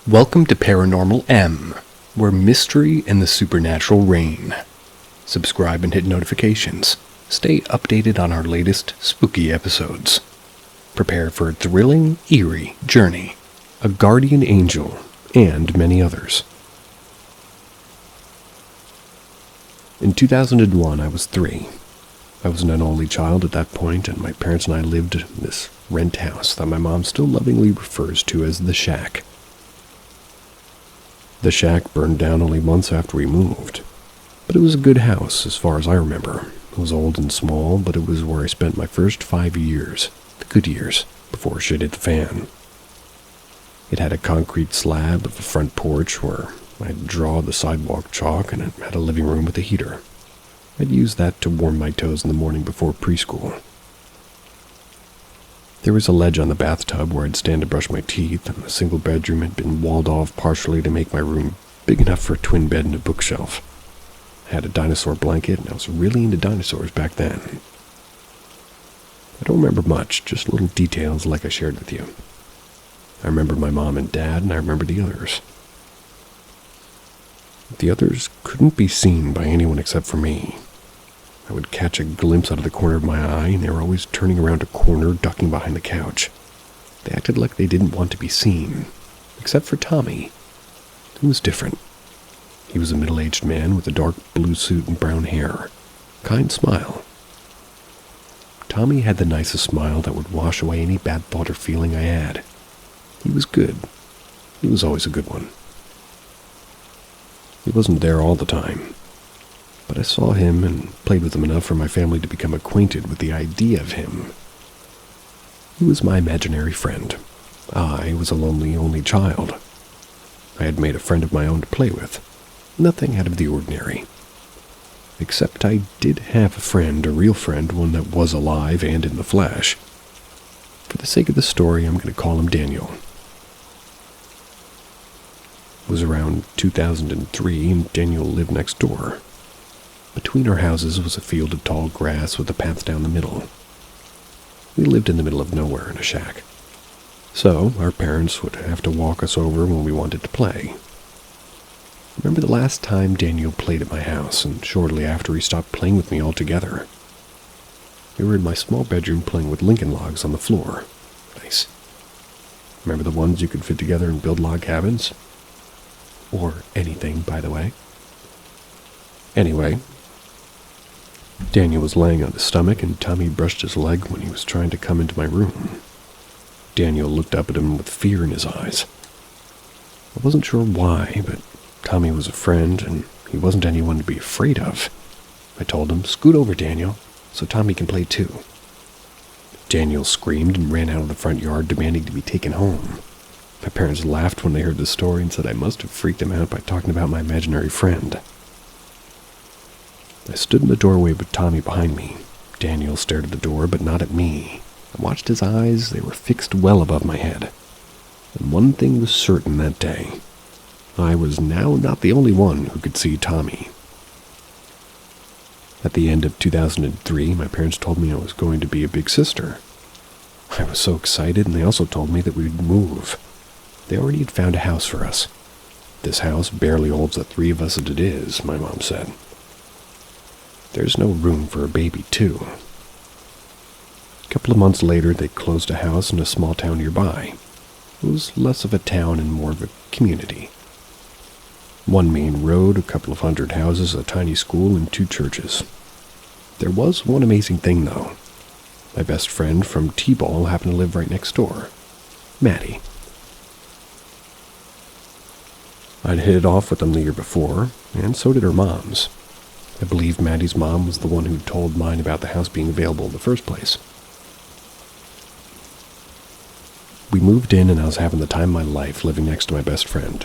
Welcome to Paranormal M, where mystery and the supernatural reign. Subscribe and hit notifications. Stay updated on our latest spooky episodes. Prepare for a thrilling, eerie journey, a guardian angel, and many others. In 2001, I was 3. I was an only child at that point, and my parents and I lived in this rent house that my mom still lovingly refers to as the shack. The shack burned down only months after we moved, but it was a good house as far as I remember. It was old and small, but it was where I spent my first 5 years, the good years, before shit hit the fan. It had a concrete slab of a front porch where I'd draw the sidewalk chalk, and it had a living room with a heater. I'd use that to warm my toes in the morning before preschool. There was a ledge on the bathtub where I'd stand to brush my teeth, and a single bedroom had been walled off partially to make my room big enough for a twin bed and a bookshelf. I had a dinosaur blanket, and I was really into dinosaurs back then. I don't remember much, just little details like I shared with you. I remember my mom and dad, and I remember the others. The others couldn't be seen by anyone except for me. I would catch a glimpse out of the corner of my eye, and they were always turning around a corner, ducking behind the couch. They acted like they didn't want to be seen, except for Tommy. He was different. He was a middle-aged man with a dark blue suit and brown hair. Kind smile. Tommy had the nicest smile that would wash away any bad thought or feeling I had. He was good. He was always a good one. He wasn't there all the time, but I saw him and played with him enough for my family to become acquainted with the idea of him. He was my imaginary friend. I was a lonely only child. I had made a friend of my own to play with. Nothing out of the ordinary. Except I did have a friend, a real friend, one that was alive and in the flesh. For the sake of the story, I'm going to call him Daniel. It was around 2003, and Daniel lived next door. Between our houses was a field of tall grass with a path down the middle. We lived in the middle of nowhere in a shack, so our parents would have to walk us over when we wanted to play. I remember the last time Daniel played at my house, and shortly after he stopped playing with me altogether. We were in my small bedroom playing with Lincoln logs on the floor. Nice. Remember the ones you could fit together and build log cabins? Or anything, by the way. Anyway, Daniel was laying on his stomach, and Tommy brushed his leg when he was trying to come into my room. Daniel looked up at him with fear in his eyes. I wasn't sure why, but Tommy was a friend, and he wasn't anyone to be afraid of. I told him, "Scoot over, Daniel, so Tommy can play too." Daniel screamed and ran out of the front yard, demanding to be taken home. My parents laughed when they heard the story and said I must have freaked them out by talking about my imaginary friend. I stood in the doorway with Tommy behind me. Daniel stared at the door, but not at me. I watched his eyes. They were fixed well above my head. And one thing was certain that day. I was now not the only one who could see Tommy. At the end of 2003, my parents told me I was going to be a big sister. I was so excited, and they also told me that we'd move. They already had found a house for us. This house barely holds the 3 of us as it is, my mom said. There's no room for a baby, too. A couple of months later, they closed a house in a small town nearby. It was less of a town and more of a community. One main road, a couple of hundred houses, a tiny school, and 2 churches. There was one amazing thing, though. My best friend from T-ball happened to live right next door. Maddie. I'd hit it off with them the year before, and so did her mom's. I believe Maddie's mom was the one who told mine about the house being available in the first place. We moved in, and I was having the time of my life living next to my best friend.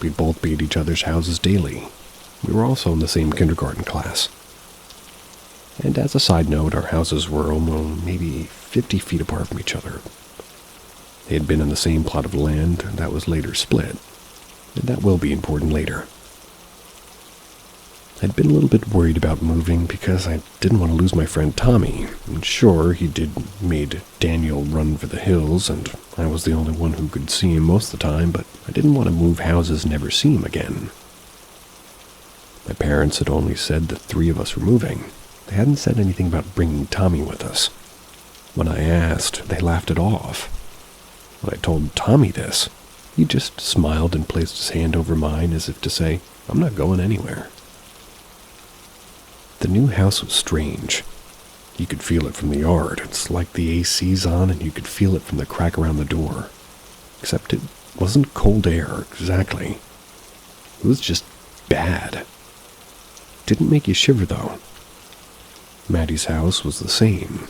We'd both be at each other's houses daily. We were also in the same kindergarten class. And as a side note, our houses were almost maybe 50 feet apart from each other. They had been on the same plot of land that was later split, and that will be important later. I'd been a little bit worried about moving because I didn't want to lose my friend Tommy. And sure, he made Daniel run for the hills, and I was the only one who could see him most of the time, but I didn't want to move houses and never see him again. My parents had only said the three of us were moving. They hadn't said anything about bringing Tommy with us. When I asked, they laughed it off. When I told Tommy this, he just smiled and placed his hand over mine as if to say, "I'm not going anywhere." The new house was strange. You could feel it from the yard. It's like the AC's on and you could feel it from the crack around the door. Except it wasn't cold air, exactly. It was just bad. Didn't make you shiver, though. Maddie's house was the same.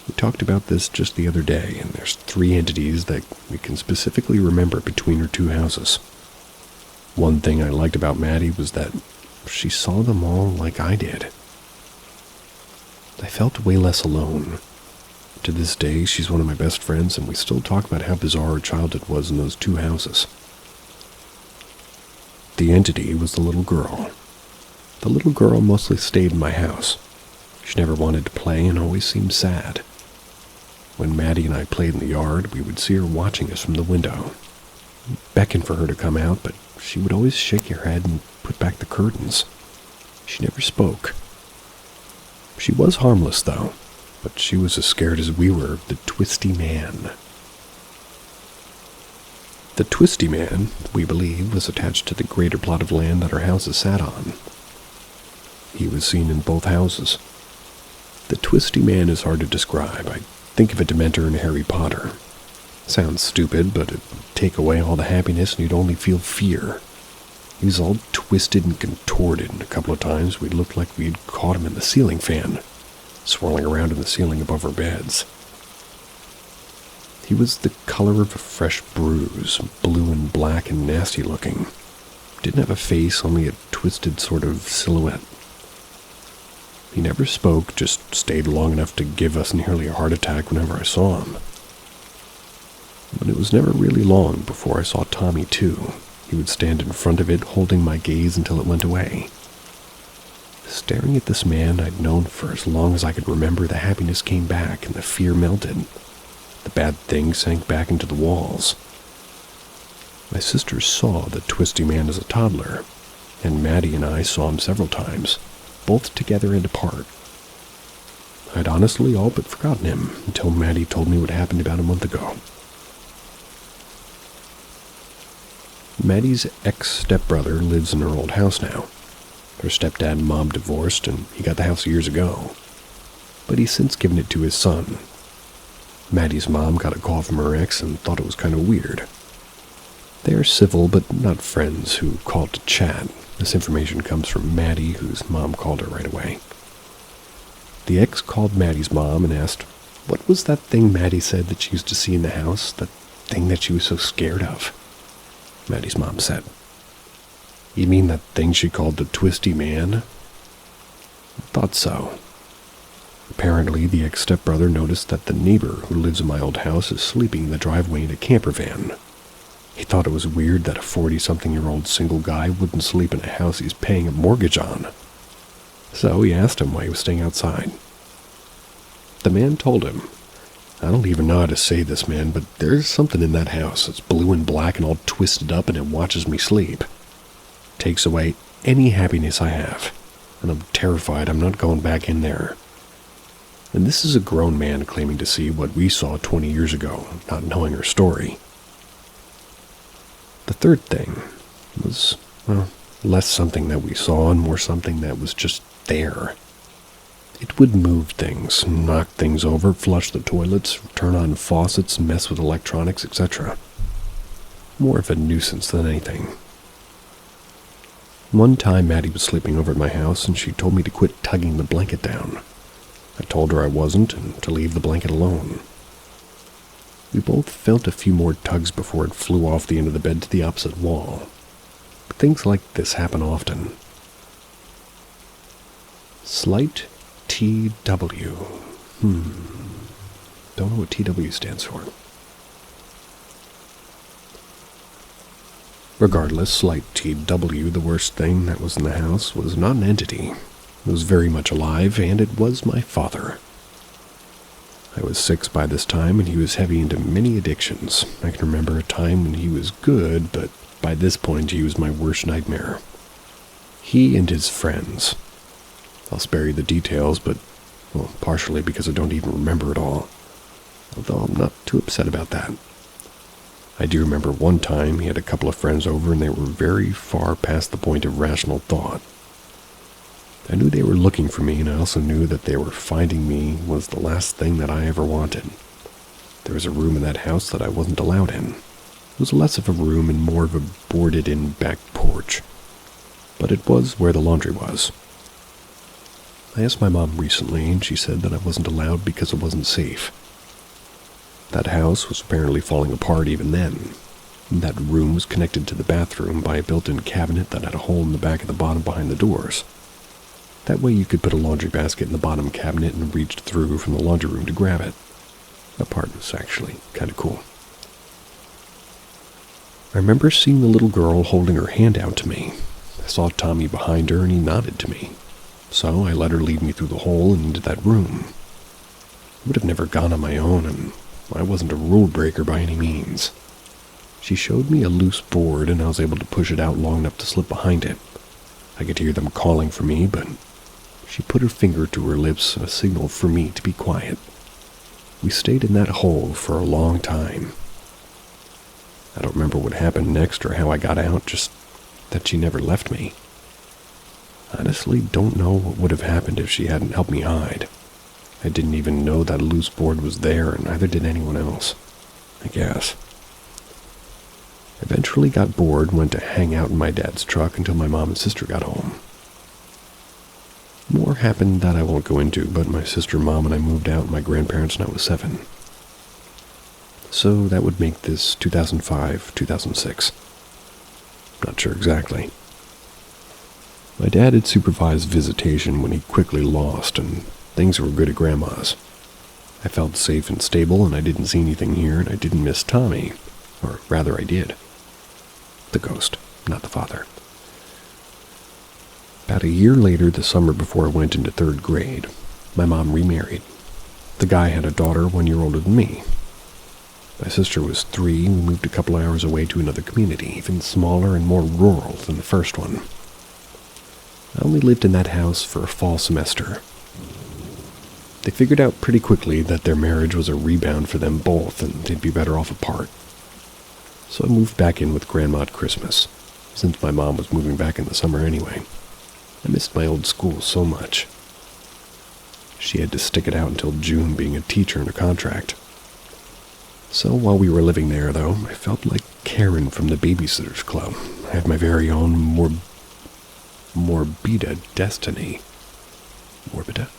We talked about this just the other day, and there's 3 entities that we can specifically remember between her 2 houses. One thing I liked about Maddie was that she saw them all like I did. I felt way less alone. To this day, she's one of my best friends, and we still talk about how bizarre her childhood was in those 2 houses. The entity was the little girl. The little girl mostly stayed in my house. She never wanted to play and always seemed sad. When Maddie and I played in the yard, we would see her watching us from the window. We'd beckon for her to come out, but she would always shake her head and put back the curtains. She never spoke. She was harmless, though, but she was as scared as we were of the Twisty Man. The Twisty Man, we believe, was attached to the greater plot of land that our houses sat on. He was seen in both houses. The Twisty Man is hard to describe. I think of a Dementor in Harry Potter. Sounds stupid, but it'd take away all the happiness and you'd only feel fear. He was all twisted and contorted, and a couple of times we looked like we'd caught him in the ceiling fan, swirling around in the ceiling above our beds. He was the color of a fresh bruise, blue and black and nasty looking. Didn't have a face, only a twisted sort of silhouette. He never spoke, just stayed long enough to give us nearly a heart attack whenever I saw him. But it was never really long before I saw Tommy, too. He would stand in front of it, holding my gaze until it went away. Staring at this man I'd known for as long as I could remember, the happiness came back and the fear melted. The bad thing sank back into the walls. My sister saw the Twisty Man as a toddler, and Maddie and I saw him several times, both together and apart. I'd honestly all but forgotten him until Maddie told me what happened about a month ago. Maddie's ex-stepbrother lives in her old house now. Her stepdad and mom divorced, and he got the house years ago. But he's since given it to his son. Maddie's mom got a call from her ex and thought it was kind of weird. They're civil, but not friends, who called to chat. This information comes from Maddie, whose mom called her right away. The ex called Maddie's mom and asked, what was that thing Maddie said that she used to see in the house, that thing that she was so scared of? Maddie's mom said, "You mean that thing she called the Twisty Man?" I thought so. Apparently, the ex-stepbrother noticed that the neighbor who lives in my old house is sleeping in the driveway in a camper van. He thought it was weird that a 40-something-year-old single guy wouldn't sleep in a house he's paying a mortgage on. So he asked him why he was staying outside. The man told him, "I don't even know how to say this, man, but there's something in that house. It's blue and black and all twisted up, and it watches me sleep. Takes away any happiness I have, and I'm terrified I'm not going back in there." And this is a grown man claiming to see what we saw 20 years ago, not knowing her story. The third thing was, well, less something that we saw and more something that was just there. It would move things, knock things over, flush the toilets, turn on faucets, mess with electronics, etc. More of a nuisance than anything. One time Maddie was sleeping over at my house and she told me to quit tugging the blanket down. I told her I wasn't and to leave the blanket alone. We both felt a few more tugs before it flew off the end of the bed to the opposite wall. But things like this happen often. Slight TW. Don't know what TW stands for. Regardless, like TW, the worst thing that was in the house was not an entity. It was very much alive, and it was my father. I was 6 by this time, and he was heavy into many addictions. I can remember a time when he was good, but by this point he was my worst nightmare. He and his friends. I'll spare you the details, but, well, partially because I don't even remember it all. Although I'm not too upset about that. I do remember one time he had a couple of friends over and they were very far past the point of rational thought. I knew they were looking for me, and I also knew that they were finding me was the last thing that I ever wanted. There was a room in that house that I wasn't allowed in. It was less of a room and more of a boarded-in back porch. But it was where the laundry was. I asked my mom recently, and she said that I wasn't allowed because it wasn't safe. That house was apparently falling apart even then. That room was connected to the bathroom by a built-in cabinet that had a hole in the back of the bottom behind the doors. That way you could put a laundry basket in the bottom cabinet and reach through from the laundry room to grab it. That part was actually kind of cool. I remember seeing the little girl holding her hand out to me. I saw Tommy behind her and he nodded to me. So I let her lead me through the hole and into that room. I would have never gone on my own, and I wasn't a rule breaker by any means. She showed me a loose board and I was able to push it out long enough to slip behind it. I could hear them calling for me, but she put her finger to her lips, a signal for me to be quiet. We stayed in that hole for a long time. I don't remember what happened next or how I got out, just that she never left me. I honestly don't know what would have happened if she hadn't helped me hide. I didn't even know that loose board was there, and neither did anyone else, I guess. I eventually got bored and went to hang out in my dad's truck until my mom and sister got home. More happened that I won't go into, but my sister, mom, and I moved out and my grandparents and I was 7. So that would make this 2005, 2006. Not sure exactly. My dad had supervised visitation when he quickly lost, and things were good at Grandma's. I felt safe and stable, and I didn't see anything here, and I didn't miss Tommy. Or rather, I did. The ghost, not the father. About a year later, the summer before I went into 3rd grade, my mom remarried. The guy had a daughter 1 year older than me. My sister was 3, and we moved a couple hours away to another community, even smaller and more rural than the first one. I only lived in that house for a fall semester. They figured out pretty quickly that their marriage was a rebound for them both and they'd be better off apart. So I moved back in with Grandma at Christmas, since my mom was moving back in the summer anyway. I missed my old school so much. She had to stick it out until June being a teacher in a contract. So while we were living there, though, I felt like Karen from the Babysitters Club. I had my very own morbida destiny. Morbida?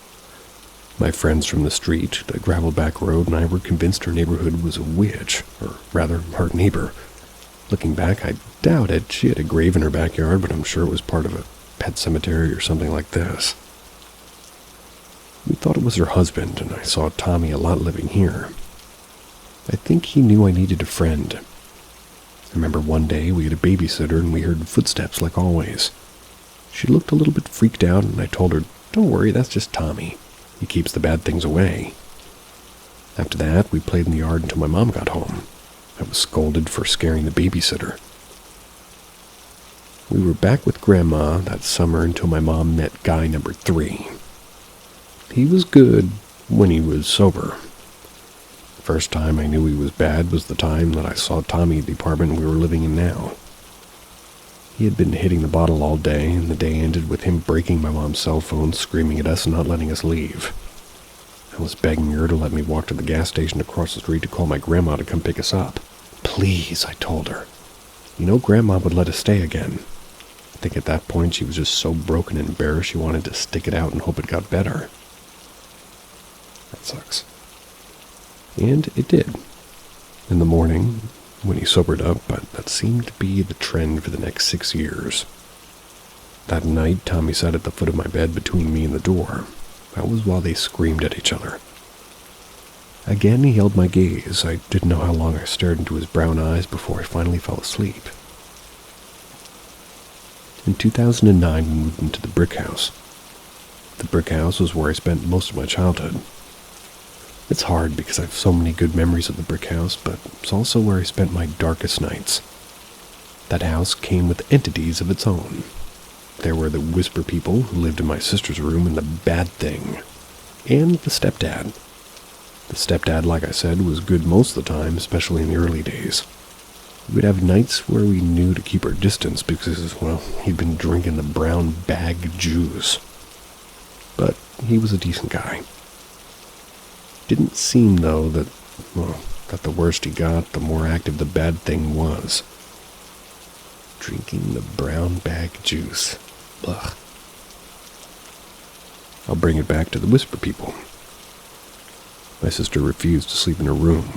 My friends from the street, the gravel back road, and I were convinced her neighborhood was a witch, or rather, her neighbor. Looking back, I doubt it. She had a grave in her backyard, but I'm sure it was part of a pet cemetery or something like this. We thought it was her husband, and I saw Tommy a lot living here. I think he knew I needed a friend. I remember one day we had a babysitter and we heard footsteps like always. She looked a little bit freaked out, and I told her, "Don't worry, that's just Tommy. He keeps the bad things away." After that, we played in the yard until my mom got home. I was scolded for scaring the babysitter. We were back with Grandma that summer until my mom met guy number 3. He was good when he was sober. The first time I knew he was bad was the time that I saw Tommy at the apartment we were living in now. He had been hitting the bottle all day, and the day ended with him breaking my mom's cell phone, screaming at us and not letting us leave. I was begging her to let me walk to the gas station across the street to call my grandma to come pick us up. "Please," I told her. You know, Grandma would let us stay again. I think at that point she was just so broken and embarrassed she wanted to stick it out and hope it got better. That sucks. And it did. In the morning, when he sobered up, but that seemed to be the trend for the next 6 years. That night, Tommy sat at the foot of my bed between me and the door. That was while they screamed at each other. Again, he held my gaze. I didn't know how long I stared into his brown eyes before I finally fell asleep. In 2009, we moved into the brick house. The brick house was where I spent most of my childhood. It's hard because I have so many good memories of the brick house, but it's also where I spent my darkest nights. That house came with entities of its own. There were the whisper people who lived in my sister's room and the bad thing, and the stepdad. The stepdad, like I said, was good most of the time, especially in the early days. We would have nights where we knew to keep our distance because, well, he'd been drinking the brown bag juice. But he was a decent guy. Didn't seem, though, that the worse he got, the more active the bad thing was. Drinking the brown bag juice. Ugh. I'll bring it back to the whisper people. My sister refused to sleep in her room.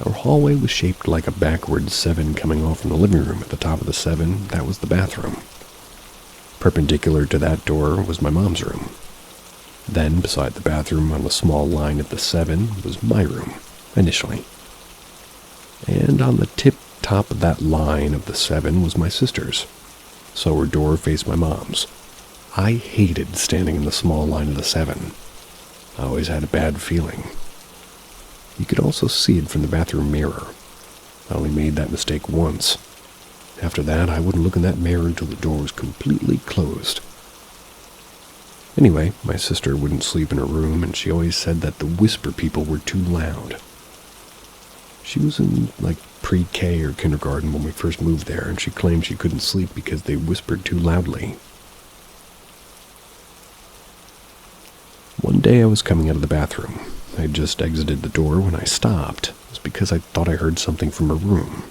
Our hallway was shaped like a backward 7 coming off from the living room. At the top of the 7, that was the bathroom. Perpendicular to that door was my mom's room. Then, beside the bathroom on the small line of the 7 was my room, initially. And on the top of that line of the 7 was my sister's. So her door faced my mom's. I hated standing in the small line of the 7. I always had a bad feeling. You could also see it from the bathroom mirror. I only made that mistake once. After that, I wouldn't look in that mirror until the door was completely closed. Anyway, my sister wouldn't sleep in her room, and she always said that the whisper people were too loud. She was in, pre-K or kindergarten when we first moved there, and she claimed she couldn't sleep because they whispered too loudly. One day I was coming out of the bathroom. I had just exited the door when I stopped. It was because I thought I heard something from her room.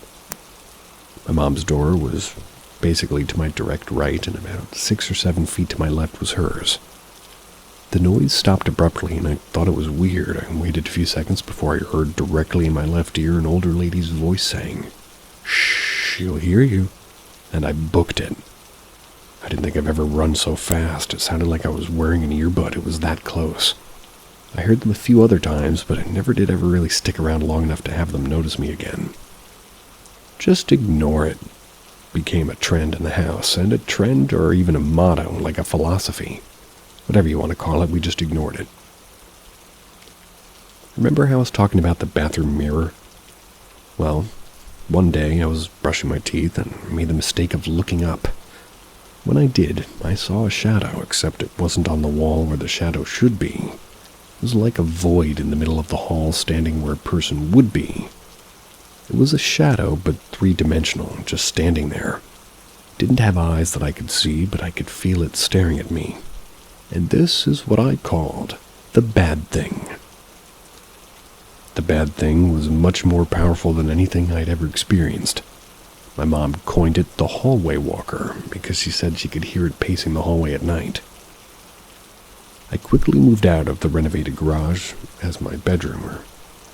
My mom's door was basically to my direct right, and about 6 or 7 feet to my left was hers. The noise stopped abruptly, and I thought it was weird. I waited a few seconds before I heard directly in my left ear an older lady's voice saying, "Shh, she'll hear you." And I booked it. I didn't think I've ever run so fast. It sounded like I was wearing an earbud. It was that close. I heard them a few other times, but I never did ever really stick around long enough to have them notice me again. Just ignore it became a trend in the house, and a trend or even a motto, like a philosophy. Whatever you want to call it, we just ignored it. Remember how I was talking about the bathroom mirror? Well, one day I was brushing my teeth and made the mistake of looking up. When I did, I saw a shadow, except it wasn't on the wall where the shadow should be. It was like a void in the middle of the hall, standing where a person would be. It was a shadow, but 3-dimensional, just standing there. It didn't have eyes that I could see, but I could feel it staring at me. And this is what I called the bad thing. The bad thing was much more powerful than anything I'd ever experienced. My mom coined it the hallway walker because she said she could hear it pacing the hallway at night. I quickly moved out of the renovated garage as my bedroom, or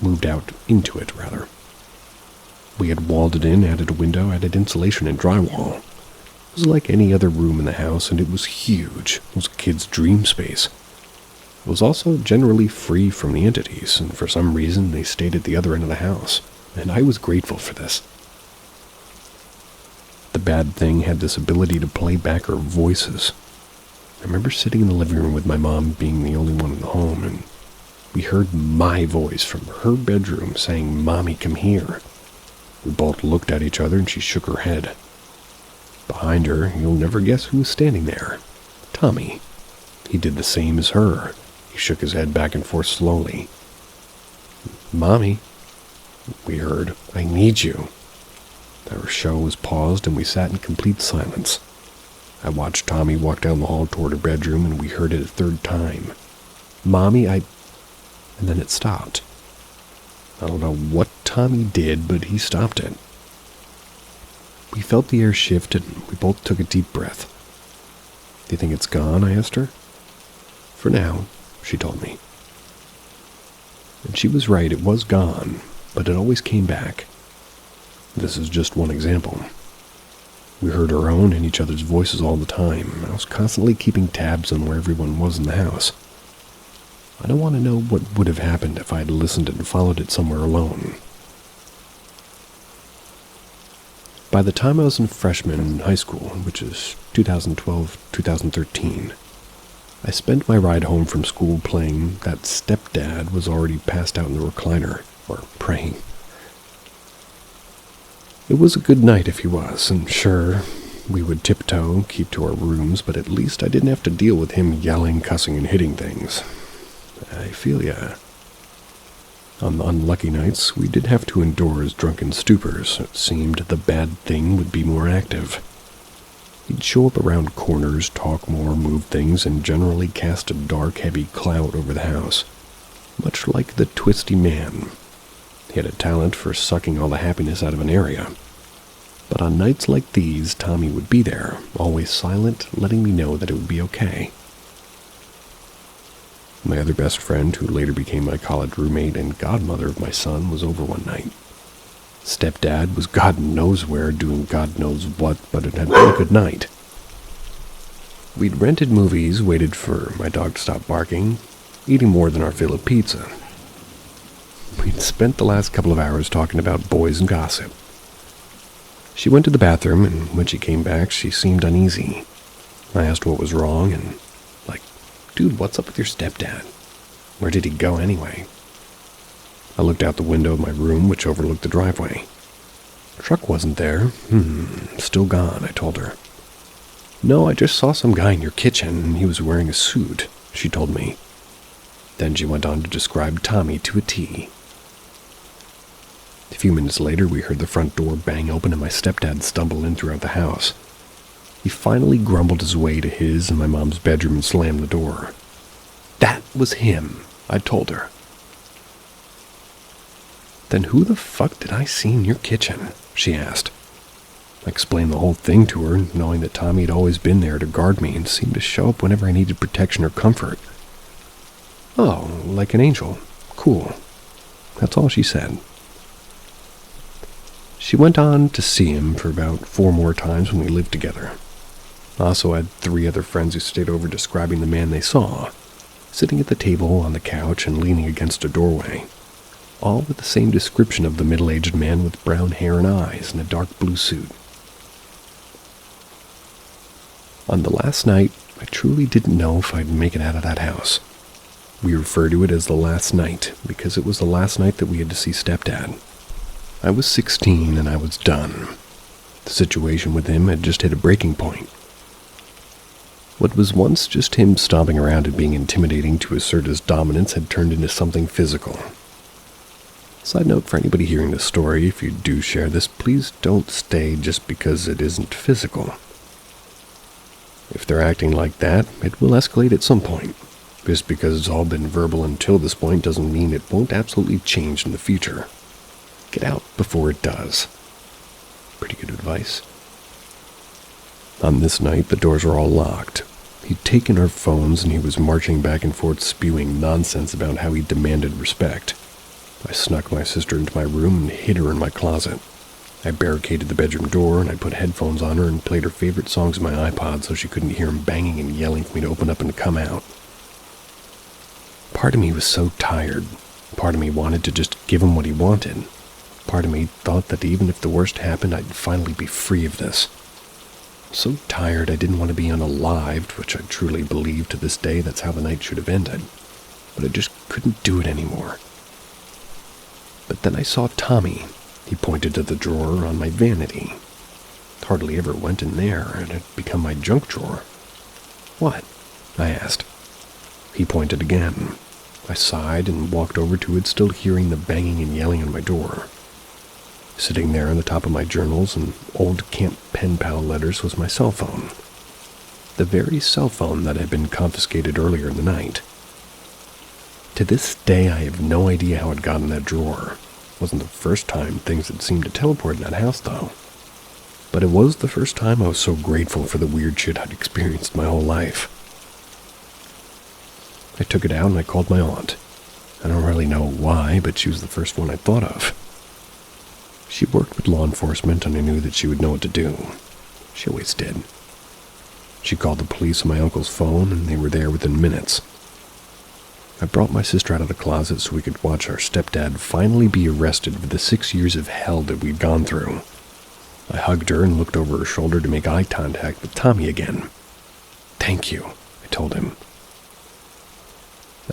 moved out into it, rather. We had walled it in, added a window, added insulation and drywall. It was like any other room in the house, and it was huge. It was a kid's dream space. It was also generally free from the entities, and for some reason they stayed at the other end of the house, and I was grateful for this. The bad thing had this ability to play back her voices. I remember sitting in the living room with my mom being the only one in the home, and we heard my voice from her bedroom saying, "Mommy, come here." We both looked at each other, and she shook her head. Behind her, you'll never guess who was standing there. Tommy. He did the same as her. He shook his head back and forth slowly. "Mommy," we heard, "I need you." Our show was paused, and we sat in complete silence. I watched Tommy walk down the hall toward her bedroom, and we heard it a third time. "Mommy, And then it stopped. I don't know what Tommy did, but he stopped it. We felt the air shift, and we both took a deep breath. "Do you think it's gone?" I asked her. "For now," she told me. And she was right, it was gone, but it always came back. This is just one example. We heard our own and each other's voices all the time. I was constantly keeping tabs on where everyone was in the house. I don't want to know what would have happened if I had listened and followed it somewhere alone. By the time I was a freshman in high school, which is 2012, 2013. I spent my ride home from school playing that stepdad was already passed out in the recliner, or praying. It was a good night if he was, and sure, we would tiptoe, keep to our rooms, but at least I didn't have to deal with him yelling, cussing, and hitting things. I feel ya. On the unlucky nights, we did have to endure his drunken stupors. It seemed the bad thing would be more active. He'd show up around corners, talk more, move things, and generally cast a dark, heavy cloud over the house, much like the twisty man. He had a talent for sucking all the happiness out of an area. But on nights like these, Tommy would be there, always silent, letting me know that it would be okay. My other best friend, who later became my college roommate and godmother of my son, was over one night. Stepdad was God knows where doing God knows what, but it had been a good night. We'd rented movies, waited for my dog to stop barking, eating more than our fill of pizza. We'd spent the last couple of hours talking about boys and gossip. She went to the bathroom, and when she came back, she seemed uneasy. I asked what was wrong, and dude, what's up with your stepdad? Where did he go anyway? I looked out the window of my room, which overlooked the driveway. The truck wasn't there. Still gone, I told her. No, I just saw some guy in your kitchen, and he was wearing a suit, she told me. Then she went on to describe Tommy to a T. A few minutes later, we heard the front door bang open and my stepdad stumble in throughout the house. He finally grumbled his way to his and my mom's bedroom and slammed the door. That was him, I told her. Then who the fuck did I see in your kitchen? She asked. I explained the whole thing to her, knowing that Tommy had always been there to guard me and seemed to show up whenever I needed protection or comfort. Oh, like an angel. Cool. That's all she said. She went on to see him for about 4 more times when we lived together. I also had 3 other friends who stayed over describing the man they saw, sitting at the table, on the couch, and leaning against a doorway, all with the same description of the middle-aged man with brown hair and eyes and a dark blue suit. On the last night, I truly didn't know if I'd make it out of that house. We refer to it as the last night because it was the last night that we had to see Stepdad. I was 16 and I was done. The situation with him had just hit a breaking point. What was once just him stomping around and being intimidating to assert his dominance had turned into something physical. Side note for anybody hearing this story, if you do share this, please don't stay just because it isn't physical. If they're acting like that, it will escalate at some point. Just because it's all been verbal until this point doesn't mean it won't absolutely change in the future. Get out before it does. Pretty good advice. On this night, the doors were all locked. He'd taken our phones and he was marching back and forth spewing nonsense about how he demanded respect. I snuck my sister into my room and hid her in my closet. I barricaded the bedroom door and I put headphones on her and played her favorite songs on my iPod so she couldn't hear him banging and yelling for me to open up and to come out. Part of me was so tired. Part of me wanted to just give him what he wanted. Part of me thought that even if the worst happened, I'd finally be free of this. So tired I didn't want to be unalived, which I truly believe to this day that's how the night should have ended. But I just couldn't do it anymore. But then I saw Tommy. He pointed to the drawer on my vanity. It hardly ever went in there, and it had become my junk drawer. What? I asked. He pointed again. I sighed and walked over to it, still hearing the banging and yelling on my door. Sitting there on the top of my journals and old Camp Pen Pal letters was my cell phone. The very cell phone that had been confiscated earlier in the night. To this day, I have no idea how it got in that drawer. It wasn't the first time things had seemed to teleport in that house, though. But it was the first time I was so grateful for the weird shit I'd experienced my whole life. I took it out and I called my aunt. I don't really know why, but she was the first one I thought of. She worked with law enforcement and I knew that she would know what to do. She always did. She called the police on my uncle's phone and they were there within minutes. I brought my sister out of the closet so we could watch our stepdad finally be arrested for the 6 years of hell that we'd gone through. I hugged her and looked over her shoulder to make eye contact with Tommy again. "Thank you," I told him.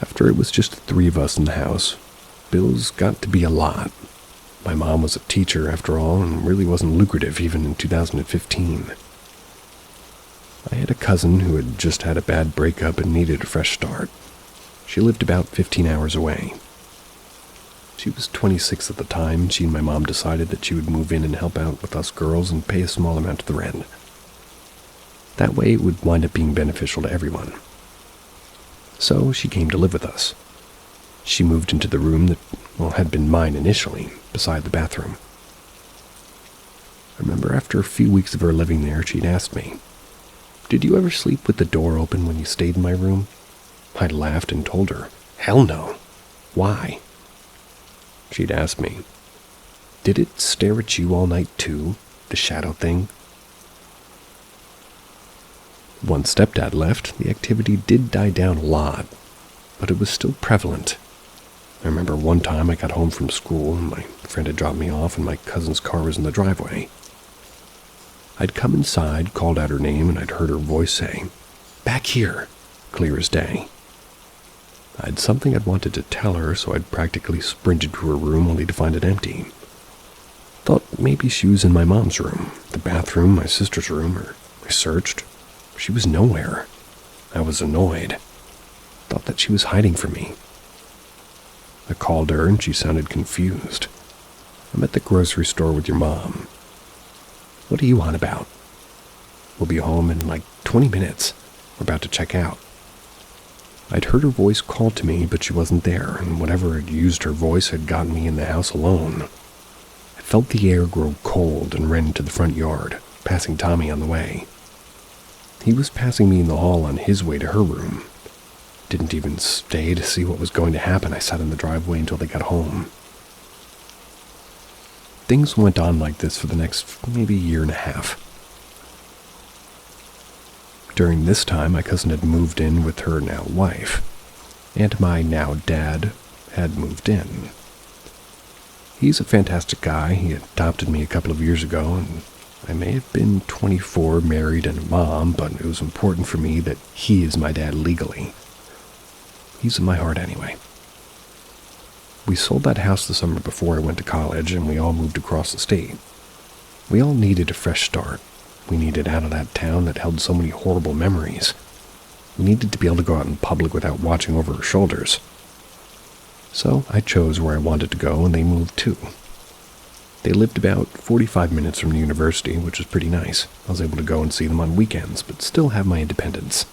After it was just the three of us in the house, bills got to be a lot. My mom was a teacher, after all, and really wasn't lucrative even in 2015. I had a cousin who had just had a bad breakup and needed a fresh start. She lived about 15 hours away. She was 26 at the time, and she and my mom decided that she would move in and help out with us girls and pay a small amount of the rent. That way it would wind up being beneficial to everyone. So she came to live with us. She moved into the room that, had been mine initially, beside the bathroom. I remember after a few weeks of her living there, she'd asked me, "Did you ever sleep with the door open when you stayed in my room?" I'd laughed and told her, "Hell no. Why?" She'd asked me, "Did it stare at you all night too, the shadow thing?" Once stepdad left, the activity did die down a lot, but it was still prevalent. I remember one time I got home from school and my friend had dropped me off and my cousin's car was in the driveway. I'd come inside, called out her name, and I'd heard her voice say, "Back here," clear as day. I had something I'd wanted to tell her, so I'd practically sprinted to her room only to find it empty. Thought maybe she was in my mom's room, the bathroom, my sister's room, or I searched. She was nowhere. I was annoyed. Thought that she was hiding from me. I called her and she sounded confused. "I'm at the grocery store with your mom." "What are you on about?" "We'll be home in like 20 minutes. We're about to check out." I'd heard her voice call to me, but she wasn't there, and whatever had used her voice had gotten me in the house alone. I felt the air grow cold and ran into the front yard, passing Tommy on the way. He was passing me in the hall on his way to her room. Didn't even stay to see what was going to happen. I sat in the driveway until they got home. Things went on like this for the next maybe year and a half. During this time, my cousin had moved in with her now wife, and my now dad had moved in. He's a fantastic guy. He adopted me a couple of years ago, and I may have been 24, married, and a mom, but it was important for me that he is my dad legally. He's in my heart anyway. We sold that house the summer before I went to college, and we all moved across the state. We all needed a fresh start. We needed out of that town that held so many horrible memories. We needed to be able to go out in public without watching over our shoulders. So I chose where I wanted to go, and they moved too. They lived about 45 minutes from the university, which was pretty nice. I was able to go and see them on weekends, but still have my independence.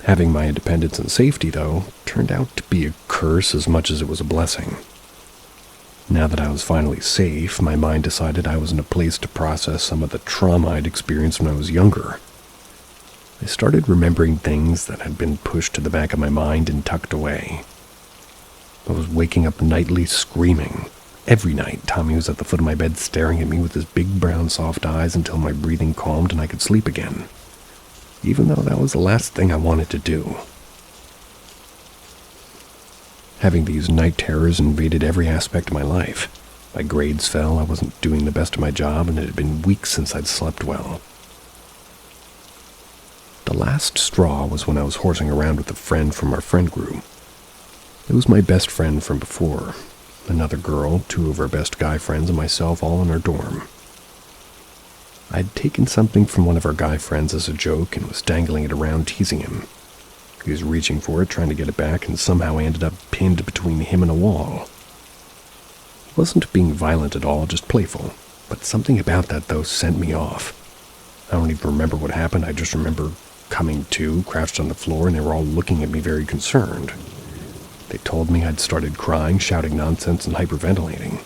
Having my independence and safety, though, turned out to be a curse as much as it was a blessing. Now that I was finally safe, my mind decided I was in a place to process some of the trauma I'd experienced when I was younger. I started remembering things that had been pushed to the back of my mind and tucked away. I was waking up nightly screaming. Every night, Tommy was at the foot of my bed staring at me with his big brown soft eyes until my breathing calmed and I could sleep again, even though that was the last thing I wanted to do. Having these night terrors invaded every aspect of my life. My grades fell, I wasn't doing the best of my job, and it had been weeks since I'd slept well. The last straw was when I was horsing around with a friend from our friend group. It was my best friend from before, another girl, two of our best guy friends, and myself all in our dorm. I'd taken something from one of our guy friends as a joke and was dangling it around, teasing him. He was reaching for it, trying to get it back, and somehow I ended up pinned between him and a wall. He wasn't being violent at all, just playful, but something about that, though, sent me off. I don't even remember what happened. I just remember coming to, crouched on the floor, and they were all looking at me very concerned. They told me I'd started crying, shouting nonsense, and hyperventilating.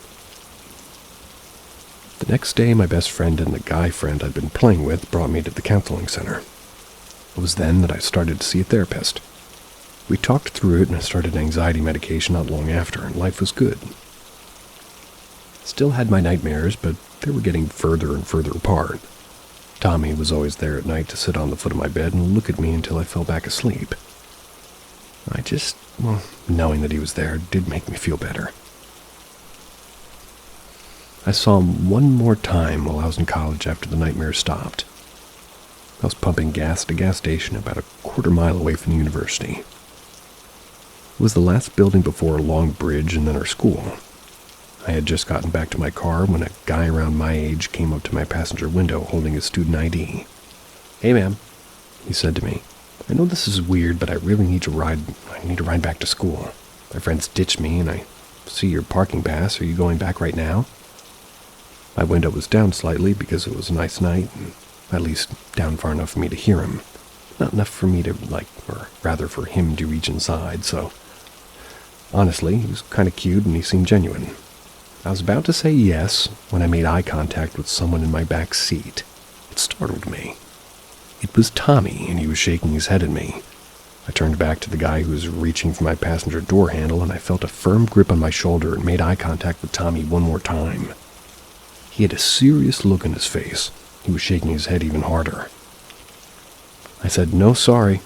The next day, my best friend and the guy friend I'd been playing with brought me to the counseling center. It was then that I started to see a therapist. We talked through it and I started anxiety medication not long after, and life was good. Still had my nightmares, but they were getting further and further apart. Tommy was always there at night to sit on the foot of my bed and look at me until I fell back asleep. Knowing that he was there did make me feel better. I saw him one more time while I was in college after the nightmare stopped. I was pumping gas at a gas station about a quarter-mile away from the university. It was the last building before a long bridge and then our school. I had just gotten back to my car when a guy around my age came up to my passenger window holding his student ID. "Hey, ma'am," he said to me. "I know this is weird, but I really need to ride. I need to ride back to school. My friends ditched me, and I see your parking pass. Are you going back right now?" My window was down slightly because it was a nice night, and at least down far enough for me to hear him. Not enough for me to, or rather for him to reach inside, so... Honestly, he was kind of cute and he seemed genuine. I was about to say yes when I made eye contact with someone in my back seat. It startled me. It was Tommy, and he was shaking his head at me. I turned back to the guy who was reaching for my passenger door handle, and I felt a firm grip on my shoulder and made eye contact with Tommy one more time. He had a serious look on his face. He was shaking his head even harder. I said, "No, sorry,"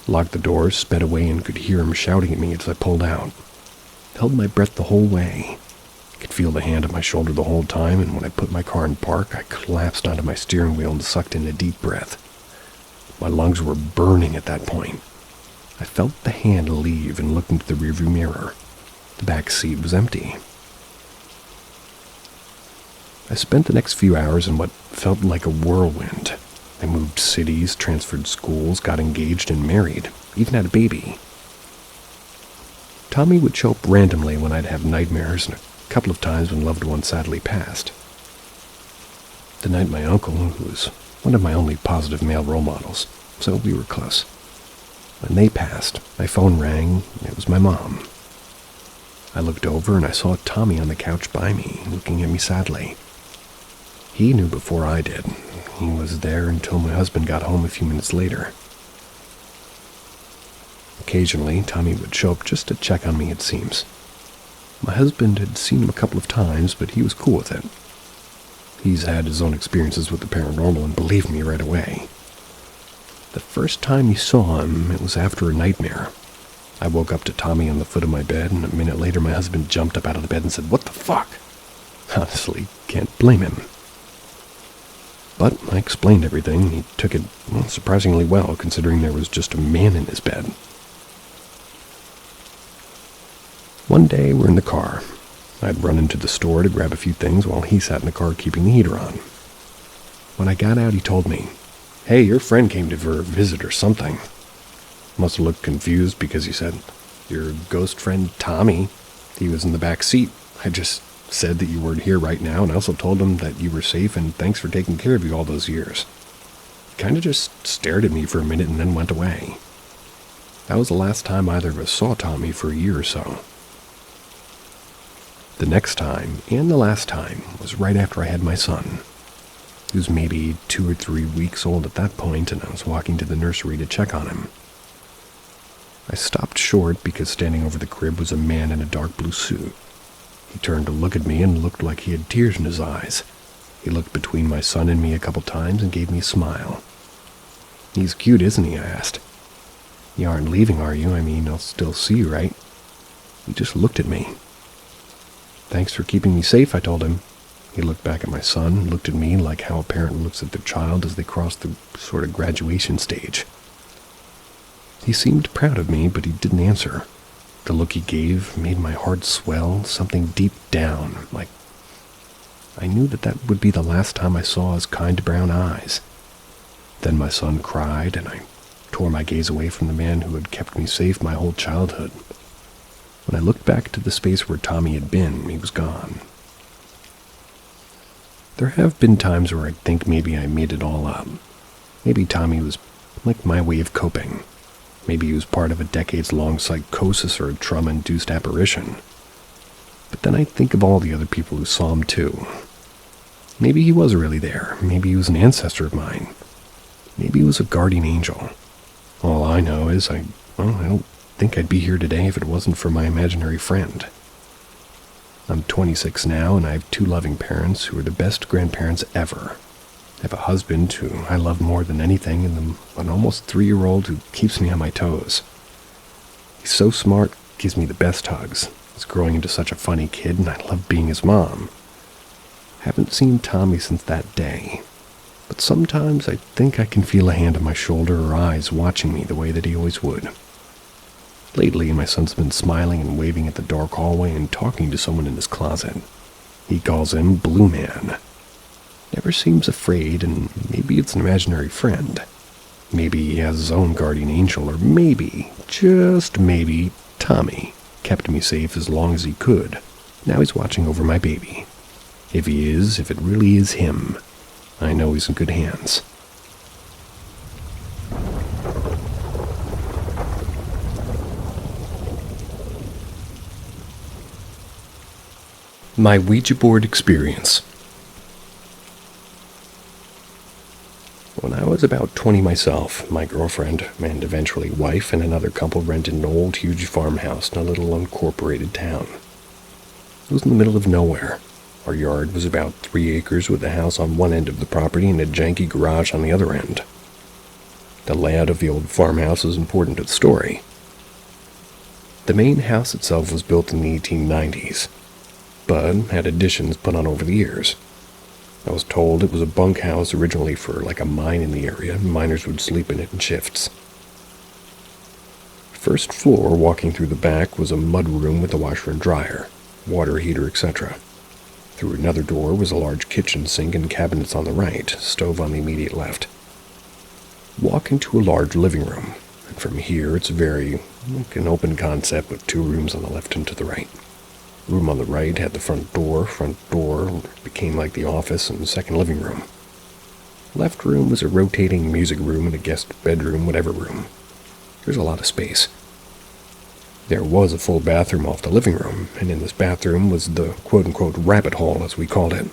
locked the doors, sped away, and could hear him shouting at me as I pulled out. Held my breath the whole way. I could feel the hand on my shoulder the whole time, and when I put my car in park, I collapsed onto my steering wheel and sucked in a deep breath. My lungs were burning at that point. I felt the hand leave and looked into the rearview mirror. The back seat was empty. I spent the next few hours in what felt like a whirlwind. I moved cities, transferred schools, got engaged and married, even had a baby. Tommy would show up randomly when I'd have nightmares, and a couple of times when loved ones sadly passed. The night my uncle, who was one of my only positive male role models, so we were close. When they passed, my phone rang, and it was my mom. I looked over and I saw Tommy on the couch by me, looking at me sadly. He knew before I did. He was there until my husband got home a few minutes later. Occasionally, Tommy would show up just to check on me, it seems. My husband had seen him a couple of times, but he was cool with it. He's had his own experiences with the paranormal and believed me right away. The first time he saw him, it was after a nightmare. I woke up to Tommy on the foot of my bed, and a minute later my husband jumped up out of the bed and said, "What the fuck?" Honestly, can't blame him. But I explained everything. He took it surprisingly well, considering there was just a man in his bed. One day, we're in the car. I'd run into the store to grab a few things while he sat in the car keeping the heater on. When I got out, he told me, "Hey, your friend came to for a visit or something." Must have looked confused because he said, "Your ghost friend Tommy, he was in the back seat. I just said that you weren't here right now, and I also told him that you were safe and thanks for taking care of you all those years." He kind of just stared at me for a minute and then went away. That was the last time either of us saw Tommy for a year or so. The next time, and the last time, was right after I had my son. He was maybe 2 or 3 weeks old at that point, and I was walking to the nursery to check on him. I stopped short because standing over the crib was a man in a dark blue suit. He turned to look at me and looked like he had tears in his eyes. He looked between my son and me a couple times and gave me a smile. "He's cute, isn't he?" I asked. "You aren't leaving, are you? I mean, I'll still see you, right?" He just looked at me. "Thanks for keeping me safe," I told him. He looked back at my son, looked at me like how a parent looks at their child as they cross the sort of graduation stage. He seemed proud of me, but he didn't answer. The look he gave made my heart swell, something deep down, like I knew that would be the last time I saw his kind brown eyes. Then my son cried, and I tore my gaze away from the man who had kept me safe my whole childhood. When I looked back to the space where Tommy had been, he was gone. There have been times where I think maybe I made it all up. Maybe Tommy was like my way of coping. Maybe he was part of a decades-long psychosis or a trauma-induced apparition. But then I think of all the other people who saw him too. Maybe he was really there. Maybe he was an ancestor of mine. Maybe he was a guardian angel. All I know is I don't think I'd be here today if it wasn't for my imaginary friend. I'm 26 now, and I have 2 loving parents who are the best grandparents ever. I have a husband who I love more than anything, and an almost 3-year-old who keeps me on my toes. He's so smart, gives me the best hugs. He's growing into such a funny kid, and I love being his mom. Haven't seen Tommy since that day, but sometimes I think I can feel a hand on my shoulder or eyes watching me the way that he always would. Lately, my son's been smiling and waving at the dark hallway and talking to someone in his closet. He calls him Blue Man. Never seems afraid, and maybe it's an imaginary friend. Maybe he has his own guardian angel, or maybe, just maybe, Tommy kept me safe as long as he could. Now he's watching over my baby. If it really is him, I know he's in good hands. My Ouija board experience. When I was about 20 myself, my girlfriend, and eventually wife, and another couple rented an old, huge farmhouse in a little unincorporated town. It was in the middle of nowhere. Our yard was about 3 acres with the house on one end of the property and a janky garage on the other end. The layout of the old farmhouse is important to the story. The main house itself was built in the 1890s, but had additions put on over the years. I was told it was a bunkhouse originally for like a mine in the area, and miners would sleep in it in shifts. First floor, walking through the back, was a mud room with a washer and dryer, water heater, etc. Through another door was a large kitchen sink and cabinets on the right, stove on the immediate left. Walk into a large living room, and from here it's very like an open concept with 2 rooms on the left and to the right. The room on the right had the front door became like the office and second living room. Left room was a rotating music room and a guest bedroom, whatever room. There's a lot of space. There was a full bathroom off the living room, and in this bathroom was the quote-unquote rabbit hole, as we called it.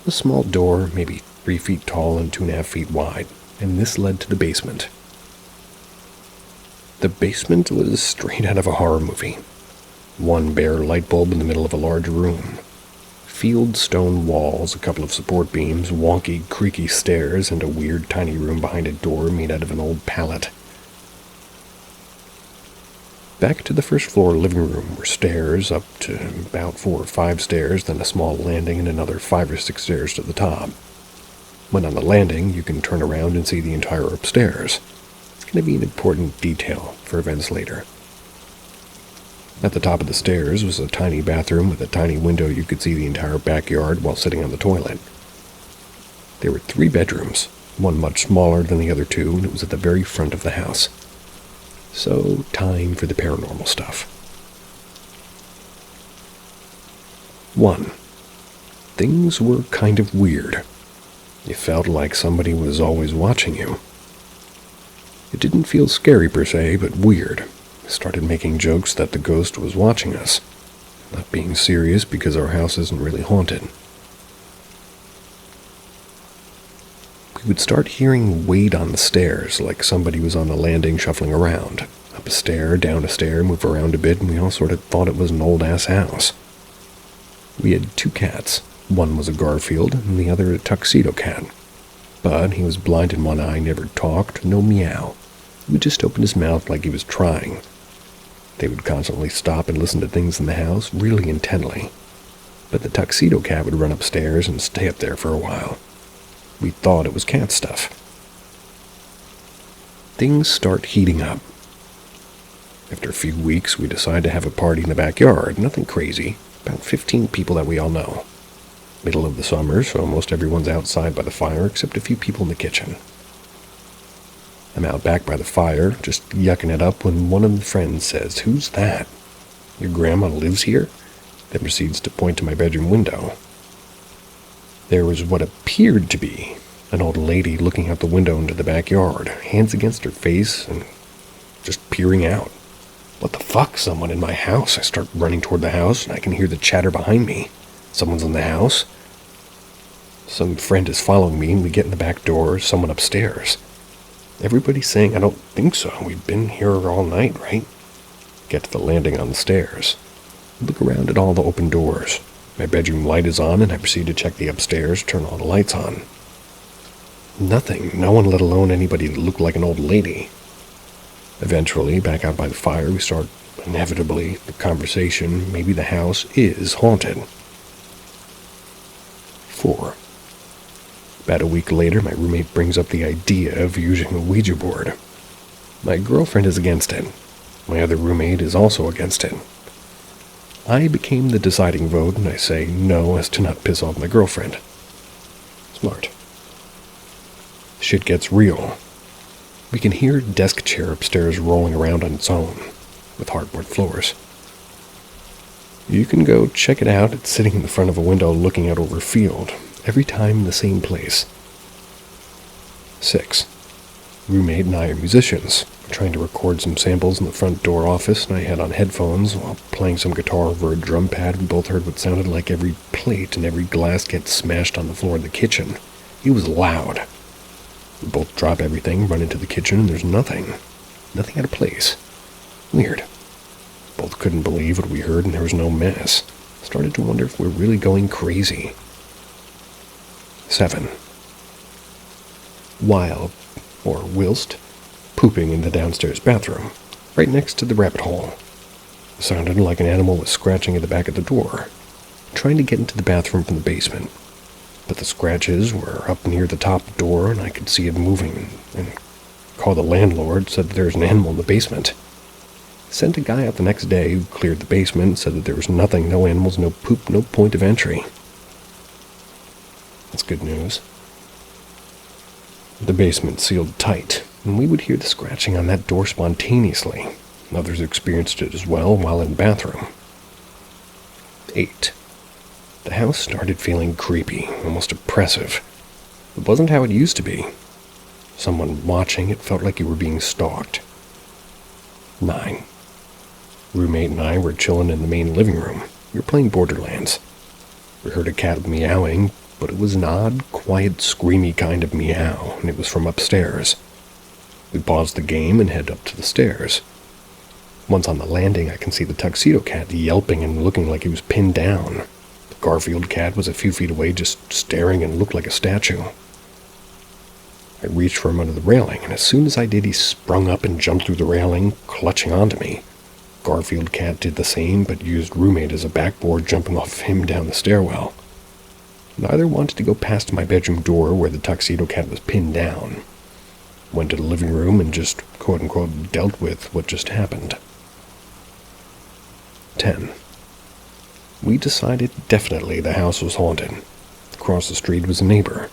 A small door, maybe 3 feet tall and 2.5 feet wide, and this led to the basement. The basement was straight out of a horror movie. One bare light bulb in the middle of a large room. Field stone walls, a couple of support beams, wonky, creaky stairs, and a weird tiny room behind a door made out of an old pallet. Back to the first floor living room were stairs up to about 4 or 5 stairs, then a small landing and another 5 or 6 stairs to the top. When on the landing, you can turn around and see the entire upstairs. It's going to be an important detail for events later. At the top of the stairs was a tiny bathroom with a tiny window you could see the entire backyard while sitting on the toilet. There were 3 bedrooms, one much smaller than the other 2, and it was at the very front of the house. So, time for the paranormal stuff. 1. Things were kind of weird. You felt like somebody was always watching you. It didn't feel scary per se, but weird. I started making jokes that the ghost was watching us, not being serious because our house isn't really haunted. We would start hearing weight on the stairs, like somebody was on the landing shuffling around. Up a stair, down a stair, move around a bit, and we all sort of thought it was an old-ass house. We had 2 cats. One was a Garfield, and the other a tuxedo cat. But he was blind in one eye, never talked, no meow. He would just open his mouth like he was trying. They would constantly stop and listen to things in the house, really intently. But the tuxedo cat would run upstairs and stay up there for a while. We thought it was cat stuff. Things start heating up. After a few weeks, we decide to have a party in the backyard. Nothing crazy. About 15 people that we all know. Middle of the summer, so most everyone's outside by the fire except a few people in the kitchen. I'm out back by the fire, just yucking it up, when one of the friends says, "Who's that? Your grandma lives here?" Then proceeds to point to my bedroom window. There was what appeared to be an old lady looking out the window into the backyard, hands against her face and just peering out. What the fuck? Someone in my house. I start running toward the house, and I can hear the chatter behind me. Someone's in the house. Some friend is following me, and we get in the back door, someone upstairs. Everybody's saying, "I don't think so. We've been here all night, right?" Get to the landing on the stairs. Look around at all the open doors. My bedroom light is on, and I proceed to check the upstairs, turn all the lights on. Nothing. No one, let alone anybody that looked like an old lady. Eventually, back out by the fire, we start, inevitably, the conversation, maybe the house is haunted. 4. About a week later, my roommate brings up the idea of using a Ouija board. My girlfriend is against it. My other roommate is also against it. I became the deciding vote, and I say no as to not piss off my girlfriend. Smart. Shit gets real. We can hear a desk chair upstairs rolling around on its own, with hardboard floors. You can go check it out. It's sitting in the front of a window looking out over a field, every time in the same place. 6. Roommate and I are musicians. We're trying to record some samples in the front door office, and I had on headphones while playing some guitar over a drum pad. We both heard what sounded like every plate and every glass get smashed on the floor of the kitchen. It was loud. We both drop everything, run into the kitchen, and there's nothing. Nothing out of place. Weird. Both couldn't believe what we heard, and there was no mess. Started to wonder if we're really going crazy. 7. Whilst pooping in the downstairs bathroom, right next to the rabbit hole. It sounded like an animal was scratching at the back of the door, trying to get into the bathroom from the basement. But the scratches were up near the top door, and I could see it moving, and called the landlord, said that there was an animal in the basement. Sent a guy out the next day who cleared the basement, said that there was nothing, no animals, no poop, no point of entry. That's good news. The basement sealed tight, and we would hear the scratching on that door spontaneously. Others experienced it as well while in the bathroom. 8. The house started feeling creepy, almost oppressive. It wasn't how it used to be. Someone watching, it felt like you were being stalked. 9. Roommate and I were chilling in the main living room. We were playing Borderlands. We heard a cat meowing, but it was an odd, quiet, screamy kind of meow, and it was from upstairs. We paused the game and head up to the stairs. Once on the landing, I can see the tuxedo cat yelping and looking like he was pinned down. The Garfield cat was a few feet away, just staring and looked like a statue. I reached for him under the railing, and as soon as I did, he sprung up and jumped through the railing, clutching onto me. Garfield cat did the same, but used roommate as a backboard, jumping off him down the stairwell. Neither wanted to go past my bedroom door where the tuxedo cat was pinned down. Went to the living room and just, quote-unquote, dealt with what just happened. 10. We decided definitely the house was haunted. Across the street was a neighbor.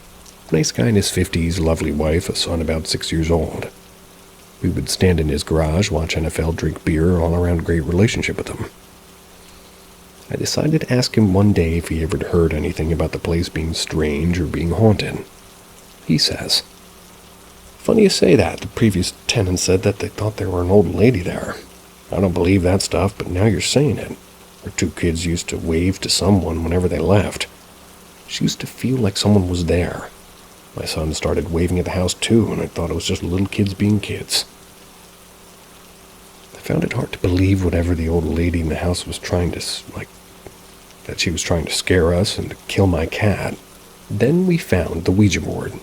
Nice guy in his 50s, lovely wife, a son about 6 years old. We would stand in his garage, watch NFL, drink beer, all around great relationship with him. I decided to ask him one day if he ever heard anything about the place being strange or being haunted. He says, "Funny you say that. The previous tenant said that they thought there were an old lady there. I don't believe that stuff, but now you're saying it. Our 2 kids used to wave to someone whenever they left. She used to feel like someone was there. My son started waving at the house too, and I thought it was just little kids being kids." I found it hard to believe whatever the old lady in the house was trying to, that she was trying to scare us and to kill my cat. Then we found the Ouija board.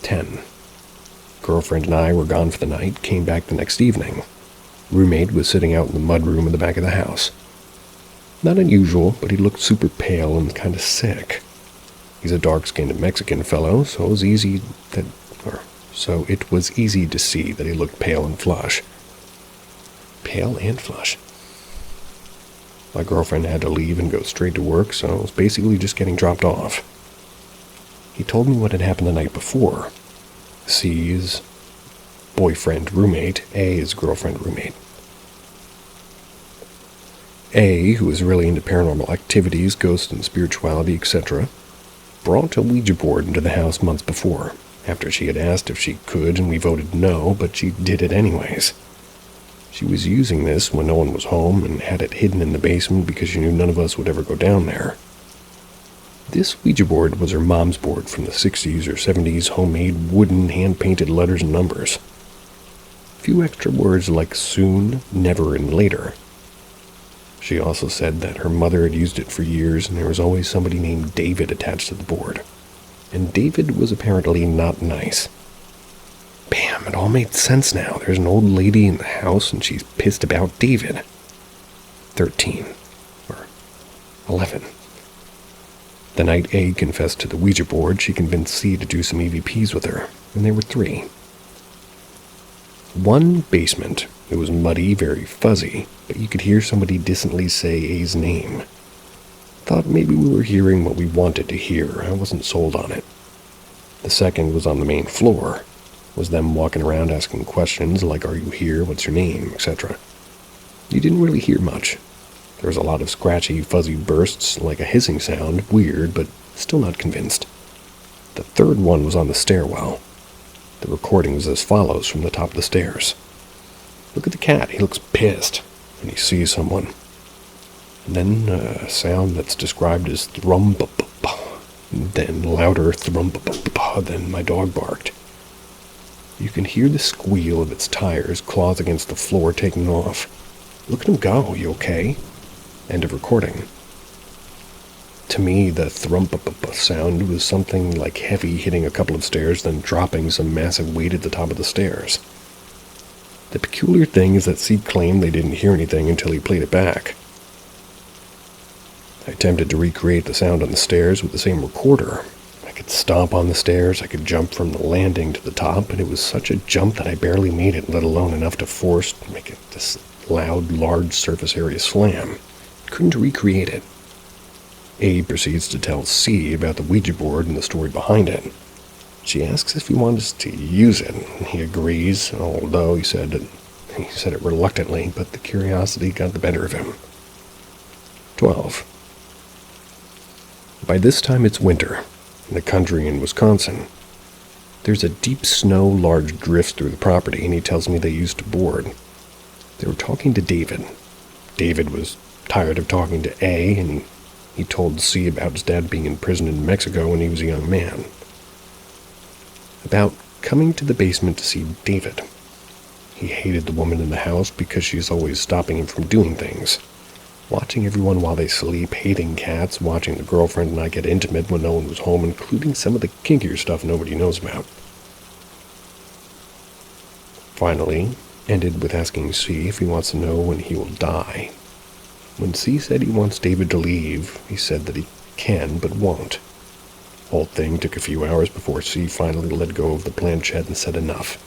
10. Girlfriend and I were gone for the night, came back the next evening. Roommate was sitting out in the mudroom in the back of the house. Not unusual, but he looked super pale and kind of sick. He's a dark-skinned Mexican fellow, so it was easy to see that he looked pale and flush. Pale and flush. My girlfriend had to leave and go straight to work, so I was basically just getting dropped off. He told me what had happened the night before. C's boyfriend roommate, A's girlfriend roommate. A, who was really into paranormal activities, ghosts and spirituality, etc., brought a Ouija board into the house months before, after she had asked if she could, and we voted no, but she did it anyways. She was using this when no one was home and had it hidden in the basement because she knew none of us would ever go down there. This Ouija board was her mom's board from the 60s or 70s, homemade, wooden, hand-painted letters and numbers. A few extra words like soon, never, and later. She also said that her mother had used it for years and there was always somebody named David attached to the board. And David was apparently not nice. Bam, it all made sense now. There's an old lady in the house and she's pissed about David. 13. Or 11. The night A confessed to the Ouija board, she convinced C to do some EVPs with her, and there were 3. One basement. It was muddy, very fuzzy, but you could hear somebody distantly say A's name. Thought maybe we were hearing what we wanted to hear. I wasn't sold on it. The second was on the main floor. Was them walking around asking questions like, "Are you here? What's your name?" etc. You didn't really hear much. There was a lot of scratchy, fuzzy bursts, like a hissing sound, weird, but still not convinced. The third one was on the stairwell. The recording was as follows from the top of the stairs. "Look at the cat, he looks pissed," and he sees someone. And then a sound that's described as thrum-ba-ba-ba, then louder thrum-ba-ba-ba, then my dog barked. You can hear the squeal of its tires, claws against the floor, taking off. "Look at him go, you okay?" End of recording. To me, the thrum-ba-ba-ba sound was something like heavy hitting a couple of stairs, then dropping some massive weight at the top of the stairs. The peculiar thing is that C claimed they didn't hear anything until he played it back. I attempted to recreate the sound on the stairs with the same recorder. I could stomp on the stairs, I could jump from the landing to the top, and it was such a jump that I barely made it, let alone enough to make it this loud, large surface area slam. Couldn't recreate it. A proceeds to tell C about the Ouija board and the story behind it. She asks if he wants to use it. He agrees, although he said it reluctantly, but the curiosity got the better of him. 12. By this time it's winter, in the country in Wisconsin. There's a deep snow, large drifts through the property, and he tells me they used to board. They were talking to David. David was tired of talking to A, and he told C about his dad being in prison in Mexico when he was a young man. About coming to the basement to see David. He hated the woman in the house because she's always stopping him from doing things. Watching everyone while they sleep, hating cats, watching the girlfriend and I get intimate when no one was home, including some of the kinkier stuff nobody knows about. Finally, ended with asking C if he wants to know when he will die. When C said he wants David to leave, he said that he can but won't. Whole thing took a few hours before C finally let go of the planchette and said enough.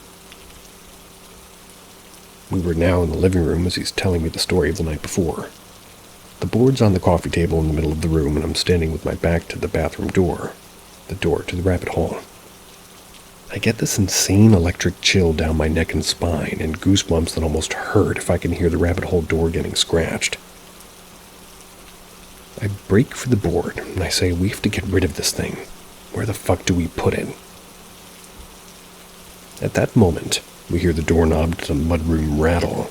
We were now in the living room as he's telling me the story of the night before. The board's on the coffee table in the middle of the room, and I'm standing with my back to the bathroom door, the door to the rabbit hole. I get this insane electric chill down my neck and spine, and goosebumps that almost hurt if I can hear the rabbit hole door getting scratched. I break for the board, and I say, "We have to get rid of this thing. Where the fuck do we put it?" At that moment, we hear the doorknob to the mudroom rattle.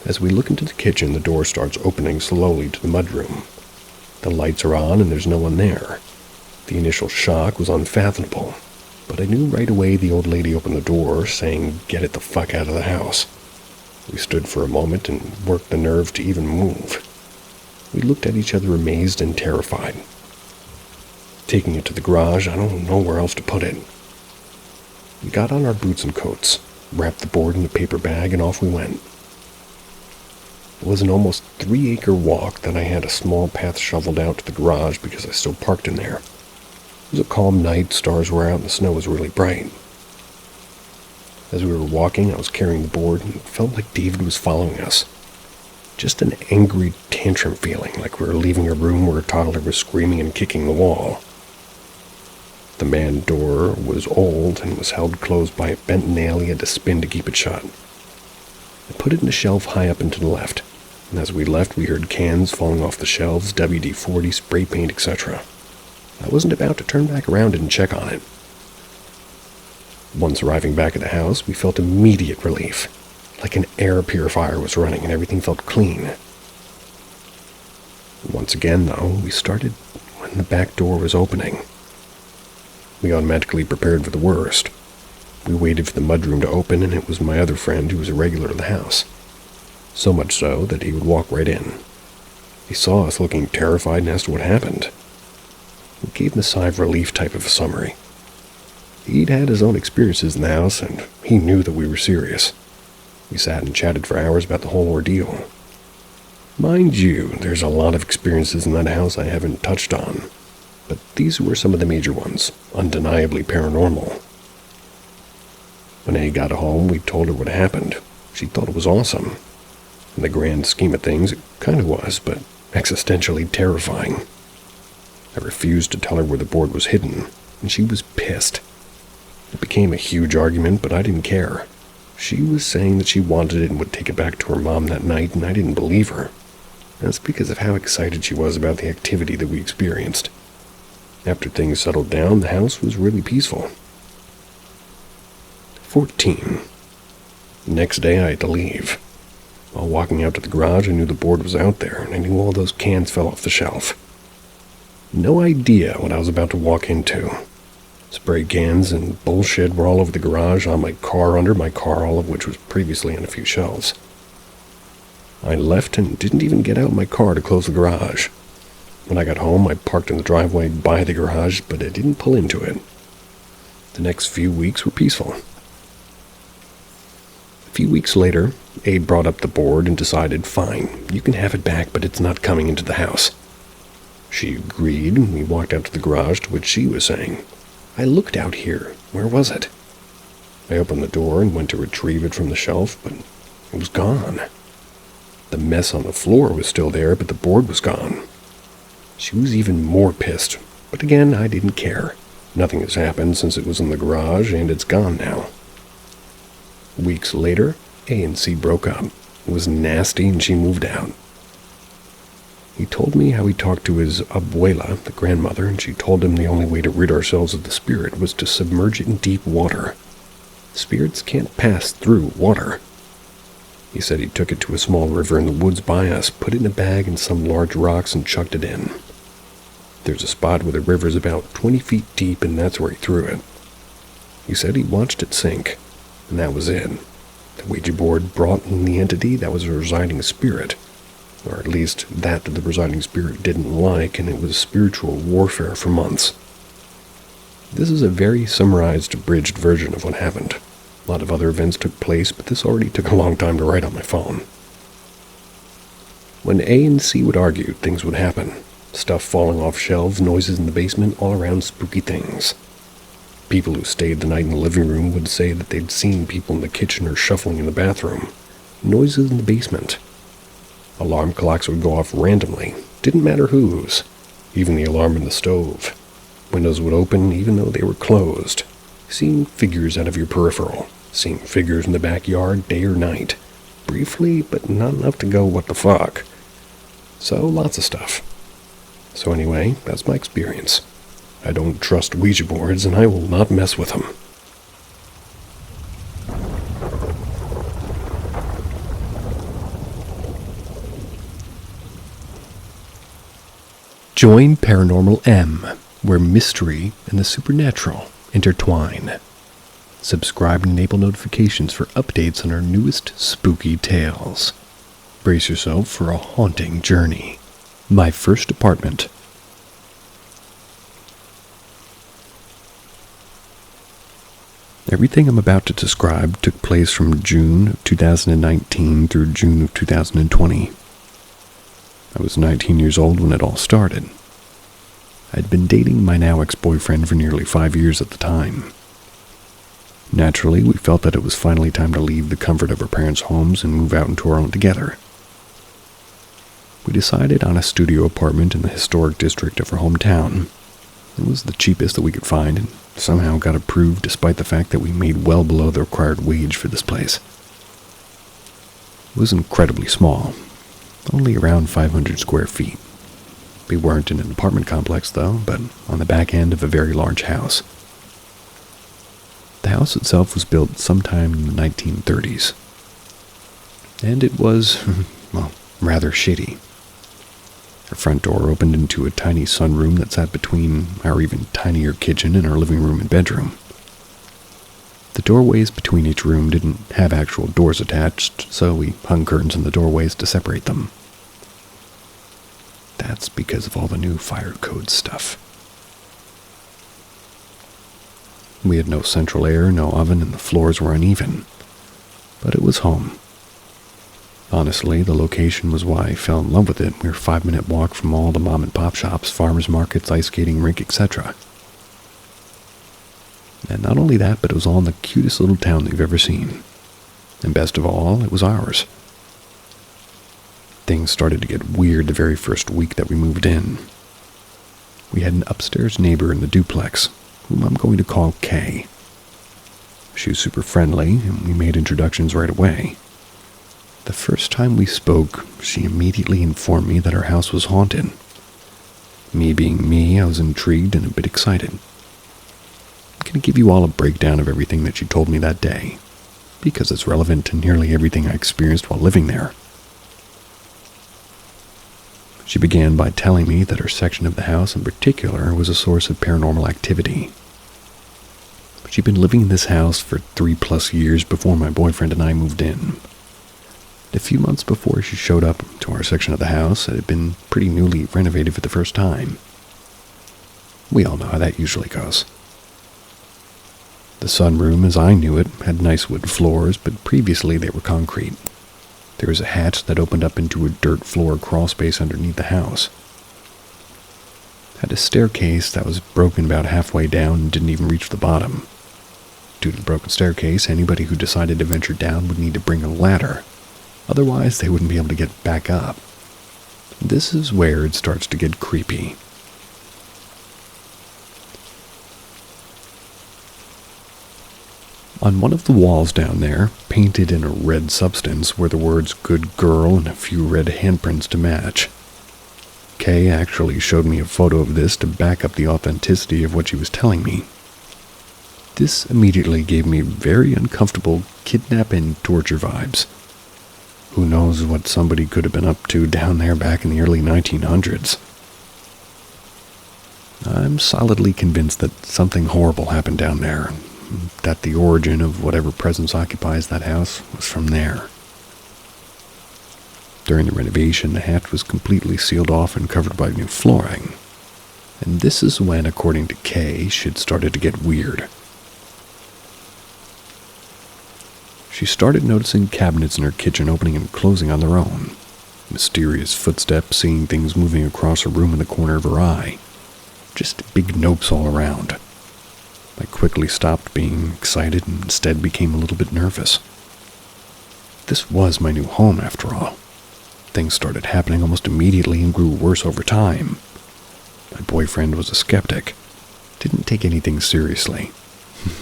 As we look into the kitchen, the door starts opening slowly to the mudroom. The lights are on and there's no one there. The initial shock was unfathomable, but I knew right away the old lady opened the door, saying, "Get it the fuck out of the house." We stood for a moment and worked the nerve to even move. We looked at each other amazed and terrified. Taking it to the garage, I don't know where else to put it. We got on our boots and coats, wrapped the board in a paper bag, and off we went. It was an almost 3-acre walk that I had a small path shoveled out to the garage because I still parked in there. It was a calm night, stars were out, and the snow was really bright. As we were walking, I was carrying the board, and it felt like David was following us. Just an angry tantrum feeling, like we were leaving a room where a toddler was screaming and kicking the wall. The man door was old and was held closed by a bent nail he had to spin to keep it shut. I put it in a shelf high up and to the left, and as we left we heard cans falling off the shelves, WD-40, spray paint, etc. I wasn't about to turn back around and check on it. Once arriving back at the house, we felt immediate relief, like an air purifier was running and everything felt clean. Once again, though, we started when the back door was opening. We automatically prepared for the worst. We waited for the mudroom to open, and it was my other friend who was a regular of the house. So much so that he would walk right in. He saw us looking terrified and asked what happened. We gave him a sigh of relief type of a summary. He'd had his own experiences in the house, and he knew that we were serious. We sat and chatted for hours about the whole ordeal. Mind you, there's a lot of experiences in that house I haven't touched on. but these were some of the major ones, undeniably paranormal. When A got home, we told her what happened. She thought it was awesome. In the grand scheme of things, it kind of was, but existentially terrifying. I refused to tell her where the board was hidden, and she was pissed. It became a huge argument, but I didn't care. She was saying that she wanted it and would take it back to her mom that night, and I didn't believe her. That's because of how excited she was about the activity that we experienced. After things settled down, the house was really peaceful. 14. The next day I had to leave. While walking out to the garage, I knew the board was out there, and I knew all those cans fell off the shelf. No idea what I was about to walk into. Spray cans and bullshit were all over the garage, on my car, under my car, all of which was previously on a few shelves. I left and didn't even get out my car to close the garage. When I got home, I parked in the driveway by the garage, but I didn't pull into it. The next few weeks were peaceful. A few weeks later, Abe brought up the board and decided, fine, you can have it back, but it's not coming into the house. She agreed, and we walked out to the garage, to which she was saying, I looked out here. Where was it? I opened the door and went to retrieve it from the shelf, but it was gone. The mess on the floor was still there, but the board was gone. She was even more pissed, but again, I didn't care. Nothing has happened since it was in the garage, and it's gone now. Weeks later, A and C broke up. It was nasty, and she moved out. He told me how he talked to his abuela, the grandmother, and she told him the only way to rid ourselves of the spirit was to submerge it in deep water. Spirits can't pass through water. He said he took it to a small river in the woods by us, put it in a bag and some large rocks, and chucked it in. There's a spot where the river's about 20 feet deep, and that's where he threw it. He said he watched it sink, and that was it. The Ouija board brought in the entity that was a residing spirit, or at least that the residing spirit didn't like, and it was spiritual warfare for months. This is a very summarized, abridged version of what happened. A lot of other events took place, but this already took a long time to write on my phone. When A and C would argue, things would happen. Stuff falling off shelves, noises in the basement, all around spooky things. People who stayed the night in the living room would say that they'd seen people in the kitchen or shuffling in the bathroom. Noises in the basement. Alarm clocks would go off randomly. Didn't matter whose. Even the alarm in the stove. Windows would open even though they were closed. Seeing figures out of your peripheral. Seeing figures in the backyard day or night. Briefly, but not enough to go, what the fuck. So, lots of stuff. So anyway, that's my experience. I don't trust Ouija boards, and I will not mess with them. Join Paranormal M, where mystery and the supernatural intertwine. Subscribe and enable notifications for updates on our newest spooky tales. Brace yourself for a haunting journey. My first apartment. Everything I'm about to describe took place from June of 2019 through June of 2020. I was 19 years old when it all started. I'd been dating my now ex-boyfriend for nearly 5 years at the time. Naturally, we felt that it was finally time to leave the comfort of our parents' homes and move out into our own together. We decided on a studio apartment in the historic district of our hometown. It was the cheapest that we could find and somehow got approved despite the fact that we made well below the required wage for this place. It was incredibly small, only around 500 square feet. We weren't in an apartment complex though, but on the back end of a very large house. The house itself was built sometime in the 1930s. And it was, well, rather shitty. Our front door opened into a tiny sunroom that sat between our even tinier kitchen and our living room and bedroom. The doorways between each room didn't have actual doors attached, so we hung curtains in the doorways to separate them. That's because of all the new fire code stuff. We had no central air, no oven, and the floors were uneven. But it was home. Honestly, the location was why I fell in love with it. We were a 5-minute walk from all the mom and pop shops, farmers markets, ice skating rink, etc. And not only that, but it was all in the cutest little town that you've ever seen. And best of all, it was ours. Things started to get weird the very first week that we moved in. We had an upstairs neighbor in the duplex, whom I'm going to call Kay. She was super friendly, and we made introductions right away. The first time we spoke, she immediately informed me that our house was haunted. Me being me, I was intrigued and a bit excited. I'm going to give you all a breakdown of everything that she told me that day, because it's relevant to nearly everything I experienced while living there. She began by telling me that her section of the house in particular was a source of paranormal activity. She'd been living in this house for 3+ years before my boyfriend and I moved in. A few months before she showed up to our section of the house, it had been pretty newly renovated for the first time. We all know how that usually goes. The sunroom, as I knew it, had nice wood floors, but previously they were concrete. There was a hatch that opened up into a dirt floor crawl space underneath the house. It had a staircase that was broken about halfway down and didn't even reach the bottom. Due to the broken staircase, anybody who decided to venture down would need to bring a ladder. Otherwise, they wouldn't be able to get back up. This is where it starts to get creepy. On one of the walls down there, painted in a red substance, were the words "Good Girl" and a few red handprints to match. Kay actually showed me a photo of this to back up the authenticity of what she was telling me. This immediately gave me very uncomfortable kidnap and torture vibes. Who knows what somebody could have been up to down there back in the early 1900s. I'm solidly convinced that something horrible happened down there, that the origin of whatever presence occupies that house was from there. During the renovation, the hatch was completely sealed off and covered by new flooring. And this is when, according to Kay, shit started to get weird. She started noticing cabinets in her kitchen opening and closing on their own. Mysterious footsteps, seeing things moving across a room in the corner of her eye. Just big nopes all around. I quickly stopped being excited and instead became a little bit nervous. This was my new home, after all. Things started happening almost immediately and grew worse over time. My boyfriend was a skeptic. Didn't take anything seriously.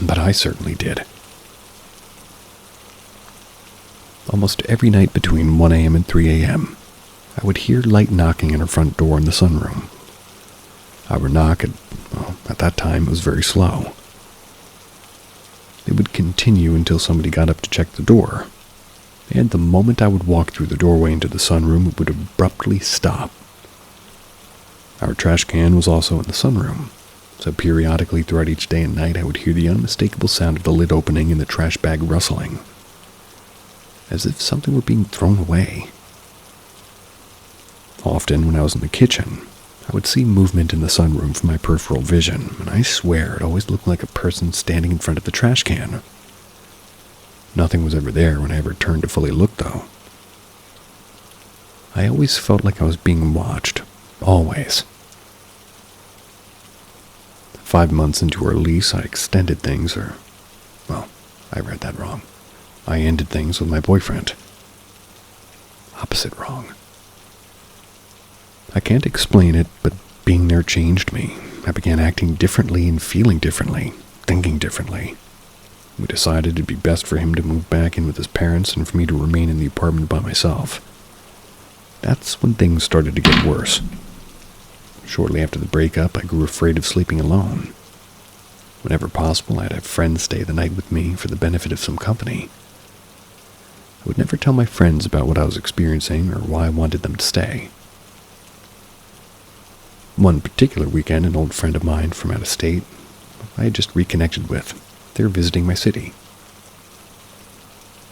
But I certainly did. Almost every night between 1 a.m. and 3 a.m., I would hear light knocking on her front door in the sunroom. I would knock at that time it was very slow. It would continue until somebody got up to check the door, and the moment I would walk through the doorway into the sunroom, it would abruptly stop. Our trash can was also in the sunroom, so periodically throughout each day and night I would hear the unmistakable sound of the lid opening and the trash bag rustling, as if something were being thrown away. Often, when I was in the kitchen, I would see movement in the sunroom from my peripheral vision, and I swear it always looked like a person standing in front of the trash can. Nothing was ever there when I ever turned to fully look, though. I always felt like I was being watched. Always. 5 months into our lease, I extended things, I read that wrong. I ended things with my boyfriend. Opposite wrong. I can't explain it, but being there changed me. I began acting differently and feeling differently, thinking differently. We decided it'd be best for him to move back in with his parents and for me to remain in the apartment by myself. That's when things started to get worse. Shortly after the breakup, I grew afraid of sleeping alone. Whenever possible, I'd have friends stay the night with me for the benefit of some company. I would never tell my friends about what I was experiencing or why I wanted them to stay. One particular weekend, an old friend of mine from out of state I had just reconnected with. They were visiting my city.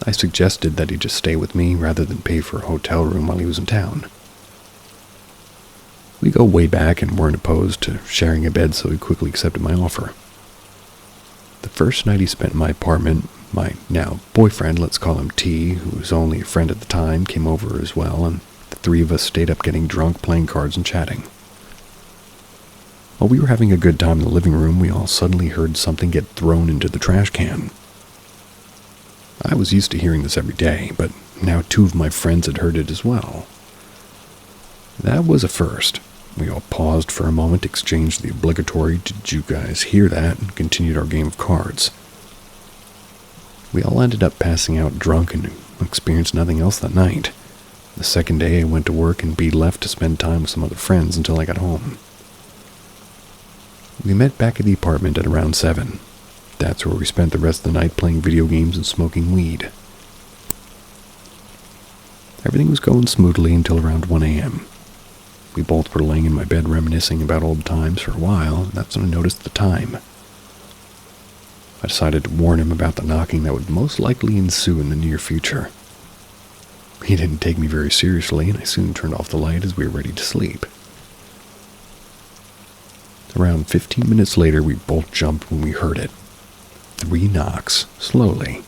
I suggested that he just stay with me rather than pay for a hotel room while he was in town. We go way back and weren't opposed to sharing a bed, so he quickly accepted my offer. The first night he spent in my apartment, My now boyfriend, let's call him T, who was only a friend at the time, came over as well, and the three of us stayed up getting drunk, playing cards, and chatting. While we were having a good time in the living room, we all suddenly heard something get thrown into the trash can. I was used to hearing this every day, but now two of my friends had heard it as well. That was a first. We all paused for a moment, exchanged the obligatory "Did you guys hear that?" and continued our game of cards. We all ended up passing out drunk and experienced nothing else that night. The second day I went to work and B left to spend time with some other friends until I got home. We met back at the apartment at around 7. That's where we spent the rest of the night playing video games and smoking weed. Everything was going smoothly until around 1 a.m. We both were laying in my bed reminiscing about old times for a while, and that's when I noticed the time. I decided to warn him about the knocking that would most likely ensue in the near future. He didn't take me very seriously, and I soon turned off the light as we were ready to sleep. Around 15 minutes later, we both jumped when we heard it. 3 knocks, slowly.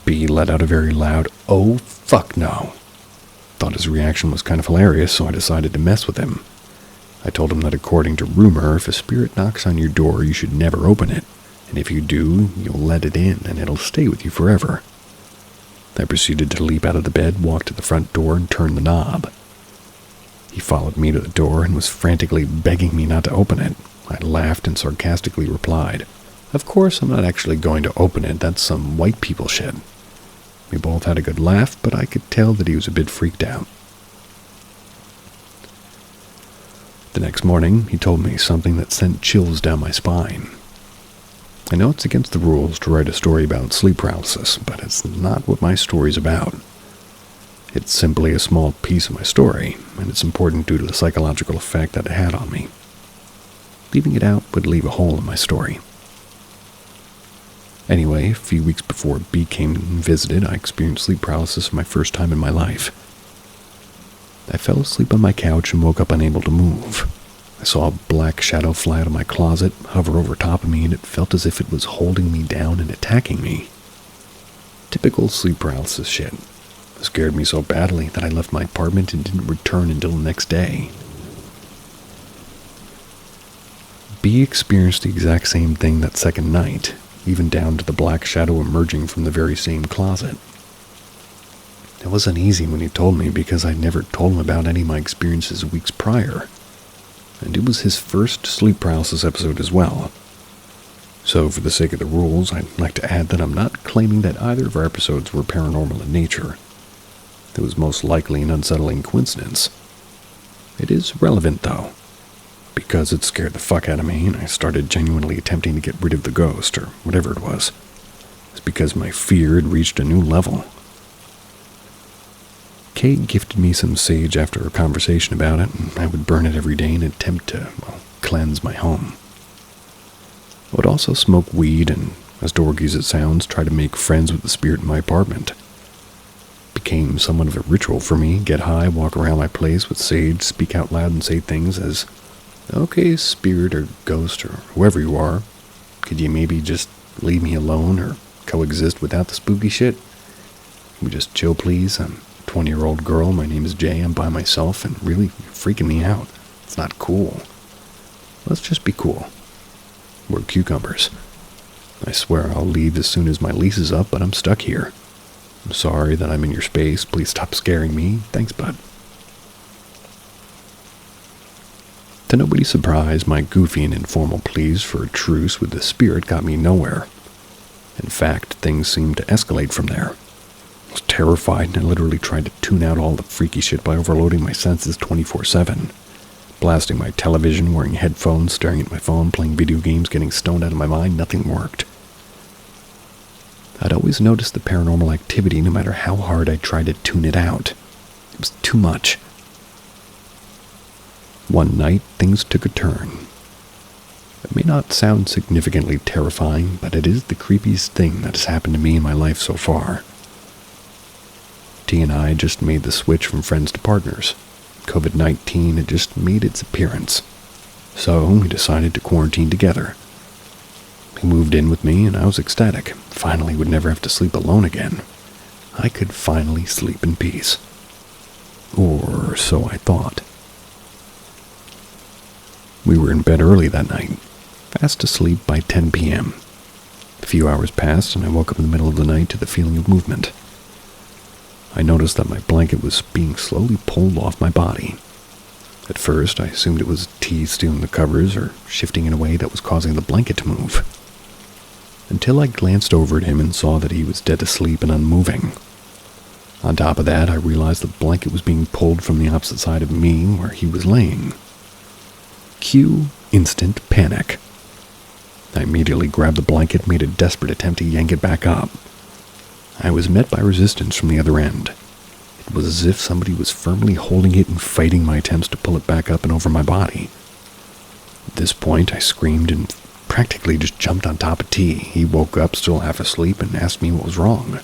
B let out a very loud, "Oh, fuck no." Thought his reaction was kind of hilarious, so I decided to mess with him. I told him that according to rumor, if a spirit knocks on your door, you should never open it, and if you do, you'll let it in and it'll stay with you forever. I proceeded to leap out of the bed, walk to the front door, and turn the knob. He followed me to the door and was frantically begging me not to open it. I laughed and sarcastically replied, "Of course I'm not actually going to open it, that's some white people shit." We both had a good laugh, but I could tell that he was a bit freaked out. The next morning, he told me something that sent chills down my spine. I know it's against the rules to write a story about sleep paralysis, but it's not what my story's about. It's simply a small piece of my story, and it's important due to the psychological effect that it had on me. Leaving it out would leave a hole in my story. Anyway, a few weeks before B came and visited, I experienced sleep paralysis for my first time in my life. I fell asleep on my couch and woke up unable to move. I saw a black shadow fly out of my closet, hover over top of me, and it felt as if it was holding me down and attacking me. Typical sleep paralysis shit. It scared me so badly that I left my apartment and didn't return until the next day. B experienced the exact same thing that second night, even down to the black shadow emerging from the very same closet. It wasn't easy when he told me because I'd never told him about any of my experiences weeks prior, and it was his first sleep paralysis episode as well. So for the sake of the rules, I'd like to add that I'm not claiming that either of our episodes were paranormal in nature. It was most likely an unsettling coincidence. It is relevant though, because it scared the fuck out of me and I started genuinely attempting to get rid of the ghost, or whatever it was. It's because my fear had reached a new level. Kate gifted me some sage after a conversation about it, and I would burn it every day in an attempt to, cleanse my home. I would also smoke weed and, as dorky as it sounds, try to make friends with the spirit in my apartment. It became somewhat of a ritual for me, get high, walk around my place with sage, speak out loud and say things as, "Okay, spirit or ghost or whoever you are, could you maybe just leave me alone or coexist without the spooky shit? Can we just chill, please? I'm a 20-year-old girl, my name is Jay, I'm by myself, and really you're freaking me out. It's not cool. Let's just be cool. We're cucumbers. I swear I'll leave as soon as my lease is up, but I'm stuck here. I'm sorry that I'm in your space. Please stop scaring me. Thanks, bud." To nobody's surprise, my goofy and informal pleas for a truce with the spirit got me nowhere. In fact, things seemed to escalate from there. I was terrified and I literally tried to tune out all the freaky shit by overloading my senses 24/7. Blasting my television, wearing headphones, staring at my phone, playing video games, getting stoned out of my mind, nothing worked. I'd always noticed the paranormal activity no matter how hard I tried to tune it out. It was too much. One night, things took a turn. It may not sound significantly terrifying, but it is the creepiest thing that has happened to me in my life so far. T and I just made the switch from friends to partners. COVID-19 had just made its appearance, so we decided to quarantine together. He moved in with me, and I was ecstatic. Finally would never have to sleep alone again. I could finally sleep in peace. Or so I thought. We were in bed early that night, fast asleep by 10 p.m. A few hours passed, and I woke up in the middle of the night to the feeling of movement. I noticed that my blanket was being slowly pulled off my body. At first, I assumed it was teeth stealing the covers or shifting in a way that was causing the blanket to move. Until I glanced over at him and saw that he was dead asleep and unmoving. On top of that, I realized the blanket was being pulled from the opposite side of me where he was laying. Cue instant panic. I immediately grabbed the blanket and made a desperate attempt to yank it back up. I was met by resistance from the other end. It was as if somebody was firmly holding it and fighting my attempts to pull it back up and over my body. At this point, I screamed and practically just jumped on top of T. He woke up, still half asleep, and asked me what was wrong.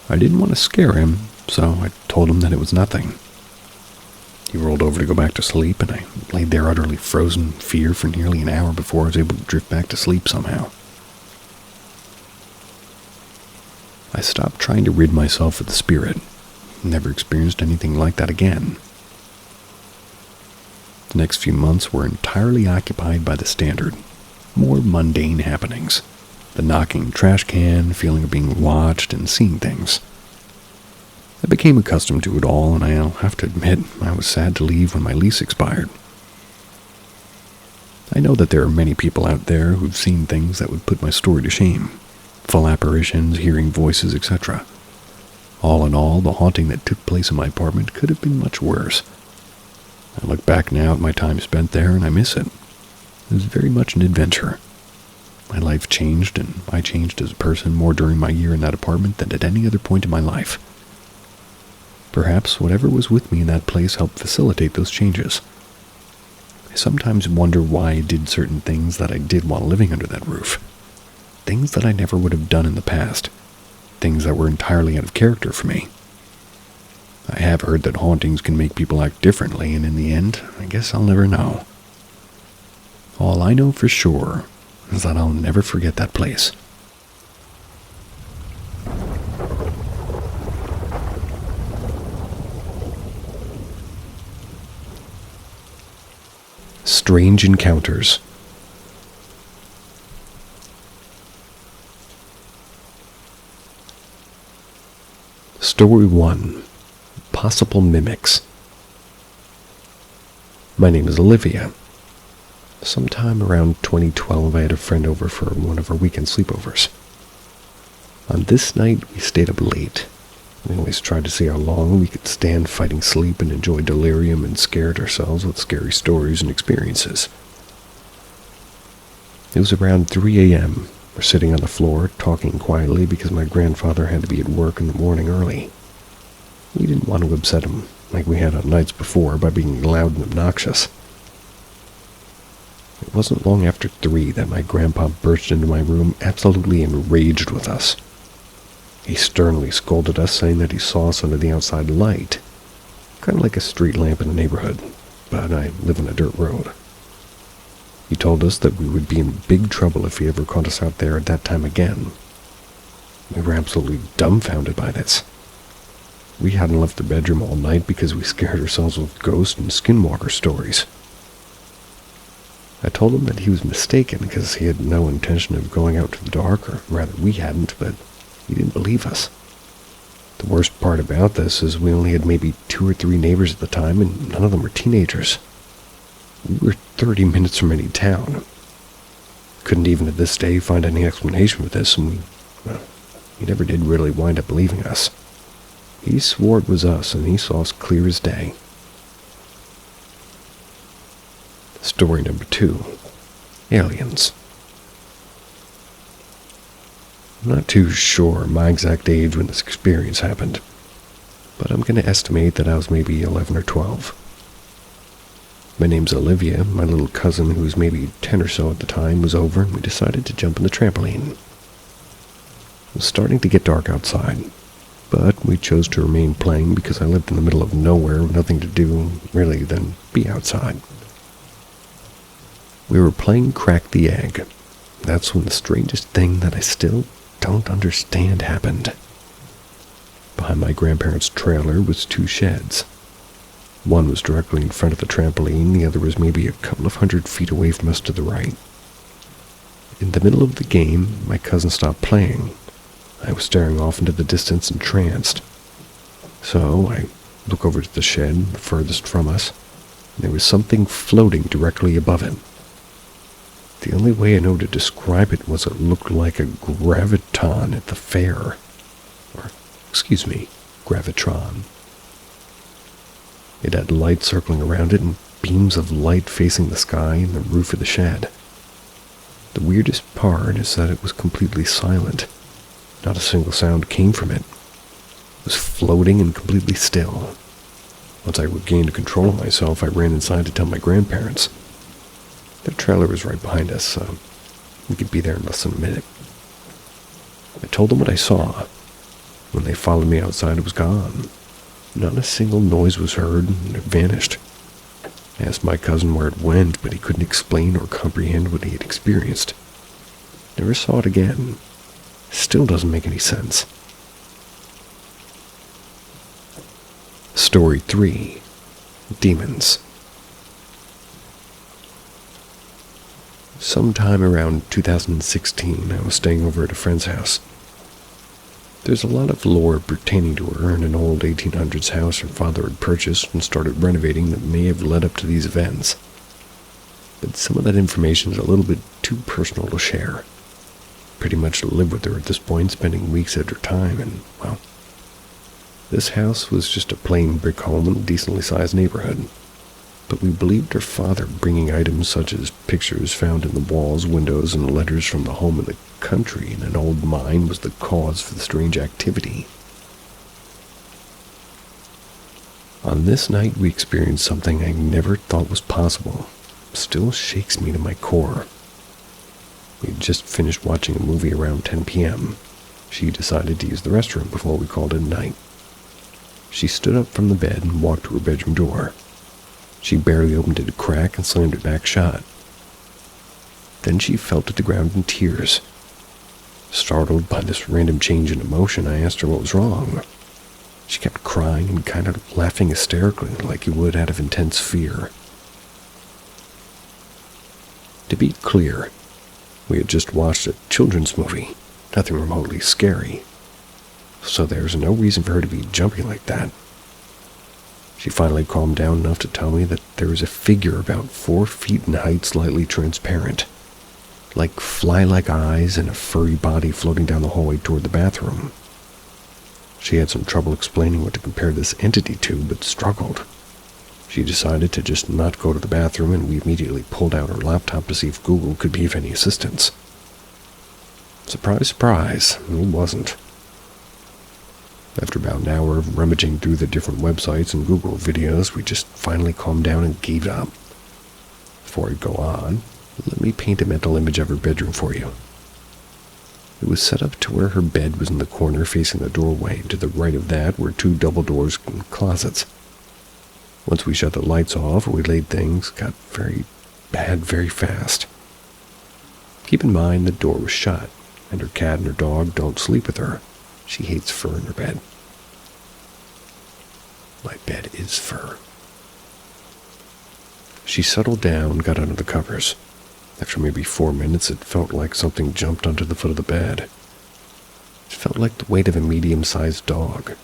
I didn't want to scare him, so I told him that it was nothing. He rolled over to go back to sleep, and I laid there utterly frozen in fear for nearly an hour before I was able to drift back to sleep somehow. I stopped trying to rid myself of the spirit. Never experienced anything like that again. The next few months were entirely occupied by the standard, more mundane happenings. The knocking trash can, feeling of being watched, and seeing things. I became accustomed to it all, and I'll have to admit I was sad to leave when my lease expired. I know that there are many people out there who've seen things that would put my story to shame. Full apparitions, hearing voices, etc. All in all, the haunting that took place in my apartment could have been much worse. I look back now at my time spent there, and I miss it. It was very much an adventure. My life changed, and I changed as a person more during my year in that apartment than at any other point in my life. Perhaps whatever was with me in that place helped facilitate those changes. I sometimes wonder why I did certain things that I did while living under that roof. Things that I never would have done in the past. Things that were entirely out of character for me. I have heard that hauntings can make people act differently, and in the end, I guess I'll never know. All I know for sure is that I'll never forget that place. Strange encounters. Story 1. Possible mimics. My name is Olivia. Sometime around 2012, I had a friend over for one of our weekend sleepovers. On this night, we stayed up late. We always tried to see how long we could stand fighting sleep and enjoy delirium and scared ourselves with scary stories and experiences. It was around 3 a.m. We're sitting on the floor, talking quietly because my grandfather had to be at work in the morning early. We didn't want to upset him, like we had on nights before, by being loud and obnoxious. It wasn't long after 3 that my grandpa burst into my room, absolutely enraged with us. He sternly scolded us, saying that he saw us under the outside light, kind of like a street lamp in the neighborhood, but I live on a dirt road. He told us that we would be in big trouble if he ever caught us out there at that time again. We were absolutely dumbfounded by this. We hadn't left the bedroom all night because we scared ourselves with ghost and skinwalker stories. I told him that he was mistaken because he had no intention of going out to the dark, or rather we hadn't, but he didn't believe us. The worst part about this is we only had maybe 2 or 3 neighbors at the time, and none of them were teenagers. We were 30 minutes from any town. Couldn't even to this day find any explanation for this, and he never did really wind up believing us. He swore it was us, and he saw us clear as day. Story number 2. Aliens. I'm not too sure my exact age when this experience happened, but I'm going to estimate that I was maybe 11 or 12. My name's Olivia. My little cousin, who was maybe 10 or so at the time, was over, and we decided to jump on the trampoline. It was starting to get dark outside, but we chose to remain playing because I lived in the middle of nowhere with nothing to do, really, than be outside. We were playing Crack the Egg. That's when the strangest thing that I still don't understand happened. Behind my grandparents' trailer was 2 sheds. One was directly in front of the trampoline, the other was maybe a couple of 100 feet away from us to the right. In the middle of the game, my cousin stopped playing. I was staring off into the distance entranced. So I look over to the shed furthest from us, and there was something floating directly above it. The only way I know to describe it was it looked like a graviton at the fair. Gravitron. It had light circling around it and beams of light facing the sky and the roof of the shed. The weirdest part is that it was completely silent. Not a single sound came from it. It was floating and completely still. Once I regained control of myself, I ran inside to tell my grandparents. Their trailer was right behind us, so we could be there in less than a minute. I told them what I saw. When they followed me outside, it was gone. Not a single noise was heard, and it vanished. I asked my cousin where it went, but he couldn't explain or comprehend what he had experienced. Never saw it again. Still doesn't make any sense. Story 3. Demons. Sometime around 2016, I was staying over at a friend's house. There's a lot of lore pertaining to her in an old 1800s house her father had purchased and started renovating that may have led up to these events. But some of that information is a little bit too personal to share. Pretty much live with her at this point, spending weeks at her time, and, well, this house was just a plain brick home in a decently sized neighborhood. But we believed her father bringing items such as pictures found in the walls, windows, and letters from the home in the country in an old mine was the cause for the strange activity. On this night, we experienced something I never thought was possible. Still shakes me to my core. We had just finished watching a movie around 10 p.m. She decided to use the restroom before we called it a night. She stood up from the bed and walked to her bedroom door. She barely opened it a crack and slammed it back shut. Then she fell to the ground in tears. Startled by this random change in emotion, I asked her what was wrong. She kept crying and kind of laughing hysterically like you would out of intense fear. To be clear, we had just watched a children's movie, nothing remotely scary. So there was no reason for her to be jumping like that. She finally calmed down enough to tell me that there was a figure about 4 feet in height, slightly transparent, like fly-like eyes and a furry body floating down the hallway toward the bathroom. She had some trouble explaining what to compare this entity to, but struggled. She decided to just not go to the bathroom, and we immediately pulled out our laptop to see if Google could be of any assistance. Surprise, surprise, it wasn't. After about an hour of rummaging through the different websites and Google videos, we just finally calmed down and gave up. Before I go on, let me paint a mental image of her bedroom for you. It was set up to where her bed was in the corner facing the doorway, and to the right of that were 2 double doors and closets. Once we shut the lights off, we laid things got very bad very fast. Keep in mind the door was shut, and her cat and her dog don't sleep with her. She hates fur in her bed. My bed is fur. She settled down and got under the covers. After maybe 4 minutes, it felt like something jumped onto the foot of the bed. It felt like the weight of a medium-sized dog.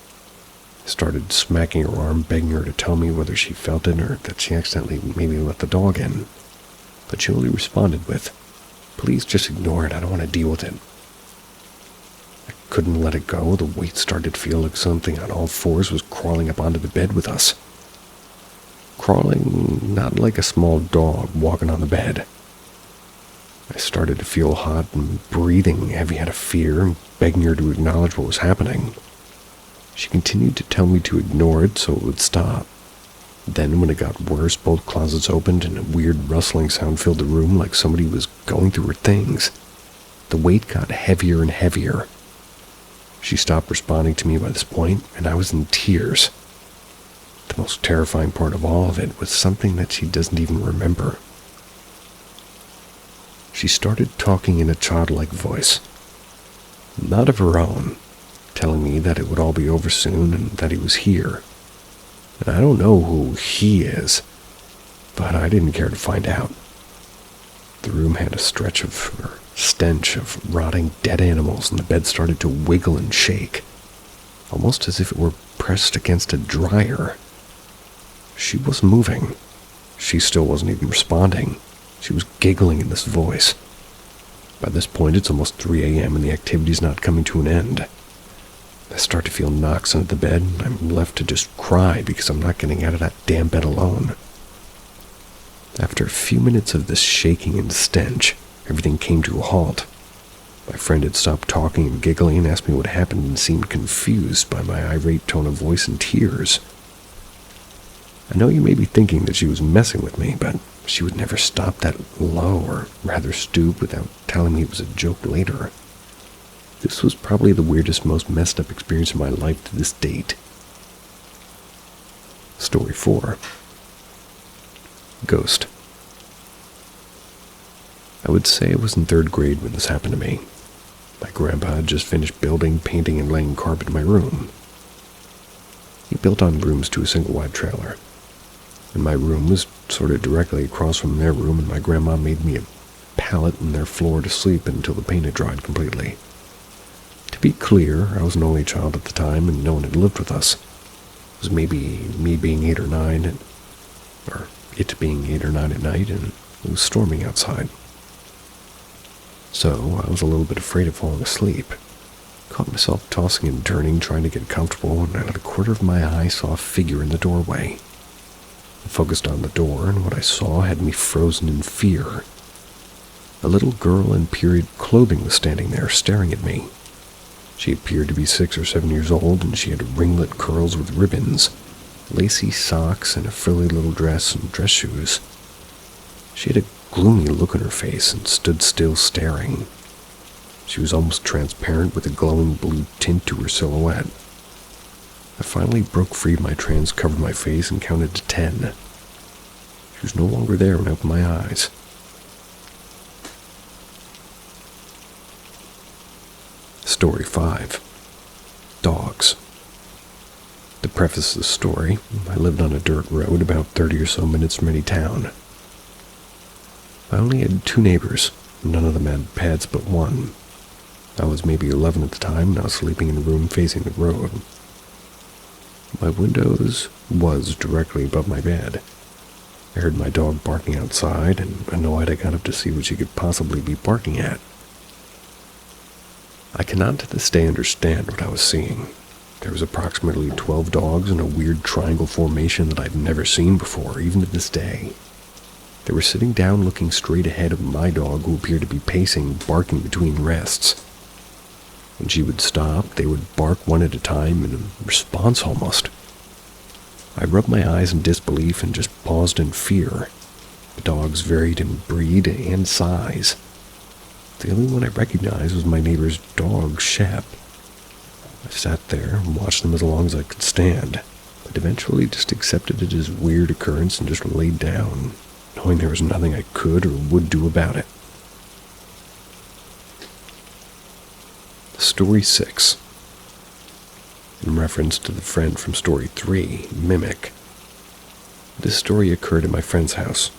I started smacking her arm, begging her to tell me whether she felt it or that she accidentally maybe let the dog in. But she only responded with, "Please just ignore it, I don't want to deal with it." Couldn't let it go. The weight started to feel like something on all fours was crawling up onto the bed with us. Crawling not like a small dog walking on the bed. I started to feel hot and breathing heavy out of fear and begging her to acknowledge what was happening. She continued to tell me to ignore it so it would stop. Then when it got worse, both closets opened and a weird rustling sound filled the room like somebody was going through her things. The weight got heavier and heavier. She stopped responding to me by this point, and I was in tears. The most terrifying part of all of it was something that she doesn't even remember. she started talking in a childlike voice, not of her own, telling me that it would all be over soon and that he was here. And I don't know who he is, but I didn't care to find out. The room had a stench of rotting dead animals, and the bed started to wiggle and shake, almost as if it were pressed against a dryer. She wasn't moving. She still wasn't even responding. She was giggling in this voice. By this point, it's almost 3 a.m. and the activity's not coming to an end. I start to feel knocks under the bed, and I'm left to just cry because I'm not getting out of that damn bed alone. After a few minutes of this shaking and stench, everything came to a halt. My friend had stopped talking and giggling and asked me what happened and seemed confused by my irate tone of voice and tears. I know you may be thinking that she was messing with me, but she would never stop that low or rather stoop without telling me it was a joke later. This was probably the weirdest, most messed up experience of my life to this date. Story 4. Ghost. I would say I was in 3rd grade when this happened to me. My grandpa had just finished building, painting, and laying carpet in my room. He built on rooms to a single wide trailer, and my room was sort of directly across from their room, and my grandma made me a pallet in their floor to sleep in until the paint had dried completely. To be clear, I was an only child at the time, and no one had lived with us. It was maybe me being 8 or 9, or it being 8 or 9 at night, and it was storming outside. So I was a little bit afraid of falling asleep. Caught myself tossing and turning, trying to get comfortable, and out of the corner of my eye saw a figure in the doorway. I focused on the door, and what I saw had me frozen in fear. A little girl in period clothing was standing there, staring at me. She appeared to be 6 or 7 years old, and she had ringlet curls with ribbons, lacy socks, and a frilly little dress and dress shoes. She had a gloomy look on her face and stood still staring. She was almost transparent with a glowing blue tint to her silhouette. I finally broke free of my trance, covered my face, and counted to 10. She was no longer there when I opened my eyes. Story 5. Dogs. To preface the story, I lived on a dirt road about 30 or so minutes from any town. I only had 2 neighbors. None of them had pets but one. I was maybe 11 at the time, and I was sleeping in a room facing the road. My windows was directly above my bed. I heard my dog barking outside, and annoyed I got up to see what she could possibly be barking at. I cannot to this day understand what I was seeing. There was approximately 12 dogs in a weird triangle formation that I'd never seen before, even to this day. They were sitting down looking straight ahead of my dog, who appeared to be pacing, barking between rests. When she would stop, they would bark one at a time in a response almost. I rubbed my eyes in disbelief and just paused in fear. The dogs varied in breed and size. The only one I recognized was my neighbor's dog, Shep. I sat there and watched them as long as I could stand, but eventually just accepted it as a weird occurrence and just laid down, knowing there was nothing I could or would do about it. Story 6. In reference to the friend from Story 3, Mimic. This story occurred at my friend's house.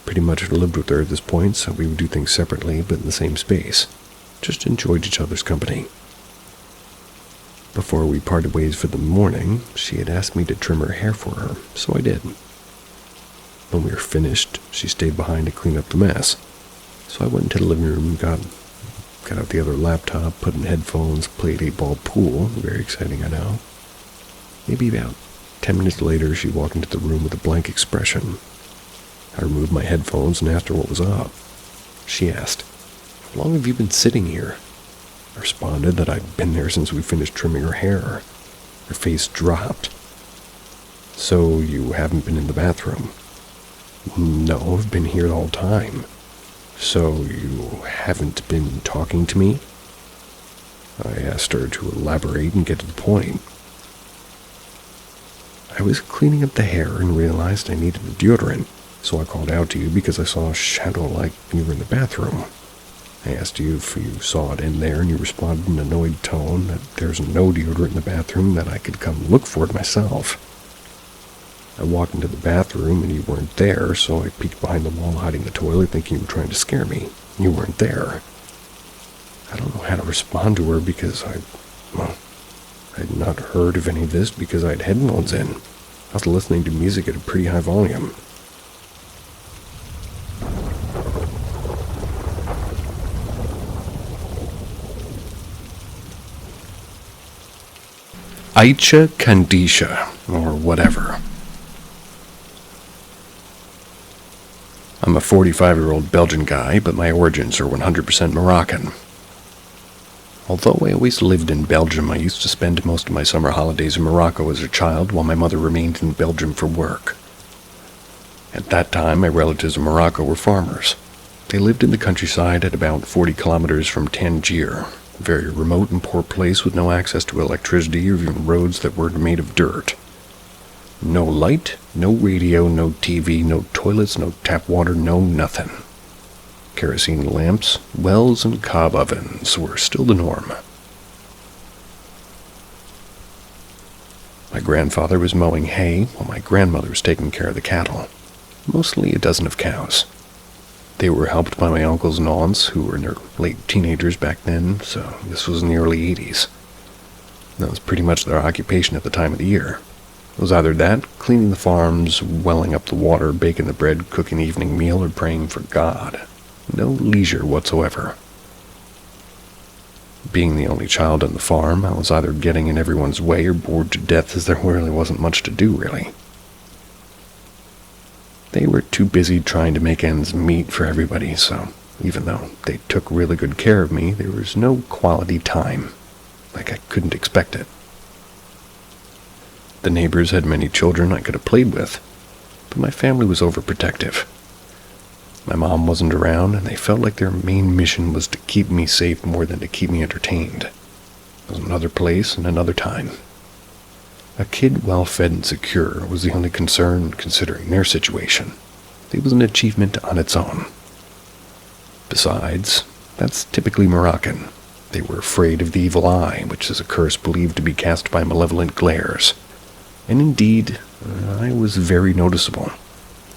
Pretty much lived with her at this point, so we would do things separately but in the same space. Just enjoyed each other's company. Before we parted ways for the morning, she had asked me to trim her hair for her, so I did. When we were finished, she stayed behind to clean up the mess, so I went into the living room and got out the other laptop, put in headphones, played 8-ball pool. Very exciting, I know. Maybe about 10 minutes later, she walked into the room with a blank expression. I removed my headphones and asked her what was up. She asked, "How long have you been sitting here?" I responded that I'd been there since we finished trimming her hair. Her face dropped. "So you haven't been in the bathroom?" "No, I've been here the whole time." "So you haven't been talking to me?" I asked her to elaborate and get to the point. "I was cleaning up the hair and realized I needed a deodorant. So I called out to you because I saw a shadow like you were in the bathroom. I asked you if you saw it in there, and you responded in an annoyed tone that there's no deodorant in the bathroom, that I could come look for it myself. I walked into the bathroom, and you weren't there, so I peeked behind the wall hiding the toilet, thinking you were trying to scare me. You weren't there. I don't know how to respond to her because I had not heard of any of this because I had headphones in. I was listening to music at a pretty high volume. Aicha Kandisha, or whatever. I'm a 45-year-old Belgian guy, but my origins are 100% Moroccan. Although I always lived in Belgium, I used to spend most of my summer holidays in Morocco as a child while my mother remained in Belgium for work. At that time, my relatives in Morocco were farmers. They lived in the countryside at about 40 kilometers from Tangier, a very remote and poor place with no access to electricity or even roads that were made of dirt. No light, no radio, no TV, no toilets, no tap water, no nothing. Kerosene lamps, wells, and cob ovens were still the norm. My grandfather was mowing hay while my grandmother was taking care of the cattle, mostly a dozen of cows. They were helped by my uncles and aunts, who were in their late teenagers back then, so this was in the early 80s. That was pretty much their occupation at the time of the year. It was either that, cleaning the farms, welling up the water, baking the bread, cooking the evening meal, or praying for God. No leisure whatsoever. Being the only child on the farm, I was either getting in everyone's way or bored to death, as there really wasn't much to do, really. They were too busy trying to make ends meet for everybody, so even though they took really good care of me, there was no quality time. Like I couldn't expect it. The neighbors had many children I could have played with, but my family was overprotective. My mom wasn't around, and they felt like their main mission was to keep me safe more than to keep me entertained. It was another place and another time. A kid well-fed and secure was the only concern considering their situation. It was an achievement on its own. Besides, that's typically Moroccan. They were afraid of the evil eye, which is a curse believed to be cast by malevolent glares. And indeed, I was very noticeable.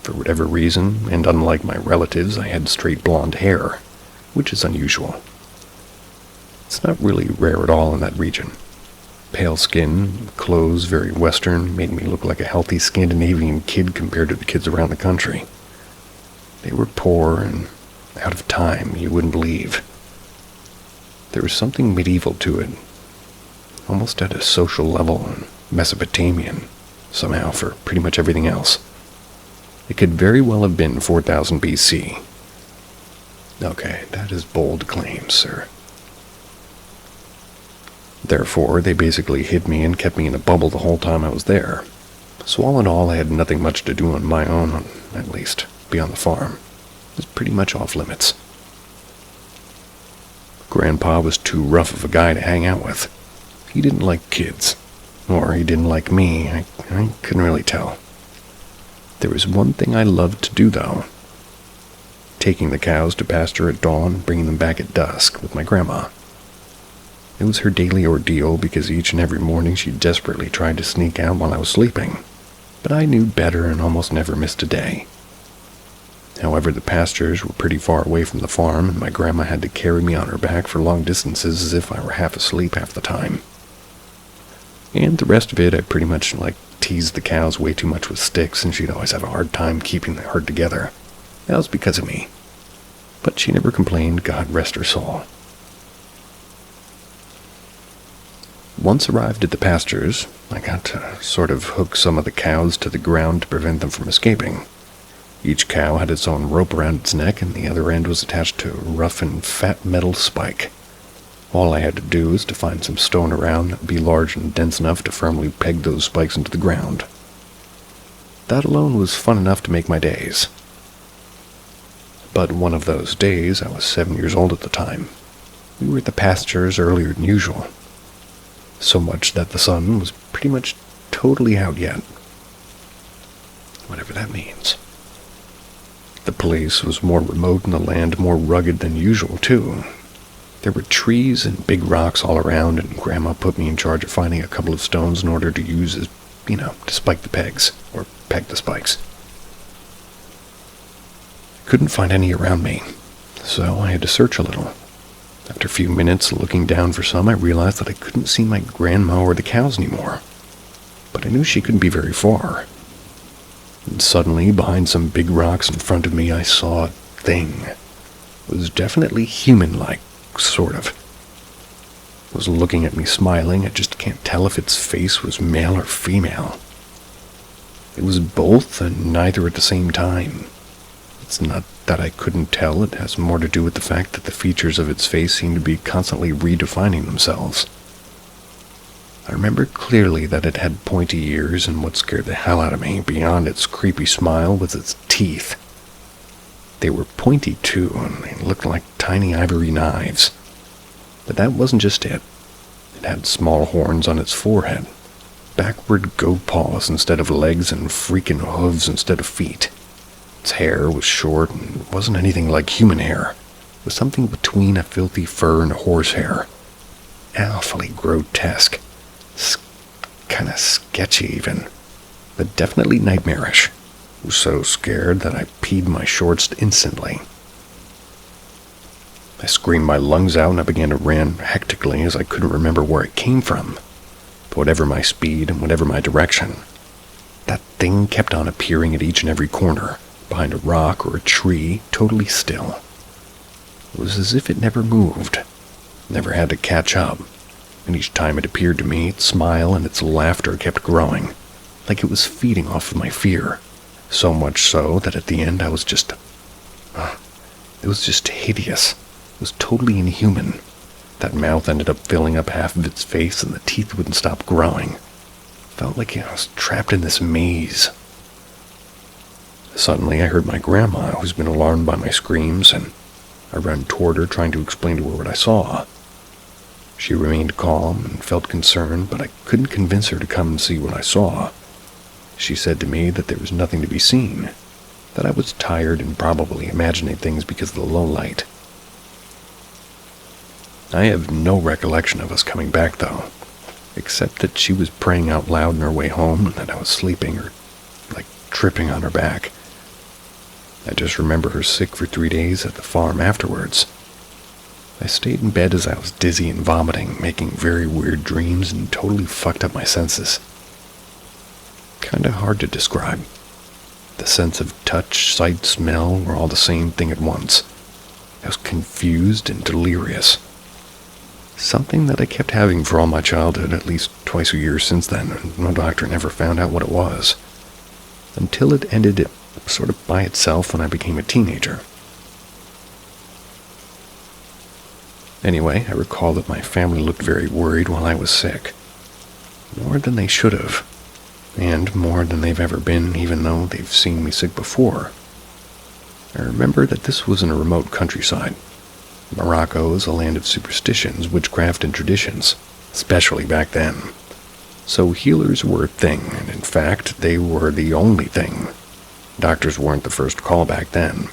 For whatever reason, and unlike my relatives, I had straight blonde hair, which is unusual. It's not really rare at all in that region. Pale skin, clothes very Western, made me look like a healthy Scandinavian kid compared to the kids around the country. They were poor and out of time, you wouldn't believe. There was something medieval to it, almost at a social level, and Mesopotamian, somehow, for pretty much everything else. It could very well have been 4000 BC. Okay, that is bold claims, sir. Therefore, they basically hid me and kept me in a bubble the whole time I was there. So all in all, I had nothing much to do on my own, at least, beyond the farm. It was pretty much off limits. Grandpa was too rough of a guy to hang out with. He didn't like kids. Or he didn't like me. I couldn't really tell. There was one thing I loved to do, though. Taking the cows to pasture at dawn, bringing them back at dusk with my grandma. It was her daily ordeal because each and every morning she desperately tried to sneak out while I was sleeping. But I knew better and almost never missed a day. However, the pastures were pretty far away from the farm, and my grandma had to carry me on her back for long distances as if I were half asleep half the time. And the rest of it, I pretty much teased the cows way too much with sticks, and she'd always have a hard time keeping the herd together. That was because of me. But she never complained, God rest her soul. Once arrived at the pastures, I got to sort of hook some of the cows to the ground to prevent them from escaping. Each cow had its own rope around its neck, and the other end was attached to a rough and fat metal spike. All I had to do was to find some stone around that would be large and dense enough to firmly peg those spikes into the ground. That alone was fun enough to make my days. But one of those days, I was 7 years old at the time. We were at the pastures earlier than usual. So much that the sun was pretty much totally out yet. Whatever that means. place was more remote and the land more rugged than usual, too. There were trees and big rocks all around, and Grandma put me in charge of finding a couple of stones in order to use as, to spike the pegs, or peg the spikes. I couldn't find any around me, so I had to search a little. After a few minutes looking down for some, I realized that I couldn't see my grandma or the cows anymore. But I knew she couldn't be very far. And suddenly, behind some big rocks in front of me, I saw a thing. It was definitely human-like, sort of. It was looking at me smiling. I just can't tell if its face was male or female. It was both and neither at the same time. It's not that I couldn't tell. It has more to do with the fact that the features of its face seemed to be constantly redefining themselves. I remember clearly that it had pointy ears, and what scared the hell out of me, beyond its creepy smile, was its teeth. They were pointy too, and they looked like tiny ivory knives. But that wasn't just it. It had small horns on its forehead, backward goat paws instead of legs, and freaking hooves instead of feet. Its hair was short and wasn't anything like human hair. It was something between a filthy fur and horsehair. Awfully grotesque. Kind of sketchy even, but definitely nightmarish. I was so scared that I peed my shorts instantly. I screamed my lungs out and I began to run hectically as I couldn't remember where it came from. But whatever my speed and whatever my direction, that thing kept on appearing at each and every corner, behind a rock or a tree, totally still. It was as if it never moved, never had to catch up. And each time it appeared to me, its smile and its laughter kept growing, like it was feeding off of my fear. So much so that at the end it was just hideous. It was totally inhuman. That mouth ended up filling up half of its face and the teeth wouldn't stop growing. Felt like I was trapped in this maze. Suddenly I heard my grandma, who's been alarmed by my screams, and I ran toward her trying to explain to her what I saw. She remained calm and felt concerned, but I couldn't convince her to come and see what I saw. She said to me that there was nothing to be seen, that I was tired and probably imagining things because of the low light. I have no recollection of us coming back, though, except that she was praying out loud on her way home and that I was sleeping or, tripping on her back. I just remember her sick for 3 days at the farm afterwards. I stayed in bed as I was dizzy and vomiting, making very weird dreams, and totally fucked up my senses. Kinda hard to describe. The sense of touch, sight, smell were all the same thing at once. I was confused and delirious. Something that I kept having for all my childhood, at least twice a year since then, and no doctor never found out what it was. Until it ended it sort of by itself when I became a teenager. Anyway, I recall that my family looked very worried while I was sick. More than they should have. And more than they've ever been, even though they've seen me sick before. I remember that this was in a remote countryside. Morocco is a land of superstitions, witchcraft, and traditions, especially back then. So healers were a thing, and in fact, they were the only thing. Doctors weren't the first call back then.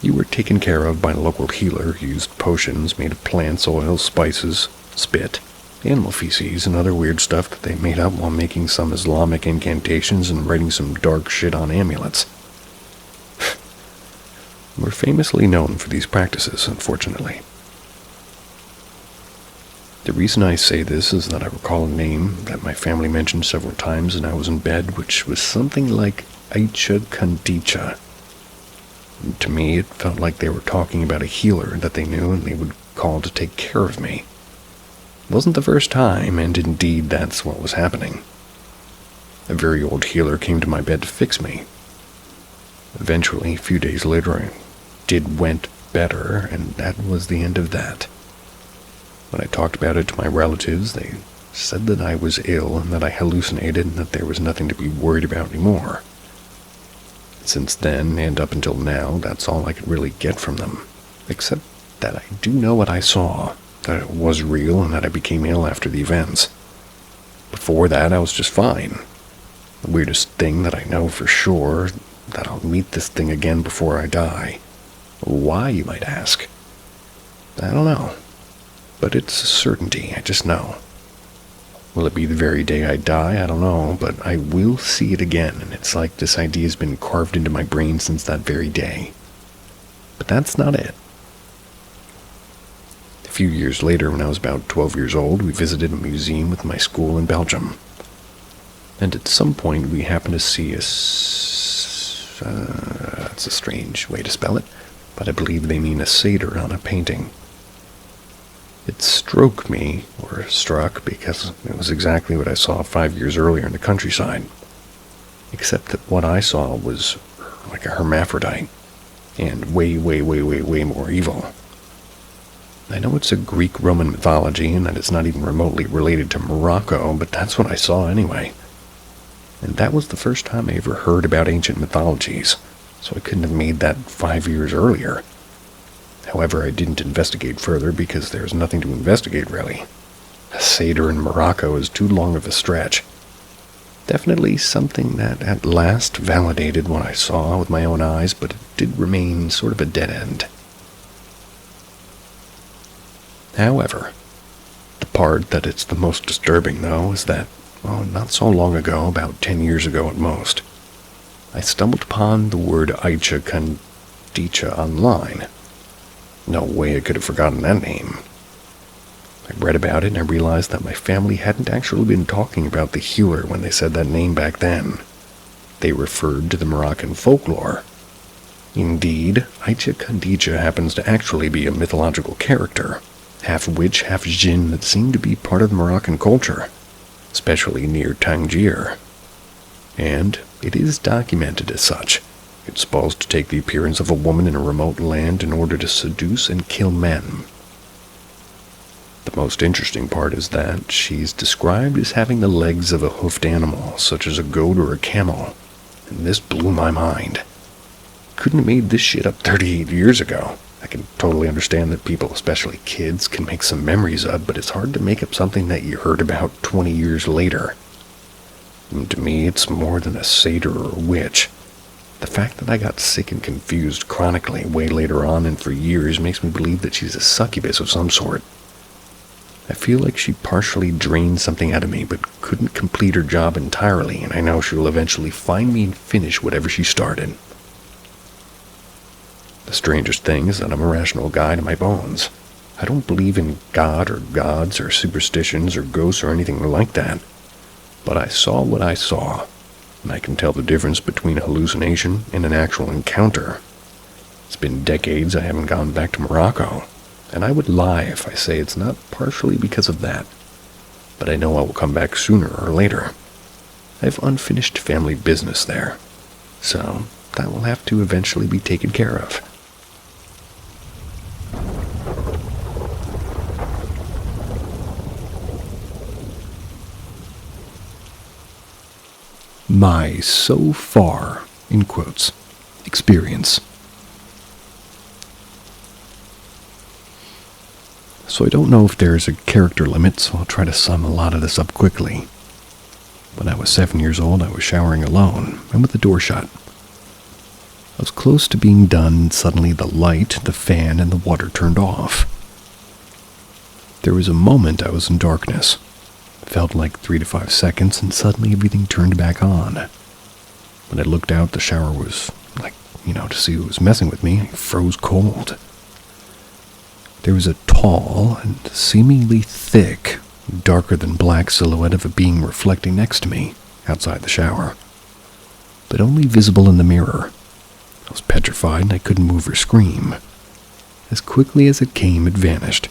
You were taken care of by a local healer who used potions made of plants, oils, spices, spit, animal feces, and other weird stuff that they made up while making some Islamic incantations and writing some dark shit on amulets. We're famously known for these practices, unfortunately. The reason I say this is that I recall a name that my family mentioned several times and I was in bed, which was something like Aicha Kandicha. To me, it felt like they were talking about a healer that they knew and they would call to take care of me. It wasn't the first time, and indeed that's what was happening. A very old healer came to my bed to fix me. Eventually, a few days later, it went better, and that was the end of that. When I talked about it to my relatives, they said that I was ill and that I hallucinated and that there was nothing to be worried about anymore. Since then, and up until now, that's all I could really get from them. Except that I do know what I saw, that it was real, and that I became ill after the events. Before that, I was just fine. The weirdest thing that I know for sure that I'll meet this thing again before I die. Why, you might ask? I don't know. But it's a certainty, I just know. Will it be the very day I die? I don't know, but I will see it again, and it's like this idea has been carved into my brain since that very day. But that's not it. A few years later, when I was about 12 years old, we visited a museum with my school in Belgium. And at some point, we happened to see that's a strange way to spell it, but I believe they mean a satyr on a painting. It struck me, because it was exactly what I saw 5 years earlier in the countryside. Except that what I saw was like a hermaphrodite, and way, way, way, way, way more evil. I know it's a Greek-Roman mythology, and that it's not even remotely related to Morocco, but that's what I saw anyway. And that was the first time I ever heard about ancient mythologies, so I couldn't have made that 5 years earlier. However, I didn't investigate further because there's nothing to investigate, really. A satyr in Morocco is too long of a stretch. Definitely something that at last validated what I saw with my own eyes, but it did remain sort of a dead end. However, the part that it's the most disturbing, though, is that, not so long ago, about 10 years ago at most, I stumbled upon the word Aicha Kandicha online. No way I could have forgotten that name. I read about it and I realized that my family hadn't actually been talking about the healer when they said that name back then. They referred to the Moroccan folklore. Indeed, Aicha Kandicha happens to actually be a mythological character, half witch, half jinn that seemed to be part of the Moroccan culture, especially near Tangier. And it is documented as such. It's supposed to take the appearance of a woman in a remote land in order to seduce and kill men. The most interesting part is that she's described as having the legs of a hoofed animal, such as a goat or a camel, and this blew my mind. Couldn't have made this shit up 38 years ago. I can totally understand that people, especially kids, can make some memories of, but it's hard to make up something that you heard about 20 years later. And to me, it's more than a satyr or a witch. The fact that I got sick and confused chronically way later on and for years makes me believe that she's a succubus of some sort. I feel like she partially drained something out of me but couldn't complete her job entirely, and I know she'll eventually find me and finish whatever she started. The strangest thing is that I'm a rational guy to my bones. I don't believe in God or gods or superstitions or ghosts or anything like that. But I saw what I saw, and I can tell the difference between a hallucination and an actual encounter. It's been decades I haven't gone back to Morocco, and I would lie if I say it's not partially because of that. But I know I will come back sooner or later. I have unfinished family business there, so that will have to eventually be taken care of. My so far, in quotes, experience. So I don't know if there's a character limit, so I'll try to sum a lot of this up quickly. When I was 7 years old, I was showering alone, and with the door shut. I was close to being done, and suddenly the light, the fan, and the water turned off. There was a moment I was in darkness. It felt like 3 to 5 seconds, and suddenly everything turned back on. When I looked out, the shower was to see who was messing with me, I froze cold. There was a tall and seemingly thick, darker than black silhouette of a being reflecting next to me, outside the shower, but only visible in the mirror. I was petrified and I couldn't move or scream. As quickly as it came, it vanished.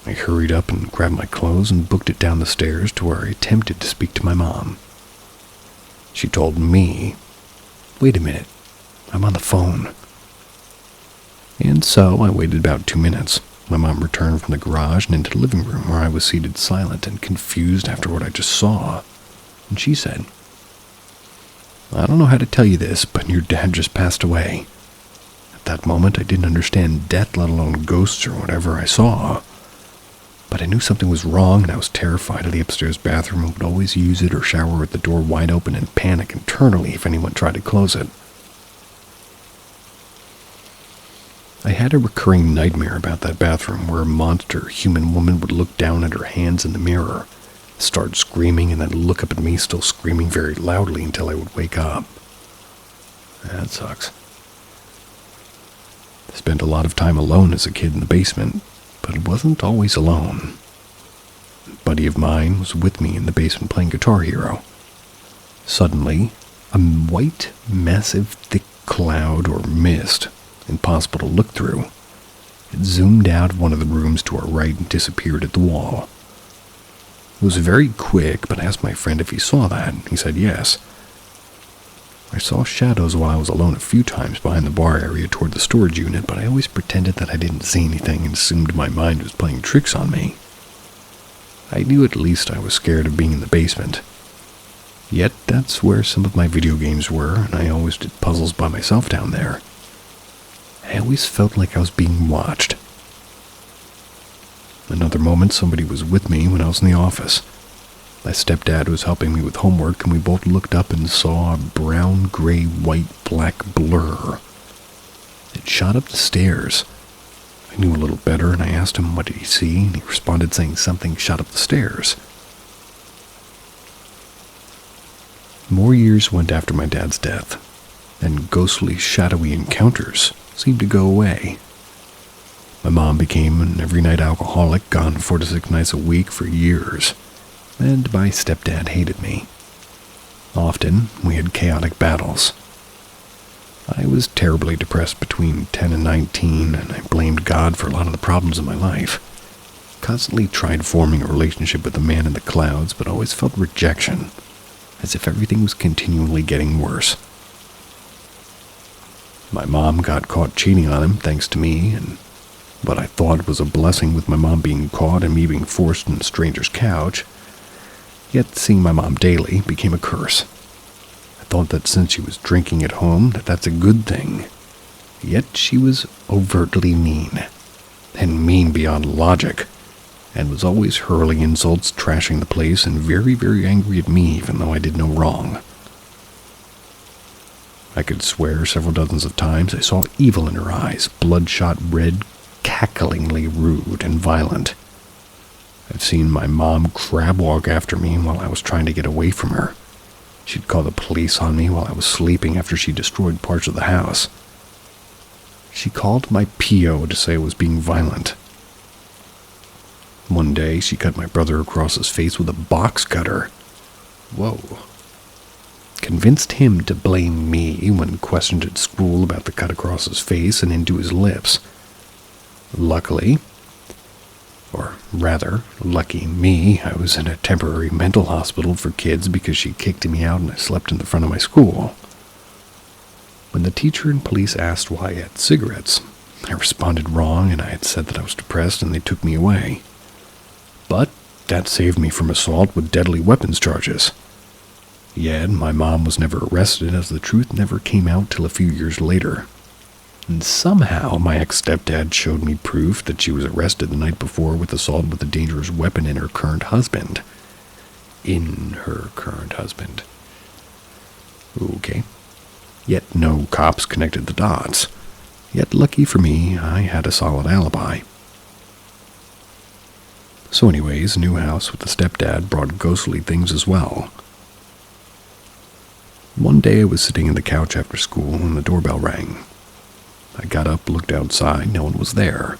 I hurried up and grabbed my clothes and booked it down the stairs to where I attempted to speak to my mom. She told me, "Wait a minute, I'm on the phone." And so I waited about 2 minutes. My mom returned from the garage and into the living room where I was seated silent and confused after what I just saw. And she said, "I don't know how to tell you this, but your dad just passed away." At that moment, I didn't understand death, let alone ghosts or whatever I saw. But I knew something was wrong, and I was terrified of the upstairs bathroom and would always use it or shower with the door wide open and panic internally if anyone tried to close it. I had a recurring nightmare about that bathroom where a monster human woman would look down at her hands in the mirror, start screaming, and then look up at me still screaming very loudly until I would wake up. That sucks. I spent a lot of time alone as a kid in the basement, but wasn't always alone. A buddy of mine was with me in the basement playing Guitar Hero. Suddenly, a white, massive, thick cloud or mist, impossible to look through, it zoomed out of one of the rooms to our right and disappeared at the wall. It was very quick, but I asked my friend if he saw that. He said yes. I saw shadows while I was alone a few times behind the bar area toward the storage unit, but I always pretended that I didn't see anything and assumed my mind was playing tricks on me. I knew at least I was scared of being in the basement. Yet that's where some of my video games were, and I always did puzzles by myself down there. I always felt like I was being watched. Another moment, somebody was with me when I was in the office. My stepdad was helping me with homework, and we both looked up and saw a brown, gray, white, black blur. It shot up the stairs. I knew a little better, and I asked him what did he see, and he responded saying something shot up the stairs. More years went after my dad's death, and ghostly, shadowy encounters seemed to go away. My mom became an every-night alcoholic, gone 4 to 6 nights a week for years, and my stepdad hated me. Often, we had chaotic battles. I was terribly depressed between 10 and 19, and I blamed God for a lot of the problems in my life. Constantly tried forming a relationship with the man in the clouds, but always felt rejection, as if everything was continually getting worse. My mom got caught cheating on him thanks to me, and what I thought was a blessing with my mom being caught and me being forced on a stranger's couch, yet seeing my mom daily became a curse. I thought that since she was drinking at home, that's a good thing. Yet she was overtly mean, and mean beyond logic, and was always hurling insults, trashing the place, and very, very angry at me even though I did no wrong. I could swear several dozens of times I saw evil in her eyes, bloodshot red, cacklingly rude and violent. I've seen my mom crab walk after me while I was trying to get away from her. She'd call the police on me while I was sleeping after she destroyed parts of the house. She called my P.O. to say I was being violent. One day, she cut my brother across his face with a box cutter. Whoa. Convinced him to blame me when questioned at school about the cut across his face and into his lips. Luckily, or rather, lucky me, I was in a temporary mental hospital for kids because she kicked me out and I slept in the front of my school. When the teacher and police asked why I had cigarettes, I responded wrong and I had said that I was depressed and they took me away. But that saved me from assault with deadly weapons charges. Yet my mom was never arrested as the truth never came out till a few years later. And somehow my ex-stepdad showed me proof that she was arrested the night before with assault with a dangerous weapon in her current husband. Okay. Yet no cops connected the dots. Yet lucky for me, I had a solid alibi. So anyways, new house with the stepdad brought ghostly things as well. One day I was sitting on the couch after school and the doorbell rang. I got up, looked outside, no one was there.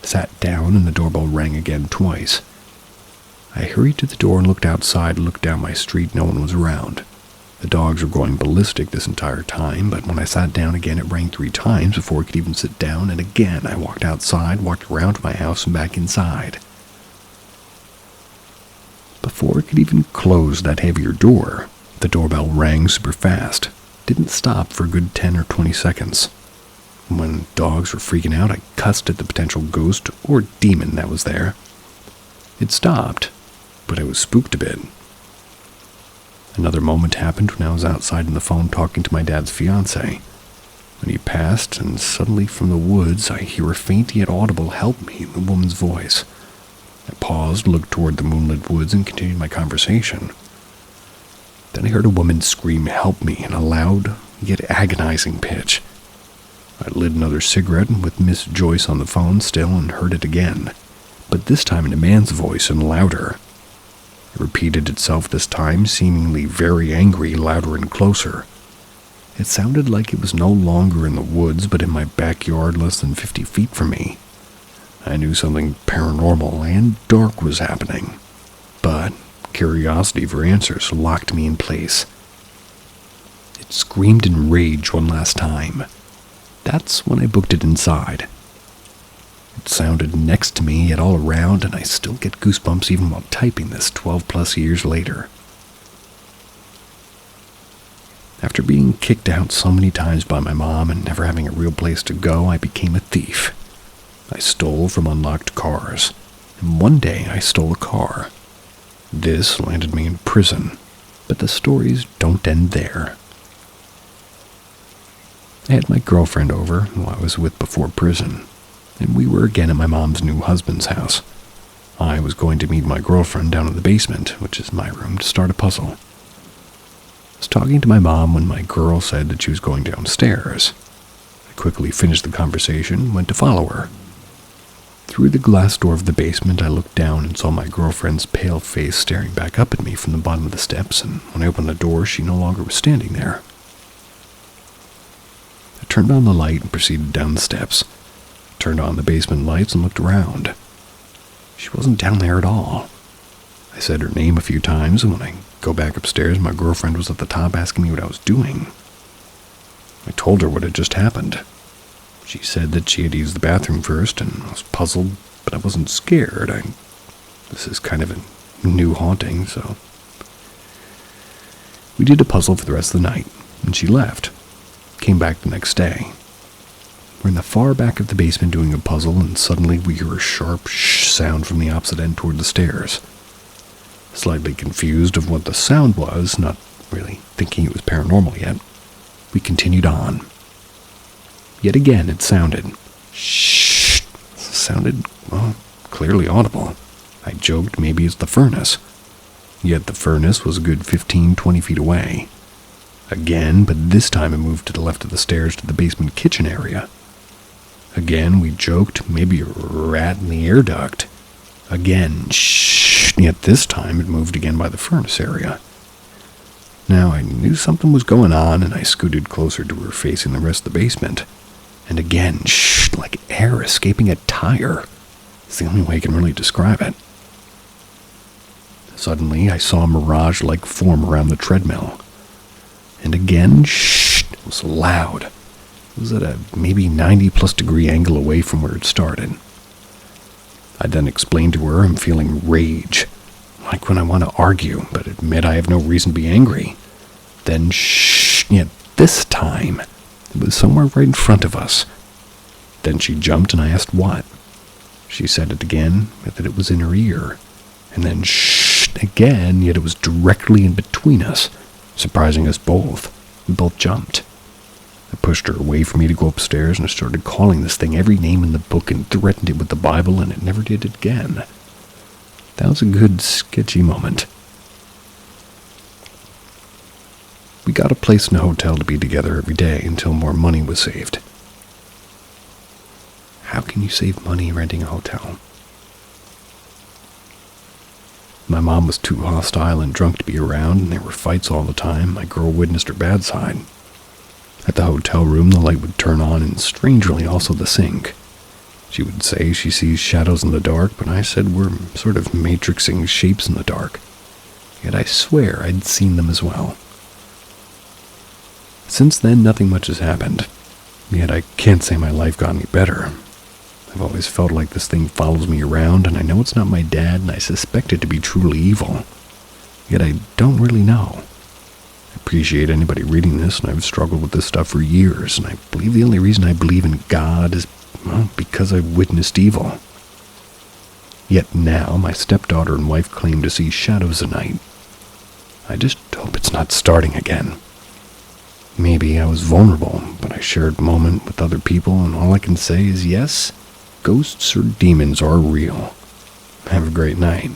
Sat down and the doorbell rang again twice. I hurried to the door and looked outside, looked down my street, no one was around. The dogs were going ballistic this entire time, but when I sat down again it rang 3 times before I could even sit down, and again I walked outside, walked around to my house and back inside. Before I could even close that heavier door, the doorbell rang super fast. Didn't stop for a good 10 or 20 seconds. When dogs were freaking out, I cussed at the potential ghost or demon that was there. It stopped, but I was spooked a bit. Another moment happened when I was outside on the phone talking to my dad's fiancée. When he passed, and suddenly from the woods I hear a faint yet audible "help me" in the woman's voice. I paused, looked toward the moonlit woods, and continued my conversation. Then I heard a woman scream "help me" in a loud yet agonizing pitch. I lit another cigarette with Miss Joyce on the phone still and heard it again, but this time in a man's voice and louder. It repeated itself this time, seemingly very angry, louder and closer. It sounded like it was no longer in the woods, but in my backyard less than 50 feet from me. I knew something paranormal and dark was happening, but curiosity for answers locked me in place. It screamed in rage one last time. That's when I booked it inside. It sounded next to me, yet all around, and I still get goosebumps even while typing this 12 plus years later. After being kicked out so many times by my mom and never having a real place to go, I became a thief. I stole from unlocked cars, and one day I stole a car. This landed me in prison, but the stories don't end there. I had my girlfriend over, who I was with before prison, and we were again at my mom's new husband's house. I was going to meet my girlfriend down in the basement, which is my room, to start a puzzle. I was talking to my mom when my girl said that she was going downstairs. I quickly finished the conversation and went to follow her. Through the glass door of the basement, I looked down and saw my girlfriend's pale face staring back up at me from the bottom of the steps, and when I opened the door, she no longer was standing there. I turned on the light and proceeded down the steps, turned on the basement lights and looked around. She wasn't down there at all. I said her name a few times, and when I go back upstairs, my girlfriend was at the top asking me what I was doing. I told her what had just happened. She said that she had used the bathroom first, and I was puzzled, but I wasn't scared. This is kind of a new haunting, so... We did a puzzle for the rest of the night, and she left. Came back the next day. We're in the far back of the basement doing a puzzle, and suddenly we hear a sharp shh sound from the opposite end toward the stairs. Slightly confused of what the sound was, not really thinking it was paranormal yet, we continued on. Yet again it sounded. Shh. Sounded, well, clearly audible. I joked maybe it's the furnace. Yet the furnace was a good 15-20 feet away. Again, but this time it moved to the left of the stairs to the basement kitchen area. Again, we joked maybe a rat in the air duct. Again, shh. Yet this time it moved again by the furnace area. Now I knew something was going on, and I scooted closer to her facing the rest of the basement. And again, shh, like air escaping a tire. It's the only way I can really describe it. Suddenly, I saw a mirage-like form around the treadmill. And again, shh, it was loud. It was at a maybe 90-plus degree angle away from where it started. I then explained to her I'm feeling rage, like when I want to argue, but admit I have no reason to be angry. Then shh, yet this time, it was somewhere right in front of us. Then she jumped and I asked what. She said it again, but that it was in her ear. And then shh, again, yet it was directly in between us, surprising us both. We both jumped. I pushed her away from me to go upstairs, and I started calling this thing every name in the book and threatened it with the Bible, and it never did it again. That was a good, sketchy moment. We got a place in a hotel to be together every day until more money was saved. How can you save money renting a hotel? My mom was too hostile and drunk to be around, and there were fights all the time. My girl witnessed her bad side. At the hotel room, the light would turn on, and strangely also the sink. She would say she sees shadows in the dark, but I said we're sort of matrixing shapes in the dark. Yet I swear I'd seen them as well. Since then, nothing much has happened. Yet I can't say my life got any better. I've always felt like this thing follows me around, and I know it's not my dad, and I suspect it to be truly evil. Yet I don't really know. I appreciate anybody reading this, and I've struggled with this stuff for years, and I believe the only reason I believe in God is, well, because I've witnessed evil. Yet now, my stepdaughter and wife claim to see shadows at night. I just hope it's not starting again. Maybe I was vulnerable, but I shared a moment with other people, and all I can say is yes, ghosts or demons are real. Have a great night.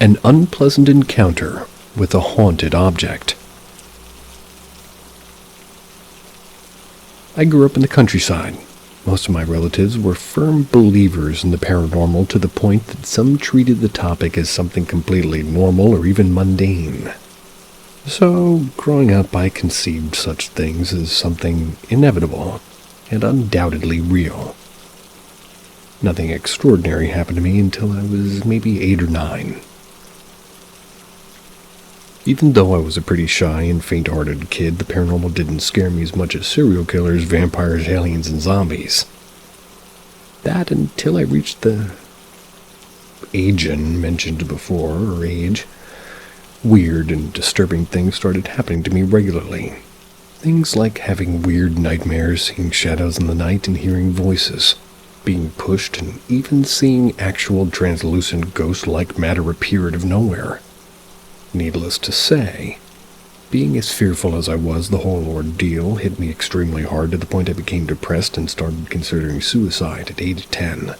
An unpleasant encounter with a haunted object. I grew up in the countryside. Most of my relatives were firm believers in the paranormal to the point that some treated the topic as something completely normal or even mundane. So, growing up, I conceived such things as something inevitable and undoubtedly real. Nothing extraordinary happened to me until I was maybe 8 or 9. Even though I was a pretty shy and faint-hearted kid, the paranormal didn't scare me as much as serial killers, vampires, aliens, and zombies. That until I reached the age mentioned before, or age, weird and disturbing things started happening to me regularly. Things like having weird nightmares, seeing shadows in the night, and hearing voices, being pushed, and even seeing actual translucent ghost-like matter appear out of nowhere. Needless to say, being as fearful as I was, the whole ordeal hit me extremely hard to the point I became depressed and started considering suicide at age 10.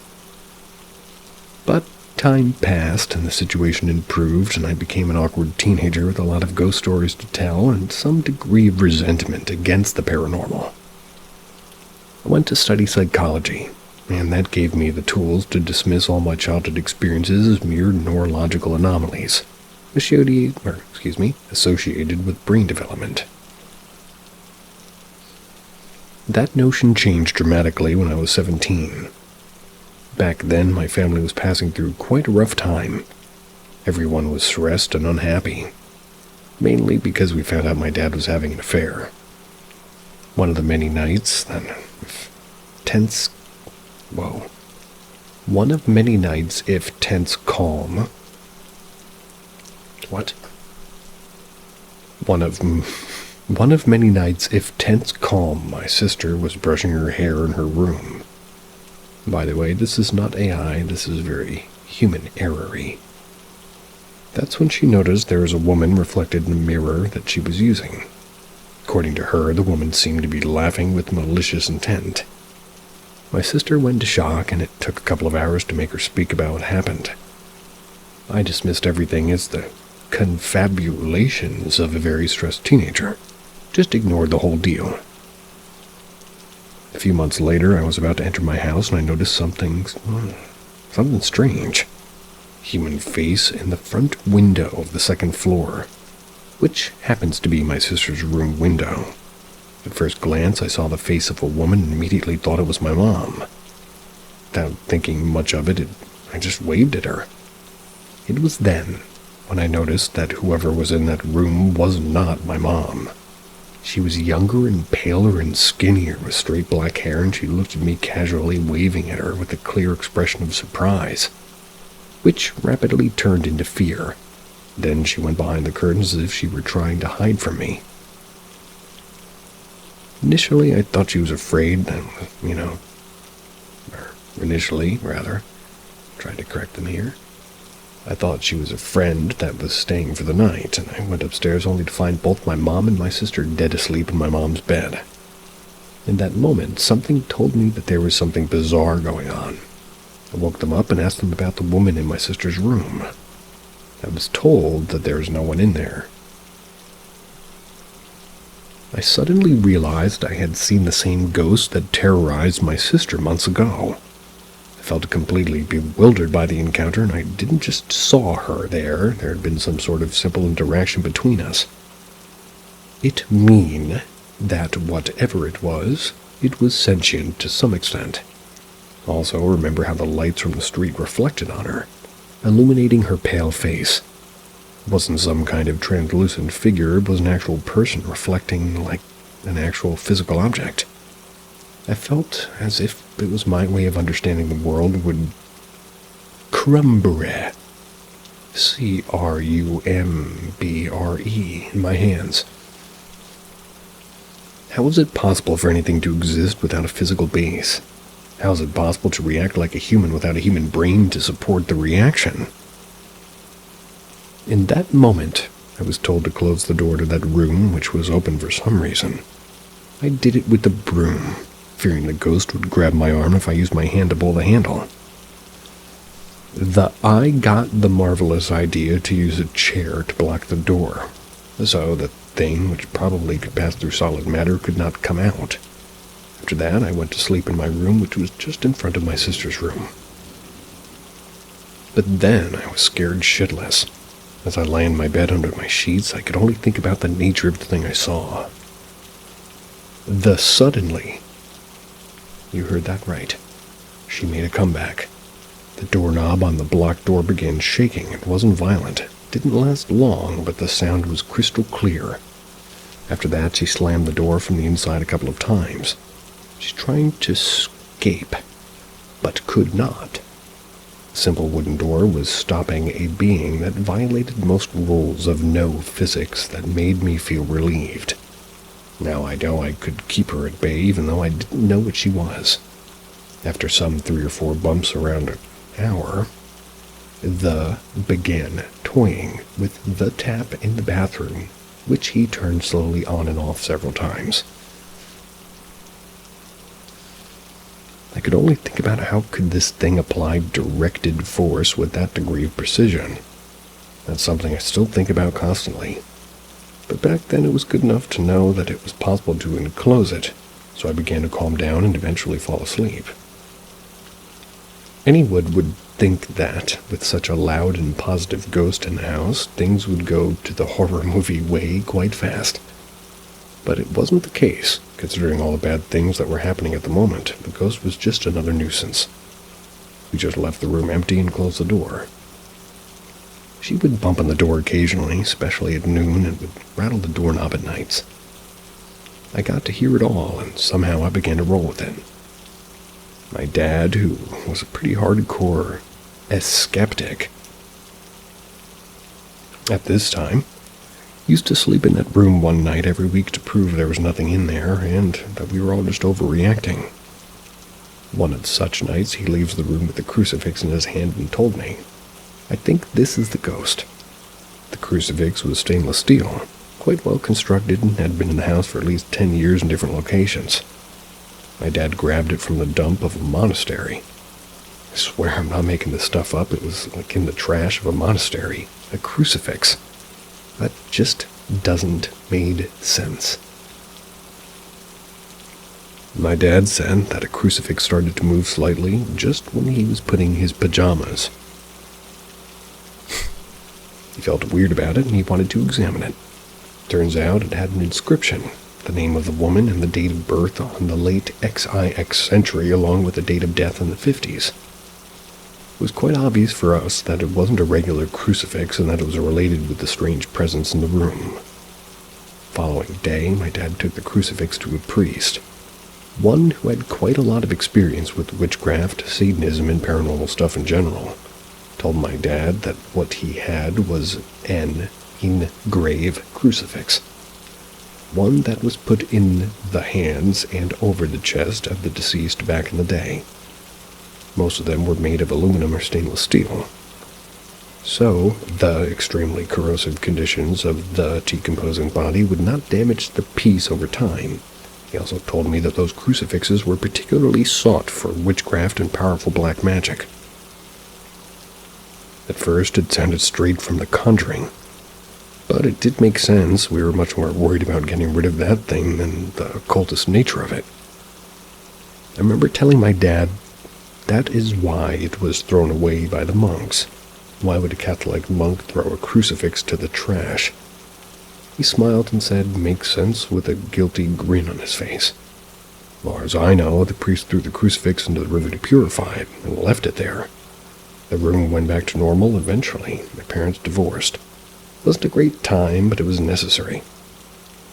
But time passed and the situation improved, and I became an awkward teenager with a lot of ghost stories to tell and some degree of resentment against the paranormal. I went to study psychology, and that gave me the tools to dismiss all my childhood experiences as mere neurological anomalies, associated with brain development. That notion changed dramatically when I was 17. Back then, my family was passing through quite a rough time. Everyone was stressed and unhappy, mainly because we found out my dad was having an affair. One of many nights, if tense calm. What? One of many nights, if tense calm, my sister was brushing her hair in her room. By the way, this is not AI, this is very human error-y. That's when she noticed there was a woman reflected in a mirror that she was using. According to her, the woman seemed to be laughing with malicious intent. My sister went into shock, and it took a couple of hours to make her speak about what happened. I dismissed everything as the confabulations of a very stressed teenager. Just ignored the whole deal. A few months later, I was about to enter my house and I noticed something strange. Human face in the front window of the second floor, which happens to be my sister's room window. At first glance, I saw the face of a woman and immediately thought it was my mom. Without thinking much of it, I just waved at her. It was then when I noticed that whoever was in that room was not my mom. She was younger and paler and skinnier with straight black hair, and she looked at me casually, waving at her with a clear expression of surprise, which rapidly turned into fear. Then she went behind the curtains as if she were trying to hide from me. Initially, I thought she was afraid, trying to correct them here. I thought she was a friend that was staying for the night, and I went upstairs only to find both my mom and my sister dead asleep in my mom's bed. In that moment, something told me that there was something bizarre going on. I woke them up and asked them about the woman in my sister's room. I was told that there was no one in there. I suddenly realized I had seen the same ghost that terrorized my sister months ago. I felt completely bewildered by the encounter, and I didn't just saw her there. There had been some sort of simple interaction between us. It mean that whatever it was sentient to some extent. Also, remember how the lights from the street reflected on her, illuminating her pale face. It wasn't some kind of translucent figure, it was an actual person reflecting like an actual physical object. I felt as if it was my way of understanding the world would crumble, C-R-U-M-B-R-E, in my hands. How is it possible for anything to exist without a physical base? How is it possible to react like a human without a human brain to support the reaction? In that moment, I was told to close the door to that room, which was open for some reason. I did it with the broom, fearing the ghost would grab my arm if I used my hand to pull the handle. I got the marvelous idea to use a chair to block the door, so the thing, which probably could pass through solid matter, could not come out. After that, I went to sleep in my room, which was just in front of my sister's room. But then I was scared shitless. As I lay in my bed under my sheets, I could only think about the nature of the thing I saw. Suddenly. You heard that right. She made a comeback. The doorknob on the block door began shaking. It wasn't violent. It didn't last long, but the sound was crystal clear. After that, she slammed the door from the inside a couple of times. She's trying to escape, but could not. The simple wooden door was stopping a being that violated most rules of no physics that made me feel relieved. Now I know I could keep her at bay even though I didn't know what she was. After some 3 or 4 bumps around an hour, began toying with the tap in the bathroom, which he turned slowly on and off several times. I could only think about how could this thing apply directed force with that degree of precision. That's something I still think about constantly. But back then it was good enough to know that it was possible to enclose it, so I began to calm down and eventually fall asleep. Anyone would think that, with such a loud and positive ghost in the house, things would go to the horror movie way quite fast. But it wasn't the case, considering all the bad things that were happening at the moment. The ghost was just another nuisance. We just left the room empty and closed the door. She would bump on the door occasionally, especially at noon, and would rattle the doorknob at nights. I got to hear it all, and somehow I began to roll with it. My dad, who was a pretty hardcore skeptic at this time, used to sleep in that room one night every week to prove there was nothing in there and that we were all just overreacting. One of such nights, he leaves the room with the crucifix in his hand and told me, "I think this is the ghost." The crucifix was stainless steel, quite well constructed, and had been in the house for at least 10 years in different locations. My dad grabbed it from the dump of a monastery. I swear I'm not making this stuff up. It was like in the trash of a monastery. A crucifix. That just doesn't make sense. My dad said that a crucifix started to move slightly just when he was putting his pajamas. He felt weird about it and he wanted to examine it. Turns out it had an inscription, the name of the woman and the date of birth on the late XIX century, along with the date of death in the 50s. It was quite obvious for us that it wasn't a regular crucifix and that it was related with the strange presence in the room. Following day, my dad took the crucifix to a priest, one who had quite a lot of experience with witchcraft, Satanism, and paranormal stuff in general. Told my dad that what he had was an engraved crucifix, one that was put in the hands and over the chest of the deceased back in the day. Most of them were made of aluminum or stainless steel. So, the extremely corrosive conditions of the decomposing body would not damage the piece over time. He also told me that those crucifixes were particularly sought for witchcraft and powerful black magic. At first, it sounded straight from The Conjuring, but it did make sense. We were much more worried about getting rid of that thing than the occultist nature of it. I remember telling my dad that is why it was thrown away by the monks. Why would a Catholic monk throw a crucifix to the trash? He smiled and said, "Makes sense," with a guilty grin on his face. As far as I know, the priest threw the crucifix into the river to purify it and left it there. The room went back to normal eventually. My parents divorced. It wasn't a great time, but it was necessary.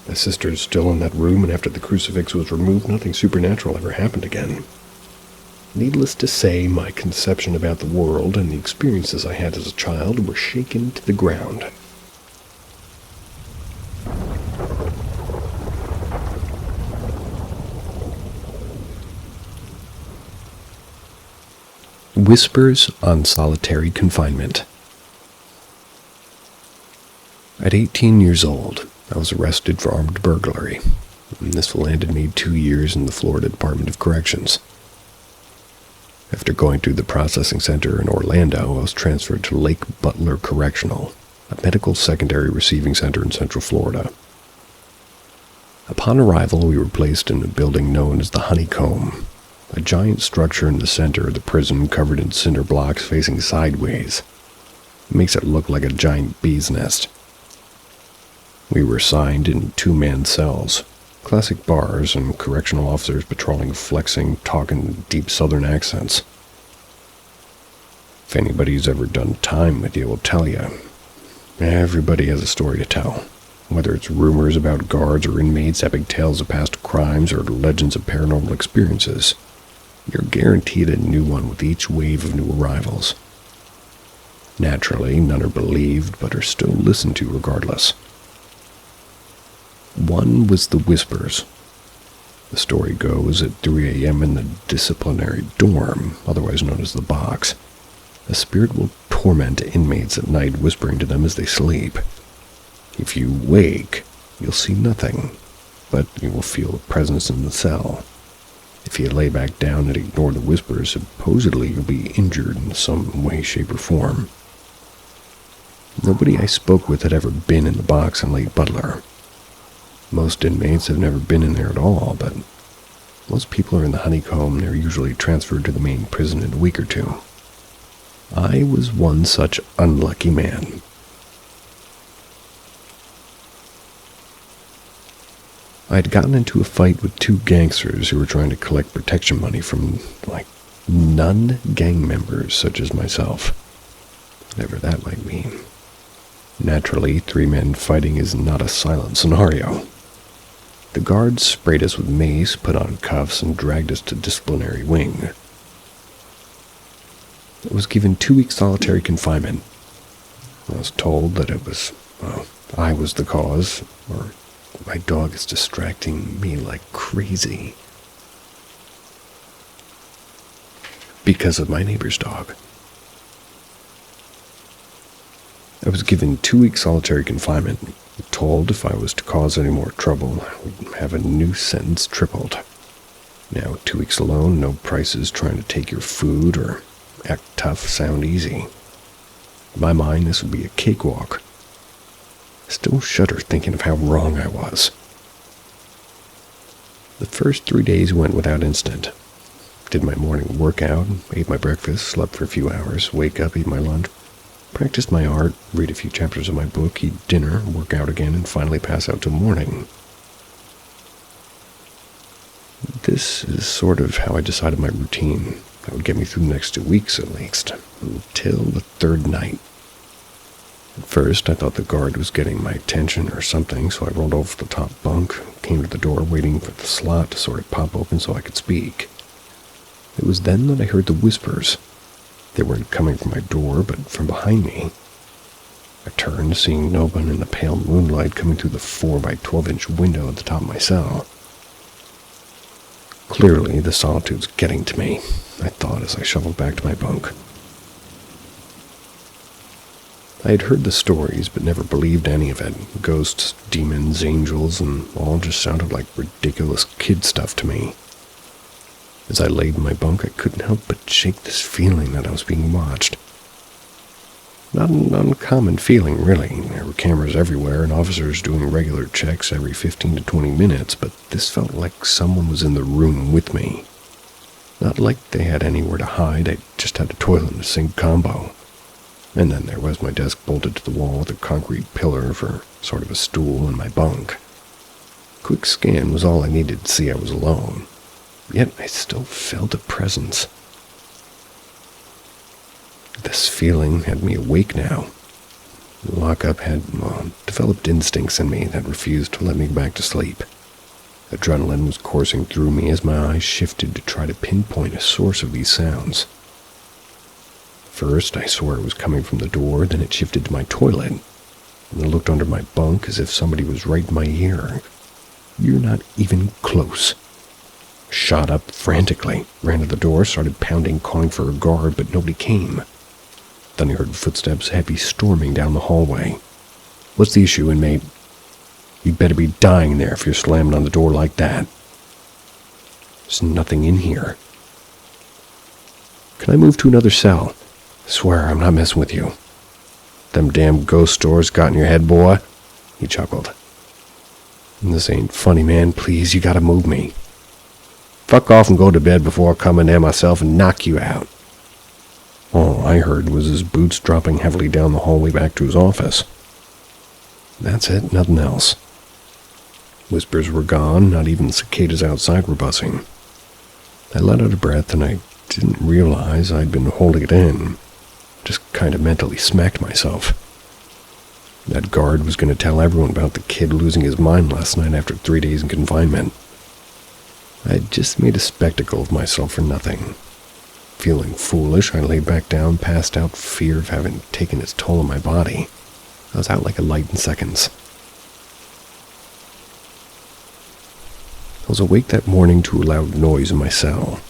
My sister's still in that room, and after the crucifix was removed, nothing supernatural ever happened again. Needless to say, my conception about the world and the experiences I had as a child were shaken to the ground. Whispers on Solitary Confinement. At 18 years old, I was arrested for armed burglary, and this landed me 2 years in the Florida Department of Corrections. After going through the processing center in Orlando, I was transferred to Lake Butler Correctional, a medical secondary receiving center in Central Florida. Upon arrival, we were placed in a building known as the Honeycomb, a giant structure in the center of the prison covered in cinder blocks facing sideways. It makes it look like a giant bee's nest. We were assigned in two-man cells, classic bars and correctional officers patrolling, flexing, talking deep southern accents. If anybody's ever done time with you will tell you, everybody has a story to tell. Whether it's rumors about guards or inmates, epic tales of past crimes, or legends of paranormal experiences, you're guaranteed a new one with each wave of new arrivals. Naturally, none are believed, but are still listened to regardless. One was the Whispers. The story goes, at 3 a.m. in the disciplinary dorm, otherwise known as the box, a spirit will torment inmates at night, whispering to them as they sleep. If you wake, you'll see nothing, but you will feel a presence in the cell. If you lay back down and ignore the whispers, supposedly you'll be injured in some way, shape, or form. Nobody I spoke with had ever been in the box in Lake Butler. Most inmates have never been in there at all, but most people are in the Honeycomb and they're usually transferred to the main prison in a week or two. I was one such unlucky man. I had gotten into a fight with two gangsters who were trying to collect protection money from, non-gang members such as myself. Whatever that might mean. Naturally, 3 men fighting is not a silent scenario. The guards sprayed us with mace, put on cuffs, and dragged us to disciplinary wing. I was given 2 weeks solitary confinement. I was told that I was the cause, or my dog is distracting me like crazy. Because of my neighbor's dog. I was given 2 weeks solitary confinement, told if I was to cause any more trouble, I would have a new sentence tripled. Now, 2 weeks alone, no prices trying to take your food or act tough sound easy. In my mind, this would be a cakewalk. I still shudder thinking of how wrong I was. The first 3 days went without incident. Did my morning workout, ate my breakfast, slept for a few hours, wake up, eat my lunch, practiced my art, read a few chapters of my book, eat dinner, work out again, and finally pass out till morning. This is sort of how I decided my routine. That would get me through the next 2 weeks at least, until the 3rd night. At first, I thought the guard was getting my attention or something, so I rolled over the top bunk, came to the door waiting for the slot to sort of pop open so I could speak. It was then that I heard the whispers. They weren't coming from my door, but from behind me. I turned, seeing no one in the pale moonlight coming through the 4x12-inch window at the top of my cell. Clearly, the solitude's getting to me, I thought as I shuffled back to my bunk. I had heard the stories, but never believed any of it. Ghosts, demons, angels, and all just sounded like ridiculous kid stuff to me. As I laid in my bunk, I couldn't help but shake this feeling that I was being watched. Not an uncommon feeling, really. There were cameras everywhere and officers doing regular checks every 15 to 20 minutes, but this felt like someone was in the room with me. Not like they had anywhere to hide, I just had a toilet and a sink combo. And then there was my desk bolted to the wall with a concrete pillar for sort of a stool in my bunk. Quick scan was all I needed to see I was alone. Yet I still felt a presence. This feeling had me awake now. The lockup had developed instincts in me that refused to let me go back to sleep. Adrenaline was coursing through me as my eyes shifted to try to pinpoint a source of these sounds. First, I swore it was coming from the door, then it shifted to my toilet. And I looked under my bunk as if somebody was right in my ear. "You're not even close." Shot up frantically, ran to the door, started pounding, calling for a guard, but nobody came. Then I heard footsteps heavy storming down the hallway. "What's the issue, inmate?" "You'd better be dying there if you're slamming on the door like that." "There's nothing in here." I moved to another cell. Swear, I'm not messing with you. Them damn ghost stores got in your head, boy? He chuckled. This ain't funny, man. Please, you gotta move me. Fuck off and go to bed before I come in there myself and knock you out. All I heard was his boots dropping heavily down the hallway back to his office. That's it, nothing else. Whispers were gone, not even cicadas outside were buzzing. I let out a breath and I didn't realize I'd been holding it in. Just kind of mentally smacked myself. That guard was going to tell everyone about the kid losing his mind last night after 3 days in confinement. I'd just made a spectacle of myself for nothing. Feeling foolish, I lay back down, passed out, fear of having taken its toll on my body. I was out like a light in seconds. I was awake that morning to a loud noise in my cell.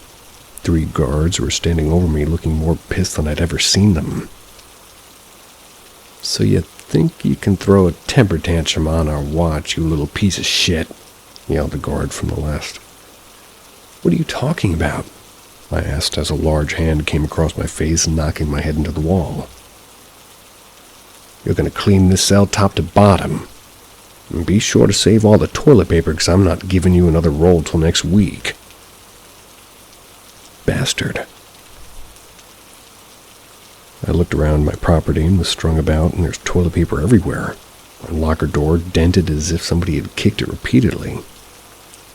3 guards were standing over me looking more pissed than I'd ever seen them. So you think you can throw a temper tantrum on our watch, you little piece of shit, yelled the guard from the left. What are you talking about? I asked as a large hand came across my face, knocking my head into the wall. You're going to clean this cell top to bottom. And be sure to save all the toilet paper, because I'm not giving you another roll till next week. Bastard. I looked around my property and was strung about, and there's toilet paper everywhere. My locker door dented as if somebody had kicked it repeatedly.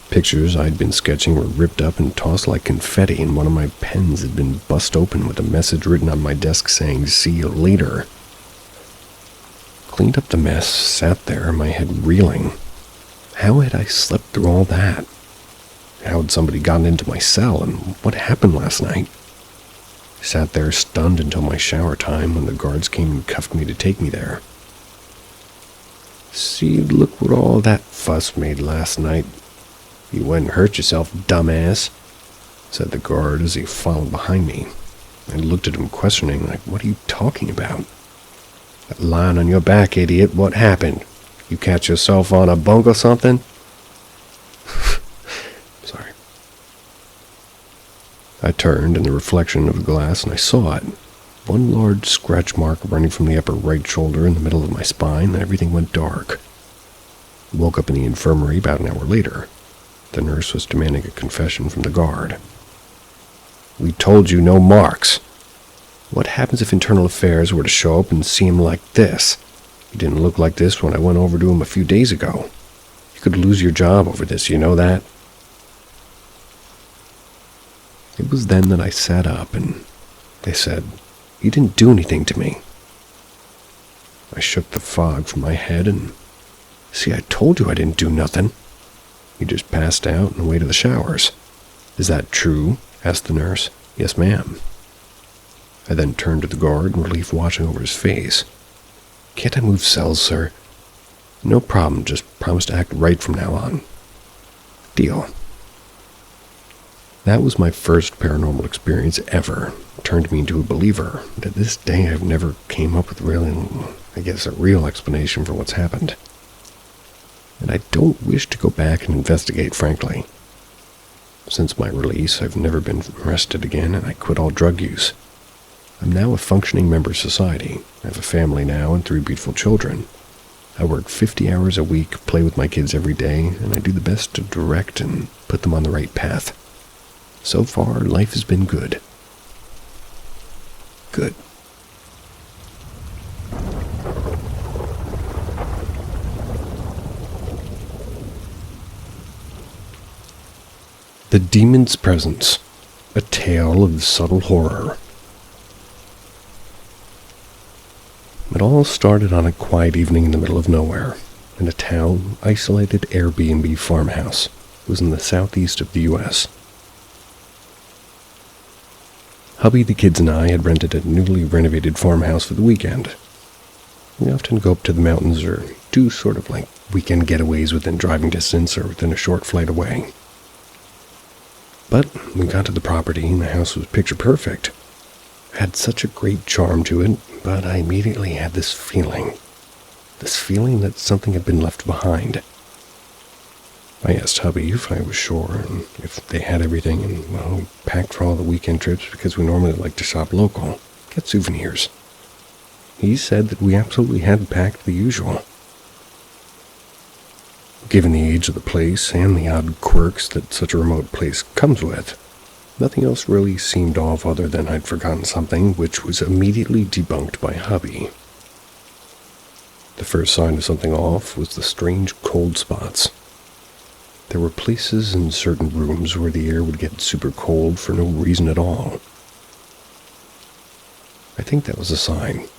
Pictures I'd been sketching were ripped up and tossed like confetti, and one of my pens had been bust open with a message written on my desk saying, "See you later." Cleaned up the mess, sat there, my head reeling. How had I slept through all that? How had somebody gotten into my cell, and what happened last night? I sat there stunned until my shower time when the guards came and cuffed me to take me there. See, look what all that fuss made last night. You went and hurt yourself, dumbass, said the guard as he followed behind me. I looked at him questioning, like, what are you talking about? That lying on your back, idiot, what happened? You catch yourself on a bunk or something? Sorry. I turned in the reflection of the glass and I saw it. One large scratch mark running from the upper right shoulder in the middle of my spine, and everything went dark. I woke up in the infirmary about an hour later. The nurse was demanding a confession from the guard. We told you no marks. What happens if internal affairs were to show up and see him like this? He didn't look like this when I went over to him a few days ago. You could lose your job over this, you know that? It was then that I sat up and they said, "You didn't do anything to me." I shook the fog from my head and, "See, I told you I didn't do nothing. You just passed out on the way to the showers." "Is that true?" asked the nurse. "Yes, ma'am." I then turned to the guard in relief, watching over his face. "Can't I move cells, sir?" "No problem, just promise to act right from now on." "Deal." That was my first paranormal experience ever. It turned me into a believer. To this day, I've never came up with a real explanation for what's happened. And I don't wish to go back and investigate, frankly. Since my release, I've never been arrested again, and I quit all drug use. I'm now a functioning member of society. I have a family now and 3 beautiful children. I work 50 hours a week, play with my kids every day, and I do the best to direct and put them on the right path. So far, life has been good. Good. The Demon's Presence, a tale of subtle horror. It all started on a quiet evening in the middle of nowhere, in a town, isolated Airbnb farmhouse. It was in the southeast of the U.S. Hubby, the kids, and I had rented a newly renovated farmhouse for the weekend. We often go up to the mountains or do sort of like weekend getaways within driving distance or within a short flight away. But we got to the property and the house was picture perfect. It had such a great charm to it, but I immediately had this feeling that something had been left behind. I asked hubby if I was sure and if they had everything, and, well, we packed for all the weekend trips because we normally like to shop local, get souvenirs. He said that we absolutely had packed the usual. Given the age of the place and the odd quirks that such a remote place comes with, nothing else really seemed off other than I'd forgotten something, which was immediately debunked by hubby. The first sign of something off was the strange cold spots. There were places in certain rooms where the air would get super cold for no reason at all. I think that was a sign.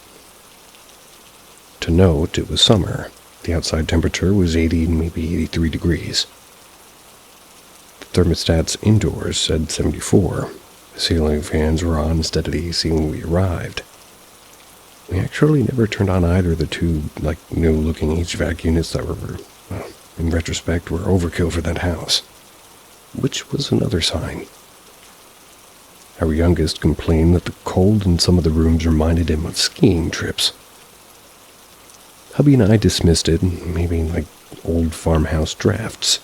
To note, it was summer. The outside temperature was 80, maybe 83 degrees. The thermostats indoors said 74. The ceiling fans were on instead of the AC when we arrived. We actually never turned on either of the two, new-looking HVAC units that were, in retrospect, were overkill for that house. Which was another sign. Our youngest complained that the cold in some of the rooms reminded him of skiing trips. Hubby and I dismissed it, maybe like old farmhouse drafts.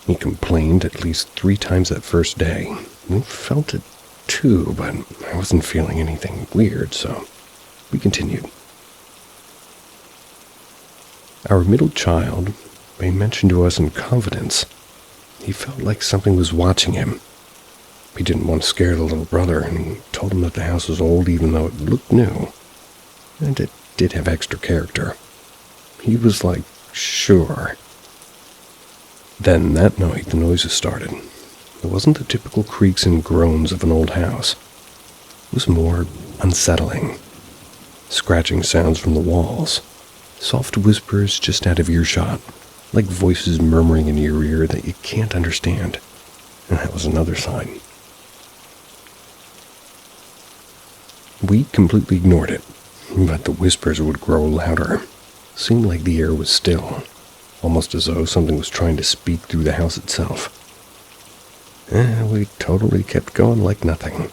He complained at least 3 times that first day. We felt it too, but I wasn't feeling anything weird, so we continued. Our middle child, he mentioned to us in confidence, he felt like something was watching him. He didn't want to scare the little brother, and he told him that the house was old even though it looked new. And it did have extra character. He was like, sure. Then that night the noises started. It wasn't the typical creaks and groans of an old house. It was more unsettling. Scratching sounds from the walls. Soft whispers just out of earshot, like voices murmuring in your ear that you can't understand. And that was another sign. We completely ignored it, but the whispers would grow louder. Seemed like the air was still, almost as though something was trying to speak through the house itself. We totally kept going like nothing.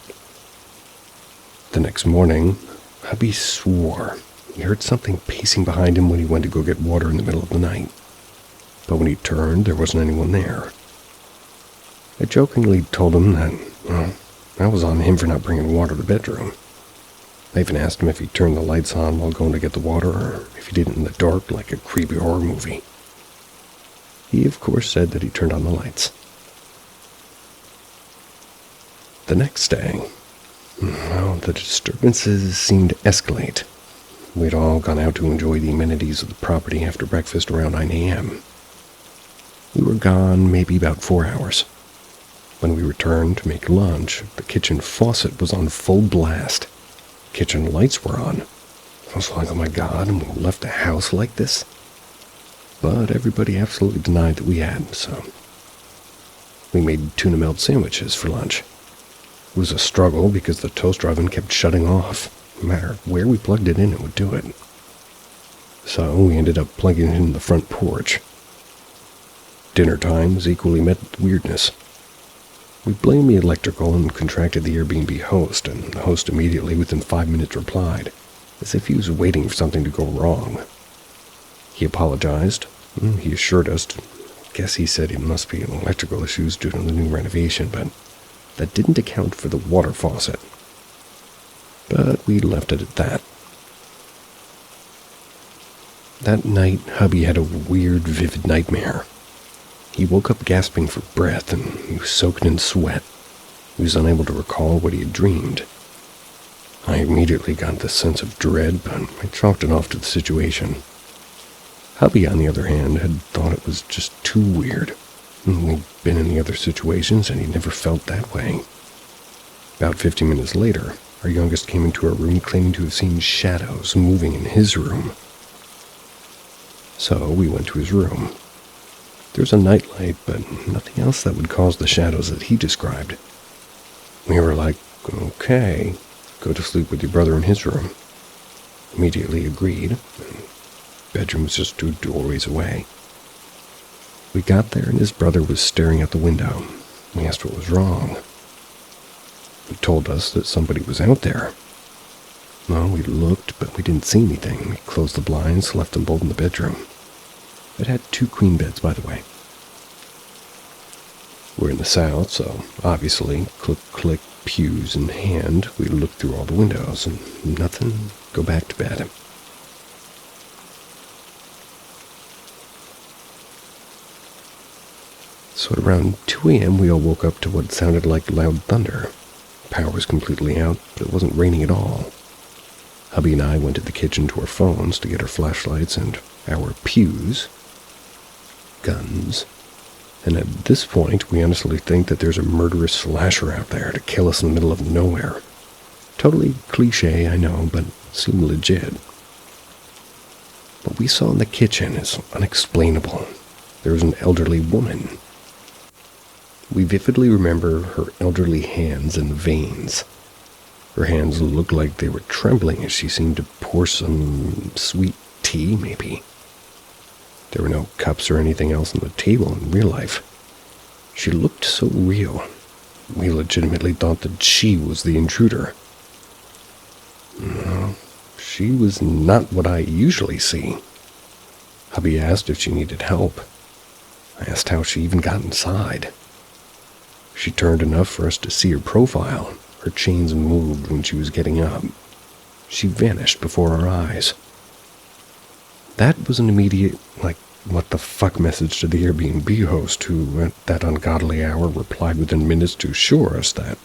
The next morning, hubby swore he heard something pacing behind him when he went to go get water in the middle of the night. But when he turned, there wasn't anyone there. I jokingly told him that, that was on him for not bringing water to the bedroom. I even asked him if he turned the lights on while going to get the water, or if he did it in the dark like a creepy horror movie. He, of course, said that he turned on the lights. The next day, the disturbances seemed to escalate. We'd all gone out to enjoy the amenities of the property after breakfast around 9 a.m. We were gone maybe about 4 hours. When we returned to make lunch, the kitchen faucet was on full blast. Kitchen lights were on. I was like, oh my god, and we left the house like this? But everybody absolutely denied that we had, so we made tuna melt sandwiches for lunch. It was a struggle because the toaster oven kept shutting off. No matter where we plugged it in, it would do it. So we ended up plugging it in the front porch. Dinner time was equally met with weirdness. We blamed the electrical and contracted the Airbnb host, and the host immediately, within 5 minutes, replied, as if he was waiting for something to go wrong. He apologized. He assured us. Guess he said it must be electrical issues due to the new renovation, but that didn't account for the water faucet. But we left it at that. That night, hubby had a weird, vivid nightmare. He woke up gasping for breath, and he was soaked in sweat. He was unable to recall what he had dreamed. I immediately got this sense of dread, but I chalked it off to the situation. Hubby, on the other hand, had thought it was just too weird. We'd been in the other situations, and he never felt that way. About 15 minutes later, our youngest came into our room claiming to have seen shadows moving in his room. So we went to his room. There's a nightlight, but nothing else that would cause the shadows that he described. We were like, okay, go to sleep with your brother in his room. Immediately agreed. Bedroom was just 2 doorways away. We got there and his brother was staring out the window. We asked what was wrong. He told us that somebody was out there. Well, we looked, but we didn't see anything. We closed the blinds, left them both in the bedroom. It had 2 queen beds, by the way. We're in the south, so obviously, click, click, pews in hand, we look through all the windows, and nothing, go back to bed. So at around 2 a.m., we all woke up to what sounded like loud thunder. Power was completely out, but it wasn't raining at all. Hubby and I went to the kitchen to our phones to get our flashlights and our pews, guns, and at this point, we honestly think that there's a murderous slasher out there to kill us in the middle of nowhere. Totally cliche, I know, but seemed legit. What we saw in the kitchen is unexplainable. There was an elderly woman. We vividly remember her elderly hands and veins. Her hands looked like they were trembling as she seemed to pour some sweet tea, maybe. There were no cups or anything else on the table in real life. She looked so real. We legitimately thought that she was the intruder. No, she was not what I usually see. Hubby asked if she needed help. I asked how she even got inside. She turned enough for us to see her profile. Her chains moved when she was getting up. She vanished before our eyes. That was an immediate, what the fuck message to the Airbnb host who, at that ungodly hour, replied within minutes to assure us that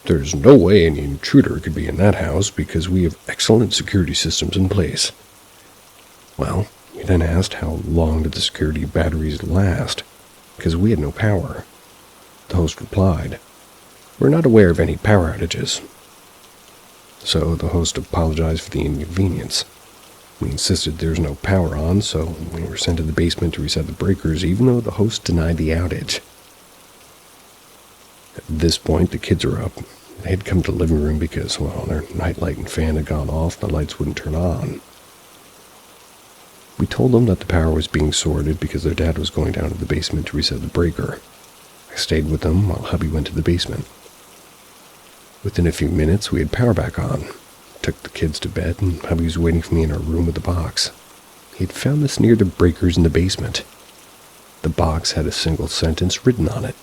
there's no way any intruder could be in that house because we have excellent security systems in place. Well, we then asked how long did the security batteries last, because we had no power. The host replied, "We're not aware of any power outages." So the host apologized for the inconvenience. We insisted there was no power on, so we were sent to the basement to reset the breakers, even though the host denied the outage. At this point, the kids were up. They had come to the living room because, their nightlight and fan had gone off, and the lights wouldn't turn on. We told them that the power was being sorted because their dad was going down to the basement to reset the breaker. I stayed with them while hubby went to the basement. Within a few minutes, we had power back on. Took the kids to bed, and hubby was waiting for me in our room with the box. He had found this near the breakers in the basement. The box had a single sentence written on it.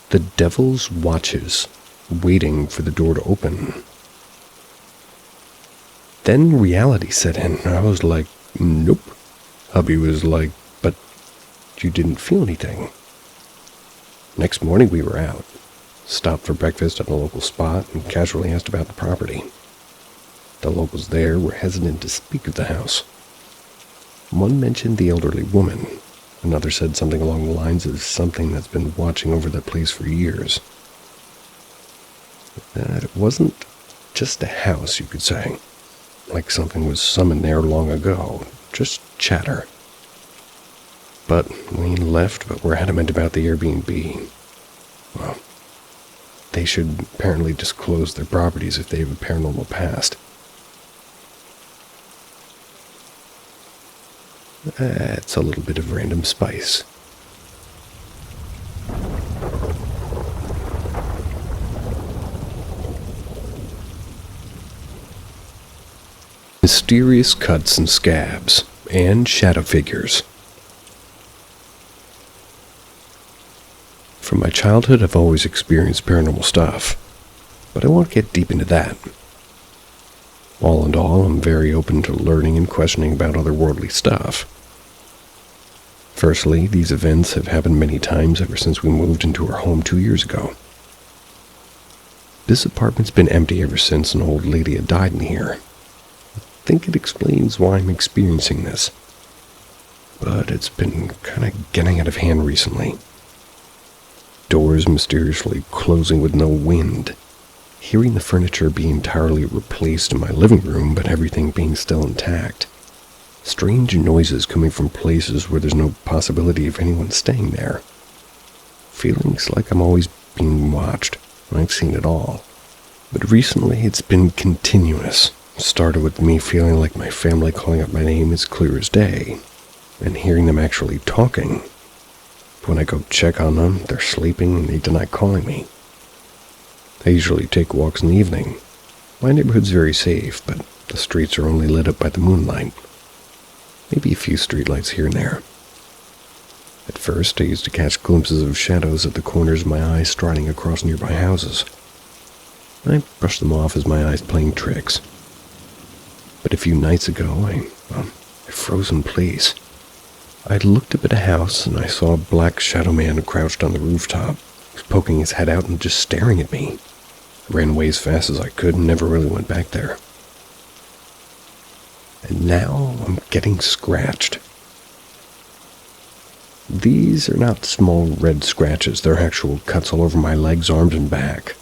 "The devil's watches, waiting for the door to open." Then reality set in. I was like, nope. Hubby was like, but you didn't feel anything. Next morning we were out. Stopped for breakfast at a local spot and casually asked about the property. The locals there were hesitant to speak of the house. One mentioned the elderly woman. Another said something along the lines of something that's been watching over that place for years. That it wasn't just a house, you could say. Like something was summoned there long ago. Just chatter. But we left, but were adamant about the Airbnb. Well, they should apparently disclose their properties if they have a paranormal past. That's a little bit of random spice. Mysterious cuts and scabs, and shadow figures. From my childhood, I've always experienced paranormal stuff, but I won't get deep into that. All in all, I'm very open to learning and questioning about otherworldly stuff. Firstly, these events have happened many times ever since we moved into our home 2 years ago. This apartment's been empty ever since an old lady had died in here. I think it explains why I'm experiencing this. But it's been kind of getting out of hand recently. Doors mysteriously closing with no wind. Hearing the furniture be entirely replaced in my living room, but everything being still intact. Strange noises coming from places where there's no possibility of anyone staying there. Feelings like I'm always being watched. I've seen it all. But recently it's been continuous. Started with me feeling like my family calling out my name as clear as day, and hearing them actually talking. When I go check on them, they're sleeping and they deny calling me. I usually take walks in the evening. My neighborhood's very safe, but the streets are only lit up by the moonlight. Maybe a few streetlights here and there. At first, I used to catch glimpses of shadows at the corners of my eyes striding across nearby houses. I brushed them off as my eyes playing tricks. But a few nights ago, I froze in place. I looked up at a house and I saw a black shadow man crouched on the rooftop. He was poking his head out and just staring at me. I ran away as fast as I could and never really went back there. And now I'm getting scratched. These are not small red scratches, they're actual cuts all over my legs, arms, and back.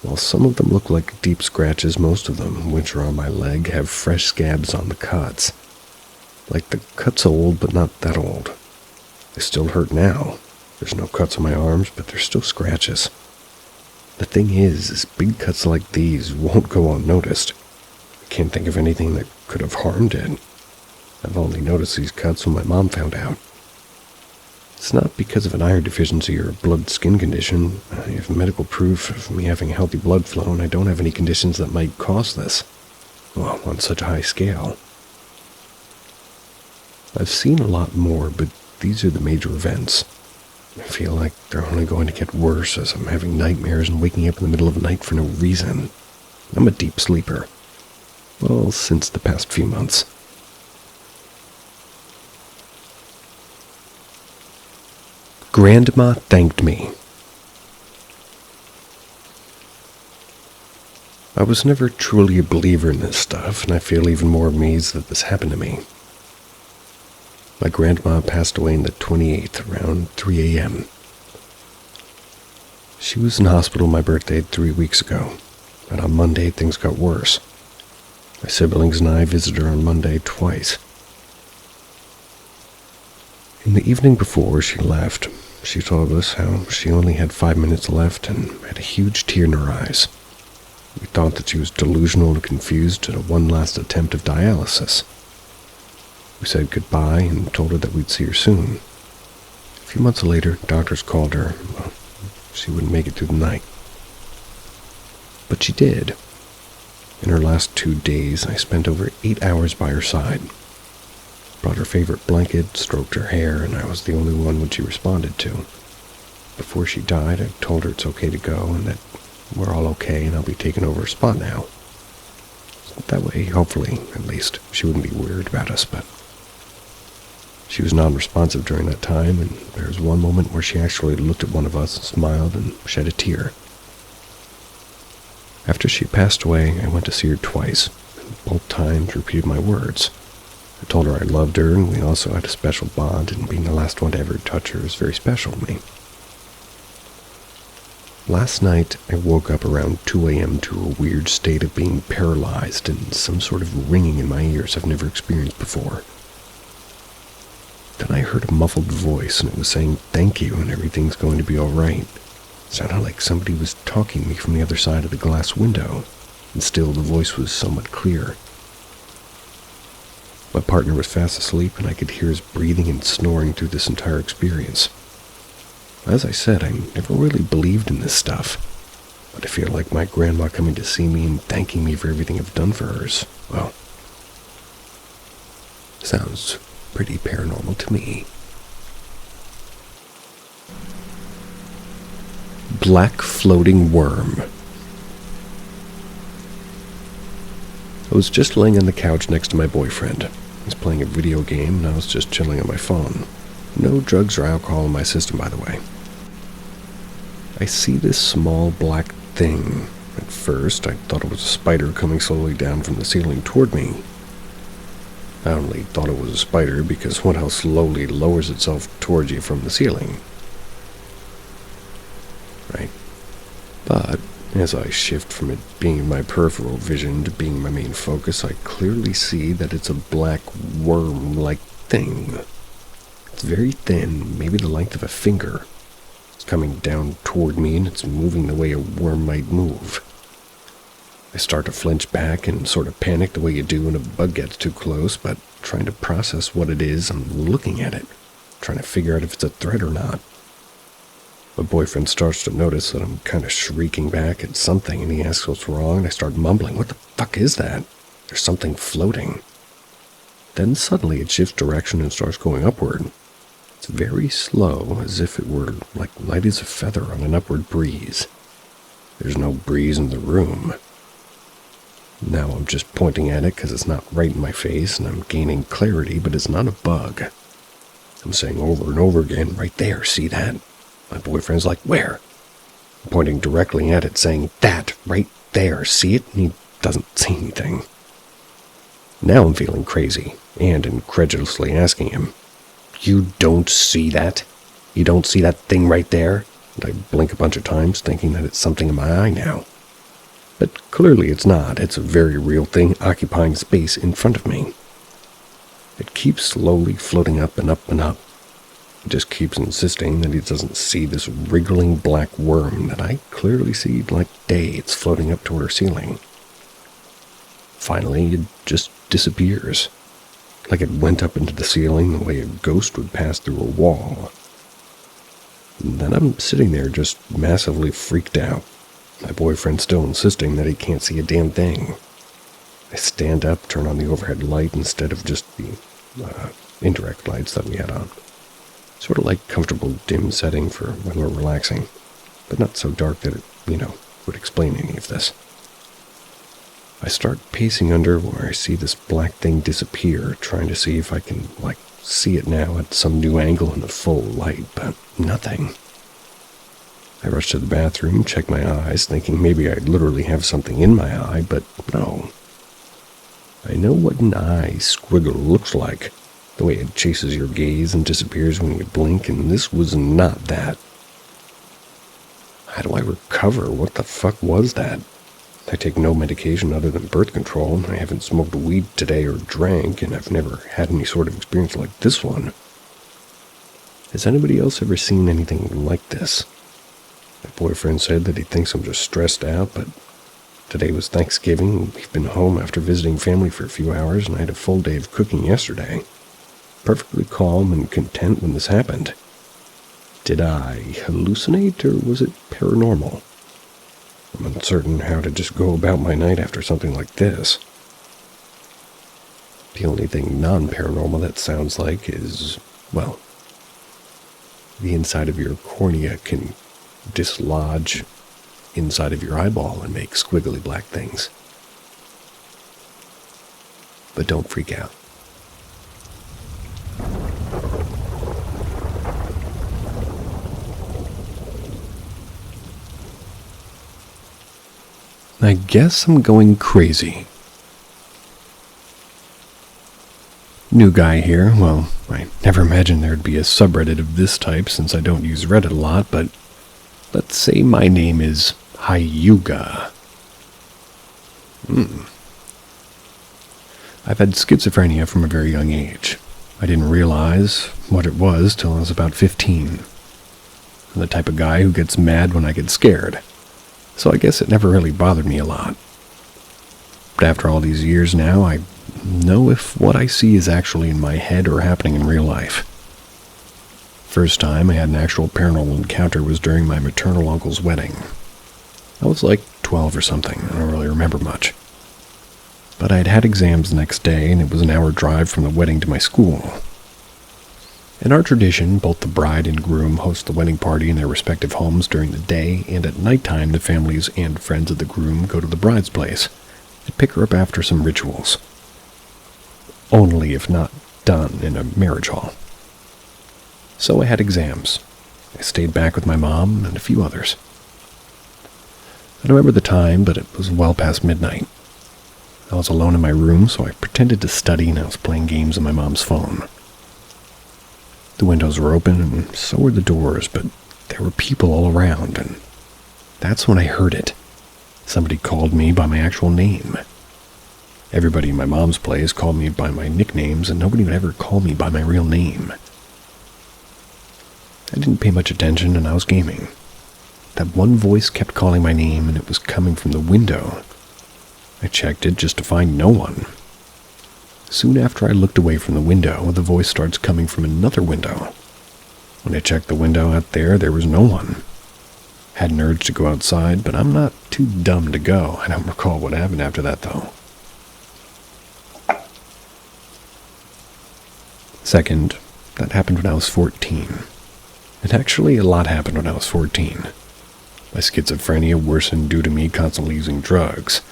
While some of them look like deep scratches, most of them, which are on my leg, have fresh scabs on the cuts. Like the cuts old, but not that old. They still hurt now. There's no cuts on my arms, but there's still scratches. The thing is big cuts like these won't go unnoticed. I can't think of anything that could have harmed it. I've only noticed these cuts when my mom found out. It's not because of an iron deficiency or a blood skin condition. I have medical proof of me having healthy blood flow, and I don't have any conditions that might cause this. Well, on such a high scale. I've seen a lot more, but these are the major events. I feel like they're only going to get worse as I'm having nightmares and waking up in the middle of the night for no reason. I'm a deep sleeper. Well, since the past few months. Grandma thanked me. I was never truly a believer in this stuff, and I feel even more amazed that this happened to me. My grandma passed away on the 28th, around 3 a.m. She was in hospital on my birthday 3 weeks ago, and on Monday things got worse. My siblings and I visited her on Monday twice. In the evening before she left, she told us how she only had 5 minutes left and had a huge tear in her eyes. We thought that she was delusional and confused at a one last attempt of dialysis. We said goodbye and told her that we'd see her soon. A few months later, doctors called her. Well, she wouldn't make it through the night. But she did. In her last 2 days, I spent over 8 hours by her side. Brought her favorite blanket, stroked her hair, and I was the only one which she responded to. Before she died, I told her it's okay to go and that we're all okay and I'll be taking over her spot now. That way, hopefully, at least, she wouldn't be worried about us, but she was non-responsive during that time, and there was one moment where she actually looked at one of us, smiled, and shed a tear. After she passed away, I went to see her twice, and both times repeated my words. I told her I loved her, and we also had a special bond, and being the last one to ever touch her is very special to me. Last night, I woke up around 2 a.m. to a weird state of being paralyzed and some sort of ringing in my ears I've never experienced before. Then I heard a muffled voice, and it was saying thank you and everything's going to be all right. It sounded like somebody was talking to me from the other side of the glass window, and still the voice was somewhat clear. My partner was fast asleep, and I could hear his breathing and snoring through this entire experience. As I said, I never really believed in this stuff, but I feel like my grandma coming to see me and thanking me for everything I've done for hers, well, sounds pretty paranormal to me. Black floating worm. I was just laying on the couch next to my boyfriend. He was playing a video game, and I was just chilling on my phone. No drugs or alcohol in my system, by the way. I see this small black thing. At first, I thought it was a spider coming slowly down from the ceiling toward me. I only thought it was a spider because what else slowly lowers itself towards you from the ceiling? Right? But as I shift from it being my peripheral vision to being my main focus, I clearly see that it's a black worm-like thing. It's very thin, maybe the length of a finger. It's coming down toward me, and it's moving the way a worm might move. I start to flinch back and sort of panic the way you do when a bug gets too close, but trying to process what it is, I'm looking at it, trying to figure out if it's a threat or not. My boyfriend starts to notice that I'm kind of shrieking back at something, and he asks what's wrong, and I start mumbling, "What the fuck is that? There's something floating." Then suddenly it shifts direction and starts going upward. It's very slow, as if it were like light as a feather on an upward breeze. There's no breeze in the room. Now I'm just pointing at it because it's not right in my face, and I'm gaining clarity, but it's not a bug. I'm saying over and over again, right there, see that? My boyfriend's like, where? I'm pointing directly at it, saying, that, right there, see it? And he doesn't say anything. Now I'm feeling crazy, and incredulously asking him, you don't see that? You don't see that thing right there? And I blink a bunch of times, thinking that it's something in my eye now. But clearly it's not. It's a very real thing occupying space in front of me. It keeps slowly floating up and up and up. It just keeps insisting that he doesn't see this wriggling black worm that I clearly see like day. It's floating up toward our ceiling. Finally, it just disappears. Like it went up into the ceiling the way a ghost would pass through a wall. And then I'm sitting there just massively freaked out. My boyfriend's still insisting that he can't see a damn thing. I stand up, turn on the overhead light instead of just the indirect lights that we had on. Sort of like comfortable dim setting for when we're relaxing, but not so dark that it, would explain any of this. I start pacing under where I see this black thing disappear, trying to see if I can, see it now at some new angle in the full light, but nothing. I rush to the bathroom, check my eyes, thinking maybe I literally have something in my eye, but no. I know what an eye squiggle looks like, the way it chases your gaze and disappears when you blink, and this was not that. How do I recover? What the fuck was that? I take no medication other than birth control. I haven't smoked weed today or drank, and I've never had any sort of experience like this one. Has anybody else ever seen anything like this? My boyfriend said that he thinks I'm just stressed out, but today was Thanksgiving. We've been home after visiting family for a few hours, and I had a full day of cooking yesterday. Perfectly calm and content when this happened. Did I hallucinate, or was it paranormal? I'm uncertain how to just go about my night after something like this. The only thing non-paranormal that sounds like is, the inside of your cornea can dislodge inside of your eyeball and make squiggly black things. But don't freak out. I guess I'm going crazy. New guy here. Well, I never imagined there'd be a subreddit of this type since I don't use Reddit a lot, but let's say my name is Hyuga. I've had schizophrenia from a very young age. I didn't realize what it was till I was about 15. I'm the type of guy who gets mad when I get scared. So I guess it never really bothered me a lot. But after all these years now, I know if what I see is actually in my head or happening in real life. First time I had an actual paranormal encounter was during my maternal uncle's wedding. I was like 12 or something, I don't really remember much. But I had had exams the next day, and it was an hour drive from the wedding to my school. In our tradition, both the bride and groom host the wedding party in their respective homes during the day, and at nighttime the families and friends of the groom go to the bride's place and pick her up after some rituals. Only if not done in a marriage hall. So I had exams. I stayed back with my mom and a few others. I don't remember the time, but it was well past midnight. I was alone in my room, so I pretended to study and I was playing games on my mom's phone. The windows were open, and so were the doors, but there were people all around, and that's when I heard it. Somebody called me by my actual name. Everybody in my mom's place called me by my nicknames, and nobody would ever call me by my real name. I didn't pay much attention, and I was gaming. That one voice kept calling my name, and it was coming from the window. I checked it just to find no one. Soon after I looked away from the window, the voice starts coming from another window. When I checked the window out there was no one. Had an urge to go outside, but I'm not too dumb to go. I don't recall what happened after that, though. Second, That happened when I was 14. And actually, a lot happened when I was 14. My schizophrenia worsened due to me constantly using drugs.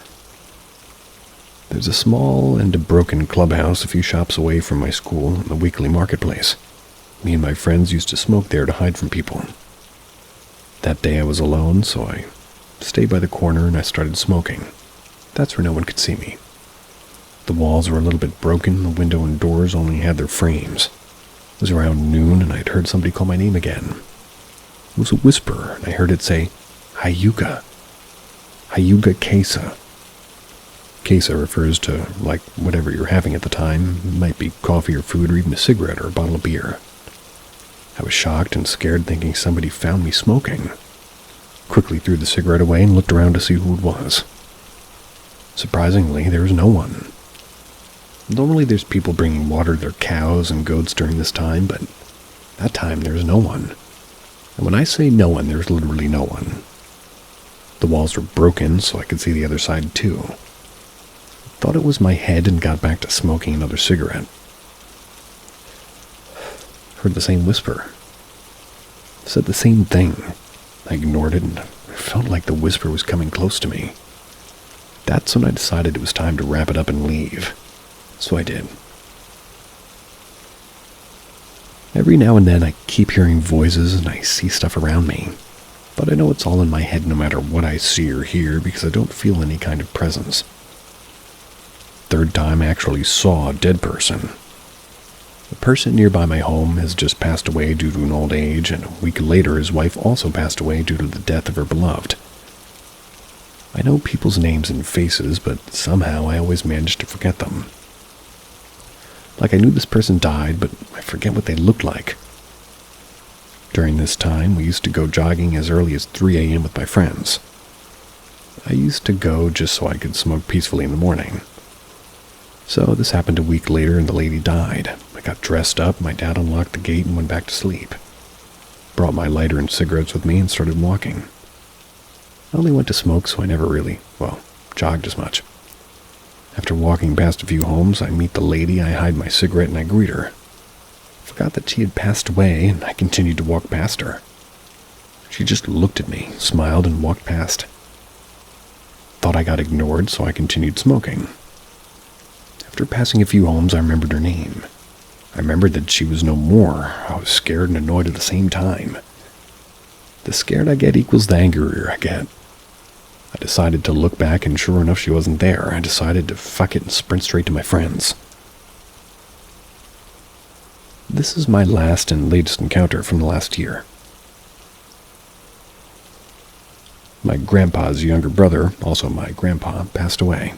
There's a small and a broken clubhouse a few shops away from my school in the weekly marketplace. Me and my friends used to smoke there to hide from people. That day I was alone, so I stayed by the corner and I started smoking. That's where no one could see me. The walls were a little bit broken, the window and doors only had their frames. It was around noon and I'd heard somebody call my name again. It was a whisper, and I heard it say, Hyuga. Hyuga Kesa. Kesa refers to, like, whatever you're having at the time. It might be coffee or food or even a cigarette or a bottle of beer. I was shocked and scared, thinking somebody found me smoking. Quickly threw the cigarette away and looked around to see who it was. Surprisingly, there was no one. Normally there's people bringing water to their cows and goats during this time, but that time there was no one. And when I say no one, there's literally no one. The walls were broken, so I could see the other side too. I thought it was my head and got back to smoking another cigarette. Heard the same whisper. Said the same thing. I ignored it and I felt like the whisper was coming close to me. That's when I decided it was time to wrap it up and leave. So I did. Every now and then I keep hearing voices and I see stuff around me. But I know it's all in my head no matter what I see or hear because I don't feel any kind of presence. Third time I actually saw a dead person. A person nearby my home has just passed away due to an old age, and a week later his wife also passed away due to the death of her beloved. I know people's names and faces, but somehow I always manage to forget them. Like I knew this person died, but I forget what they looked like. During this time, we used to go jogging as early as 3 a.m. with my friends. I used to go just so I could smoke peacefully in the morning. So this happened a week later and the lady died. I got dressed up, my dad unlocked the gate and went back to sleep. Brought my lighter and cigarettes with me and started walking. I only went to smoke, so I never really, jogged as much. After walking past a few homes, I meet the lady, I hide my cigarette, and I greet her. Forgot that she had passed away, and I continued to walk past her. She just looked at me, smiled, and walked past. Thought I got ignored, so I continued smoking. After passing a few homes, I remembered her name. I remembered that she was no more. I was scared and annoyed at the same time. The scared I get equals the angrier I get. I decided to look back, and sure enough, she wasn't there. I decided to fuck it and sprint straight to my friends. This is my last and latest encounter from the last year. My grandpa's younger brother, also my grandpa, passed away.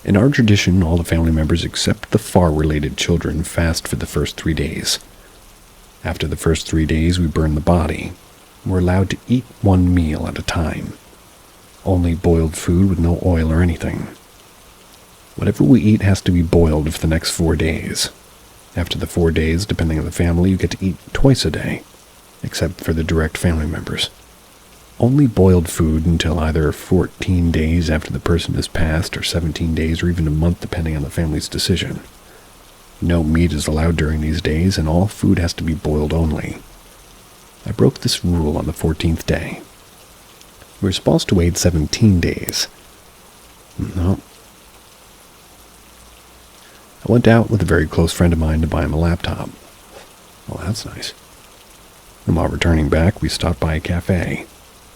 In our tradition, all the family members except the far-related children fast for the first 3 days. After the first 3 days, we burn the body. We're allowed to eat one meal at a time. Only boiled food with no oil or anything. Whatever we eat has to be boiled for the next 4 days. After the 4 days, depending on the family, you get to eat twice a day, except for the direct family members. Only boiled food until either 14 days after the person has passed or 17 days or even a month depending on the family's decision. No meat is allowed during these days and all food has to be boiled only. I broke this rule on the 14th day. We were supposed to wait 17 days. No. I went out with a very close friend of mine to buy him a laptop. Well, that's nice. And while returning back, we stopped by a cafe.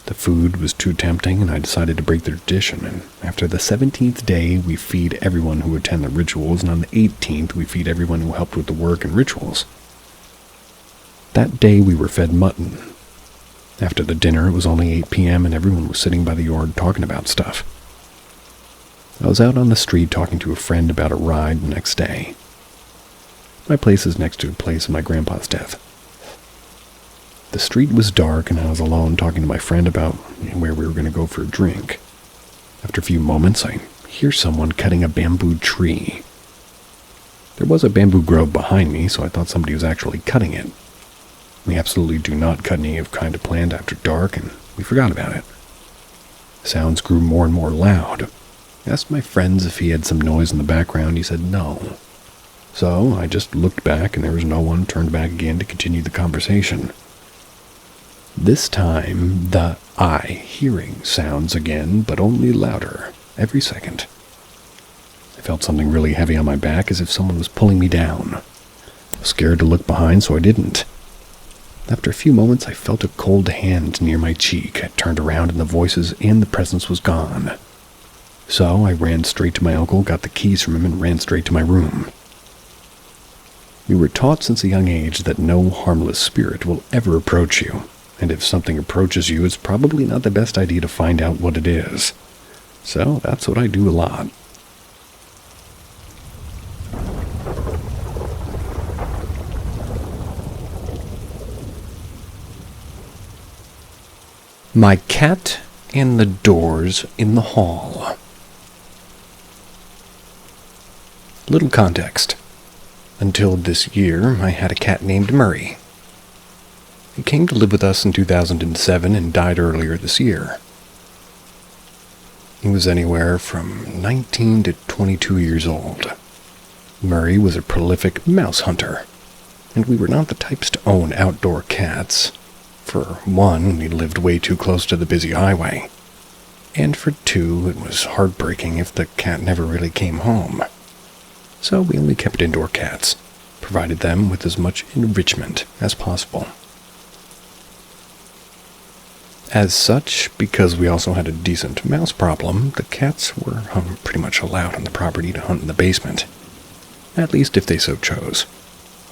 The food was too tempting, and I decided to break the tradition, and after the 17th day, we feed everyone who attend the rituals, and on the 18th, we feed everyone who helped with the work and rituals. That day, we were fed mutton. After the dinner, it was only 8 p.m., and everyone was sitting by the yard talking about stuff. I was out on the street talking to a friend about a ride the next day. My place is next to the place of my grandpa's death. The street was dark, and I was alone talking to my friend about where we were going to go for a drink. After a few moments, I hear someone cutting a bamboo tree. There was a bamboo grove behind me, so I thought somebody was actually cutting it. We absolutely do not cut any kind of plant after dark, and we forgot about it. Sounds grew more and more loud. I asked my friends if he had some noise in the background. He said no. So I just looked back and there was no one, turned back again to continue the conversation. This time, the eye hearing sounds again, but only louder, every second. I felt something really heavy on my back, as if someone was pulling me down. I was scared to look behind, so I didn't. After a few moments, I felt a cold hand near my cheek. I turned around and the voices and the presence was gone. So I ran straight to my uncle, got the keys from him, and ran straight to my room. We were taught since a young age that no harmless spirit will ever approach you, and if something approaches you, it's probably not the best idea to find out what it is. So that's what I do a lot. My cat and the doors in the hall. Little context. Until this year, I had a cat named Murray. He came to live with us in 2007 and died earlier this year. He was anywhere from 19 to 22 years old. Murray was a prolific mouse hunter, and we were not the types to own outdoor cats. For one, we lived way too close to the busy highway, and for two, it was heartbreaking if the cat never really came home. So we only kept indoor cats, provided them with as much enrichment as possible. As such, because we also had a decent mouse problem, the cats were pretty much allowed on the property to hunt in the basement, at least if they so chose.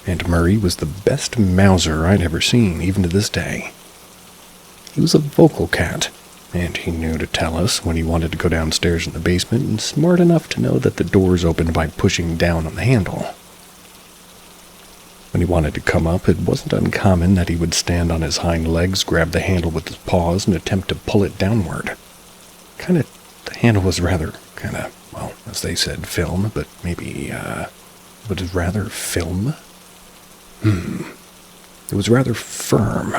And Murray was the best mouser I'd ever seen, even to this day. He was a vocal cat, and he knew to tell us when he wanted to go downstairs in the basement, and smart enough to know that the doors opened by pushing down on the handle. When he wanted to come up, it wasn't uncommon that he would stand on his hind legs, grab the handle with his paws, and attempt to pull it downward. The handle was rather, well, as they said, film, but maybe, would it rather film? It was rather firm.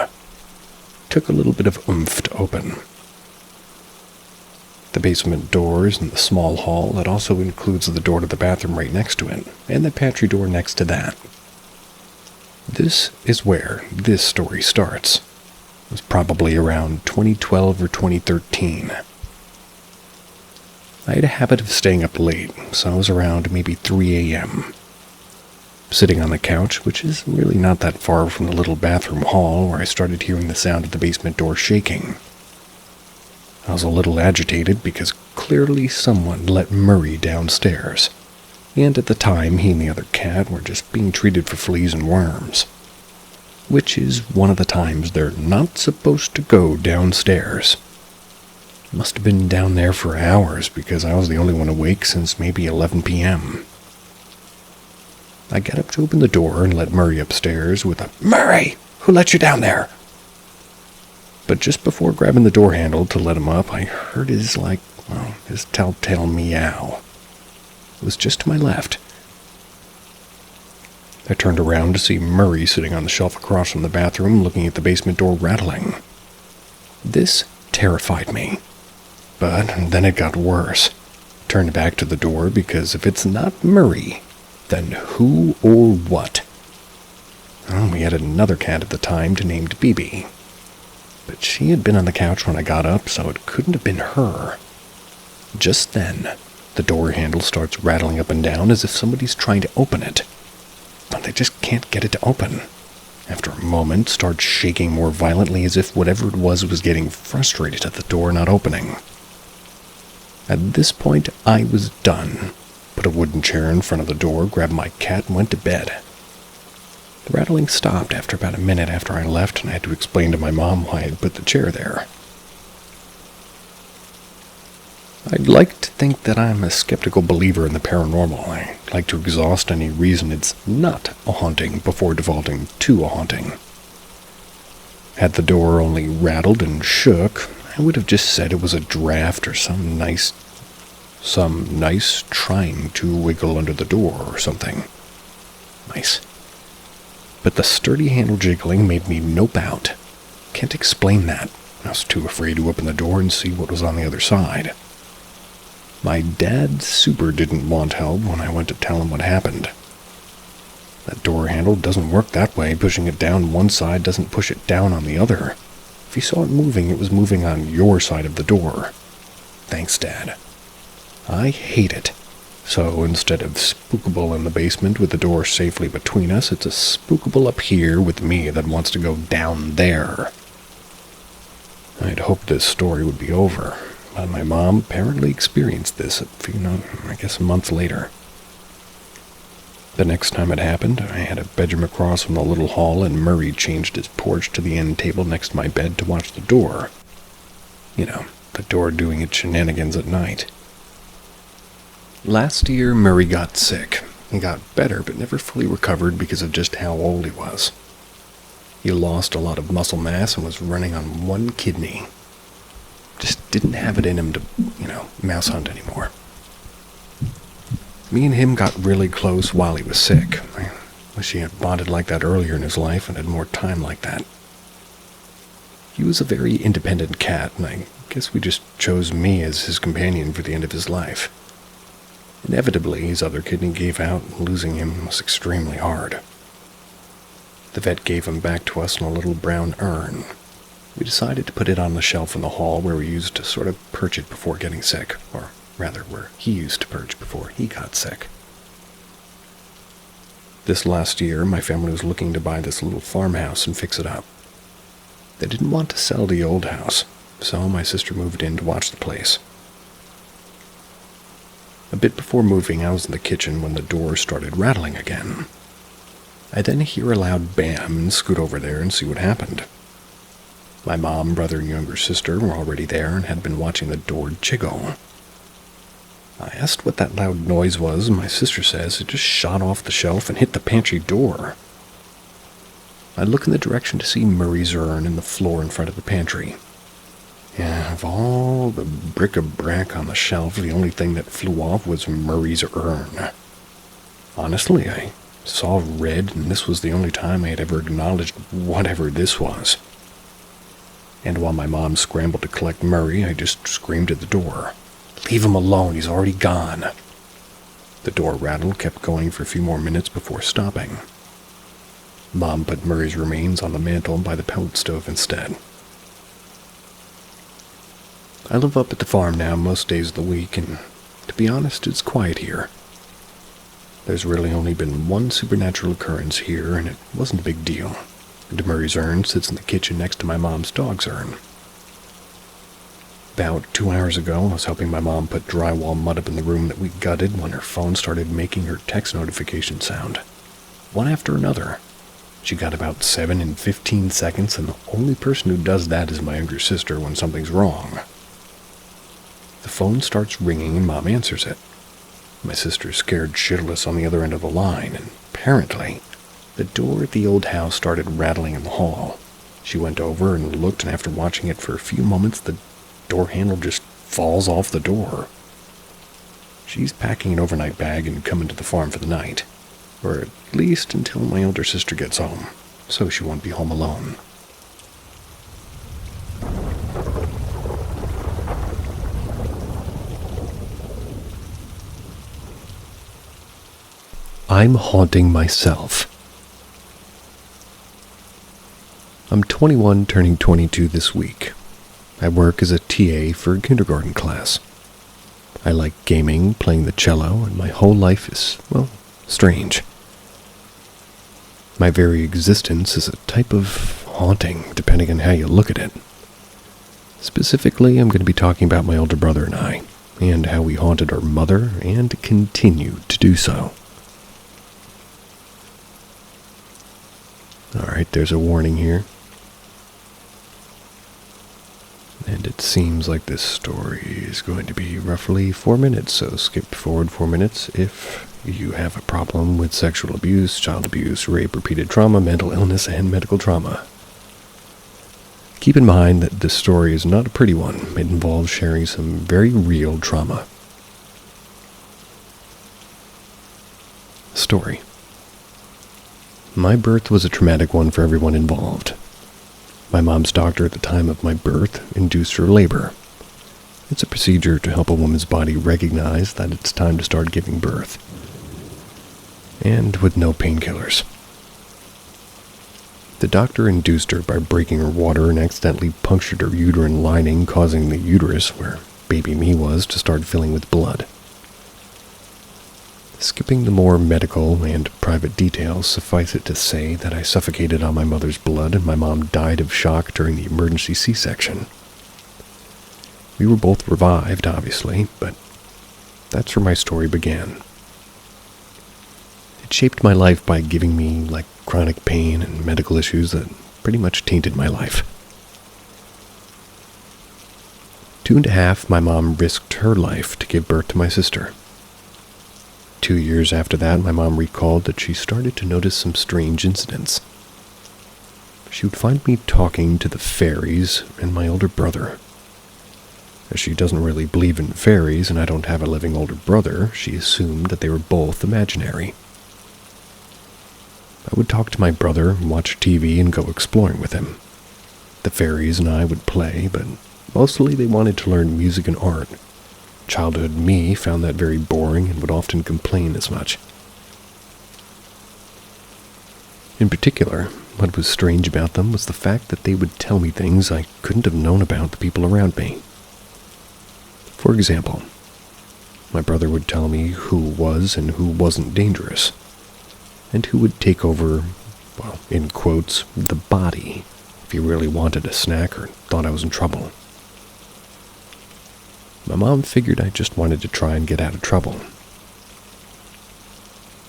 Took a little bit of oomph to open. The basement doors and the small hall, that also includes the door to the bathroom right next to it, and the pantry door next to that. This is where this story starts. It was probably around 2012 or 2013. I had a habit of staying up late, so I was around maybe 3 a.m. Sitting on the couch, which is really not that far from the little bathroom hall, where I started hearing the sound of the basement door shaking. I was a little agitated because clearly someone let Murray downstairs, and at the time he and the other cat were just being treated for fleas and worms, which is one of the times they're not supposed to go downstairs. Must have been down there for hours because I was the only one awake since maybe 11 p.m. I got up to open the door and let Murray upstairs with a, "Murray, who let you down there?" But just before grabbing the door handle to let him up, I heard his telltale meow. It was just to my left. I turned around to see Murray sitting on the shelf across from the bathroom, looking at the basement door rattling. This terrified me. But then it got worse. Turned back to the door because if it's not Murray, then who or what? Well, we had another cat at the time named BB. But she had been on the couch when I got up, so it couldn't have been her. Just then, the door handle starts rattling up and down as if somebody's trying to open it. But they just can't get it to open. After a moment, starts shaking more violently as if whatever it was getting frustrated at the door not opening. At this point, I was done. Put a wooden chair in front of the door, grabbed my cat, and went to bed. The rattling stopped after about a minute after I left, and I had to explain to my mom why I had put the chair there. I'd like to think that I'm a skeptical believer in the paranormal. I like to exhaust any reason it's not a haunting before defaulting to a haunting. Had the door only rattled and shook, I would have just said it was a draft or some nice trying to wiggle under the door or something. Nice. But the sturdy handle jiggling made me nope out. Can't explain that. I was too afraid to open the door and see what was on the other side. My dad super didn't want help when I went to tell him what happened. That door handle doesn't work that way. Pushing it down one side doesn't push it down on the other. If you saw it was moving on your side of the door. Thanks, Dad. I hate it. So instead of spookable in the basement with the door safely between us, it's a spookable up here with me that wants to go down there. I'd hoped this story would be over, but my mom apparently experienced this a month later. The next time it happened, I had a bedroom across from the little hall, and Murray changed his porch to the end table next to my bed to watch the door. The door doing its shenanigans at night. Last year, Murray got sick. He got better, but never fully recovered because of just how old he was. He lost a lot of muscle mass and was running on one kidney. Just didn't have it in him to, mouse hunt anymore. Me and him got really close while he was sick. I wish he had bonded like that earlier in his life and had more time like that. He was a very independent cat, and I guess we just chose me as his companion for the end of his life. Inevitably, his other kidney gave out, and losing him was extremely hard. The vet gave him back to us in a little brown urn. We decided to put it on the shelf in the hall where we used to sort of perch it before getting sick, or rather, where he used to perch before he got sick. This last year, my family was looking to buy this little farmhouse and fix it up. They didn't want to sell the old house, so my sister moved in to watch the place. A bit before moving, I was in the kitchen when the door started rattling again. I then hear a loud bam and scoot over there and see what happened. My mom, brother, and younger sister were already there and had been watching the door jiggle. I asked what that loud noise was, and my sister says it just shot off the shelf and hit the pantry door. I look in the direction to see Murray's urn in the floor in front of the pantry. Yeah, of all the bric-a-brac on the shelf, the only thing that flew off was Murray's urn. Honestly, I saw red, and this was the only time I had ever acknowledged whatever this was. And while my mom scrambled to collect Murray, I just screamed at the door. "Leave him alone, he's already gone." The door rattle kept going for a few more minutes before stopping. Mom put Murray's remains on the mantel by the pellet stove instead. I live up at the farm now most days of the week, and to be honest, it's quiet here. There's really only been one supernatural occurrence here, and it wasn't a big deal. And Murray's urn sits in the kitchen next to my mom's dog's urn. About 2 hours ago, I was helping my mom put drywall mud up in the room that we gutted when her phone started making her text notification sound. One after another. She got about 7 in 15 seconds, and the only person who does that is my younger sister when something's wrong. The phone starts ringing and Mom answers it. My sister's scared shitless on the other end of the line, and apparently, the door at the old house started rattling in the hall. She went over and looked, and after watching it for a few moments, the door handle just falls off the door. She's packing an overnight bag and coming to the farm for the night, or at least until my older sister gets home, so she won't be home alone. I'm haunting myself. I'm 21, turning 22 this week. I work as a TA for a kindergarten class. I like gaming, playing the cello, and my whole life is, strange. My very existence is a type of haunting, depending on how you look at it. Specifically, I'm going to be talking about my older brother and I, and how we haunted our mother and continue to do so. Alright, there's a warning here. And it seems like this story is going to be roughly 4 minutes, so skip forward 4 minutes if you have a problem with sexual abuse, child abuse, rape, repeated trauma, mental illness, and medical trauma. Keep in mind that this story is not a pretty one. It involves sharing some very real trauma. Story. My birth was a traumatic one for everyone involved. My mom's doctor at the time of my birth induced her labor. It's a procedure to help a woman's body recognize that it's time to start giving birth. and with no painkillers. The doctor induced her by breaking her water and accidentally punctured her uterine lining, causing the uterus, where baby me was, to start filling with blood. Skipping the more medical and private details, suffice it to say that I suffocated on my mother's blood and my mom died of shock during the emergency C-section. We were both revived, obviously, but that's where my story began. It shaped my life by giving me, chronic pain and medical issues that pretty much tainted my life. 2.5, my mom risked her life to give birth to my sister. 2 years after that, my mom recalled that she started to notice some strange incidents. She would find me talking to the fairies and my older brother. As she doesn't really believe in fairies and I don't have a living older brother, she assumed that they were both imaginary. I would talk to my brother, watch TV, and go exploring with him. The fairies and I would play, but mostly they wanted to learn music and art. Childhood me found that very boring and would often complain as much. In particular, what was strange about them was the fact that they would tell me things I couldn't have known about the people around me. For example, my brother would tell me who was and who wasn't dangerous, and who would take over, in quotes, the body if he really wanted a snack or thought I was in trouble. My mom figured I just wanted to try and get out of trouble.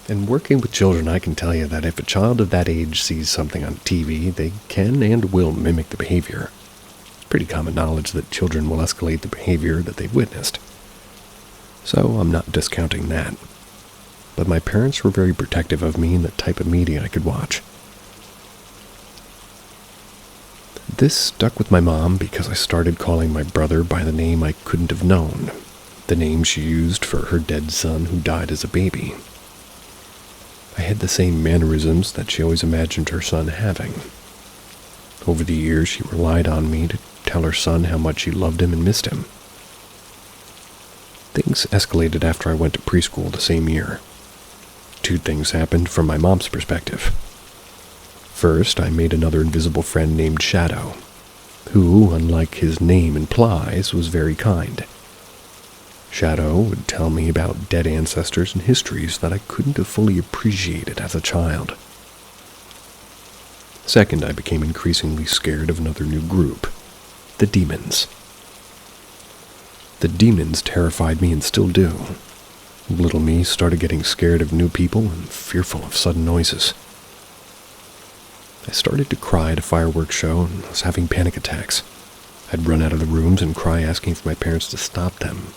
And working with children, I can tell you that if a child of that age sees something on TV, they can and will mimic the behavior. It's pretty common knowledge that children will escalate the behavior that they've witnessed. So I'm not discounting that. But my parents were very protective of me and the type of media I could watch. This stuck with my mom because I started calling my brother by the name I couldn't have known, the name she used for her dead son who died as a baby. I had the same mannerisms that she always imagined her son having. Over the years, she relied on me to tell her son how much she loved him and missed him. Things escalated after I went to preschool the same year. 2 things happened from my mom's perspective. First, I made another invisible friend named Shadow, who, unlike his name implies, was very kind. Shadow would tell me about dead ancestors and histories that I couldn't have fully appreciated as a child. Second, I became increasingly scared of another new group, the demons. The demons terrified me and still do. Little me started getting scared of new people and fearful of sudden noises. I started to cry at a fireworks show and was having panic attacks. I'd run out of the rooms and cry asking for my parents to stop them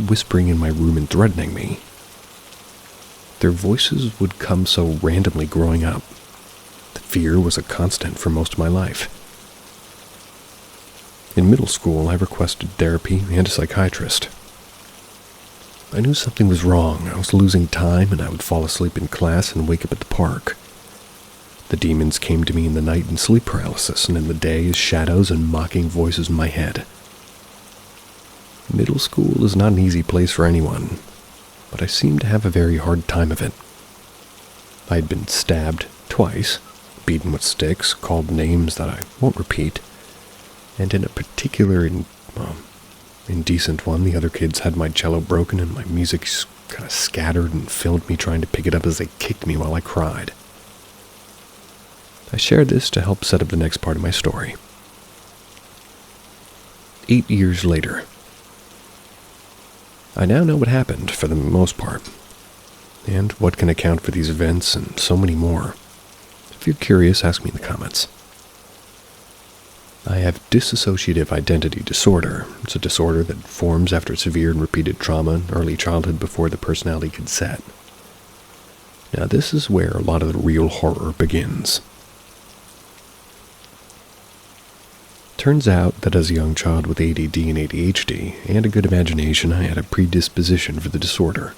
whispering in my room and threatening me. Their voices would come so randomly growing up. The fear was a constant for most of my life. In middle school, I requested therapy and a psychiatrist. I knew something was wrong. I was losing time and I would fall asleep in class and wake up at the park. The demons came to me in the night in sleep paralysis, and in the day as shadows and mocking voices in my head. Middle school is not an easy place for anyone, but I seemed to have a very hard time of it. I had been stabbed twice, beaten with sticks, called names that I won't repeat, and in a particular indecent one, the other kids had my cello broken and my music kind of scattered and filmed me trying to pick it up as they kicked me while I cried. I shared this to help set up the next part of my story. 8 years later. I now know what happened, for the most part, and what can account for these events and so many more. If you're curious, ask me in the comments. I have dissociative identity disorder. It's a disorder that forms after severe and repeated trauma in early childhood before the personality can set. Now this is where a lot of the real horror begins. Turns out that as a young child with ADD and ADHD, and a good imagination, I had a predisposition for the disorder.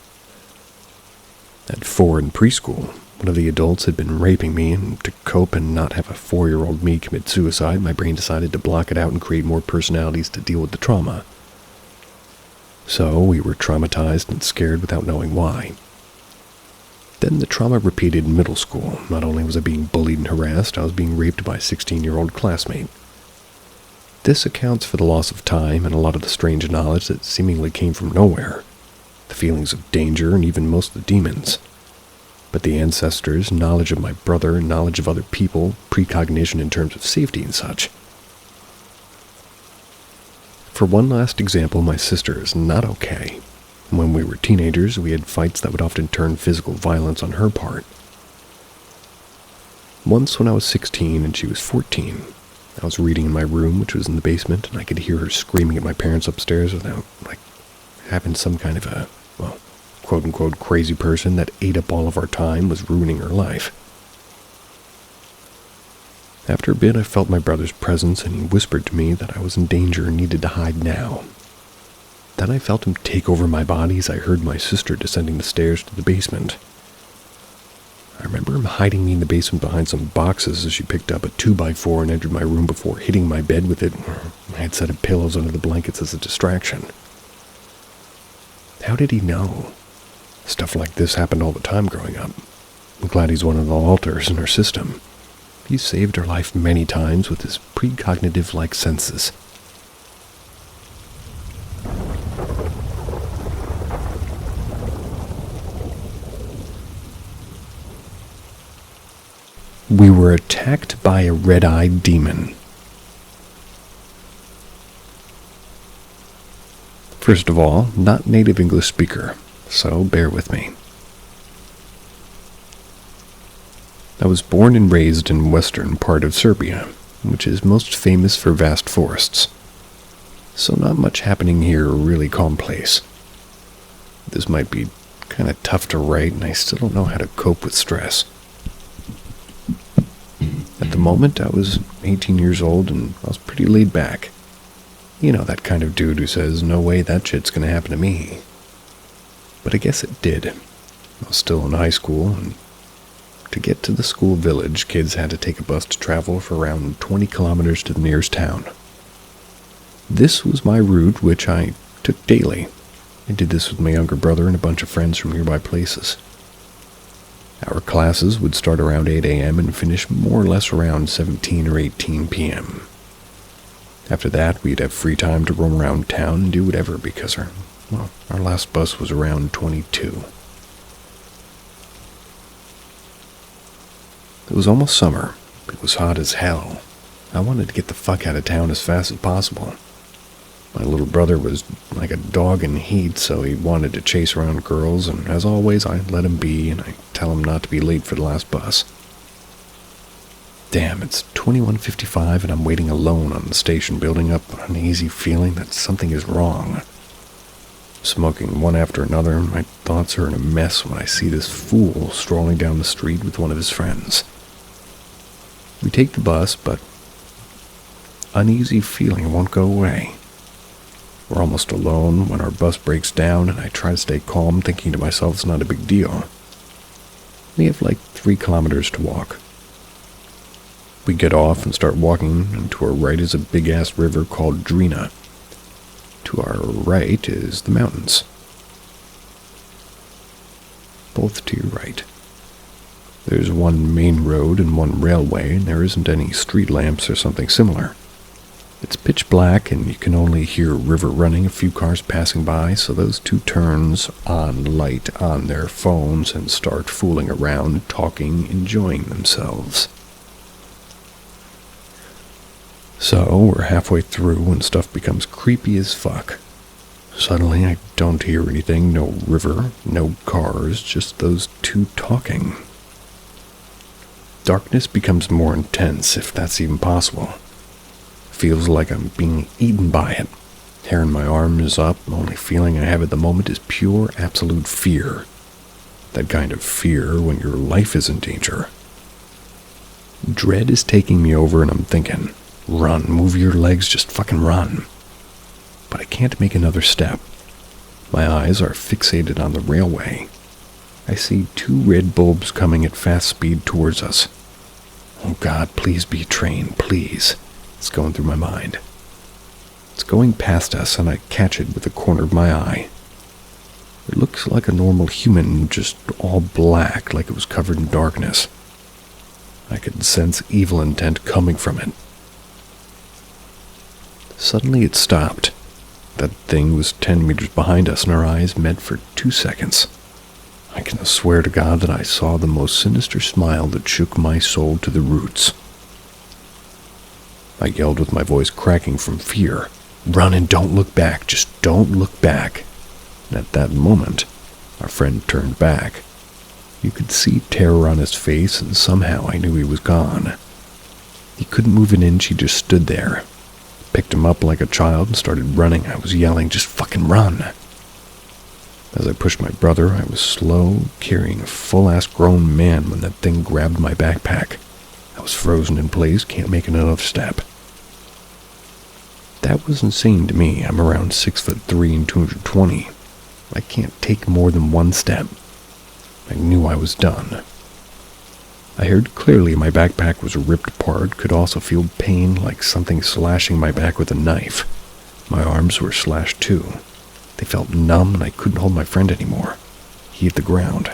At 4 in preschool, one of the adults had been raping me, and to cope and not have a 4-year-old me commit suicide, my brain decided to block it out and create more personalities to deal with the trauma. So we were traumatized and scared without knowing why. Then the trauma repeated in middle school. Not only was I being bullied and harassed, I was being raped by a 16-year-old classmate. This accounts for the loss of time and a lot of the strange knowledge that seemingly came from nowhere. The feelings of danger and even most of the demons. But the ancestors, knowledge of my brother, knowledge of other people, precognition in terms of safety and such. For one last example, my sister is not okay. When we were teenagers, we had fights that would often turn physical violence on her part. Once when I was 16 and she was 14, I was reading in my room, which was in the basement, and I could hear her screaming at my parents upstairs without, having some kind of a, quote-unquote crazy person that ate up all of our time was ruining her life. After a bit, I felt my brother's presence, and he whispered to me that I was in danger and needed to hide now. Then I felt him take over my body as I heard my sister descending the stairs to the basement. I remember him hiding me in the basement behind some boxes as she picked up a 2x4 and entered my room before hitting my bed with it. I had set of pillows under the blankets as a distraction. How did he know? Stuff like this happened all the time growing up. I'm glad he's one of the alters in our system. He saved her life many times with his precognitive-like senses. We were attacked by a red-eyed demon. First of all, not native English speaker, so bear with me. I was born and raised in western part of Serbia, which is most famous for vast forests. So not much happening here, a really calm place. This might be kind of tough to write, and I still don't know how to cope with stress. At the moment, I was 18 years old, and I was pretty laid back. You know, that kind of dude who says, no way that shit's gonna happen to me. But I guess it did. I was still in high school, and to get to the school village, kids had to take a bus to travel for around 20 kilometers to the nearest town. This was my route, which I took daily. I did this with my younger brother and a bunch of friends from nearby places. Our classes would start around 8 a.m. and finish more or less around 17 or 18 p.m. After that, we'd have free time to roam around town and do whatever because our last bus was around 22. It was almost summer. It was hot as hell. I wanted to get the fuck out of town as fast as possible. My little brother was like a dog in heat, so he wanted to chase around girls, and as always, I let him be, and I tell him not to be late for the last bus. Damn, it's 21:55, and I'm waiting alone on the station, building up an uneasy feeling that something is wrong. Smoking one after another, my thoughts are in a mess when I see this fool strolling down the street with one of his friends. We take the bus, but uneasy feeling won't go away. We're almost alone when our bus breaks down, and I try to stay calm, thinking to myself it's not a big deal. We have 3 kilometers to walk. We get off and start walking, and to our right is a big-ass river called Drina. To our right is the mountains. Both to your right. There's one main road and one railway, and there isn't any street lamps or something similar. It's pitch black, and you can only hear a river running, a few cars passing by, so those two turns on light on their phones and start fooling around, talking, enjoying themselves. So, we're halfway through when stuff becomes creepy as fuck. Suddenly, I don't hear anything, no river, no cars, just those two talking. Darkness becomes more intense, if that's even possible. Feels like I'm being eaten by it. Hair in my arm is up, the only feeling I have at the moment is pure, absolute fear. That kind of fear when your life is in danger. Dread is taking me over and I'm thinking, run, move your legs, just fucking run. But I can't make another step. My eyes are fixated on the railway. I see 2 red bulbs coming at fast speed towards us. Oh God, please be a train, please. It's going through my mind. It's going past us and I catch it with the corner of my eye. It looked like a normal human, just all black, like it was covered in darkness. I could sense evil intent coming from it. Suddenly it stopped. That thing was 10 meters behind us, and our eyes met for 2 seconds. I can swear to God that I saw the most sinister smile that shook my soul to the roots. I yelled with my voice cracking from fear, "Run and don't look back, just don't look back." And at that moment, our friend turned back. You could see terror on his face, and somehow I knew he was gone. He couldn't move an inch, he just stood there. Picked him up like a child and started running. I was yelling, "Just fucking run!" As I pushed my brother, I was slow, carrying a full-ass grown man when that thing grabbed my backpack. I was frozen in place, can't make another step. That was insane to me. I'm around 6'3" and 220. I can't take more than one step. I knew I was done. I heard clearly my backpack was ripped apart, could also feel pain like something slashing my back with a knife. My arms were slashed too. They felt numb and I couldn't hold my friend anymore. He hit the ground.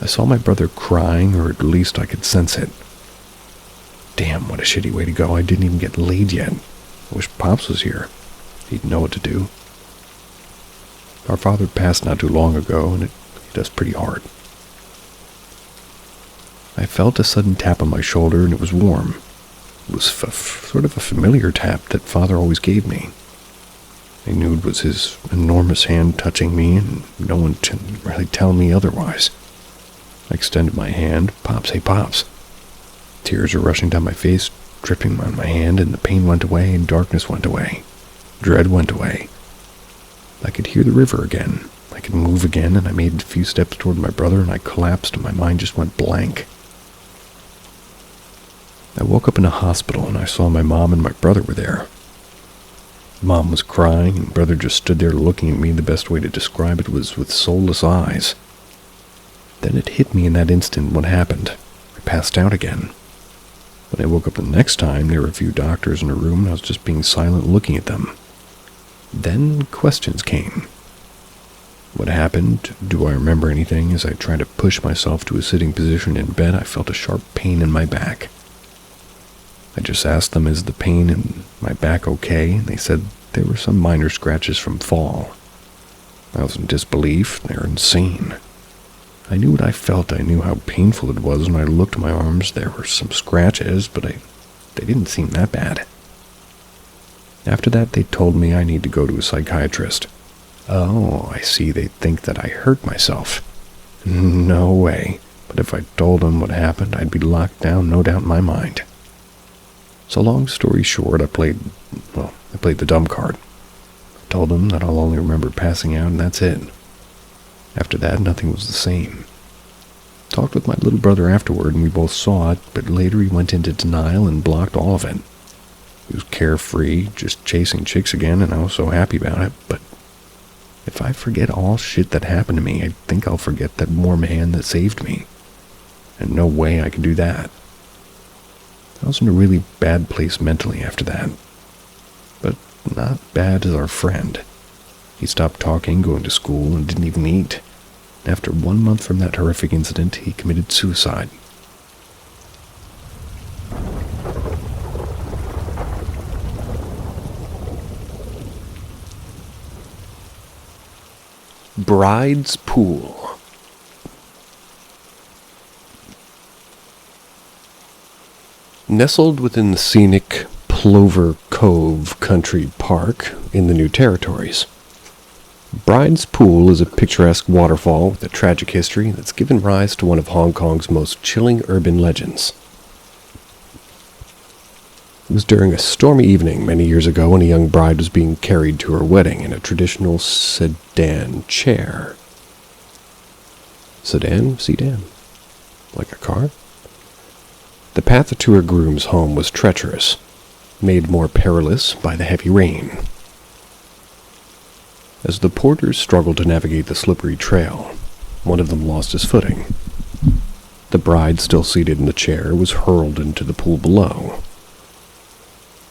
I saw my brother crying, or at least I could sense it. Damn, what a shitty way to go. I didn't even get laid yet. I wish Pops was here. He'd know what to do. Our father passed not too long ago, and it hit us pretty hard. I felt a sudden tap on my shoulder, and it was warm. It was sort of a familiar tap that Father always gave me. I knew it was his enormous hand touching me, and no one can really tell me otherwise. I extended my hand. "Pops, hey Pops." Tears were rushing down my face, dripping on my hand, and the pain went away, and darkness went away. Dread went away. I could hear the river again. I could move again, and I made a few steps toward my brother, and I collapsed, and my mind just went blank. I woke up in a hospital, and I saw my mom and my brother were there. Mom was crying, and brother just stood there looking at me. The best way to describe it was with soulless eyes. Then it hit me in that instant what happened. I passed out again. When I woke up the next time, there were a few doctors in a room, and I was just being silent looking at them. Then questions came. What happened? Do I remember anything? As I tried to push myself to a sitting position in bed, I felt a sharp pain in my back. I just asked them, is the pain in my back okay? And they said there were some minor scratches from fall. I was in disbelief. They were insane. I knew what I felt. I knew how painful it was. When I looked at my arms, there were some scratches, but they didn't seem that bad. After that, they told me I need to go to a psychiatrist. Oh, I see. They think that I hurt myself. No way. But if I told them what happened, I'd be locked down, no doubt in my mind. So long story short, I played the dumb card. I told them that I'll only remember passing out, and that's it. After that, nothing was the same. Talked with my little brother afterward, and we both saw it, but later he went into denial and blocked all of it. He was carefree, just chasing chicks again, and I was so happy about it, but if I forget all shit that happened to me, I think I'll forget that warm hand that saved me. And no way I can do that. I was in a really bad place mentally after that. But not bad as our friend. He stopped talking, going to school, and didn't even eat. After 1 month from that horrific incident, he committed suicide. Bride's Pool. Nestled within the scenic Plover Cove Country Park in the New Territories, Bride's Pool is a picturesque waterfall with a tragic history that's given rise to one of Hong Kong's most chilling urban legends. It was during a stormy evening many years ago when a young bride was being carried to her wedding in a traditional sedan chair. Sedan? Like a car? The path to her groom's home was treacherous, made more perilous by the heavy rain. As the porters struggled to navigate the slippery trail, one of them lost his footing. The bride, still seated in the chair, was hurled into the pool below.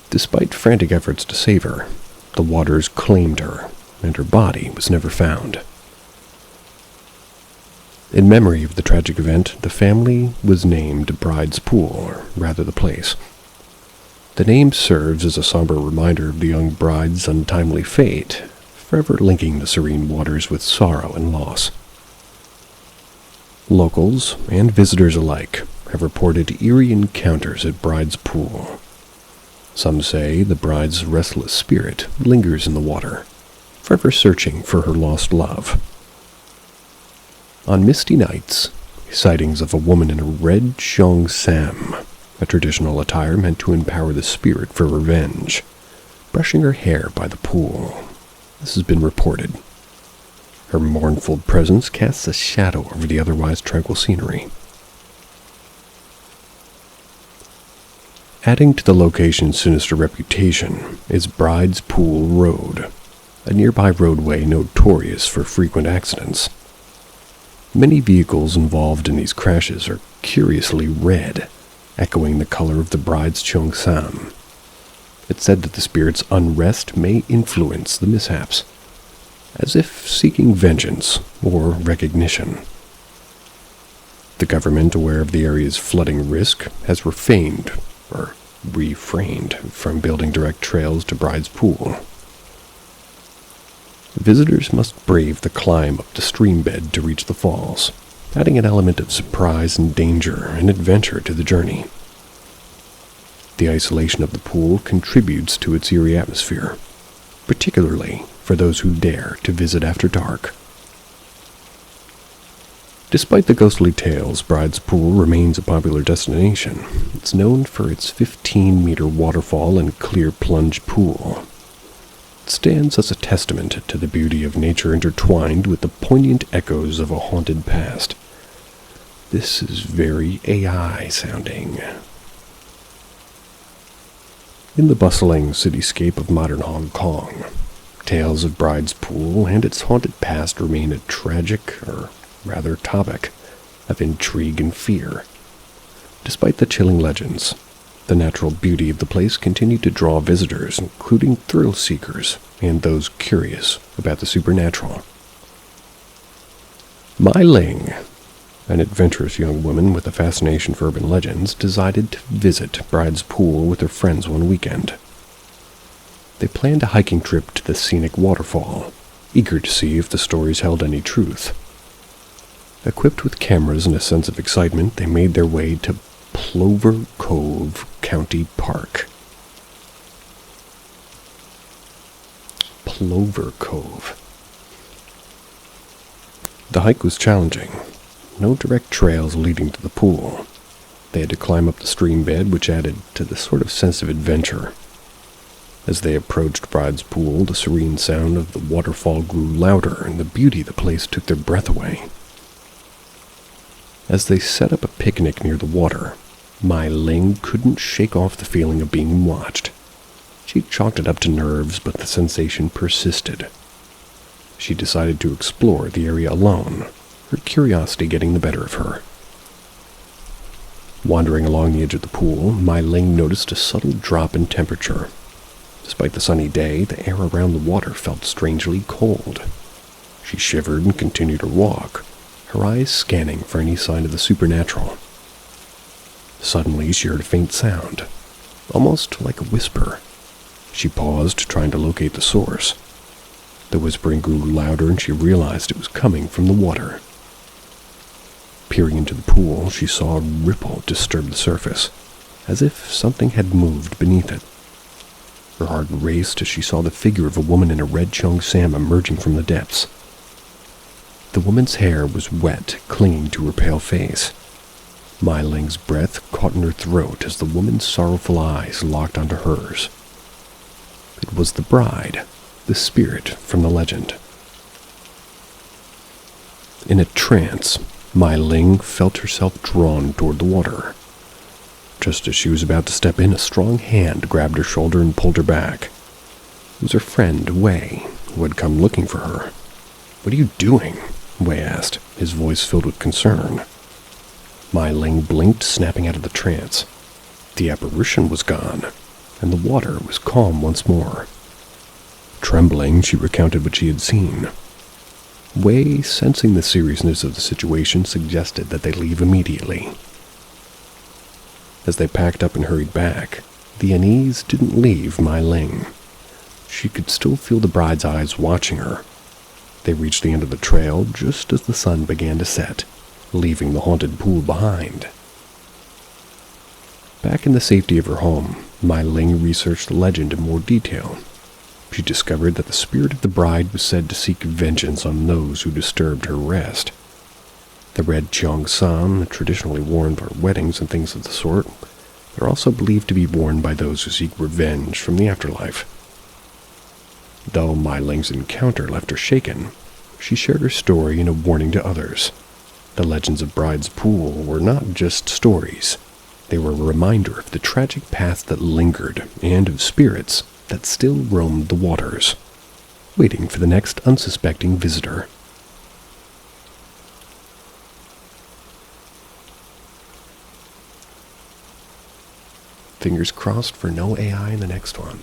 Despite frantic efforts to save her, the waters claimed her, and her body was never found. In memory of the tragic event, the family was named Bride's Pool, or rather the place. The name serves as a somber reminder of the young bride's untimely fate, forever linking the serene waters with sorrow and loss. Locals and visitors alike have reported eerie encounters at Bride's Pool. Some say the bride's restless spirit lingers in the water, forever searching for her lost love. On misty nights, sightings of a woman in a red cheongsam, a traditional attire meant to empower the spirit for revenge, brushing her hair by the pool. This has been reported. Her mournful presence casts a shadow over the otherwise tranquil scenery. Adding to the location's sinister reputation is Bride's Pool Road, a nearby roadway notorious for frequent accidents. Many vehicles involved in these crashes are curiously red, echoing the color of the bride's cheongsam. It's said that the spirit's unrest may influence the mishaps, as if seeking vengeance or recognition. The government, aware of the area's flooding risk, has refrained from building direct trails to Bride's Pool. Visitors must brave the climb up the stream bed to reach the falls, adding an element of surprise and danger and adventure to the journey. The isolation of the pool contributes to its eerie atmosphere, particularly for those who dare to visit after dark. Despite the ghostly tales, Bride's Pool remains a popular destination. It's known for its 15-meter waterfall and clear plunge pool. It stands as a testament to the beauty of nature intertwined with the poignant echoes of a haunted past. This is very AI-sounding. In the bustling cityscape of modern Hong Kong, tales of Bride's Pool and its haunted past remain a topic of intrigue and fear. Despite the chilling legends, the natural beauty of the place continued to draw visitors, including thrill seekers and those curious about the supernatural. Mai Ling, an adventurous young woman with a fascination for urban legends, decided to visit Bride's Pool with her friends one weekend. They planned a hiking trip to the scenic waterfall, eager to see if the stories held any truth. Equipped with cameras and a sense of excitement, they made their way to Plover Cove County Park. Plover Cove. The hike was challenging. No direct trails leading to the pool. They had to climb up the stream bed, which added to the sort of sense of adventure. As they approached Bride's Pool, the serene sound of the waterfall grew louder, and the beauty of the place took their breath away. As they set up a picnic near the water, Mai Ling couldn't shake off the feeling of being watched. She chalked it up to nerves, but the sensation persisted. She decided to explore the area alone, her curiosity getting the better of her. Wandering along the edge of the pool, Mai Ling noticed a subtle drop in temperature. Despite the sunny day, the air around the water felt strangely cold. She shivered and continued her walk, her eyes scanning for any sign of the supernatural. Suddenly, she heard a faint sound, almost like a whisper. She paused, trying to locate the source. The whispering grew louder, and she realized it was coming from the water. Peering into the pool, she saw a ripple disturb the surface, as if something had moved beneath it. Her heart raced as she saw the figure of a woman in a red cheongsam emerging from the depths. The woman's hair was wet, clinging to her pale face. Mai Ling's breath caught in her throat as the woman's sorrowful eyes locked onto hers. It was the bride, the spirit from the legend. In a trance, Mai Ling felt herself drawn toward the water. Just as she was about to step in, a strong hand grabbed her shoulder and pulled her back. It was her friend, Wei, who had come looking for her. "What are you doing?" Wei asked, his voice filled with concern. Mai Ling blinked, snapping out of the trance. The apparition was gone, and the water was calm once more. Trembling, she recounted what she had seen. Wei, sensing the seriousness of the situation, suggested that they leave immediately. As they packed up and hurried back, the unease didn't leave Mai Ling. She could still feel the bride's eyes watching her. They reached the end of the trail just as the sun began to set, leaving the haunted pool behind. Back in the safety of her home, Mai Ling researched the legend in more detail. She discovered that the spirit of the bride was said to seek vengeance on those who disturbed her rest. The red cheongsam, traditionally worn for weddings and things of the sort, they're also believed to be worn by those who seek revenge from the afterlife. Though Mai Ling's encounter left her shaken, she shared her story in a warning to others. The legends of Bride's Pool were not just stories. They were a reminder of the tragic past that lingered and of spirits that still roamed the waters, waiting for the next unsuspecting visitor. Fingers crossed for no AI in the next one.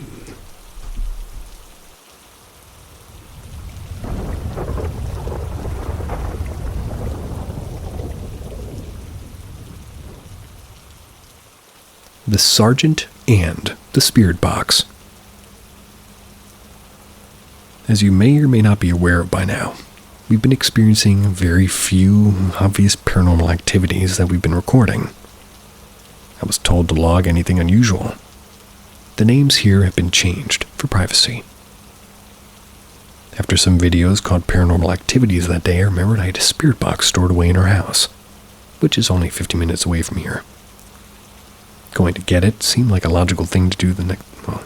The Sergeant and the Spirit Box. As you may or may not be aware of by now, we've been experiencing very few obvious paranormal activities that we've been recording. I was told to log anything unusual. The names here have been changed for privacy. After some videos caught paranormal activities that day, I remembered I had a spirit box stored away in our house, which is only 50 minutes away from here. Going to get it seemed like a logical thing to do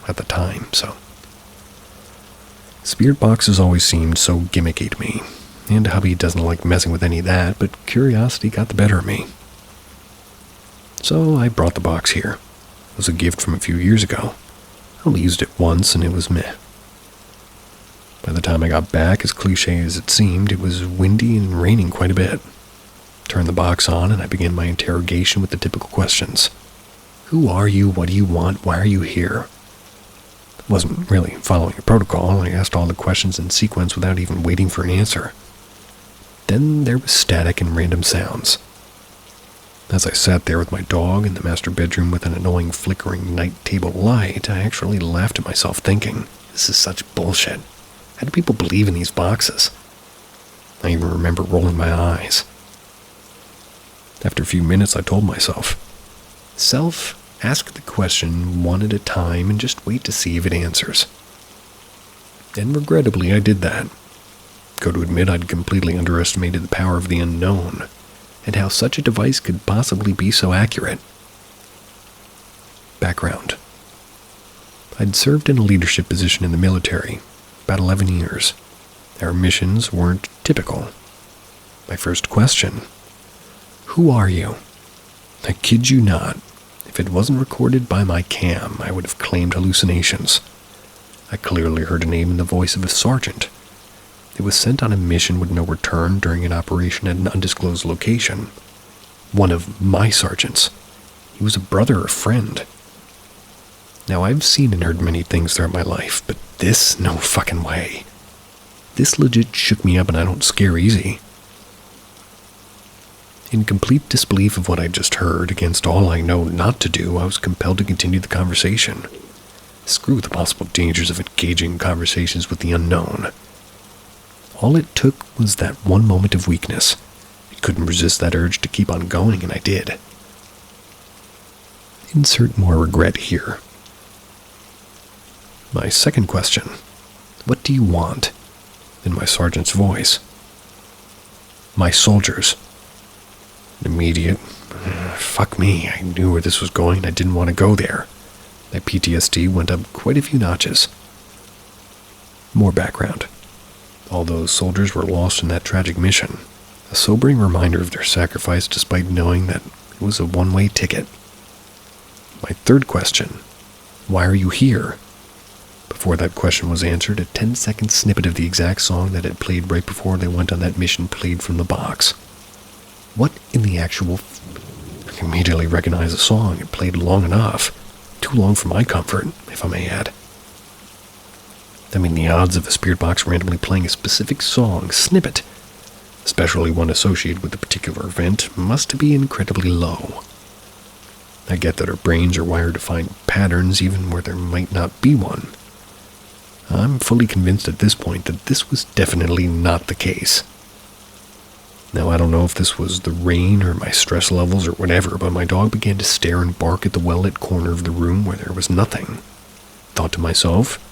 at the time, so. Spirit boxes always seemed so gimmicky to me, and hubby doesn't like messing with any of that, but curiosity got the better of me. So I brought the box here. It was a gift from a few years ago. I only used it once and it was meh. By the time I got back, as cliche as it seemed, it was windy and raining quite a bit. Turned the box on and I began my interrogation with the typical questions. Who are you? What do you want? Why are you here? I wasn't really following a protocol. I asked all the questions in sequence without even waiting for an answer. Then there was static and random sounds. As I sat there with my dog in the master bedroom with an annoying flickering night table light, I actually laughed at myself thinking, this is such bullshit. How do people believe in these boxes? I even remember rolling my eyes. After a few minutes, I told myself, Self, ask the question one at a time and just wait to see if it answers. And regrettably, I did that. Go to admit I'd completely underestimated the power of the unknown, and how such a device could possibly be so accurate. Background. I'd served in a leadership position in the military, about 11 years. Our missions weren't typical. My first question, who are you? I kid you not, if it wasn't recorded by my cam, I would have claimed hallucinations. I clearly heard a name in the voice of a sergeant. It was sent on a mission with no return during an operation at an undisclosed location. One of my sergeants. He was a brother or friend. Now, I've seen and heard many things throughout my life, but this, no fucking way. This legit shook me up and I don't scare easy. In complete disbelief of what I'd just heard, against all I know not to do, I was compelled to continue the conversation. Screw the possible dangers of engaging in conversations with the unknown. All it took was that one moment of weakness. I couldn't resist that urge to keep on going, and I did. Insert more regret here. My second question, what do you want? In my sergeant's voice. My soldiers. Immediate, fuck me, I knew where this was going and I didn't want to go there. My PTSD went up quite a few notches. More background. All those soldiers were lost in that tragic mission. A sobering reminder of their sacrifice despite knowing that it was a one-way ticket. My third question, why are you here? Before that question was answered, a 10-second snippet of the exact song that had played right before they went on that mission played from the box. What in the actual... I immediately recognized the song. It played long enough. Too long for my comfort, if I may add. I mean, the odds of a spirit box randomly playing a specific song snippet, especially one associated with a particular event, must be incredibly low. I get that our brains are wired to find patterns even where there might not be one. I'm fully convinced at this point that this was definitely not the case. Now, I don't know if this was the rain or my stress levels or whatever, but my dog began to stare and bark at the well-lit corner of the room where there was nothing. Thought to myself,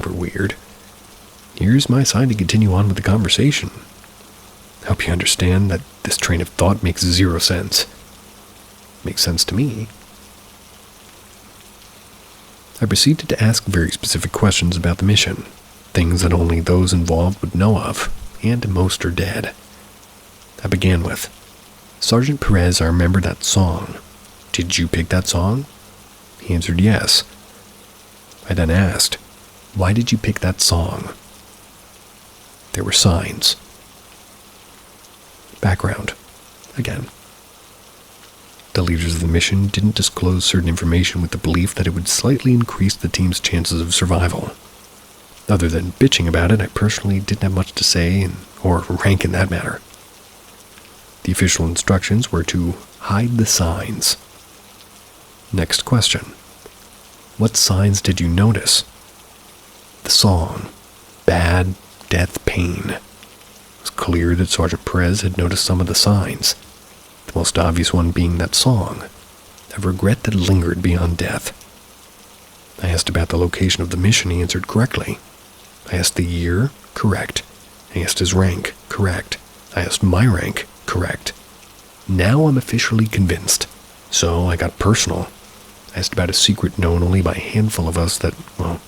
we're weird. Here's my sign to continue on with the conversation. Hope you understand that this train of thought makes zero sense. Makes sense to me. I proceeded to ask very specific questions about the mission, things that only those involved would know of, and most are dead. I began with, Sergeant Perez, I remember that song. Did you pick that song? He answered yes. I then asked, why did you pick that song? There were signs. Background. Again. The leaders of the mission didn't disclose certain information with the belief that it would slightly increase the team's chances of survival. Other than bitching about it, I personally didn't have much to say or rank in that matter. The official instructions were to hide the signs. Next question. What signs did you notice? The song, Bad Death Pain. It was clear that Sergeant Perez had noticed some of the signs. The most obvious one being that song, a regret that lingered beyond death. I asked about the location of the mission. He answered correctly. I asked the year. Correct. I asked his rank. Correct. I asked my rank. Correct. Now I'm officially convinced. So I got personal. I asked about a secret known only by a handful of us that, well,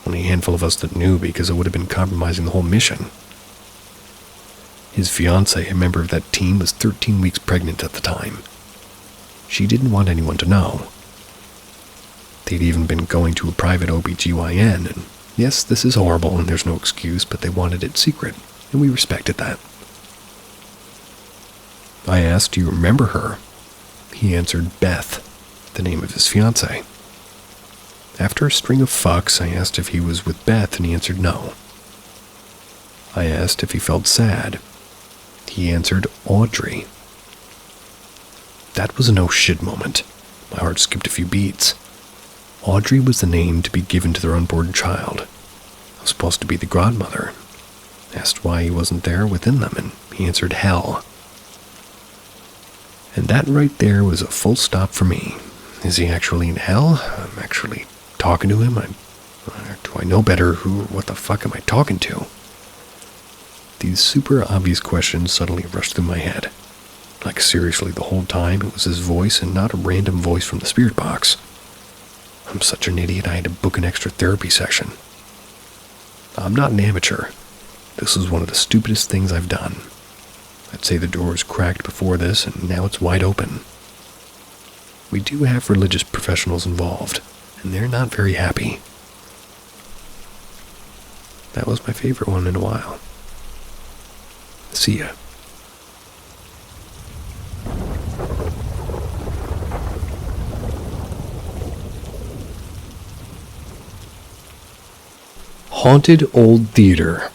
only a handful of us that knew because it would have been compromising the whole mission. His fiancée, a member of that team, was 13 weeks pregnant at the time. She didn't want anyone to know. They'd even been going to a private OBGYN, and yes, this is horrible and there's no excuse, but they wanted it secret, and we respected that. I asked, do you remember her? He answered Beth, the name of his fiancée. After a string of fucks, I asked if he was with Beth, and he answered no. I asked if he felt sad. He answered Audrey. That was a no-shit moment. My heart skipped a few beats. Audrey was the name to be given to their unborn child. I was supposed to be the godmother. I asked why he wasn't there within them, and he answered hell. And that right there was a full stop for me. Is he actually in hell? I'm actually talking to him. Do I know better? What the fuck am I talking to? These super obvious questions suddenly rushed through my head. Like seriously, the whole time it was his voice and not a random voice from the spirit box. I'm such an idiot I had to book an extra therapy session. I'm not an amateur. This is one of the stupidest things I've done. I'd say the door was cracked before this, and now it's wide open. We do have religious professionals involved, and they're not very happy. That was my favorite one in a while. See ya. Haunted Old Theater.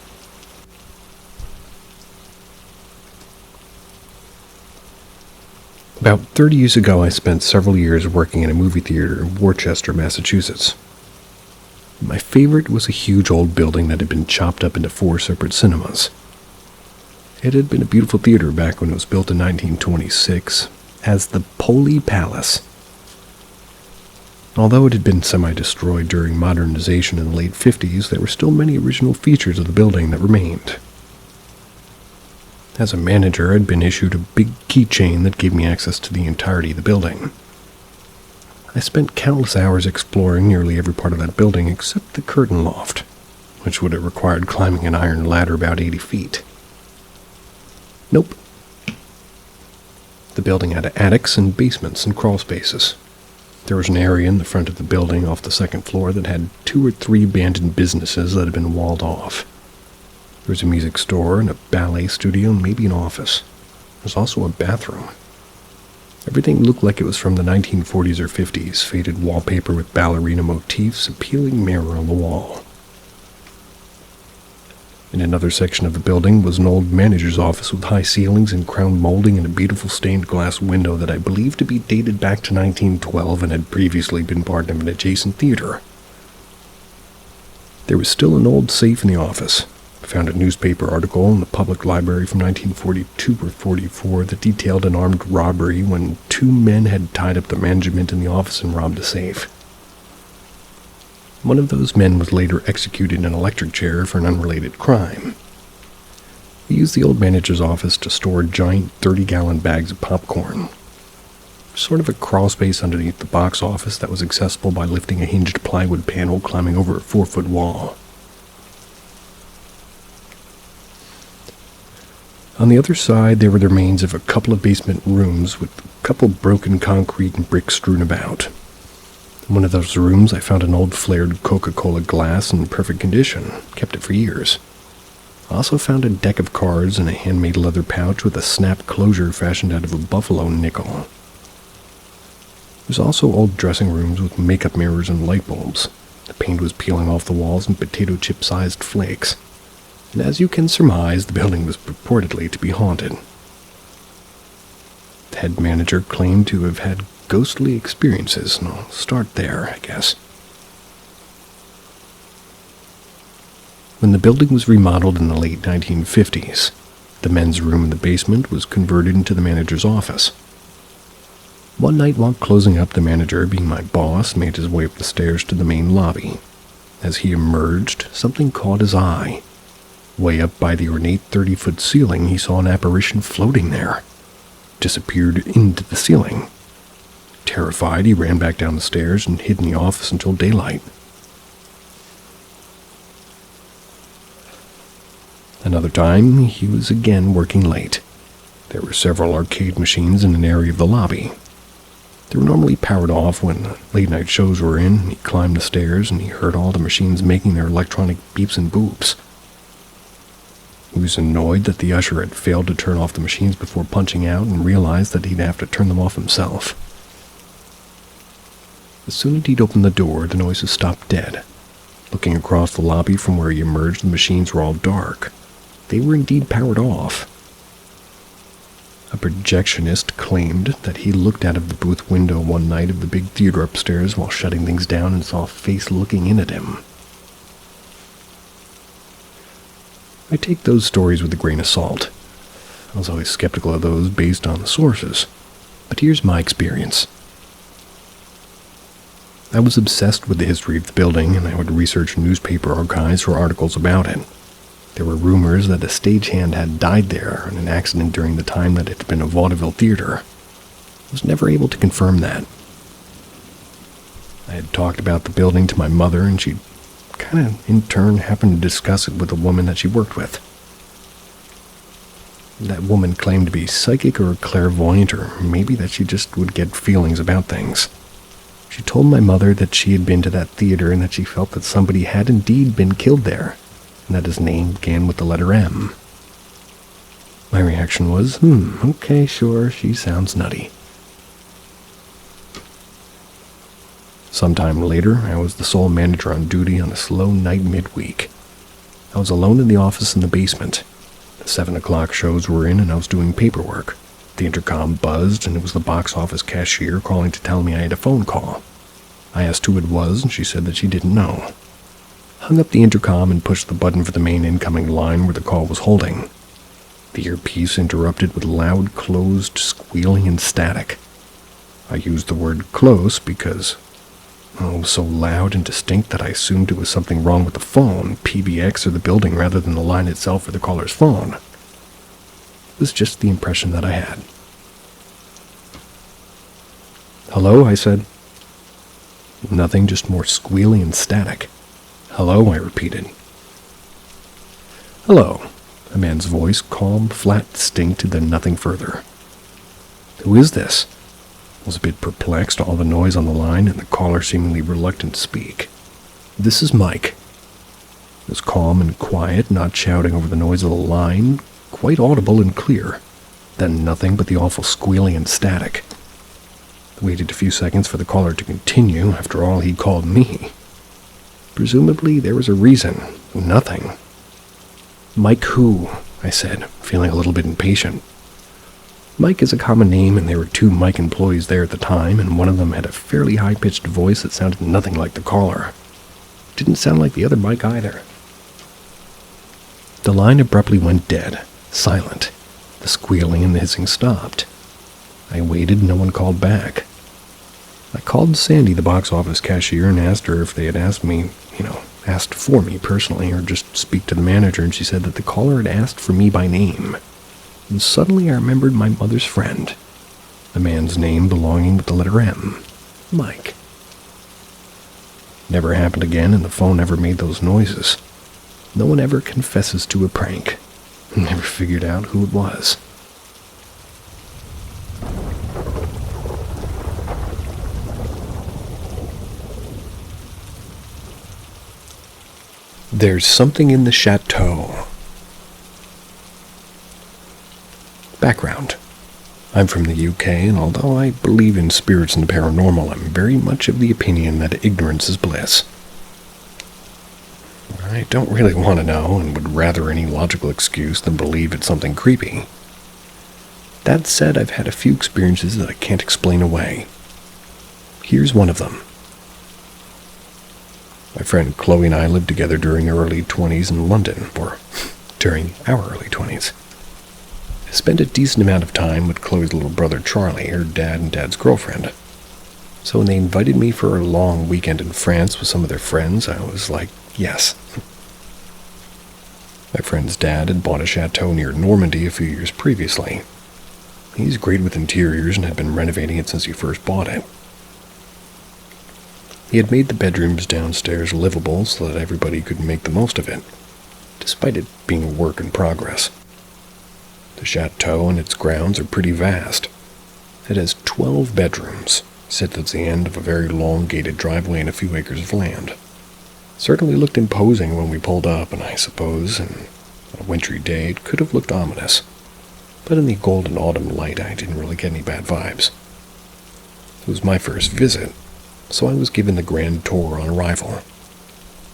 About 30 years ago, I spent several years working in a movie theater in Worcester, Massachusetts. My favorite was a huge old building that had been chopped up into 4 separate cinemas. It had been a beautiful theater back when it was built in 1926 as the Poli Palace. Although it had been semi-destroyed during modernization in the late 50s, there were still many original features of the building that remained. As a manager, I'd been issued a big keychain that gave me access to the entirety of the building. I spent countless hours exploring nearly every part of that building except the curtain loft, which would have required climbing an iron ladder about 80 feet. Nope. The building had attics and basements and crawl spaces. There was an area in the front of the building off the second floor that had 2 or 3 abandoned businesses that had been walled off. There was a music store and a ballet studio and maybe an office. There was also a bathroom. Everything looked like it was from the 1940s or 50s, faded wallpaper with ballerina motifs, a peeling mirror on the wall. In another section of the building was an old manager's office with high ceilings and crown molding and a beautiful stained glass window that I believed to be dated back to 1912 and had previously been part of an adjacent theater. There was still an old safe in the office. I found a newspaper article in the public library from 1942 or 44 that detailed an armed robbery when 2 men had tied up the management in the office and robbed a safe. One of those men was later executed in an electric chair for an unrelated crime. We used the old manager's office to store giant 30-gallon bags of popcorn. Sort of a crawl space underneath the box office that was accessible by lifting a hinged plywood panel climbing over a 4-foot wall. On the other side, there were the remains of a couple of basement rooms with a couple broken concrete and bricks strewn about. In one of those rooms, I found an old flared Coca-Cola glass in perfect condition, kept it for years. I also found a deck of cards and a handmade leather pouch with a snap closure fashioned out of a buffalo nickel. There's also old dressing rooms with makeup mirrors and light bulbs. The paint was peeling off the walls in potato chip-sized flakes. And as you can surmise, the building was purportedly to be haunted. The head manager claimed to have had ghostly experiences, and I'll start there, I guess. When the building was remodeled in the late 1950s, the men's room in the basement was converted into the manager's office. One night while closing up, the manager, being my boss, made his way up the stairs to the main lobby. As he emerged, something caught his eye. Way up by the ornate 30-foot ceiling, he saw an apparition floating there. Disappeared into the ceiling. Terrified, he ran back down the stairs and hid in the office until daylight. Another time, he was again working late. There were several arcade machines in an area of the lobby. They were normally powered off when late-night shows were in. He climbed the stairs and he heard all the machines making their electronic beeps and boops. He was annoyed that the usher had failed to turn off the machines before punching out and realized that he'd have to turn them off himself. As soon as he'd opened the door, the noises stopped dead. Looking across the lobby from where he emerged, the machines were all dark. They were indeed powered off. A projectionist claimed that he looked out of the booth window one night of the big theater upstairs while shutting things down and saw a face looking in at him. I take those stories with a grain of salt. I was always skeptical of those based on the sources. But here's my experience. I was obsessed with the history of the building, and I would research newspaper archives for articles about it. There were rumors that a stagehand had died there in an accident during the time that it had been a vaudeville theater. I was never able to confirm that. I had talked about the building to my mother, and she'd kind of, in turn, happened to discuss it with a woman that she worked with. That woman claimed to be psychic or clairvoyant, or maybe that she just would get feelings about things. She told my mother that she had been to that theater and that she felt that somebody had indeed been killed there, and that his name began with the letter M. My reaction was, okay, sure, she sounds nutty. Sometime later, I was the sole manager on duty on a slow night midweek. I was alone in the office in the basement. The 7 o'clock shows were in and I was doing paperwork. The intercom buzzed and it was the box office cashier calling to tell me I had a phone call. I asked who it was and she said that she didn't know. Hung up the intercom and pushed the button for the main incoming line where the call was holding. The earpiece interrupted with loud, closed squealing and static. I used the word close because it was so loud and distinct that I assumed it was something wrong with the phone, PBX, or the building rather than the line itself or the caller's phone. It was just the impression that I had. "Hello?" I said. Nothing, just more squealing and static. "Hello?" I repeated. "Hello," a man's voice, calm, flat, distinct, then nothing further. "Who is this?" I was a bit perplexed, all the noise on the line and the caller seemingly reluctant to speak. "This is Mike." It was calm and quiet, not shouting over the noise of the line, quite audible and clear. Then nothing but the awful squealing and static. I waited a few seconds for the caller to continue. After all, he'd called me. Presumably there was a reason. Nothing. "Mike who?" I said, feeling a little bit impatient. Mike is a common name, and there were 2 Mike employees there at the time, and one of them had a fairly high-pitched voice that sounded nothing like the caller. Didn't sound like the other Mike either. The line abruptly went dead, silent. The squealing and the hissing stopped. I waited, no one called back. I called Sandy, the box office cashier, and asked her if they had asked for me personally, or just speak to the manager, and she said that the caller had asked for me by name. And suddenly I remembered my mother's friend, the man's name belonging with the letter M, Mike. Never happened again, and the phone never made those noises. No one ever confesses to a prank. Never figured out who it was. There's something in the chateau. Background. I'm from the UK, and although I believe in spirits and the paranormal, I'm very much of the opinion that ignorance is bliss. I don't really want to know, and would rather any logical excuse than believe it's something creepy. That said, I've had a few experiences that I can't explain away. Here's one of them. My friend Chloe and I lived together during our early 20s in London, or during our early 20s. I spent a decent amount of time with Chloe's little brother Charlie, her dad and dad's girlfriend. So when they invited me for a long weekend in France with some of their friends, I was like, yes. My friend's dad had bought a chateau near Normandy a few years previously. He's great with interiors and had been renovating it since he first bought it. He had made the bedrooms downstairs livable so that everybody could make the most of it, despite it being a work in progress. The chateau and its grounds are pretty vast. It has 12 bedrooms, sits at the end of a very long gated driveway and a few acres of land. Certainly looked imposing when we pulled up, and I suppose, on a wintry day, it could have looked ominous. But in the golden autumn light, I didn't really get any bad vibes. It was my first visit, so I was given the grand tour on arrival.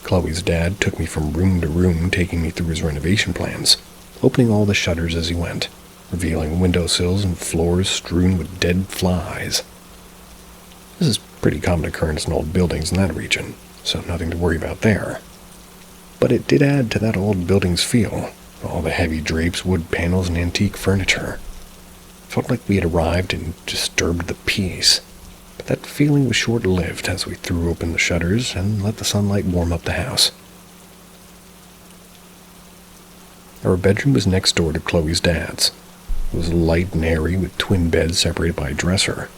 Chloe's dad took me from room to room, taking me through his renovation plans, opening all the shutters as he went, revealing windowsills and floors strewn with dead flies. This is a pretty common occurrence in old buildings in that region, so nothing to worry about there. But it did add to that old building's feel, all the heavy drapes, wood panels, and antique furniture. It felt like we had arrived and disturbed the peace. But that feeling was short-lived as we threw open the shutters and let the sunlight warm up the house. Our bedroom was next door to Chloe's dad's. It was light and airy, with twin beds separated by a dresser.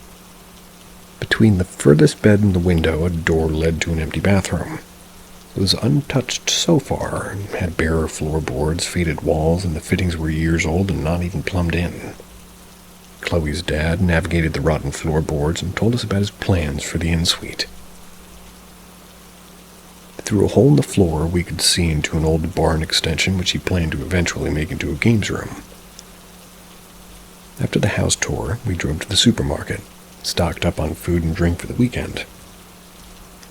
Between the furthest bed and the window, a door led to an empty bathroom. It was untouched so far, and had bare floorboards, faded walls, and the fittings were years old and not even plumbed in. Chloe's dad navigated the rotten floorboards and told us about his plans for the in-suite. Through a hole in the floor, we could see into an old barn extension which he planned to eventually make into a games room. After the house tour, we drove to the supermarket, stocked up on food and drink for the weekend.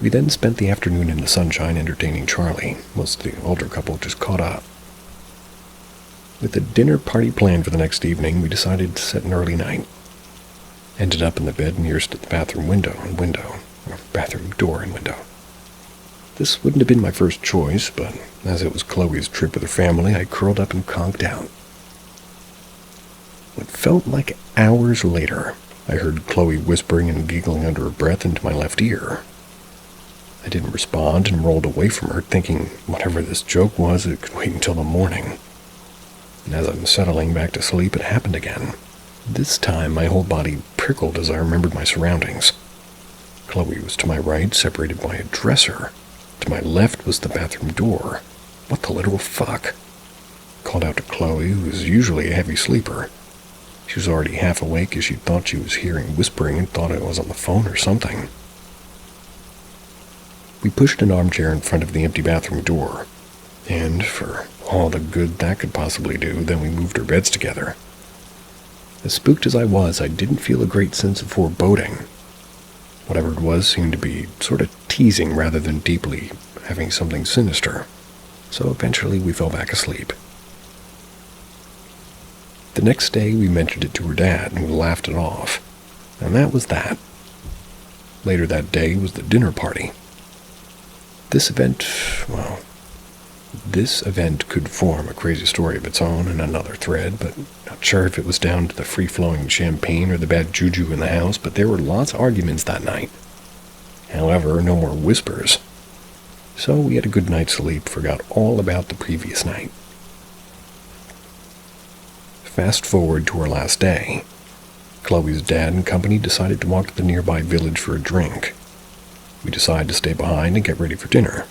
We then spent the afternoon in the sunshine entertaining Charlie, whilst the older couple just caught up. With a dinner party planned for the next evening, we decided to set an early night. Ended up in the bed nearest to the bathroom bathroom door and window. This wouldn't have been my first choice, but as it was Chloe's trip with her family, I curled up and conked out. What felt like hours later, I heard Chloe whispering and giggling under her breath into my left ear. I didn't respond and rolled away from her, thinking whatever this joke was, it could wait until the morning. And as I'm settling back to sleep, it happened again. This time, my whole body prickled as I remembered my surroundings. Chloe was to my right, separated by a dresser. To my left was the bathroom door. What the literal fuck? I called out to Chloe, who was usually a heavy sleeper. She was already half awake as she thought she was hearing whispering and thought I was on the phone or something. We pushed an armchair in front of the empty bathroom door, and for all the good that could possibly do, then we moved our beds together. As spooked as I was, I didn't feel a great sense of foreboding. Whatever it was seemed to be sort of teasing rather than deeply having something sinister, so eventually we fell back asleep. The next day, we mentioned it to her dad, who laughed it off. And that was that. Later that day was the dinner party. This event could form a crazy story of its own in another thread, but not sure if it was down to the free-flowing champagne or the bad juju in the house, but there were lots of arguments that night. However, no more whispers. So we had a good night's sleep, forgot all about the previous night. Fast forward to our last day. Chloe's dad and company decided to walk to the nearby village for a drink. We decided to stay behind and get ready for dinner.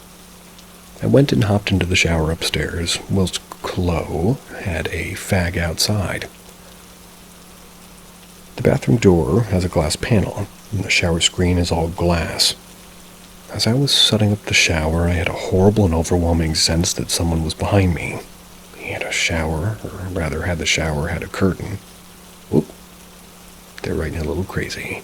I went and hopped into the shower upstairs, whilst Chloe had a fag outside. The bathroom door has a glass panel, and the shower screen is all glass. As I was setting up the shower, I had a horrible and overwhelming sense that someone was behind me. The shower had a curtain. Whoop. They're writing a little crazy.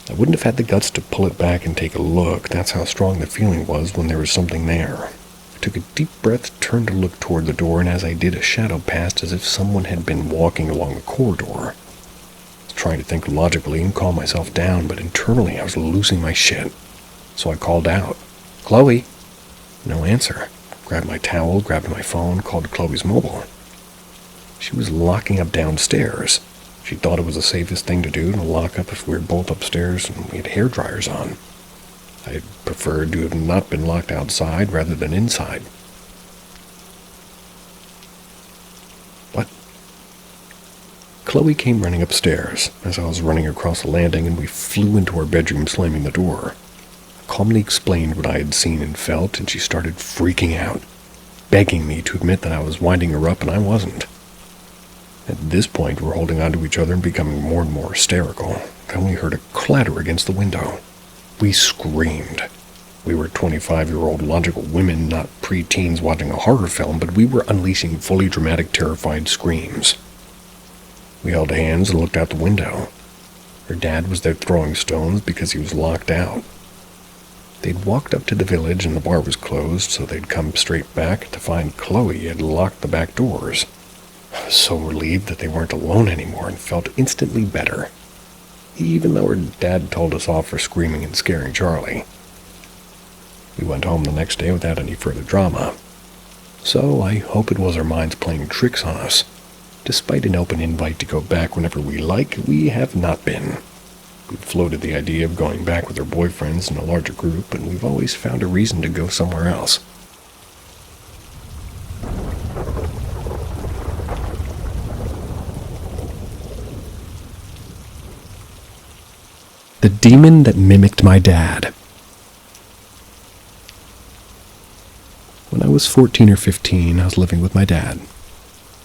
I wouldn't have had the guts to pull it back and take a look. That's how strong the feeling was when there was something there. I took a deep breath, turned to look toward the door, and as I did, a shadow passed as if someone had been walking along the corridor. I was trying to think logically and calm myself down, but internally I was losing my shit. So I called out, "Chloe!" No answer. Grabbed my towel, grabbed my phone, called Chloe's mobile. She was locking up downstairs. She thought it was the safest thing to do to lock up if we were both upstairs and we had hair dryers on. I preferred to have not been locked outside rather than inside. What? Chloe came running upstairs as I was running across the landing, and we flew into our bedroom, slamming the door. I calmly explained what I had seen and felt, and she started freaking out, begging me to admit that I was winding her up, and I wasn't. At this point, we're holding on to each other and becoming more and more hysterical. Then we heard a clatter against the window. We screamed. We were 25-year-old logical women, not pre-teens watching a horror film, but we were unleashing fully dramatic, terrified screams. We held hands and looked out the window. Her dad was there throwing stones because he was locked out. They'd walked up to the village and the bar was closed, so they'd come straight back to find Chloe had locked the back doors. I was so relieved that they weren't alone anymore and felt instantly better, even though her dad told us off for screaming and scaring Charlie. We went home the next day without any further drama. So I hope it was our minds playing tricks on us. Despite an open invite to go back whenever we like, we have not been. We've floated the idea of going back with our boyfriends in a larger group, and we've always found a reason to go somewhere else. The demon that mimicked my dad. When I was 14 or 15, I was living with my dad.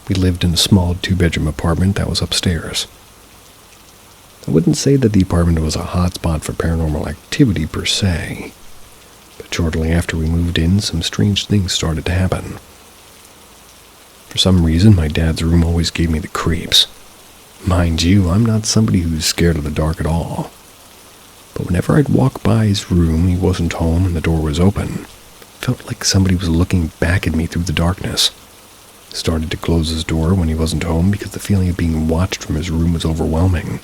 We lived in a small 2-bedroom apartment that was upstairs. I wouldn't say that the apartment was a hotspot for paranormal activity per se, but shortly after we moved in, some strange things started to happen. For some reason, my dad's room always gave me the creeps. Mind you, I'm not somebody who's scared of the dark at all. But whenever I'd walk by his room, he wasn't home and the door was open. It felt like somebody was looking back at me through the darkness. I started to close his door when he wasn't home because the feeling of being watched from his room was overwhelming.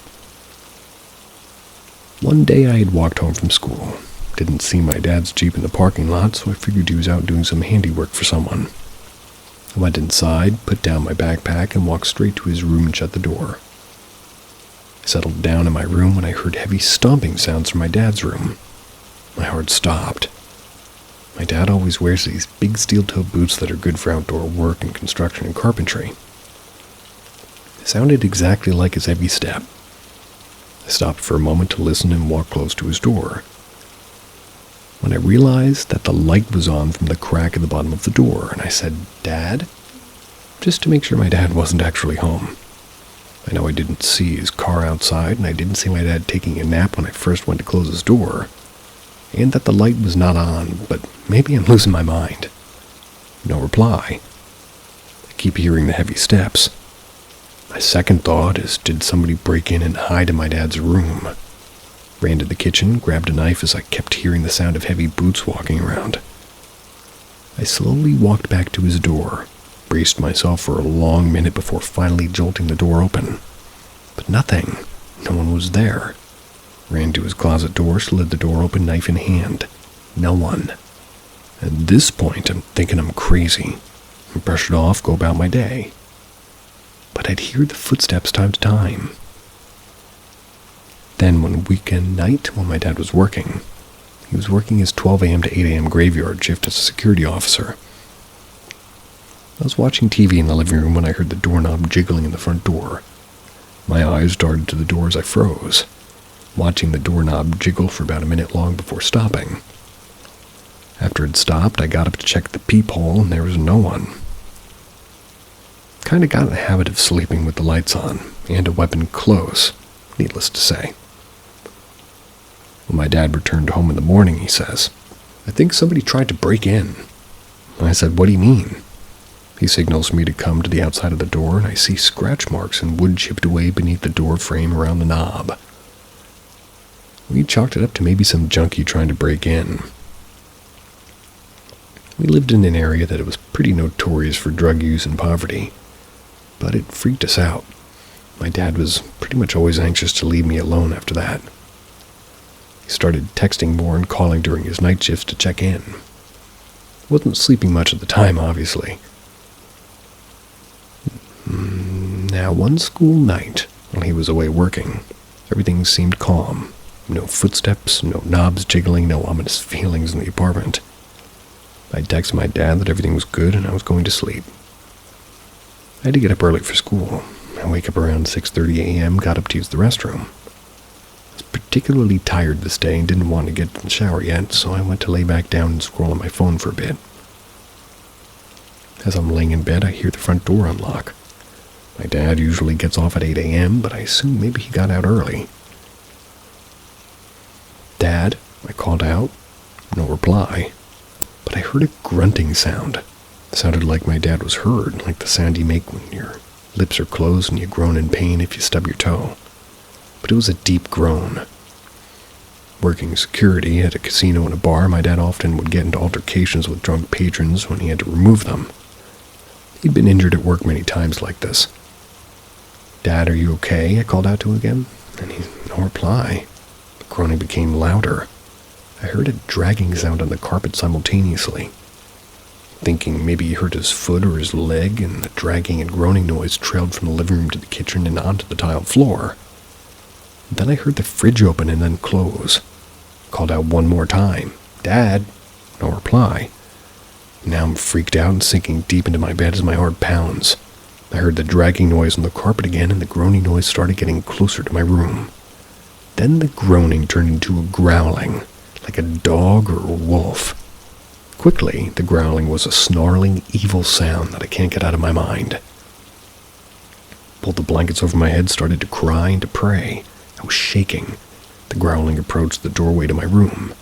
One day I had walked home from school. Didn't see my dad's Jeep in the parking lot, so I figured he was out doing some handiwork for someone. I went inside, put down my backpack, and walked straight to his room and shut the door. I settled down in my room when I heard heavy stomping sounds from my dad's room. My heart stopped. My dad always wears these big steel-toe boots that are good for outdoor work and construction and carpentry. It sounded exactly like his heavy step. I stopped for a moment to listen and walked close to his door. When I realized that the light was on from the crack at the bottom of the door, and I said, "Dad?" just to make sure my dad wasn't actually home. I know I didn't see his car outside, and I didn't see my dad taking a nap when I first went to close his door, and that the light was not on, but maybe I'm losing my mind. No reply. I keep hearing the heavy steps. My second thought is, did somebody break in and hide in my dad's room? Ran to the kitchen, grabbed a knife as I kept hearing the sound of heavy boots walking around. I slowly walked back to his door, braced myself for a long minute before finally jolting the door open. But nothing. No one was there. Ran to his closet door, slid the door open, knife in hand. No one. At this point, I'm thinking I'm crazy. I brush it off, go about my day. But I'd hear the footsteps time to time. Then one weekend night, while my dad was working, he was working his 12 a.m. to 8 a.m. graveyard shift as a security officer. I was watching TV in the living room when I heard the doorknob jiggling in the front door. My eyes darted to the door as I froze, watching the doorknob jiggle for about a minute long before stopping. After it stopped, I got up to check the peephole, and there was no one. Kinda got in the habit of sleeping with the lights on, and a weapon close, needless to say. When my dad returned home in the morning, he says, "I think somebody tried to break in." I said, "What do you mean?" He signals me to come to the outside of the door, and I see scratch marks and wood chipped away beneath the door frame around the knob. We chalked it up to maybe some junkie trying to break in. We lived in an area that was pretty notorious for drug use and poverty, but it freaked us out. My dad was pretty much always anxious to leave me alone after that. He started texting more and calling during his night shifts to check in. Wasn't sleeping much at the time, obviously. Now, one school night, while he was away working, everything seemed calm. No footsteps, no knobs jiggling, no ominous feelings in the apartment. I texted my dad that everything was good and I was going to sleep. I had to get up early for school. I wake up around 6:30 a.m., got up to use the restroom. I was particularly tired this day and didn't want to get in the shower yet, so I went to lay back down and scroll on my phone for a bit. As I'm laying in bed, I hear the front door unlock. My dad usually gets off at 8 a.m., but I assume maybe he got out early. "Dad," I called out. No reply. But I heard a grunting sound. It sounded like my dad was hurt, like the sound you make when your lips are closed and you groan in pain if you stub your toe. But it was a deep groan. Working security at a casino and a bar, my dad often would get into altercations with drunk patrons when he had to remove them. He'd been injured at work many times like this. "Dad, are you okay?" I called out to him again, and no reply. The groaning became louder. I heard a dragging sound on the carpet simultaneously. Thinking maybe he hurt his foot or his leg, and the dragging and groaning noise trailed from the living room to the kitchen and onto the tile floor. Then I heard the fridge open and then close. Called out one more time, "Dad!" No reply. Now I'm freaked out and sinking deep into my bed as my heart pounds. I heard the dragging noise on the carpet again, and the groaning noise started getting closer to my room. Then the groaning turned into a growling, like a dog or a wolf. Quickly, the growling was a snarling, evil sound that I can't get out of my mind. Pulled the blankets over my head, started to cry and to pray. I was shaking. The growling approached the doorway to my room.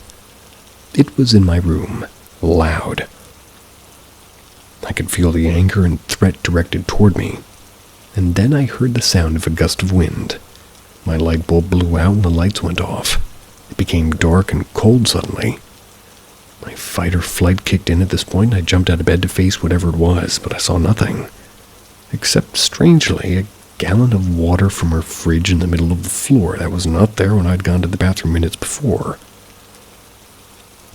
It was in my room, loud. I could feel the anger and threat directed toward me. And then I heard the sound of a gust of wind. My light bulb blew out and the lights went off. It became dark and cold suddenly. My fight or flight kicked in at this point, and I jumped out of bed to face whatever it was, but I saw nothing. Except, strangely, a gallon of water from her fridge in the middle of the floor that was not there when I'd gone to the bathroom minutes before.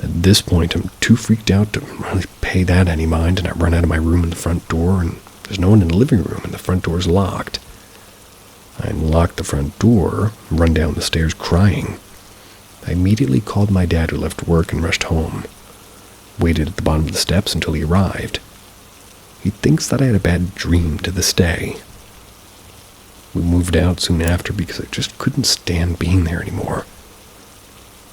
At this point, I'm too freaked out to really pay that any mind, and I run out of my room in the front door, and there's no one in the living room, and the front door's locked. I unlocked the front door and run down the stairs crying. I immediately called my dad, who left work, and rushed home. Waited at the bottom of the steps until he arrived. He thinks that I had a bad dream to this day. We moved out soon after because I just couldn't stand being there anymore.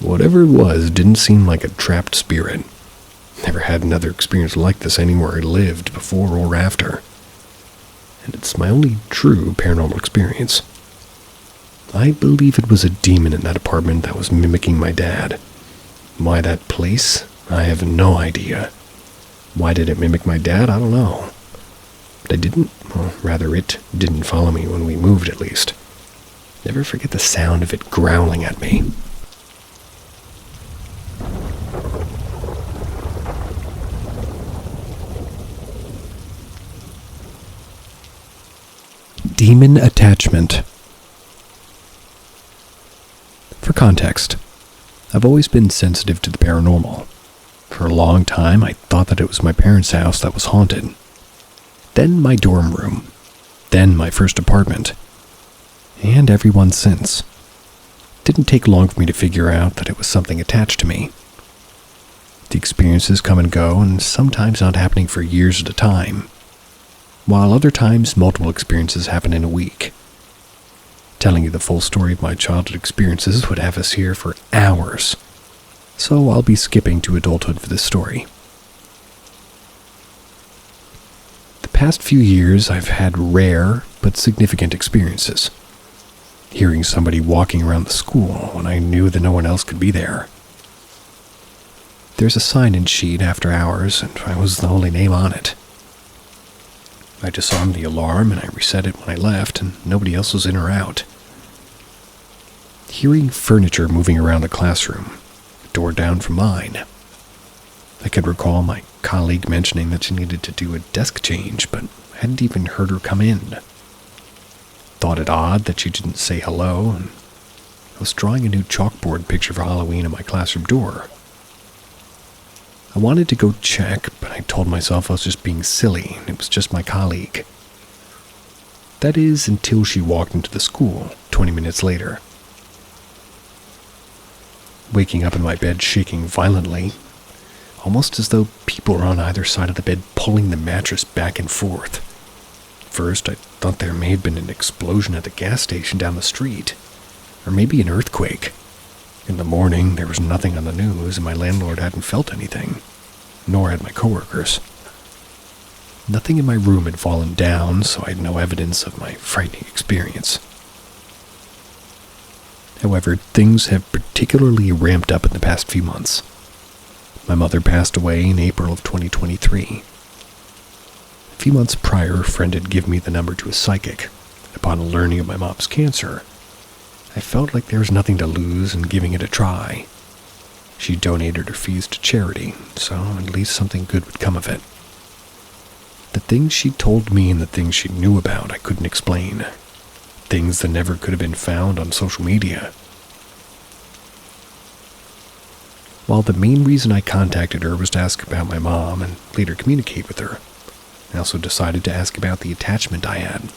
Whatever it was didn't seem like a trapped spirit. Never had another experience like this anywhere I lived, before or after. And it's my only true paranormal experience. I believe it was a demon in that apartment that was mimicking my dad. Why that place? I have no idea. Why did it mimic my dad? I don't know. But it didn't follow me when we moved, at least. Never forget the sound of it growling at me. Demon attachment. For context, I've always been sensitive to the paranormal. For a long time, I thought that it was my parents' house that was haunted. Then my dorm room. Then my first apartment. And everyone since. It didn't take long for me to figure out that it was something attached to me. The experiences come and go, and sometimes not happening for years at a time, while other times multiple experiences happen in a week. Telling you the full story of my childhood experiences would have us here for hours, so I'll be skipping to adulthood for this story. The past few years I've had rare but significant experiences. Hearing somebody walking around the school when I knew that no one else could be there. There's a sign-in sheet after hours, and I was the only name on it. I disarmed the alarm and I reset it when I left, and nobody else was in or out. Hearing furniture moving around the classroom, a door down from mine. I could recall my colleague mentioning that she needed to do a desk change, but I hadn't even heard her come in. Thought it odd that she didn't say hello, and I was drawing a new chalkboard picture for Halloween at my classroom door. I wanted to go check, but I told myself I was just being silly, and it was just my colleague. That is, until she walked into the school 20 minutes later. Waking up in my bed shaking violently, almost as though people were on either side of the bed pulling the mattress back and forth. First, I thought there may have been an explosion at the gas station down the street, or maybe an earthquake. In the morning, there was nothing on the news, and my landlord hadn't felt anything, nor had my coworkers. Nothing in my room had fallen down, so I had no evidence of my frightening experience. However, things have particularly ramped up in the past few months. My mother passed away in April of 2023. A few months prior, a friend had given me the number to a psychic, and upon learning of my mom's cancer, I felt like there was nothing to lose in giving it a try. She donated her fees to charity, so at least something good would come of it. The things she told me and the things she knew about I couldn't explain. Things that never could have been found on social media. While the main reason I contacted her was to ask about my mom and later communicate with her, I also decided to ask about the attachment I had.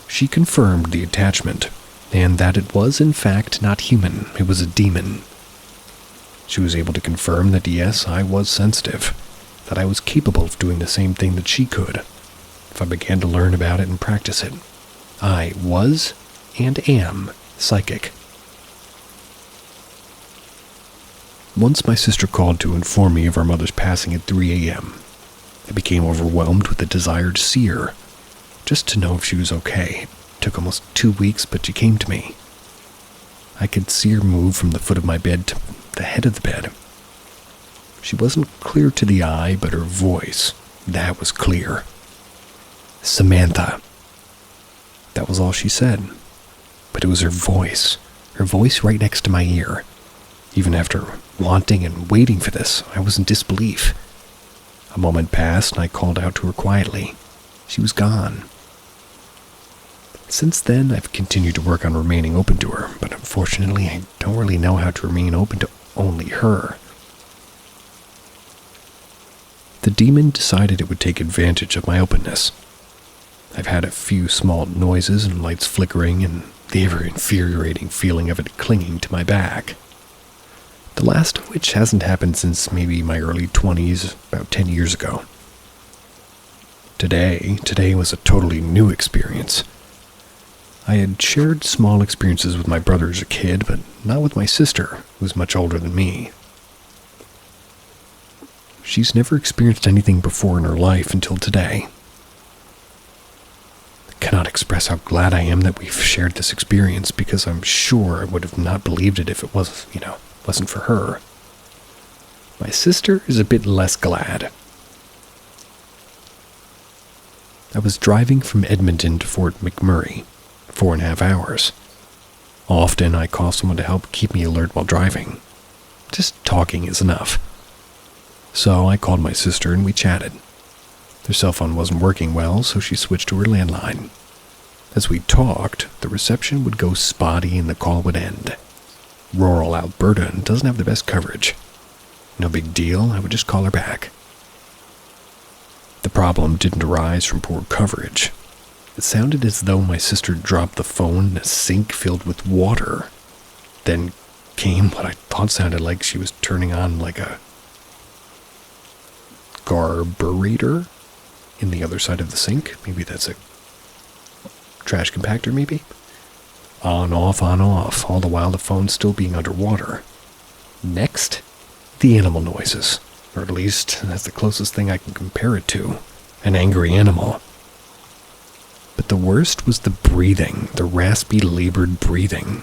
She confirmed the attachment, and that it was in fact not human, it was a demon. She was able to confirm that yes, I was sensitive, that I was capable of doing the same thing that she could, if I began to learn about it and practice it. I was, and am, psychic. Once my sister called to inform me of our mother's passing at 3 a.m., I became overwhelmed with the desire to see her, just to know if she was okay. It took almost 2 weeks, but she came to me. I could see her move from the foot of my bed to the head of the bed. She wasn't clear to the eye, but her voice, that was clear. Samantha. That was all she said. But it was her voice right next to my ear. Even after wanting and waiting for this, I was in disbelief. A moment passed and I called out to her quietly. She was gone. Since then, I've continued to work on remaining open to her, but unfortunately, I don't really know how to remain open to only her. The demon decided it would take advantage of my openness. I've had a few small noises and lights flickering and the ever-infuriating feeling of it clinging to my back. The last of which hasn't happened since maybe my early 20s, about 10 years ago. Today was a totally new experience. I had shared small experiences with my brother as a kid, but not with my sister, who's much older than me. She's never experienced anything before in her life until today. I cannot express how glad I am that we've shared this experience, because I'm sure I would have not believed it if it wasn't for her. My sister is a bit less glad. I was driving from Edmonton to Fort McMurray, 4.5 hours. Often I call someone to help keep me alert while driving. Just talking is enough. So I called my sister and we chatted. Her cell phone wasn't working well, so she switched to her landline. As we talked, the reception would go spotty and the call would end. Rural Alberta doesn't have the best coverage. No big deal, I would just call her back. The problem didn't arise from poor coverage. It sounded as though my sister dropped the phone in a sink filled with water. Then came what I thought sounded like she was turning on like a carburetor in the other side of the sink. Maybe that's a trash compactor, maybe? On, off, all the while the phone still being underwater. Next, the animal noises. Or at least, that's the closest thing I can compare it to. An angry animal. But the worst was the breathing, the raspy, labored breathing.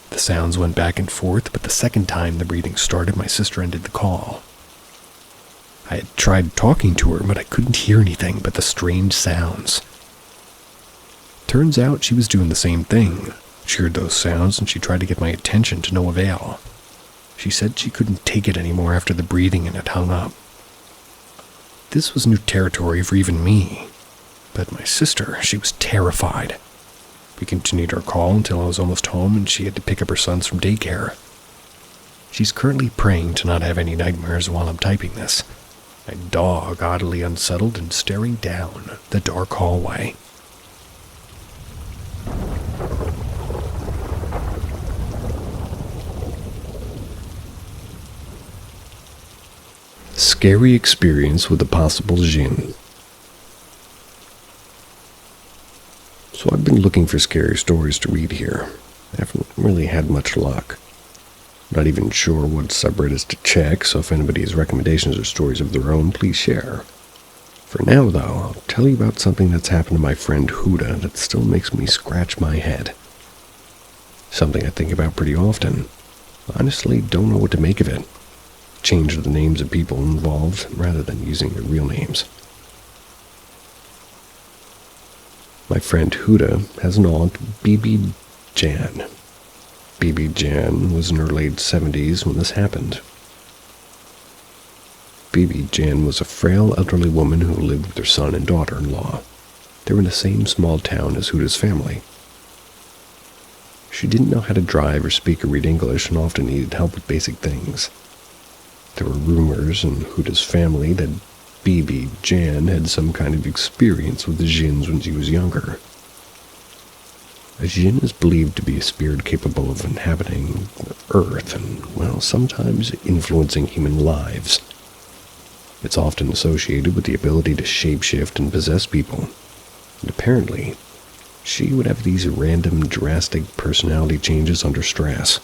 The sounds went back and forth, but the second time the breathing started, my sister ended the call. I had tried talking to her, but I couldn't hear anything but the strange sounds. Turns out she was doing the same thing. She heard those sounds and she tried to get my attention to no avail. She said she couldn't take it anymore after the breathing and had hung up. This was new territory for even me. But my sister, she was terrified. We continued our call until I was almost home and she had to pick up her sons from daycare. She's currently praying to not have any nightmares while I'm typing this. My dog oddly unsettled and staring down the dark hallway. Scary experience with a possible djinn. So I've been looking for scary stories to read here. I haven't really had much luck. Not even sure what subreddits to check, so if anybody has recommendations or stories of their own, please share. For now, though, I'll tell you about something that's happened to my friend Huda that still makes me scratch my head. Something I think about pretty often. Honestly, don't know what to make of it. Change the names of people involved rather than using their real names. My friend Huda has an aunt, Bibi Jan. Bibi Jan was in her late 70s when this happened. Bibi Jan was a frail elderly woman who lived with her son and daughter-in-law. They were in the same small town as Huda's family. She didn't know how to drive or speak or read English and often needed help with basic things. There were rumors in Huda's family that Bibi Jan had some kind of experience with the djinns when she was younger. A djinn is believed to be a spirit capable of inhabiting Earth and, well, sometimes influencing human lives. It's often associated with the ability to shapeshift and possess people. And apparently, she would have these random, drastic personality changes under stress,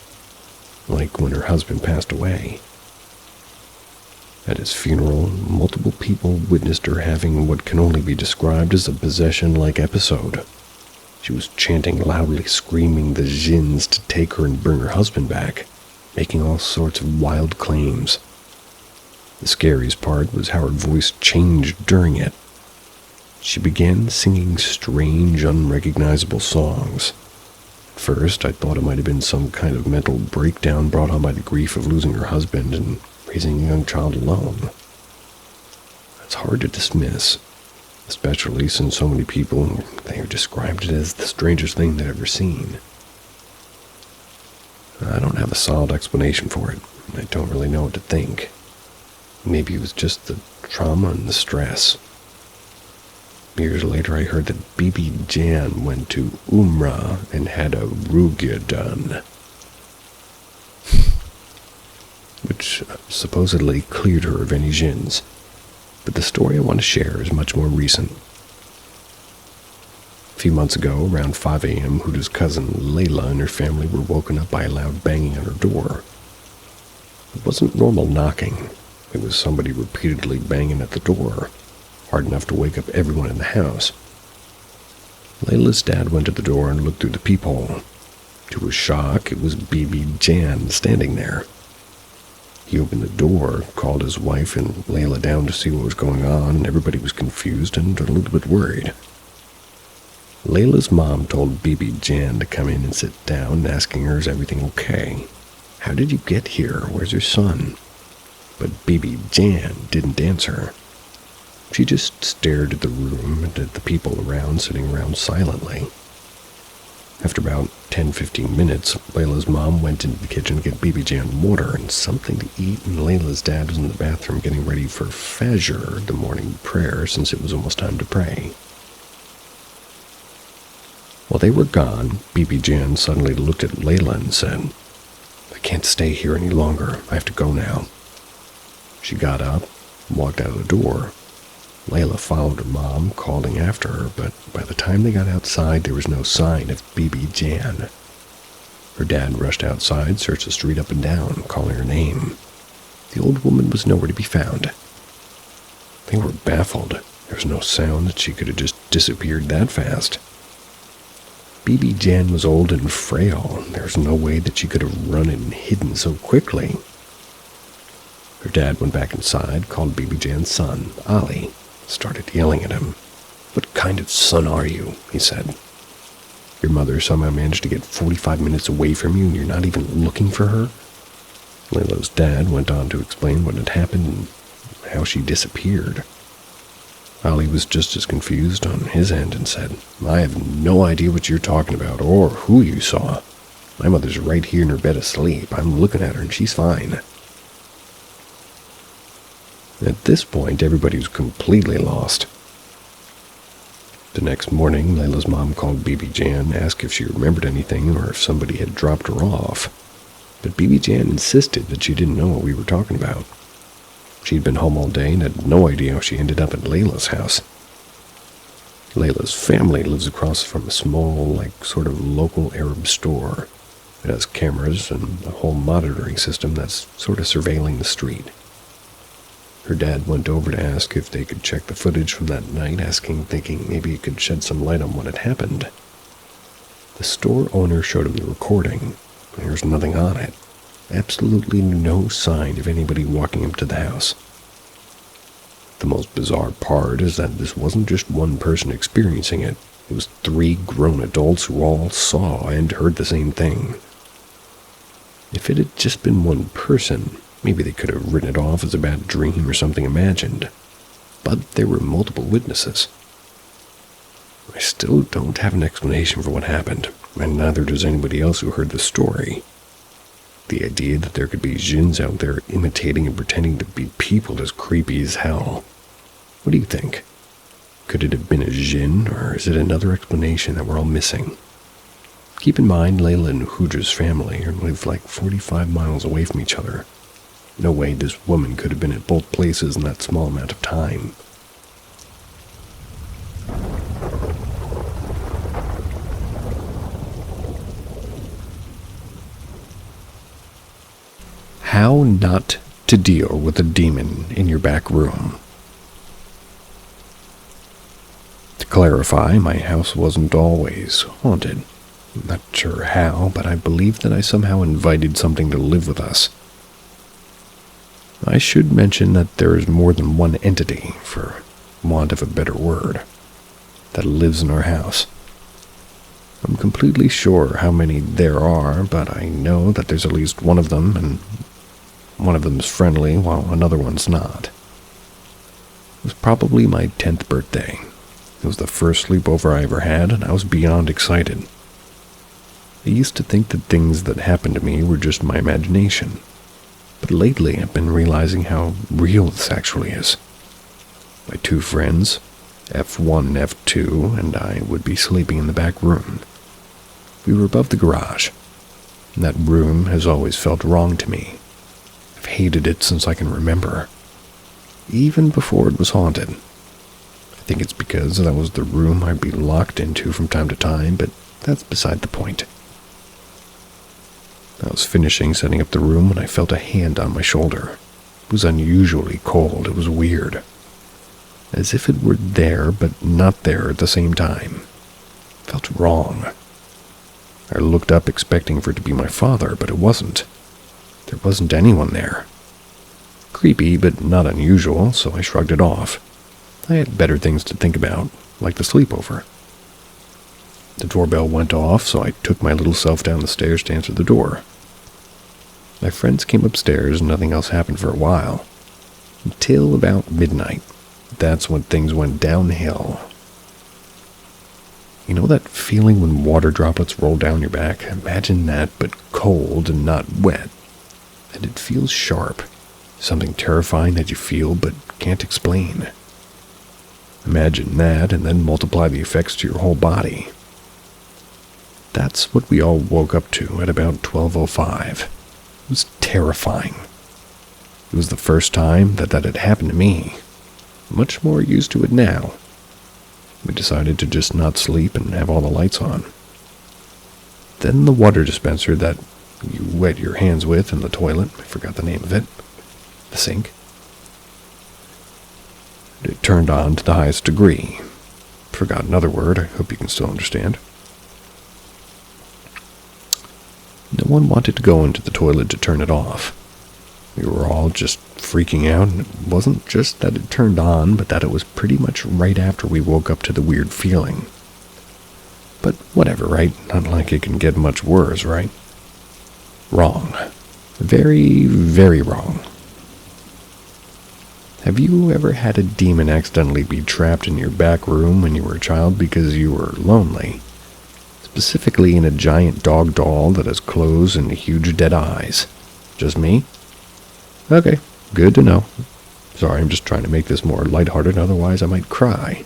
like when her husband passed away. At his funeral, multiple people witnessed her having what can only be described as a possession-like episode. She was chanting loudly, screaming the djinns to take her and bring her husband back, making all sorts of wild claims. The scariest part was how her voice changed during it. She began singing strange, unrecognizable songs. At first, I thought it might have been some kind of mental breakdown brought on by the grief of losing her husband and raising a young child alone. It's hard to dismiss, especially since so many people they have described it as the strangest thing they've ever seen. I don't have a solid explanation for it. I don't really know what to think. Maybe it was just the trauma and the stress. Years later, I heard that Bibi Jan went to Umrah and had a ruqya done, which supposedly cleared her of any djinns. But the story I want to share is much more recent. A few months ago, around 5 a.m., Huda's cousin Layla and her family were woken up by a loud banging on her door. It wasn't normal knocking. It was somebody repeatedly banging at the door, hard enough to wake up everyone in the house. Layla's dad went to the door and looked through the peephole. To his shock, it was Bibi Jan standing there. He opened the door, called his wife and Layla down to see what was going on, and everybody was confused and a little bit worried. Layla's mom told Bibi Jan to come in and sit down, asking her, is everything okay? How did you get here? Where's your son? But Bibi Jan didn't answer. She just stared at the room and at the people around, sitting around silently. After about 10-15 minutes, Layla's mom went into the kitchen to get BB Jan water and something to eat, and Layla's dad was in the bathroom getting ready for Fajr, the morning prayer, since it was almost time to pray. While they were gone, BB Jan suddenly looked at Layla and said, "I can't stay here any longer. I have to go now." She got up and walked out of the door. Layla followed her mom, calling after her, but by the time they got outside, there was no sign of BB Jan. Her dad rushed outside, searched the street up and down, calling her name. The old woman was nowhere to be found. They were baffled. There was no sound that she could have just disappeared that fast. BB Jan was old and frail. There was no way that she could have run and hidden so quickly. Her dad went back inside, called BB Jan's son, Ali, started yelling at him. "What kind of son are you?" he said. "Your mother somehow managed to get 45 minutes away from you and you're not even looking for her?" Layla's dad went on to explain what had happened and how she disappeared. Ali was just as confused on his end and said, "I have no idea what you're talking about or who you saw. My mother's right here in her bed asleep. I'm looking at her and she's fine." At this point, everybody was completely lost. The next morning, Layla's mom called BB Jan, asked if she remembered anything or if somebody had dropped her off. But BB Jan insisted that she didn't know what we were talking about. She'd been home all day and had no idea how she ended up at Layla's house. Layla's family lives across from a small, sort of local Arab store. It has cameras and a whole monitoring system that's sort of surveilling the street. Her dad went over to ask if they could check the footage from that night, thinking maybe it could shed some light on what had happened. The store owner showed him the recording. There was nothing on it. Absolutely no sign of anybody walking up to the house. The most bizarre part is that this wasn't just one person experiencing it. It was 3 grown adults who all saw and heard the same thing. If it had just been one person, maybe they could have written it off as a bad dream or something imagined. But there were multiple witnesses. I still don't have an explanation for what happened, and neither does anybody else who heard the story. The idea that there could be jinns out there imitating and pretending to be people is creepy as hell. What do you think? Could it have been a jinn, or is it another explanation that we're all missing? Keep in mind, Layla and Hudra's family live 45 miles away from each other. No way this woman could have been at both places in that small amount of time. How not to deal with a demon in your back room. To clarify, my house wasn't always haunted. I'm not sure how, but I believe that I somehow invited something to live with us. I should mention that there is more than one entity, for want of a better word, that lives in our house. I'm completely sure how many there are, but I know that there's at least one of them, and one of them is friendly while another one's not. It was probably my 10th birthday. It was the first sleepover I ever had, and I was beyond excited. I used to think that things that happened to me were just my imagination. But lately I've been realizing how real this actually is. My 2 friends, F1 and F2, and I would be sleeping in the back room. We were above the garage, and that room has always felt wrong to me. I've hated it since I can remember, even before it was haunted. I think it's because that was the room I'd be locked into from time to time, but that's beside the point. I was finishing setting up the room when I felt a hand on my shoulder. It was unusually cold. It was weird. As if it were there, but not there at the same time. It felt wrong. I looked up expecting for it to be my father, but it wasn't. There wasn't anyone there. Creepy, but not unusual, so I shrugged it off. I had better things to think about, like the sleepover. The doorbell went off, so I took my little self down the stairs to answer the door. My friends came upstairs and nothing else happened for a while. Until about midnight. That's when things went downhill. You know that feeling when water droplets roll down your back? Imagine that, but cold and not wet. And it feels sharp. Something terrifying that you feel but can't explain. Imagine that and then multiply the effects to your whole body. That's what we all woke up to at about 12:05. It was terrifying. It was the first time that had happened to me. Much more used to it now. We decided to just not sleep and have all the lights on. Then the water dispenser that you wet your hands with in the toilet, I forgot the name of it, the sink, it turned on to the highest degree. Forgot another word, I hope you can still understand. No one wanted to go into the toilet to turn it off. We were all just freaking out, and it wasn't just that it turned on, but that it was pretty much right after we woke up to the weird feeling. But whatever, right? Not like it can get much worse, right? Wrong. Very, very wrong. Have you ever had a demon accidentally be trapped in your back room when you were a child because you were lonely? Specifically in a giant dog doll that has clothes and huge dead eyes. Just me? Okay, good to know. Sorry, I'm just trying to make this more lighthearted, otherwise I might cry.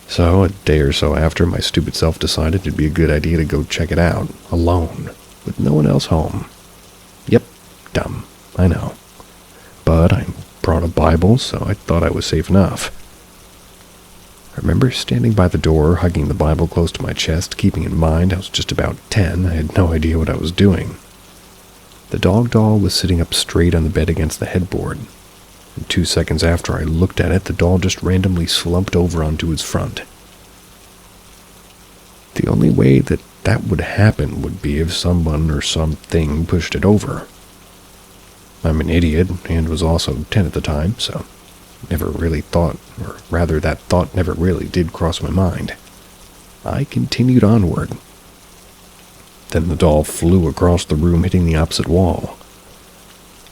So, a day or so after, my stupid self decided it'd be a good idea to go check it out, alone, with no one else home. Yep, dumb, I know. But I brought a Bible, so I thought I was safe enough. I remember standing by the door, hugging the Bible close to my chest, keeping in mind I was just about 10. I had no idea what I was doing. The dog doll was sitting up straight on the bed against the headboard. And 2 seconds after I looked at it, the doll just randomly slumped over onto its front. The only way that would happen would be if someone or something pushed it over. I'm an idiot, and was also 10 at the time, so never really thought, or rather that thought never really did cross my mind. I continued onward. Then the doll flew across the room, hitting the opposite wall.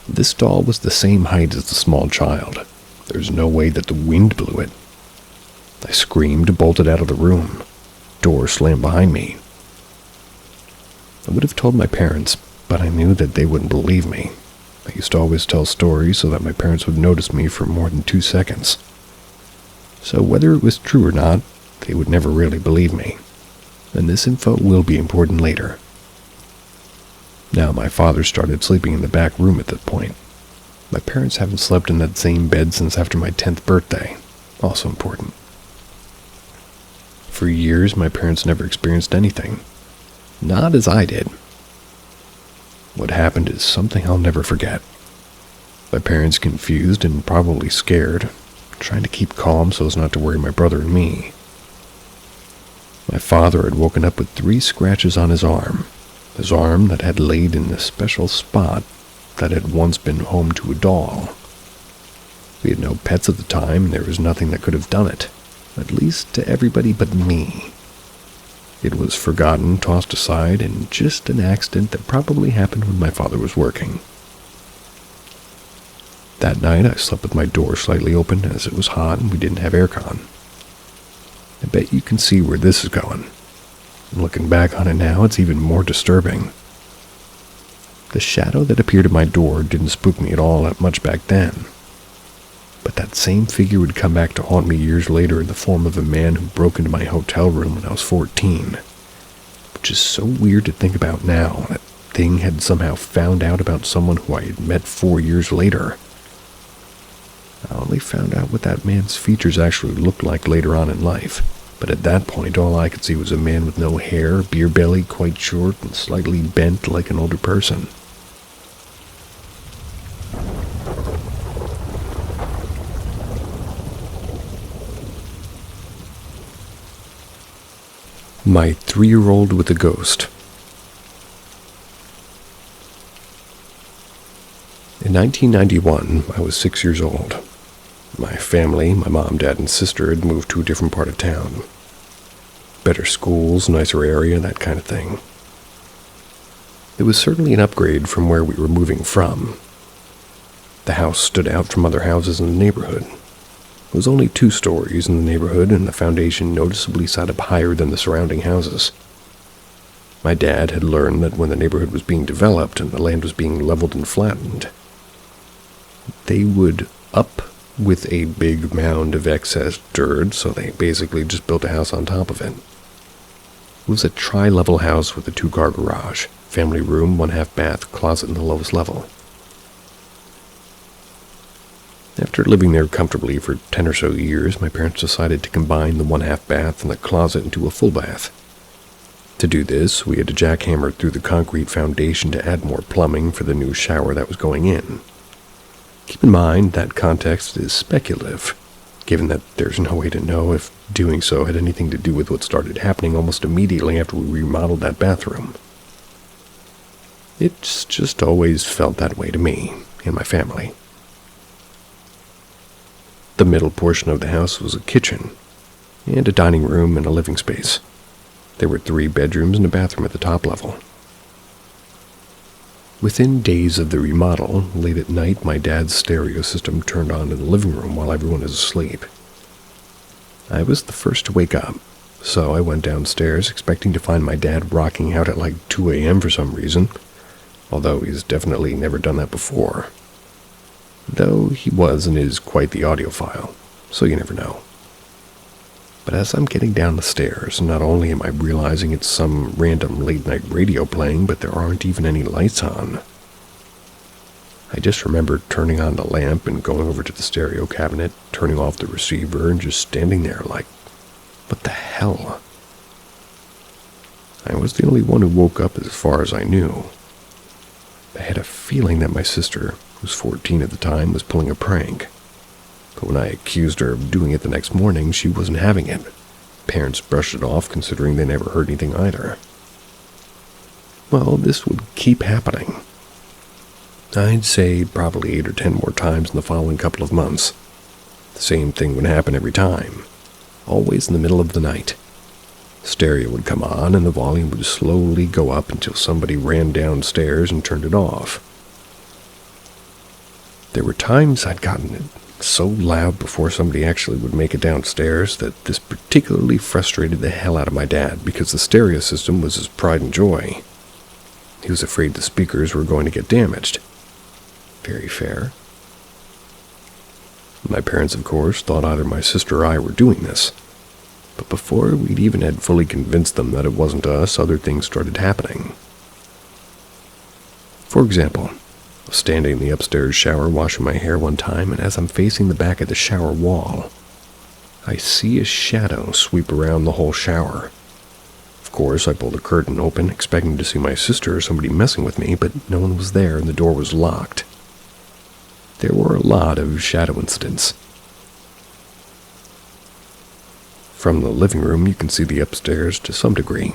This doll was the same height as the small child. There's no way that the wind blew it. I screamed, bolted out of the room. Door slammed behind me. I would have told my parents, but I knew that they wouldn't believe me. I used to always tell stories so that my parents would notice me for more than 2 seconds. So whether it was true or not, they would never really believe me. And this info will be important later. Now my father started sleeping in the back room at that point. My parents haven't slept in that same bed since after my 10th birthday. Also important. For years, my parents never experienced anything. Not as I did. What happened is something I'll never forget. My parents confused and probably scared, trying to keep calm so as not to worry my brother and me. My father had woken up with 3 scratches on his arm that had laid in a special spot that had once been home to a doll. We had no pets at the time, and there was nothing that could have done it, at least to everybody but me. It was forgotten, tossed aside, and just an accident that probably happened when my father was working. That night, I slept with my door slightly open as it was hot and we didn't have aircon. I bet you can see where this is going. Looking back on it now, it's even more disturbing. The shadow that appeared at my door didn't spook me at all that much back then. But that same figure would come back to haunt me years later in the form of a man who broke into my hotel room when I was 14. Which is so weird to think about now. That thing had somehow found out about someone who I had met 4 years later. I only found out what that man's features actually looked like later on in life. But at that point, all I could see was a man with no hair, beer belly, quite short, and slightly bent like an older person. My 3-year-old with a ghost. In 1991, I was 6 years old. My family, my mom, dad, and sister had moved to a different part of town. Better schools, nicer area, that kind of thing. It was certainly an upgrade from where we were moving from. The house stood out from other houses in the neighborhood. It was only 2 stories in the neighborhood, and the foundation noticeably sat up higher than the surrounding houses. My dad had learned that when the neighborhood was being developed and the land was being leveled and flattened, they would up with a big mound of excess dirt, so they basically just built a house on top of it. It was a tri-level house with a 2-car garage, family room, 1/2 bath, closet in the lowest level. After living there comfortably for 10 or so years, my parents decided to combine the 1/2 bath and the closet into a full bath. To do this, we had to jackhammer through the concrete foundation to add more plumbing for the new shower that was going in. Keep in mind that context is speculative, given that there's no way to know if doing so had anything to do with what started happening almost immediately after we remodeled that bathroom. It's just always felt that way to me and my family. The middle portion of the house was a kitchen, and a dining room and a living space. There were 3 bedrooms and a bathroom at the top level. Within days of the remodel, late at night, my dad's stereo system turned on in the living room while everyone was asleep. I was the first to wake up, so I went downstairs expecting to find my dad rocking out at like 2 a.m. for some reason, although he's definitely never done that before. Though he was and is quite the audiophile, so you never know. But as I'm getting down the stairs, not only am I realizing it's some random late-night radio playing, but there aren't even any lights on. I just remember turning on the lamp and going over to the stereo cabinet, turning off the receiver, and just standing there like, what the hell? I was the only one who woke up as far as I knew. I had a feeling that my sister, who was 14 at the time, was pulling a prank. But when I accused her of doing it the next morning, she wasn't having it. Parents brushed it off, considering they never heard anything either. Well, this would keep happening. I'd say probably 8 or 10 more times in the following couple of months. The same thing would happen every time, always in the middle of the night. Stereo would come on, and the volume would slowly go up until somebody ran downstairs and turned it off. There were times I'd gotten it so loud before somebody actually would make it downstairs that this particularly frustrated the hell out of my dad because the stereo system was his pride and joy. He was afraid the speakers were going to get damaged. Very fair. My parents, of course, thought either my sister or I were doing this. But before we'd even had fully convinced them that it wasn't us, other things started happening. For example, I was standing in the upstairs shower washing my hair one time, and as I'm facing the back of the shower wall, I see a shadow sweep around the whole shower. Of course, I pulled the curtain open, expecting to see my sister or somebody messing with me, but no one was there and the door was locked. There were a lot of shadow incidents. From the living room, you can see the upstairs to some degree.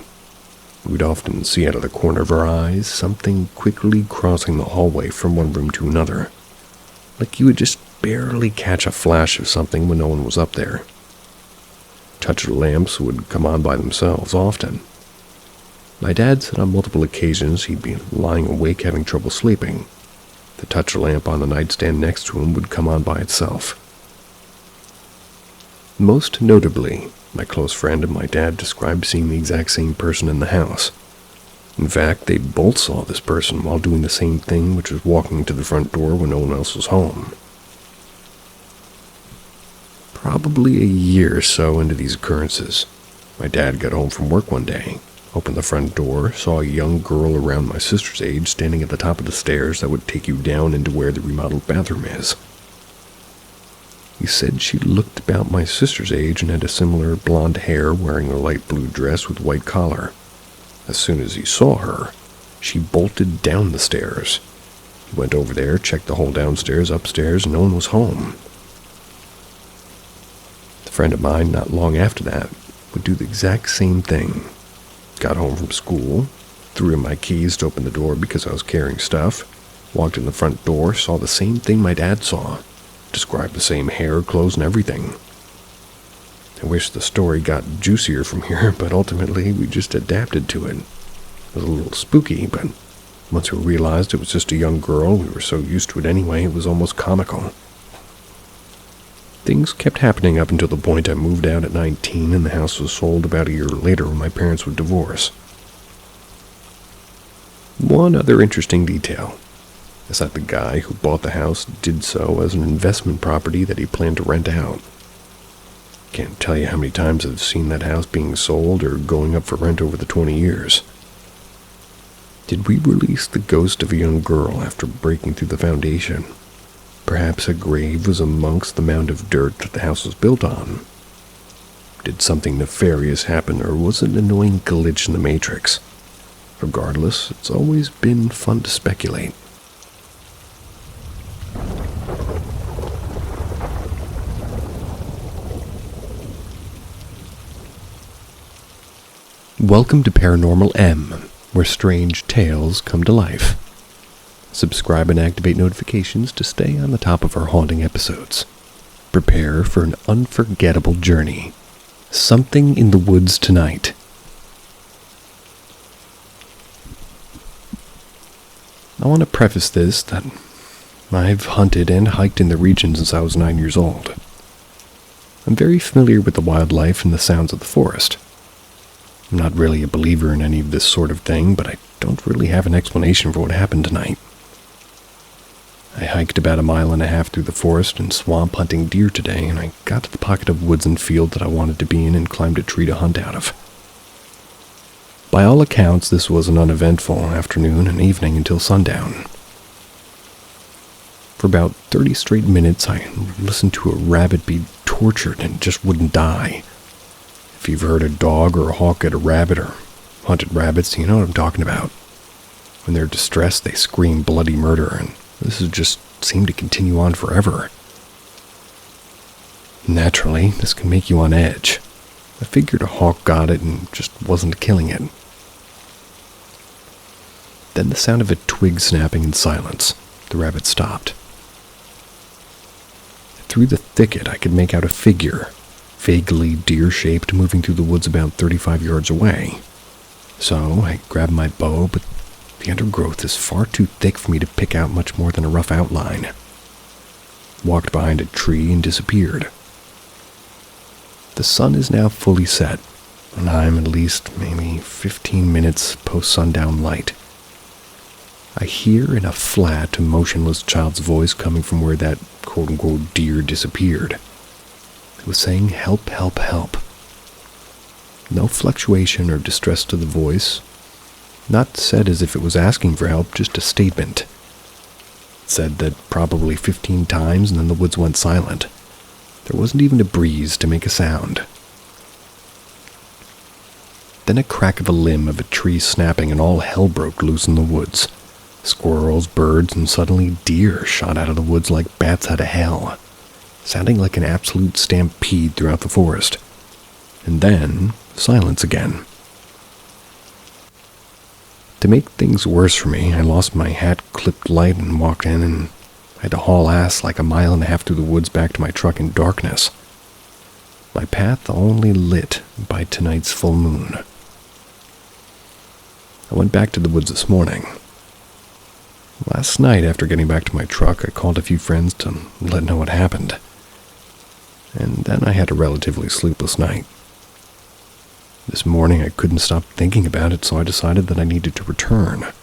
We'd often see out of the corner of our eyes something quickly crossing the hallway from one room to another, like you would just barely catch a flash of something when no one was up there. Touch of lamps would come on by themselves often. My dad said on multiple occasions he'd be lying awake having trouble sleeping. The touch lamp on the nightstand next to him would come on by itself. Most notably, my close friend and my dad described seeing the exact same person in the house. In fact, they both saw this person while doing the same thing, which was walking to the front door when no one else was home. Probably a year or so into these occurrences, my dad got home from work one day, opened the front door, saw a young girl around my sister's age standing at the top of the stairs that would take you down into where the remodeled bathroom is. He said she looked about my sister's age and had a similar blonde hair, wearing a light blue dress with white collar. As soon as he saw her, she bolted down the stairs. He went over there, checked the whole downstairs, upstairs, and no one was home. A friend of mine, not long after that, would do the exact same thing. Got home from school, threw in my keys to open the door because I was carrying stuff, walked in the front door, saw the same thing my dad saw. Described the same hair, clothes, and everything. I wish the story got juicier from here, but ultimately we just adapted to it. It was a little spooky, but once we realized it was just a young girl, we were so used to it anyway, it was almost comical. Things kept happening up until the point I moved out at 19 and the house was sold about a year later when my parents would divorce. One other interesting detail is that the guy who bought the house did so as an investment property that he planned to rent out. Can't tell you how many times I've seen that house being sold or going up for rent over the 20 years. Did we release the ghost of a young girl after breaking through the foundation? Perhaps a grave was amongst the mound of dirt that the house was built on. Did something nefarious happen, or was it an annoying glitch in the Matrix? Regardless, it's always been fun to speculate. Welcome to Paranormal M, where strange tales come to life. Subscribe and activate notifications to stay on the top of our haunting episodes. Prepare for an unforgettable journey. Something in the woods tonight. I want to preface this that I've hunted and hiked in the region since I was 9 years old. I'm very familiar with the wildlife and the sounds of the forest. I'm not really a believer in any of this sort of thing, but I don't really have an explanation for what happened tonight. I hiked about 1.5 miles through the forest and swamp hunting deer today, and I got to the pocket of woods and field that I wanted to be in and climbed a tree to hunt out of. By all accounts, this was an uneventful afternoon and evening until sundown. For about 30 straight minutes, I listened to a rabbit be tortured and just wouldn't die. If you've heard a dog or a hawk get a rabbit or hunted rabbits, you know what I'm talking about. When they're distressed, they scream bloody murder, and this has just seemed to continue on forever. Naturally, this can make you on edge. I figured a hawk got it and just wasn't killing it. Then the sound of a twig snapping in silence. The rabbit stopped. Through the thicket, I could make out a figure, vaguely deer-shaped, moving through the woods about 35 yards away. So I grabbed my bow, but the undergrowth is far too thick for me to pick out much more than a rough outline. Walked behind a tree and disappeared. The sun is now fully set, and I'm at least maybe 15 minutes post-sundown light. I hear in a flat, motionless child's voice coming from where that quote-unquote deer disappeared. It was saying, "Help, help, help." No fluctuation or distress to the voice. Not said as if it was asking for help, just a statement. It said that probably 15 times, and then the woods went silent. There wasn't even a breeze to make a sound. Then a crack of a limb of a tree snapping, and all hell broke loose in the woods. Squirrels, birds, and suddenly deer shot out of the woods like bats out of hell, sounding like an absolute stampede throughout the forest. And then, silence again. To make things worse for me, I lost my hat-clipped light and walked in, and I had to haul ass like 1.5 miles through the woods back to my truck in darkness. My path only lit by tonight's full moon. I went back to the woods this morning. Last night, after getting back to my truck, I called a few friends to let them know what happened. And then I had a relatively sleepless night. This morning I couldn't stop thinking about it, so I decided that I needed to return.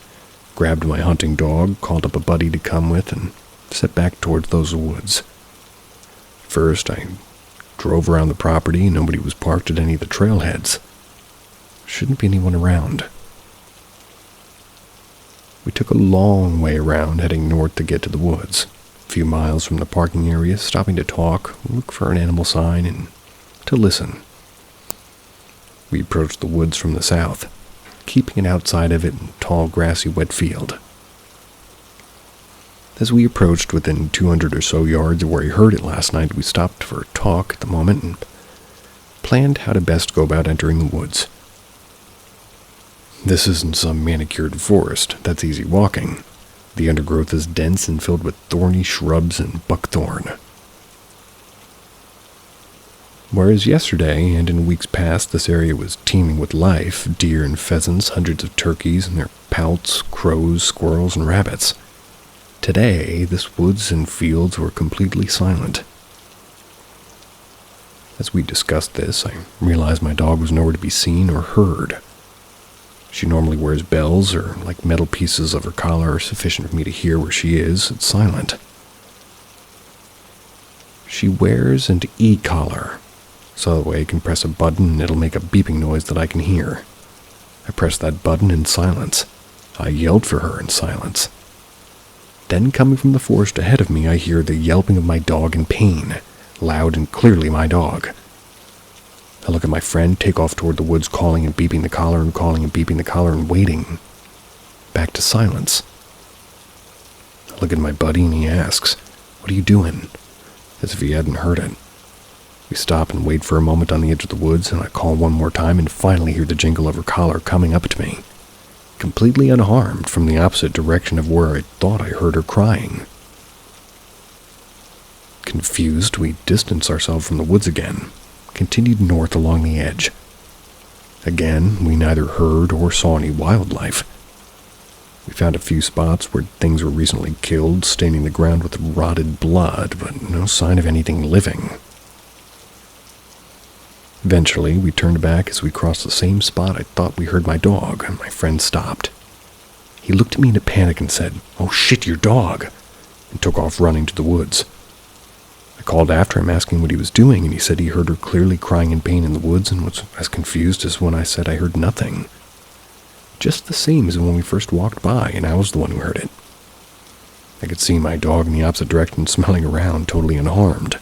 Grabbed my hunting dog, called up a buddy to come with, and set back towards those woods. First, I drove around the property. Nobody was parked at any of the trailheads. Shouldn't be anyone around. We took a long way around, heading north to get to the woods. A few miles from the parking area, stopping to talk, look for an animal sign, and to listen. We approached the woods from the south, keeping it outside of it in a tall, grassy, wet field. As we approached within 200 or so yards of where I heard it last night, we stopped for a talk at the moment and planned how to best go about entering the woods. This isn't some manicured forest. That's easy walking. The undergrowth is dense and filled with thorny shrubs and buckthorn. Whereas yesterday, and in weeks past, this area was teeming with life, deer and pheasants, hundreds of turkeys and their pouts, crows, squirrels, and rabbits. Today, this woods and fields were completely silent. As we discussed this, I realized my dog was nowhere to be seen or heard. She normally wears bells, or like metal pieces of her collar are sufficient for me to hear where she is. It's silent. She wears an e-collar, so that way I can press a button and it'll make a beeping noise that I can hear. I pressed that button in silence. I yelled for her in silence. Then, coming from the forest ahead of me, I hear the yelping of my dog in pain, loud and clearly my dog. I look at my friend take off toward the woods, calling and beeping the collar and calling and beeping the collar and waiting. Back to silence. I look at my buddy and he asks, "What are you doing?" As if he hadn't heard it. We stop and wait for a moment on the edge of the woods, and I call one more time and finally hear the jingle of her collar coming up at me, completely unharmed, from the opposite direction of where I thought I heard her crying. Confused, we distanced ourselves from the woods again, continued north along the edge. Again, we neither heard or saw any wildlife. We found a few spots where things were recently killed, staining the ground with rotted blood, but no sign of anything living. Eventually, we turned back as we crossed the same spot I thought we heard my dog, and my friend stopped. He looked at me in a panic and said, "Oh shit, your dog," and took off running to the woods. I called after him asking what he was doing, and he said he heard her clearly crying in pain in the woods and was as confused as when I said I heard nothing. Just the same as when we first walked by, and I was the one who heard it. I could see my dog in the opposite direction smelling around, totally unharmed.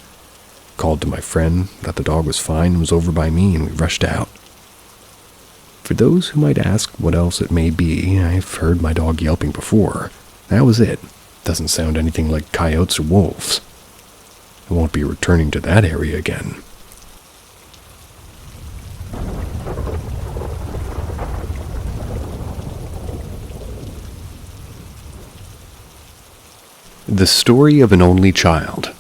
Called to my friend that the dog was fine and was over by me, and we rushed out. For those who might ask what else it may be, I've heard my dog yelping before. That was it. Doesn't sound anything like coyotes or wolves. I won't be returning to that area again. The story of an only child.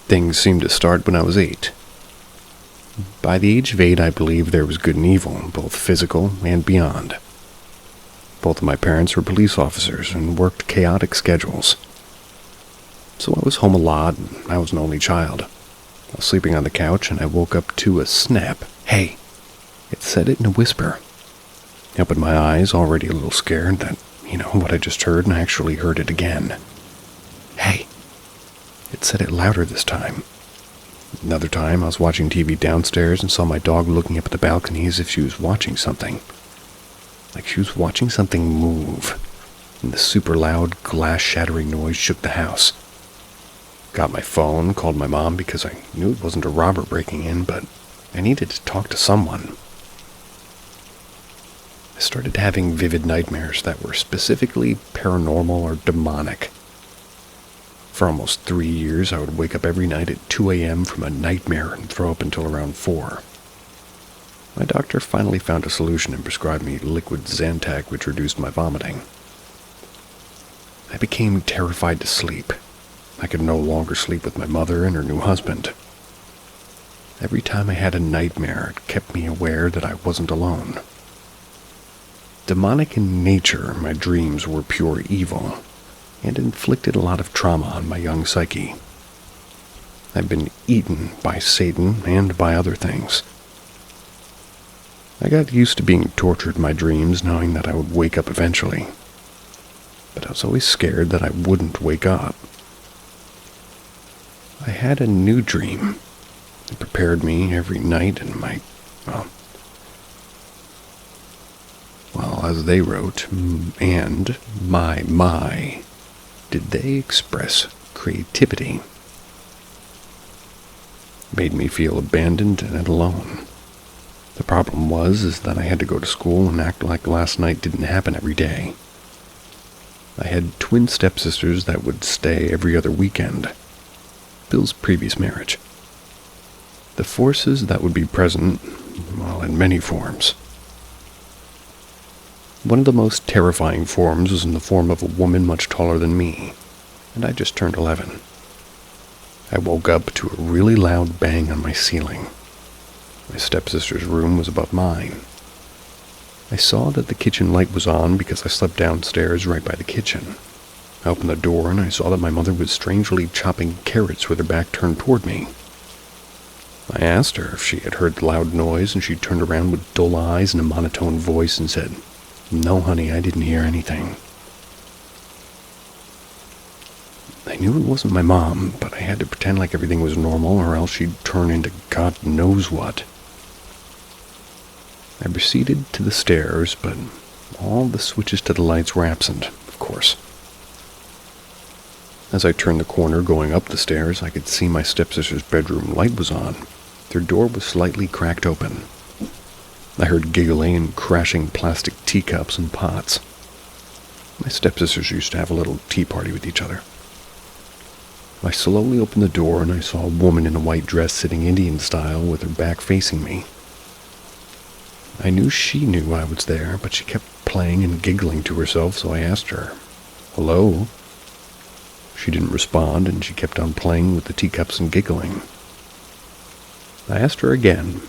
Things seemed to start when I was 8. By the age of 8, I believed there was good and evil, both physical and beyond. Both of my parents were police officers and worked chaotic schedules. So I was home a lot, and I was an only child. I was sleeping on the couch, and I woke up to a snap. "Hey!" It said it in a whisper. I opened my eyes, already a little scared that, what I just heard, and I actually heard it again. "Hey!" It said it louder this time. Another time, I was watching TV downstairs and saw my dog looking up at the balcony as if she was watching something. Like she was watching something move, and the super loud, glass-shattering noise shook the house. Got my phone, called my mom because I knew it wasn't a robber breaking in, but I needed to talk to someone. I started having vivid nightmares that were specifically paranormal or demonic. For almost 3 years, I would wake up every night at 2 a.m. from a nightmare and throw up until around 4. My doctor finally found a solution and prescribed me liquid Zantac, which reduced my vomiting. I became terrified to sleep. I could no longer sleep with my mother and her new husband. Every time I had a nightmare, it kept me aware that I wasn't alone. Demonic in nature, my dreams were pure evil, and inflicted a lot of trauma on my young psyche. I've been eaten by Satan and by other things. I got used to being tortured in my dreams, knowing that I would wake up eventually. But I was always scared that I wouldn't wake up. I had a new dream. It prepared me every night, and as they wrote, and my, did they express creativity. Made me feel abandoned and alone. The problem was that I had to go to school and act like last night didn't happen every day. I had twin stepsisters that would stay every other weekend. Bill's previous marriage. The forces that would be present, in many forms. One of the most terrifying forms was in the form of a woman much taller than me, and I just turned 11. I woke up to a really loud bang on my ceiling. My stepsister's room was above mine. I saw that the kitchen light was on because I slept downstairs right by the kitchen. I opened the door and I saw that my mother was strangely chopping carrots with her back turned toward me. I asked her if she had heard the loud noise, and she turned around with dull eyes and a monotone voice and said, "No, honey, I didn't hear anything." I knew it wasn't my mom, but I had to pretend like everything was normal or else she'd turn into God knows what. I proceeded to the stairs, but all the switches to the lights were absent, of course. As I turned the corner going up the stairs, I could see my stepsister's bedroom light was on. Their door was slightly cracked open. I heard giggling and crashing plastic teacups and pots. My stepsisters used to have a little tea party with each other. I slowly opened the door and I saw a woman in a white dress sitting Indian style with her back facing me. I knew she knew I was there, but she kept playing and giggling to herself, so I asked her, "Hello?" She didn't respond, and she kept on playing with the teacups and giggling. I asked her again,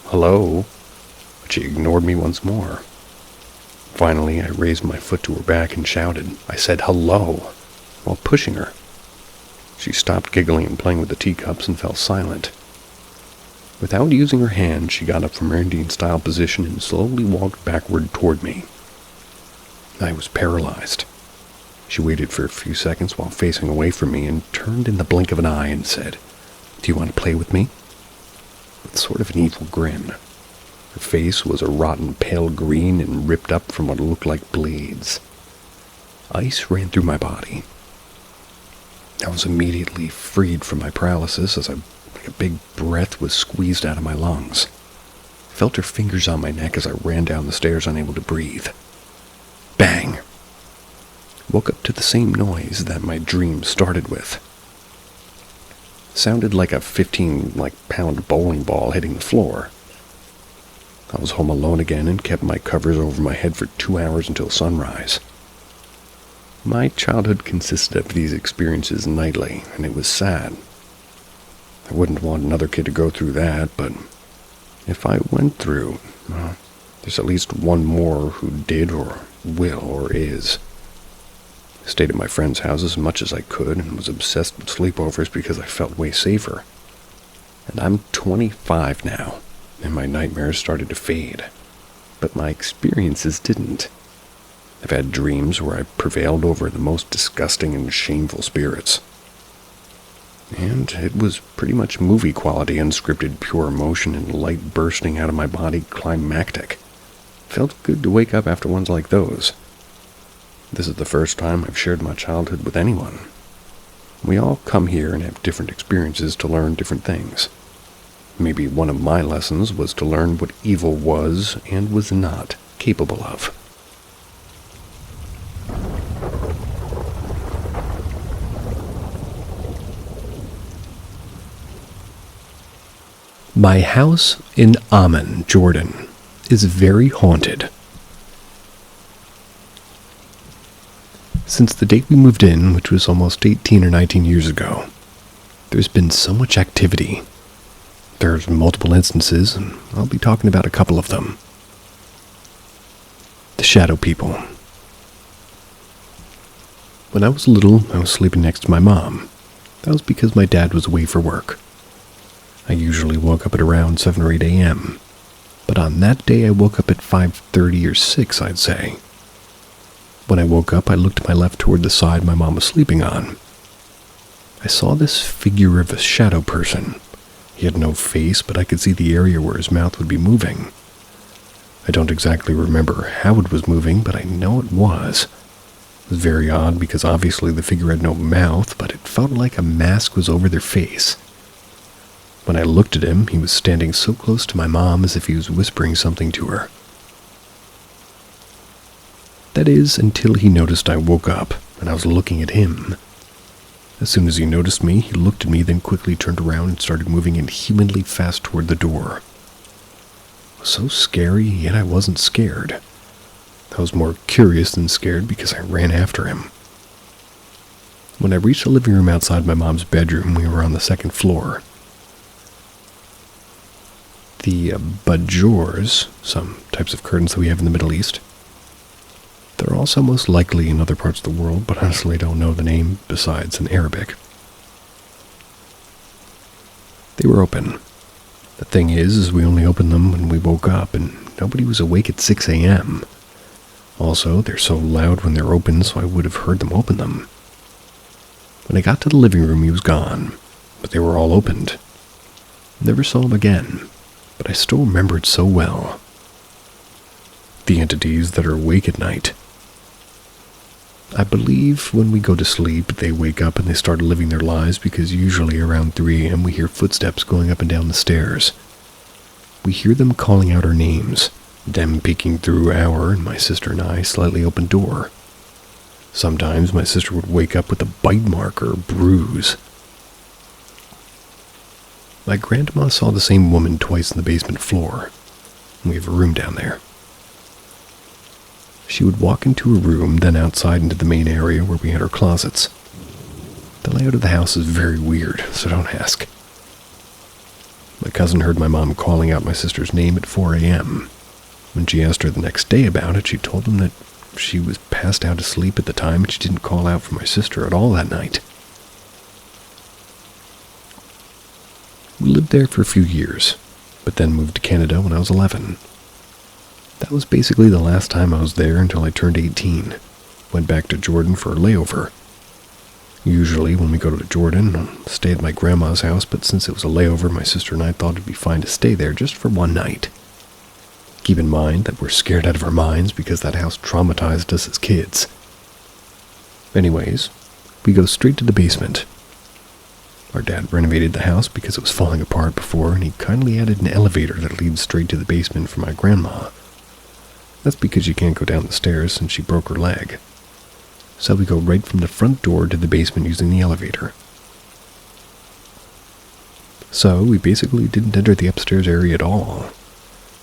"Hello?" but she ignored me once more. Finally, I raised my foot to her back and shouted. I said, "Hello," while pushing her. She stopped giggling and playing with the teacups and fell silent. Without using her hand, she got up from her Indian-style position and slowly walked backward toward me. I was paralyzed. She waited for a few seconds while facing away from me and turned in the blink of an eye and said, "Do you want to play with me?" With sort of an evil grin. Her face was a rotten pale green and ripped up from what looked like blades. Ice ran through my body. I was immediately freed from my paralysis as like a big breath was squeezed out of my lungs. I felt her fingers on my neck as I ran down the stairs, unable to breathe. Bang! Woke up to the same noise that my dream started with. Sounded like a 15-pound bowling ball hitting the floor. I was home alone again and kept my covers over my head for 2 hours until sunrise. My childhood consisted of these experiences nightly, and it was sad. I wouldn't want another kid to go through that, but if I went through, well, there's at least one more who did or will or is. I stayed at my friends' houses as much as I could and was obsessed with sleepovers because I felt way safer. And I'm 25 now, and my nightmares started to fade. But my experiences didn't. I've had dreams where I prevailed over the most disgusting and shameful spirits. And it was pretty much movie quality, unscripted, pure emotion and light bursting out of my body, climactic. Felt good to wake up after ones like those. This is the first time I've shared my childhood with anyone. We all come here and have different experiences to learn different things. Maybe one of my lessons was to learn what evil was and was not capable of. My house in Amman, Jordan, is very haunted. Since the date we moved in, which was almost 18 or 19 years ago, there's been so much activity. There's multiple instances, and I'll be talking about a couple of them. The shadow people. When I was little, I was sleeping next to my mom. That was because my dad was away for work. I usually woke up at around 7 or 8 a.m., but on that day I woke up at 5:30 or 6, I'd say. When I woke up, I looked to my left toward the side my mom was sleeping on. I saw this figure of a shadow person. He had no face, but I could see the area where his mouth would be moving. I don't exactly remember how it was moving, but I know it was. It was very odd because obviously the figure had no mouth, but it felt like a mask was over their face. When I looked at him, he was standing so close to my mom as if he was whispering something to her. That is, until he noticed I woke up, and I was looking at him. As soon as he noticed me, he looked at me, then quickly turned around and started moving inhumanly fast toward the door. It was so scary, yet I wasn't scared. I was more curious than scared because I ran after him. When I reached the living room outside my mom's bedroom, we were on the second floor. The bajors, some types of curtains that we have in the Middle East, they're also most likely in other parts of the world, but honestly don't know the name besides in Arabic. They were open. The thing is we only opened them when we woke up, and nobody was awake at 6 a.m. Also, they're so loud when they're open, so I would have heard them open them. When I got to the living room, he was gone, but they were all opened. Never saw him again, but I still remember it so well. The entities that are awake at night. I believe when we go to sleep, they wake up and they start living their lives because usually around 3 a.m. we hear footsteps going up and down the stairs. We hear them calling out our names, them peeking through our and my sister and I slightly open door. Sometimes my sister would wake up with a bite mark or a bruise. My grandma saw the same woman twice in the basement floor. We have a room down there. She would walk into a room, then outside into the main area where we had our closets. The layout of the house is very weird, so don't ask. My cousin heard my mom calling out my sister's name at 4 a.m. When she asked her the next day about it, she told him that she was passed out asleep at the time and she didn't call out for my sister at all that night. We lived there for a few years, but then moved to Canada when I was 11. That was basically the last time I was there until I turned 18. Went back to Jordan for a layover. Usually when we go to Jordan, I'll stay at my grandma's house, but since it was a layover, my sister and I thought it'd be fine to stay there just for one night. Keep in mind that we're scared out of our minds because that house traumatized us as kids. Anyways, we go straight to the basement. Our dad renovated the house because it was falling apart before, and he kindly added an elevator that leads straight to the basement for my grandma. That's because you can't go down the stairs since she broke her leg. So we go right from the front door to the basement using the elevator. So we basically didn't enter the upstairs area at all.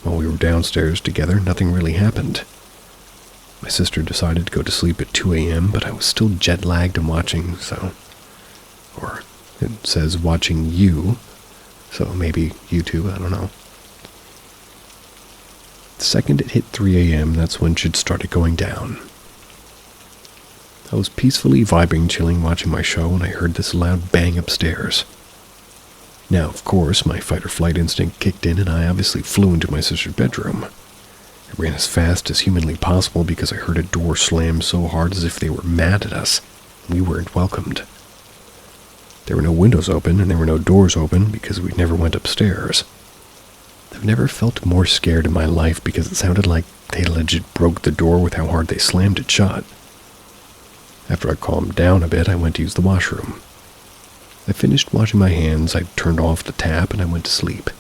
While we were downstairs together, nothing really happened. My sister decided to go to sleep at 2 a.m., but I was still jet-lagged and watching, so... Or, it says watching you, so maybe you too, I don't know. The second it hit 3 a.m., that's when shit started going down. I was peacefully vibing, chilling, watching my show, and I heard this loud bang upstairs. Now, of course, my fight-or-flight instinct kicked in, and I obviously flew into my sister's bedroom. I ran as fast as humanly possible because I heard a door slam so hard as if they were mad at us. We weren't welcomed. There were no windows open, and there were no doors open because we never went upstairs. I've never felt more scared in my life because it sounded like they legit broke the door with how hard they slammed it shut. After I calmed down a bit, I went to use the washroom. I finished washing my hands, I turned off the tap, and I went to sleep.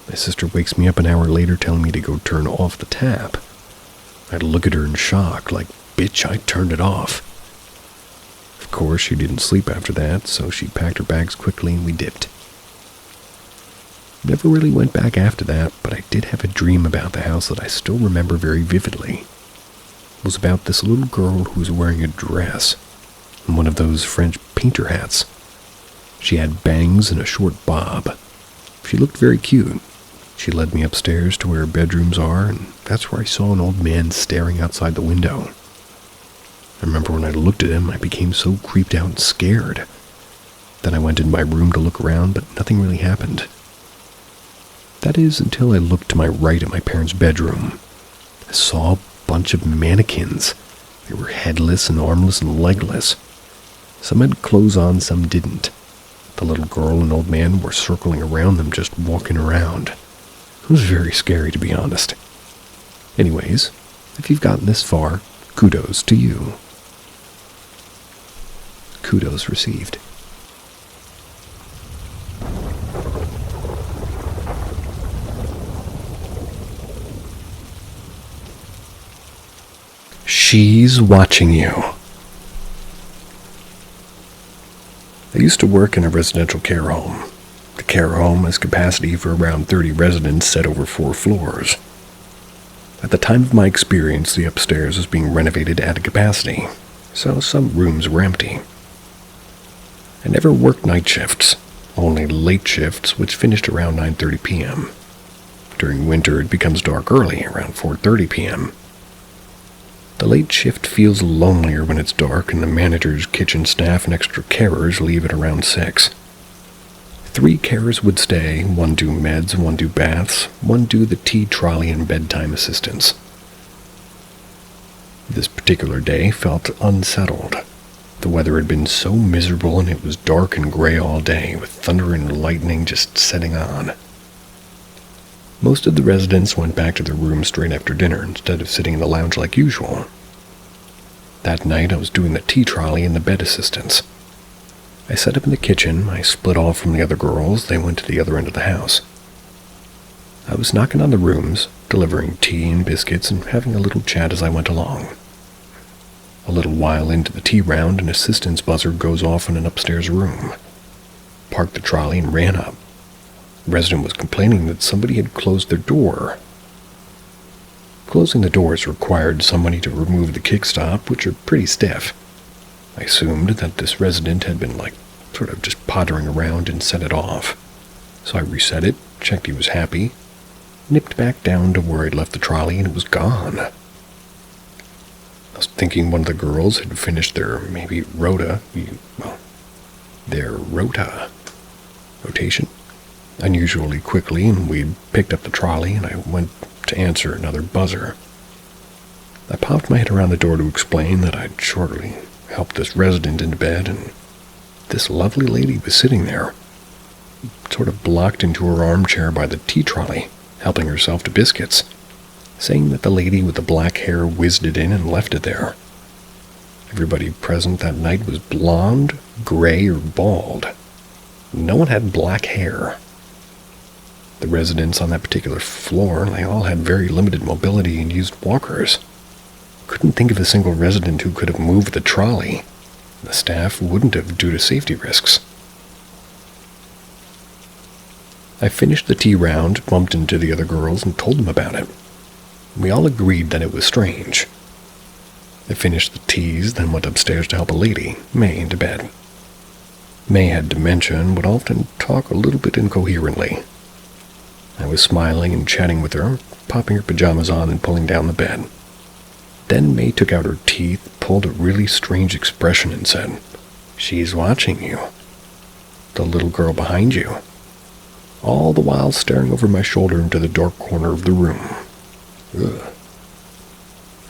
My sister wakes me up an hour later telling me to go turn off the tap. I'd look at her in shock, like, bitch, I turned it off. Of course, she didn't sleep after that, so she packed her bags quickly and we dipped. Never really went back after that, but I did have a dream about the house that I still remember very vividly. It was about this little girl who was wearing a dress and one of those French painter hats. She had bangs and a short bob. She looked very cute. She led me upstairs to where her bedrooms are, and that's where I saw an old man staring outside the window. I remember when I looked at him, I became so creeped out and scared. Then I went in my room to look around, but nothing really happened. That is, until I looked to my right at my parents' bedroom. I saw a bunch of mannequins. They were headless and armless and legless. Some had clothes on, some didn't. The little girl and old man were circling around them, just walking around. It was very scary, to be honest. Anyways, if you've gotten this far, kudos to you. Kudos received. She's watching you. I used to work in a residential care home. The care home has capacity for around 30 residents set over 4 floors. At the time of my experience, the upstairs was being renovated at a capacity, so some rooms were empty. I never worked night shifts, only late shifts, which finished around 9:30 p.m. During winter, it becomes dark early, around 4:30 p.m. The late shift feels lonelier when it's dark and the manager's kitchen staff and extra carers leave at around 6. 3 carers would stay, 1 do meds, 1 do baths, 1 do the tea trolley and bedtime assistance. This particular day felt unsettled. The weather had been so miserable and it was dark and gray all day, with thunder and lightning just setting on. Most of the residents went back to their rooms straight after dinner instead of sitting in the lounge like usual. That night I was doing the tea trolley and the bed assistance. I set up in the kitchen, I split off from the other girls, they went to the other end of the house. I was knocking on the rooms, delivering tea and biscuits and having a little chat as I went along. A little while into the tea round, an assistant's buzzer goes off in an upstairs room. Parked the trolley and ran up. The resident was complaining that somebody had closed their door. Closing the doors required somebody to remove the kickstop, which are pretty stiff. I assumed that this resident had been sort of just pottering around and set it off. So I reset it, checked he was happy, nipped back down to where I'd left the trolley and it was gone. I was thinking one of the girls had finished their rotation unusually quickly, and we'd picked up the trolley and I went to answer another buzzer. I popped my head around the door to explain that I'd shortly helped this resident into bed, and this lovely lady was sitting there, sort of blocked into her armchair by the tea trolley, helping herself to biscuits, saying that the lady with the black hair whizzed it in and left it there. Everybody present that night was blonde, gray, or bald. No one had black hair. The residents on that particular floor, they all had very limited mobility and used walkers. Couldn't think of a single resident who could have moved the trolley. The staff wouldn't have due to safety risks. I finished the tea round, bumped into the other girls, and told them about it. We all agreed that it was strange. I finished the teas, then went upstairs to help a lady, May, into bed. May had dementia and would often talk a little bit incoherently. I was smiling and chatting with her, popping her pajamas on and pulling down the bed. Then May took out her teeth, pulled a really strange expression and said, "She's watching you. The little girl behind you." All the while staring over my shoulder into the dark corner of the room. Ugh.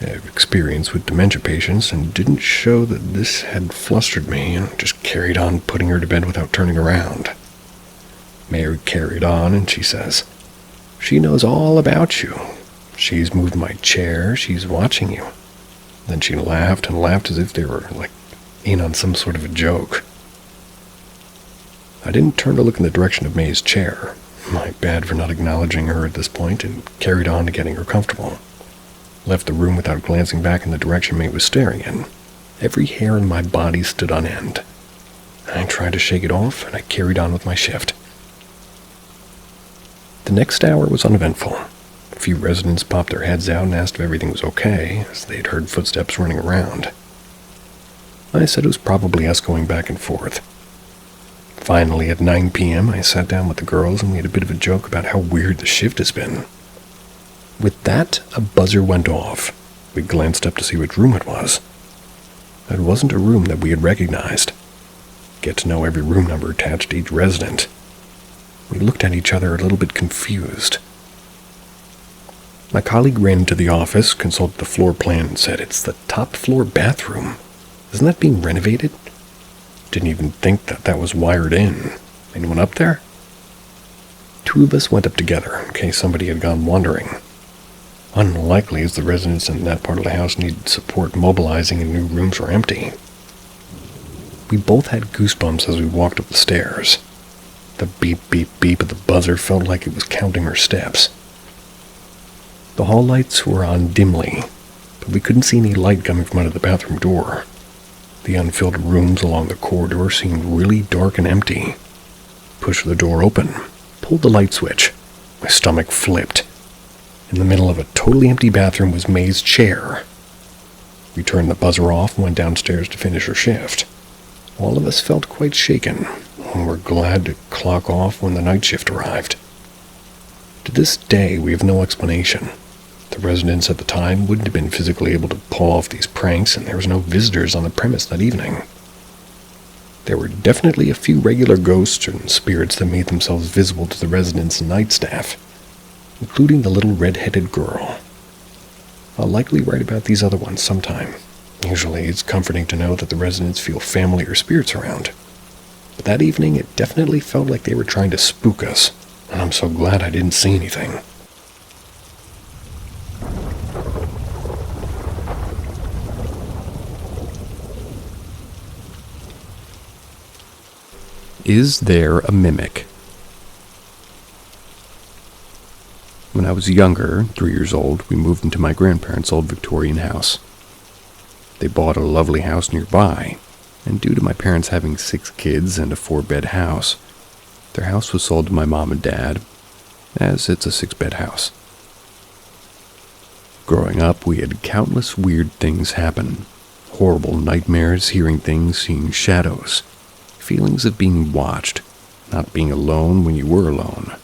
I have experience with dementia patients and didn't show that this had flustered me, and just carried on putting her to bed without turning around. Mary carried on and she says, "She knows all about you. She's moved my chair, she's watching you." Then she laughed and laughed as if they were in on some sort of a joke. I didn't turn to look in the direction of May's chair. My bad for not acknowledging her at this point, and carried on to getting her comfortable. Left the room without glancing back in the direction May was staring in. Every hair in my body stood on end. I tried to shake it off, and I carried on with my shift. The next hour was uneventful. A few residents popped their heads out and asked if everything was okay, as they'd heard footsteps running around. I said it was probably us going back and forth. Finally, at 9 p.m., I sat down with the girls and we had a bit of a joke about how weird the shift has been. With that, a buzzer went off. We glanced up to see which room it was. It wasn't a room that we had recognized. Get to know every room number attached to each resident. We looked at each other a little bit confused. My colleague ran into the office, consulted the floor plan, and said, "It's the top floor bathroom. Isn't that being renovated?" Didn't even think that was wired in. Anyone up there? 2 of us went up together, in case somebody had gone wandering. Unlikely, as the residents in that part of the house needed support mobilizing and new rooms were empty. We both had goosebumps as we walked up the stairs. The beep, beep, beep of the buzzer felt like it was counting her steps. The hall lights were on dimly, but we couldn't see any light coming from under the bathroom door. The unfilled rooms along the corridor seemed really dark and empty. Pushed the door open, pulled the light switch. My stomach flipped. In the middle of a totally empty bathroom was May's chair. We turned the buzzer off and went downstairs to finish her shift. All of us felt quite shaken, and were glad to clock off when the night shift arrived. To this day, we have no explanation. The The residents at the time wouldn't have been physically able to pull off these pranks, and there was no visitors on the premise that evening. There were definitely a few regular ghosts and spirits that made themselves visible to the residents and night staff, including the little red-headed girl. I'll likely write about these other ones sometime. Usually it's comforting to know that the residents feel family or spirits around. But that evening it definitely felt like they were trying to spook us, and I'm so glad I didn't see anything. Is there a mimic? When I was younger, 3 years old, we moved into my grandparents' old Victorian house. They bought a lovely house nearby, and due to my parents having 6 kids and a 4-bed house, their house was sold to my mom and dad, as it's a 6-bed house. Growing up, we had countless weird things happen. Horrible nightmares, hearing things, seeing shadows. Feelings of being watched, not being alone when you were alone.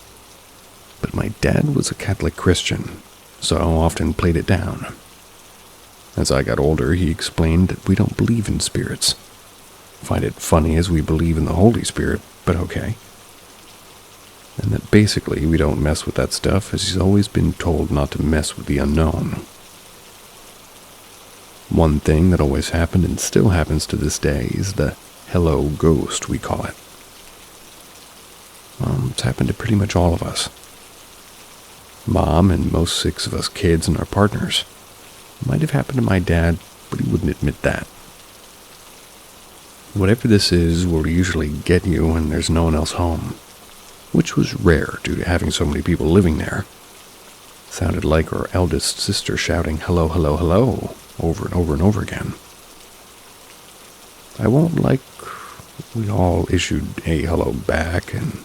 But my dad was a Catholic Christian, so I often played it down. As I got older, he explained that we don't believe in spirits. Find it funny as we believe in the Holy Spirit, but okay. And that basically we don't mess with that stuff, as he's always been told not to mess with the unknown. One thing that always happened and still happens to this day is the hello ghost, we call it. It's happened to pretty much all of us. Mom and most 6 of us kids and our partners. It might have happened to my dad, but he wouldn't admit that. Whatever this is will usually get you when there's no one else home, which was rare due to having so many people living there. Sounded like our eldest sister shouting hello, hello, hello over and over and over again. I won't like we all issued a hello back, and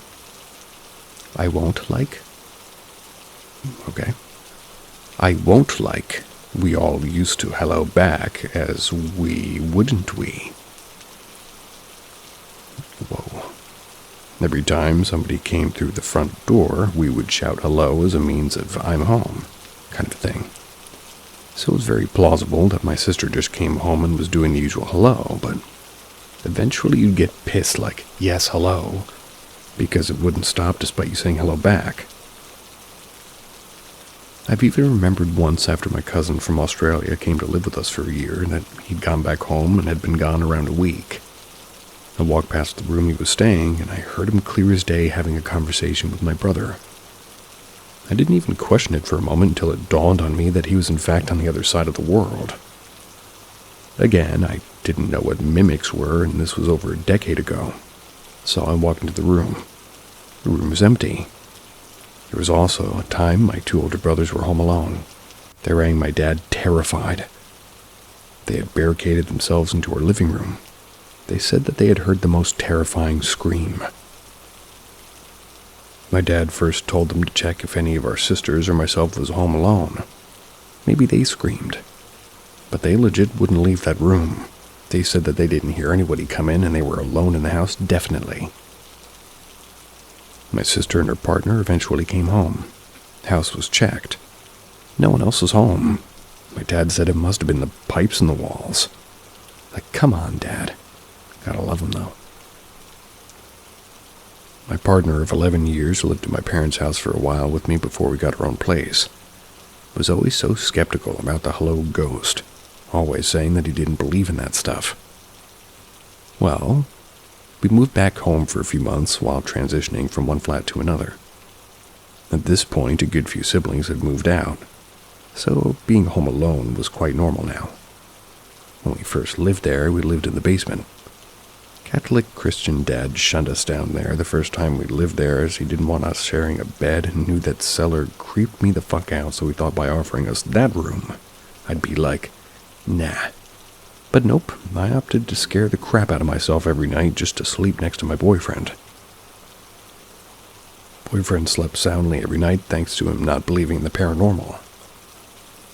I won't like we all used to hello back, as we wouldn't we. Whoa. Every time somebody came through the front door, we would shout hello as a means of I'm home, kind of thing. So it was very plausible that my sister just came home and was doing the usual hello, but eventually you'd get pissed like, yes, hello, because it wouldn't stop despite you saying hello back. I've even remembered once after my cousin from Australia came to live with us for a year that he'd gone back home and had been gone around a week. I walked past the room he was staying, and I heard him clear as day having a conversation with my brother. I didn't even question it for a moment until it dawned on me that he was in fact on the other side of the world. Again, I didn't know what mimics were, and this was over a decade ago. So I walked into the room. The room was empty. There was also a time my 2 older brothers were home alone. They rang my dad terrified. They had barricaded themselves into our living room. They said that they had heard the most terrifying scream. My dad first told them to check if any of our sisters or myself was home alone. Maybe they screamed. But they legit wouldn't leave that room. They said that they didn't hear anybody come in and they were alone in the house, definitely. My sister and her partner eventually came home. The house was checked. No one else was home. My dad said it must have been the pipes in the walls. Like, come on, Dad. Gotta love him, though. My partner of 11 years lived at my parents' house for a while with me before we got our own place. Was always so skeptical about the hello ghost, always saying that he didn't believe in that stuff. Well, we moved back home for a few months while transitioning from one flat to another. At this point, a good few siblings had moved out, so being home alone was quite normal now. When we first lived there, we lived in the basement. Catholic Christian Dad shunned us down there the first time we lived there, as he didn't want us sharing a bed and knew that cellar creeped me the fuck out, so he thought by offering us that room, I'd be like, nah. But nope, I opted to scare the crap out of myself every night just to sleep next to my boyfriend. Boyfriend slept soundly every night thanks to him not believing in the paranormal.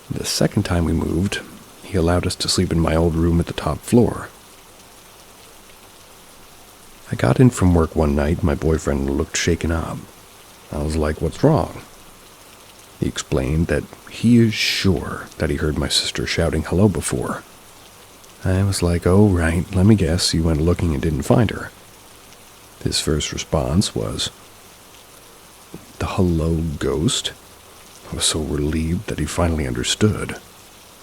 The second time we moved, he allowed us to sleep in my old room at the top floor. I got in from work one night, my boyfriend looked shaken up. I was like, what's wrong? He explained that he is sure that he heard my sister shouting hello before. I was like, oh right, let me guess, you went looking and didn't find her. His first response was, the hello ghost? I was so relieved that he finally understood,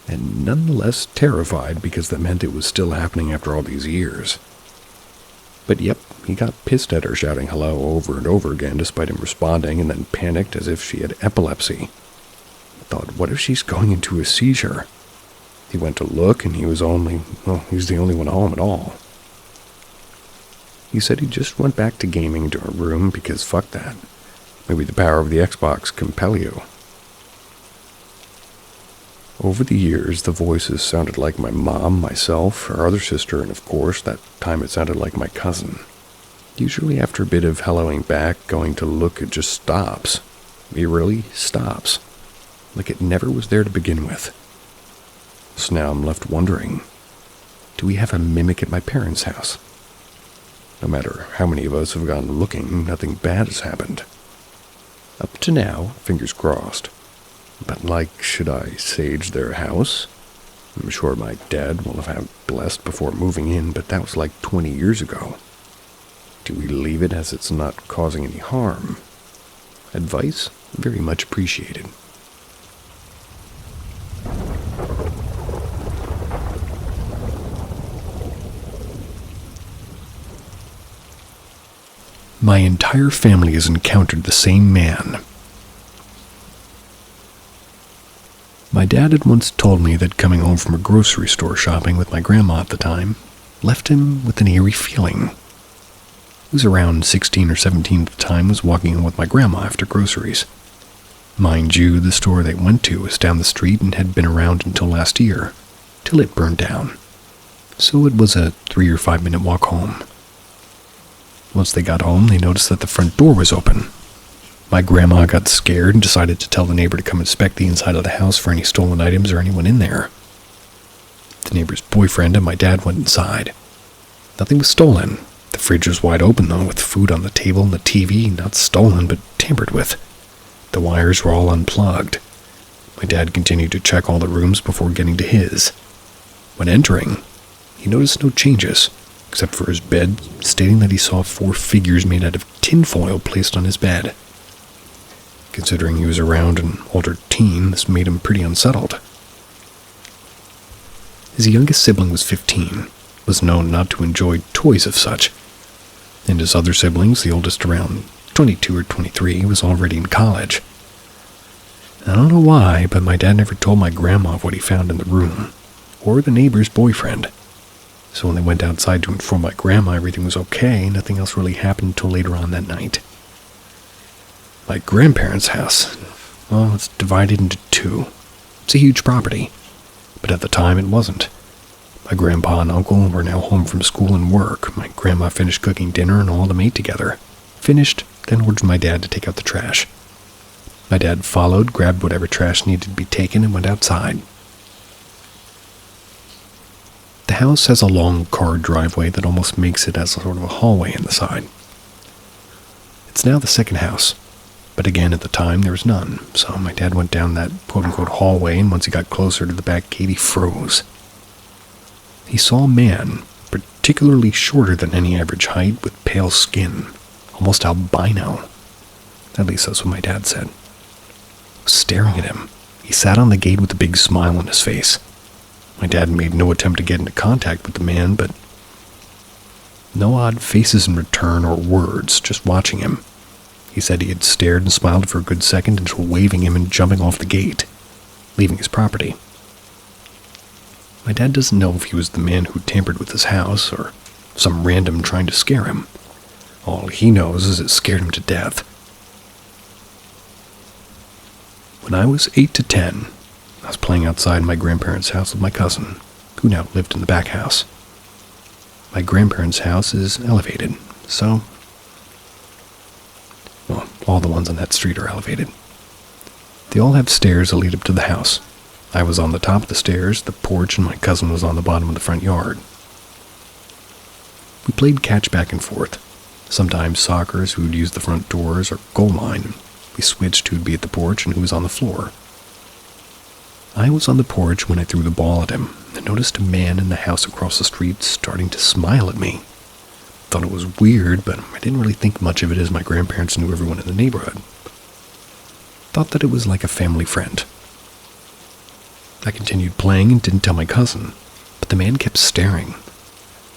and nonetheless terrified because that meant it was still happening after all these years. But yep, he got pissed at her shouting hello over and over again despite him responding, and then panicked as if she had epilepsy. I thought, what if she's going into a seizure? He went to look and he was the only one home at all. He said he just went back to gaming into her room because fuck that. Maybe the power of the Xbox compel you. Over the years, the voices sounded like my mom, myself, our other sister, and of course, that time it sounded like my cousin. Usually after a bit of helloing back, going to look, it just stops. It really stops. Like it never was there to begin with. So now I'm left wondering, do we have a mimic at my parents' house? No matter how many of us have gone looking, nothing bad has happened. Up to now, fingers crossed. But should I sage their house? I'm sure my dad will have had blessed before moving in, but that was 20 years ago. Do we leave it as it's not causing any harm? Advice? Very much appreciated. My entire family has encountered the same man. My dad had once told me that coming home from a grocery store shopping with my grandma at the time left him with an eerie feeling. He was around 16 or 17 at the time, was walking in with my grandma after groceries. Mind you, the store they went to was down the street and had been around until last year, till it burned down. So it was a 3 or 5 minute walk home. Once they got home, they noticed that the front door was open. My grandma got scared and decided to tell the neighbor to come inspect the inside of the house for any stolen items or anyone in there. The neighbor's boyfriend and my dad went inside. Nothing was stolen. The fridge was wide open, though, with food on the table and the TV, not stolen, but tampered with. The wires were all unplugged. My dad continued to check all the rooms before getting to his. When entering, he noticed no changes, except for his bed, stating that he saw 4 figures made out of tinfoil placed on his bed. Considering he was around an older teen, this made him pretty unsettled. His youngest sibling was 15, was known not to enjoy toys of such, and his other siblings, the oldest around 22 or 23, was already in college. I don't know why, but my dad never told my grandma of what he found in the room, or the neighbor's boyfriend. So when they went outside to inform my grandma everything was okay, nothing else really happened until later on that night. My grandparents' house, well, it's divided into 2. It's a huge property, but at the time it wasn't. My grandpa and uncle were now home from school and work. My grandma finished cooking dinner and all of them ate together. Finished, then ordered my dad to take out the trash. My dad followed, grabbed whatever trash needed to be taken, and went outside. The house has a long car driveway that almost makes it as a sort of a hallway in the side. It's now the second house. But again, at the time, there was none, so my dad went down that quote-unquote hallway, and once he got closer to the back gate, he froze. He saw a man, particularly shorter than any average height, with pale skin, almost albino. At least that's what my dad said. I was staring at him. He sat on the gate with a big smile on his face. My dad made no attempt to get into contact with the man, but no odd faces in return or words, just watching him. He said he had stared and smiled for a good second until waving him and jumping off the gate, leaving his property. My dad doesn't know if he was the man who tampered with his house or some random trying to scare him. All he knows is it scared him to death. When I was 8 to 10, I was playing outside my grandparents' house with my cousin, who now lived in the back house. My grandparents' house is elevated, so well, all the ones on that street are elevated. They all have stairs that lead up to the house. I was on the top of the stairs, the porch, and my cousin was on the bottom of the front yard. We played catch back and forth. Sometimes soccer, so we would use the front doors or goal line. We switched who'd be at the porch and who was on the floor. I was on the porch when I threw the ball at him and noticed a man in the house across the street starting to smile at me. Thought it was weird, but I didn't really think much of it as my grandparents knew everyone in the neighborhood. Thought that it was like a family friend. I continued playing and didn't tell my cousin, but the man kept staring.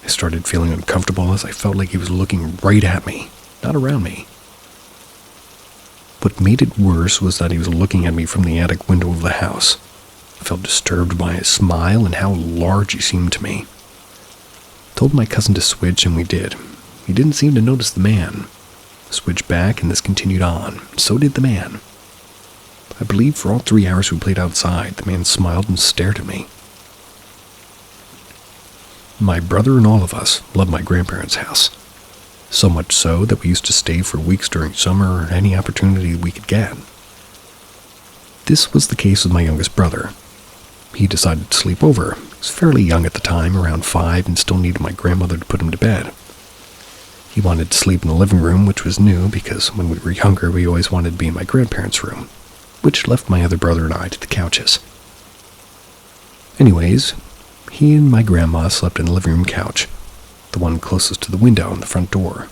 I started feeling uncomfortable as I felt like he was looking right at me, not around me. What made it worse was that he was looking at me from the attic window of the house. I felt disturbed by his smile and how large he seemed to me. Told my cousin to switch, and we did. He didn't seem to notice the man. Switched back, and this continued on. So did the man. I believe for all 3 hours we played outside, the man smiled and stared at me. My brother and all of us loved my grandparents' house. So much so that we used to stay for weeks during summer or any opportunity we could get. This was the case with my youngest brother. He decided to sleep over. He was fairly young at the time, around 5, and still needed my grandmother to put him to bed. He wanted to sleep in the living room, which was new because when we were younger we always wanted to be in my grandparents' room, which left my other brother and I to the couches. Anyways, he and my grandma slept in the living room couch, the one closest to the window and the front door.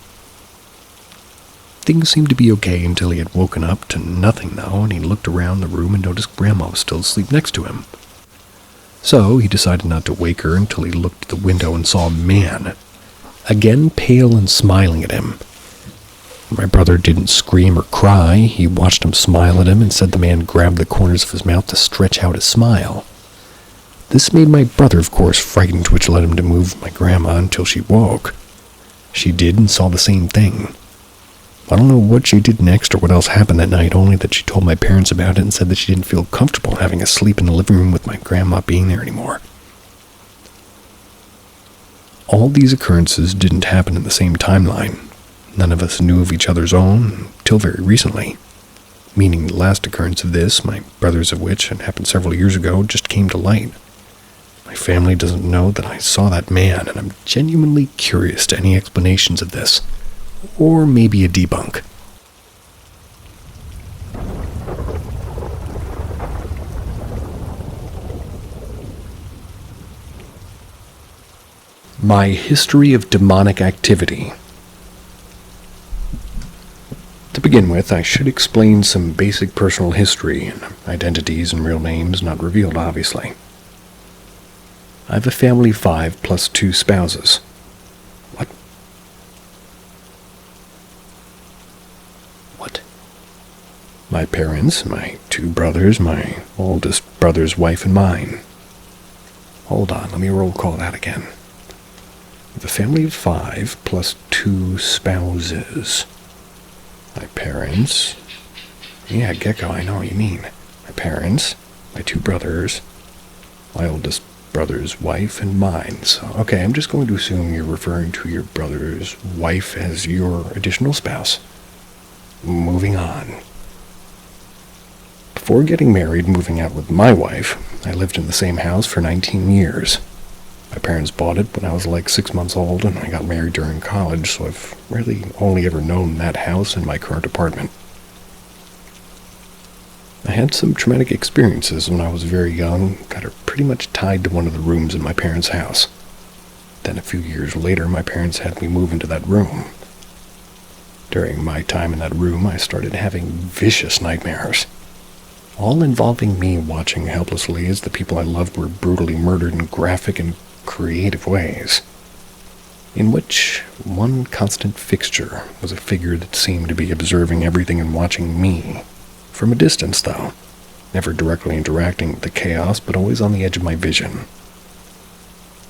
Things seemed to be okay until he had woken up to nothing though, and he looked around the room and noticed Grandma was still asleep next to him. So he decided not to wake her until he looked at the window and saw a man, again pale and smiling at him. My brother didn't scream or cry. He watched him smile at him and said the man grabbed the corners of his mouth to stretch out a smile. This made my brother, of course, frightened, which led him to move my grandma until she woke. She did and saw the same thing. I don't know what she did next or what else happened that night, only that she told my parents about it and said that she didn't feel comfortable having us sleep in the living room with my grandma being there anymore. All these occurrences didn't happen in the same timeline. None of us knew of each other's own until very recently. Meaning the last occurrence of this, my brother's of which had happened several years ago, just came to light. My family doesn't know that I saw that man, and I'm genuinely curious to any explanations of this. Or maybe a debunk. My history of demonic activity. To begin with, I should explain some basic personal history and identities and real names not revealed, obviously. I have a family of 5 plus 2 spouses. What? My parents, my 2 brothers, my oldest brother's wife, and mine. Hold on, let me roll call that again. I have a family of 5 plus 2 spouses. My parents. Yeah, Gecko, I know what you mean. My parents, my 2 brothers, my oldest brother's wife, and mine. So, okay, I'm just going to assume you're referring to your brother's wife as your additional spouse. Moving on. Before getting married and moving out with my wife, I lived in the same house for 19 years. My parents bought it when I was like 6 months old, and I got married during college, so I've really only ever known that house and my current apartment. I had some traumatic experiences when I was very young, got her pretty much tied to one of the rooms in my parents' house. Then a few years later, my parents had me move into that room. During my time in that room, I started having vicious nightmares, all involving me watching helplessly as the people I loved were brutally murdered in graphic and creative ways, in which one constant fixture was a figure that seemed to be observing everything and watching me, from a distance though, never directly interacting with the chaos but always on the edge of my vision.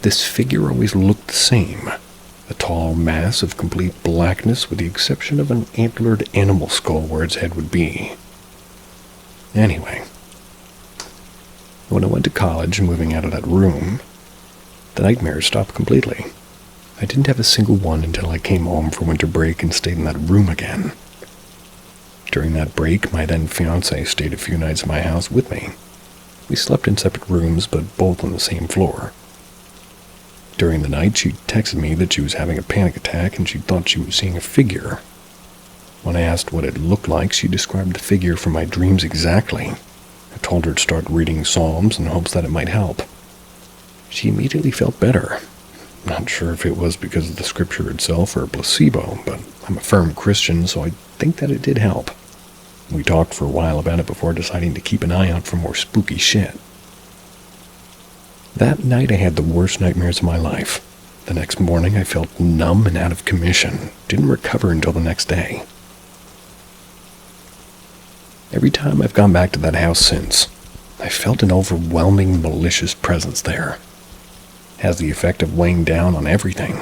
This figure always looked the same, a tall mass of complete blackness with the exception of an antlered animal skull where its head would be. Anyway, when I went to college and moving out of that room, the nightmares stopped completely. I didn't have a single one until I came home for winter break and stayed in that room again. During that break, my then fiancée stayed a few nights at my house with me. We slept in separate rooms, but both on the same floor. During the night, she texted me that she was having a panic attack and she thought she was seeing a figure. When I asked what it looked like, she described the figure from my dreams exactly. I told her to start reading Psalms in hopes that it might help. She immediately felt better. Not sure if it was because of the scripture itself or a placebo, but I'm a firm Christian, so I think that it did help. We talked for a while about it before deciding to keep an eye out for more spooky shit. That night I had the worst nightmares of my life. The next morning I felt numb and out of commission. Didn't recover until the next day. Every time I've gone back to that house since, I felt an overwhelming malicious presence there. Has the effect of weighing down on everything.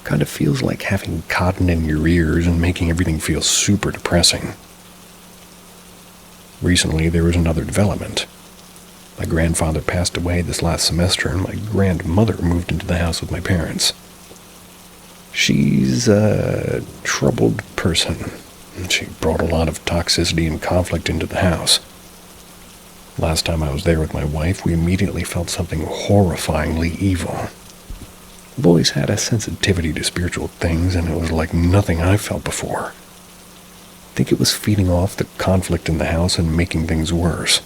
Kind of feels like having cotton in your ears and making everything feel super depressing. Recently there was another development. My grandfather passed away this last semester and my grandmother moved into the house with my parents. She's a troubled person. She brought a lot of toxicity and conflict into the house. Last time I was there with my wife, we immediately felt something horrifyingly evil. I've always had a sensitivity to spiritual things, and it was like nothing I've felt before. I think it was feeding off the conflict in the house and making things worse.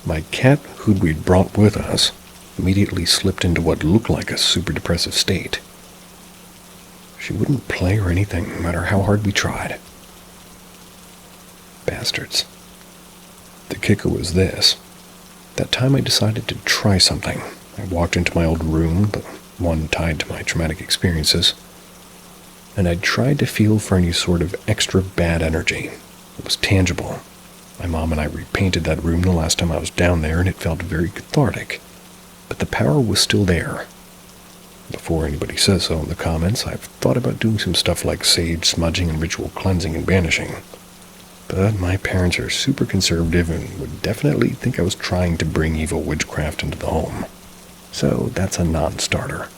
My cat, who we'd brought with us, immediately slipped into what looked like a super depressive state. She wouldn't play or anything, no matter how hard we tried. Bastards. The kicker was this. That time I decided to try something. I walked into my old room, the one tied to my traumatic experiences, and I tried to feel for any sort of extra bad energy. It was tangible. My mom and I repainted that room the last time I was down there, and it felt very cathartic. But the power was still there. Before anybody says so in the comments, I've thought about doing some stuff like sage smudging and ritual cleansing and banishing. But my parents are super conservative and would definitely think I was trying to bring evil witchcraft into the home. So that's a non-starter.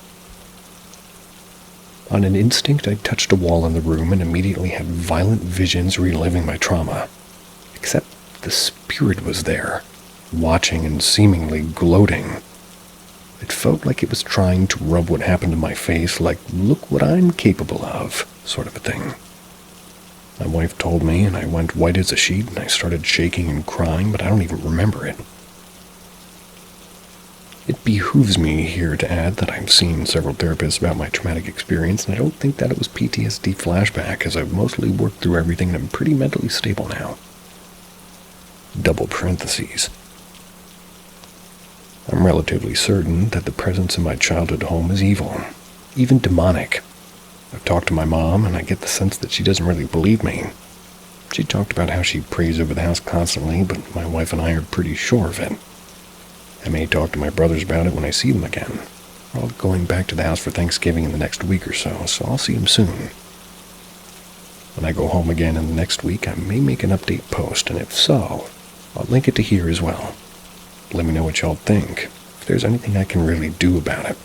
On an instinct, I touched a wall in the room and immediately had violent visions reliving my trauma. Except the spirit was there, watching and seemingly gloating. It felt like it was trying to rub what happened to my face like, look what I'm capable of, sort of a thing. My wife told me, and I went white as a sheet, and I started shaking and crying, but I don't even remember it. It behooves me here to add that I've seen several therapists about my traumatic experience, and I don't think that it was PTSD flashback, as I've mostly worked through everything and I'm pretty mentally stable now. Double parentheses. I'm relatively certain that the presence in my childhood home is evil, even demonic. I've talked to my mom, and I get the sense that she doesn't really believe me. She talked about how she prays over the house constantly, but my wife and I are pretty sure of it. I may talk to my brothers about it when I see them again. We're all going back to the house for Thanksgiving in the next week or so I'll see them soon. When I go home again in the next week, I may make an update post, and if so, I'll link it to here as well. Let me know what y'all think, if there's anything I can really do about it.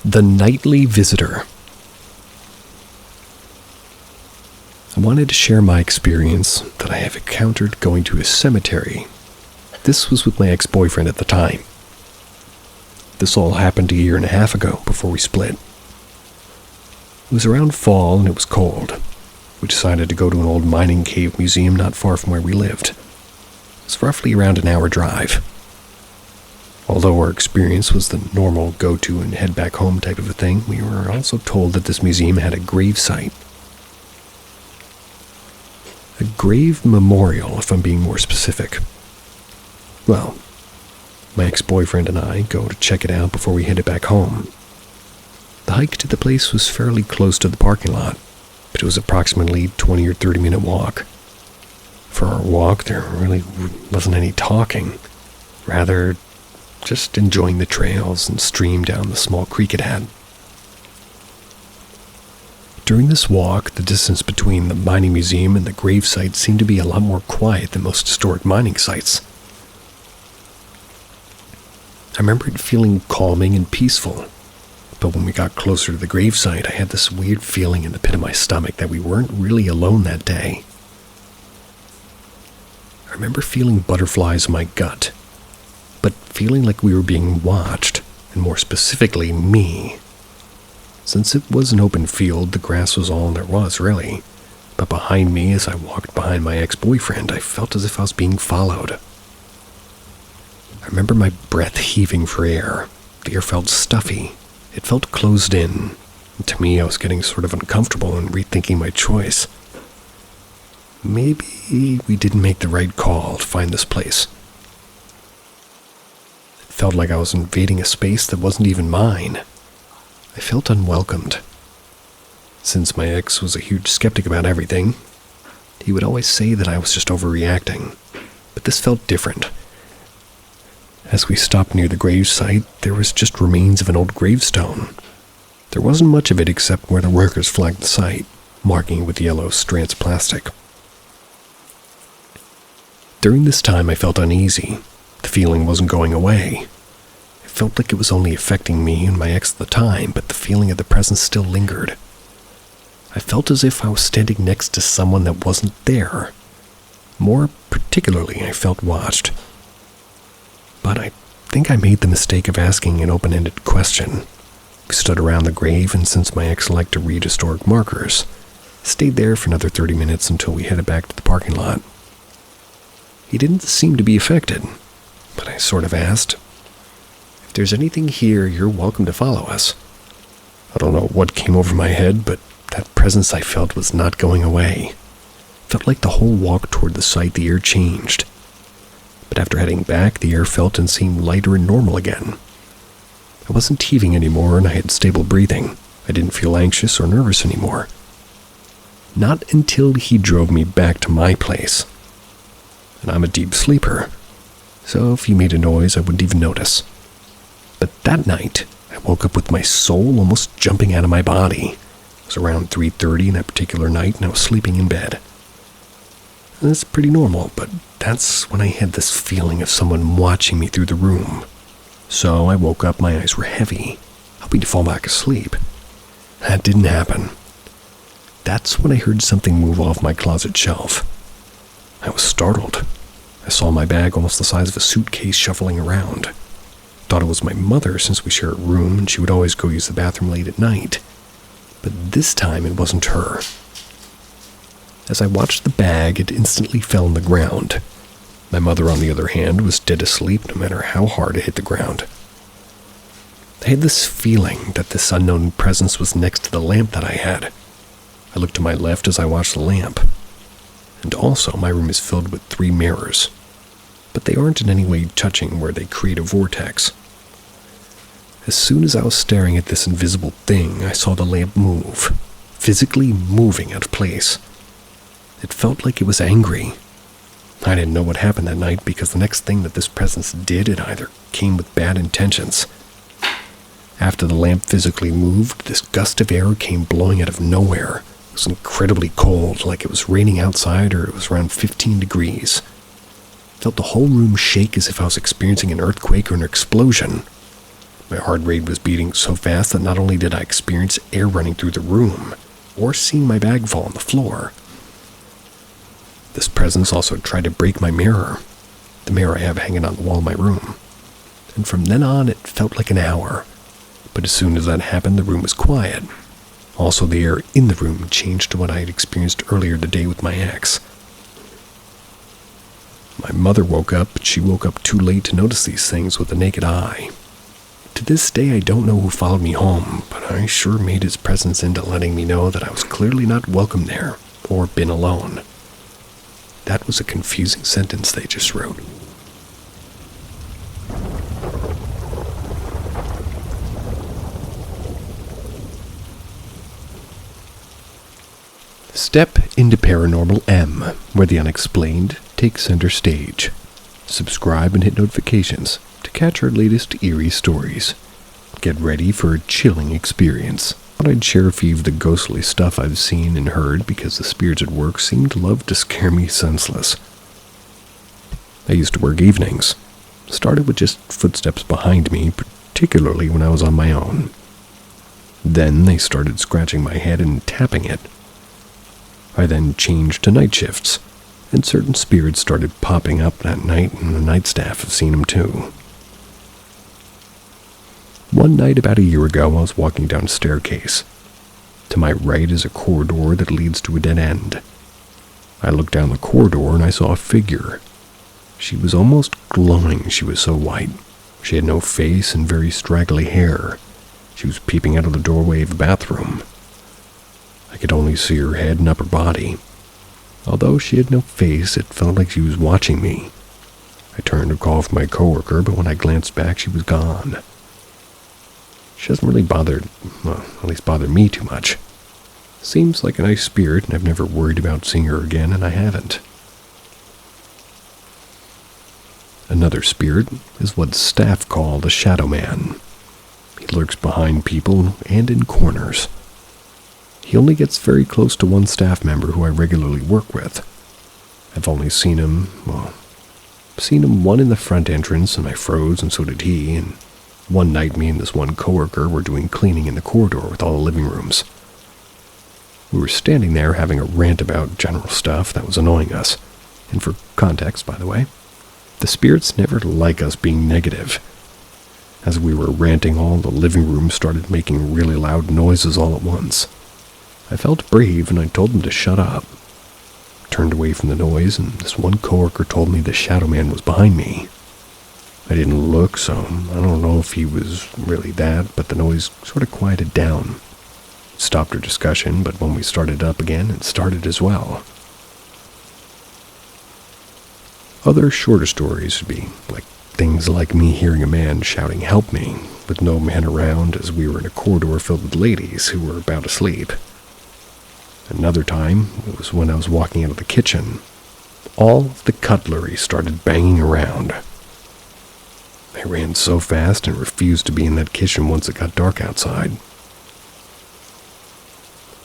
The Nightly Visitor. I wanted to share my experience that I have encountered going to a cemetery. This was with my ex-boyfriend at the time. This all happened a year and a half ago before we split. It was around fall and it was cold. We decided to go to an old mining cave museum not far from where we lived. It was roughly around an hour drive. Although our experience was the normal go-to and head back home type of a thing, we were also told that this museum had a grave site. A grave memorial, if I'm being more specific. Well, my ex-boyfriend and I go to check it out before we headed back home. The hike to the place was fairly close to the parking lot, but it was approximately 20 or 30 minute walk. For our walk, there really wasn't any talking. Rather, just enjoying the trails and stream down the small creek it had. During this walk, the distance between the mining museum and the grave site seemed to be a lot more quiet than most historic mining sites. I remember it feeling calming and peaceful, but when we got closer to the grave site, I had this weird feeling in the pit of my stomach that we weren't really alone that day. I remember feeling butterflies in my gut, but feeling like we were being watched, and more specifically, me. Since it was an open field, the grass was all there was, really. But behind me, as I walked behind my ex-boyfriend, I felt as if I was being followed. I remember my breath heaving for air. The air felt stuffy. It felt closed in. And to me, I was getting sort of uncomfortable and rethinking my choice. Maybe we didn't make the right call to find this place. It felt like I was invading a space that wasn't even mine. I felt unwelcomed. Since my ex was a huge skeptic about everything, he would always say that I was just overreacting. But this felt different. As we stopped near the grave site, there was just remains of an old gravestone. There wasn't much of it except where the workers flagged the site, marking it with yellow strands of plastic. During this time, I felt uneasy. The feeling wasn't going away. It felt like it was only affecting me and my ex at the time, but the feeling of the presence still lingered. I felt as if I was standing next to someone that wasn't there. More particularly, I felt watched. But I think I made the mistake of asking an open-ended question. We stood around the grave, and since my ex liked to read historic markers, stayed there for another 30 minutes until we headed back to the parking lot. He didn't seem to be affected, but I sort of asked, "If there's anything here, you're welcome to follow us." I don't know what came over my head, but that presence I felt was not going away. Felt like the whole walk toward the site, the air changed. But after heading back, the air felt and seemed lighter and normal again. I wasn't heaving anymore, and I had stable breathing. I didn't feel anxious or nervous anymore. Not until he drove me back to my place. And I'm a deep sleeper, so if he made a noise, I wouldn't even notice. But that night, I woke up with my soul almost jumping out of my body. It was around 3:30 that particular night, and I was sleeping in bed. That's pretty normal, but that's when I had this feeling of someone watching me through the room. So I woke up, my eyes were heavy, hoping to fall back asleep. That didn't happen. That's when I heard something move off my closet shelf. I was startled. I saw my bag almost the size of a suitcase shuffling around. Thought it was my mother since we share a room and she would always go use the bathroom late at night. But this time it wasn't her. As I watched the bag, it instantly fell on the ground. My mother, on the other hand, was dead asleep no matter how hard it hit the ground. I had this feeling that this unknown presence was next to the lamp that I had. I looked to my left as I watched the lamp. And also, my room is filled with 3 mirrors, but they aren't in any way touching where they create a vortex. As soon as I was staring at this invisible thing, I saw the lamp move, physically moving out of place. It felt like it was angry. I didn't know what happened that night because the next thing that this presence did, it either came with bad intentions. After the lamp physically moved, this gust of air came blowing out of nowhere. It was incredibly cold, like it was raining outside or it was around 15 degrees. Felt the whole room shake as if I was experiencing an earthquake or an explosion. My heart rate was beating so fast that not only did I experience air running through the room, or seeing my bag fall on the floor. This presence also tried to break my mirror, the mirror I have hanging on the wall of my room. And from then on, it felt like an hour. But as soon as that happened, the room was quiet. Also, the air in the room changed to what I had experienced earlier today with my ex. My mother woke up, but she woke up too late to notice these things with the naked eye. To this day, I don't know who followed me home, but I sure made his presence into letting me know that I was clearly not welcome there, or been alone. That was a confusing sentence they just wrote. Step into Paranormal M, where the unexplained takes center stage. Subscribe and hit notifications to catch our latest eerie stories. Get ready for a chilling experience. Thought I'd share a few of the ghostly stuff I've seen and heard because the spirits at work seem to love to scare me senseless. I used to work evenings. Started with just footsteps behind me, particularly when I was on my own. Then they started scratching my head and tapping it. I then changed to night shifts, And certain spirits started popping up that night, and the night staff have seen them too. One night about a year ago, I was walking down a staircase. To my right is a corridor that leads to a dead end. I looked down the corridor and I saw a figure. She was almost glowing, she was so white. She had no face and very straggly hair. She was peeping out of the doorway of the bathroom. I could only see her head and upper body. Although she had no face, it felt like she was watching me. I turned to call for my coworker, but when I glanced back, she was gone. She doesn't really at least bother me too much. Seems like a nice spirit, and I've never worried about seeing her again, and I haven't. Another spirit is what staff call the Shadow Man. He lurks behind people and in corners. He only gets very close to one staff member who I regularly work with. I've only seen him one in the front entrance, and I froze, and so did he, and one night me and this one coworker were doing cleaning in the corridor with all the living rooms. We were standing there having a rant about general stuff that was annoying us. And for context, by the way, the spirits never like us being negative. As we were ranting, all the living rooms started making really loud noises all at once. I felt brave and I told them to shut up. Turned away from the noise, and this one coworker told me the Shadow Man was behind me. I didn't look, so I don't know if he was really that, but the noise sort of quieted down. It stopped our discussion, but when we started up again, it started as well. Other shorter stories would be things like me hearing a man shouting, "Help me," with no man around as we were in a corridor filled with ladies who were about to sleep. Another time, it was when I was walking out of the kitchen. All of the cutlery started banging around. I ran so fast and refused to be in that kitchen once it got dark outside.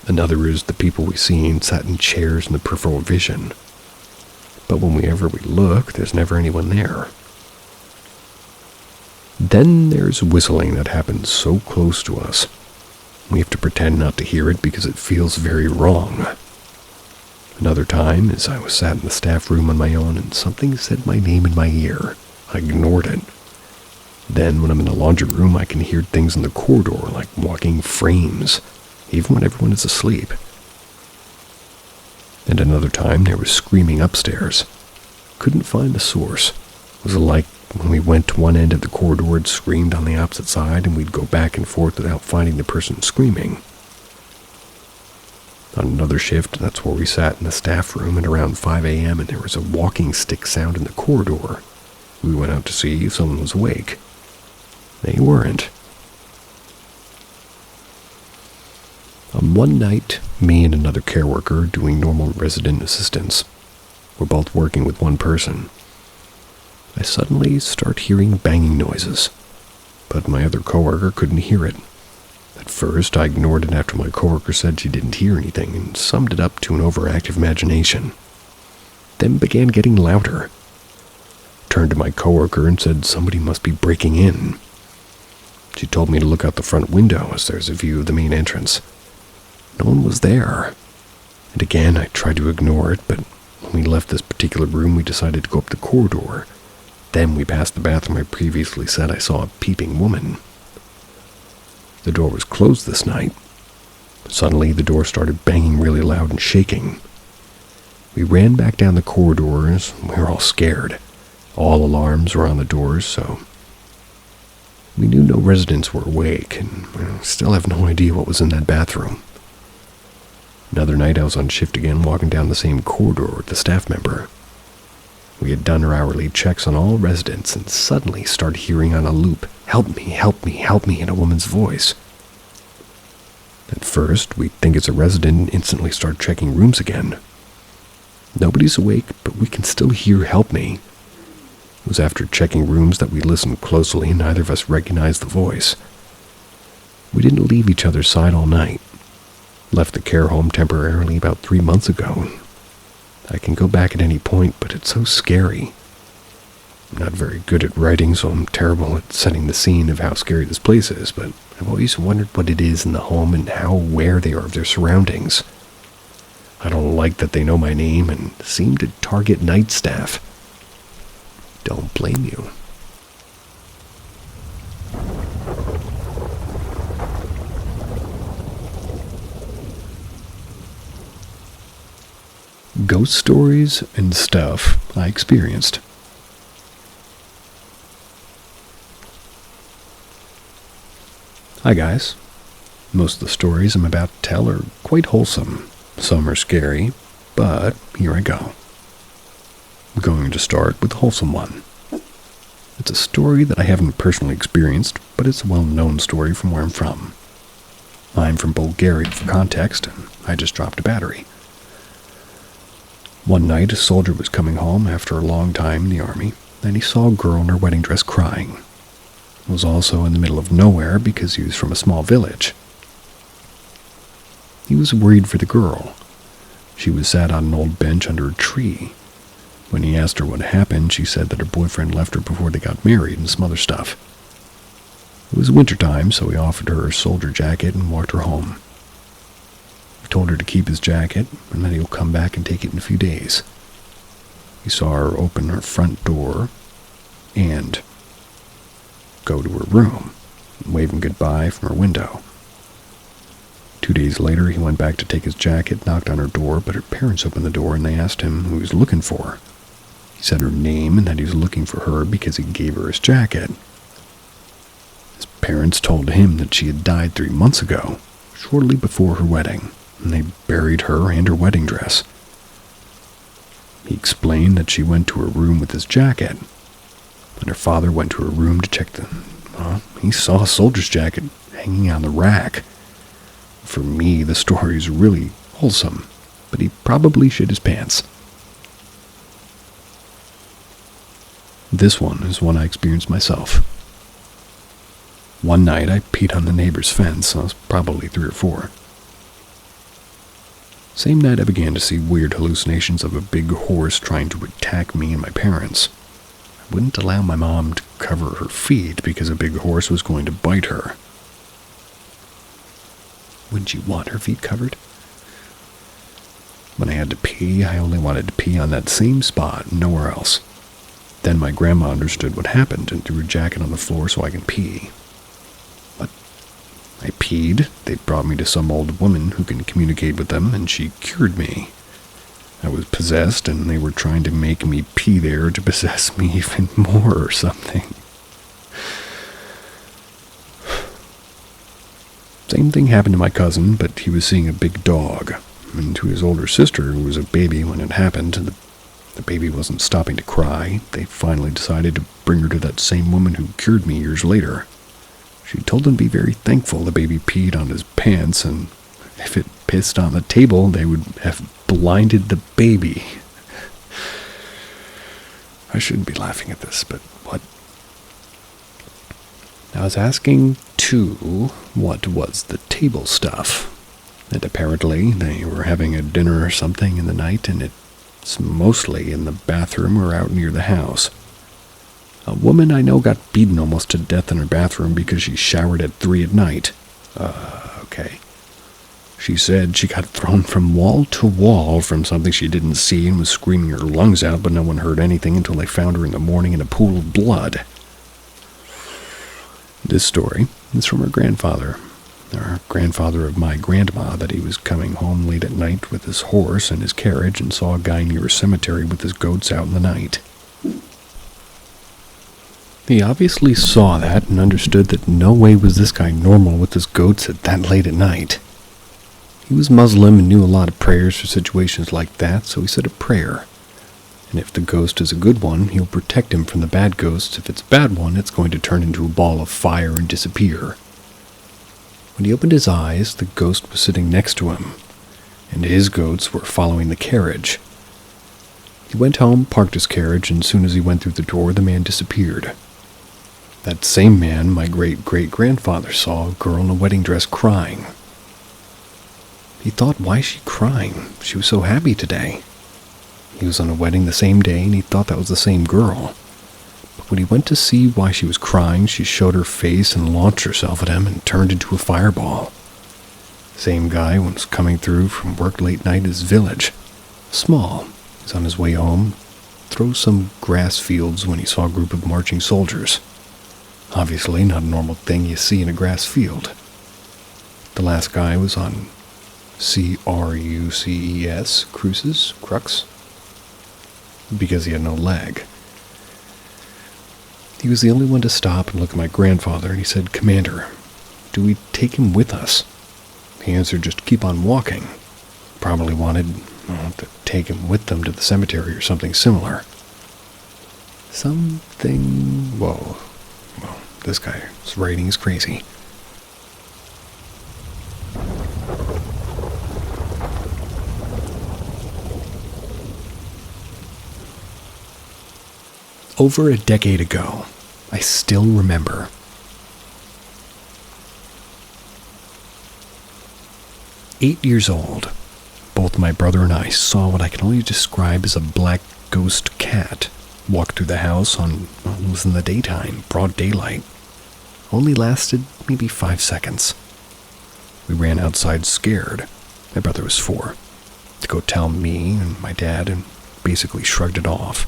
Another is the people we seen sat in chairs in the peripheral vision. But whenever we look, there's never anyone there. Then there's whistling that happens so close to us. We have to pretend not to hear it because it feels very wrong. Another time is I was sat in the staff room on my own and something said my name in my ear. I ignored it. Then when I'm in the laundry room, I can hear things in the corridor like walking frames, even when everyone is asleep. And another time there was screaming upstairs. Couldn't find the source. It was like when we went to one end of the corridor, it screamed on the opposite side, and we'd go back and forth without finding the person screaming. On another shift, that's where we sat in the staff room at around 5 a.m., and there was a walking stick sound in the corridor. We went out to see if someone was awake. They weren't. On one night, me and another care worker doing normal resident assistance. We're both working with one person. I suddenly start hearing banging noises, but my other coworker couldn't hear it. At first, I ignored it after my coworker said she didn't hear anything and summed it up to an overactive imagination. Then began getting louder. Turned to my coworker and said somebody must be breaking in. She told me to look out the front window as there's a view of the main entrance. No one was there. And again, I tried to ignore it, but when we left this particular room, we decided to go up the corridor. Then we passed the bathroom I previously said I saw a peeping woman. The door was closed this night. Suddenly, the door started banging really loud and shaking. We ran back down the corridors. We were all scared. All alarms were on the doors, so we knew no residents were awake, and we still have no idea what was in that bathroom. Another night I was on shift again, walking down the same corridor with the staff member. We had done our hourly checks on all residents and suddenly started hearing on a loop, "Help me, help me, help me," in a woman's voice. At first, we think it's a resident and instantly start checking rooms again. Nobody's awake, but we can still hear "help me." It was after checking rooms that we listened closely and neither of us recognized the voice. We didn't leave each other's side all night. Left the care home temporarily about 3 months ago. I can go back at any point, but it's so scary. I'm not very good at writing, so I'm terrible at setting the scene of how scary this place is, but I've always wondered what it is in the home and how aware they are of their surroundings. I don't like that they know my name and seem to target night staff. Don't blame you. Ghost stories and stuff I experienced. Hi guys. Most of the stories I'm about to tell are quite wholesome. Some are scary, but here I go. I'm going to start with the wholesome one. It's a story that I haven't personally experienced, but it's a well-known story from where I'm from. I'm from Bulgaria for context, and I just dropped a battery. One night, a soldier was coming home after a long time in the army, and he saw a girl in her wedding dress crying. It was also in the middle of nowhere because he was from a small village. He was worried for the girl. She was sat on an old bench under a tree. When he asked her what happened, she said that her boyfriend left her before they got married and some other stuff. It was wintertime, so he offered her a soldier jacket and walked her home. He told her to keep his jacket, and that he'll come back and take it in a few days. He saw her open her front door and go to her room, waving goodbye from her window. 2 days later, he went back to take his jacket, knocked on her door, but her parents opened the door and they asked him who he was looking for. He said her name and that he was looking for her because he gave her his jacket. His parents told him that she had died 3 months ago, shortly before her wedding, and they buried her and her wedding dress. He explained that she went to her room with his jacket, and her father went to her room to check he saw a soldier's jacket hanging on the rack. For me, the story is really wholesome, but he probably shit his pants. This one is one I experienced myself. One night, I peed on the neighbor's fence. I was probably 3 or 4. Same night, I began to see weird hallucinations of a big horse trying to attack me and my parents. I wouldn't allow my mom to cover her feet because a big horse was going to bite her. Wouldn't you want her feet covered? When I had to pee, I only wanted to pee on that same spot, nowhere else. Then my grandma understood what happened and threw her jacket on the floor so I could pee. But I peed, they brought me to some old woman who can communicate with them, and she cured me. I was possessed, and they were trying to make me pee there to possess me even more or something. Same thing happened to my cousin, but he was seeing a big dog. And to his older sister, who was a baby when it happened, the baby wasn't stopping to cry. They finally decided to bring her to that same woman who cured me years later. She told them to be very thankful the baby peed on his pants, and if it pissed on the table, they would have blinded the baby. I shouldn't be laughing at this, but what? I was asking, too, what was the table stuff? And apparently they were having a dinner or something in the night, and it's mostly in the bathroom or out near the house. A woman I know got beaten almost to death in her bathroom because she showered at 3 at night. Okay. She said she got thrown from wall to wall from something she didn't see and was screaming her lungs out, but no one heard anything until they found her in the morning in a pool of blood. This story is from her grandfather of my grandma, that he was coming home late at night with his horse and his carriage and saw a guy near a cemetery with his goats out in the night. He obviously saw that and understood that no way was this guy normal with his goats at that late at night. He was Muslim and knew a lot of prayers for situations like that, so he said a prayer. And if the ghost is a good one, he'll protect him from the bad ghosts. If it's a bad one, it's going to turn into a ball of fire and disappear. When he opened his eyes, the ghost was sitting next to him, and his goats were following the carriage. He went home, parked his carriage, and as soon as he went through the door, the man disappeared. That same man my great-great-grandfather saw a girl in a wedding dress crying. He thought, why is she crying? She was so happy today. He was on a wedding the same day, and he thought that was the same girl. But when he went to see why she was crying, she showed her face and launched herself at him and turned into a fireball. Same guy was coming through from work late night in his village. Small. He's on his way home. Throws some grass fields when he saw a group of marching soldiers. Obviously not a normal thing you see in a grass field. The last guy was on CRUCES, cruises, crux, because he had no leg. He was the only one to stop and look at my grandfather, and he said, "Commander, do we take him with us?" He answered, "Just keep on walking." Probably wanted to take him with them to the cemetery or something similar. Whoa, this guy's writing is crazy. Over a decade ago, I still remember. "8 years old, both my brother and I saw what I can only describe as a black ghost cat walk through the house it was in the daytime, broad daylight. Only lasted maybe 5 seconds. We ran outside scared. My brother was 4. To go tell me and my dad, and basically shrugged it off.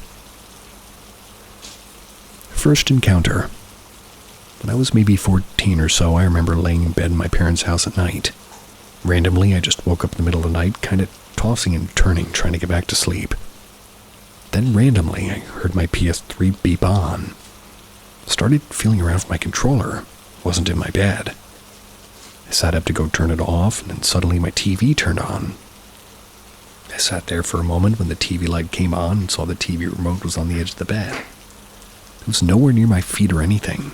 First encounter. When I was maybe 14 or so, I remember laying in bed in my parents' house at night. Randomly, I just woke up in the middle of the night, kind of tossing and turning, trying to get back to sleep. Then randomly, I heard my PS3 beep on. Started feeling around for my controller. Wasn't in my bed. I sat up to go turn it off, and then suddenly my TV turned on. I sat there for a moment when the TV light came on and saw the TV remote was on the edge of the bed. It was nowhere near my feet or anything.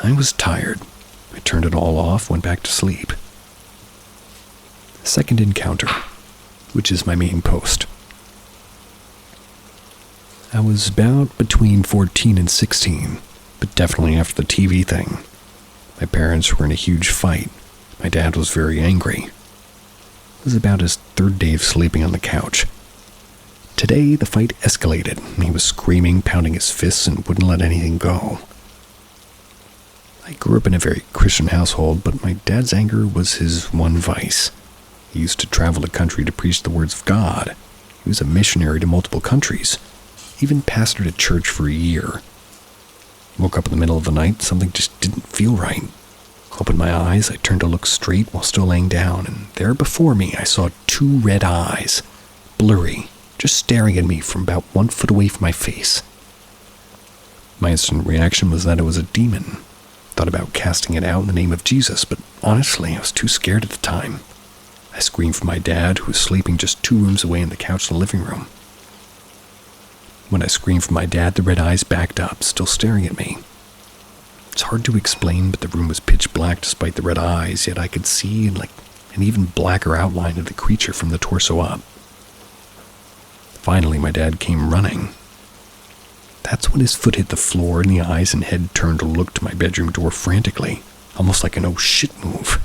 I was tired. I turned it all off, went back to sleep. Second encounter, which is my main post. I was about between 14 and 16, but definitely after the TV thing. My parents were in a huge fight. My dad was very angry. It was about his 3rd day of sleeping on the couch. Today, the fight escalated. He was screaming, pounding his fists, and wouldn't let anything go. I grew up in a very Christian household, but my dad's anger was his one vice. He used to travel the country to preach the words of God. He was a missionary to multiple countries. Even pastored a church for a year. Woke up in the middle of the night, something just didn't feel right. Opened my eyes, I turned to look straight while still laying down, and there before me I saw 2 red eyes, blurry, just staring at me from about 1 foot away from my face. My instant reaction was that it was a demon. Thought about casting it out in the name of Jesus, but honestly, I was too scared at the time. I screamed for my dad, who was sleeping just 2 rooms away in the couch in the living room. When I screamed for my dad, the red eyes backed up, still staring at me. It's hard to explain, but the room was pitch black despite the red eyes, yet I could see an even blacker outline of the creature from the torso up. Finally, my dad came running. That's when his foot hit the floor and the eyes and head turned to look to my bedroom door frantically, almost like an oh shit move.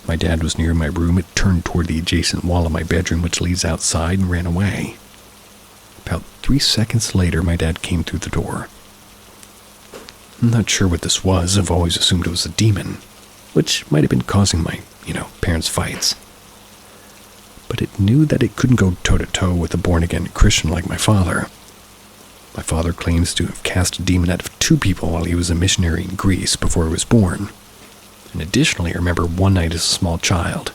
My dad was near my room. It turned toward the adjacent wall of my bedroom, which leads outside, and ran away. About 3 seconds later, my dad came through the door. I'm not sure what this was. I've always assumed it was a demon, which might have been causing my, parents' fights. But it knew that it couldn't go toe-to-toe with a born-again Christian like my father. My father claims to have cast a demon out of 2 people while he was a missionary in Greece before he was born. And additionally, I remember one night as a small child.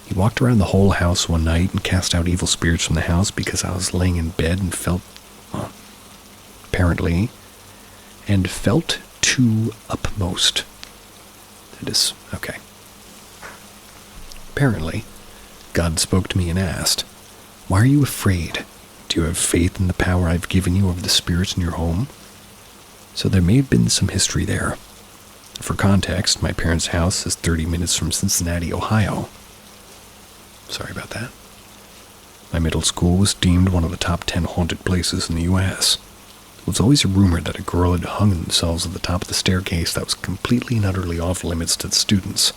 He walked around the whole house one night and cast out evil spirits from the house because I was laying in bed and felt too upmost. It is, okay. Apparently, God spoke to me and asked, "Why are you afraid? Do you have faith in the power I've given you over the spirits in your home?" So there may have been some history there. For context, my parents' house is 30 minutes from Cincinnati, Ohio. Sorry about that. My middle school was deemed one of the top 10 haunted places in the U.S. It was always a rumor that a girl had hung themselves at the top of the staircase that was completely and utterly off limits to the students.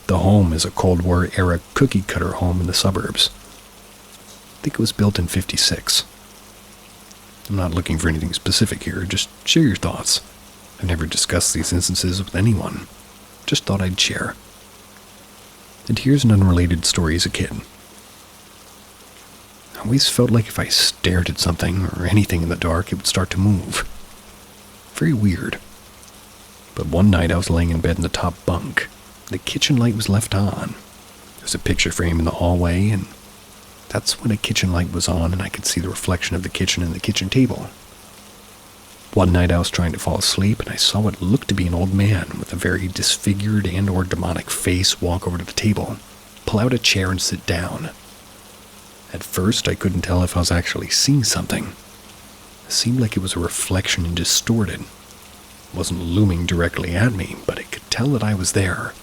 The home is a Cold War-era cookie-cutter home in the suburbs. I think it was built in '56. I'm not looking for anything specific here, just share your thoughts. I've never discussed these instances with anyone. just thought I'd share. And here's an unrelated story as a kid. I always felt like if I stared at something or anything in the dark, it would start to move. Very weird. But one night I was laying in bed in the top bunk. The kitchen light was left on. There's a picture frame in the hallway, and that's when a kitchen light was on and I could see the reflection of the kitchen and the kitchen table. One night I was trying to fall asleep and I saw what looked to be an old man with a very disfigured and or demonic face walk over to the table, pull out a chair and sit down. At first I couldn't tell if I was actually seeing something. It seemed like it was a reflection and distorted. It wasn't looming directly at me, but I could tell that I was there.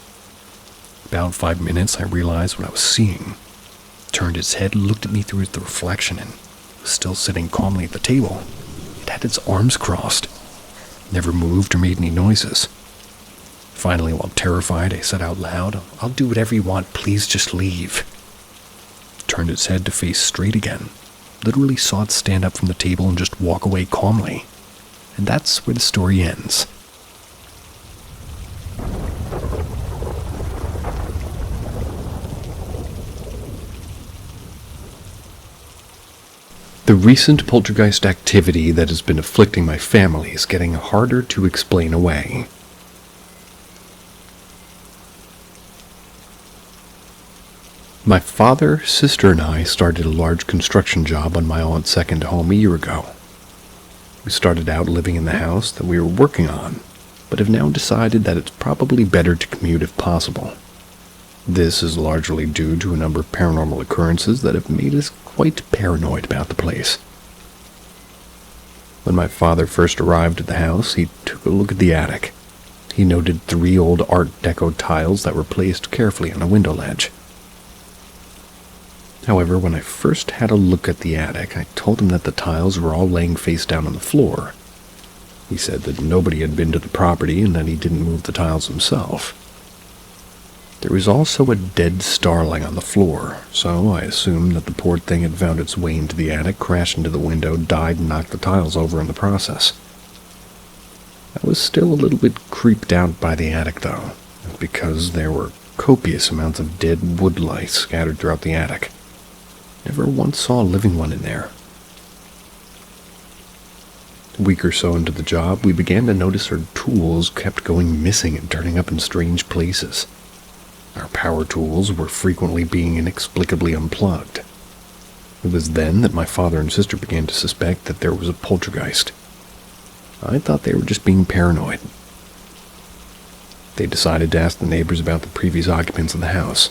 About 5 minutes I realized what I was seeing. Turned its head, looked at me through the reflection, and was still sitting calmly at the table. It had its arms crossed. Never moved or made any noises. Finally, while terrified, I said out loud, "I'll do whatever you want, please just leave." Turned its head to face straight again. Literally saw it stand up from the table and just walk away calmly. And that's where the story ends. The recent poltergeist activity that has been afflicting my family is getting harder to explain away. My father, sister, and I started a large construction job on my aunt's second home a year ago. We started out living in the house that we were working on, but have now decided that it's probably better to commute if possible. This is largely due to a number of paranormal occurrences that have made us quite paranoid about the place. When my father first arrived at the house, he took a look at the attic. He noted 3 old Art Deco tiles that were placed carefully on a window ledge. However, when I first had a look at the attic, I told him that the tiles were all laying face down on the floor. He said that nobody had been to the property and that he didn't move the tiles himself. There was also a dead starling on the floor, so I assumed that the poor thing had found its way into the attic, crashed into the window, died, and knocked the tiles over in the process. I was still a little bit creeped out by the attic, though, because there were copious amounts of dead wood lice scattered throughout the attic. Never once saw a living one in there. A week or so into the job, we began to notice our tools kept going missing and turning up in strange places. Our power tools were frequently being inexplicably unplugged. It was then that my father and sister began to suspect that there was a poltergeist. I thought they were just being paranoid. They decided to ask the neighbors about the previous occupants of the house.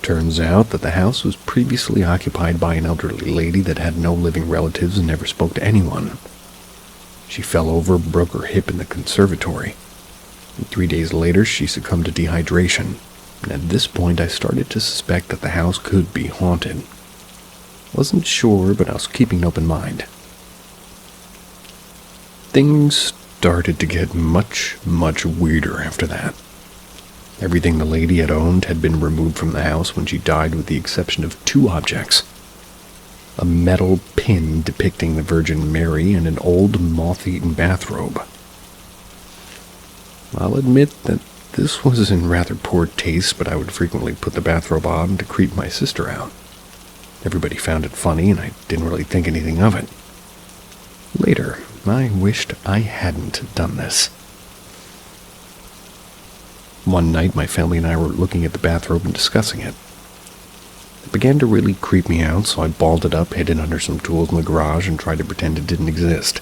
Turns out that the house was previously occupied by an elderly lady that had no living relatives and never spoke to anyone. She fell over, broke her hip in the conservatory. And 3 days later, she succumbed to dehydration. And at this point, I started to suspect that the house could be haunted. Wasn't sure, but I was keeping an open mind. Things started to get much, much weirder after that. Everything the lady had owned had been removed from the house when she died, with the exception of 2 objects. A metal pin depicting the Virgin Mary and an old moth-eaten bathrobe. I'll admit that this was in rather poor taste, but I would frequently put the bathrobe on to creep my sister out. Everybody found it funny, and I didn't really think anything of it. Later, I wished I hadn't done this. One night, my family and I were looking at the bathrobe and discussing it. It began to really creep me out, so I balled it up, hid it under some tools in the garage, and tried to pretend it didn't exist.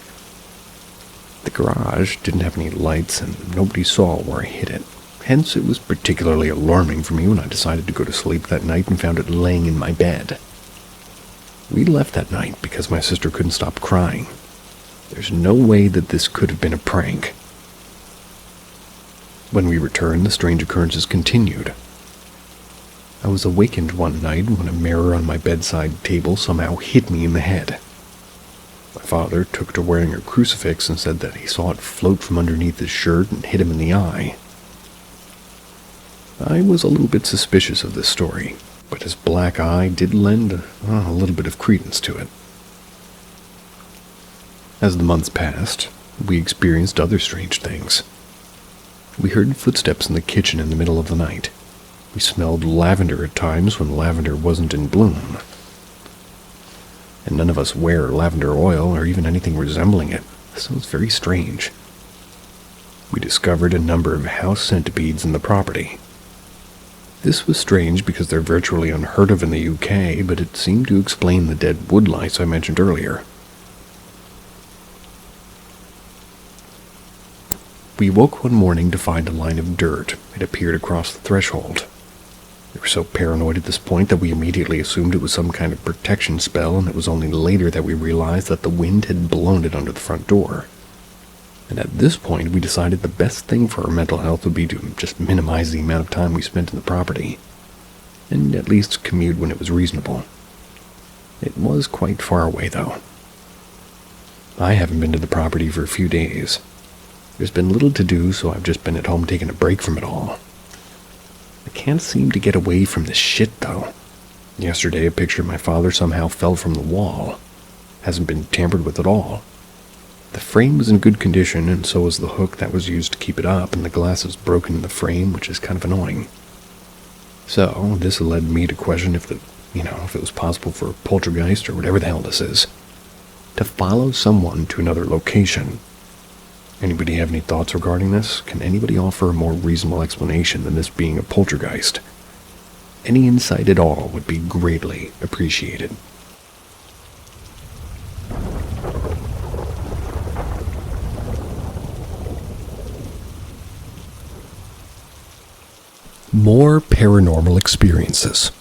The garage didn't have any lights, and nobody saw where I hid it. Hence, it was particularly alarming for me when I decided to go to sleep that night and found it laying in my bed. We left that night because my sister couldn't stop crying. There's no way that this could have been a prank. When we returned, the strange occurrences continued. I was awakened one night when a mirror on my bedside table somehow hit me in the head. My father took to wearing a crucifix and said that he saw it float from underneath his shirt and hit him in the eye. I was a little bit suspicious of this story, but his black eye did lend a little bit of credence to it. As the months passed, we experienced other strange things. We heard footsteps in the kitchen in the middle of the night. We smelled lavender at times when lavender wasn't in bloom. And none of us wear lavender oil or even anything resembling it, so it's very strange. We discovered a number of house centipedes in the property. This was strange because they're virtually unheard of in the UK, but it seemed to explain the dead woodlice I mentioned earlier. We woke one morning to find a line of dirt. It appeared across the threshold. We were so paranoid at this point that we immediately assumed it was some kind of protection spell, and it was only later that we realized that the wind had blown it under the front door. And at this point, we decided the best thing for our mental health would be to just minimize the amount of time we spent in the property, and at least commute when it was reasonable. It was quite far away, though. I haven't been to the property for a few days. There's been little to do, so I've just been at home taking a break from it all. I can't seem to get away from this shit, though. Yesterday, a picture of my father somehow fell from the wall. Hasn't been tampered with at all. The frame was in good condition, and so was the hook that was used to keep it up, and the glass is broken in the frame, which is kind of annoying. So, this led me to question if it was possible for a poltergeist, or whatever the hell this is, to follow someone to another location. Anybody have any thoughts regarding this? Can anybody offer a more reasonable explanation than this being a poltergeist? Any insight at all would be greatly appreciated. More paranormal experiences.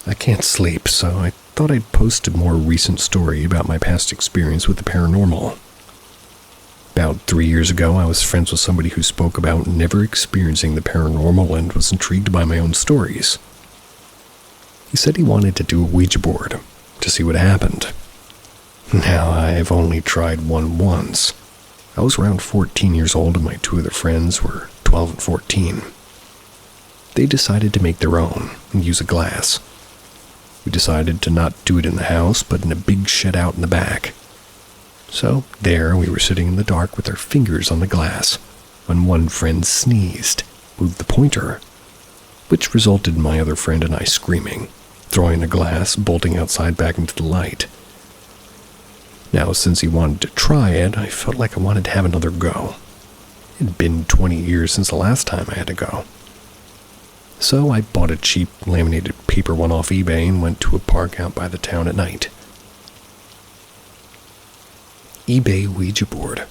I can't sleep, so I thought I'd post a more recent story about my past experience with the paranormal. About 3 years ago, I was friends with somebody who spoke about never experiencing the paranormal and was intrigued by my own stories. He said he wanted to do a Ouija board to see what happened. Now, I've only tried one once. I was around 14 years old and my two other friends were 12 and 14. They decided to make their own and use a glass. We decided to not do it in the house, but in a big shed out in the back. So, there we were sitting in the dark with our fingers on the glass, when one friend sneezed, moved the pointer, which resulted in my other friend and I screaming, throwing the glass, bolting outside back into the light. Now, since he wanted to try it, I felt like I wanted to have another go. It had been 20 years since the last time I had to go. So I bought a cheap laminated paper one off eBay and went to a park out by the town at night. eBay Ouija board.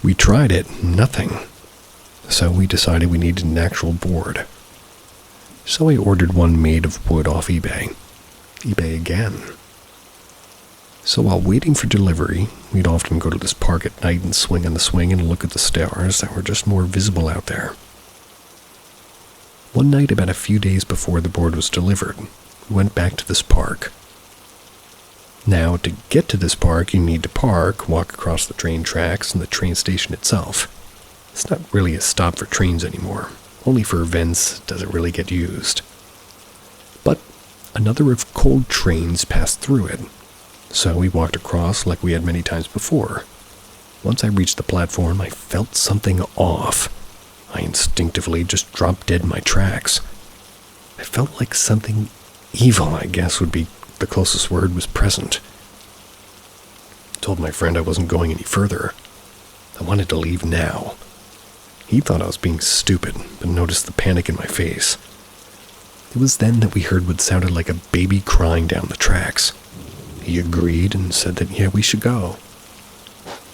We tried it, nothing. So we decided we needed an actual board. So I ordered one made of wood off eBay. eBay again. So while waiting for delivery, we'd often go to this park at night and swing on the swing and look at the stars that were just more visible out there. One night, about a few days before the board was delivered, we went back to this park. Now, to get to this park, you need to park, walk across the train tracks, and the train station itself. It's not really a stop for trains anymore. Only for events does it really get used. But another of cold trains passed through it, so we walked across like we had many times before. Once I reached the platform, I felt something off. I instinctively just dropped dead in my tracks. I felt like something evil, I guess would be the closest word, was present. I told my friend I wasn't going any further. I wanted to leave now. He thought I was being stupid, but noticed the panic in my face. It was then that we heard what sounded like a baby crying down the tracks. He agreed and said that, yeah, we should go.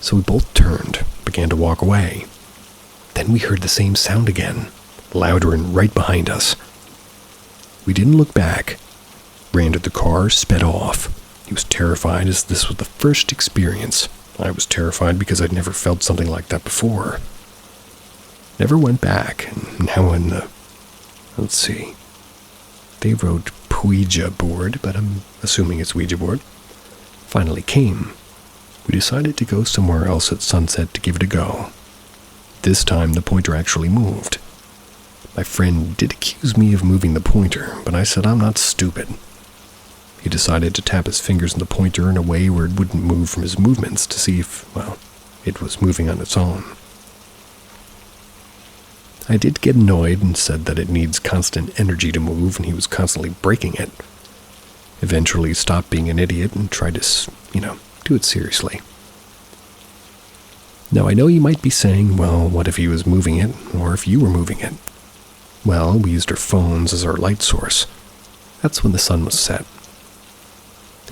So we both turned, began to walk away. Then we heard the same sound again, louder and right behind us. We didn't look back, ran to the car, sped off. He was terrified as this was the first experience. I was terrified because I'd never felt something like that before. Never went back, and now in the, let's see, they wrote Ouija board, but I'm assuming it's Ouija board, finally came. We decided to go somewhere else at sunset to give it a go. This time, the pointer actually moved. My friend did accuse me of moving the pointer, but I said I'm not stupid. He decided to tap his fingers on the pointer in a way where it wouldn't move from his movements to see if it was moving on its own. I did get annoyed and said that it needs constant energy to move, and he was constantly breaking it. Eventually stopped being an idiot and tried to, do it seriously. Now I know you might be saying, well, what if he was moving it, or if you were moving it? Well, we used our phones as our light source. That's when the sun was set.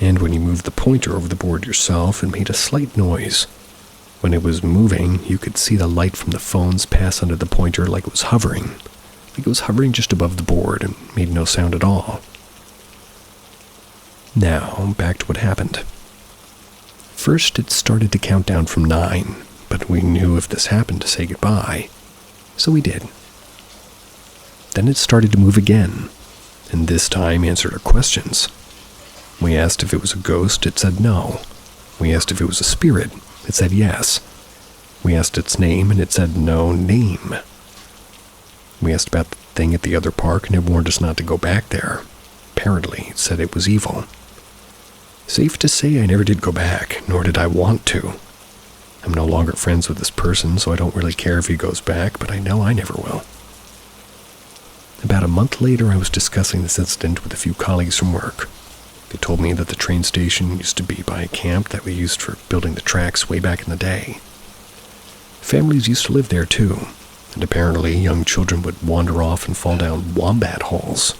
And when you moved the pointer over the board yourself, it made a slight noise. When it was moving, you could see the light from the phones pass under the pointer like it was hovering. Like it was hovering just above the board and made no sound at all. Now, back to what happened. First, it started to count down from 9, but we knew if this happened to say goodbye, so we did. Then it started to move again, and this time answered our questions. We asked if it was a ghost, it said no. We asked if it was a spirit, it said yes. We asked its name, and it said no name. We asked about the thing at the other park, and it warned us not to go back there. Apparently, it said it was evil. Safe to say I never did go back, nor did I want to. I'm no longer friends with this person, so I don't really care if he goes back, but I know I never will. About a month later, I was discussing this incident with a few colleagues from work. They told me that the train station used to be by a camp that we used for building the tracks way back in the day. Families used to live there too, and apparently young children would wander off and fall down wombat holes.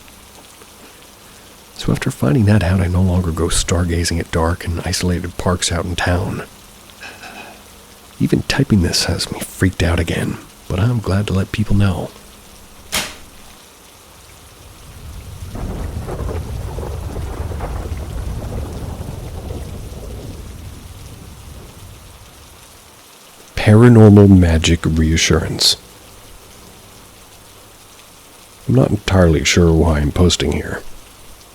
So after finding that out, I no longer go stargazing at dark and isolated parks out in town. Even typing this has me freaked out again, but I'm glad to let people know. Paranormal magic reassurance. I'm not entirely sure why I'm posting here.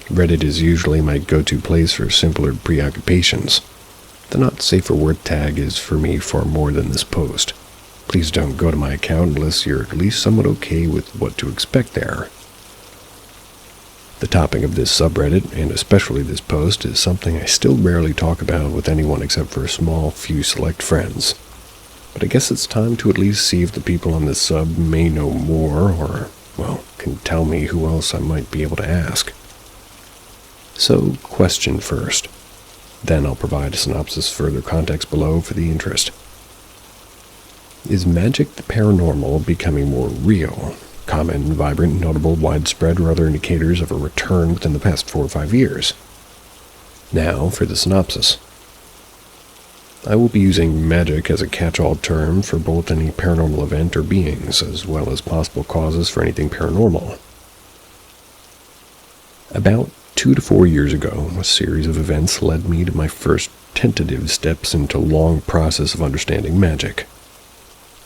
Reddit is usually my go-to place for simpler preoccupations. The not safe for work tag is for me far more than this post. Please don't go to my account unless you're at least somewhat okay with what to expect there. The topic of this subreddit, and especially this post, is something I still rarely talk about with anyone except for a small few select friends. But I guess it's time to at least see if the people on this sub may know more, or, well, can tell me who else I might be able to ask. So, question first. Then I'll provide a synopsis further context below for the interest. Is magic the paranormal becoming more real? Common, vibrant, notable, widespread, or other indicators of a return within the past 4 or 5 years? Now for the synopsis. I will be using magic as a catch-all term for both any paranormal event or beings, as well as possible causes for anything paranormal. About 2 to 4 years ago, a series of events led me to my first tentative steps into a long process of understanding magic.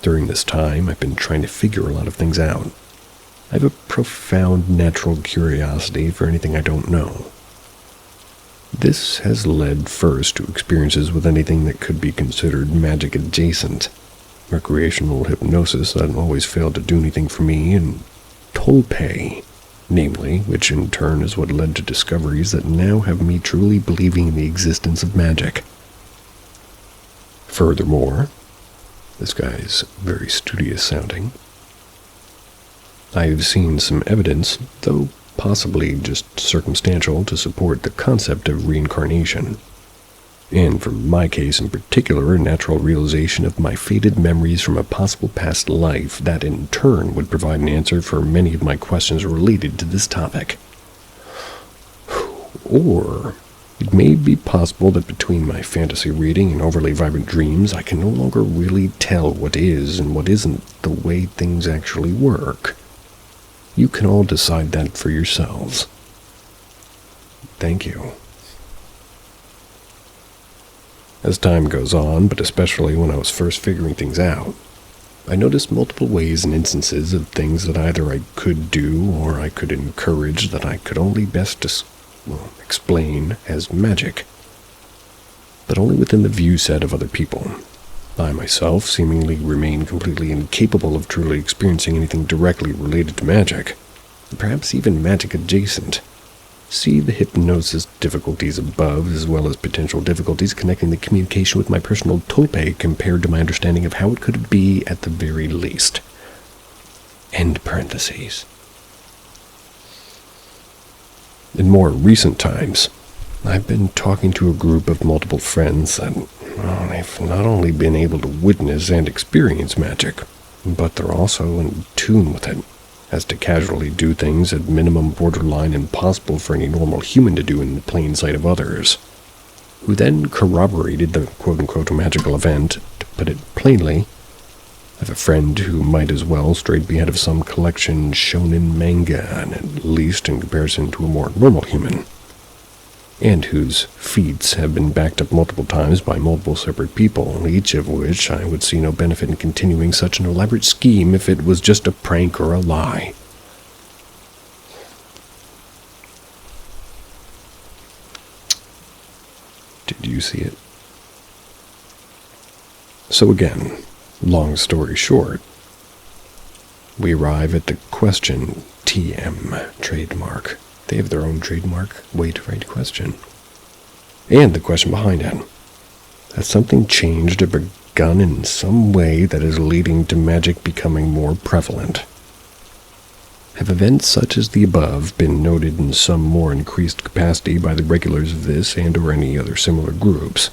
During this time, I've been trying to figure a lot of things out. I have a profound natural curiosity for anything I don't know. This has led first to experiences with anything that could be considered magic adjacent. Recreational hypnosis that always failed to do anything for me, and Tolpe, namely, which in turn is what led to discoveries that now have me truly believing in the existence of magic. Furthermore, this guy's very studious sounding, I have seen some evidence, though possibly just circumstantial, to support the concept of reincarnation. And for my case in particular, a natural realization of my faded memories from a possible past life that in turn would provide an answer for many of my questions related to this topic. Or it may be possible that between my fantasy reading and overly vibrant dreams, I can no longer really tell what is and what isn't the way things actually work. You can all decide that for yourselves. Thank you. As time goes on, but especially when I was first figuring things out, I noticed multiple ways and instances of things that either I could do or I could encourage that I could only best explain as magic, but only within the view set of other people. I myself seemingly remain completely incapable of truly experiencing anything directly related to magic, perhaps even magic adjacent. see the hypnosis difficulties above, as well as potential difficulties connecting the communication with my personal tolpe compared to my understanding of how it could be at the very least. End parentheses. In more recent times, I've been talking to a group of multiple friends that they've not only been able to witness and experience magic, but they're also in tune with it, as to casually do things at minimum borderline impossible for any normal human to do in the plain sight of others, who then corroborated the quote-unquote magical event. To put it plainly, I have a friend who might as well straight be out of some collection shonen manga, at least in comparison to a more normal human, and whose feats have been backed up multiple times by multiple separate people, each of which I would see no benefit in continuing such an elaborate scheme if it was just a prank or a lie. Did you see it? So again, long story short, we arrive at the question TM trademark. They have their own trademark way to write a question. And the question behind it. Has something changed or begun in some way that is leading to magic becoming more prevalent? Have events such as the above been noted in some more increased capacity by the regulars of this and or any other similar groups?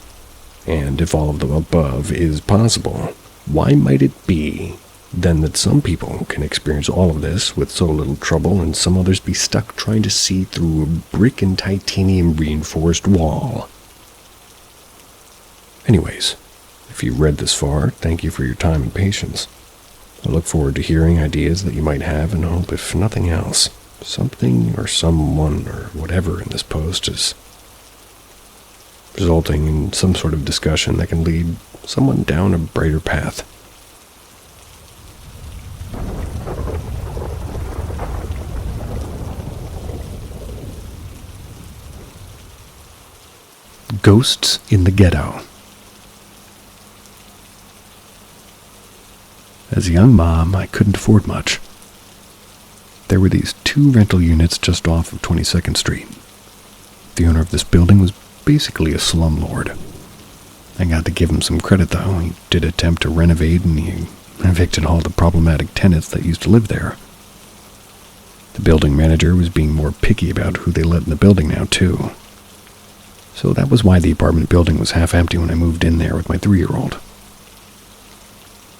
And if all of the above is possible, why might it be then that some people can experience all of this with so little trouble and some others be stuck trying to see through a brick and titanium reinforced wall? Anyways, if you read this far, thank you for your time and patience. I look forward to hearing ideas that you might have and hope, if nothing else, something or someone or whatever in this post is resulting in some sort of discussion that can lead someone down a brighter path. Ghosts in the Ghetto. As a young mom, I couldn't afford much. There were these 2 rental units just off of 22nd Street. The owner of this building was basically a slumlord. I got to give him some credit, though. He did attempt to renovate, and he evicted all the problematic tenants that used to live there. The building manager was being more picky about who they let in the building now, too. So that was why the apartment building was half empty when I moved in there with my 3-year-old.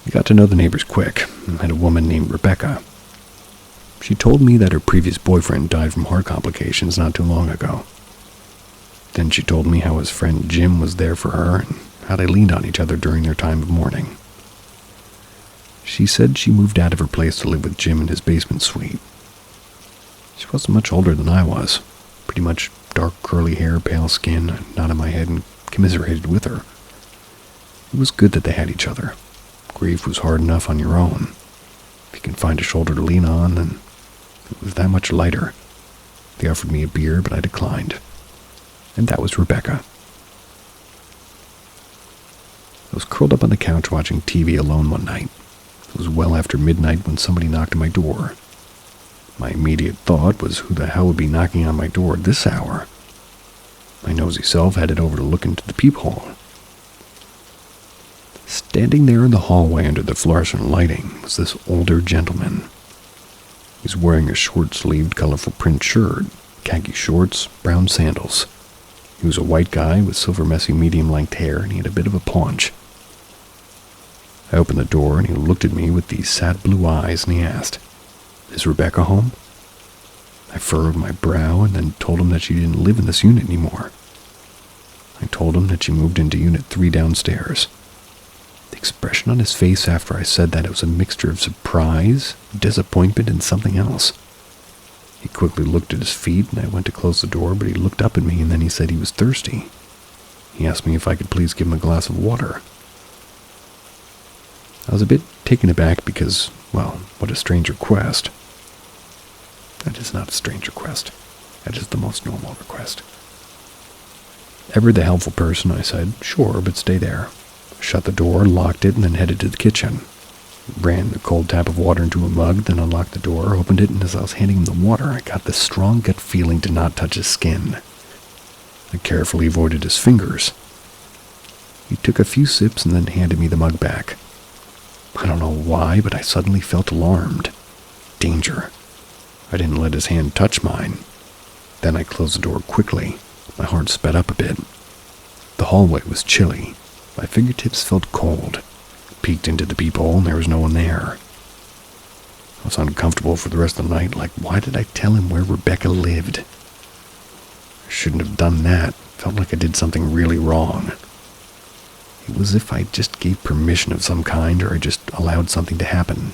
I got to know the neighbors quick, and had a woman named Rebecca. She told me that her previous boyfriend died from heart complications not too long ago. Then she told me how his friend Jim was there for her, and how they leaned on each other during their time of mourning. She said she moved out of her place to live with Jim in his basement suite. She wasn't much older than I was, pretty much dark curly hair, pale skin. I nodded my head and commiserated with her. It was good that they had each other. Grief was hard enough on your own. If you can find a shoulder to lean on, then it was that much lighter. They offered me a beer, but I declined. And that was Rebecca. I was curled up on the couch watching TV alone one night. It was well after midnight when somebody knocked on my door. My immediate thought was, who the hell would be knocking on my door at this hour? My nosy self headed over to look into the peephole. Standing there in the hallway under the fluorescent lighting was this older gentleman. He was wearing a short-sleeved, colorful print shirt, khaki shorts, brown sandals. He was a white guy with silver messy medium-length hair, and he had a bit of a paunch. I opened the door, and he looked at me with these sad blue eyes, and he asked, "Is Rebecca home?" I furrowed my brow and then told him that she didn't live in this unit anymore. I told him that she moved into Unit 3 downstairs. The expression on his face after I said that, it was a mixture of surprise, disappointment, and something else. He quickly looked at his feet, and I went to close the door, but he looked up at me, and then he said he was thirsty. He asked me if I could please give him a glass of water. I was a bit taken aback because, well, what a strange request. That is not a strange request. That is the most normal request. Ever the helpful person, I said, "Sure, but stay there." I shut the door, locked it, and then headed to the kitchen. Ran the cold tap of water into a mug, then unlocked the door, opened it, and as I was handing him the water, I got this strong gut feeling to not touch his skin. I carefully avoided his fingers. He took a few sips and then handed me the mug back. I don't know why, but I suddenly felt alarmed. Danger. I didn't let his hand touch mine. Then I closed the door quickly. My heart sped up a bit. The hallway was chilly. My fingertips felt cold. Peeked into the peephole and there was no one there. I was uncomfortable for the rest of the night, like why did I tell him where Rebecca lived? I shouldn't have done that. Felt like I did something really wrong. It was as if I just gave permission of some kind or I just allowed something to happen.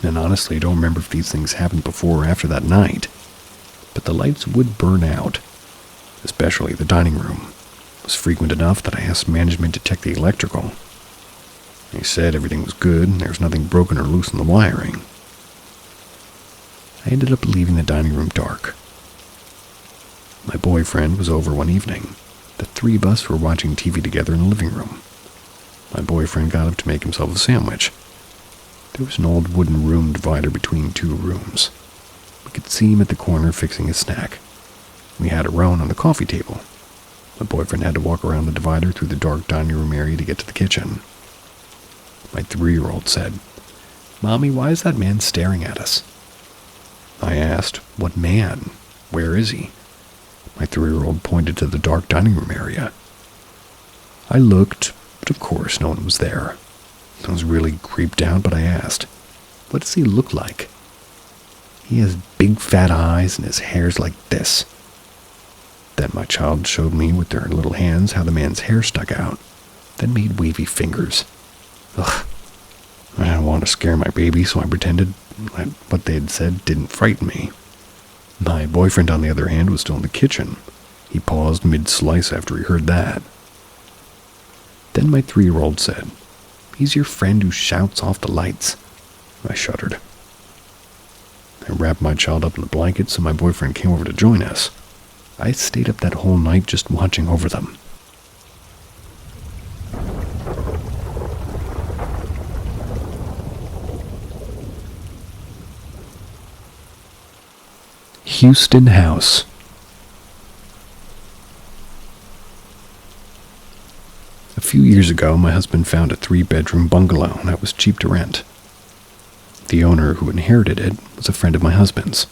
And honestly, I don't remember if these things happened before or after that night. But the lights would burn out, especially the dining room. It was frequent enough that I asked management to check the electrical. They said everything was good and there was nothing broken or loose in the wiring. I ended up leaving the dining room dark. My boyfriend was over one evening. The three of us were watching TV together in the living room. My boyfriend got up to make himself a sandwich. There was an old wooden room divider between two rooms. We could see him at the corner fixing a snack. We had a Roan on the coffee table. My boyfriend had to walk around the divider through the dark dining room area to get to the kitchen. My 3-year-old said, "Mommy, why is that man staring at us?" I asked, "What man? Where is he?" My 3-year-old pointed to the dark dining room area. I looked, but of course no one was there. I was really creeped out, but I asked, "What does he look like?" "He has big fat eyes and his hair's like this." Then my child showed me with their little hands how the man's hair stuck out, then made wavy fingers. Ugh. I didn't want to scare my baby, so I pretended that what they had said didn't frighten me. My boyfriend, on the other hand, was still in the kitchen. He paused mid-slice after he heard that. Then my 3-year-old said, "He's your friend who shouts off the lights." I shuddered. I wrapped my child up in the blanket so my boyfriend came over to join us. I stayed up that whole night just watching over them. Houston House. A few years ago, my husband found a 3-bedroom bungalow that was cheap to rent. The owner who inherited it was a friend of my husband's.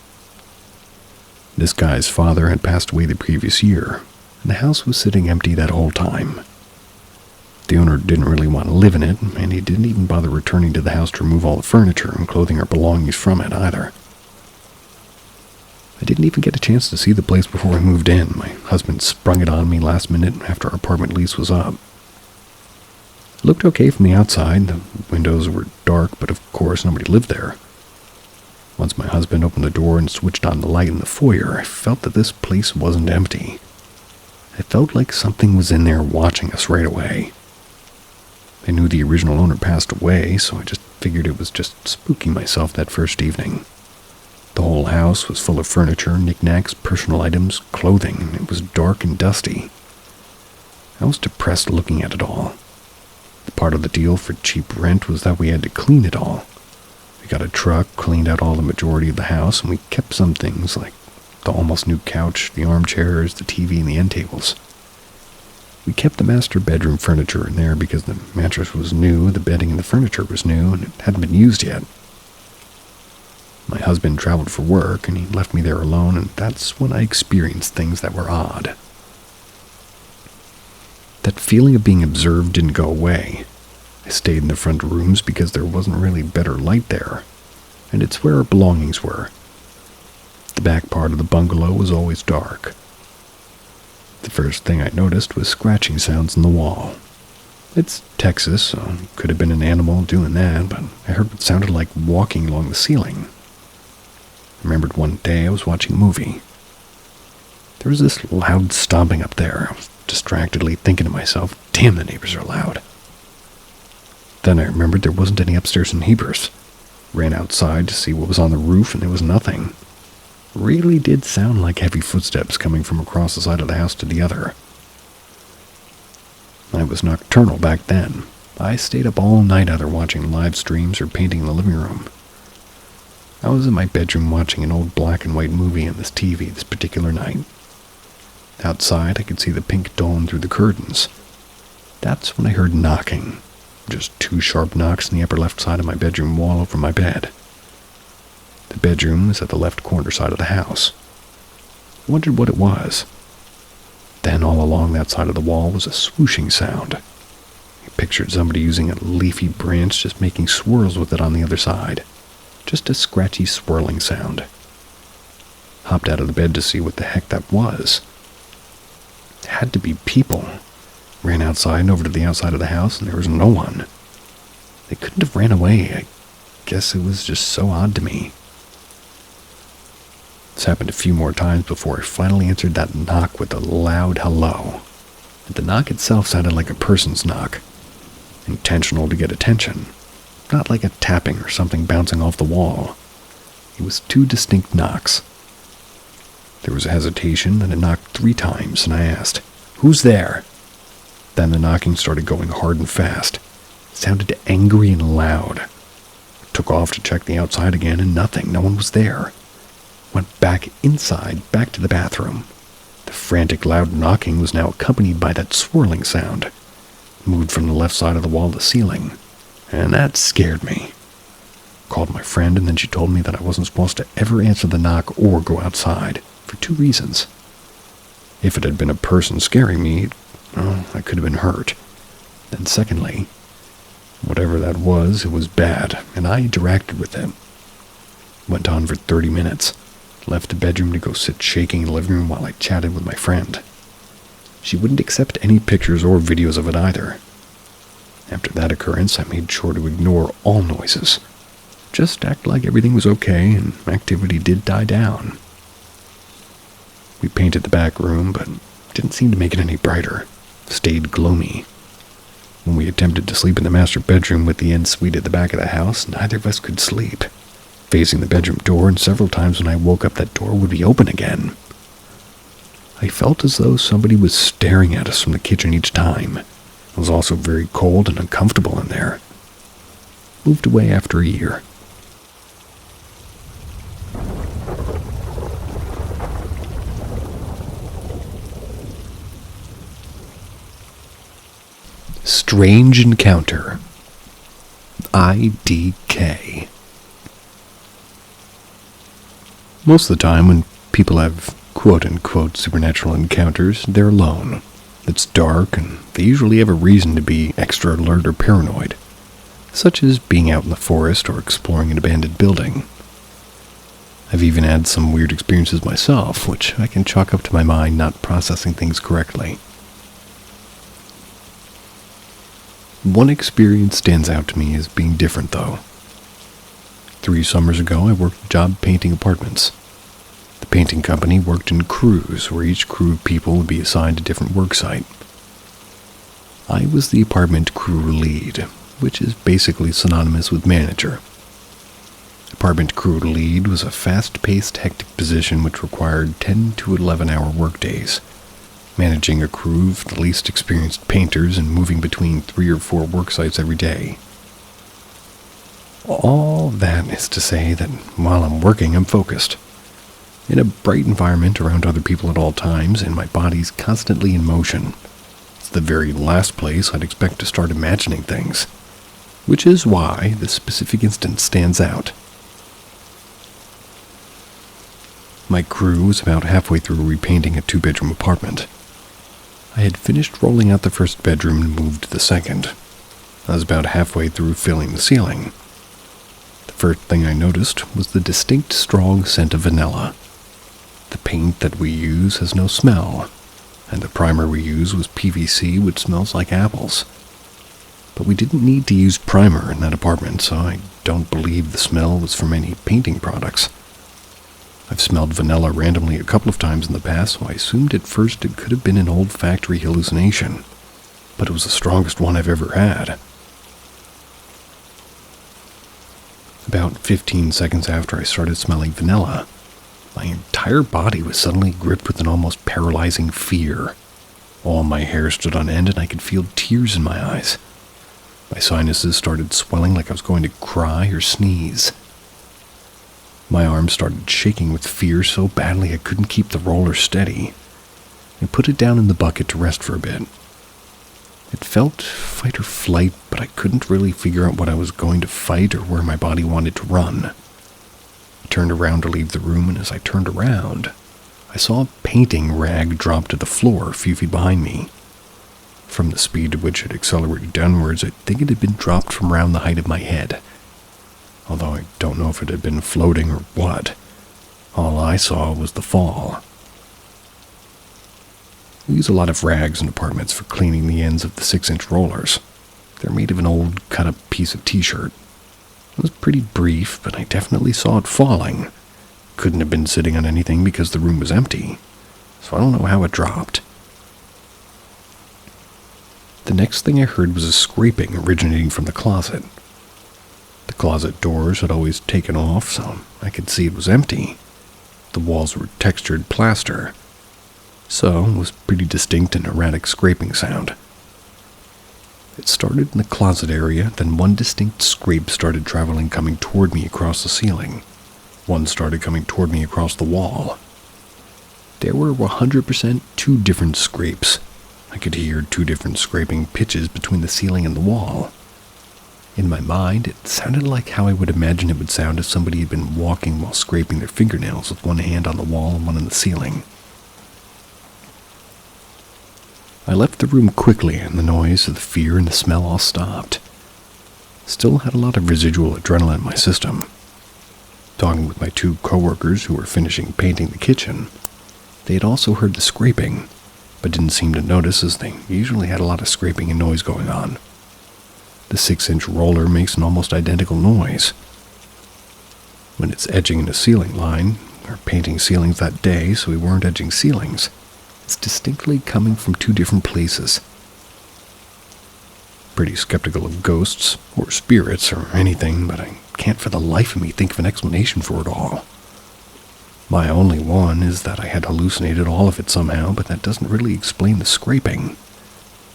This guy's father had passed away the previous year, and the house was sitting empty that whole time. The owner didn't really want to live in it, and he didn't even bother returning to the house to remove all the furniture and clothing or belongings from it either. I didn't even get a chance to see the place before I moved in. My husband sprung it on me last minute after our apartment lease was up. It looked okay from the outside. The windows were dark, but of course nobody lived there. Once my husband opened the door and switched on the light in the foyer, I felt that this place wasn't empty. I felt like something was in there watching us right away. I knew the original owner passed away, so I just figured it was just spooking myself that first evening. The whole house was full of furniture, knickknacks, personal items, clothing, and it was dark and dusty. I was depressed looking at it all. The part of the deal for cheap rent was that we had to clean it all. We got a truck, cleaned out all the majority of the house, and we kept some things like the almost new couch, the armchairs, the TV, and the end tables. We kept the master bedroom furniture in there because the mattress was new, the bedding and the furniture was new, and it hadn't been used yet. My husband traveled for work, and he left me there alone, and that's when I experienced things that were odd. That feeling of being observed didn't go away. I stayed in the front rooms because there wasn't really better light there, and it's where our belongings were. The back part of the bungalow was always dark. The first thing I noticed was scratching sounds in the wall. It's Texas, so it could have been an animal doing that, but I heard what sounded like walking along the ceiling. I remembered one day I was watching a movie. There was this loud stomping up there. I was distractedly thinking to myself, damn, the neighbors are loud. Then I remembered there wasn't any upstairs neighbors. Ran outside to see what was on the roof, and there was nothing. Really did sound like heavy footsteps coming from across the side of the house to the other. I was nocturnal back then. I stayed up all night either watching live streams or painting in the living room. I was in my bedroom watching an old black and white movie on this TV this particular night. Outside, I could see the pink dawn through the curtains. That's when I heard knocking. Just 2 sharp knocks on the upper left side of my bedroom wall over my bed. The bedroom was at the left corner side of the house. I wondered what it was. Then all along that side of the wall was a swooshing sound. I pictured somebody using a leafy branch just making swirls with it on the other side. Just a scratchy swirling sound. Hopped out of the bed to see what the heck that was. It had to be people. Ran outside and over to the outside of the house, and there was no one. They couldn't have ran away. I guess it was just so odd to me. This happened a few more times before I finally answered that knock with a loud hello. And the knock itself sounded like a person's knock. Intentional to get attention. Not like a tapping or something bouncing off the wall. It was 2 distinct knocks. There was a hesitation, then it knocked 3 times, and I asked, "Who's there?" Then the knocking started going hard and fast. It sounded angry and loud. I took off to check the outside again, and nothing. No one was there. Went back inside, back to the bathroom. The frantic, loud knocking was now accompanied by that swirling sound. Moved from the left side of the wall to the ceiling, and that scared me. Called my friend, and then she told me that I wasn't supposed to ever answer the knock or go outside, for 2 reasons. If it had been a person scaring me, well, I could have been hurt. And secondly, whatever that was, it was bad, and I interacted with it. Went on for 30 minutes. Left the bedroom to go sit shaking in the living room while I chatted with my friend. She wouldn't accept any pictures or videos of it either. After that occurrence, I made sure to ignore all noises. Just act like everything was okay and activity did die down. We painted the back room, but didn't seem to make it any brighter. Stayed gloomy. When we attempted to sleep in the master bedroom with the ensuite at the back of the house, neither of us could sleep. Facing the bedroom door, and several times when I woke up that door would be open again. I felt as though somebody was staring at us from the kitchen each time. It was also very cold and uncomfortable in there. Moved away after a year. Strange Encounter. IDK. Most of the time when people have quote-unquote supernatural encounters, they're alone. It's dark, and they usually have a reason to be extra alert or paranoid, such as being out in the forest or exploring an abandoned building. I've even had some weird experiences myself, which I can chalk up to my mind not processing things correctly. One experience stands out to me as being different, though. 3 summers ago, I worked a job painting apartments. The painting company worked in crews, where each crew of people would be assigned a different work site. I was the apartment crew lead, which is basically synonymous with manager. Apartment crew lead was a fast-paced, hectic position which required 10 to 11-hour workdays, managing a crew of the least experienced painters and moving between 3 or 4 work sites every day. All that is to say that while I'm working, I'm focused. In a bright environment around other people at all times, and my body's constantly in motion. It's the very last place I'd expect to start imagining things, which is why this specific instance stands out. My crew was about halfway through repainting a 2-bedroom apartment. I had finished rolling out the first bedroom and moved to the second. I was about halfway through filling the ceiling. The first thing I noticed was the distinct strong scent of vanilla. The paint that we use has no smell, and the primer we use was PVC, which smells like apples. But we didn't need to use primer in that apartment, so I don't believe the smell was from any painting products. I've smelled vanilla randomly a couple of times in the past, so I assumed at first it could have been an old factory hallucination, but it was the strongest one I've ever had. About 15 seconds after I started smelling vanilla, my entire body was suddenly gripped with an almost paralyzing fear. All my hair stood on end and I could feel tears in my eyes. My sinuses started swelling like I was going to cry or sneeze. My arms started shaking with fear so badly I couldn't keep the roller steady. I put it down in the bucket to rest for a bit. It felt fight or flight, but I couldn't really figure out what I was going to fight or where my body wanted to run. I turned around to leave the room, and as I turned around, I saw a painting rag drop to the floor a few feet behind me. From the speed at which it accelerated downwards, I think it had been dropped from around the height of my head. Although I don't know if it had been floating or what. All I saw was the fall. We use a lot of rags in apartments for cleaning the ends of the 6-inch rollers. They're made of an old, cut-up piece of t-shirt. It was pretty brief, but I definitely saw it falling. Couldn't have been sitting on anything because the room was empty, so I don't know how it dropped. The next thing I heard was a scraping originating from the closet. The closet doors had always taken off, so I could see it was empty. The walls were textured plaster, so it was pretty distinct and erratic scraping sound. It started in the closet area, then one distinct scrape started traveling coming toward me across the ceiling. One started coming toward me across the wall. There were 100% two different scrapes. I could hear two different scraping pitches between the ceiling and the wall. In my mind, it sounded like how I would imagine it would sound if somebody had been walking while scraping their fingernails with one hand on the wall and one on the ceiling. I left the room quickly, and the noise, the fear, and the smell all stopped. Still had a lot of residual adrenaline in my system. Talking with my two coworkers who were finishing painting the kitchen, they had also heard the scraping, but didn't seem to notice as they usually had a lot of scraping and noise going on. The 6-inch roller makes an almost identical noise. When it's edging in a ceiling line, we were painting ceilings that day, so we weren't edging ceilings. It's distinctly coming from two different places. Pretty skeptical of ghosts, or spirits, or anything, but I can't for the life of me think of an explanation for it all. My only one is that I had hallucinated all of it somehow, but that doesn't really explain the scraping.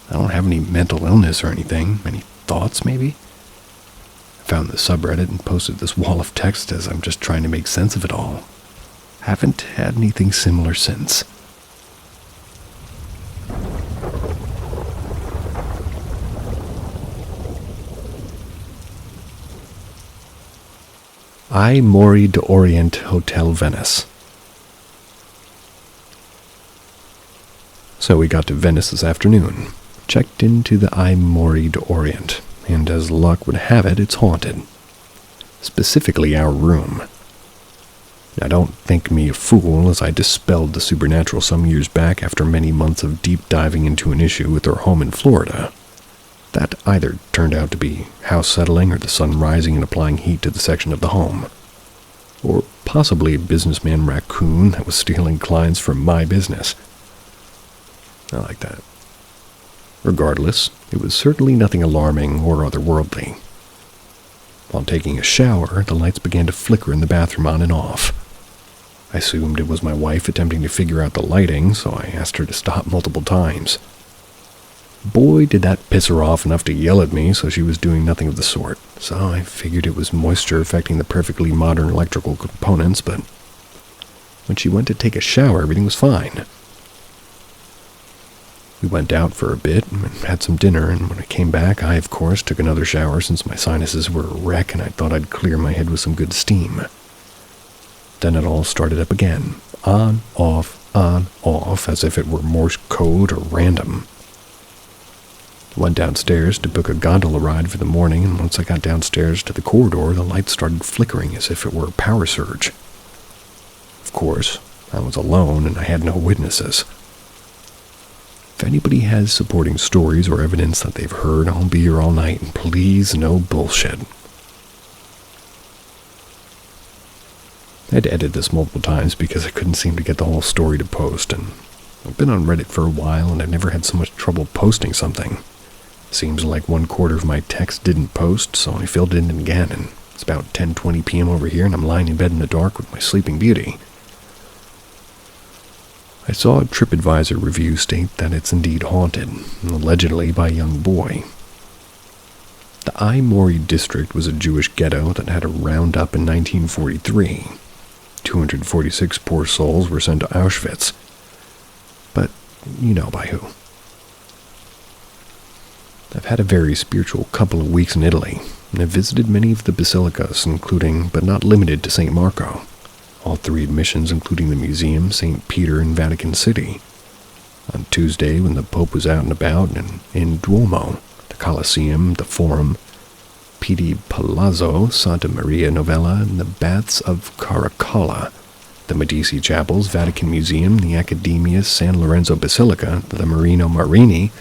I don't have any mental illness or anything. Any thoughts, maybe? I found the subreddit and posted this wall of text as I'm just trying to make sense of it all. Haven't had anything similar since. I Mori d'Orient Hotel Venice. So we got to Venice this afternoon, checked into the I Mori d'Orient, and as luck would have it, it's haunted. Specifically our room. Now don't think me a fool as I dispelled the supernatural some years back after many months of deep diving into an issue with our home in Florida. That either turned out to be house settling or the sun rising and applying heat to the section of the home. Or possibly a businessman raccoon that was stealing clients from my business. I like that. Regardless, it was certainly nothing alarming or otherworldly. While taking a shower, the lights began to flicker in the bathroom on and off. I assumed it was my wife attempting to figure out the lighting, so I asked her to stop multiple times. Boy, did that piss her off enough to yell at me, so she was doing nothing of the sort. So I figured it was moisture affecting the perfectly modern electrical components, but when she went to take a shower, everything was fine. We went out for a bit and had some dinner, and when I came back, I, of course, took another shower since my sinuses were a wreck and I thought I'd clear my head with some good steam. Then it all started up again, on, off, as if it were Morse code or random. Went downstairs to book a gondola ride for the morning, and once I got downstairs to the corridor, the lights started flickering as if it were a power surge. Of course, I was alone and I had no witnesses. If anybody has supporting stories or evidence that they've heard, I'll be here all night, and please, no bullshit. I had to edit this multiple times because I couldn't seem to get the whole story to post, and I've been on Reddit for a while and I've never had so much trouble posting something. Seems like 1/4 of my text didn't post, so I filled it in again, and it's about 10:20 p.m. over here, and I'm lying in bed in the dark with my sleeping beauty. I saw a TripAdvisor review state that it's indeed haunted, allegedly by a young boy. Aomori district was a Jewish ghetto that had a roundup in 1943. 246 poor souls were sent to Auschwitz. But you know by who. I've had a very spiritual couple of weeks in Italy, and I've visited many of the basilicas, including, but not limited to, St. Marco. All 3 admissions, including the museum, St. Peter, and Vatican City. On Tuesday, when the Pope was out and about, and in Duomo, the Colosseum, the Forum, Pitti Palazzo, Santa Maria Novella, and the Baths of Caracalla, the Medici Chapels, Vatican Museum, the Accademia San Lorenzo Basilica, the Marino Marini,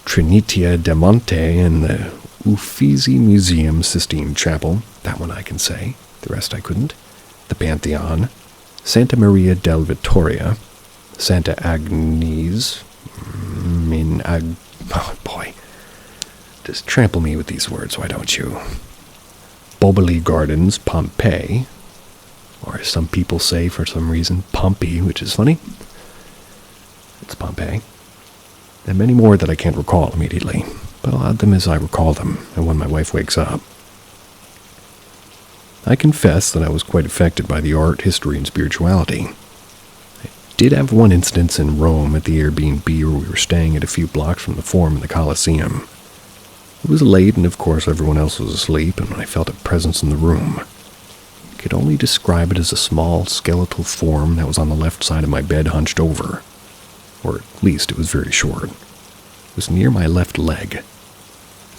Trinitia de Monte, and the Uffizi Museum Sistine Chapel. That one I can say. The rest I couldn't. The Pantheon, Santa Maria del Vittoria, Santa Agnes, oh boy, just trample me with these words, why don't you? Boboli Gardens, Pompeii, or as some people say for some reason, Pompey, which is funny. It's Pompeii. And many more that I can't recall immediately, but I'll add them as I recall them, and when my wife wakes up. I confess that I was quite affected by the art, history, and spirituality. I did have one instance in Rome at the Airbnb where we were staying at a few blocks from the Forum and the Colosseum. It was late, and of course everyone else was asleep, and I felt a presence in the room. I could only describe it as a small, skeletal form that was on the left side of my bed hunched over. Or at least it was very short. It was near my left leg. It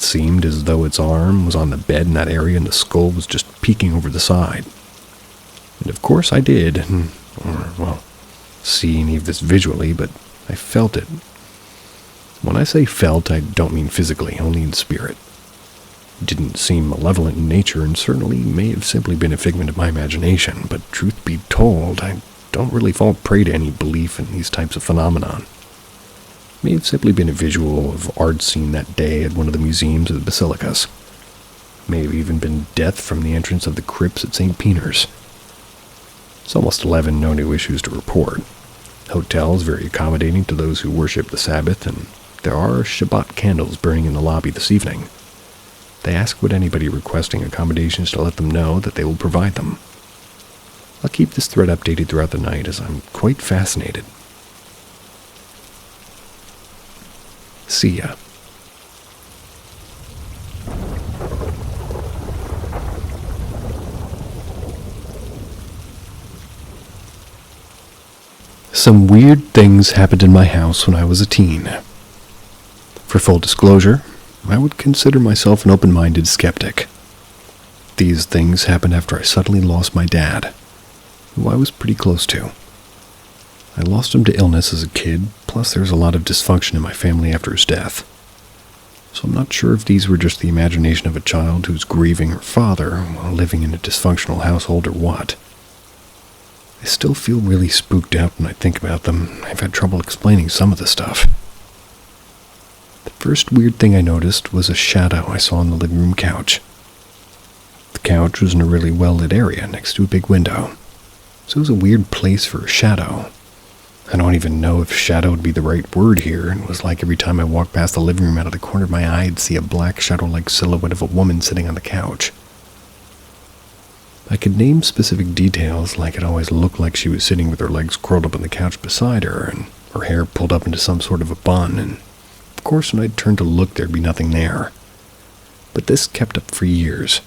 seemed as though its arm was on the bed in that area and the skull was just peeking over the side. And of course I did, see any of this visually, but I felt it. When I say felt, I don't mean physically, only in spirit. It didn't seem malevolent in nature and certainly may have simply been a figment of my imagination, but truth be told, I don't really fall prey to any belief in these types of phenomenon. It may have simply been a visual of art seen that day at one of the museums of the basilicas. It may have even been death from the entrance of the crypts at St. Peter's. It's almost 11, no new issues to report. The hotel is very accommodating to those who worship the Sabbath, and there are Shabbat candles burning in the lobby this evening. They ask would anybody requesting accommodations to let them know that they will provide them. I'll keep this thread updated throughout the night as I'm quite fascinated. See ya. Some weird things happened in my house when I was a teen. For full disclosure, I would consider myself an open-minded skeptic. These things happened after I suddenly lost my dad, who I was pretty close to. I lost him to illness as a kid, plus there was a lot of dysfunction in my family after his death. So I'm not sure if these were just the imagination of a child who's grieving her father while living in a dysfunctional household or what. I still feel really spooked out when I think about them. I've had trouble explaining some of the stuff. The first weird thing I noticed was a shadow I saw on the living room couch. The couch was in a really well-lit area next to a big window, so it was a weird place for a shadow. I don't even know if shadow would be the right word here. It was like every time I walked past the living room out of the corner of my eye, I'd see a black shadow-like silhouette of a woman sitting on the couch. I could name specific details, like it always looked like she was sitting with her legs curled up on the couch beside her, and her hair pulled up into some sort of a bun, and of course when I'd turn to look there'd be nothing there. But this kept up for years.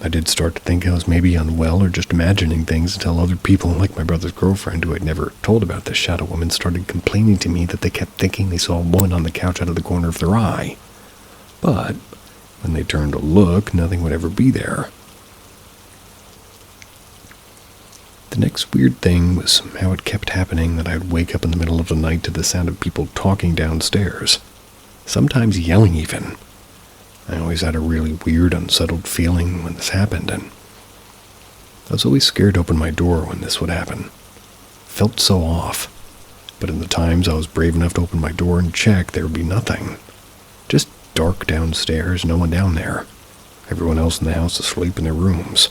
I did start to think I was maybe unwell or just imagining things until other people, like my brother's girlfriend who I'd never told about this shadow woman, started complaining to me that they kept thinking they saw a woman on the couch out of the corner of their eye. But when they turned to look, nothing would ever be there. The next weird thing was how it kept happening that I would wake up in the middle of the night to the sound of people talking downstairs, sometimes yelling even. I always had a really weird, unsettled feeling when this happened, and I was always scared to open my door when this would happen. Felt so off, but in the times I was brave enough to open my door and check, there would be nothing. Just dark downstairs, no one down there. Everyone else in the house asleep in their rooms.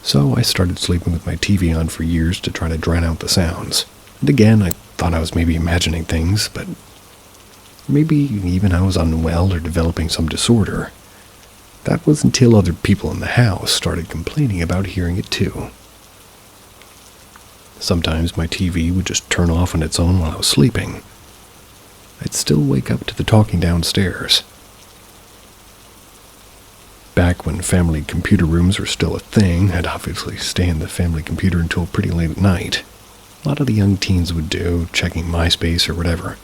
So I started sleeping with my TV on for years to try to drown out the sounds. And again, I thought I was maybe imagining things, but maybe even I was unwell or developing some disorder. That was until other people in the house started complaining about hearing it too. Sometimes my TV would just turn off on its own while I was sleeping. I'd still wake up to the talking downstairs. Back when family computer rooms were still a thing, I'd obviously stay in the family computer until pretty late at night. A lot of the young teens would do, checking MySpace or whatever.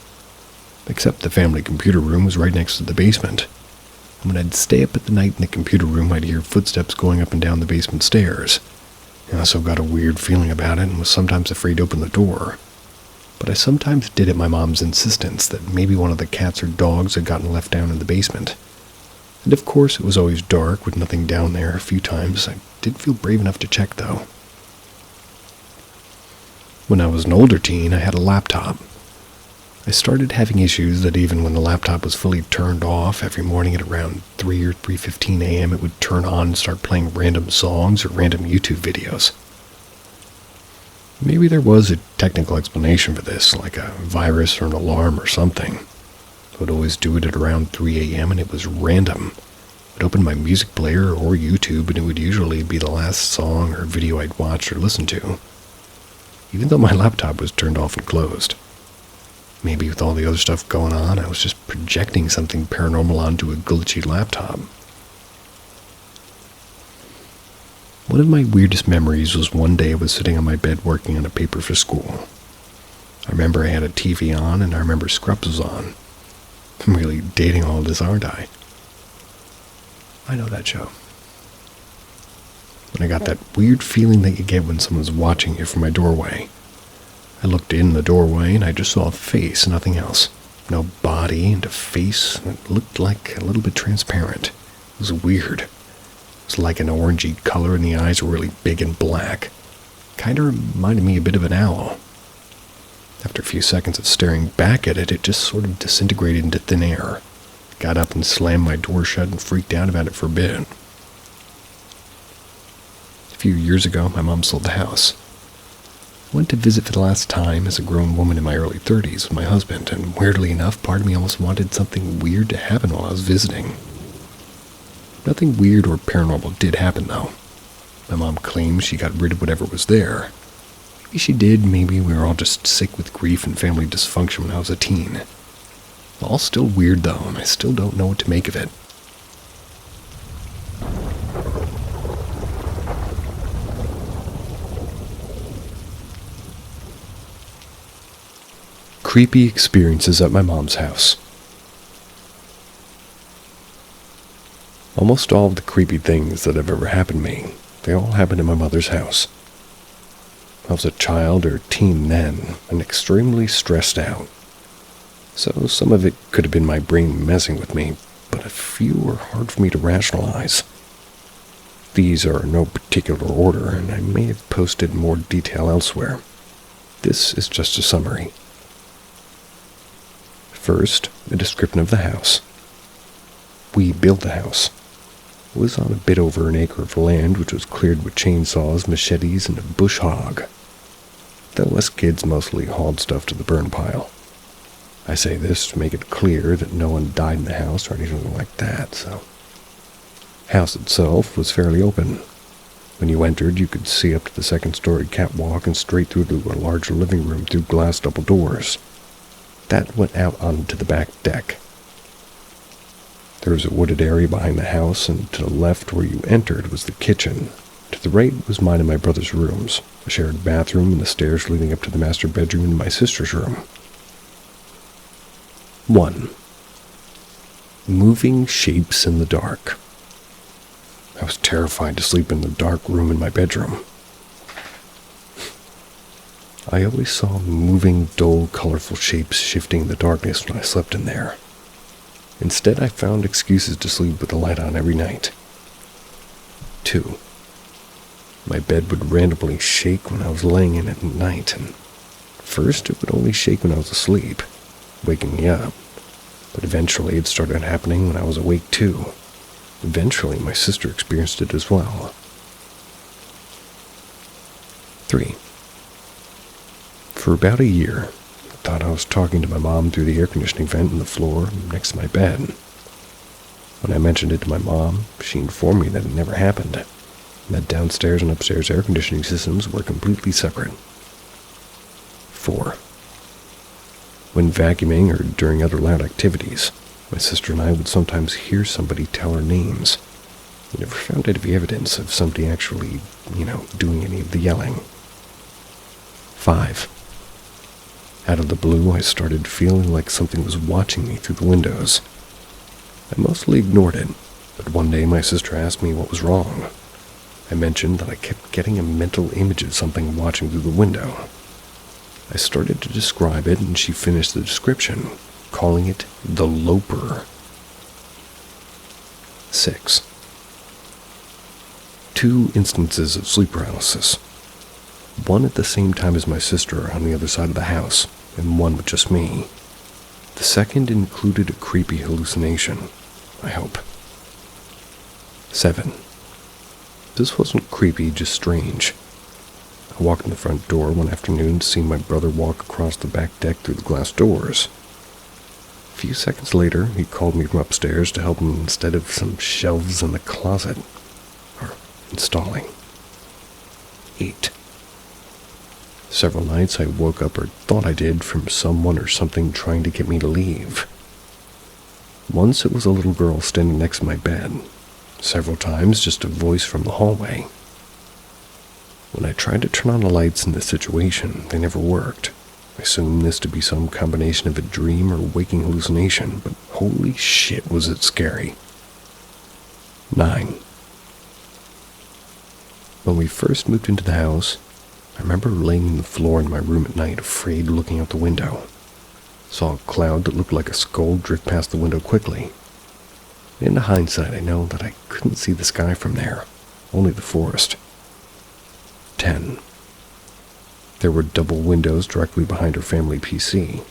Except the family computer room was right next to the basement. And when I'd stay up at the night in the computer room, I'd hear footsteps going up and down the basement stairs. I also got a weird feeling about it and was sometimes afraid to open the door. But I sometimes did at my mom's insistence that maybe one of the cats or dogs had gotten left down in the basement. And of course it was always dark with nothing down there. A few times I did feel brave enough to check though. When I was an older teen, I had a laptop. I started having issues that even when the laptop was fully turned off, every morning at around 3 or 3:15 a.m. it would turn on and start playing random songs or random YouTube videos. Maybe there was a technical explanation for this, like a virus or an alarm or something. I would always do it at around 3 a.m. and it was random. I'd open my music player or YouTube and it would usually be the last song or video I'd watched or listened to, even though my laptop was turned off and closed. Maybe with all the other stuff going on, I was just projecting something paranormal onto a glitchy laptop. One of my weirdest memories was one day I was sitting on my bed working on a paper for school. I remember I had a TV on and I remember Scrubs was on. I'm really dating all this, aren't I? I know that show. When I got that weird feeling that you get when someone's watching you from my doorway. I looked in the doorway and I just saw a face, nothing else. No body and a face that looked like a little bit transparent. It was weird. It was like an orangey color and the eyes were really big and black. Kinda reminded me a bit of an owl. After a few seconds of staring back at it, it just sort of disintegrated into thin air. Got up and slammed my door shut and freaked out about it for a bit. A few years ago, my mom sold the house. I went to visit for the last time as a grown woman in my early 30s with my husband, and weirdly enough, part of me almost wanted something weird to happen while I was visiting. Nothing weird or paranormal did happen, though. My mom claims she got rid of whatever was there. Maybe she did, maybe we were all just sick with grief and family dysfunction when I was a teen. All still weird, though, and I still don't know what to make of it. Creepy experiences at my mom's house. Almost all of the creepy things that have ever happened to me, they all happened in my mother's house. I was a child or teen then, and extremely stressed out. So some of it could have been my brain messing with me, but a few were hard for me to rationalize. These are in no particular order, and I may have posted more detail elsewhere. This is just a summary. First, a description of the house. We built the house. It was on a bit over an acre of land which was cleared with chainsaws, machetes, and a bush hog. Though us kids mostly hauled stuff to the burn pile. I say this to make it clear that no one died in the house or anything like that, so. House itself was fairly open. When you entered, you could see up to the second-story catwalk and straight through to a larger living room through glass double doors. That went out onto the back deck. There was a wooded area behind the house, and to the left where you entered was the kitchen. To the right was mine and my brother's rooms, a shared bathroom and the stairs leading up to the master bedroom and my sister's room. 1. Moving shapes in the dark. I was terrified to sleep in the dark room in my bedroom. I always saw moving, dull, colorful shapes shifting in the darkness when I slept in there. Instead, I found excuses to sleep with the light on every night. 2. My bed would randomly shake when I was laying in it at night, and first it would only shake when I was asleep, waking me up. But eventually it started happening when I was awake too. Eventually my sister experienced it as well. 3. For about a year, I thought I was talking to my mom through the air conditioning vent in the floor next to my bed. When I mentioned it to my mom, she informed me that it never happened, and that downstairs and upstairs air conditioning systems were completely separate. 4. When vacuuming or during other loud activities, my sister and I would sometimes hear somebody tell our names. We never found any evidence of somebody actually, doing any of the yelling. 5. Out of the blue, I started feeling like something was watching me through the windows. I mostly ignored it, but one day my sister asked me what was wrong. I mentioned that I kept getting a mental image of something watching through the window. I started to describe it, and she finished the description, calling it the Loper. 6. 2 instances of sleep paralysis. One at the same time as my sister on the other side of the house, and one with just me. The second included a creepy hallucination, I hope. 7. This wasn't creepy, just strange. I walked in the front door one afternoon to see my brother walk across the back deck through the glass doors. A few seconds later, he called me from upstairs to help him instead of some shelves in the closet. Or installing. 8. Several nights I woke up, or thought I did, from someone or something trying to get me to leave. Once it was a little girl standing next to my bed. Several times just a voice from the hallway. When I tried to turn on the lights in this situation, they never worked. I assumed this to be some combination of a dream or waking hallucination, but holy shit was it scary. 9. When we first moved into the house, I remember laying on the floor in my room at night, afraid, looking out the window. Saw a cloud that looked like a skull drift past the window quickly. In hindsight, I know that I couldn't see the sky from there, only the forest. 10. There were double windows directly behind our family PC.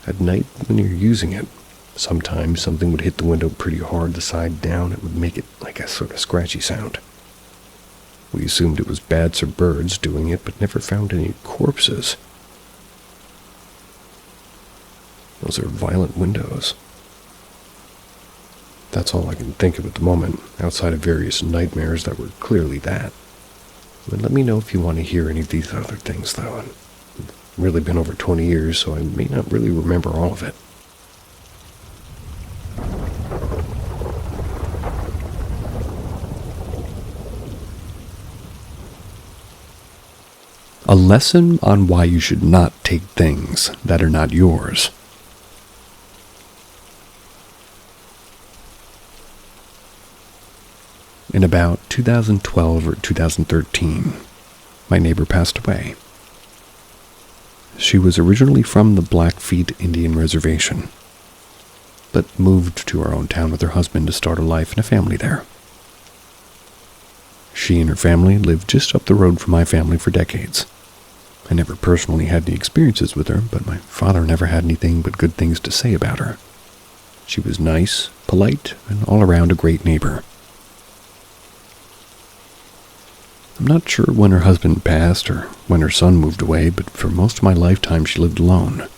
At night, when you're using it, sometimes something would hit the window pretty hard the side down. It would make it like a sort of scratchy sound. We assumed it was bats or birds doing it, but never found any corpses. Those are violent windows. That's all I can think of at the moment, outside of various nightmares that were clearly that. But let me know if you want to hear any of these other things, though. It's really been over 20 years, so I may not really remember all of it. A lesson on why you should not take things that are not yours. In about 2012 or 2013, my neighbor passed away. She was originally from the Blackfeet Indian Reservation, but moved to our own town with her husband to start a life and a family there. She and her family lived just up the road from my family for decades. I never personally had any experiences with her, but my father never had anything but good things to say about her. She was nice, polite, and all around a great neighbor. I'm not sure when her husband passed or when her son moved away, but for most of my lifetime she lived alone.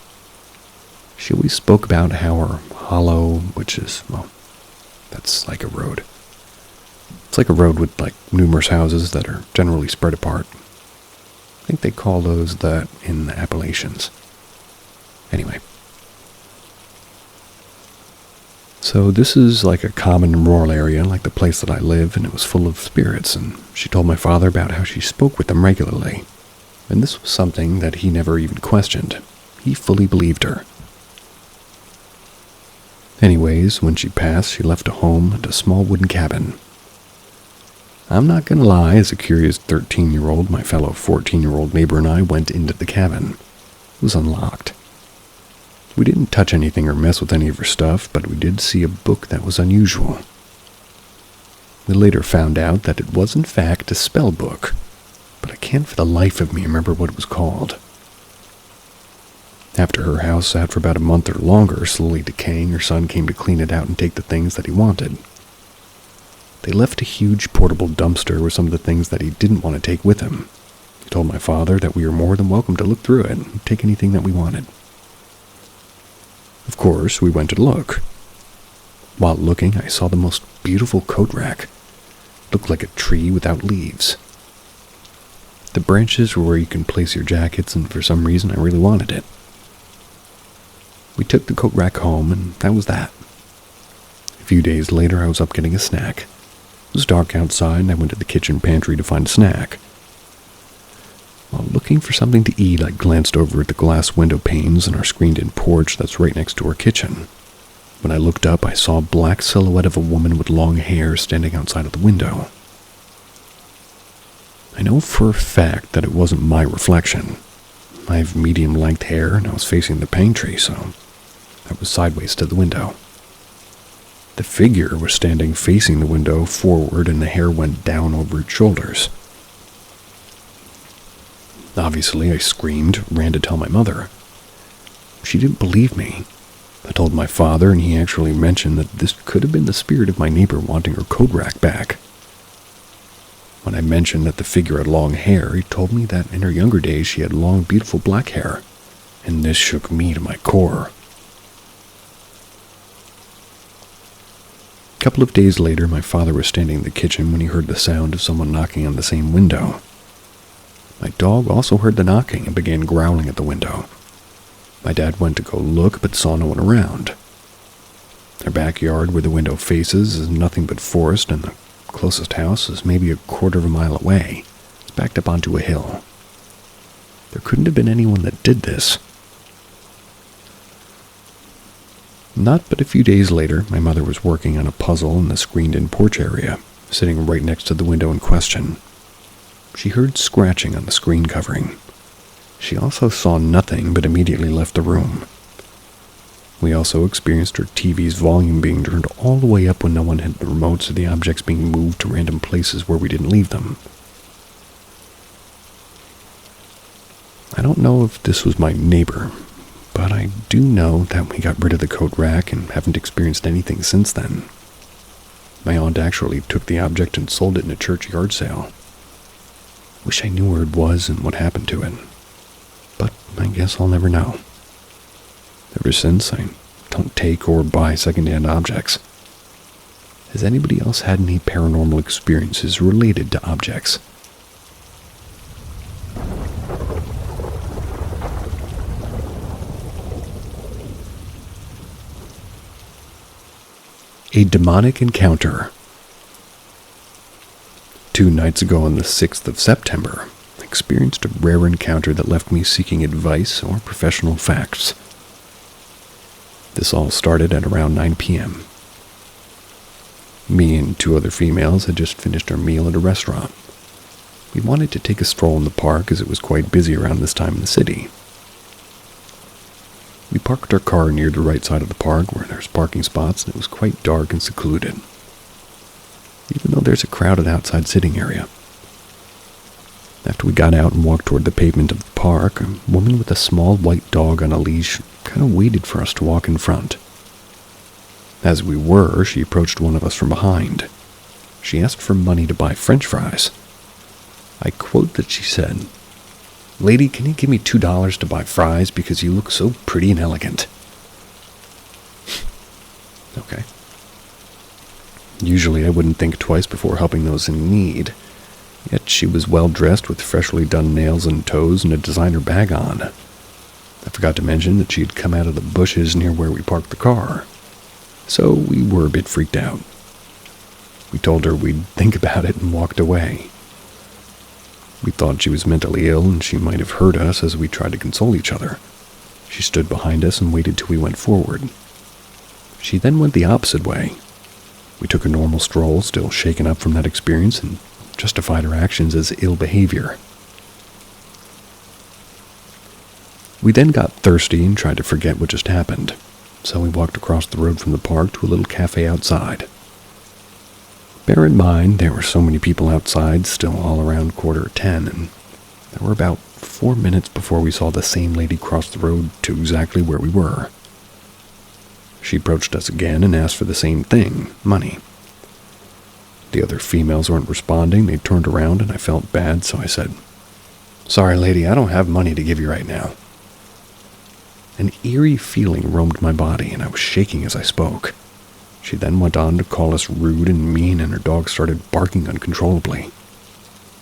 She always spoke about how her hollow, which is, well, that's like a road. It's like a road with like numerous houses that are generally spread apart. I think they call those that in the Appalachians. Anyway. So this is like a common rural area, like the place that I live, and it was full of spirits, and she told my father about how she spoke with them regularly. And this was something that he never even questioned. He fully believed her. Anyways, when she passed, she left a home and a small wooden cabin. I'm not gonna lie, as a curious 13-year-old, my fellow 14-year-old neighbor and I went into the cabin. It was unlocked. We didn't touch anything or mess with any of her stuff, but we did see a book that was unusual. We later found out that it was in fact a spell book, but I can't for the life of me remember what it was called. After her house sat for about a month or longer, slowly decaying, her son came to clean it out and take the things that he wanted. They left a huge portable dumpster with some of the things that he didn't want to take with him. He told my father that we were more than welcome to look through it and take anything that we wanted. Of course, we went to look. While looking, I saw the most beautiful coat rack. Looked like a tree without leaves. The branches were where you can place your jackets, and for some reason I really wanted it. We took the coat rack home, and that was that. A few days later, I was up getting a snack. It was dark outside, and I went to the kitchen pantry to find a snack. While looking for something to eat, I glanced over at the glass window panes in our screened-in porch that's right next to our kitchen. When I looked up, I saw a black silhouette of a woman with long hair standing outside of the window. I know for a fact that it wasn't my reflection. I have medium-length hair, and I was facing the pantry, so I was sideways to the window. The figure was standing facing the window forward, and the hair went down over its shoulders. Obviously, I screamed, ran to tell my mother. She didn't believe me. I told my father, and he actually mentioned that this could have been the spirit of my neighbor wanting her coat rack back. When I mentioned that the figure had long hair, he told me that in her younger days she had long, beautiful black hair, and this shook me to my core. A couple of days later, my father was standing in the kitchen when he heard the sound of someone knocking on the same window. My dog also heard the knocking and began growling at the window. My dad went to go look, but saw no one around. Our backyard, where the window faces, is nothing but forest, and the closest house is maybe a quarter of a mile away. It's backed up onto a hill. There couldn't have been anyone that did this. Not but a few days later, my mother was working on a puzzle in the screened-in porch area, sitting right next to the window in question. She heard scratching on the screen covering. She also saw nothing, but immediately left the room. We also experienced her TV's volume being turned all the way up when no one had the remotes, or the objects being moved to random places where we didn't leave them. I don't know if this was my neighbor, but I do know that we got rid of the coat rack and haven't experienced anything since then. My aunt actually took the object and sold it in a church yard sale. Wish I knew where it was and what happened to it, but I guess I'll never know. Ever since, I don't take or buy second-hand objects. Has anybody else had any paranormal experiences related to objects? A demonic encounter. 2 nights ago on the 6th of September, I experienced a rare encounter that left me seeking advice or professional facts. This all started at around 9 p.m. Me and 2 other females had just finished our meal at a restaurant. We wanted to take a stroll in the park as it was quite busy around this time in the city. We parked our car near the right side of the park where there's parking spots, and it was quite dark and secluded, even though there's a crowded outside sitting area. After we got out and walked toward the pavement of the park, a woman with a small white dog on a leash kind of waited for us to walk in front. As we were, she approached one of us from behind. She asked for money to buy French fries. I quote that she said, "Lady, can you give me $2 to buy fries because you look so pretty and elegant?" Okay. Usually I wouldn't think twice before helping those in need, yet she was well dressed with freshly done nails and toes and a designer bag on. I forgot to mention that she had come out of the bushes near where we parked the car, so we were a bit freaked out. We told her we'd think about it and walked away. We thought she was mentally ill and she might have heard us as we tried to console each other. She stood behind us and waited till we went forward. She then went the opposite way. We took a normal stroll, still shaken up from that experience, and justified her actions as ill behavior. We then got thirsty and tried to forget what just happened, so we walked across the road from the park to a little cafe outside. Bear in mind, there were so many people outside, still all around 9:45, and there were about 4 minutes before we saw the same lady cross the road to exactly where we were. She approached us again and asked for the same thing, money. The other females weren't responding. They turned around and I felt bad, so I said, "Sorry, lady, I don't have money to give you right now." An eerie feeling roamed my body and I was shaking as I spoke. She then went on to call us rude and mean, and her dog started barking uncontrollably.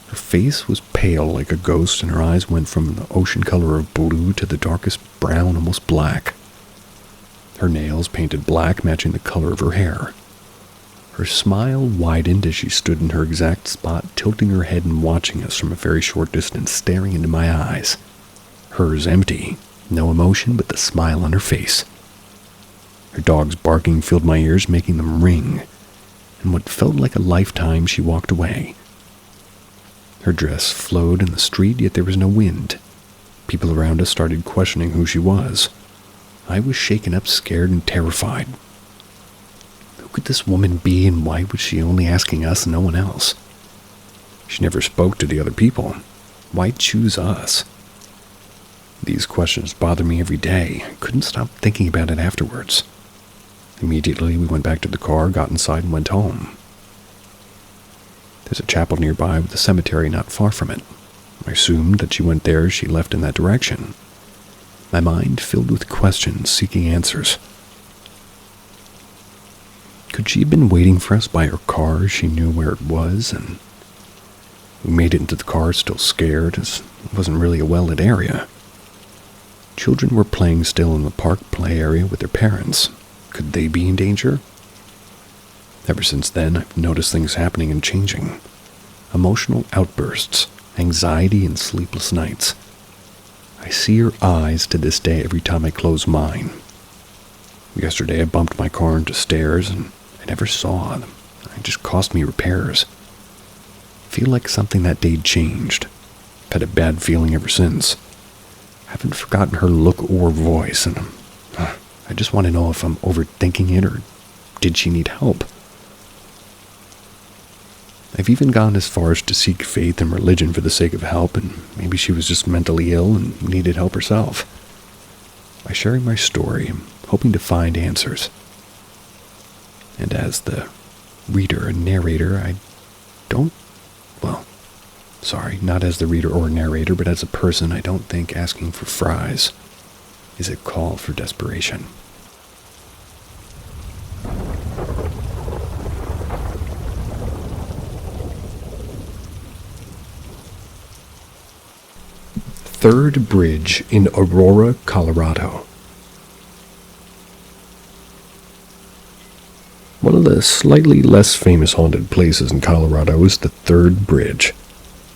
Her face was pale like a ghost, and her eyes went from the ocean color of blue to the darkest brown, almost black. Her nails painted black, matching the color of her hair. Her smile widened as she stood in her exact spot, tilting her head and watching us from a very short distance, staring into my eyes. Hers empty, no emotion but the smile on her face. Her dog's barking filled my ears, making them ring. In what felt like a lifetime, she walked away. Her dress flowed in the street, yet there was no wind. People around us started questioning who she was. I was shaken up, scared, and terrified. Who could this woman be, and why was she only asking us and no one else? She never spoke to the other people. Why choose us? These questions bothered me every day. I couldn't stop thinking about it afterwards. Immediately, we went back to the car, got inside, and went home. There's a chapel nearby with a cemetery not far from it. I assumed that she went there as she left in that direction. My mind filled with questions, seeking answers. Could she have been waiting for us by her car? She knew where it was, and we made it into the car still scared, as it wasn't really a well-lit area. Children were playing still in the park play area with their parents. Could they be in danger? Ever since then, I've noticed things happening and changing. Emotional outbursts, anxiety, and sleepless nights. I see her eyes to this day every time I close mine. Yesterday, I bumped my car into stairs, and I never saw them. It just cost me repairs. I feel like something that day changed. I've had a bad feeling ever since. I haven't forgotten her look or voice, and I just want to know if I'm overthinking it, or did she need help? I've even gone as far as to seek faith and religion for the sake of help, and maybe she was just mentally ill and needed help herself. By sharing my story, I'm hoping to find answers. And as the reader and narrator, not as the reader or narrator, but as a person, I don't think asking for fries is a call for desperation. Third Bridge in Aurora, Colorado. One of the slightly less famous haunted places in Colorado is the Third Bridge.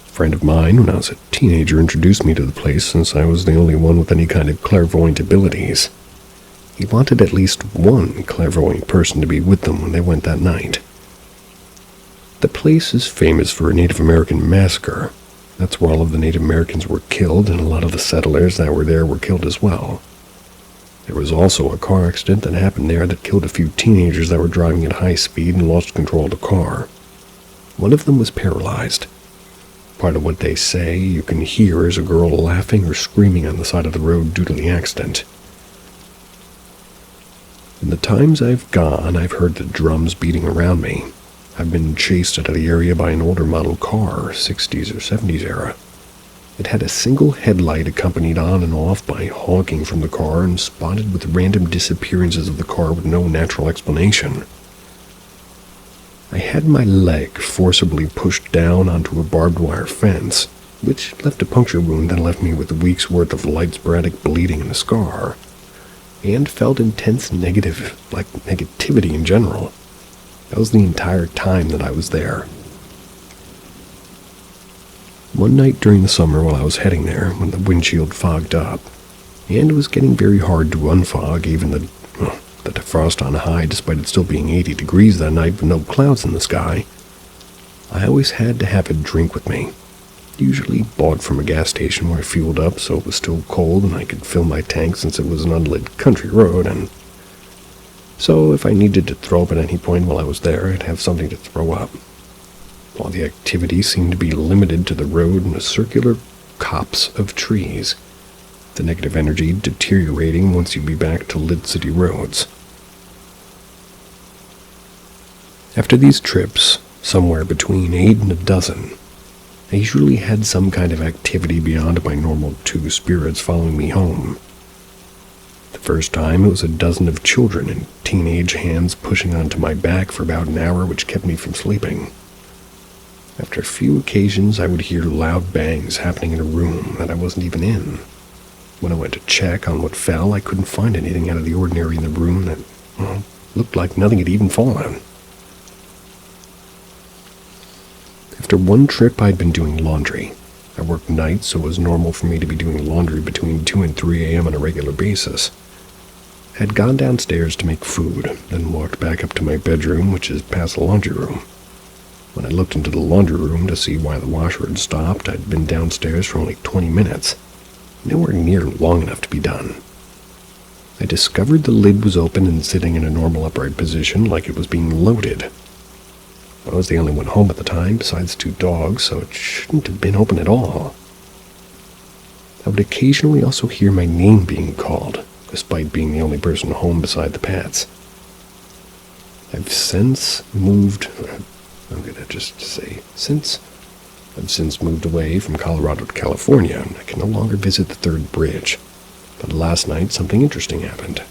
A friend of mine, when I was a teenager, introduced me to the place since I was the only one with any kind of clairvoyant abilities. He wanted at least one clairvoyant person to be with them when they went that night. The place is famous for a Native American massacre. That's where all of the Native Americans were killed, and a lot of the settlers that were there were killed as well. There was also a car accident that happened there that killed a few teenagers that were driving at high speed and lost control of the car. One of them was paralyzed. Part of what they say you can hear is a girl laughing or screaming on the side of the road due to the accident. In the times I've gone, I've heard the drums beating around me. I've been chased out of the area by an older model car, 60s or 70s era. It had a single headlight accompanied on and off by honking from the car and spotted with random disappearances of the car with no natural explanation. I had my leg forcibly pushed down onto a barbed wire fence, which left a puncture wound that left me with a week's worth of light sporadic bleeding and a scar, and felt intense negativity in general. That was the entire time that I was there. One night during the summer while I was heading there, when the windshield fogged up, and it was getting very hard to unfog, even the frost on high, despite it still being 80 degrees that night with no clouds in the sky, I always had to have a drink with me, usually bought from a gas station where I fueled up so it was still cold and I could fill my tank since it was an unlit country road, and so if I needed to throw up at any point while I was there, I'd have something to throw up. While the activity seemed to be limited to the road and a circular copse of trees, the negative energy deteriorating once you'd be back to lit city roads. After these trips, somewhere between 8 and a dozen, I usually had some kind of activity beyond my normal 2 spirits following me home. The The first time, it was a dozen of children and teenage hands pushing onto my back for about an hour, which kept me from sleeping. After a few occasions, I would hear loud bangs happening in a room that I wasn't even in. When I went to check on what fell, I couldn't find anything out of the ordinary in the room that, looked like nothing had even fallen. After one trip, I'd been doing laundry. I worked nights, so it was normal for me to be doing laundry between 2 and 3 a.m. on a regular basis. I had gone downstairs to make food, then walked back up to my bedroom, which is past the laundry room. When I looked into the laundry room to see why the washer had stopped, I'd been downstairs for only 20 minutes. Nowhere near long enough to be done. I discovered the lid was open and sitting in a normal upright position like it was being loaded. I was the only one home at the time, besides 2 dogs, so it shouldn't have been open at all. I would occasionally also hear my name being called, despite being the only person home beside the pets. I've since moved away from Colorado to California, and I can no longer visit the 3rd bridge. But last night, something interesting happened.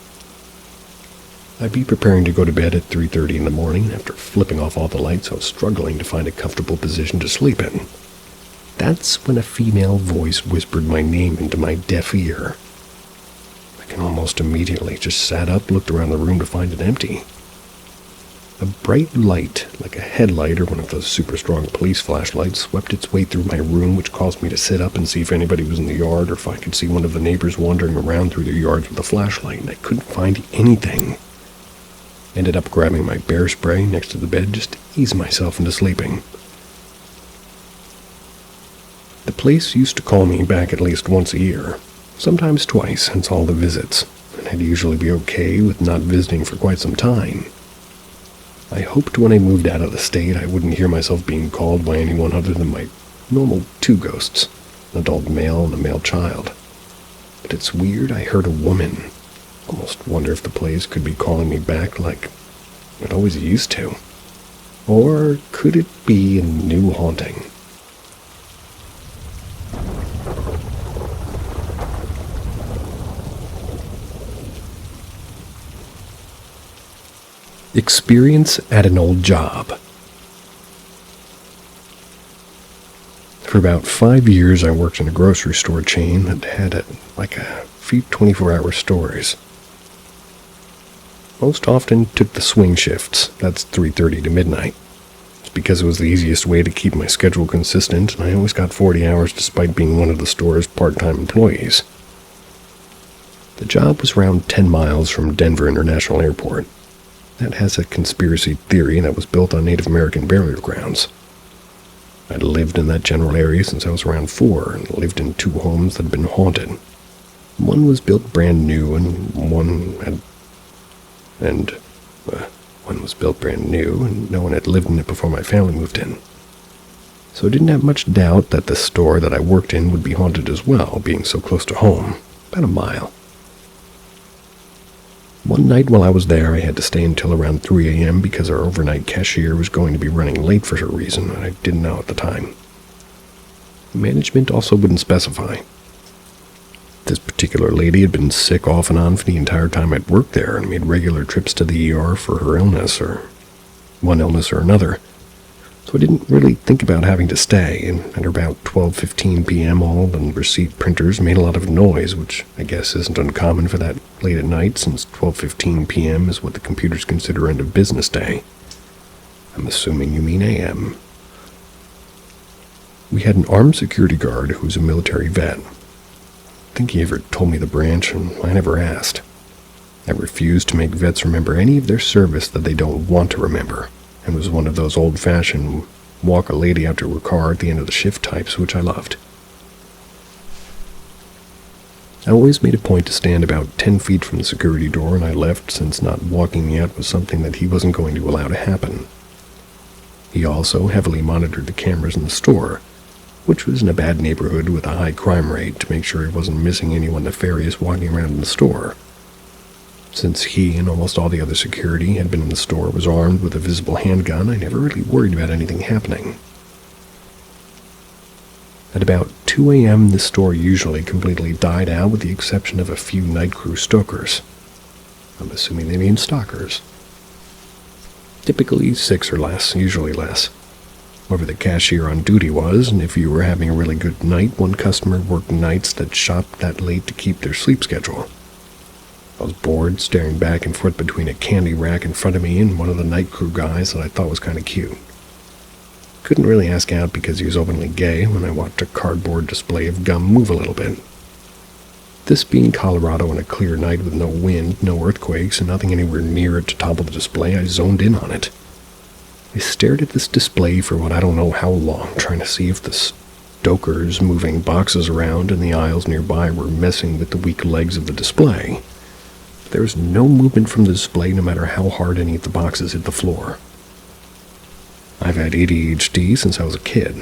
I'd be preparing to go to bed at 3:30 in the morning, and after flipping off all the lights, I was struggling to find a comfortable position to sleep in. That's when a female voice whispered my name into my deaf ear. I can almost immediately just sat up, looked around the room to find it empty. A bright light, like a headlight or one of those super strong police flashlights, swept its way through my room, which caused me to sit up and see if anybody was in the yard or if I could see one of the neighbors wandering around through their yards with a flashlight, and I couldn't find anything. Ended up grabbing my bear spray next to the bed just to ease myself into sleeping. The place used to call me back at least once a year, sometimes twice since all the visits, and I'd usually be okay with not visiting for quite some time. I hoped when I moved out of the state I wouldn't hear myself being called by anyone other than my normal 2 ghosts, an adult male and a male child. But it's weird, I heard a woman. Almost wonder if the place could be calling me back like it always used to. Or could it be a new haunting? Experience at an old job. For about 5 years, I worked in a grocery store chain that had a few 24-hour stores. Most often took the swing shifts, that's 3:30 to midnight. It's because it was the easiest way to keep my schedule consistent, and I always got 40 hours despite being one of the store's part-time employees. The job was around 10 miles from Denver International Airport. That has a conspiracy theory that was built on Native American burial grounds. I'd lived in that general area since I was around 4 and lived in 2 homes that had been haunted. One was built brand new and one was built brand new and no one had lived in it before my family moved in. So I didn't have much doubt that the store that I worked in would be haunted as well, being so close to home, about a mile. One night while I was there, I had to stay until around 3 a.m. because our overnight cashier was going to be running late for some reason I didn't know at the time. Management also wouldn't specify. This particular lady had been sick off and on for the entire time I'd worked there and made regular trips to the ER for her illness, or one illness or another. So I didn't really think about having to stay, and at about 12:15 p.m. all the receipt printers made a lot of noise, which I guess isn't uncommon for that late at night, since 12:15 p.m. is what the computers consider end of business day. I'm assuming you mean AM. We had an armed security guard who was a military vet. I think he ever told me the branch, and I never asked. I refused to make vets remember any of their service that they don't want to remember, and was one of those old-fashioned walk a lady out to her car at the end of the shift types, which I loved. I always made a point to stand about 10 feet from the security door, and I left since not walking me out was something that he wasn't going to allow to happen. He also heavily monitored the cameras in the store, which was in a bad neighborhood with a high crime rate, to make sure he wasn't missing anyone nefarious walking around in the store. Since he and almost all the other security had been in the store was armed with a visible handgun, I never really worried about anything happening. At about 2 a.m., the store usually completely died out with the exception of a few night crew stokers. I'm assuming they mean stalkers. Typically 6 or less, usually less. Whoever the cashier on duty was, and if you were having a really good night, one customer worked nights that shopped that late to keep their sleep schedule. I was bored, staring back and forth between a candy rack in front of me and one of the night crew guys that I thought was kind of cute. Couldn't really ask out because he was openly gay when I watched a cardboard display of gum move a little bit. This being Colorado on a clear night with no wind, no earthquakes, and nothing anywhere near it to topple the display, I zoned in on it. I stared at this display for I don't know how long, trying to see if the stokers moving boxes around in the aisles nearby were messing with the weak legs of the display. There was no movement from the display no matter how hard any of the boxes hit the floor. I've had ADHD since I was a kid.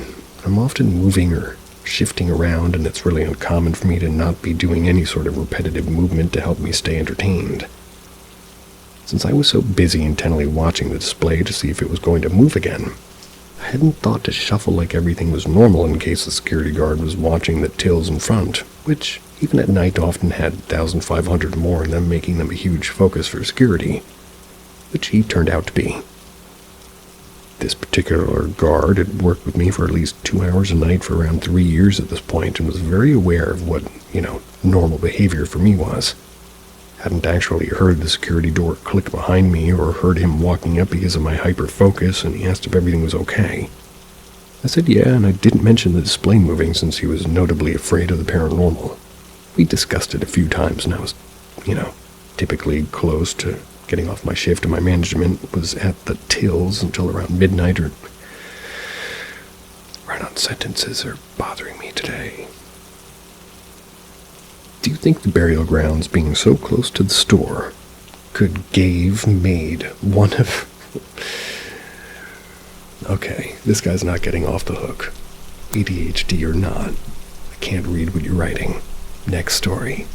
I'm often moving or shifting around, and it's really uncommon for me to not be doing any sort of repetitive movement to help me stay entertained. Since I was so busy intently watching the display to see if it was going to move again, I hadn't thought to shuffle like everything was normal in case the security guard was watching the tills in front, which, even at night, often had 1,500 more in them, making them a huge focus for security, which he turned out to be. This particular guard had worked with me for at least 2 hours a night for around 3 years at this point and was very aware of what, normal behavior for me was. Hadn't actually heard the security door click behind me or heard him walking up because of my hyper-focus, and he asked if everything was okay. I said yeah, and I didn't mention the display moving since he was notably afraid of the paranormal. We discussed it a few times, and I was, typically close to getting off my shift, and my management was at the tills until around midnight, or run-on sentences are bothering me today. Do you think the burial grounds being so close to the store could have made one of... Okay, this guy's not getting off the hook. ADHD or not, I can't read what you're writing. Next story.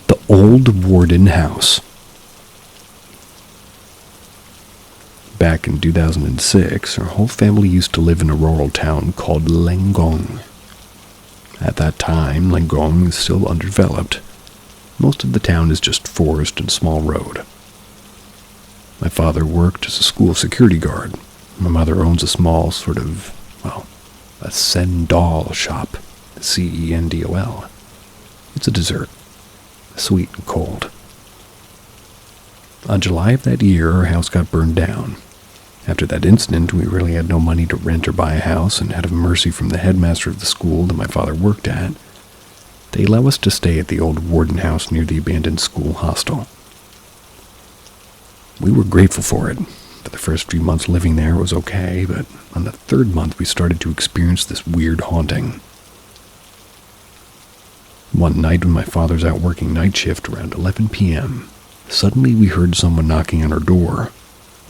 The Old Warden House. Back in 2006, our whole family used to live in a rural town called Langong. At that time, Langong is still undeveloped. Most of the town is just forest and small road. My father worked as a school security guard. My mother owns a small a sendol shop, Cendol. It's a dessert, sweet and cold. On July of that year, our house got burned down. After that incident, we really had no money to rent or buy a house, and out of mercy from the headmaster of the school that my father worked at, they allow us to stay at the old Warden house near the abandoned school hostel. We were grateful for it. For the first few months living there was okay, but on the third month we started to experience this weird haunting. One night when my father's out working night shift around 11 p.m., suddenly we heard someone knocking on our door.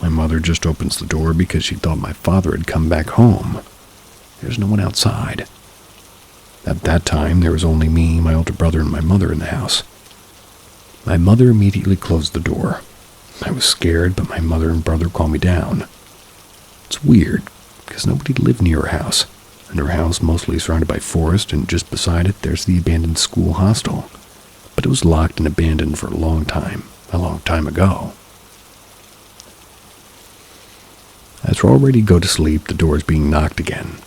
My mother just opens the door because she thought my father had come back home. There's no one outside. At that time, there was only me, my older brother, and my mother in the house. My mother immediately closed the door. I was scared, but my mother and brother calmed me down. It's weird, because nobody lived near her house, and her house mostly surrounded by forest, and just beside it there's the abandoned school hostel. But it was locked and abandoned for a long time ago. As we're all ready to go to sleep, the door is being knocked again.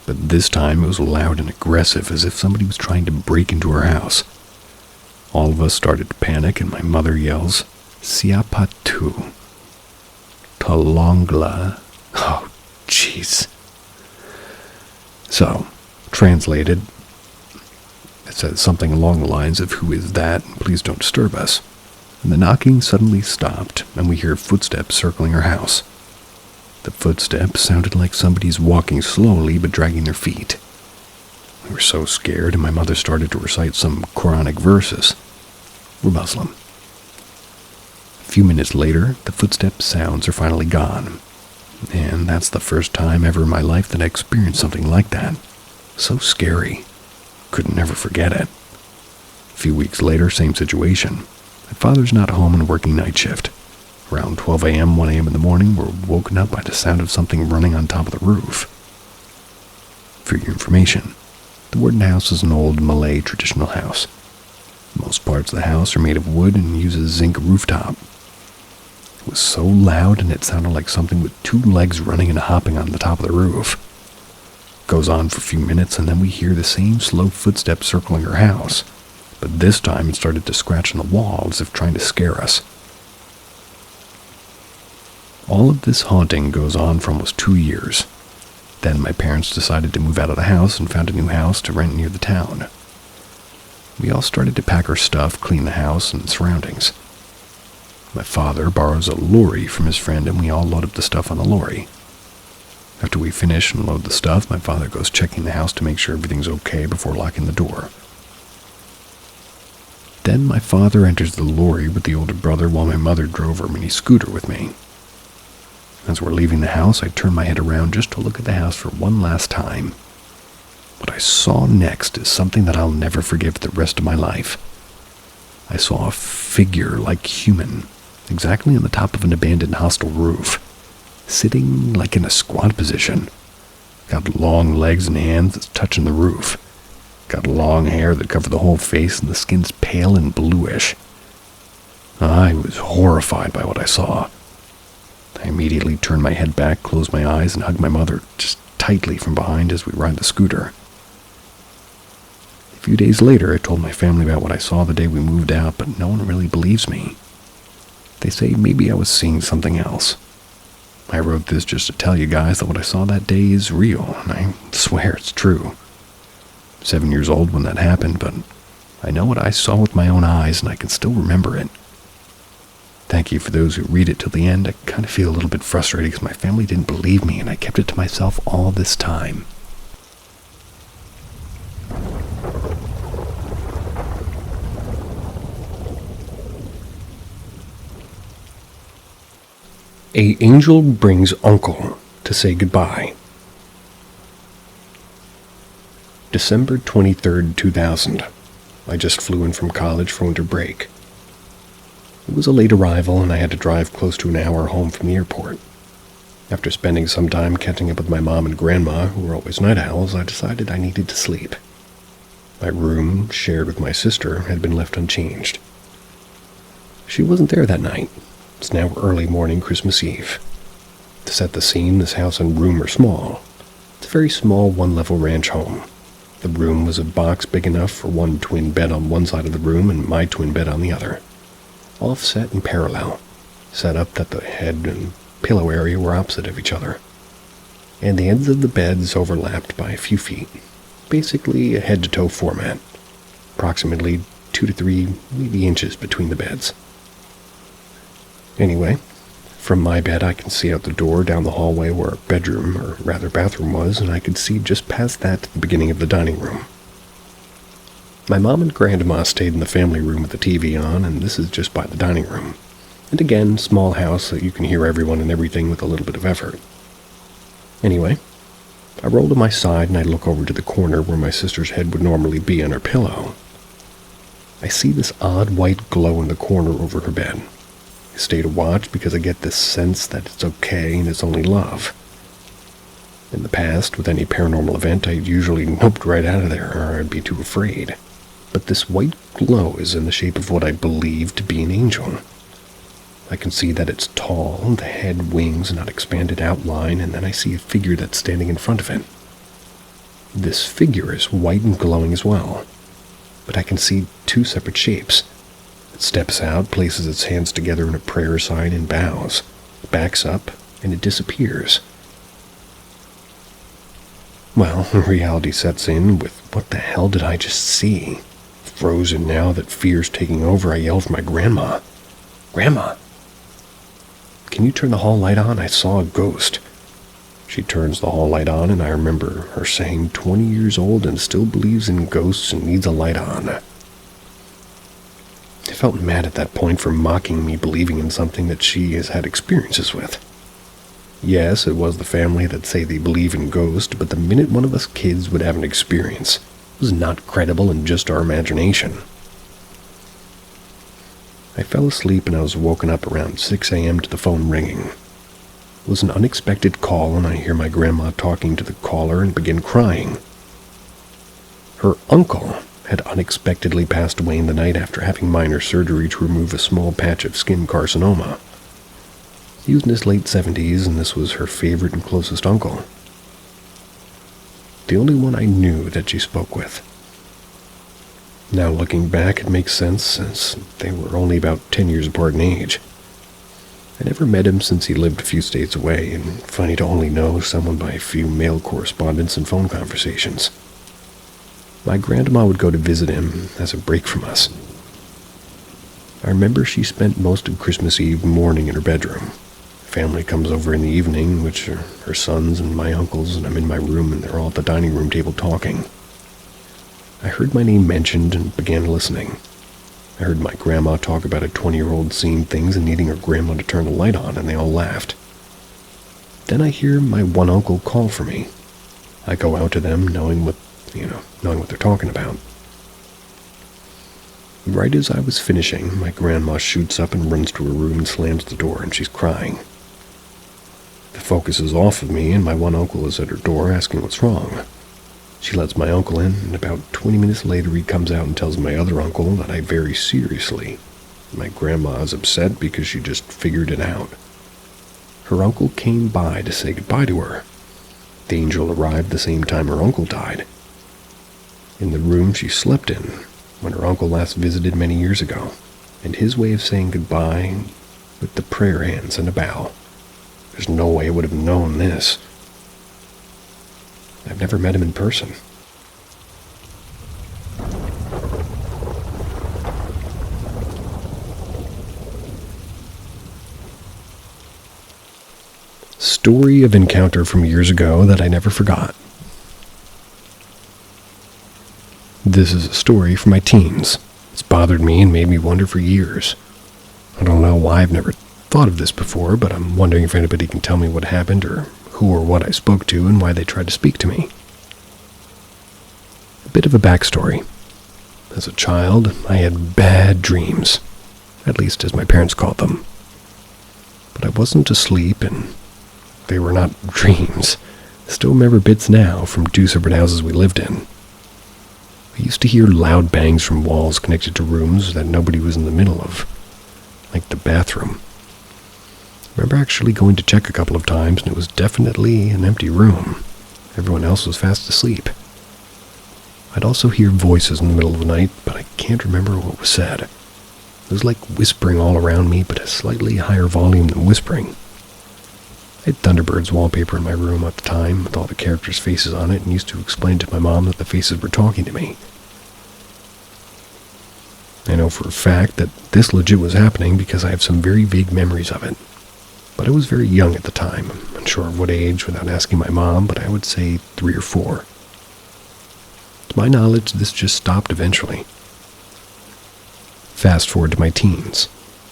But this time it was loud and aggressive, as if somebody was trying to break into our house. All of us started to panic, and my mother yells, "Siapa tu? Tolongla." Oh, jeez. So, translated, it says something along the lines of, "Who is that? Please don't disturb us." And the knocking suddenly stopped, and we hear footsteps circling our house. The footsteps sounded like somebody's walking slowly but dragging their feet. We were so scared, and my mother started to recite some Quranic verses. We're Muslim. A few minutes later, the footstep sounds are finally gone. And that's the first time ever in my life that I experienced something like that. So scary. Could never forget it. A few weeks later, same situation. My father's not home and working night shift. Around 12 a.m., 1 a.m. in the morning, we're woken up by the sound of something running on top of the roof. For your information, the Warden house is an old Malay traditional house. Most parts of the house are made of wood and uses zinc rooftop. It was so loud and it sounded like something with two legs running and hopping on the top of the roof. It goes on for a few minutes and then we hear the same slow footsteps circling our house, but this time it started to scratch on the wall as if trying to scare us. All of this haunting goes on for almost 2 years. Then my parents decided to move out of the house and found a new house to rent near the town. We all started to pack our stuff, clean the house and surroundings. My father borrows a lorry from his friend and we all load up the stuff on the lorry. After we finish and load the stuff, my father goes checking the house to make sure everything's okay before locking the door. Then my father enters the lorry with the older brother while my mother drove her mini scooter with me. As we're leaving the house, I turn my head around just to look at the house for one last time. What I saw next is something that I'll never forget for the rest of my life. I saw a figure like human, exactly on the top of an abandoned hostel roof, sitting like in a squat position. Got long legs and hands that's touching the roof. Got long hair that covered the whole face and the skin's pale and bluish. I was horrified by what I saw. I immediately turned my head back, closed my eyes, and hugged my mother just tightly from behind as we ride the scooter. A few days later, I told my family about what I saw the day we moved out, but no one really believes me. They say maybe I was seeing something else. I wrote this just to tell you guys that what I saw that day is real, and I swear it's true. 7 years old when that happened, but I know what I saw with my own eyes, and I can still remember it. Thank you for those who read it till the end. I kind of feel a little bit frustrated because my family didn't believe me and I kept it to myself all this time. A angel brings uncle to say goodbye. December 23rd, 2000. I just flew in from college for winter break. It was a late arrival, and I had to drive close to an hour home from the airport. After spending some time catching up with my mom and grandma, who were always night owls, I decided I needed to sleep. My room, shared with my sister, had been left unchanged. She wasn't there that night. It's now early morning Christmas Eve. To set the scene, this house and room are small. It's a very small one-level ranch home. The room was a box big enough for one twin bed on one side of the room and my twin bed on the other. Offset and parallel, set up that the head and pillow area were opposite of each other, and the ends of the beds overlapped by a few feet, basically a head-to-toe format, approximately 2 to 3, maybe inches between the beds. Anyway, from my bed I can see out the door down the hallway where our bedroom, or rather bathroom was, and I could see just past that to the beginning of the dining room. My mom and grandma stayed in the family room with the TV on, and this is just by the dining room. And again, small house so you can hear everyone and everything with a little bit of effort. Anyway, I roll to my side and I look over to the corner where my sister's head would normally be on her pillow. I see this odd white glow in the corner over her bed. I stay to watch because I get this sense that it's okay and it's only love. In the past, with any paranormal event, I'd usually noped right out of there or I'd be too afraid. But this white glow is in the shape of what I believe to be an angel. I can see that it's tall, the head, wings, and an expanded outline, and then I see a figure that's standing in front of it. This figure is white and glowing as well, but I can see 2 separate shapes. It steps out, places its hands together in a prayer sign, and bows, backs up, and it disappears. Well, reality sets in with what the hell did I just see? Frozen now that fear's taking over, I yell for my grandma. Grandma! Can you turn the hall light on? I saw a ghost. She turns the hall light on, and I remember her saying 20 years old and still believes in ghosts and needs a light on. I felt mad at that point for mocking me believing in something that she has had experiences with. Yes, it was the family that say they believe in ghosts, but the minute one of us kids would have an experience, it was not credible and just our imagination. I fell asleep and I was woken up around 6 a.m. to the phone ringing. It was an unexpected call, and I hear my grandma talking to the caller and begin crying. Her uncle had unexpectedly passed away in the night after having minor surgery to remove a small patch of skin carcinoma. He was in his late 70s, and this was her favorite and closest uncle. The only one I knew that she spoke with. Now looking back, it makes sense since they were only about 10 years apart in age. I never met him since he lived a few states away, and funny to only know someone by a few mail correspondence and phone conversations. My grandma would go to visit him as a break from us. I remember she spent most of Christmas Eve morning in her bedroom. Family comes over in the evening, which are her sons and my uncles, and I'm in my room and they're all at the dining room table talking. I heard my name mentioned and began listening. I heard my grandma talk about a 20-year-old seeing things and needing her grandma to turn the light on, and they all laughed. Then I hear my one uncle call for me. I go out to them, knowing what they're talking about. Right as I was finishing, my grandma shoots up and runs to her room and slams the door, and she's crying. The focus is off of me, and my one uncle is at her door asking what's wrong. She lets my uncle in, and about 20 minutes later he comes out and tells my other uncle that I very seriously. My grandma is upset because she just figured it out. Her uncle came by to say goodbye to her. The angel arrived the same time her uncle died. In the room she slept in when her uncle last visited many years ago, and his way of saying goodbye with the prayer hands and a bow. There's no way I would have known this. I've never met him in person. Story of encounter from years ago that I never forgot. This is a story from my teens. It's bothered me and made me wonder for years. I don't know why I've never thought of this before, but I'm wondering if anybody can tell me what happened or who or what I spoke to and why they tried to speak to me. A bit of a backstory. As a child, I had bad dreams, at least as my parents called them. But I wasn't asleep, and they were not dreams. I still remember bits now from 2 separate houses we lived in. I used to hear loud bangs from walls connected to rooms that nobody was in the middle of, like the bathroom. I remember actually going to check a couple of times, and it was definitely an empty room. Everyone else was fast asleep. I'd also hear voices in the middle of the night, but I can't remember what was said. It was like whispering all around me, but a slightly higher volume than whispering. I had Thunderbird's wallpaper in my room at the time, with all the characters' faces on it, and used to explain to my mom that the faces were talking to me. I know for a fact that this legit was happening because I have some very vague memories of it. But I was very young at the time. I'm unsure of what age without asking my mom, but I would say 3 or 4. To my knowledge, this just stopped eventually. Fast forward to my teens.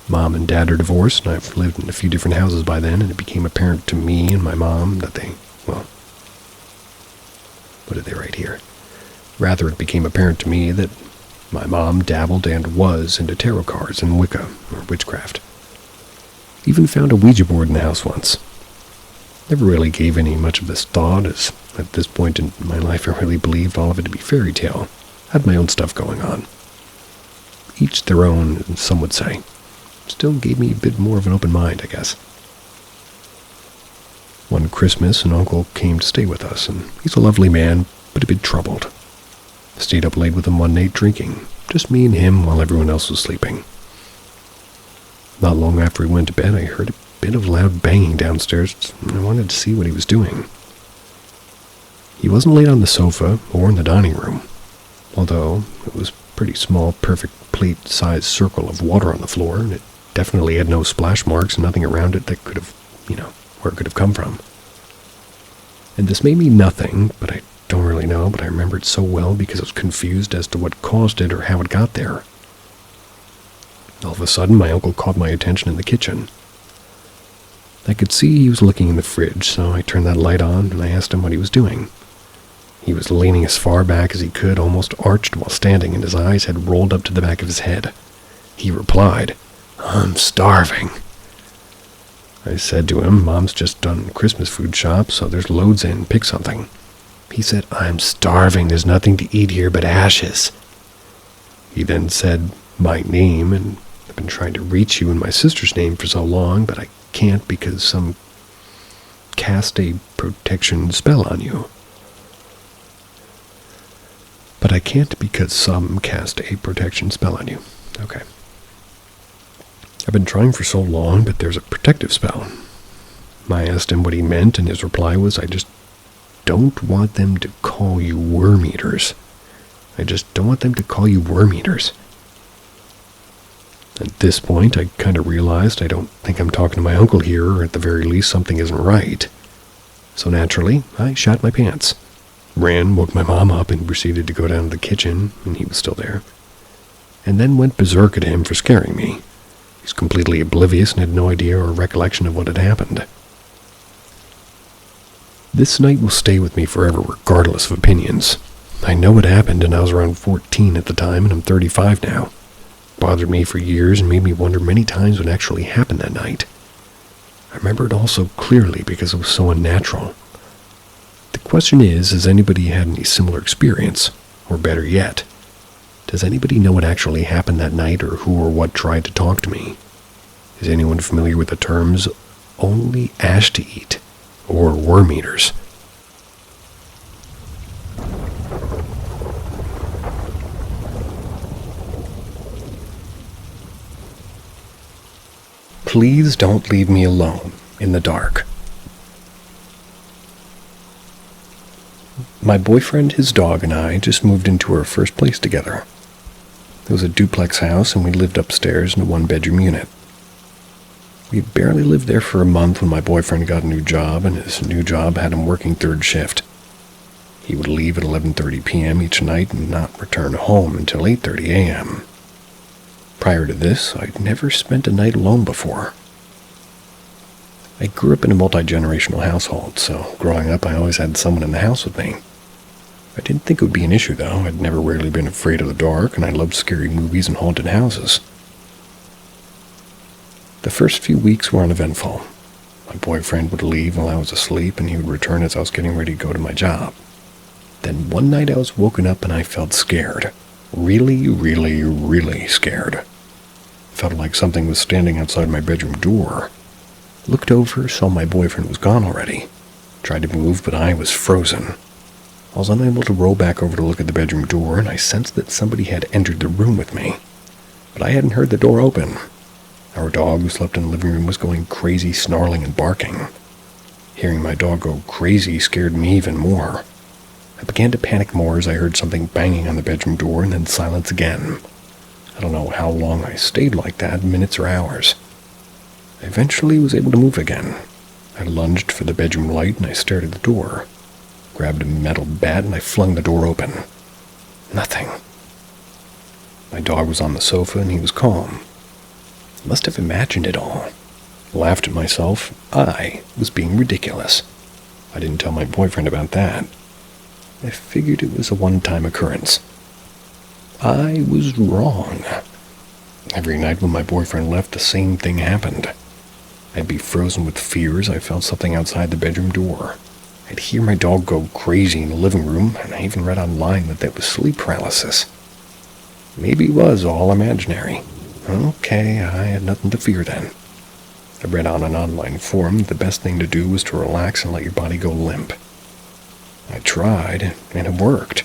Mom and Dad are divorced, and I've lived in a few different houses by then, and it became apparent to me and my mom that what did they write here? Rather, it became apparent to me that my mom dabbled and was into tarot cards and Wicca, or witchcraft. Even found a Ouija board in the house once. Never really gave any much of this thought, as at this point in my life I really believed all of it to be fairy tale. Had my own stuff going on. Each their own, some would say. Still gave me a bit more of an open mind, I guess. One Christmas, an uncle came to stay with us, and he's a lovely man, but a bit troubled. Stayed up late with him one night drinking, just me and him while everyone else was sleeping. Not long after he went to bed, I heard a bit of loud banging downstairs, and I wanted to see what he was doing. He wasn't laid on the sofa or in the dining room, although it was a pretty small, perfect plate-sized circle of water on the floor, and it definitely had no splash marks and nothing around it that could have, where it could have come from. And this may mean nothing, but I don't really know, but I remember it so well because I was confused as to what caused it or how it got there. All of a sudden, my uncle caught my attention in the kitchen. I could see he was looking in the fridge, so I turned that light on and I asked him what he was doing. He was leaning as far back as he could, almost arched while standing, and his eyes had rolled up to the back of his head. He replied, I'm starving. I said to him, Mom's just done Christmas food shop, so there's loads in, pick something. He said, I'm starving, there's nothing to eat here but ashes. He then said my name, and I've been trying to reach you in my sister's name for so long, but I can't because some cast a protection spell on you. Okay. I've been trying for so long, but there's a protective spell. I asked him what he meant, and his reply was, I just don't want them to call you worm eaters. At this point, I kind of realized I don't think I'm talking to my uncle here, or at the very least something isn't right. So naturally, I shot my pants. Ran, woke my mom up, and proceeded to go down to the kitchen, and he was still there. And then went berserk at him for scaring me. He's completely oblivious and had no idea or recollection of what had happened. This night will stay with me forever regardless of opinions. I know what happened, and I was around 14 at the time, and I'm 35 now. It bothered me for years and made me wonder many times what actually happened that night. I remember it all so clearly because it was so unnatural. The question is, has anybody had any similar experience? Or better yet, does anybody know what actually happened that night, or who or what tried to talk to me? Is anyone familiar with the terms only ash to eat or worm eaters? Please don't leave me alone in the dark. My boyfriend, his dog, and I just moved into our first place together. It was a duplex house, and we lived upstairs in a one-bedroom unit. We barely lived there for a month when my boyfriend got a new job, and his new job had him working third shift. He would leave at 11:30 p.m. each night and not return home until 8:30 a.m. Prior to this, I'd never spent a night alone before. I grew up in a multi-generational household, so growing up I always had someone in the house with me. I didn't think it would be an issue, though. I'd never really been afraid of the dark, and I loved scary movies and haunted houses. The first few weeks were uneventful. My boyfriend would leave while I was asleep, and he would return as I was getting ready to go to my job. Then one night I was woken up and I felt scared. Really, really, really scared. Felt like something was standing outside my bedroom door. Looked over, saw my boyfriend was gone already. Tried to move, but I was frozen. I was unable to roll back over to look at the bedroom door, and I sensed that somebody had entered the room with me. But I hadn't heard the door open. Our dog, who slept in the living room, was going crazy, snarling and barking. Hearing my dog go crazy scared me even more. I began to panic more as I heard something banging on the bedroom door and then silence again. I don't know how long I stayed like that, minutes or hours. I eventually was able to move again. I lunged for the bedroom light and I stared at the door. Grabbed a metal bat and I flung the door open. Nothing. My dog was on the sofa and he was calm. I must have imagined it all. I laughed at myself. I was being ridiculous. I didn't tell my boyfriend about that. I figured it was a one-time occurrence. I was wrong. Every night when my boyfriend left, the same thing happened. I'd be frozen with fear as I felt something outside the bedroom door. I'd hear my dog go crazy in the living room, and I even read online that was sleep paralysis. Maybe it was all imaginary. Okay, I had nothing to fear then. I read on an online forum that the best thing to do was to relax and let your body go limp. I tried, and it worked.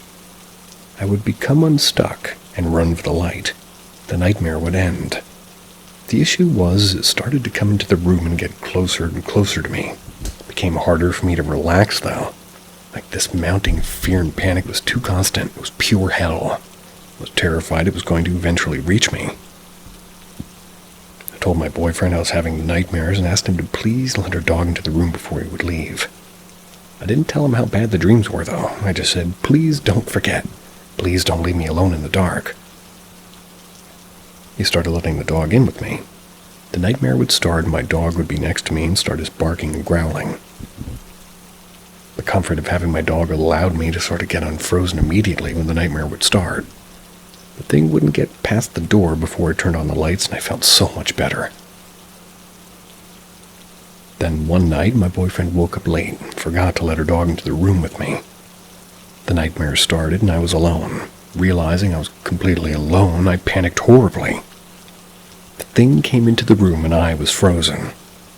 I would become unstuck and run for the light. The nightmare would end. The issue was, it started to come into the room and get closer and closer to me. It became harder for me to relax, though. Like this mounting fear and panic was too constant. It was pure hell. I was terrified it was going to eventually reach me. I told my boyfriend I was having nightmares and asked him to please let our dog into the room before he would leave. I didn't tell him how bad the dreams were, though. I just said, please don't forget. Please don't leave me alone in the dark. He started letting the dog in with me. The nightmare would start and my dog would be next to me and start his barking and growling. The comfort of having my dog allowed me to sort of get unfrozen immediately when the nightmare would start. The thing wouldn't get past the door before it turned on the lights, and I felt so much better. Then one night, my boyfriend woke up late and forgot to let her dog into the room with me. The nightmare started and I was alone. Realizing I was completely alone, I panicked horribly. The thing came into the room and I was frozen.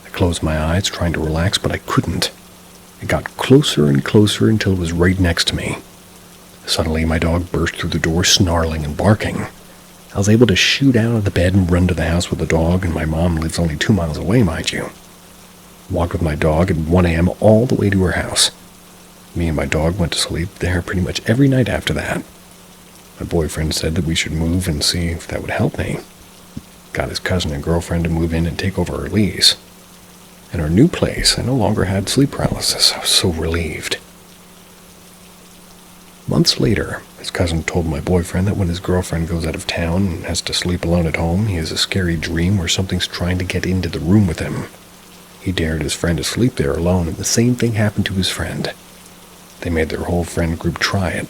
I closed my eyes trying to relax, but I couldn't. It got closer and closer until it was right next to me. Suddenly, my dog burst through the door, snarling and barking. I was able to shoot out of the bed and run to the house with the dog, and my mom lives only 2 miles away, mind you. Walked with my dog at 1 a.m. all the way to her house. Me and my dog went to sleep there pretty much every night after that. My boyfriend said that we should move and see if that would help me. Got his cousin and girlfriend to move in and take over our lease. In our new place, I no longer had sleep paralysis. I was so relieved. Months later, his cousin told my boyfriend that when his girlfriend goes out of town and has to sleep alone at home, he has a scary dream where something's trying to get into the room with him. He dared his friend to sleep there alone, and the same thing happened to his friend. They made their whole friend group try it.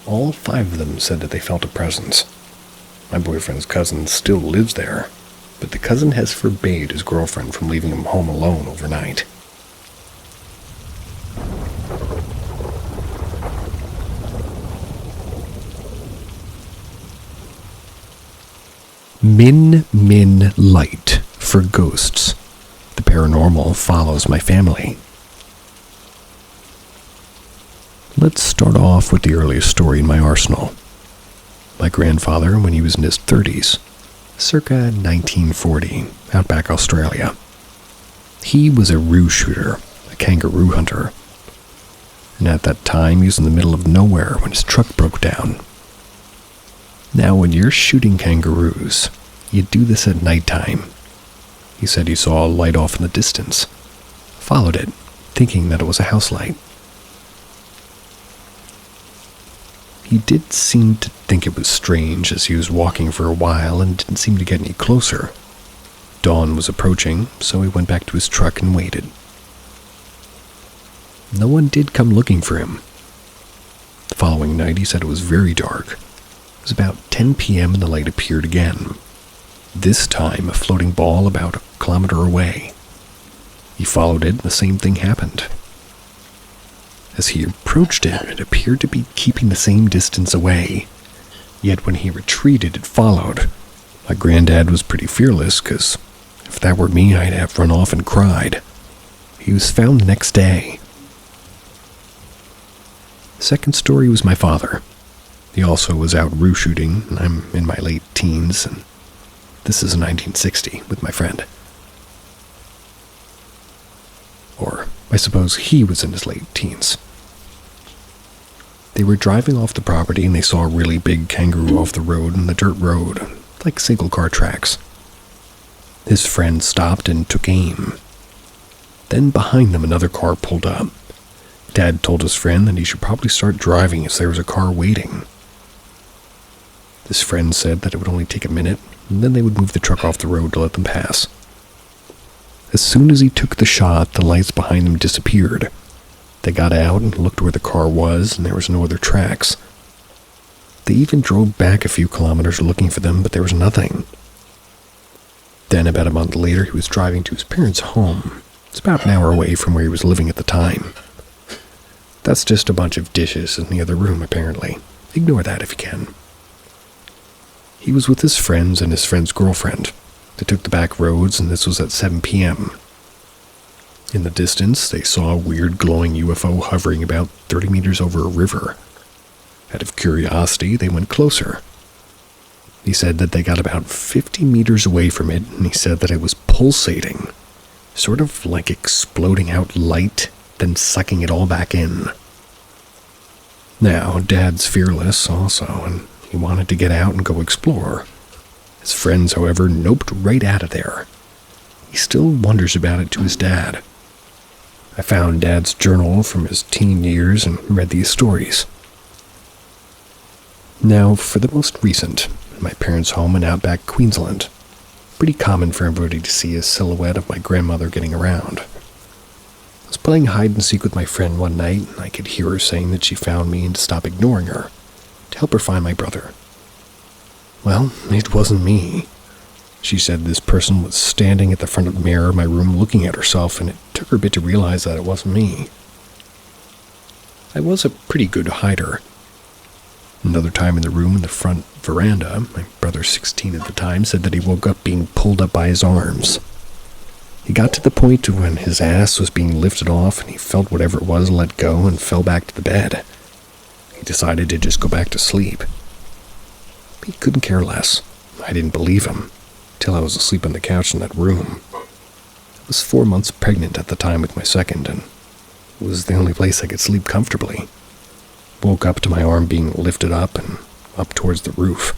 All 5 of them said that they felt a presence. My boyfriend's cousin still lives there, but the cousin has forbade his girlfriend from leaving him home alone overnight. Min Light for ghosts. The paranormal follows my family. Let's start off with the earliest story in my arsenal. My grandfather, when he was in his 30s, circa 1940, outback Australia. He was a roo shooter, a kangaroo hunter. And at that time, he was in the middle of nowhere when his truck broke down. Now, when you're shooting kangaroos, you do this at nighttime. He said he saw a light off in the distance, followed it, thinking that it was a house light. He did seem to think it was strange as he was walking for a while and didn't seem to get any closer. Dawn was approaching, so he went back to his truck and waited. No one did come looking for him. The following night, he said it was very dark. It was about 10 p.m. and the light appeared again. This time, a floating ball about 1 kilometer away. He followed it, and the same thing happened. As he approached it, it appeared to be keeping the same distance away. Yet when he retreated, it followed. My granddad was pretty fearless, because if that were me, I'd have run off and cried. He was found the next day. Second story was my father. He also was out roo shooting, and I'm in my late teens, and this is in 1960 with my friend. Or I suppose he was in his late teens. They were driving off the property and they saw a really big kangaroo off the road in the dirt road, like single-car tracks. His friend stopped and took aim. Then behind them another car pulled up. Dad told his friend that he should probably start driving as there was a car waiting. His friend said that it would only take a minute, and then they would move the truck off the road to let them pass. As soon as he took the shot, the lights behind them disappeared. They got out and looked where the car was, and there was no other tracks. They even drove back a few kilometers looking for them, but there was nothing. Then, about a month later, he was driving to his parents' home. It's about an hour away from where he was living at the time. That's just a bunch of dishes in the other room, apparently. Ignore that if you can. He was with his friends and his friend's girlfriend. They took the back roads, and this was at 7 p.m. In the distance, they saw a weird glowing UFO hovering about 30 meters over a river. Out of curiosity, they went closer. He said that they got about 50 meters away from it, and he said that it was pulsating, sort of like exploding out light, then sucking it all back in. Now, Dad's fearless also, and he wanted to get out and go explore. His friends, however, noped right out of there. He still wonders about it to his dad. I found Dad's journal from his teen years and read these stories. Now, for the most recent, in my parents' home in outback Queensland. Pretty common for everybody to see a silhouette of my grandmother getting around. I was playing hide and seek with my friend one night, and I could hear her saying that she found me and to stop ignoring her, to help her find my brother. Well, it wasn't me. She said this person was standing at the front of the mirror in my room looking at herself, and it took her a bit to realize that it wasn't me. I was a pretty good hider. Another time in the room in the front veranda, my brother, 16 at the time, said that he woke up being pulled up by his arms. He got to the point when his ass was being lifted off and he felt whatever it was let go and fell back to the bed. He decided to just go back to sleep. But he couldn't care less. I didn't believe him, till I was asleep on the couch in that room. I was 4 months pregnant at the time with my second, and it was the only place I could sleep comfortably. Woke up to my arm being lifted up and up towards the roof.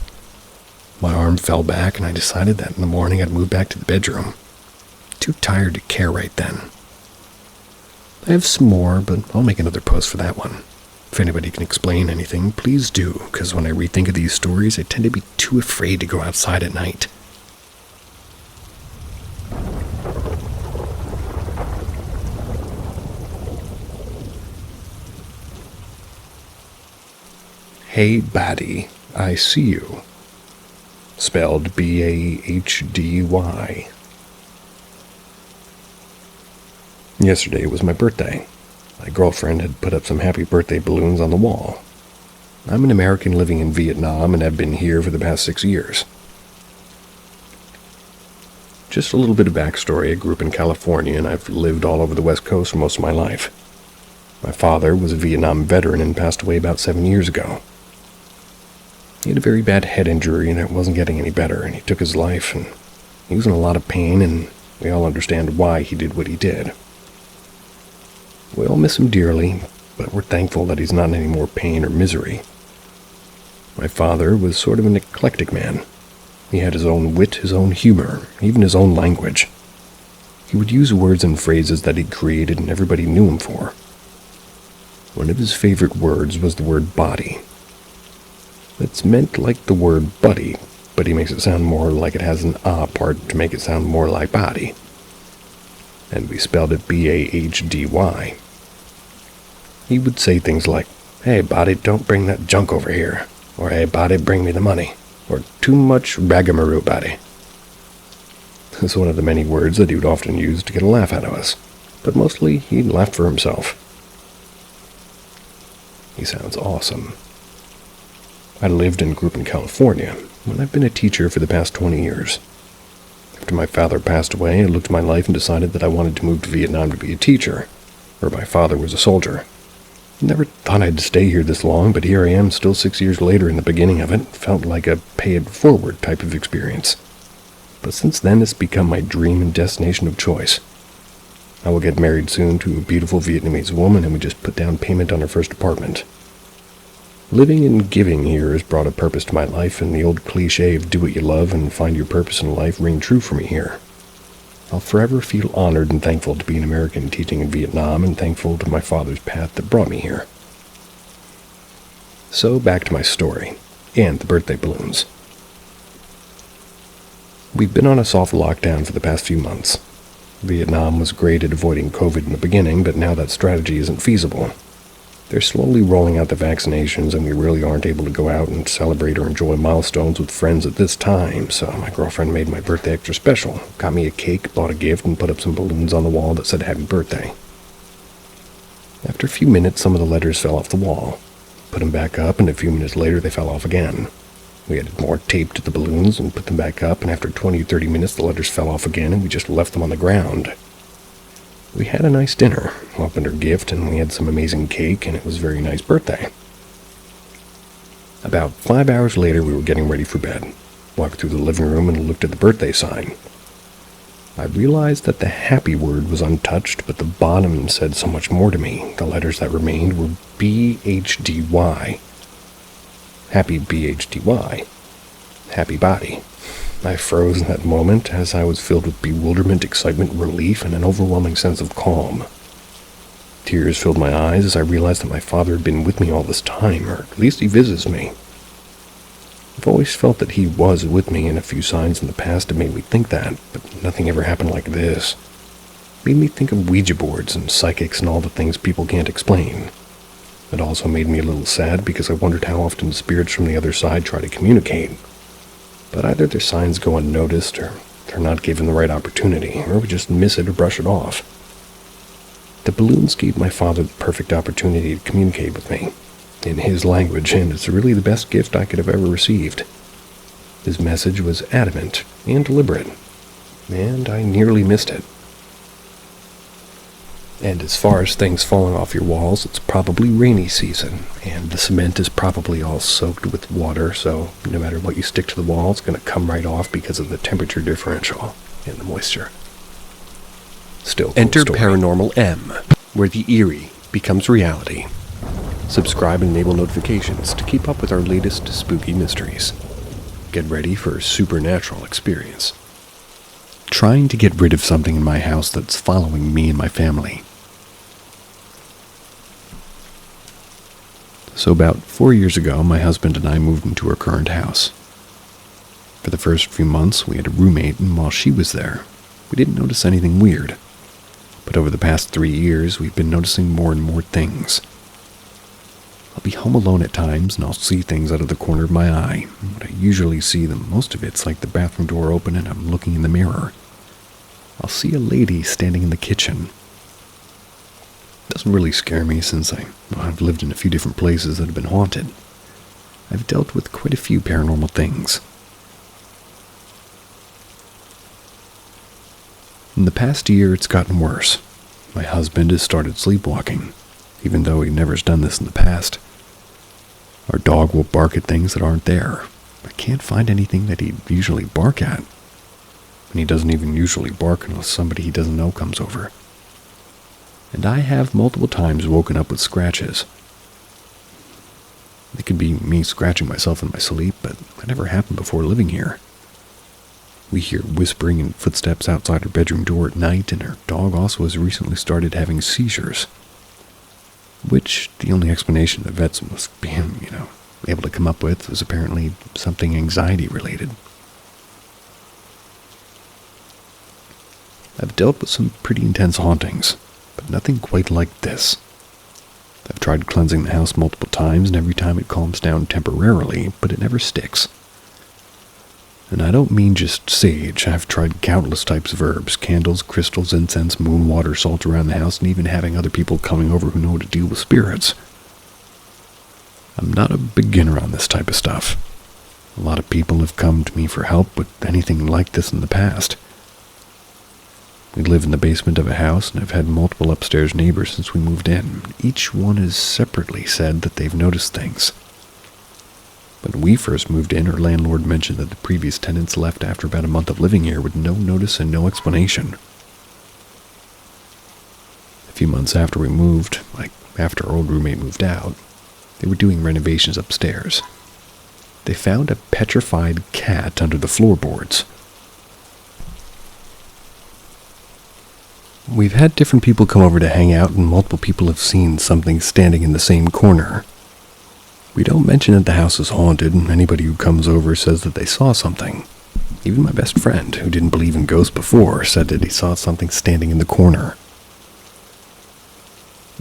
My arm fell back, and I decided that in the morning I'd move back to the bedroom. Too tired to care right then. I have some more, but I'll make another post for that one. If anybody can explain anything, please do, because when I rethink of these stories, I tend to be too afraid to go outside at night. Hey Baddie, I see you. Spelled B-A-H-D-Y. Yesterday was my birthday. My girlfriend had put up some happy birthday balloons on the wall. I'm an American living in Vietnam and have been here for the past 6 years. Just a little bit of backstory. I grew up in California and I've lived all over the West Coast for most of my life. My father was a Vietnam veteran and passed away about 7 years ago. He had a very bad head injury and it wasn't getting any better, and he took his life, and he was in a lot of pain, and we all understand why he did what he did. We all miss him dearly, but we're thankful that he's not in any more pain or misery. My father was sort of an eclectic man. He had his own wit, his own humor, even his own language. He would use words and phrases that he'd created and everybody knew him for. One of his favorite words was the word body. It's meant like the word buddy, but he makes it sound more like it has an ah part to make it sound more like body. And we spelled it B-A-H-D-Y. He would say things like, "Hey, body, don't bring that junk over here," or "Hey, body, bring me the money," or "Too much ragamaroo, body." It's one of the many words that he would often use to get a laugh out of us, but mostly he laughed for himself. He sounds awesome. I lived and grew up in California, and I've been a teacher for the past 20 years. After my father passed away, I looked at my life and decided that I wanted to move to Vietnam to be a teacher, where my father was a soldier. Never thought I'd stay here this long, but here I am still 6 years later in the beginning of it. Felt like a pay-it-forward type of experience. But since then, it's become my dream and destination of choice. I will get married soon to a beautiful Vietnamese woman, and we just put down payment on our first apartment. Living and giving here has brought a purpose to my life, and the old cliche of do what you love and find your purpose in life ring true for me here. I'll forever feel honored and thankful to be an American teaching in Vietnam, and thankful to my father's path that brought me here. So back to my story, and the birthday balloons. We've been on a soft lockdown for the past few months. Vietnam was great at avoiding COVID in the beginning, but now that strategy isn't feasible. They're slowly rolling out the vaccinations, and we really aren't able to go out and celebrate or enjoy milestones with friends at this time, so my girlfriend made my birthday extra special, got me a cake, bought a gift, and put up some balloons on the wall that said happy birthday. After a few minutes, some of the letters fell off the wall. Put them back up, and a few minutes later they fell off again. We added more tape to the balloons and put them back up, and after 20 or 30 minutes the letters fell off again, and we just left them on the ground. We had a nice dinner, opened her gift, and we had some amazing cake, and it was a very nice birthday. About 5 hours later, we were getting ready for bed. Walked through the living room and looked at the birthday sign. I realized that the happy word was untouched, but the bottom said so much more to me. The letters that remained were B-H-D-Y. Happy B-H-D-Y. Happy body. I froze in that moment as I was filled with bewilderment, excitement, relief, and an overwhelming sense of calm. Tears filled my eyes as I realized that my father had been with me all this time, or at least he visits me. I've always felt that he was with me, and a few signs in the past have made me think that, but nothing ever happened like this. It made me think of Ouija boards and psychics and all the things people can't explain. It also made me a little sad because I wondered how often spirits from the other side try to communicate. But either their signs go unnoticed, or they're not given the right opportunity, or we just miss it or brush it off. The balloons gave my father the perfect opportunity to communicate with me, in his language, and it's really the best gift I could have ever received. His message was adamant and deliberate, and I nearly missed it. And as far as things falling off your walls, it's probably rainy season, and the cement is probably all soaked with water, so no matter what you stick to the wall, it's going to come right off because of the temperature differential and the moisture. Still cool Enter story. Paranormal M, where the eerie becomes reality. Subscribe and enable notifications to keep up with our latest spooky mysteries. Get ready for a supernatural experience. Trying to get rid of something in my house that's following me and my family. So about 4 years ago, my husband and I moved into our current house. For the first few months, we had a roommate, and while she was there, we didn't notice anything weird. But over the past 3 years, we've been noticing more and more things. I'll be home alone at times, and I'll see things out of the corner of my eye. What I usually see, most of it's like the bathroom door open and I'm looking in the mirror. I'll see a lady standing in the kitchen. It doesn't really scare me since I've lived in a few different places that have been haunted. I've dealt with quite a few paranormal things. In the past year, it's gotten worse. My husband has started sleepwalking, even though he never has done this in the past. Our dog will bark at things that aren't there. I can't find anything that he'd usually bark at. And he doesn't even usually bark unless somebody he doesn't know comes over. And I have multiple times woken up with scratches. It could be me scratching myself in my sleep, but that never happened before living here. We hear whispering and footsteps outside our bedroom door at night, and our dog also has recently started having seizures. Which, the only explanation the vets must be, able to come up with was apparently something anxiety-related. I've dealt with some pretty intense hauntings, but nothing quite like this. I've tried cleansing the house multiple times, and every time it calms down temporarily, but it never sticks. And I don't mean just sage. I've tried countless types of herbs, candles, crystals, incense, moon water, salt around the house, and even having other people coming over who know how to deal with spirits. I'm not a beginner on this type of stuff. A lot of people have come to me for help with anything like this in the past. We live in the basement of a house, and I've had multiple upstairs neighbors since we moved in. Each one has separately said that they've noticed things. When we first moved in, our landlord mentioned that the previous tenants left after about a month of living here with no notice and no explanation. A few months after we moved, after our old roommate moved out, they were doing renovations upstairs. They found a petrified cat under the floorboards. We've had different people come over to hang out, and multiple people have seen something standing in the same corner. We don't mention that the house is haunted, and anybody who comes over says that they saw something. Even my best friend, who didn't believe in ghosts before, said that he saw something standing in the corner.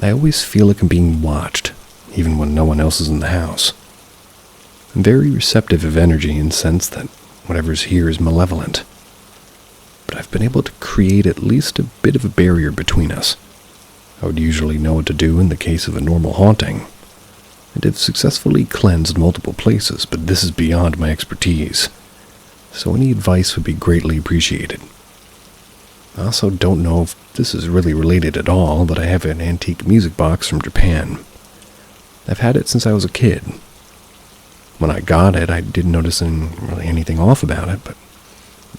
I always feel like I'm being watched, even when no one else is in the house. I'm very receptive of energy and sense that whatever's here is malevolent. But I've been able to create at least a bit of a barrier between us. I would usually know what to do in the case of a normal haunting, and have successfully cleansed multiple places, but this is beyond my expertise, so any advice would be greatly appreciated. I also don't know if this is really related at all, but I have an antique music box from Japan. I've had it since I was a kid. When I got it, I didn't notice really anything off about it, but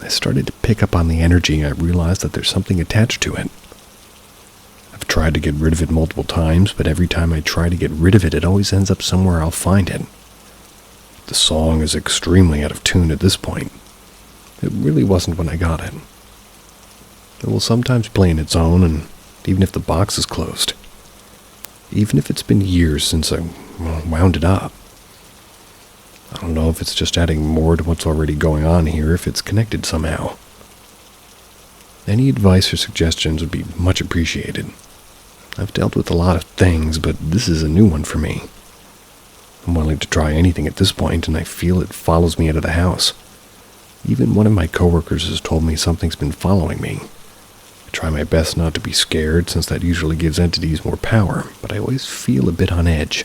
I started to pick up on the energy, and I realized that there's something attached to it. I've tried to get rid of it multiple times, but every time I try to get rid of it, it always ends up somewhere I'll find it. The song is extremely out of tune at this point. It really wasn't when I got it. It will sometimes play on its own, and even if the box is closed. Even if it's been years since I wound it up. I don't know if it's just adding more to what's already going on here, if it's connected somehow. Any advice or suggestions would be much appreciated. I've dealt with a lot of things, but this is a new one for me. I'm willing to try anything at this point, and I feel it follows me out of the house. Even one of my coworkers has told me something's been following me. I try my best not to be scared, since that usually gives entities more power, but I always feel a bit on edge.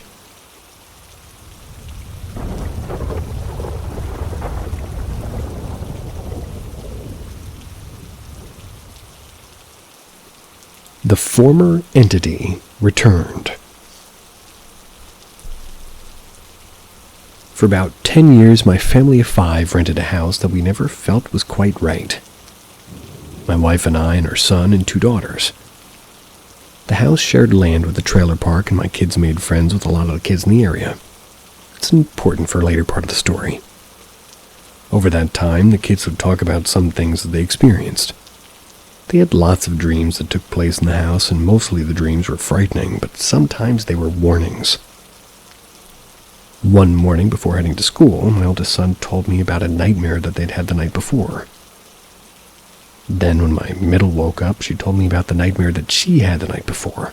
The former entity returned. For about 10 years, my family of 5 rented a house that we never felt was quite right. My wife and I and our son and 2 daughters. The house shared land with the trailer park, and my kids made friends with a lot of the kids in the area. It's important for a later part of the story. Over that time, the kids would talk about some things that they experienced. They had lots of dreams that took place in the house, and mostly the dreams were frightening, but sometimes they were warnings. One morning before heading to school, my oldest son told me about a nightmare that they'd had the night before. Then when my middle woke up, she told me about the nightmare that she had the night before.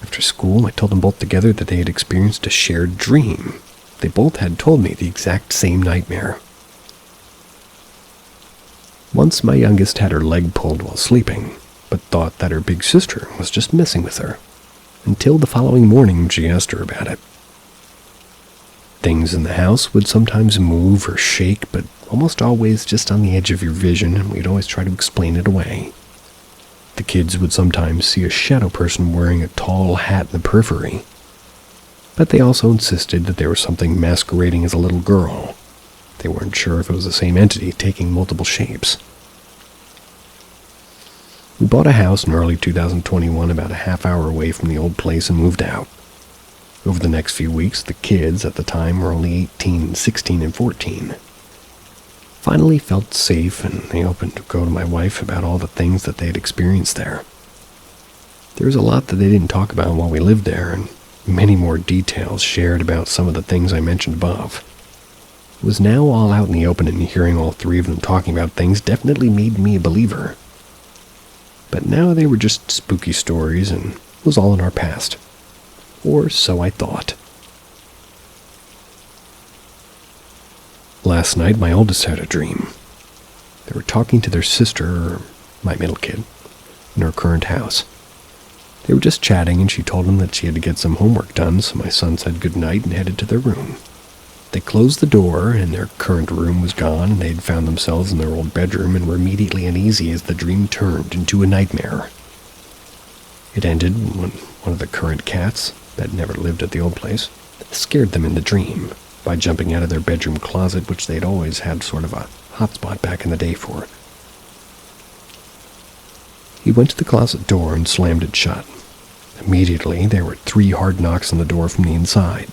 After school, I told them both together that they had experienced a shared dream. They both had told me the exact same nightmare. Once my youngest had her leg pulled while sleeping, but thought that her big sister was just messing with her, until the following morning when she asked her about it. Things in the house would sometimes move or shake, but almost always just on the edge of your vision, and we'd always try to explain it away. The kids would sometimes see a shadow person wearing a tall hat in the periphery, but they also insisted that there was something masquerading as a little girl. They weren't sure if it was the same entity taking multiple shapes. We bought a house in early 2021 about a half hour away from the old place and moved out. Over the next few weeks, the kids at the time were only 18, 16, and 14. Finally felt safe, and they opened to go to my wife about all the things that they had experienced there. There was a lot that they didn't talk about while we lived there, and many more details shared about some of the things I mentioned above. It was now all out in the open, and hearing all 3 of them talking about things definitely made me a believer. But now they were just spooky stories, and it was all in our past. Or so I thought. Last night, my oldest had a dream. They were talking to their sister, or my middle kid, in her current house. They were just chatting, and she told him that she had to get some homework done, so my son said goodnight and headed to their room. They closed the door, and their current room was gone, and they had found themselves in their old bedroom and were immediately uneasy as the dream turned into a nightmare. It ended when one of the current cats, that never lived at the old place, scared them in the dream by jumping out of their bedroom closet, which they'd always had sort of a hotspot back in the day for. He went to the closet door and slammed it shut. Immediately, there were 3 hard knocks on the door from the inside.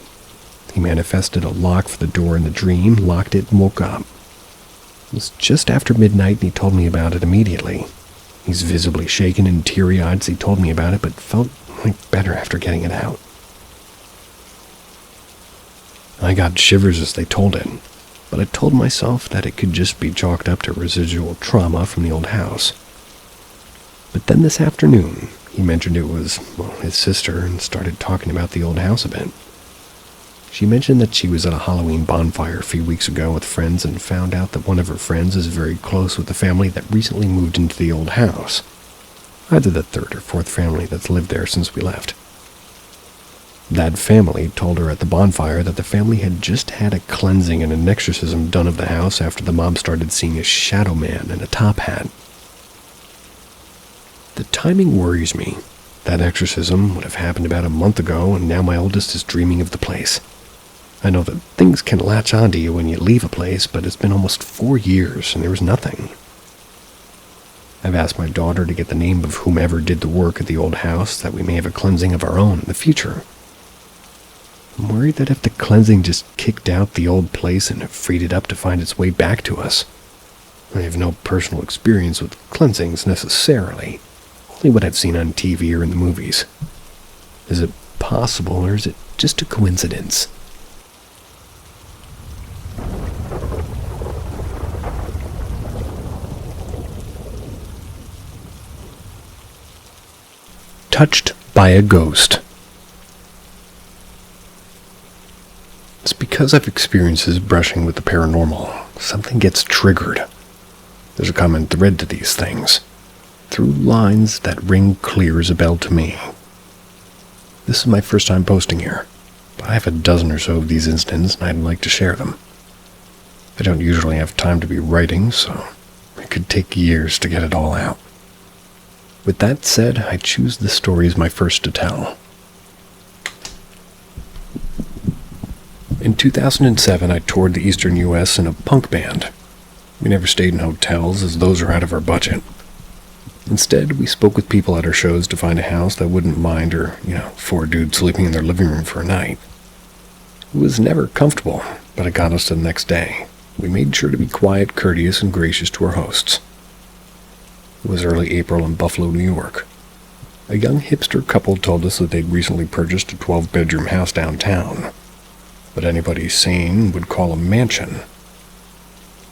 He manifested a lock for the door in the dream, locked it, and woke up. It was just after midnight, and he told me about it immediately. He's visibly shaken and teary-eyed as he told me about it, but felt like better after getting it out. I got shivers as they told it, but I told myself that it could just be chalked up to residual trauma from the old house. But then this afternoon, he mentioned it was, his sister, and started talking about the old house a bit. She mentioned that she was at a Halloween bonfire a few weeks ago with friends and found out that one of her friends is very close with the family that recently moved into the old house. Either the 3rd or 4th family that's lived there since we left. That family told her at the bonfire that the family had just had a cleansing and an exorcism done of the house after the mom started seeing a shadow man in a top hat. The timing worries me. That exorcism would have happened about a month ago, and now my oldest is dreaming of the place. I know that things can latch onto you when you leave a place, but it's been almost 4 years, and there was nothing. I've asked my daughter to get the name of whomever did the work at the old house, that we may have a cleansing of our own in the future. I'm worried that if the cleansing just kicked out the old place and freed it up to find its way back to us. I have no personal experience with cleansings necessarily, only what I've seen on TV or in the movies. Is it possible, or is it just a coincidence? Touched by a ghost. It's because I've experiences brushing with the paranormal something gets triggered. There's a common thread to these things, through lines that ring clear as a bell to me. This is my first time posting here, but I have a dozen or so of these incidents and I'd like to share them. I don't usually have time to be writing, so it could take years to get it all out. With that said, I choose this story as my first to tell. In 2007, I toured the eastern U.S. in a punk band. We never stayed in hotels, as those are out of our budget. Instead, we spoke with people at our shows to find a house that wouldn't mind or, 4 dudes sleeping in their living room for a night. It was never comfortable, but it got us to the next day. We made sure to be quiet, courteous, and gracious to our hosts. It was early April in Buffalo, New York. A young hipster couple told us that they'd recently purchased a 12-bedroom house downtown, but anybody sane would call a mansion.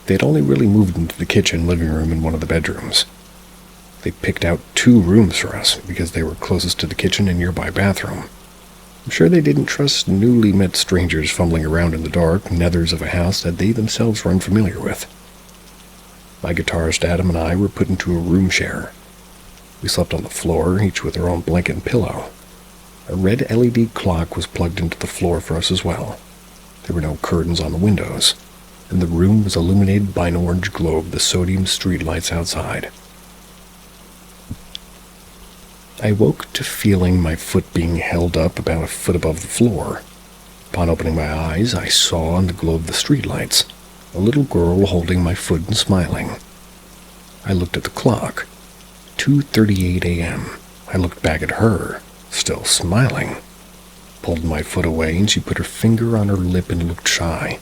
They'd only really moved into the kitchen, living room, and one of the bedrooms. They picked out 2 rooms for us because they were closest to the kitchen and nearby bathroom. I'm sure they didn't trust newly met strangers fumbling around in the dark nethers of a house that they themselves were unfamiliar with. My guitarist Adam and I were put into a room share. We slept on the floor, each with our own blanket and pillow. A red LED clock was plugged into the floor for us as well. There were no curtains on the windows, and the room was illuminated by an orange glow of the sodium streetlights outside. I woke to feeling my foot being held up about a foot above the floor. Upon opening my eyes, I saw in the glow of the streetlights a little girl holding my foot and smiling. I looked at the clock. 2:38 a.m. I looked back at her, still smiling. Pulled my foot away and she put her finger on her lip and looked shy.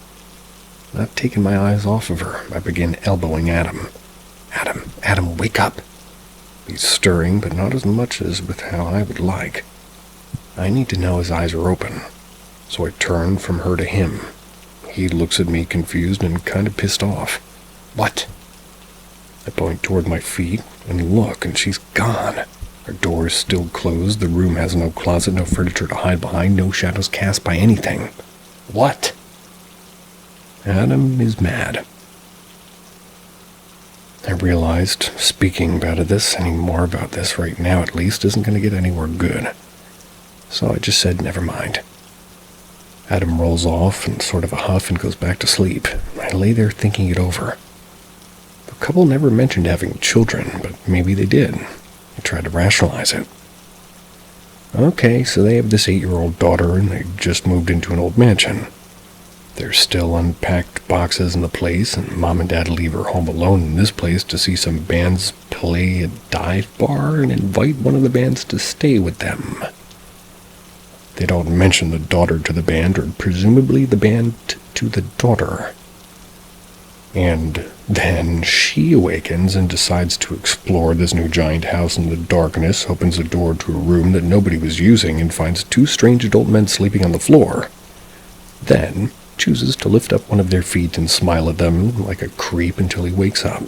Not taking my eyes off of her, I began elbowing Adam. Adam, wake up! He's stirring, but not as much as with how I would like. I need to know his eyes are open, so I turn from her to him. He looks at me confused and kind of pissed off. What? I point toward my feet and look, and she's gone. Her door is still closed, the room has no closet, no furniture to hide behind, no shadows cast by anything. What? Adam is mad. I realized speaking any more about this right now at least isn't going to get anywhere good. So I just said never mind. Adam rolls off in sort of a huff and goes back to sleep. I lay there thinking it over. The couple never mentioned having children, but maybe they did. I tried to rationalize it. Okay, so they have this 8-year-old daughter and they just moved into an old mansion. There's still unpacked boxes in the place, and Mom and Dad leave her home alone in this place to see some bands play a dive bar and invite one of the bands to stay with them. They don't mention the daughter to the band, or presumably the band to the daughter. And then she awakens and decides to explore this new giant house in the darkness, opens the door to a room that nobody was using, and finds 2 strange adult men sleeping on the floor. Then chooses to lift up one of their feet and smile at them like a creep until he wakes up.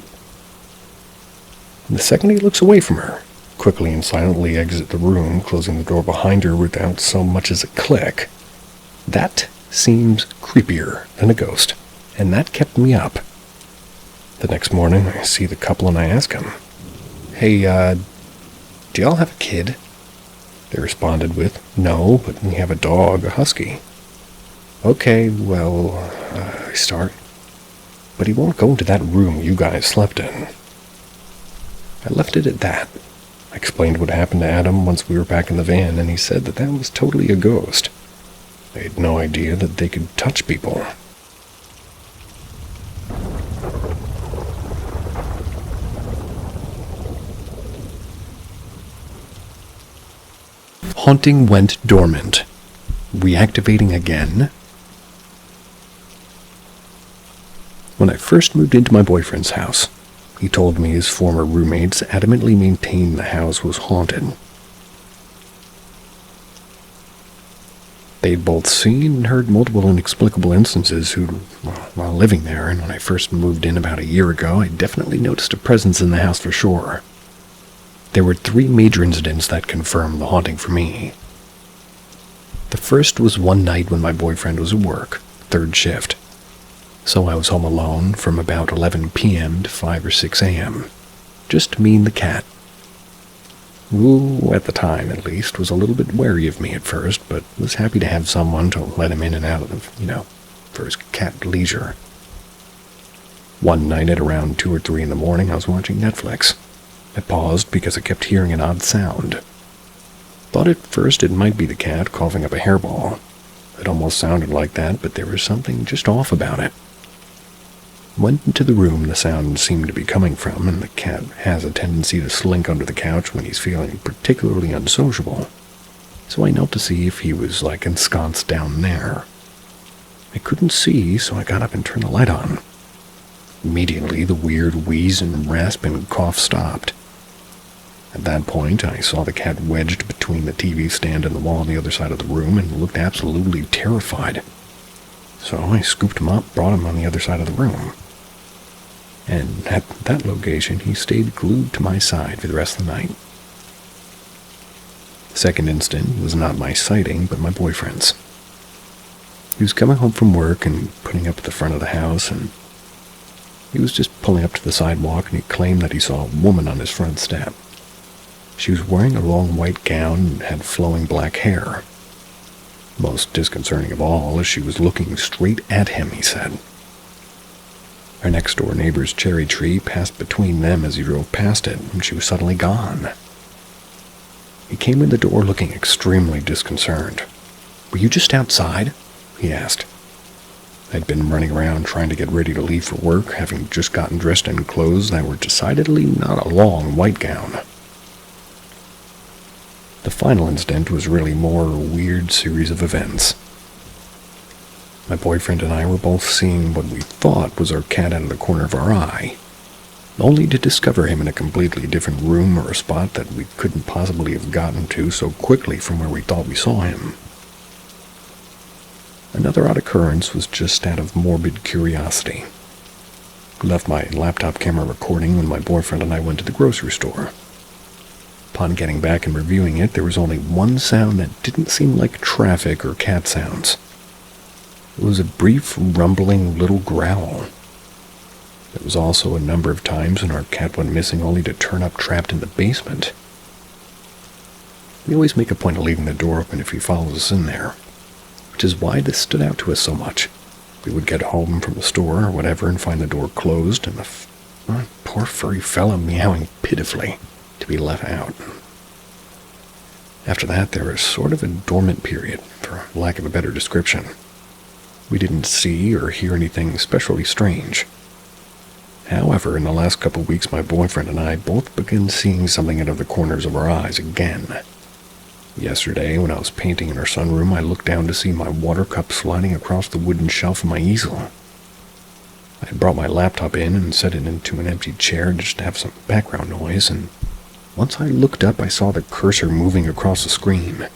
The second he looks away from her, quickly and silently exit the room, closing the door behind her without so much as a click. That seems creepier than a ghost, and that kept me up. The next morning, I see the couple and I ask them, Hey, do y'all have a kid? They responded with, No, but we have a dog, a husky. Okay, well, I start. But he won't go into that room you guys slept in. I left it at that. I explained what happened to Adam once we were back in the van, and he said that was totally a ghost. They had no idea that they could touch people. Haunting went dormant. Reactivating again? When I first moved into my boyfriend's house, he told me his former roommates adamantly maintained the house was haunted. They'd both seen and heard multiple inexplicable instances while living there, and when I first moved in about a year ago, I definitely noticed a presence in the house for sure. There were 3 major incidents that confirmed the haunting for me. The first was one night when my boyfriend was at work, 3rd shift. So I was home alone from about 11 p.m. to 5 or 6 a.m. Just me and the cat. Who, at the time at least, was a little bit wary of me at first, but was happy to have someone to let him in and out of, for his cat leisure. One night at around 2 or 3 in the morning, I was watching Netflix. I paused because I kept hearing an odd sound. Thought at first it might be the cat coughing up a hairball. It almost sounded like that, but there was something just off about it. Went into the room the sound seemed to be coming from, and the cat has a tendency to slink under the couch when he's feeling particularly unsociable. So I knelt to see if he was ensconced down there. I couldn't see, so I got up and turned the light on. Immediately, the weird wheeze and rasp and cough stopped. At that point, I saw the cat wedged between the TV stand and the wall on the other side of the room and looked absolutely terrified. So I scooped him up, brought him on the other side of the room. And at that location, he stayed glued to my side for the rest of the night. The second incident was not my sighting, but my boyfriend's. He was coming home from work and putting up at the front of the house, and he was just pulling up to the sidewalk, and he claimed that he saw a woman on his front step. She was wearing a long white gown and had flowing black hair. Most disconcerting of all is she was looking straight at him, he said. Our next-door neighbor's cherry tree passed between them as he drove past it, and she was suddenly gone. He came in the door looking extremely disconcerted. "Were you just outside?" he asked. I'd been running around trying to get ready to leave for work, having just gotten dressed in clothes that were decidedly not a long white gown. The final incident was really more a weird series of events. My boyfriend and I were both seeing what we thought was our cat out of the corner of our eye, only to discover him in a completely different room or a spot that we couldn't possibly have gotten to so quickly from where we thought we saw him. Another odd occurrence was just out of morbid curiosity. I left my laptop camera recording when my boyfriend and I went to the grocery store. Upon getting back and reviewing it, there was only one sound that didn't seem like traffic or cat sounds. It was a brief, rumbling little growl. There was also a number of times when our cat went missing only to turn up trapped in the basement. We always make a point of leaving the door open if he follows us in there, which is why this stood out to us so much. We would get home from the store or whatever and find the door closed and the poor furry fella meowing pitifully to be let out. After that, there was sort of a dormant period, for lack of a better description. We didn't see or hear anything especially strange. However, in the last couple of weeks, my boyfriend and I both began seeing something out of the corners of our eyes again. Yesterday, when I was painting in our sunroom, I looked down to see my water cup sliding across the wooden shelf of my easel. I had brought my laptop in and set it into an empty chair just to have some background noise, and once I looked up, I saw the cursor moving across the screen,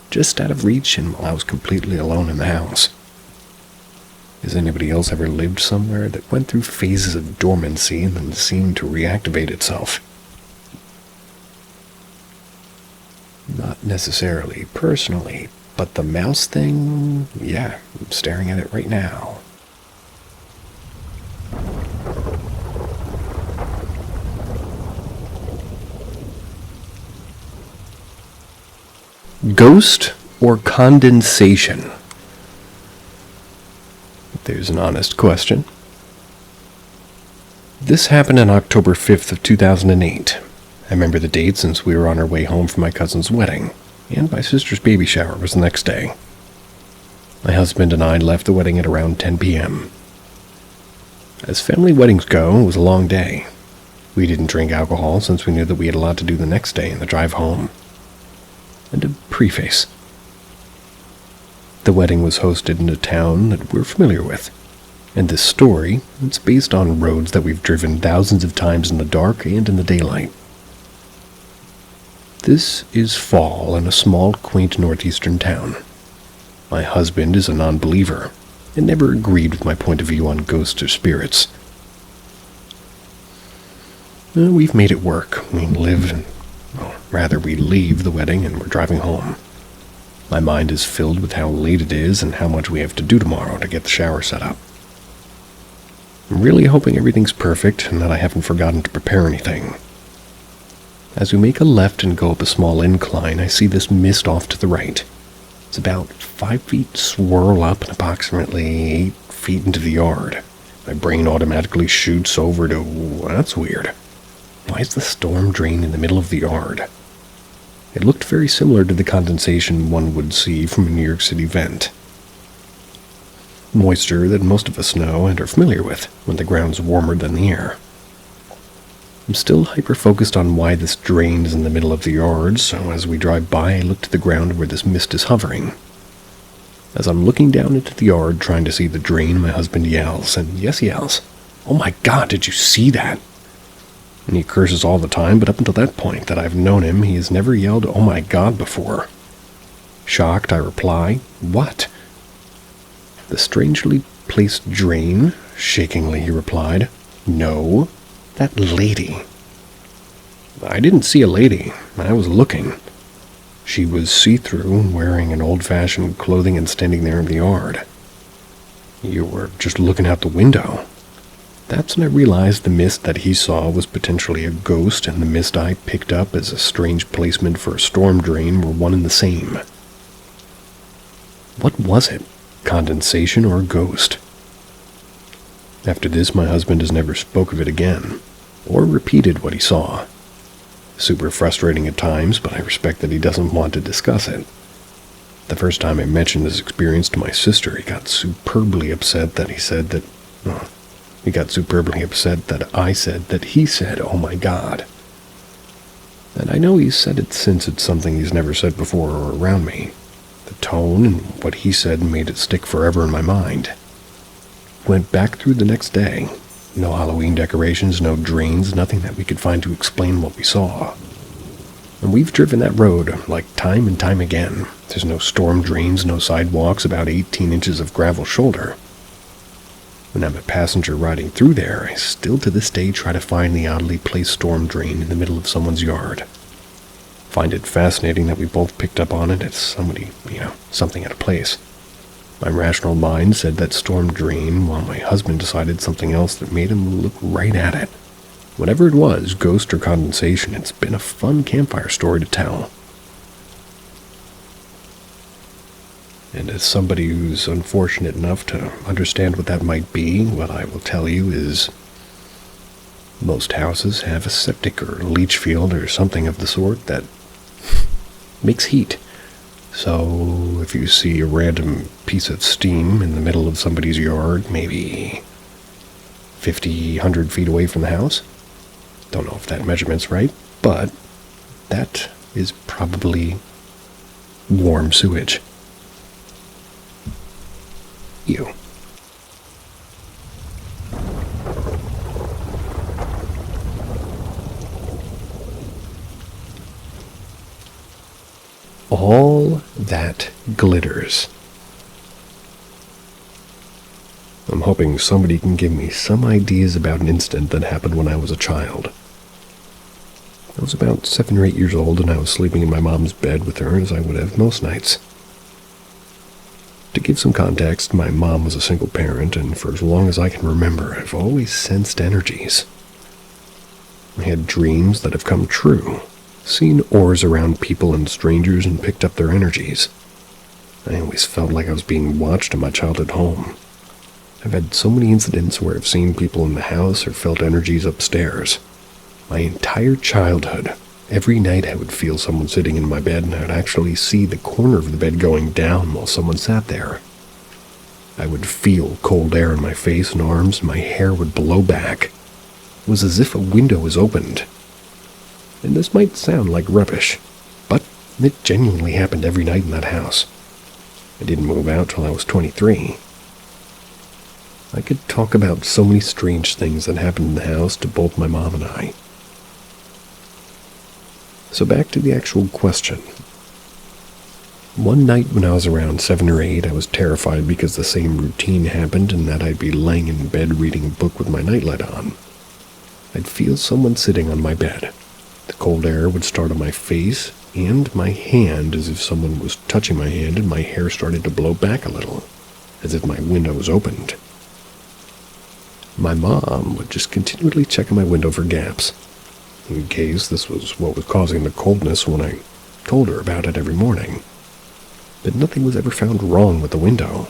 just out of reach and while I was completely alone in the house. Has anybody else ever lived somewhere that went through phases of dormancy and then seemed to reactivate itself? Not necessarily personally, but the mouse thing, yeah, I'm staring at it right now. Ghost or condensation? There's an honest question. This happened on October 5th of 2008. I remember the date since we were on our way home from my cousin's wedding, and my sister's baby shower was the next day. My husband and I left the wedding at around 10 p.m. As family weddings go, it was a long day. We didn't drink alcohol since we knew that we had a lot to do the next day in the drive home. And a preface. The wedding was hosted in a town that we're familiar with, and this story is based on roads that we've driven thousands of times in the dark and in the daylight. This is fall in a small, quaint northeastern town. My husband is a non-believer and never agreed with my point of view on ghosts or spirits. We've made it work. We leave the wedding and we're driving home. My mind is filled with how late it is and how much we have to do tomorrow to get the shower set up. I'm really hoping everything's perfect and that I haven't forgotten to prepare anything. As we make a left and go up a small incline, I see this mist off to the right. It's about 5 feet swirl up and approximately 8 feet into the yard. My brain automatically shoots over to, that's weird. Why is the storm drain in the middle of the yard? It looked very similar to the condensation one would see from a New York City vent. Moisture that most of us know and are familiar with when the ground's warmer than the air. I'm still hyper-focused on why this drain is in the middle of the yard, so as we drive by I look to the ground where this mist is hovering. As I'm looking down into the yard trying to see the drain, my husband yells, and yes, he yells, "Oh my God, did you see that?" And he curses all the time, but up until that point that I've known him, he has never yelled, "Oh my God," before. Shocked, I reply, "What?" "The strangely placed drain," shakingly he replied. "No, that lady." I didn't see a lady. I was looking. She was see-through, wearing an old-fashioned clothing and standing there in the yard. You were just looking out the window. That's when I realized the mist that he saw was potentially a ghost, and the mist I picked up as a strange placement for a storm drain were one and the same. What was it? Condensation or a ghost? After this, my husband has never spoke of it again, or repeated what he saw. Super frustrating at times, but I respect that he doesn't want to discuss it. The first time I mentioned this experience to my sister, he got superbly upset that I said that he said, "Oh my God." And I know he's said it since it's something he's never said before or around me. The tone and what he said made it stick forever in my mind. Went back through the next day. No Halloween decorations, no drains, nothing that we could find to explain what we saw. And we've driven that road, like time and time again. There's no storm drains, no sidewalks, about 18 inches of gravel shoulder. When I'm a passenger riding through there, I still to this day try to find the oddly placed storm drain in the middle of someone's yard. Find it fascinating that we both picked up on it as somebody, something out of place. My rational mind said that storm drain, while my husband decided something else that made him look right at it. Whatever it was, ghost or condensation, it's been a fun campfire story to tell. And as somebody who's unfortunate enough to understand what that might be, what I will tell you is most houses have a septic or leach field or something of the sort that makes heat. So if you see a random piece of steam in the middle of somebody's yard, maybe 50, 100 feet away from the house, don't know if that measurement's right, but that is probably warm sewage. Ew. All that glitters. I'm hoping somebody can give me some ideas about an incident that happened when I was a child. I was about 7 or 8 years old, and I was sleeping in my mom's bed with her as I would have most nights. To give some context, my mom was a single parent, and for as long as I can remember, I've always sensed energies. I had dreams that have come true, seen auras around people and strangers and picked up their energies. I always felt like I was being watched in my childhood home. I've had so many incidents where I've seen people in the house or felt energies upstairs. My entire childhood, every night I would feel someone sitting in my bed, and I would actually see the corner of the bed going down while someone sat there. I would feel cold air in my face and arms, and my hair would blow back. It was as if a window was opened. And this might sound like rubbish, but it genuinely happened every night in that house. I didn't move out till I was 23. I could talk about so many strange things that happened in the house to both my mom and I. So back to the actual question. One night when I was around 7 or 8, I was terrified because the same routine happened and that I'd be laying in bed reading a book with my nightlight on. I'd feel someone sitting on my bed. The cold air would start on my face and my hand as if someone was touching my hand, and my hair started to blow back a little, as if my window was opened. My mom would just continually check in my window for gaps, in case this was what was causing the coldness when I told her about it every morning. But nothing was ever found wrong with the window,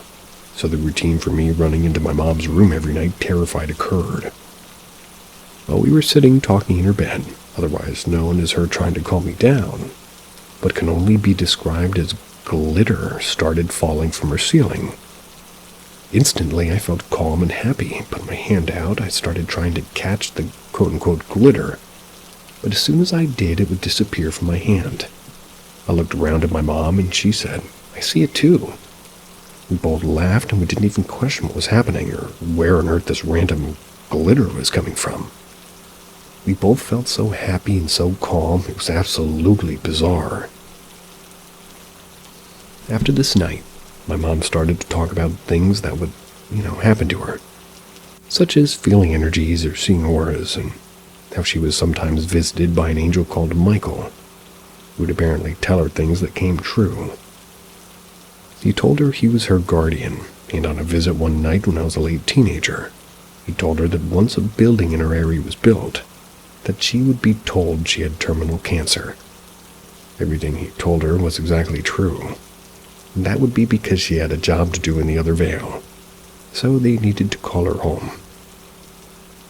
so the routine for me running into my mom's room every night terrified occurred. While we were sitting talking in her bed, otherwise known as her trying to calm me down, but can only be described as glitter started falling from her ceiling. Instantly, I felt calm and happy. Put my hand out, I started trying to catch the quote-unquote glitter, but as soon as I did, it would disappear from my hand. I looked around at my mom, and she said, "I see it too." We both laughed, and we didn't even question what was happening or where on earth this random glitter was coming from. We both felt so happy and so calm, it was absolutely bizarre. After this night, my mom started to talk about things that would, happen to her, such as feeling energies or seeing auras, and how she was sometimes visited by an angel called Michael, who would apparently tell her things that came true. He told her he was her guardian, and on a visit one night when I was a late teenager, he told her that once a building in her area was built, that she would be told she had terminal cancer. Everything he told her was exactly true. And that would be because she had a job to do in the other vale, so they needed to call her home.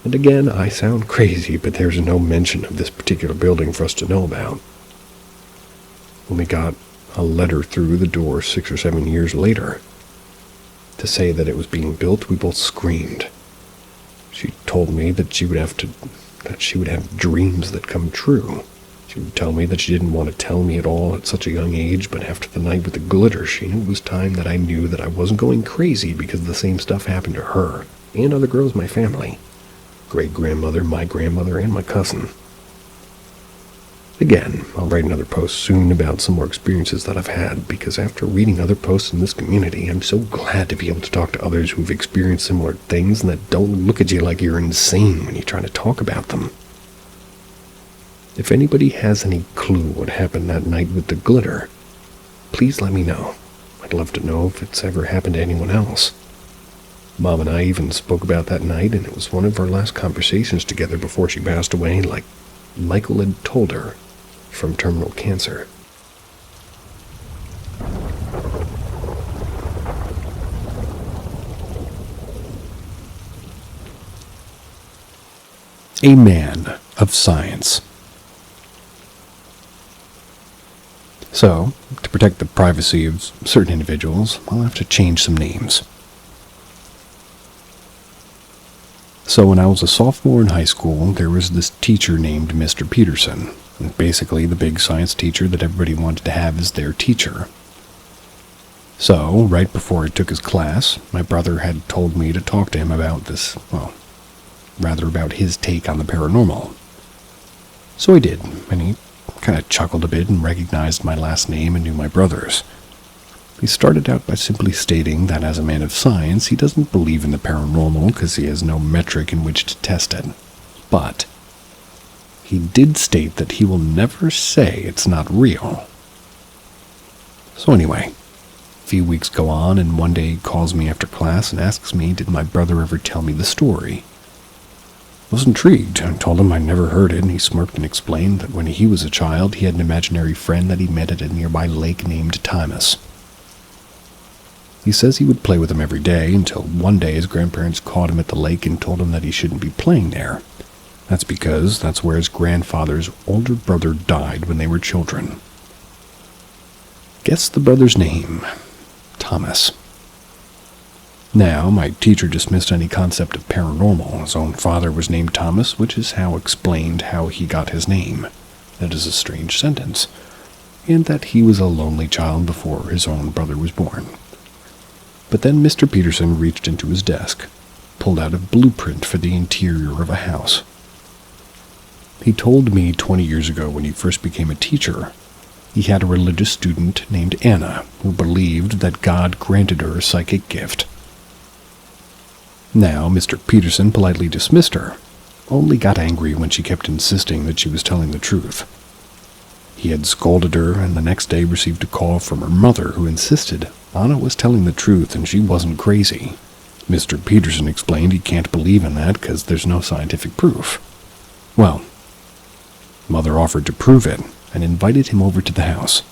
And again, I sound crazy, but there's no mention of this particular building for us to know about. When we got a letter through the door 6 or 7 years later to say that it was being built, we both screamed. She told me that she would have dreams that come true. She would tell me that she didn't want to tell me at all at such a young age, but after the night with the glitter, she knew it was time that I knew that I wasn't going crazy because the same stuff happened to her and other girls in my family. Great-grandmother, my grandmother, and my cousin. Again, I'll write another post soon about some more experiences that I've had, because after reading other posts in this community, I'm so glad to be able to talk to others who've experienced similar things and that don't look at you like you're insane when you try to talk about them. If anybody has any clue what happened that night with the glitter, please let me know. I'd love to know if it's ever happened to anyone else. Mom and I even spoke about that night, and it was one of our last conversations together before she passed away, like Michael had told her, from terminal cancer. A man of science. So, to protect the privacy of certain individuals, I'll have to change some names. So when I was a sophomore in high school, there was this teacher named Mr. Peterson, basically the big science teacher that everybody wanted to have as their teacher. So, right before I took his class, my brother had told me to talk to him about this, rather about his take on the paranormal. So I did, and he kind of chuckled a bit and recognized my last name and knew my brother's. He started out by simply stating that as a man of science, he doesn't believe in the paranormal because he has no metric in which to test it. But he did state that he will never say it's not real. So anyway, a few weeks go on, and one day he calls me after class and asks me, did my brother ever tell me the story? I was intrigued. I told him I'd never heard it, and he smirked and explained that when he was a child, he had an imaginary friend that he met at a nearby lake named Thomas. He says he would play with him every day until one day his grandparents caught him at the lake and told him that he shouldn't be playing there. That's because that's where his grandfather's older brother died when they were children. Guess the brother's name. Thomas. Now, my teacher dismissed any concept of paranormal. His own father was named Thomas, which is how explained how he got his name. That is a strange sentence. And that he was a lonely child before his own brother was born. But then Mr. Peterson reached into his desk, pulled out a blueprint for the interior of a house. He told me 20 years ago when he first became a teacher, he had a religious student named Anna who believed that God granted her a psychic gift. Now, Mr. Peterson politely dismissed her, only got angry when she kept insisting that she was telling the truth. He had scolded her, and the next day received a call from her mother who insisted Anna was telling the truth and she wasn't crazy. Mr. Peterson explained he can't believe in that because there's no scientific proof. Well, Mother offered to prove it and invited him over to the house.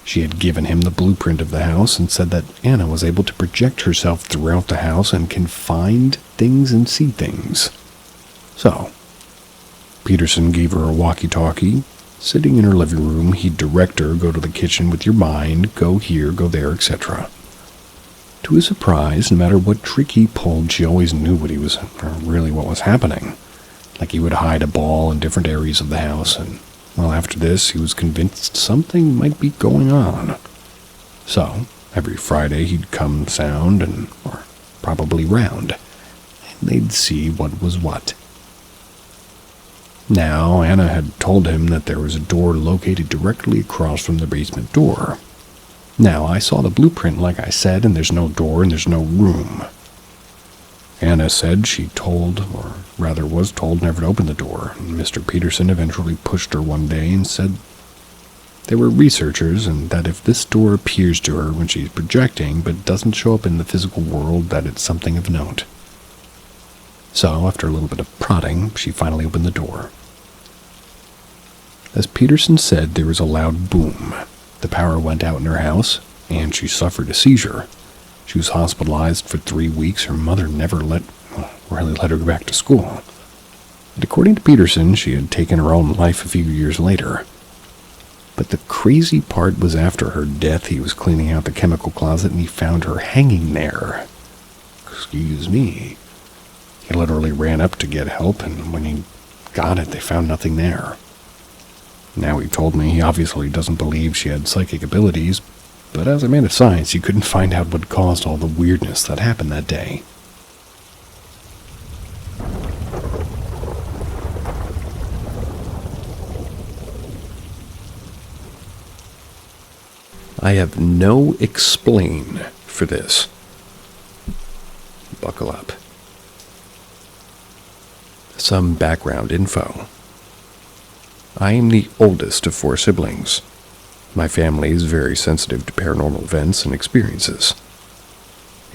She had given him the blueprint of the house and said that Anna was able to project herself throughout the house and can find things and see things. So, Peterson gave her a walkie-talkie. Sitting in her living room, he'd direct her, go to the kitchen with your mind, go here, go there, etc. To his surprise, no matter what trick he pulled, she always knew what was happening. Like he would hide a ball in different areas of the house, and, well, after this, he was convinced something might be going on. So, every Friday he'd come sound or probably round, and they'd see what was what. Now, Anna had told him that there was a door located directly across from the basement door. Now, I saw the blueprint like I said, and there's no door and there's no room. Anna said was told never to open the door, and Mr. Peterson eventually pushed her one day and said there were researchers and that if this door appears to her when she's projecting but doesn't show up in the physical world, that it's something of note. So, after a little bit of prodding, she finally opened the door. As Peterson said, there was a loud boom. The power went out in her house, and she suffered a seizure. She was hospitalized for 3 weeks. Her mother never really let her go back to school. And according to Peterson, she had taken her own life a few years later. But the crazy part was after her death, he was cleaning out the chemical closet and he found her hanging there. Excuse me. He literally ran up to get help, and when he got it, they found nothing there. Now he told me he obviously doesn't believe she had psychic abilities, but as a man of science, he couldn't find out what caused all the weirdness that happened that day. I have no explain for this. Buckle up. Some background info. I am the oldest of 4 siblings. My family is very sensitive to paranormal events and experiences.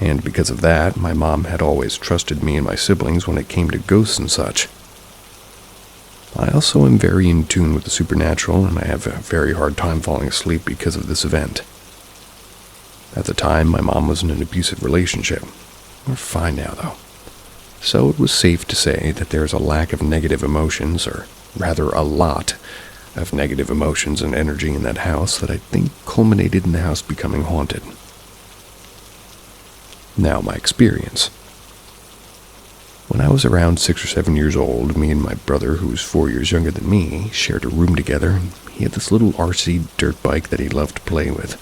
And because of that, my mom had always trusted me and my siblings when it came to ghosts and such. I also am very in tune with the supernatural, and I have a very hard time falling asleep because of this event. At the time, my mom was in an abusive relationship. We're fine now, though. So it was safe to say that there's a lack of negative emotions, or rather a lot of negative emotions and energy in that house that I think culminated in the house becoming haunted. Now, my experience. When I was around 6 or 7 years old, me and my brother, who was 4 years younger than me, shared a room together, and he had this little RC dirt bike that he loved to play with,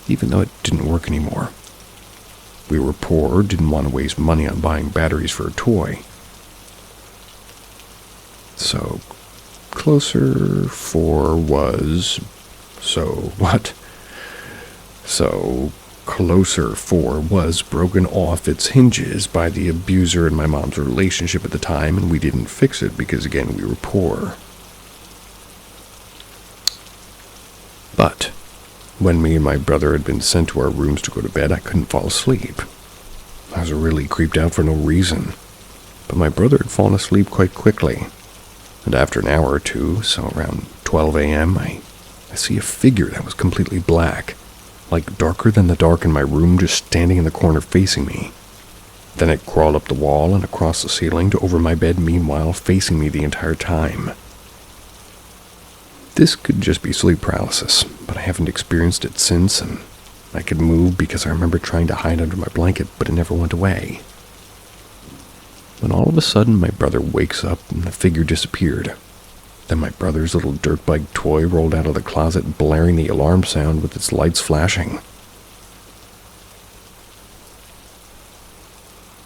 even though it didn't work anymore. We were poor, didn't want to waste money on buying batteries for a toy. So, Closer 4 was... So Closer 4 was broken off its hinges by the abuser in my mom's relationship at the time, and we didn't fix it because, again, we were poor. But when me and my brother had been sent to our rooms to go to bed, I couldn't fall asleep. I was really creeped out for no reason, but my brother had fallen asleep quite quickly, and after an hour or two, so around 12 a.m., I see a figure that was completely black, like darker than the dark in my room, just standing in the corner facing me. Then it crawled up the wall and across the ceiling to over my bed, meanwhile facing me the entire time. This could just be sleep paralysis, but I haven't experienced it since, and I could move because I remember trying to hide under my blanket, but it never went away. When all of a sudden my brother wakes up and the figure disappeared. Then my brother's little dirt bike toy rolled out of the closet, blaring the alarm sound with its lights flashing.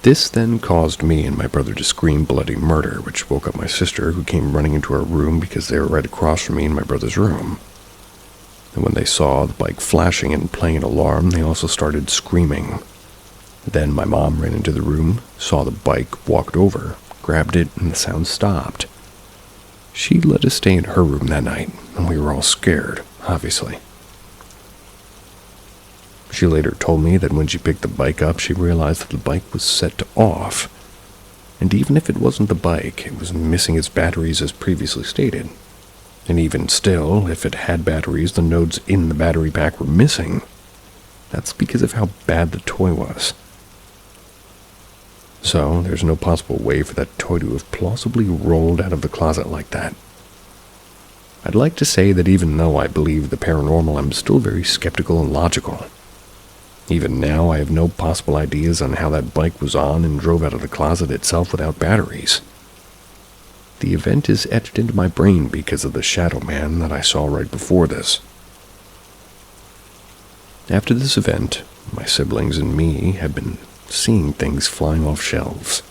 This then caused me and my brother to scream bloody murder, which woke up my sister, who came running into our room because they were right across from me in my brother's room. And when they saw the bike flashing and playing an alarm, they also started screaming. Then my mom ran into the room, saw the bike, walked over, grabbed it, and the sound stopped. She let us stay in her room that night, and we were all scared, obviously. She later told me that when she picked the bike up, she realized that the bike was set to off. And even if it wasn't the bike, it was missing its batteries as previously stated. And even still, if it had batteries, the nodes in the battery pack were missing. That's because of how bad the toy was. So, there's no possible way for that toy to have plausibly rolled out of the closet like that. I'd like to say that even though I believe the paranormal, I'm still very skeptical and logical. Even now, I have no possible ideas on how that bike was on and drove out of the closet itself without batteries. The event is etched into my brain because of the shadow man that I saw right before this. After this event, my siblings and me have been seeing things flying off shelves,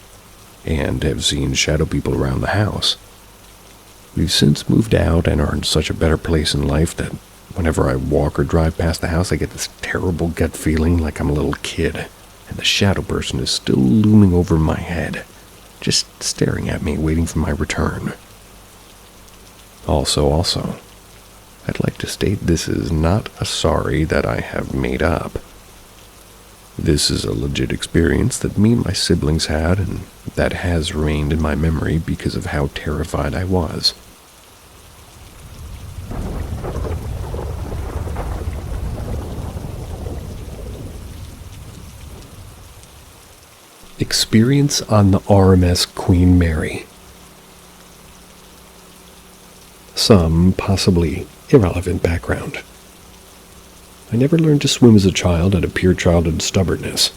and have seen shadow people around the house. We've since moved out and are in such a better place in life that whenever I walk or drive past the house, I get this terrible gut feeling like I'm a little kid, and the shadow person is still looming over my head, just staring at me, waiting for my return. Also, I'd like to state this is not a sorry that I have made up. This is a legit experience that me and my siblings had, and that has remained in my memory because of how terrified I was. Experience on the RMS Queen Mary. Some possibly irrelevant background. I never learned to swim as a child out of pure childhood stubbornness.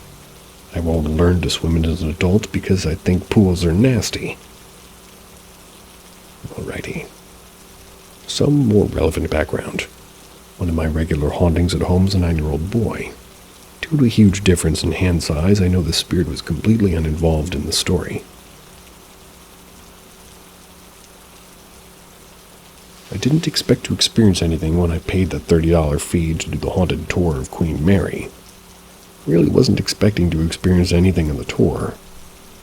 I won't learn to swim as an adult because I think pools are nasty. Alrighty. Some more relevant background. One of my regular hauntings at home is a 9-year-old boy. Due to a huge difference in hand size, I know the spirit was completely uninvolved in the story. I didn't expect to experience anything when I paid the $30 fee to do the haunted tour of Queen Mary. Really wasn't expecting to experience anything on the tour.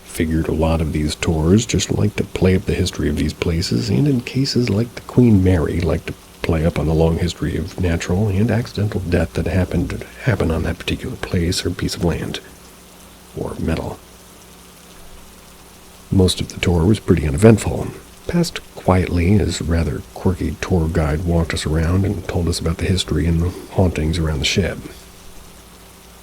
Figured a lot of these tours just like to play up the history of these places, and in cases like the Queen Mary, like to play up on the long history of natural and accidental death that happened to happen on that particular place or piece of land, or metal. Most of the tour was pretty uneventful. Passed quietly as a rather quirky tour guide walked us around and told us about the history and the hauntings around the ship.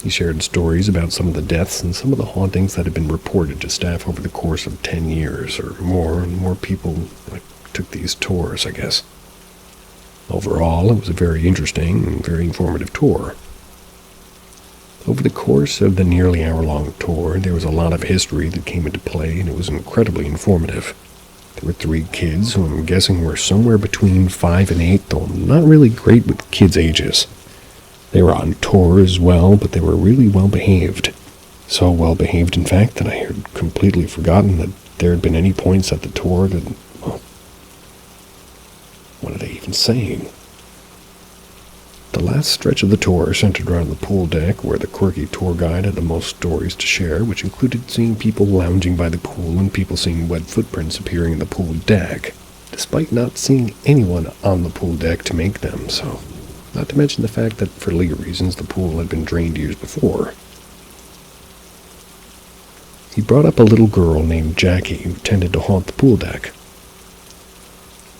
He shared stories about some of the deaths and some of the hauntings that had been reported to staff over the course of 10 years or more, and more people took these tours, I guess. Overall, it was a very interesting and very informative tour. Over the course of the nearly hour-long tour, there was a lot of history that came into play, and it was incredibly informative. There were 3 kids who I'm guessing were somewhere between 5 and 8, though I'm not really great with kids' ages. They were on tour as well, but they were really well behaved. So well behaved, in fact, that I had completely forgotten that there had been any points at the tour that, well, what are they even saying? The last stretch of the tour centered around the pool deck, where the quirky tour guide had the most stories to share, which included seeing people lounging by the pool and people seeing wet footprints appearing in the pool deck, despite not seeing anyone on the pool deck to make them, so not to mention the fact that, for legal reasons, the pool had been drained years before. He brought up a little girl named Jackie who tended to haunt the pool deck.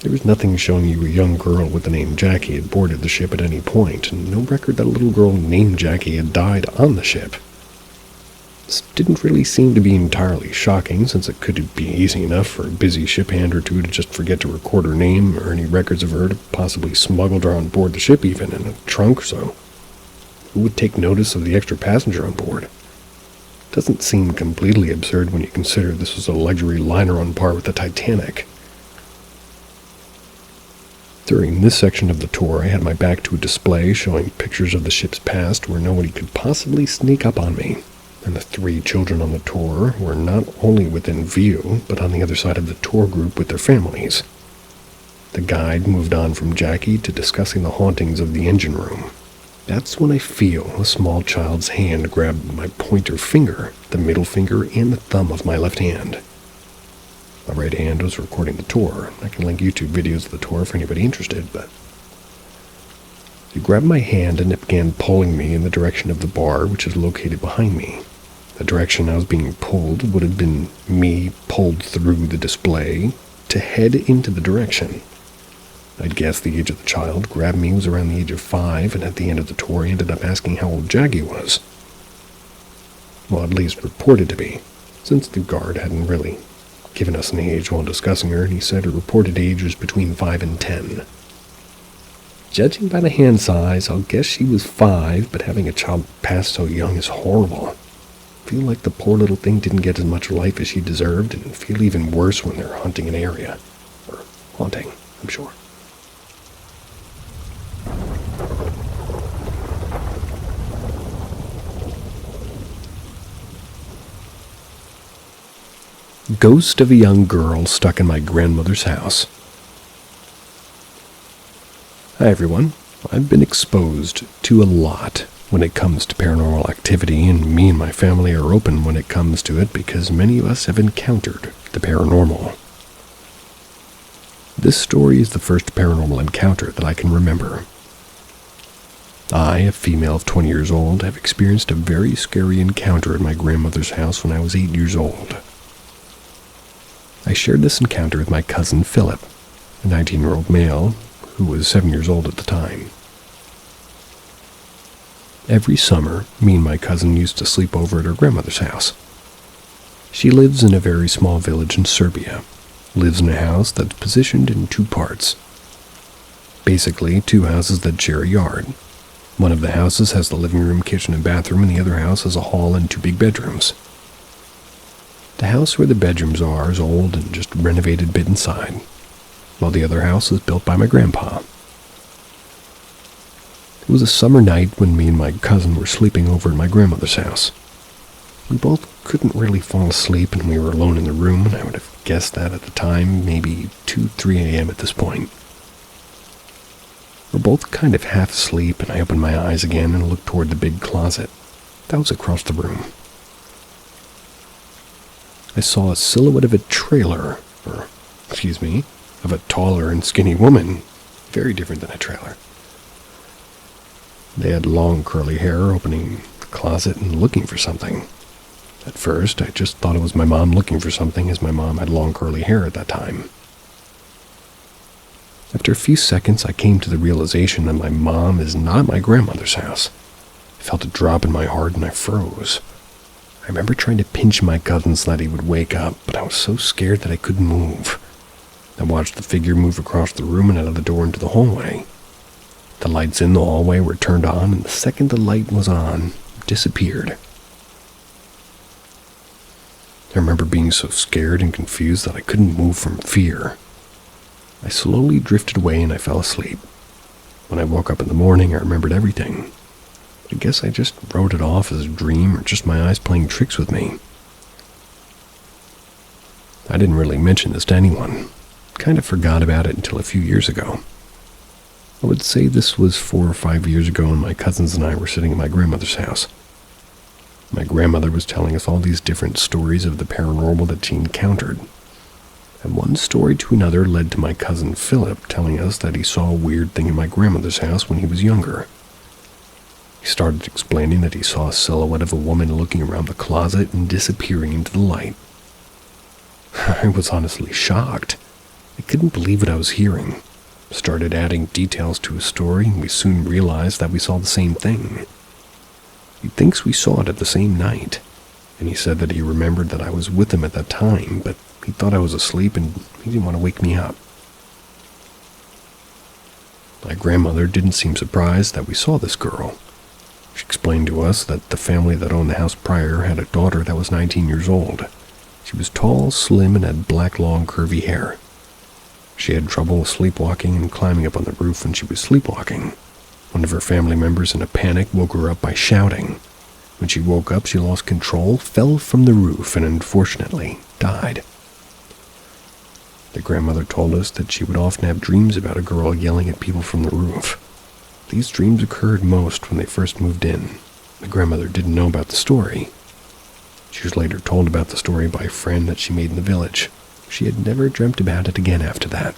There was nothing showing you a young girl with the name Jackie had boarded the ship at any point, and no record that a little girl named Jackie had died on the ship. This didn't really seem to be entirely shocking, since it could be easy enough for a busy ship hand or two to just forget to record her name or any records of her, to possibly smuggle her on board the ship even in a trunk, so who would take notice of the extra passenger on board? Doesn't seem completely absurd when you consider this was a luxury liner on par with the Titanic. During this section of the tour, I had my back to a display showing pictures of the ship's past where nobody could possibly sneak up on me, and the 3 children on the tour were not only within view, but on the other side of the tour group with their families. The guide moved on from Jackie to discussing the hauntings of the engine room. That's when I feel a small child's hand grab my pointer finger, the middle finger, and the thumb of my left hand. My right hand was recording the tour. I can link YouTube videos of the tour for anybody interested, but He grabbed my hand and it began pulling me in the direction of the bar, which is located behind me. The direction I was being pulled would have been me pulled through the display to head into the direction. I'd guess the age of the child grabbed me was around the age of 5, and at the end of the tour he ended up asking how old Jackie was. Well, at least reported to be, since the guard hadn't really given us an age while discussing her, and he said her reported age was between 5 and 10. Judging by the hand size, I'll guess she was 5, but having a child pass so young is horrible. I feel like the poor little thing didn't get as much life as she deserved, and feel even worse when they're hunting an area. Or haunting, I'm sure. Ghost of a young girl stuck in my grandmother's house. Hi everyone, I've been exposed to a lot when it comes to paranormal activity, and me and my family are open when it comes to it because many of us have encountered the paranormal. This story is the first paranormal encounter that I can remember. I, a female of 20 years old, have experienced a very scary encounter at my grandmother's house when I was 8 years old. I shared this encounter with my cousin Philip, a 19-year-old male who was 7 years old at the time. Every summer, me and my cousin used to sleep over at her grandmother's house. She lives in a very small village in Serbia, lives in a house that's positioned in 2 parts. Basically, 2 houses that share a yard. One of the houses has the living room, kitchen, and bathroom, and the other house has a hall and 2 big bedrooms. The house where the bedrooms are is old and just renovated bit inside, while the other house was built by my grandpa. It was a summer night when me and my cousin were sleeping over at my grandmother's house. We both couldn't really fall asleep and we were alone in the room, and I would have guessed that at the time, maybe 2-3 a.m. at this point. We're both kind of half asleep, and I opened my eyes again and looked toward the big closet that was across the room. I saw a silhouette of a of a taller and skinny woman, very different than a trailer. They had long curly hair, opening the closet and looking for something. At first, I just thought it was my mom looking for something, as my mom had long curly hair at that time. After a few seconds, I came to the realization that my mom is not at my grandmother's house. I felt a drop in my heart and I froze. I remember trying to pinch my cousin so that he would wake up, but I was so scared that I couldn't move. I watched the figure move across the room and out of the door into the hallway. The lights in the hallway were turned on, and the second the light was on, it disappeared. I remember being so scared and confused that I couldn't move from fear. I slowly drifted away and I fell asleep. When I woke up in the morning, I remembered everything. I guess I just wrote it off as a dream or just my eyes playing tricks with me. I didn't really mention this to anyone. Kind of forgot about it until a few years ago. I would say this was 4 or 5 years ago, and my cousins and I were sitting at my grandmother's house. My grandmother was telling us all these different stories of the paranormal that she encountered. And one story to another led to my cousin Philip telling us that he saw a weird thing in my grandmother's house when he was younger. He started explaining that he saw a silhouette of a woman looking around the closet and disappearing into the light. I was honestly shocked. I couldn't believe what I was hearing. Started adding details to his story, and we soon realized that we saw the same thing. He thinks we saw it at the same night, and he said that he remembered that I was with him at that time, but he thought I was asleep and he didn't want to wake me up. My grandmother didn't seem surprised that we saw this girl. She explained to us that the family that owned the house prior had a daughter that was 19 years old. She was tall, slim, and had black, long, curvy hair. She had trouble sleepwalking and climbing up on the roof when she was sleepwalking. One of her family members in a panic woke her up by shouting. When she woke up, she lost control, fell from the roof, and unfortunately died. The grandmother told us that she would often have dreams about a girl yelling at people from the roof. These dreams occurred most when they first moved in. The grandmother didn't know about the story. She was later told about the story by a friend that she made in the village. She had never dreamt about it again after that.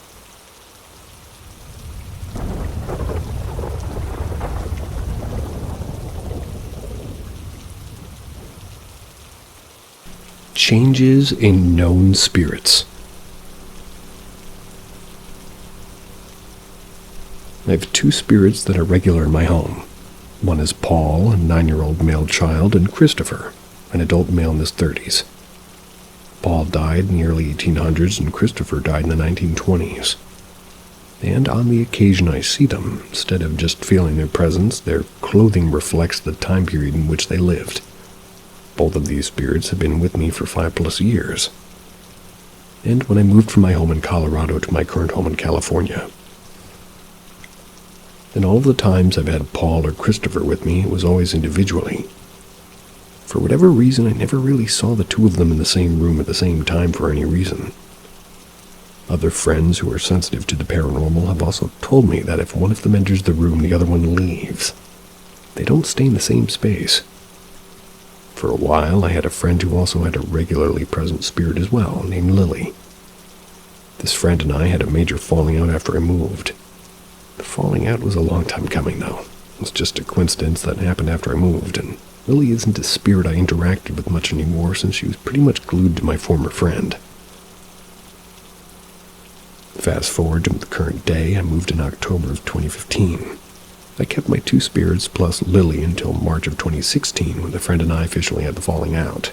Changes in known spirits. I have two spirits that are regular in my home. One is Paul, a 9-year-old male child, and Christopher, an adult male in his 30s. Paul died in the early 1800s and Christopher died in the 1920s. And on the occasion I see them, instead of just feeling their presence, their clothing reflects the time period in which they lived. Both of these spirits have been with me for 5+ years. And when I moved from my home in Colorado to my current home in California. And all of the times I've had Paul or Christopher with me, it was always individually. For whatever reason, I never really saw the two of them in the same room at the same time for any reason. Other friends who are sensitive to the paranormal have also told me that if one of them enters the room, the other one leaves. They don't stay in the same space. For a while, I had a friend who also had a regularly present spirit as well, named Lily. This friend and I had a major falling out after I moved. The falling out was a long time coming, though. It was just a coincidence that happened after I moved, and Lily isn't a spirit I interacted with much anymore since she was pretty much glued to my former friend. Fast forward to the current day, I moved in October of 2015. I kept my two spirits plus Lily until March of 2016 when the friend and I officially had the falling out.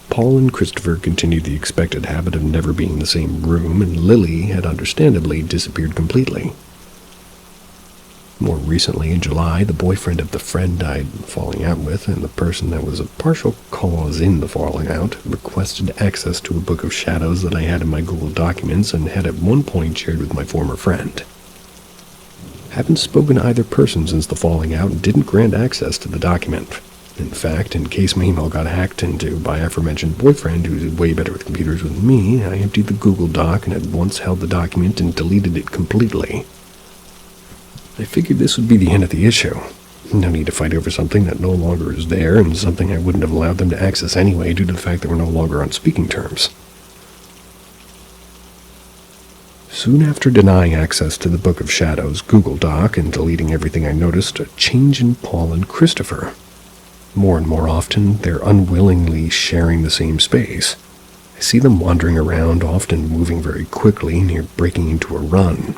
Paul and Christopher continued the expected habit of never being in the same room, and Lily had understandably disappeared completely. More recently, in July, the boyfriend of the friend I'd falling out with, and the person that was a partial cause in the falling out, requested access to a book of shadows that I had in my Google Documents and had at one point shared with my former friend. Haven't spoken to either person since the falling out and didn't grant access to the document. In fact, in case my email got hacked into by aforementioned boyfriend who's way better with computers than me, I emptied the Google Doc and had once held the document and deleted it completely. I figured this would be the end of the issue. No need to fight over something that no longer is there, and something I wouldn't have allowed them to access anyway due to the fact that we're no longer on speaking terms. Soon after denying access to the Book of Shadows Google Doc and deleting everything, I noticed a change in Paul and Christopher. More and more often, they're unwillingly sharing the same space. I see them wandering around, often moving very quickly, near breaking into a run.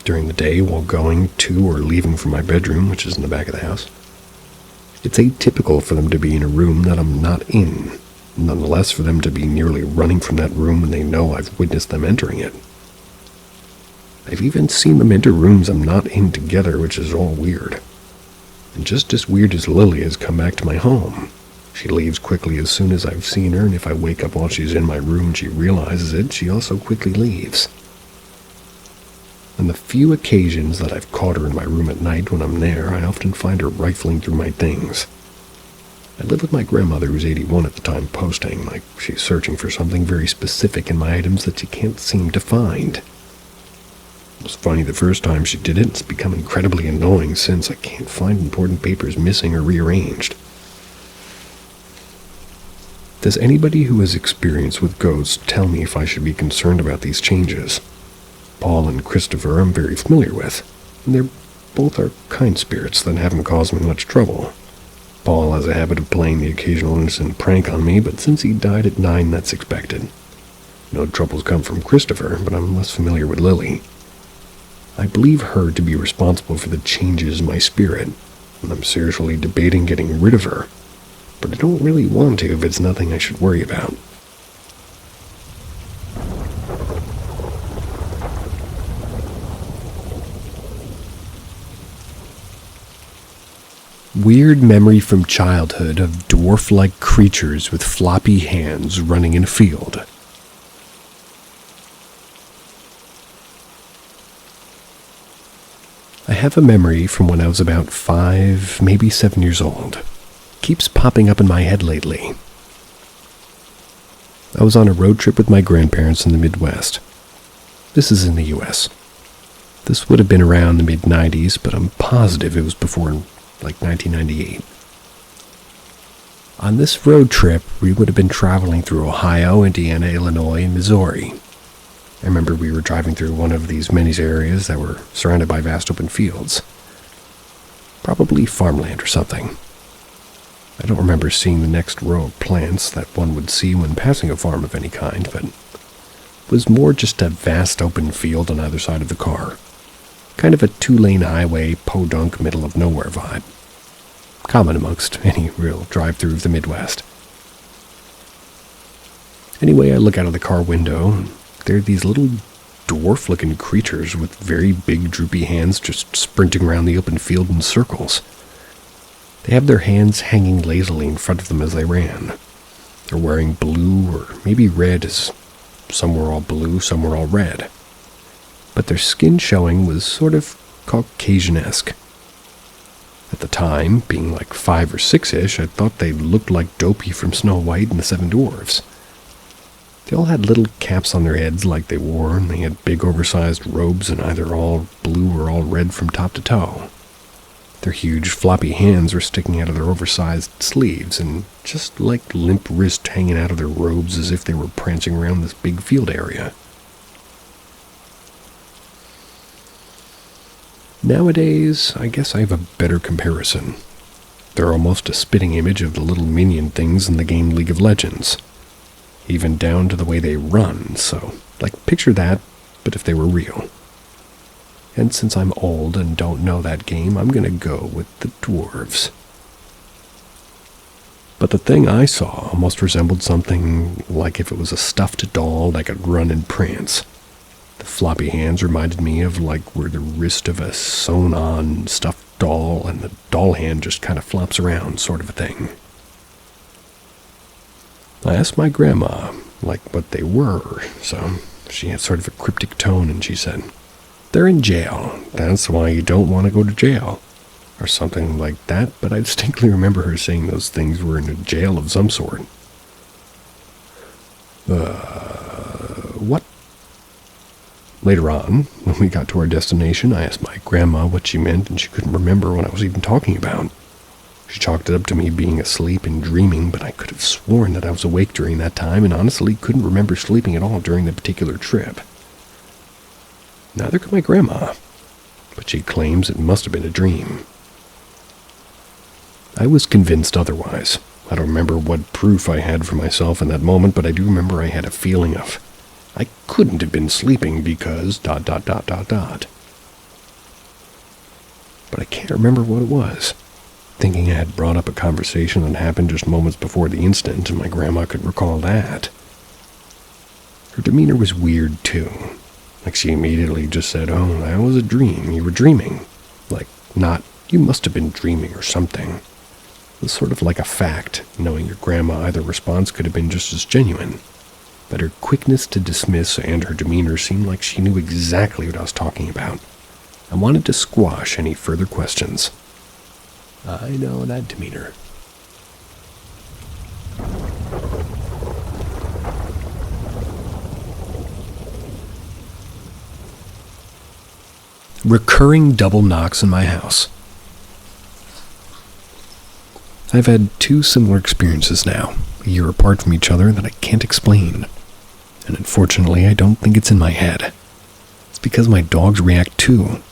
During the day, while going to or leaving from my bedroom, which is in the back of the house, it's atypical for them to be in a room that I'm not in. Nonetheless, for them to be nearly running from that room when they know I've witnessed them entering it. I've even seen them enter rooms I'm not in together, which is all weird. And just as weird as Lily has come back to my home. She leaves quickly as soon as I've seen her, and if I wake up while she's in my room and she realizes it, she also quickly leaves. On the few occasions that I've caught her in my room at night when I'm there, I often find her rifling through my things. I live with my grandmother, who's 81 at the time, posting, like she's searching for something very specific in my items that she can't seem to find. It was funny the first time she did it. It's become incredibly annoying since I can't find important papers missing or rearranged. Does anybody who has experience with ghosts tell me if I should be concerned about these changes? Paul and Christopher I'm very familiar with, and they're both are kind spirits that haven't caused me much trouble. Paul has a habit of playing the occasional innocent prank on me, but since he died at 9, that's expected. No troubles come from Christopher, but I'm less familiar with Lily. I believe her to be responsible for the changes in my spirit, and I'm seriously debating getting rid of her, but I don't really want to if it's nothing I should worry about. Weird memory from childhood of dwarf-like creatures with floppy hands running in a field. I have a memory from when I was about 5, maybe 7 years old. Keeps popping up in my head lately. I was on a road trip with my grandparents in the Midwest. This is in the U.S. This would have been around the mid-90s, but I'm positive it was before like 1998. On this road trip, we would have been traveling through Ohio, Indiana, Illinois, and Missouri. I remember we were driving through one of these many areas that were surrounded by vast open fields. Probably farmland or something. I don't remember seeing the next row of plants that one would see when passing a farm of any kind, but it was more just a vast open field on either side of the car. Kind of a two-lane highway, podunk, middle of nowhere vibe. Common amongst any real drive-through of the Midwest. Anyway, I look out of the car window, and there are these little dwarf-looking creatures with very big droopy hands just sprinting around the open field in circles. They have their hands hanging lazily in front of them as they ran. They're wearing blue or maybe red, as some were all blue, some were all red. But their skin showing was sort of Caucasian-esque. At the time, being like 5 or 6-ish, I thought they looked like Dopey from Snow White and the Seven Dwarfs. They all had little caps on their heads like they wore, and they had big oversized robes and either all blue or all red from top to toe. Their huge floppy hands were sticking out of their oversized sleeves, and just like limp wrists hanging out of their robes as if they were prancing around this big field area. Nowadays, I guess I have a better comparison. They're almost a spitting image of the little minion things in the game League of Legends. Even down to the way they run, so, picture that, but if they were real. And since I'm old and don't know that game, I'm gonna go with the dwarves. But the thing I saw almost resembled something like if it was a stuffed doll that could run and prance. The floppy hands reminded me of where the wrist of a sewn-on stuffed doll and the doll hand just kind of flops around, sort of a thing. I asked my grandma, what they were, so she had sort of a cryptic tone, and she said, "They're in jail. That's why you don't want to go to jail." Or something like that, but I distinctly remember her saying those things were in a jail of some sort. What? Later on, when we got to our destination, I asked my grandma what she meant, and she couldn't remember what I was even talking about. She chalked it up to me being asleep and dreaming, but I could have sworn that I was awake during that time, and honestly couldn't remember sleeping at all during the particular trip. Neither could my grandma, but she claims it must have been a dream. I was convinced otherwise. I don't remember what proof I had for myself in that moment, but I do remember I had a feeling of I couldn't have been sleeping because ... But I can't remember what it was. Thinking I had brought up a conversation that happened just moments before the incident, and my grandma could recall that. Her demeanor was weird, too. She immediately just said, "Oh, that was a dream. You were dreaming." Not, "You must have been dreaming," or something. It was sort of like a fact, knowing your grandma either response could have been just as genuine. But her quickness to dismiss and her demeanor seemed like she knew exactly what I was talking about. I wanted to squash any further questions. I know that demeanor. Recurring double knocks in my house. I've had 2 similar experiences now, a year apart from each other, that I can't explain. And unfortunately, I don't think it's in my head. It's because my dogs react too.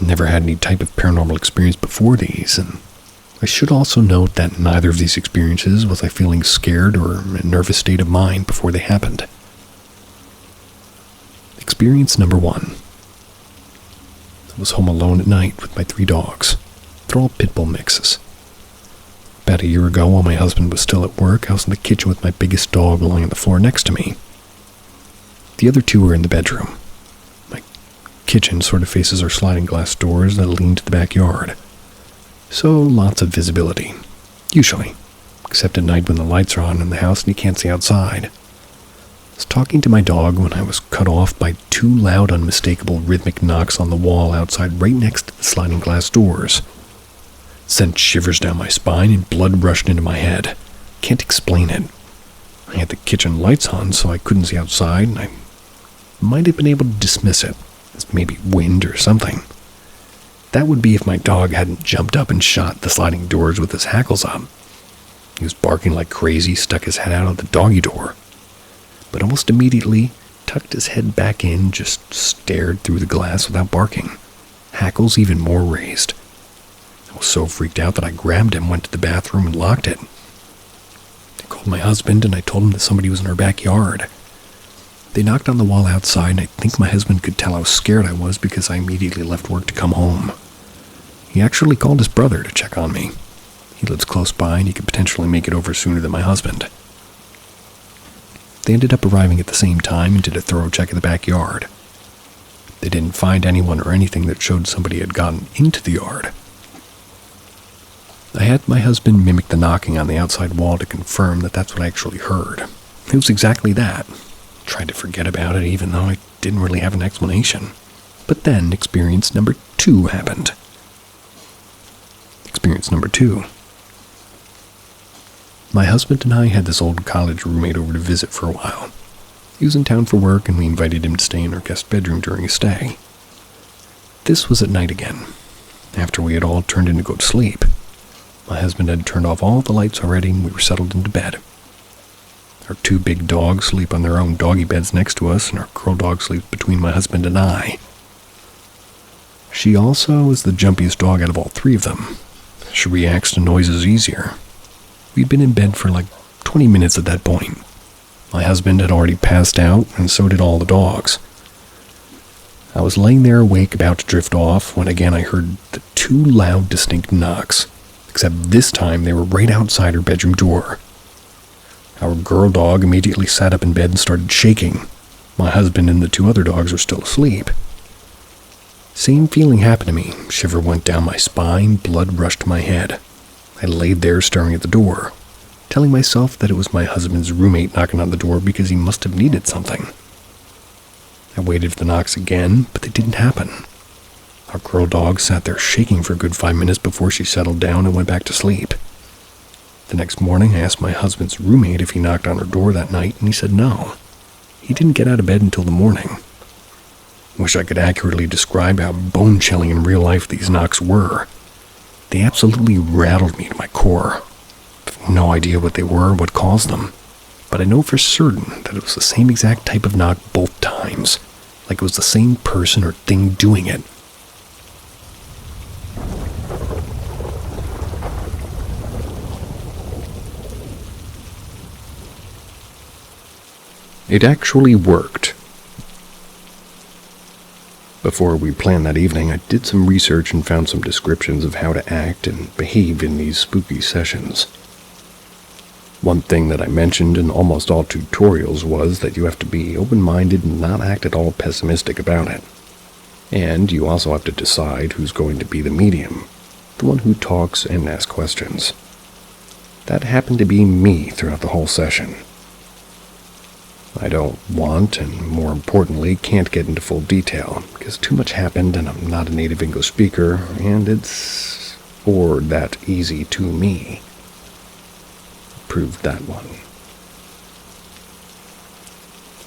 Never had any type of paranormal experience before these, and I should also note that neither of these experiences was I feeling scared or in a nervous state of mind before they happened. Experience number 1. I was home alone at night with my 3 dogs. They're all pit bull mixes. About a year ago, while my husband was still at work, I was in the kitchen with my biggest dog lying on the floor next to me. The other 2 were in the bedroom. My kitchen sort of faces our sliding glass doors that lean to the backyard. So lots of visibility, usually, except at night when the lights are on in the house and you can't see outside. I was talking to my dog when I was cut off by 2 loud, unmistakable rhythmic knocks on the wall outside right next to the sliding glass doors. Sent shivers down my spine and blood rushed into my head. Can't explain it. I had the kitchen lights on so I couldn't see outside, and I might have been able to dismiss it as maybe wind or something. That would be if my dog hadn't jumped up and shot the sliding doors with his hackles up. He was barking like crazy, stuck his head out of the doggy door, but almost immediately tucked his head back in, just stared through the glass without barking, hackles even more raised. I I was so freaked out that I grabbed him, went to the bathroom, and locked it. I called my husband and I told him that somebody was in our backyard. They knocked on the wall outside, and I think my husband could tell how scared I was because I immediately left work to come home. He actually called his brother to check on me. He lives close by and he could potentially make it over sooner than my husband. They ended up arriving at the same time and did a thorough check of the backyard. They didn't find anyone or anything that showed somebody had gotten into the yard. I had my husband mimic the knocking on the outside wall to confirm that that's what I actually heard. It was exactly that. I tried to forget about it even though I didn't really have an explanation. But then experience number 2 happened. Experience number 2. My husband and I had this old college roommate over to visit for a while. He was in town for work and we invited him to stay in our guest bedroom during his stay. This was at night again, after we had all turned in to go to sleep. My husband had turned off all the lights already and we were settled into bed. Our 2 big dogs sleep on their own doggy beds next to us and our girl dog sleeps between my husband and I. She also is the jumpiest dog out of all 3 of them. She reacts to noises easier. We'd been in bed for like 20 minutes at that point. My husband had already passed out, and so did all the dogs. I was laying there awake, about to drift off, when again I heard the 2 loud, distinct knocks, except this time they were right outside her bedroom door. Our girl dog immediately sat up in bed and started shaking. My husband and the 2 other dogs were still asleep. Same feeling happened to me. Shiver went down my spine, blood rushed to my head. I laid there staring at the door, telling myself that it was my husband's roommate knocking on the door because he must have needed something. I waited for the knocks again, but they didn't happen. Our girl dog sat there shaking for a good 5 minutes before she settled down and went back to sleep. The next morning, I asked my husband's roommate if he knocked on her door that night, and he said no. He didn't get out of bed until the morning. Wish I could accurately describe how bone-chilling in real life these knocks were. They absolutely rattled me to my core. I have no idea what they were or what caused them, but I know for certain that it was the same exact type of knock both times, like it was the same person or thing doing it. It actually worked. Before we planned that evening, I did some research and found some descriptions of how to act and behave in these spooky sessions. One thing that I mentioned in almost all tutorials was that you have to be open-minded and not act at all pessimistic about it. And you also have to decide who's going to be the medium, the one who talks and asks questions. That happened to be me throughout the whole session. I don't want, and more importantly, can't get into full detail, because too much happened and I'm not a native English speaker, and it's or that easy to me. Proved that one.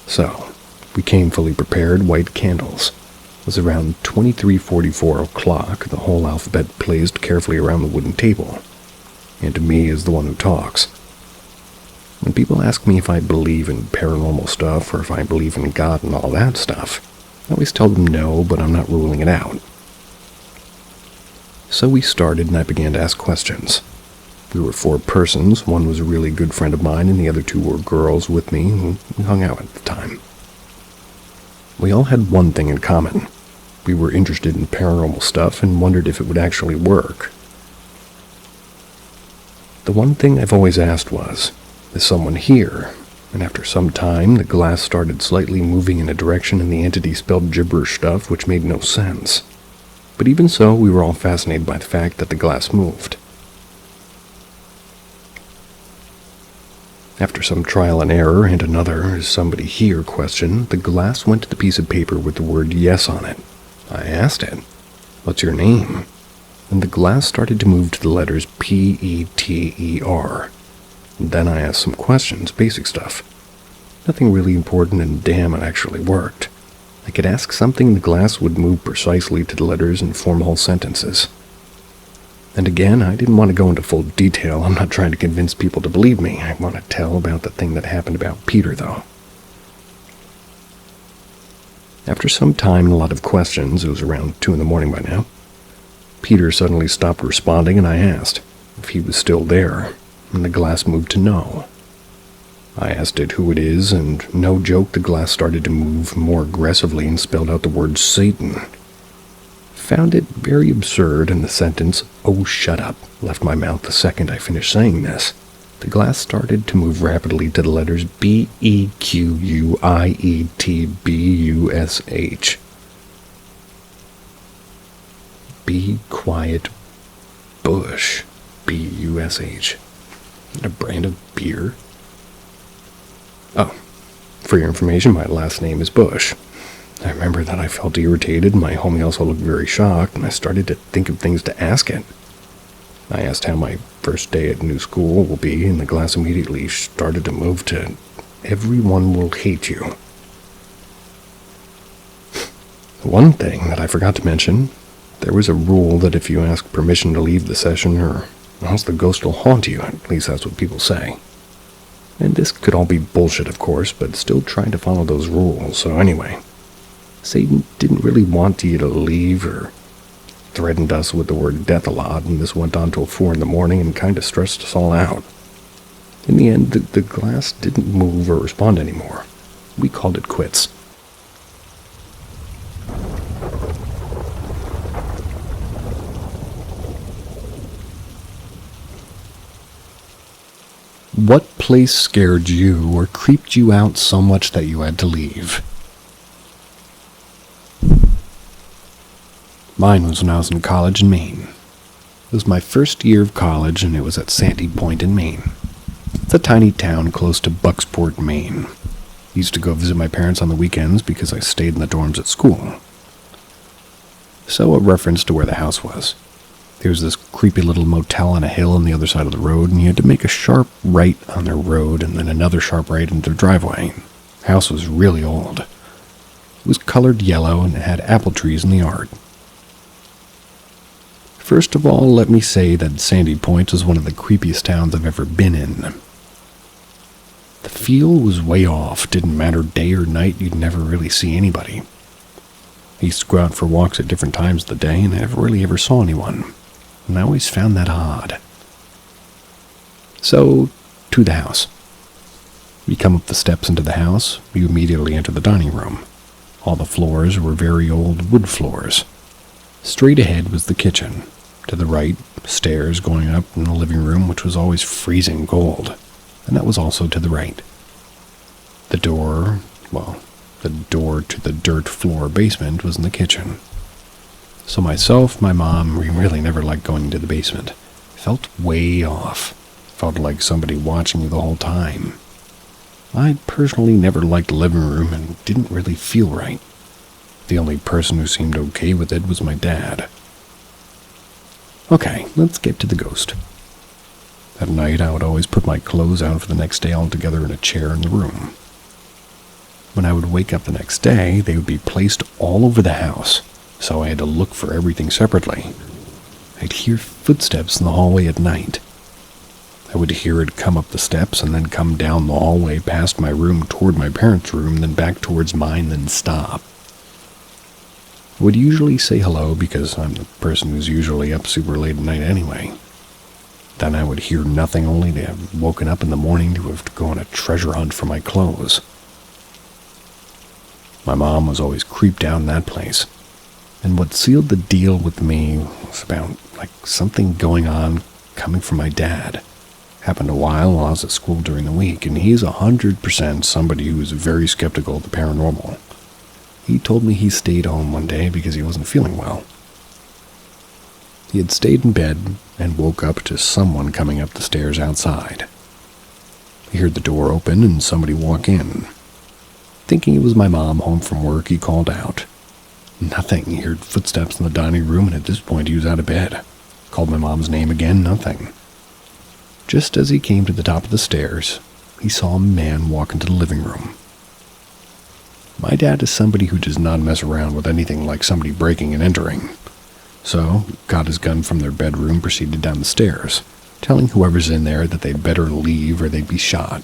So, we came fully prepared, white candles. It was around 23:44 o'clock, the whole alphabet placed carefully around the wooden table, and me is the one who talks. When people ask me if I believe in paranormal stuff or if I believe in God and all that stuff, I always tell them no, but I'm not ruling it out. So we started and I began to ask questions. We were 4 persons, one was a really good friend of mine and the other 2 were girls with me who hung out at the time. We all had one thing in common. We were interested in paranormal stuff and wondered if it would actually work. The one thing I've always asked was, is someone here? And after some time, the glass started slightly moving in a direction and the entity spelled gibberish stuff which made no sense. But even so, we were all fascinated by the fact that the glass moved. After some trial and error and another "is somebody here" question, the glass went to the piece of paper with the word yes on it. I asked it, "What's your name?" And the glass started to move to the letters P-E-T-E-R. Then I asked some questions, basic stuff. Nothing really important, and damn, it actually worked. I could ask something, the glass would move precisely to the letters and form whole sentences. And again, I didn't want to go into full detail. I'm not trying to convince people to believe me. I want to tell about the thing that happened about Peter, though. After some time and a lot of questions, it was around 2 in the morning by now, Peter suddenly stopped responding, and I asked if he was still there, and the glass moved to no. I asked it who it is, and no joke, the glass started to move more aggressively and spelled out the word Satan. Found it very absurd, and the sentence, "Oh, shut up," left my mouth the second I finished saying this. The glass started to move rapidly to the letters BEQUIETBUSH. Be Quiet Bush. BUSH. A brand of beer? Oh, for your information, my last name is Bush. I remember that I felt irritated, my homie also looked very shocked, and I started to think of things to ask it. I asked how my first day at new school will be, and the glass immediately started to move to, "Everyone will hate you." One thing that I forgot to mention, there was a rule that if you ask permission to leave the session, or else the ghost will haunt you, at least that's what people say. And this could all be bullshit, of course, but still trying to follow those rules, so anyway. Satan didn't really want you to leave, or threatened us with the word death a lot, and this went on till 4 in the morning and kind of stressed us all out. In the end, the glass didn't move or respond anymore. We called it quits. What place scared you or creeped you out so much that you had to leave? Mine was when I was in college in Maine. It was my first year of college, and it was at Sandy Point in Maine. It's a tiny town close to Bucksport, Maine. I used to go visit my parents on the weekends because I stayed in the dorms at school. So a reference to where the house was. There was this creepy little motel on a hill on the other side of the road, and you had to make a sharp right on their road and then another sharp right into their driveway. The house was really old. It was colored yellow, and it had apple trees in the yard. First of all, let me say that Sandy Point was one of the creepiest towns I've ever been in. The feel was way off. Didn't matter day or night, you'd never really see anybody. I used to go out for walks at different times of the day, and I never really ever saw anyone. And I always found that odd. So, to the house. You come up the steps into the house, you immediately enter the dining room. All the floors were very old wood floors. Straight ahead was the kitchen. To the right, stairs going up in the living room, which was always freezing cold. And that was also to the right. The door to the dirt floor basement was in the kitchen. So myself, my mom, we really never liked going into the basement. Felt way off. Felt like somebody watching you the whole time. I personally never liked the living room and didn't really feel right. The only person who seemed okay with it was my dad. Okay, let's get to the ghost. At night, I would always put my clothes out for the next day all together in a chair in the room. When I would wake up the next day, they would be placed all over the house, so I had to look for everything separately. I'd hear footsteps in the hallway at night. I would hear it come up the steps and then come down the hallway past my room toward my parents' room, then back towards mine, then stop. I would usually say hello because I'm the person who's usually up super late at night anyway. Then I would hear nothing, only to have woken up in the morning to have to go on a treasure hunt for my clothes. My mom was always creeped out in that place. And what sealed the deal with me was about, something going on coming from my dad. Happened a while I was at school during the week, and he's 100% somebody who is very skeptical of the paranormal. He told me he stayed home one day because he wasn't feeling well. He had stayed in bed and woke up to someone coming up the stairs outside. He heard the door open and somebody walk in. Thinking it was my mom home from work, he called out. Nothing. He heard footsteps in the dining room, and at this point he was out of bed. Called my mom's name again, nothing. Just as he came to the top of the stairs, he saw a man walk into the living room. My dad is somebody who does not mess around with anything like somebody breaking and entering. So, got his gun from their bedroom, proceeded down the stairs, telling whoever's in there that they'd better leave or they'd be shot.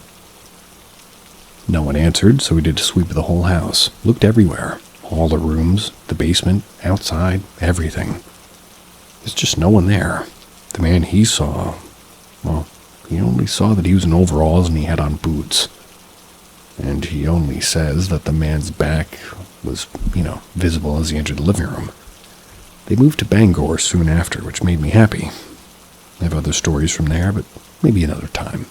No one answered, so he did a sweep of the whole house, looked everywhere, all the rooms, the basement, outside, everything. There's just no one there. The man he saw, well, he only saw that he was in overalls and he had on boots. And he only says that the man's back was, visible as he entered the living room. They moved to Bangor soon after, which made me happy. I have other stories from there, but maybe another time.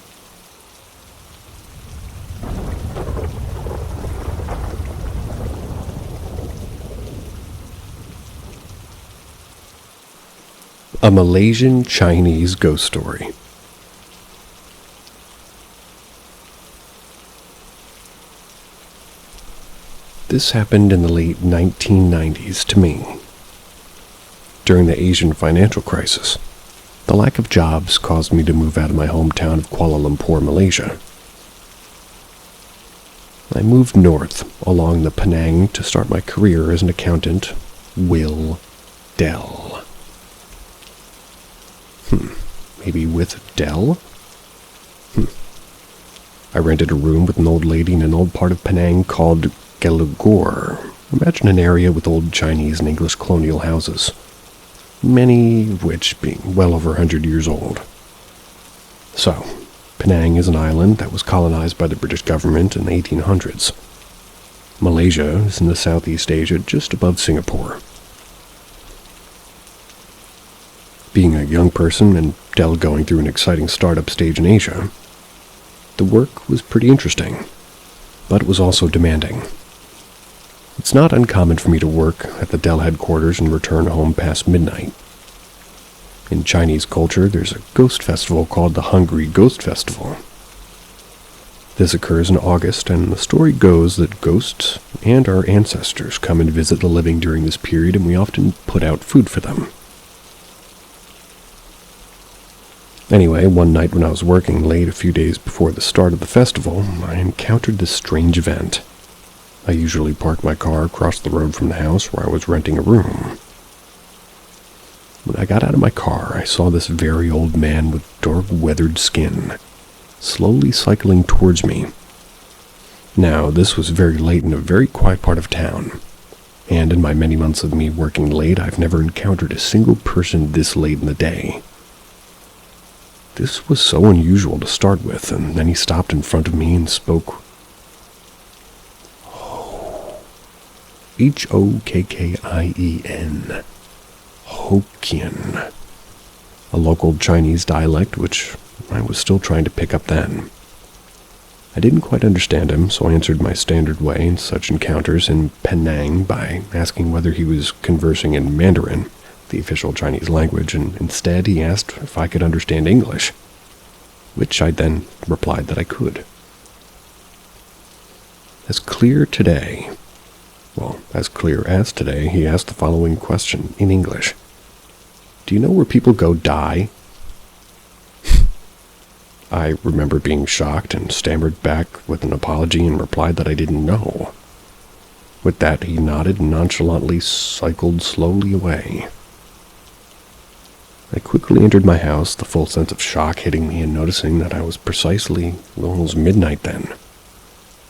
A Malaysian Chinese ghost story. This happened in the late 1990s to me. During the Asian financial crisis, the lack of jobs caused me to move out of my hometown of Kuala Lumpur, Malaysia. I moved north along the Penang to start my career as an accountant, Will Dell. Maybe with Dell? I rented a room with an old lady in an old part of Penang called Gelugor. Imagine an area with old Chinese and English colonial houses, many of which being well over 100 years old. So, Penang is an island that was colonized by the British government in the 1800s. Malaysia is in the Southeast Asia just above Singapore. Being a young person and Dell going through an exciting startup stage in Asia, the work was pretty interesting, but it was also demanding. It's not uncommon for me to work at the Dell headquarters and return home past midnight. In Chinese culture, there's a ghost festival called the Hungry Ghost Festival. This occurs in August, and the story goes that ghosts and our ancestors come and visit the living during this period, and we often put out food for them. Anyway, one night when I was working late a few days before the start of the festival, I encountered this strange event. I usually park my car across the road from the house where I was renting a room. When I got out of my car, I saw this very old man with dark, weathered skin, slowly cycling towards me. Now, this was very late in a very quiet part of town, and in my many months of me working late, I've never encountered a single person this late in the day. This was so unusual to start with, and then he stopped in front of me and spoke. Hokkien. Hokkien. A local Chinese dialect which I was still trying to pick up then. I didn't quite understand him, so I answered my standard way in such encounters in Penang by asking whether he was conversing in Mandarin, the official Chinese language, and instead he asked if I could understand English, which I then replied that I could. As clear as today, he asked the following question in English. Do you know where people go die? I remember being shocked and stammered back with an apology and replied that I didn't know. With that, he nodded and nonchalantly cycled slowly away. I quickly entered my house, the full sense of shock hitting me and noticing that I was precisely almost midnight then.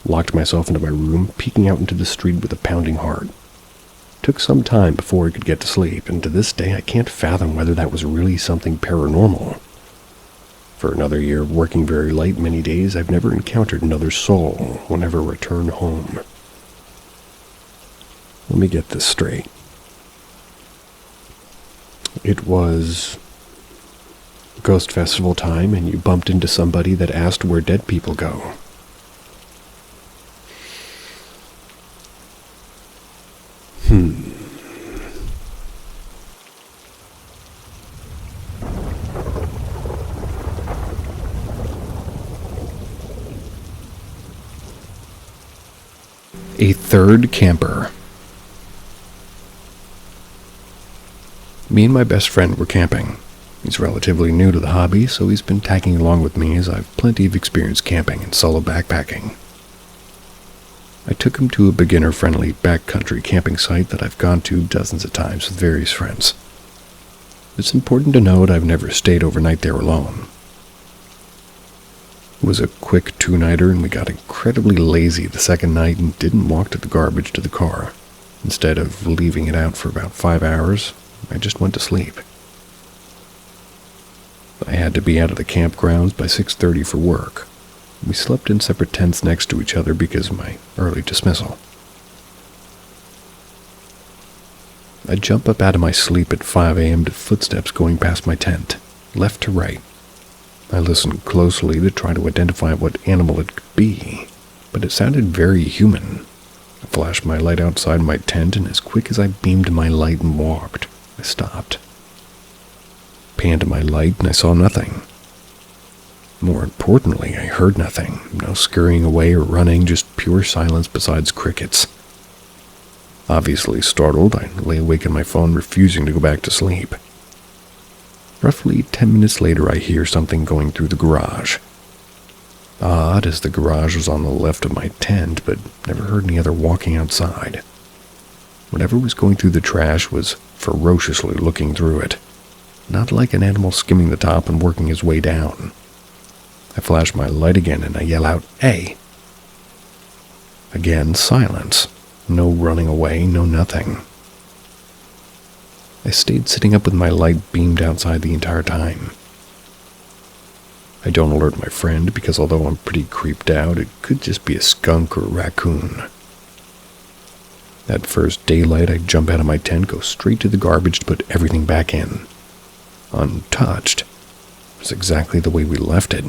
Locked myself into my room, peeking out into the street with a pounding heart. Took some time before I could get to sleep, and to this day I can't fathom whether that was really something paranormal. For another year of working very late many days, I've never encountered another soul whenever I return home. Let me get this straight. It was Ghost Festival time, and you bumped into somebody that asked where dead people go. A third camper. Me and my best friend were camping. He's relatively new to the hobby, so he's been tagging along with me as I've plenty of experience camping and solo backpacking. I took him to a beginner-friendly backcountry camping site that I've gone to dozens of times with various friends. It's important to note I've never stayed overnight there alone. It was a quick two-nighter, and we got incredibly lazy the second night and didn't walk to the garbage to the car. Instead of leaving it out for about 5 hours, I just went to sleep. I had to be out of the campgrounds by 6:30 for work. We slept in separate tents next to each other because of my early dismissal. I jump up out of my sleep at 5 a.m. to footsteps going past my tent, left to right. I listened closely to try to identify what animal it could be, but it sounded very human. I flashed my light outside my tent, and as quick as I beamed my light and walked, I stopped. Panned to my light, and I saw nothing. More importantly, I heard nothing. No scurrying away or running, just pure silence besides crickets. Obviously startled, I lay awake on my phone, refusing to go back to sleep. Roughly 10 minutes later, I hear something going through the garage. Odd, as the garage was on the left of my tent, but never heard any other walking outside. Whatever was going through the trash was ferociously looking through it, not like an animal skimming the top and working his way down. I flash my light again and I yell out, "Hey!" Again, silence. No running away, no nothing. I stayed sitting up with my light beamed outside the entire time. I don't alert my friend because although I'm pretty creeped out, it could just be a skunk or a raccoon. At first daylight, I jump out of my tent, go straight to the garbage to put everything back in. Untouched. It was exactly the way we left it.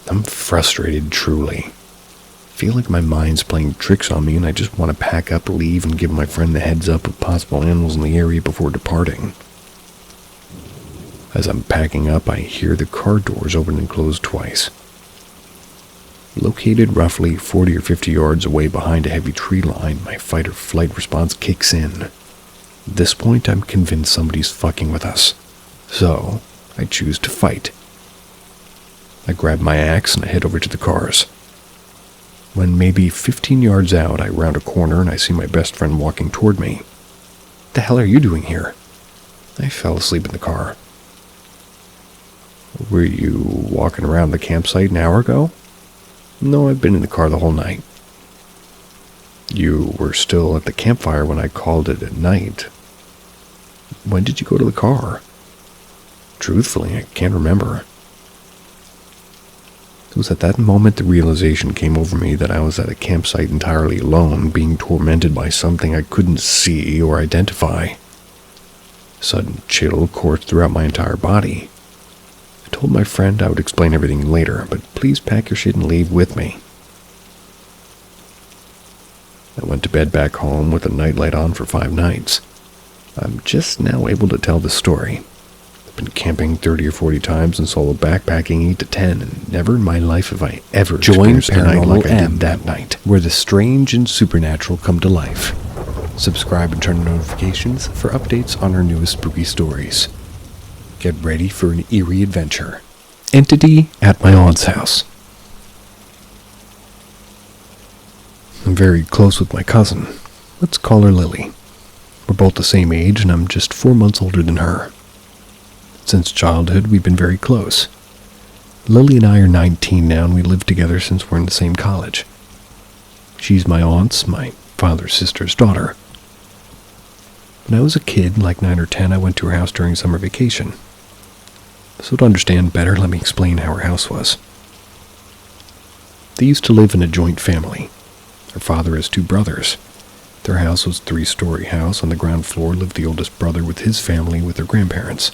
I'm frustrated, truly. I feel like my mind's playing tricks on me and I just want to pack up, leave, and give my friend the heads up of possible animals in the area before departing. As I'm packing up, I hear the car doors open and close twice. Located roughly 40 or 50 yards away behind a heavy tree line, my fight or flight response kicks in. At this point, I'm convinced somebody's fucking with us. So, I choose to fight. I grab my axe and I head over to the cars. When maybe 15 yards out, I round a corner and I see my best friend walking toward me. "What the hell are you doing here?" I fell asleep in the car. "Were you walking around the campsite an hour ago?" "No, I've been in the car the whole night." "You were still at the campfire when I called it at night. When did you go to the car?" "Truthfully, I can't remember." It was at that moment the realization came over me that I was at a campsite entirely alone, being tormented by something I couldn't see or identify. Sudden chill coursed throughout my entire body. I told my friend I would explain everything later, but please pack your shit and leave with me. I went to bed back home with a nightlight on for 5 nights. I'm just now able to tell this story. I've been camping 30 or 40 times and solo backpacking 8 to 10, and never in my life have I ever Join experienced a night like I Paranormal did that night. where the strange and supernatural come to life. Subscribe and turn on notifications for updates on our newest spooky stories. Get ready for an eerie adventure. Entity at my aunt's house. I'm very close with my cousin. Let's call her Lily. We're both the same age, and I'm just 4 months older than her. Since childhood, we've been very close. Lily and I are 19 now, and we live together since we're in the same college. She's my aunt's, my father's sister's daughter. When I was a kid, like 9 or 10, I went to her house during summer vacation. So to understand better, let me explain how her house was. They used to live in a joint family. Her father has 2 brothers. Their house was a 3-story house. On the ground floor lived the oldest brother with his family with their grandparents.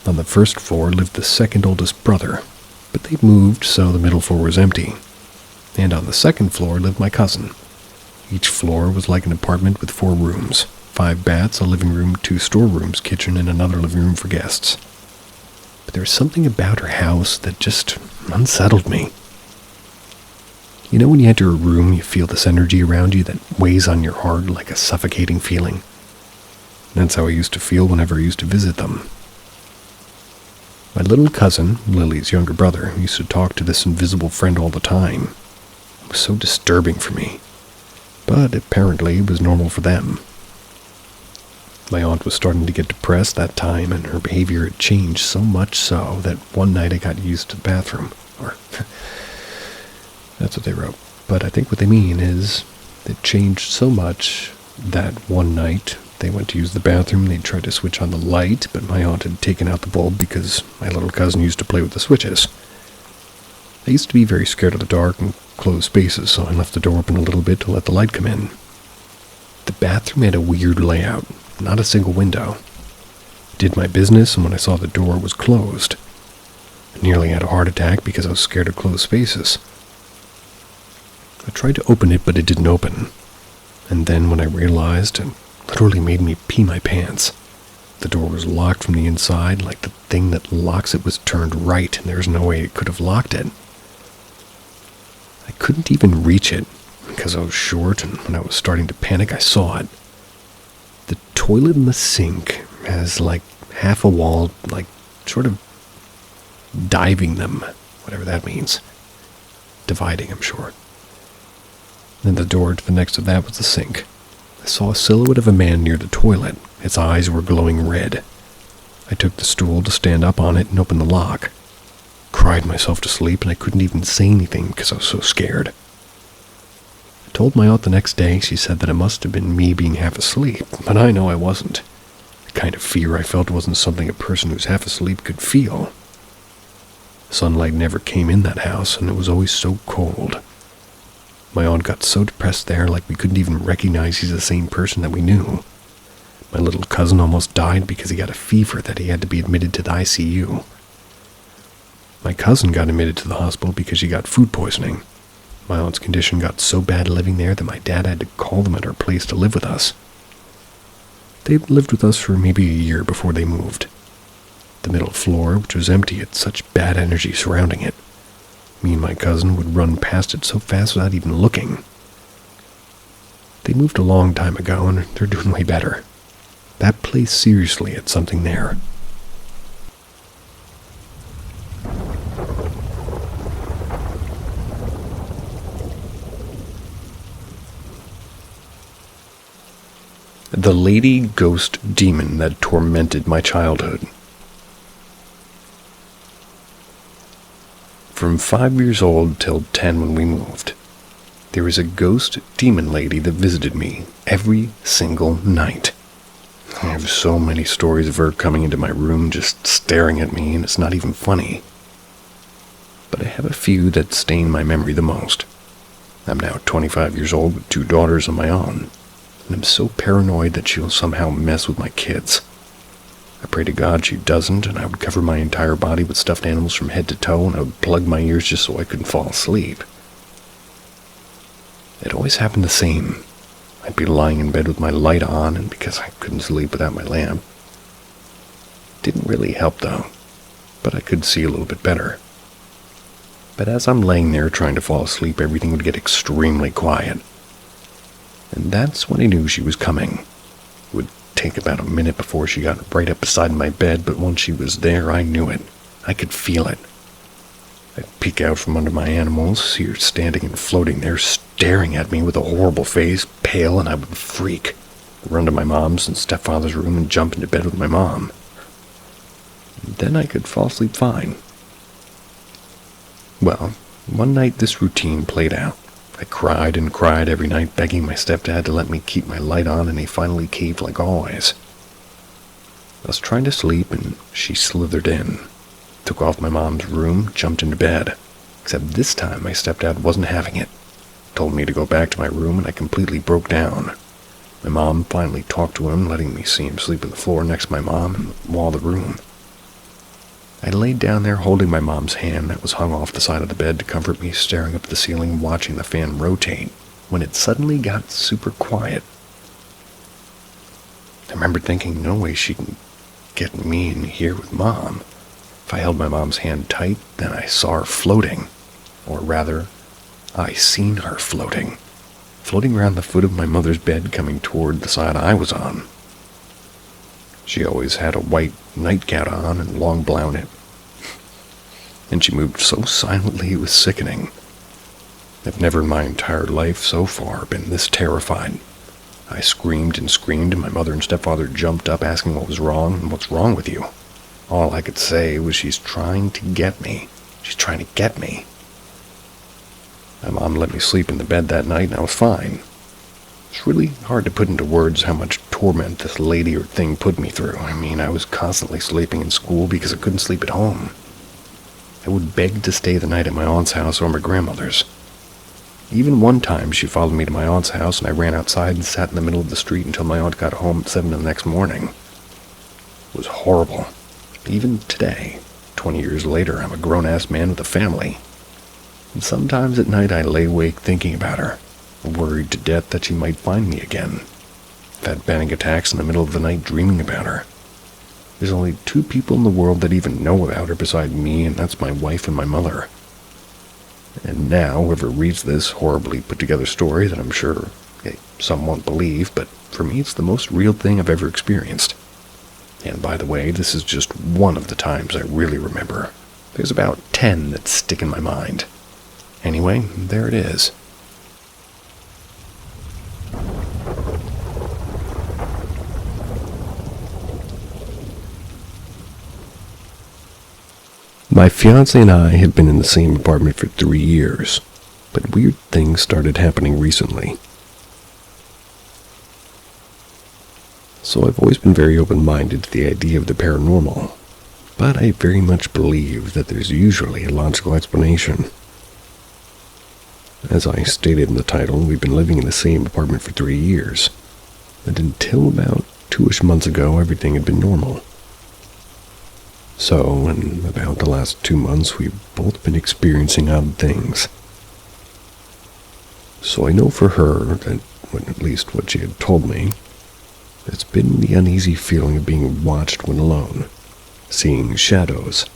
On the first floor lived the second oldest brother, but they moved, so the middle floor was empty. And on the second floor lived my cousin. Each floor was like an apartment with 4 rooms, 5 baths, a living room, 2 storerooms, kitchen, and another living room for guests. But there was something about her house that just unsettled me. You know when you enter a room, you feel this energy around you that weighs on your heart like a suffocating feeling? That's how I used to feel whenever I used to visit them. My little cousin, Lily's younger brother, used to talk to this invisible friend all the time. It was so disturbing for me, but apparently it was normal for them. My aunt was starting to get depressed that time, and her behavior had changed so much so that one night I got used to the bathroom. Or, that's what they wrote. But I think what they mean is it changed so much that one night they went to use the bathroom, they tried to switch on the light, but my aunt had taken out the bulb because my little cousin used to play with the switches. I used to be very scared of the dark and closed spaces, so I left the door open a little bit to let the light come in. The bathroom had a weird layout, not a single window. I did my business, and when I saw the door was closed, I nearly had a heart attack because I was scared of closed spaces. I tried to open it, but it didn't open. And then when I realized, it literally made me pee my pants. The door was locked from the inside, like the thing that locks it was turned right, and there was no way it could have locked it. I couldn't even reach it because I was short, and when I was starting to panic, I saw it. The toilet and the sink has like half a wall, like sort of diving them, whatever that means. Dividing, I'm sure. Then the door to the next to that was the sink. I saw a silhouette of a man near the toilet. Its eyes were glowing red. I took the stool to stand up on it and open the lock. Cried myself to sleep, and I couldn't even say anything because I was so scared. I told my aunt the next day. She said that it must have been me being half asleep, but I know I wasn't. The kind of fear I felt wasn't something a person who's half asleep could feel. Sunlight never came in that house, and it was always so cold. My aunt got so depressed there, like we couldn't even recognize he's the same person that we knew. My little cousin almost died because he got a fever that he had to be admitted to the ICU. My cousin got admitted to the hospital because she got food poisoning. My aunt's condition got so bad living there that my dad had to call them at our place to live with us. They lived with us for maybe a year before they moved. The middle floor, which was empty, had such bad energy surrounding it. Me and my cousin would run past it so fast without even looking. They moved a long time ago, and they're doing way better. That place seriously had something there. The lady ghost demon that tormented my childhood. From 5 years old till 10 when we moved, there was a ghost demon lady that visited me every single night. I have so many stories of her coming into my room just staring at me, and it's not even funny. But I have a few that stain my memory the most. I'm now 25 years old with 2 daughters of my own, and I'm so paranoid that she'll somehow mess with my kids. I pray to God she doesn't, and I would cover my entire body with stuffed animals from head to toe, and I would plug my ears just so I couldn't fall asleep. It always happened the same. I'd be lying in bed with my light on, and because I couldn't sleep without my lamp. Didn't really help though, but I could see a little bit better. But as I'm laying there trying to fall asleep, everything would get extremely quiet. And that's when I knew she was coming. It would take about a minute before she got right up beside my bed, but once she was there, I knew it. I could feel it. I'd peek out from under my animals, see her standing and floating there, staring at me with a horrible face, pale, and I would freak. Run to my mom's and stepfather's room and jump into bed with my mom. Then I could fall asleep fine. Well, one night this routine played out. I cried and cried every night, begging my stepdad to let me keep my light on, and he finally caved like always. I was trying to sleep, and she slithered in, took off my mom's room, jumped into bed. Except this time, my stepdad wasn't having it. Told me to go back to my room, and I completely broke down. My mom finally talked to him, letting me see him sleep on the floor next to my mom and the wall of the room. I laid down there holding my mom's hand that was hung off the side of the bed to comfort me, staring up at the ceiling, watching the fan rotate, when it suddenly got super quiet. I remember thinking, no way she can get me in here with Mom. If I held my mom's hand tight, then I saw her floating. Or rather, I seen her floating. Floating around the foot of my mother's bed, coming toward the side I was on. She always had a white nightgown on and long brown hair. And she moved so silently it was sickening. I've never in my entire life so far been this terrified. I screamed and screamed, and my mother and stepfather jumped up asking what was wrong and what's wrong with you. All I could say was, she's trying to get me. She's trying to get me. My mom let me sleep in the bed that night, and I was fine. It's really hard to put into words how much torment this lady or thing put me through. I mean, I was constantly sleeping in school because I couldn't sleep at home. I would beg to stay the night at my aunt's house or my grandmother's. Even one time, she followed me to my aunt's house, and I ran outside and sat in the middle of the street until my aunt got home at 7 the next morning. It was horrible. Even today, 20 years later, I'm a grown-ass man with a family. And sometimes at night I lay awake thinking about her, worried to death that she might find me again. I've had panic attacks in the middle of the night dreaming about her. There's only 2 people in the world that even know about her beside me, and that's my wife and my mother. And now, whoever reads this horribly put-together story that I'm sure some won't believe, but for me it's the most real thing I've ever experienced. And by the way, this is just one of the times I really remember. There's about 10 that stick in my mind. Anyway, there it is. My fiancé and I have been in the same apartment for 3 years, but weird things started happening recently. So I've always been very open-minded to the idea of the paranormal, but I very much believe that there's usually a logical explanation. As I stated in the title, we've been living in the same apartment for 3 years, and until about 2-ish months ago, everything had been normal. So, in about the last 2 months, we've both been experiencing odd things. So I know for her that, at least what she had told me, it's been the uneasy feeling of being watched when alone, seeing shadows.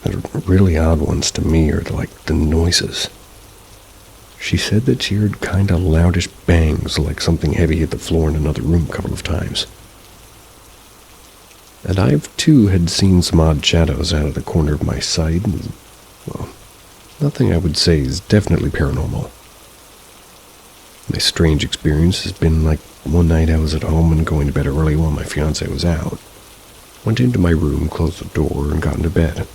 The really odd ones to me are like the noises. She said that she heard kinda loudish bangs like something heavy hit the floor in another room a couple of times. And I've too had seen some odd shadows out of the corner of my sight, and, well, nothing I would say is definitely paranormal. My strange experience has been like one night I was at home and going to bed early while my fiancé was out. Went into my room, closed the door, and got into bed.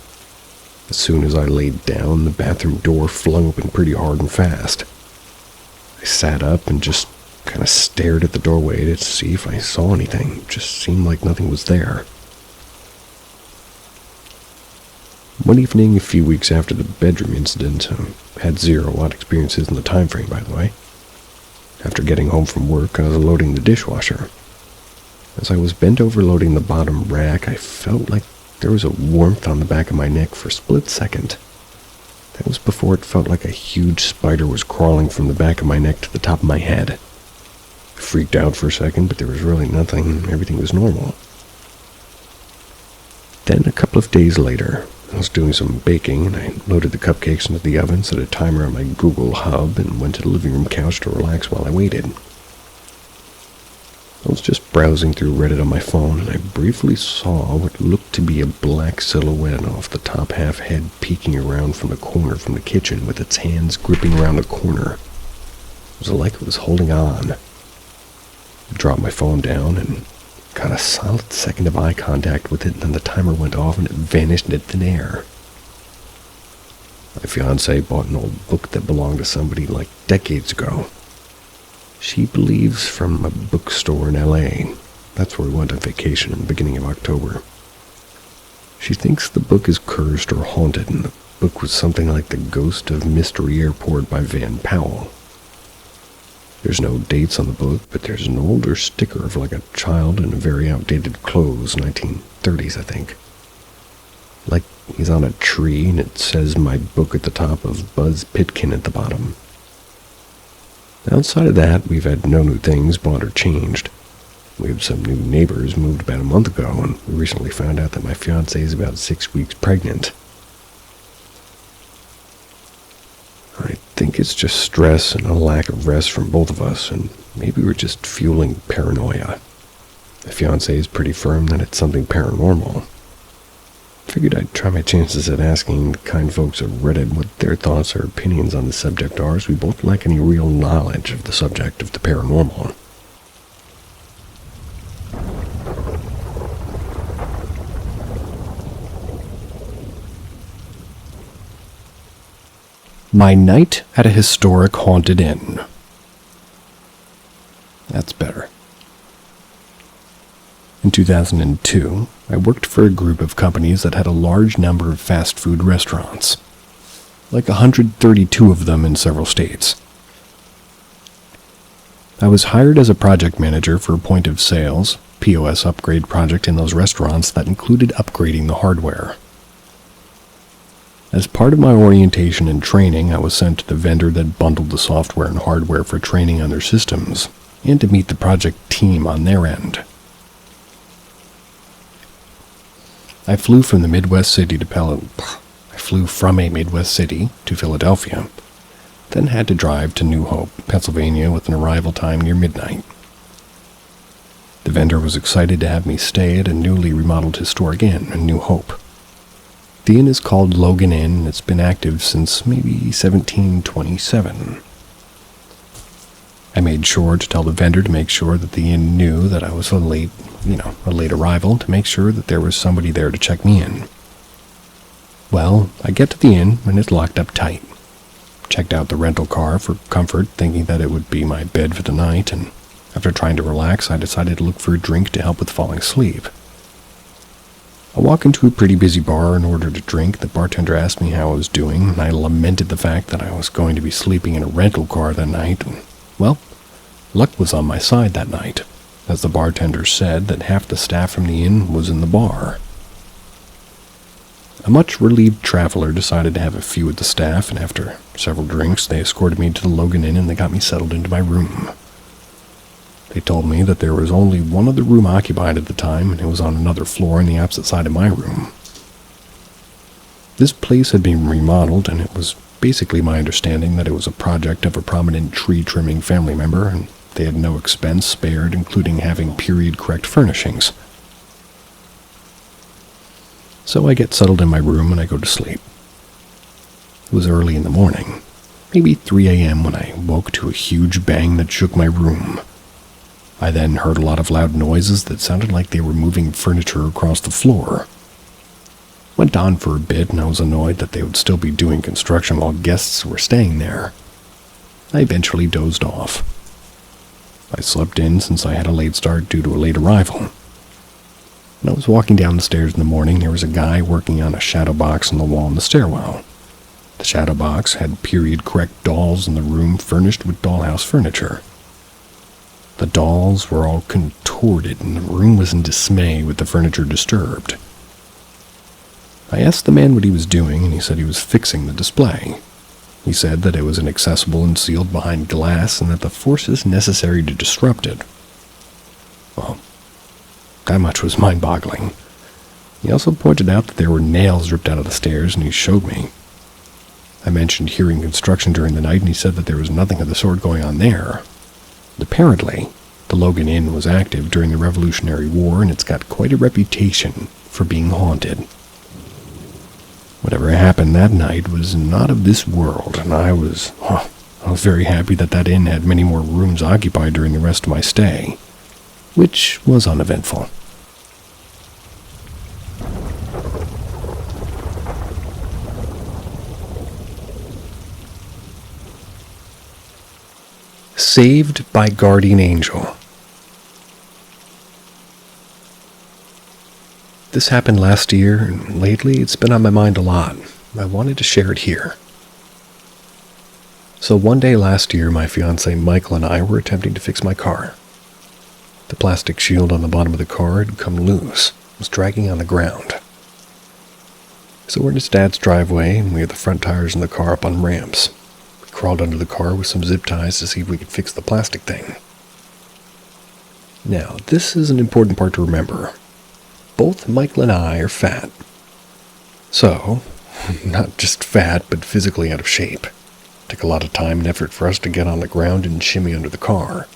As soon as I laid down, the bathroom door flung open pretty hard and fast. I sat up and just kind of stared at the doorway to see if I saw anything. It just seemed like nothing was there. One evening, a few weeks after the bedroom incident, I had 0 odd experiences in the time frame, by the way. After getting home from work, I was loading the dishwasher. As I was bent over loading the bottom rack, I felt like there was a warmth on the back of my neck for a split second. That was before it felt like a huge spider was crawling from the back of my neck to the top of my head. I freaked out for a second, but there was really nothing. Everything was normal. Then, a couple of days later, I was doing some baking, and I loaded the cupcakes into the oven, set a timer on my Google Hub, and went to the living room couch to relax while I waited. I was just browsing through Reddit on my phone, and I briefly saw what looked to be a black silhouette off the top half head peeking around from the corner from the kitchen with its hands gripping around a corner. It was like it was holding on. I dropped my phone down and got a solid second of eye contact with it, and then the timer went off and it vanished into thin air. My fiancée bought an old book that belonged to somebody like decades ago. She believes from a bookstore in LA. That's where we went on vacation in the beginning of October. She thinks the book is cursed or haunted, and the book was something like The Ghost of Mystery Airport by Van Powell. There's no dates on the book, but there's an older sticker of like a child in very outdated clothes, 1930s, I think. Like he's on a tree, and it says my book at the top of Buzz Pitkin at the bottom. Outside of that, we've had no new things bought or changed. We have some new neighbors moved about a month ago, and we recently found out that my fiancée is about 6 weeks pregnant. I think it's just stress and a lack of rest from both of us, and maybe we're just fueling paranoia. My fiancé is pretty firm that it's something paranormal. Figured I'd try my chances at asking the kind folks of Reddit what their thoughts or opinions on the subject are, as we both lack any real knowledge of the subject of the paranormal. My night at a historic haunted inn. That's better. In 2002, I worked for a group of companies that had a large number of fast food restaurants, like 132 of them in several states. I was hired as a project manager for a point of sales, POS upgrade project in those restaurants that included upgrading the hardware. As part of my orientation and training, I was sent to the vendor that bundled the software and hardware for training on their systems, and to meet the project team on their end. I flew from a Midwest city to Philadelphia, then had to drive to New Hope, Pennsylvania with an arrival time near midnight. The vendor was excited to have me stay at a newly remodeled historic inn in New Hope. The inn is called Logan Inn, and it's been active since maybe 1727. I made sure to tell the vendor to make sure that the inn knew that I was a late arrival, to make sure that there was somebody there to check me in. Well, I get to the inn and it's locked up tight. Checked out the rental car for comfort, thinking that it would be my bed for the night, and after trying to relax, I decided to look for a drink to help with falling asleep. I walk into a pretty busy bar and ordered a drink. The bartender asked me how I was doing, and I lamented the fact that I was going to be sleeping in a rental car that night. Well, luck was on my side that night, as the bartender said that half the staff from the inn was in the bar. A much relieved traveler decided to have a few with the staff, and after several drinks, they escorted me to the Logan Inn and they got me settled into my room. They told me that there was only one other room occupied at the time, and it was on another floor on the opposite side of my room. This place had been remodeled, and it was basically my understanding that it was a project of a prominent tree-trimming family member, and they had no expense spared, including having period-correct furnishings. So I get settled in my room and I go to sleep. It was early in the morning, maybe 3 a.m. when I woke to a huge bang that shook my room. I then heard a lot of loud noises that sounded like they were moving furniture across the floor. Went on for a bit, and I was annoyed that they would still be doing construction while guests were staying there. I eventually dozed off. I slept in since I had a late start due to a late arrival. When I was walking down the stairs in the morning, there was a guy working on a shadow box on the wall in the stairwell. The shadow box had period-correct dolls in the room furnished with dollhouse furniture. The dolls were all contorted, and the room was in dismay with the furniture disturbed. I asked the man what he was doing, and he said he was fixing the display. He said that it was inaccessible and sealed behind glass, and that the forces necessary to disrupt it. Well, that much was mind-boggling. He also pointed out that there were nails ripped out of the stairs, and he showed me. I mentioned hearing construction during the night, and he said that there was nothing of the sort going on there. Apparently, the Logan Inn was active during the Revolutionary War, and it's got quite a reputation for being haunted. Whatever happened that night was not of this world, and I was very happy that that inn had many more rooms occupied during the rest of my stay, which was uneventful. Saved by Guardian Angel. This happened last year, and lately it's been on my mind a lot. I wanted to share it here. So one day last year, my fiancé Michael and I were attempting to fix my car. The plastic shield on the bottom of the car had come loose, was dragging on the ground. So we're in his dad's driveway, and we have the front tires in the car up on ramps. Crawled under the car with some zip ties to see if we could fix the plastic thing. Now, this is an important part to remember. Both Michael and I are fat. So, not just fat, but physically out of shape. Took a lot of time and effort for us to get on the ground and shimmy under the car.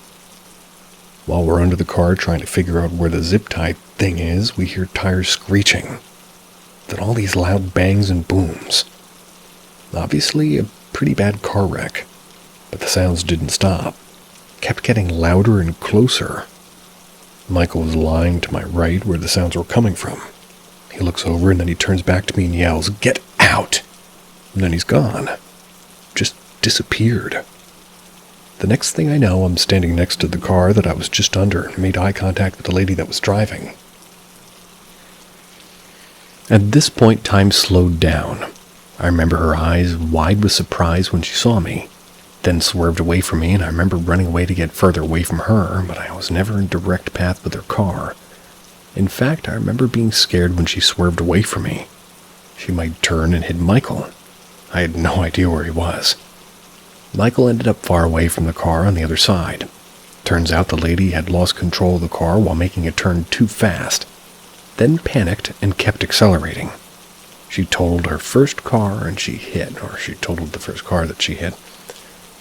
While we're under the car trying to figure out where the zip tie thing is, we hear tires screeching. Then all these loud bangs and booms. Obviously, a pretty bad car wreck, but the sounds didn't stop. Kept getting louder and closer. Michael was lying to my right where the sounds were coming from. He looks over and then he turns back to me and yells, "Get out!" And then he's gone. Just disappeared. The next thing I know, I'm standing next to the car that I was just under and made eye contact with the lady that was driving. At this point, time slowed down. I remember her eyes wide with surprise when she saw me, then swerved away from me, and I remember running away to get further away from her, but I was never in direct path with her car. In fact, I remember being scared when she swerved away from me. She might turn and hit Michael. I had no idea where he was. Michael ended up far away from the car on the other side. Turns out the lady had lost control of the car while making a turn too fast, then panicked and kept accelerating. She totaled her first car and she totaled the first car that she hit,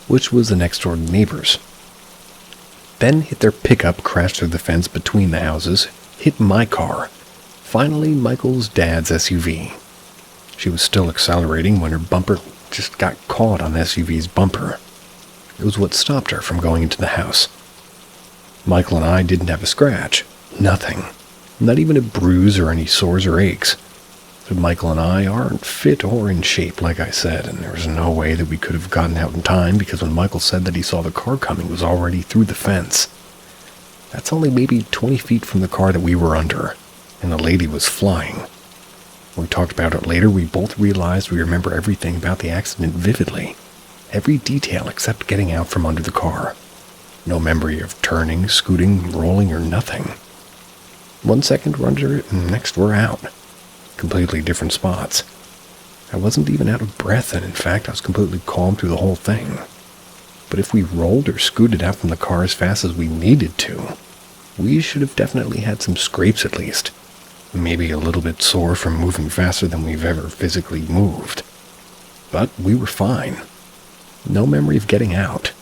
which was the next door neighbor's. Then hit their pickup, crashed through the fence between the houses, hit my car, finally Michael's dad's SUV. She was still accelerating when her bumper just got caught on the SUV's bumper. It was what stopped her from going into the house. Michael and I didn't have a scratch. Nothing. Not even a bruise or any sores or aches. But Michael and I aren't fit or in shape, like I said, and there was no way that we could have gotten out in time because when Michael said that he saw the car coming, it was already through the fence. That's only maybe 20 feet from the car that we were under, and the lady was flying. When we talked about it later, we both realized we remember everything about the accident vividly. Every detail except getting out from under the car. No memory of turning, scooting, rolling, or nothing. 1 second we're under it, and next we're out. Completely different spots. I wasn't even out of breath, and in fact I was completely calm through the whole thing. But if we rolled or scooted out from the car as fast as we needed to, we should have definitely had some scrapes at least. Maybe a little bit sore from moving faster than we've ever physically moved. But we were fine. No memory of getting out.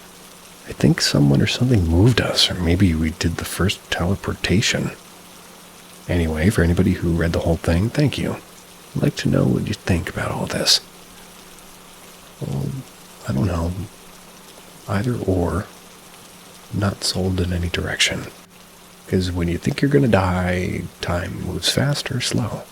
I think someone or something moved us, or maybe we did the first teleportation. Anyway, for anybody who read the whole thing, thank you. I'd like to know what you think about all this. Well, I don't know. Either or. Not sold in any direction. Because when you think you're going to die, time moves fast or slow.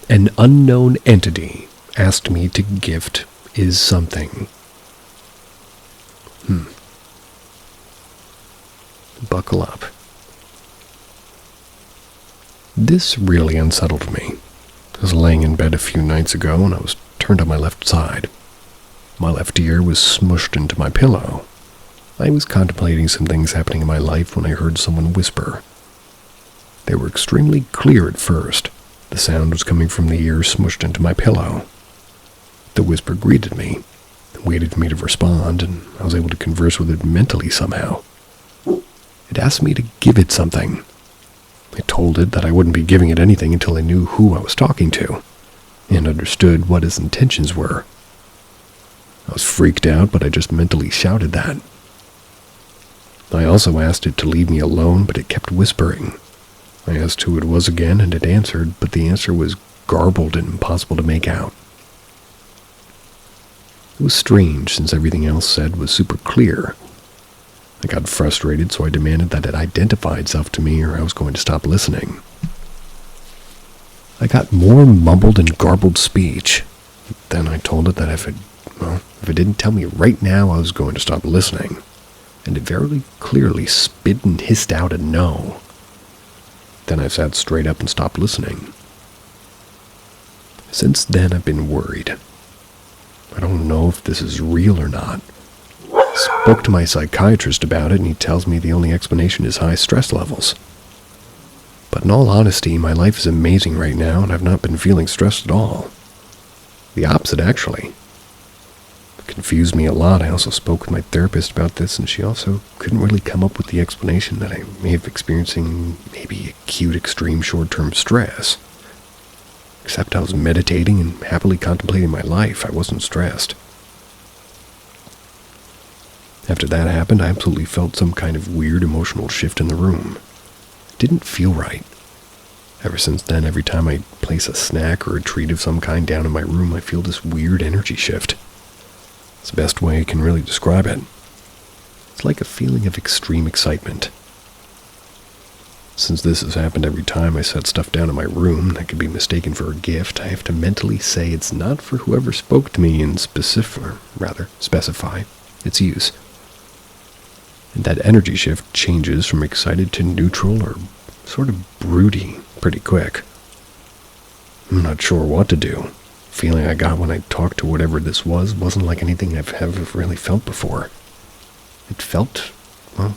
An unknown entity asked me to gift is something. Buckle up. This really unsettled me. I was laying in bed a few nights ago and I was turned on my left side. My left ear was smushed into my pillow. I was contemplating some things happening in my life when I heard someone whisper. They were extremely clear at first. The sound was coming from the ear smushed into my pillow. The whisper greeted me, waited for me to respond, and I was able to converse with it mentally somehow. It asked me to give it something. I told it that I wouldn't be giving it anything until I knew who I was talking to, and understood what its intentions were. I was freaked out, but I just mentally shouted that. I also asked it to leave me alone, but it kept whispering. I asked who it was again, and it answered, but the answer was garbled and impossible to make out. It was strange, since everything else said was super clear. I got frustrated, so I demanded that it identify itself to me or I was going to stop listening. I got more mumbled and garbled speech. Then I told it that if it didn't tell me right now, I was going to stop listening. And it very clearly spit and hissed out a no. Then I sat straight up and stopped listening. Since then, I've been worried. I don't know if this is real or not. Spoke to my psychiatrist about it, and he tells me the only explanation is high stress levels. But in all honesty, my life is amazing right now, and I've not been feeling stressed at all. The opposite, actually. It confused me a lot. I also spoke with my therapist about this, and she also couldn't really come up with the explanation that I may have experiencing maybe acute extreme short-term stress. Except I was meditating and happily contemplating my life. I wasn't stressed. After that happened, I absolutely felt some kind of weird emotional shift in the room. It didn't feel right. Ever since then, every time I place a snack or a treat of some kind down in my room, I feel this weird energy shift. It's the best way I can really describe it. It's like a feeling of extreme excitement. Since this has happened every time I set stuff down in my room that could be mistaken for a gift, I have to mentally say it's not for whoever spoke to me and specify its use. And that energy shift changes from excited to neutral or sort of broody pretty quick. I'm not sure what to do. Feeling I got when I talked to whatever this was wasn't like anything I've ever really felt before. It felt, well, ...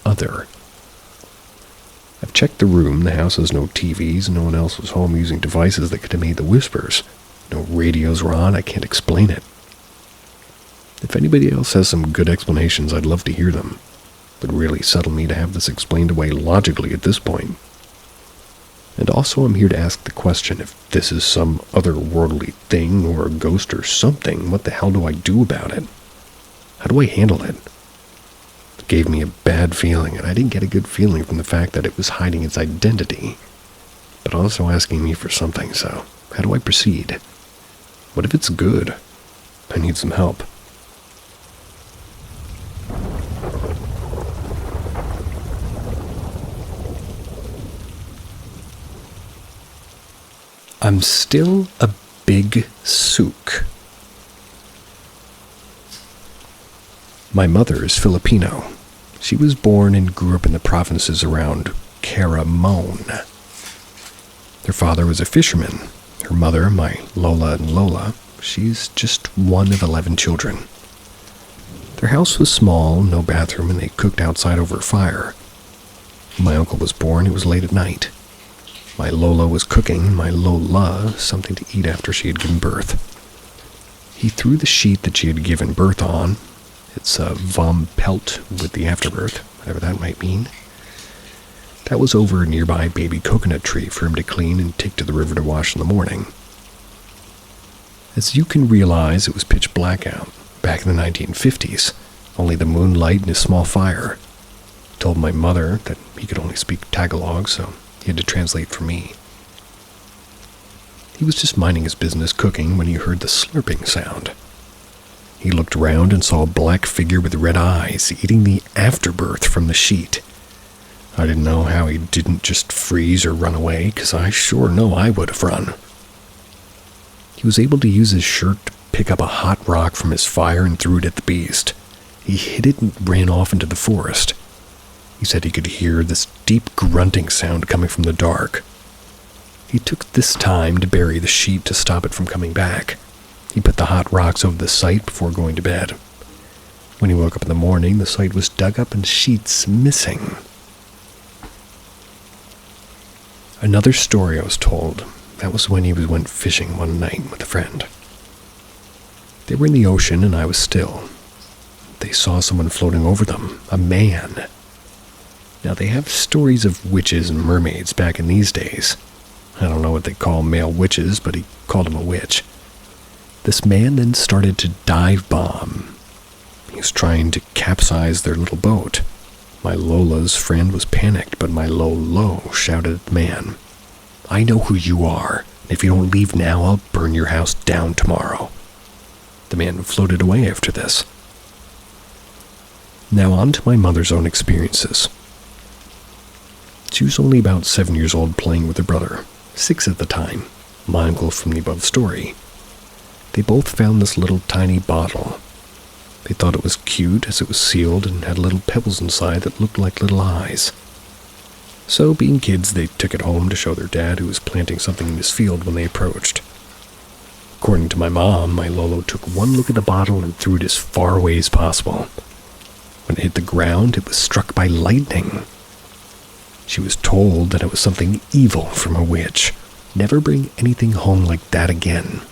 other. I've checked the room. The house has no TVs. No one else was home using devices that could have made the whispers. No radios were on. I can't explain it. If anybody else has some good explanations, I'd love to hear them. It would really settle me to have this explained away logically at this point. And also I'm here to ask the question, if this is some otherworldly thing or a ghost or something, what the hell do I do about it? How do I handle it? It gave me a bad feeling, and I didn't get a good feeling from the fact that it was hiding its identity, but also asking me for something, so how do I proceed? What if it's good? I need some help. I'm still a big sook. My mother is Filipino. She was born and grew up in the provinces around Caramon. Her father was a fisherman. Her mother, my Lola, she's just one of 11 children. Their house was small, no bathroom, and they cooked outside over a fire. When my uncle was born, it was late at night. My Lola was cooking my Lola something to eat after she had given birth. He threw the sheet that she had given birth on. It's a vom pelt with the afterbirth, whatever that might mean. That was over a nearby baby coconut tree for him to clean and take to the river to wash in the morning. As you can realize, it was pitch black out, back in the 1950s, only the moonlight and a small fire. I told my mother that he could only speak Tagalog, so he had to translate for me. He was just minding his business cooking when he heard the slurping sound. He looked around and saw a black figure with red eyes eating the afterbirth from the sheet. I didn't know how he didn't just freeze or run away, because I sure know I would have run. He was able to use his shirt to pick up a hot rock from his fire and threw it at the beast. He hit it and ran off into the forest. He said he could hear this deep grunting sound coming from the dark. He took this time to bury the sheet to stop it from coming back. He put the hot rocks over the site before going to bed. When he woke up in the morning, the site was dug up and sheets missing. Another story I was told, that was when he went fishing one night with a friend. They were in the ocean and I was still. They saw someone floating over them, a man. Now they have stories of witches and mermaids back in these days. I don't know what they call male witches, but he called him a witch. This man then started to dive bomb. He was trying to capsize their little boat. My Lola's friend was panicked, but my Lolo shouted at the man, "I know who you are, and if you don't leave now, I'll burn your house down tomorrow." The man floated away after this. Now on to my mother's own experiences. She was only about 7 years old playing with her brother, 6 at the time, my uncle from the above story. They both found this little tiny bottle. They thought it was cute as it was sealed and had little pebbles inside that looked like little eyes. So, being kids, they took it home to show their dad, who was planting something in his field when they approached. According to my mom, my Lolo took one look at the bottle and threw it as far away as possible. When it hit the ground, it was struck by lightning. She was told that it was something evil from a witch. Never bring anything home like that again.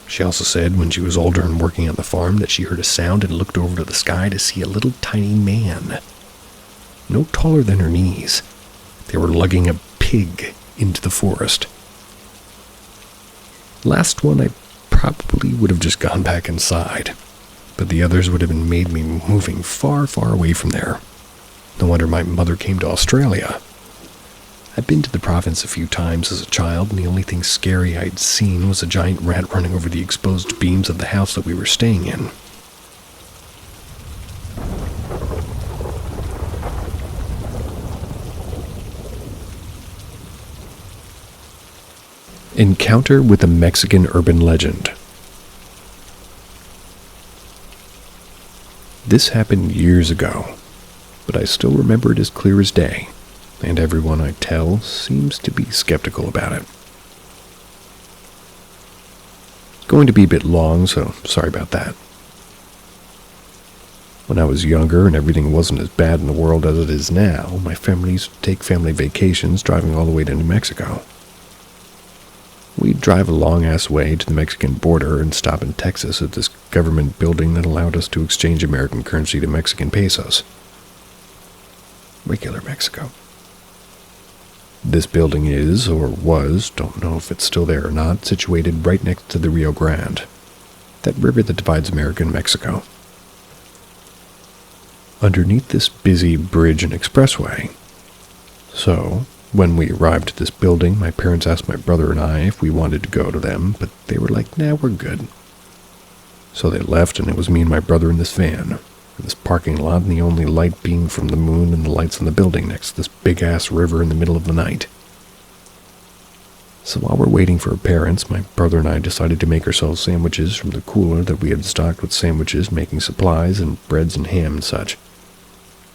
She also said when she was older and working on the farm that she heard a sound and looked over to the sky to see a little tiny man. No taller than her knees. They were lugging a pig into the forest. Last one, I probably would have just gone back inside, but the others would have been made me moving far, far away from there. No wonder my mother came to Australia. I'd been to the province a few times as a child, and the only thing scary I'd seen was a giant rat running over the exposed beams of the house that we were staying in. Encounter with a Mexican urban legend. This happened years ago, but I still remember it as clear as day, and everyone I tell seems to be skeptical about it. It's going to be a bit long, so sorry about that. When I was younger and everything wasn't as bad in the world as it is now, my family used to take family vacations driving all the way to New Mexico. We'd drive a long-ass way to the Mexican border and stop in Texas at this government building that allowed us to exchange American currency to Mexican pesos. Regular Mexico. This building is, or was, don't know if it's still there or not, situated right next to the Rio Grande, that river that divides America and Mexico. Underneath this busy bridge and expressway. So, when we arrived at this building, my parents asked my brother and I if we wanted to go to them, but they were like, nah, we're good. So they left, and it was me and my brother in this van, in this parking lot, and the only light being from the moon and the lights on the building next to this big-ass river in the middle of the night. So while we're waiting for our parents, my brother and I decided to make ourselves sandwiches from the cooler that we had stocked with sandwiches, making supplies, and breads and ham and such.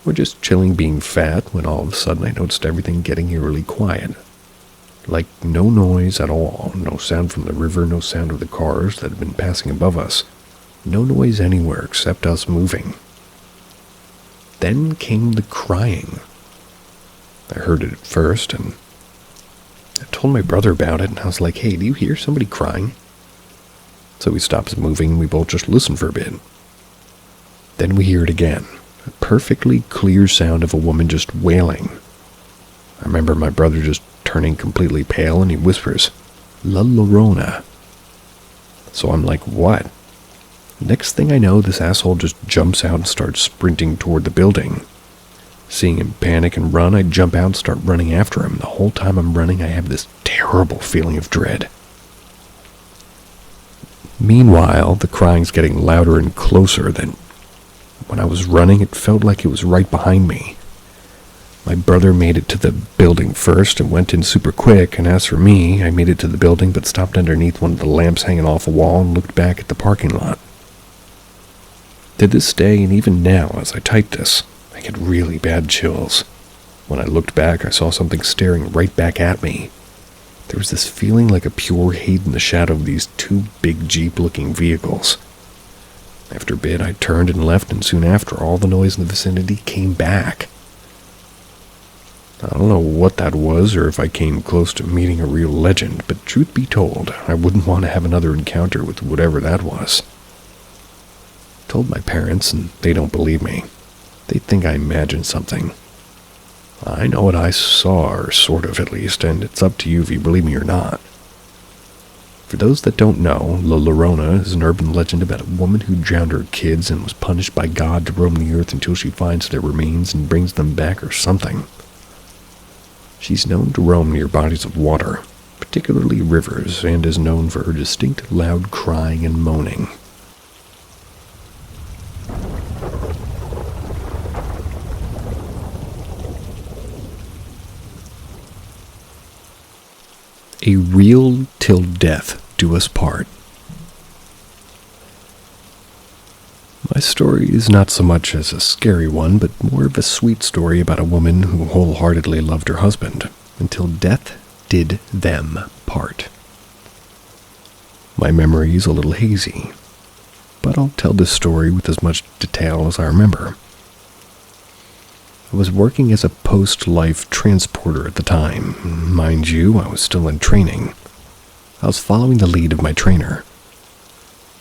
We're just chilling, being fat, when all of a sudden I noticed everything getting eerily quiet. Like no noise at all, no sound from the river, no sound of the cars that had been passing above us. No noise anywhere except us moving. Then came the crying. I heard it at first, and I told my brother about it, and I was like, hey, do you hear somebody crying? So we stopped moving, and we both just listened for a bit. Then we hear it again. A perfectly clear sound of a woman just wailing. I remember my brother just turning completely pale, and he whispers, La Llorona. So I'm like, what? Next thing I know, this asshole just jumps out and starts sprinting toward the building. Seeing him panic and run, I jump out and start running after him. The whole time I'm running, I have this terrible feeling of dread. Meanwhile, the crying's getting louder and closer. Then when I was running, it felt like it was right behind me. My brother made it to the building first and went in super quick, and as for me, I made it to the building but stopped underneath one of the lamps hanging off a wall and looked back at the parking lot. To this day, and even now as I type this, I get really bad chills. When I looked back, I saw something staring right back at me. There was this feeling like a pure hate in the shadow of these two big Jeep-looking vehicles. After a bit, I turned and left, and soon after, all the noise in the vicinity came back. I don't know what that was, or if I came close to meeting a real legend, but truth be told, I wouldn't want to have another encounter with whatever that was. I told my parents, and they don't believe me. They think I imagined something. I know what I saw, or sort of at least, and it's up to you if you believe me or not. For those that don't know, La Llorona is an urban legend about a woman who drowned her kids and was punished by God to roam the earth until she finds their remains and brings them back or something. She's known to roam near bodies of water, particularly rivers, and is known for her distinct loud crying and moaning. A real till death do us part. My story is not so much as a scary one, but more of a sweet story about a woman who wholeheartedly loved her husband, until death did them part. My memory is a little hazy, but I'll tell this story with as much detail as I remember. I was working as a post-life transporter at the time. Mind you, I was still in training. I was following the lead of my trainer.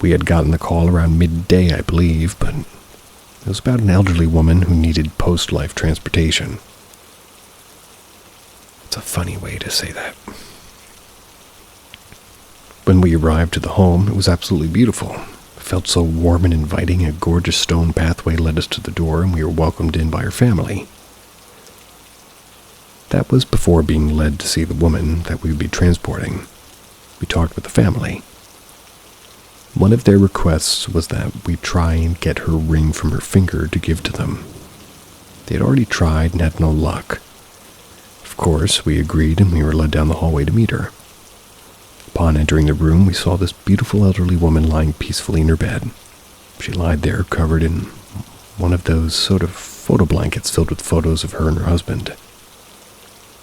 We had gotten the call around midday, I believe, but it was about an elderly woman who needed post-life transportation. It's a funny way to say that. When we arrived at the home, it was absolutely beautiful. It felt so warm and inviting. A gorgeous stone pathway led us to the door, and we were welcomed in by her family. That was before being led to see the woman that we would be transporting. We talked with the family. One of their requests was that we try and get her ring from her finger to give to them. They had already tried and had no luck. Of course, we agreed, and we were led down the hallway to meet her. Upon entering the room, we saw this beautiful elderly woman lying peacefully in her bed. She lied there, covered in one of those sort of photo blankets filled with photos of her and her husband.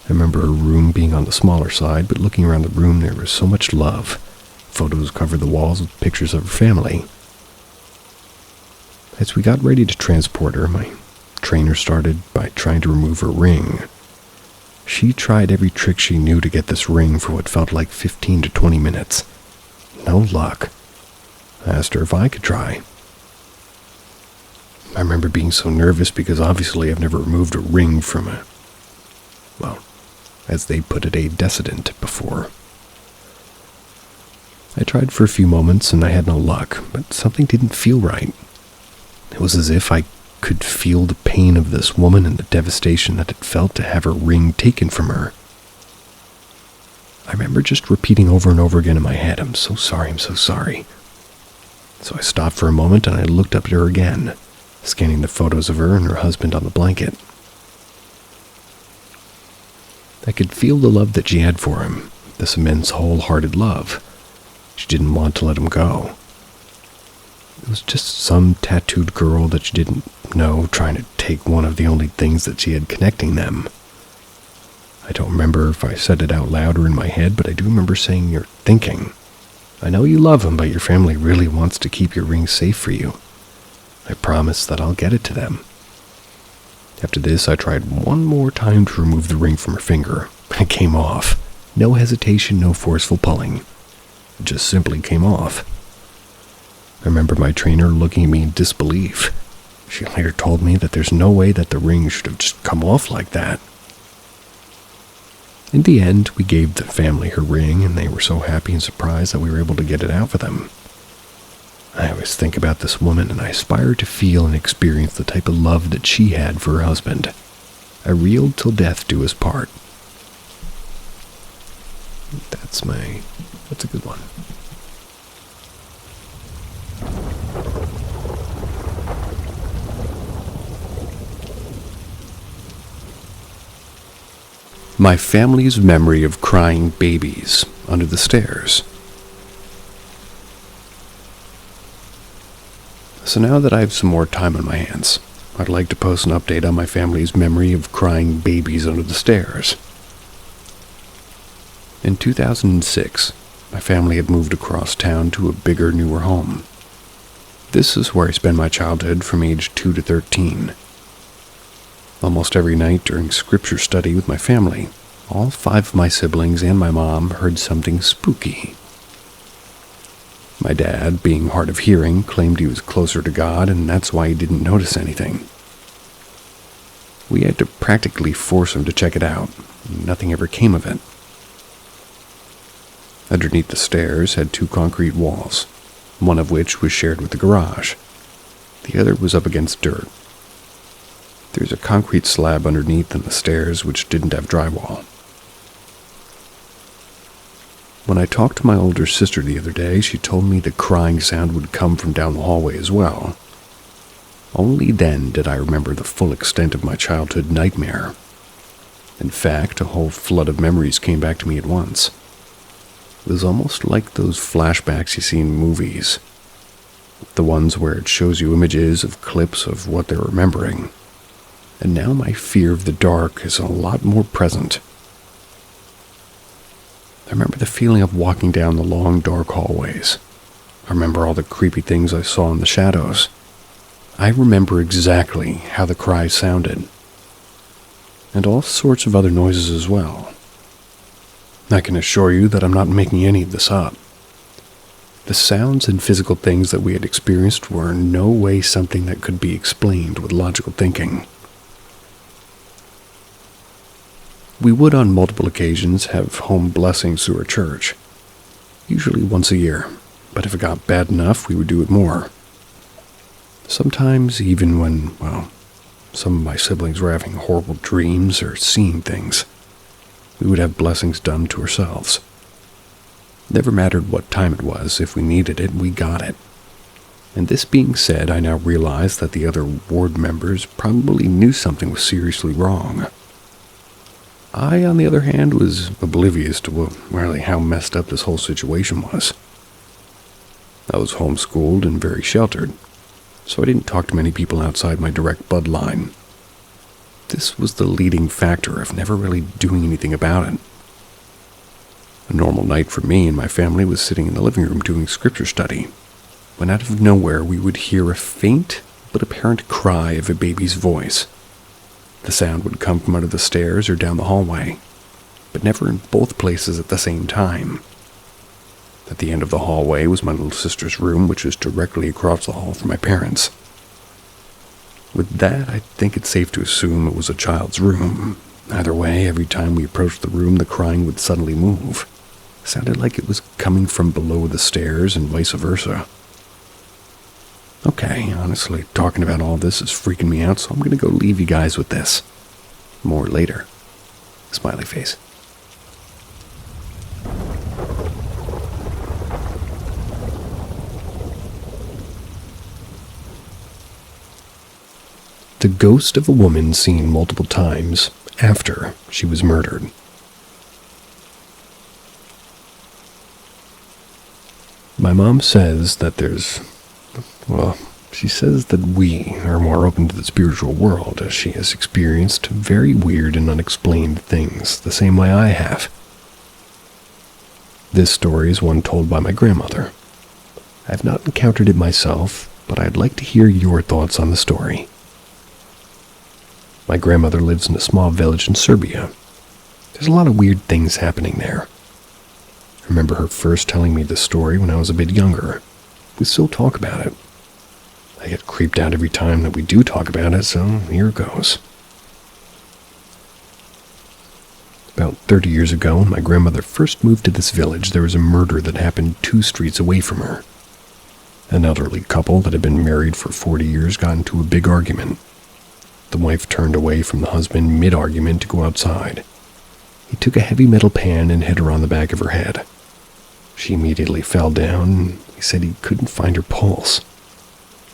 I remember her room being on the smaller side, but looking around the room there was so much love. Photos covered the walls with pictures of her family. As we got ready to transport her, my trainer started by trying to remove her ring. She tried every trick she knew to get this ring for what felt like 15 to 20 minutes. No luck. I asked her if I could try. I remember being so nervous because obviously I've never removed a ring from as they put it, a decedent before. I tried for a few moments and I had no luck, but something didn't feel right. It was as if I could feel the pain of this woman and the devastation that it felt to have her ring taken from her. I remember just repeating over and over again in my head, I'm so sorry, I'm so sorry. So I stopped for a moment and I looked up at her again, scanning the photos of her and her husband on the blanket. I could feel the love that she had for him, this immense wholehearted love. She didn't want to let him go. It was just some tattooed girl that she didn't know trying to take one of the only things that she had connecting them. I don't remember if I said it out loud or in my head, but I do remember saying, "You're thinking. I know you love him, but your family really wants to keep your ring safe for you. I promise that I'll get it to them." After this, I tried one more time to remove the ring from her finger. It came off. No hesitation, no forceful pulling. It just simply came off. I remember my trainer looking at me in disbelief. She later told me that there's no way that the ring should have just come off like that. In the end, we gave the family her ring, and they were so happy and surprised that we were able to get it out for them. I always think about this woman, and I aspire to feel and experience the type of love that she had for her husband. A real till death do us part. That's a good one. My family's memory of crying babies under the stairs. So now that I have some more time on my hands, I'd like to post an update on my family's memory of crying babies under the stairs. In 2006, my family had moved across town to a bigger, newer home. This is where I spent my childhood from age 2 to 13. Almost every night during scripture study with my family, all 5 of my siblings and my mom heard something spooky. My dad, being hard of hearing, claimed he was closer to God, and that's why he didn't notice anything. We had to practically force him to check it out. Nothing ever came of it. Underneath the stairs had 2 concrete walls, one of which was shared with the garage. The other was up against dirt. There's a concrete slab underneath in the stairs which didn't have drywall. When I talked to my older sister the other day, she told me the crying sound would come from down the hallway as well. Only then did I remember the full extent of my childhood nightmare. In fact, a whole flood of memories came back to me at once. It was almost like those flashbacks you see in movies. The ones where it shows you images of clips of what they're remembering. And now my fear of the dark is a lot more present. I remember the feeling of walking down the long, dark hallways. I remember all the creepy things I saw in the shadows. I remember exactly how the cries sounded. And all sorts of other noises as well. I can assure you that I'm not making any of this up. The sounds and physical things that we had experienced were in no way something that could be explained with logical thinking. We would on multiple occasions have home blessings through our church, usually once a year, but if it got bad enough, we would do it more. Sometimes even when, some of my siblings were having horrible dreams or seeing things, we would have blessings done to ourselves. Never mattered what time it was, if we needed it, we got it. And this being said, I now realize that the other ward members probably knew something was seriously wrong. I, on the other hand, was oblivious to really how messed up this whole situation was. I was homeschooled and very sheltered, so I didn't talk to many people outside my direct bloodline. This was the leading factor of never really doing anything about it. A normal night for me and my family was sitting in the living room doing scripture study, when out of nowhere we would hear a faint but apparent cry of a baby's voice. The sound would come from under the stairs or down the hallway, but never in both places at the same time. At the end of the hallway was my little sister's room, which was directly across the hall from my parents. With that, I think it's safe to assume it was a child's room. Either way, every time we approached the room, the crying would suddenly move. It sounded like it was coming from below the stairs and vice versa. Okay, honestly, talking about all this is freaking me out, so I'm gonna go leave you guys with this. More later. Smiley face. The ghost of a woman seen multiple times after she was murdered. My mom says that she says that we are more open to the spiritual world, as she has experienced very weird and unexplained things the same way I have. This story is one told by my grandmother. I have not encountered it myself, but I'd like to hear your thoughts on the story. My grandmother lives in a small village in Serbia. There's a lot of weird things happening there. I remember her first telling me this story when I was a bit younger. We still talk about it. I get creeped out every time that we do talk about it, so here it goes. About 30 years ago, when my grandmother first moved to this village, there was a murder that happened 2 streets away from her. An elderly couple that had been married for 40 years got into a big argument. The wife turned away from the husband mid-argument to go outside. He took a heavy metal pan and hit her on the back of her head. She immediately fell down, and he said he couldn't find her pulse.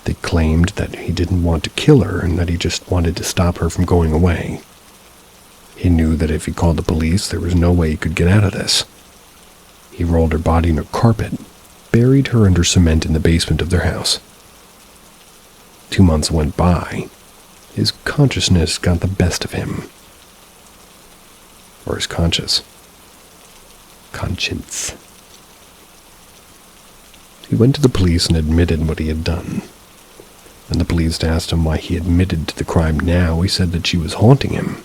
They claimed that he didn't want to kill her and that he just wanted to stop her from going away. He knew that if he called the police, there was no way he could get out of this. He rolled her body in a carpet, buried her under cement in the basement of their house. 2 months went by. His consciousness got the best of him. Or his conscience. He went to the police and admitted what he had done. When the police asked him why he admitted to the crime now, he said that she was haunting him.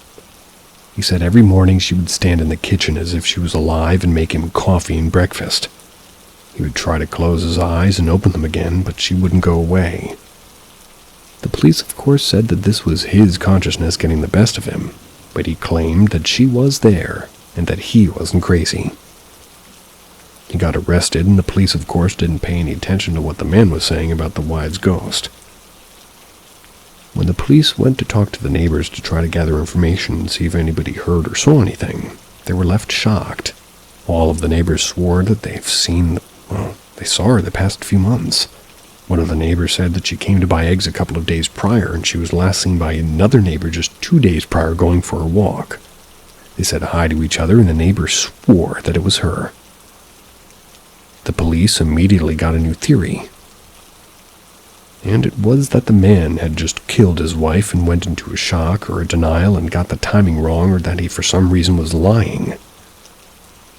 He said every morning she would stand in the kitchen as if she was alive and make him coffee and breakfast. He would try to close his eyes and open them again, but she wouldn't go away. The police, of course, said that this was his consciousness getting the best of him, but he claimed that she was there and that he wasn't crazy. He got arrested, and the police, of course, didn't pay any attention to what the man was saying about the wife's ghost. When the police went to talk to the neighbors to try to gather information and see if anybody heard or saw anything, they were left shocked. All of the neighbors swore that they saw her the past few months. One of the neighbors said that she came to buy eggs a couple of days prior, and she was last seen by another neighbor just 2 days prior going for a walk. They said hi to each other, and the neighbor swore that it was her. The police immediately got a new theory. And it was that the man had just killed his wife and went into a shock or a denial and got the timing wrong, or that he for some reason was lying.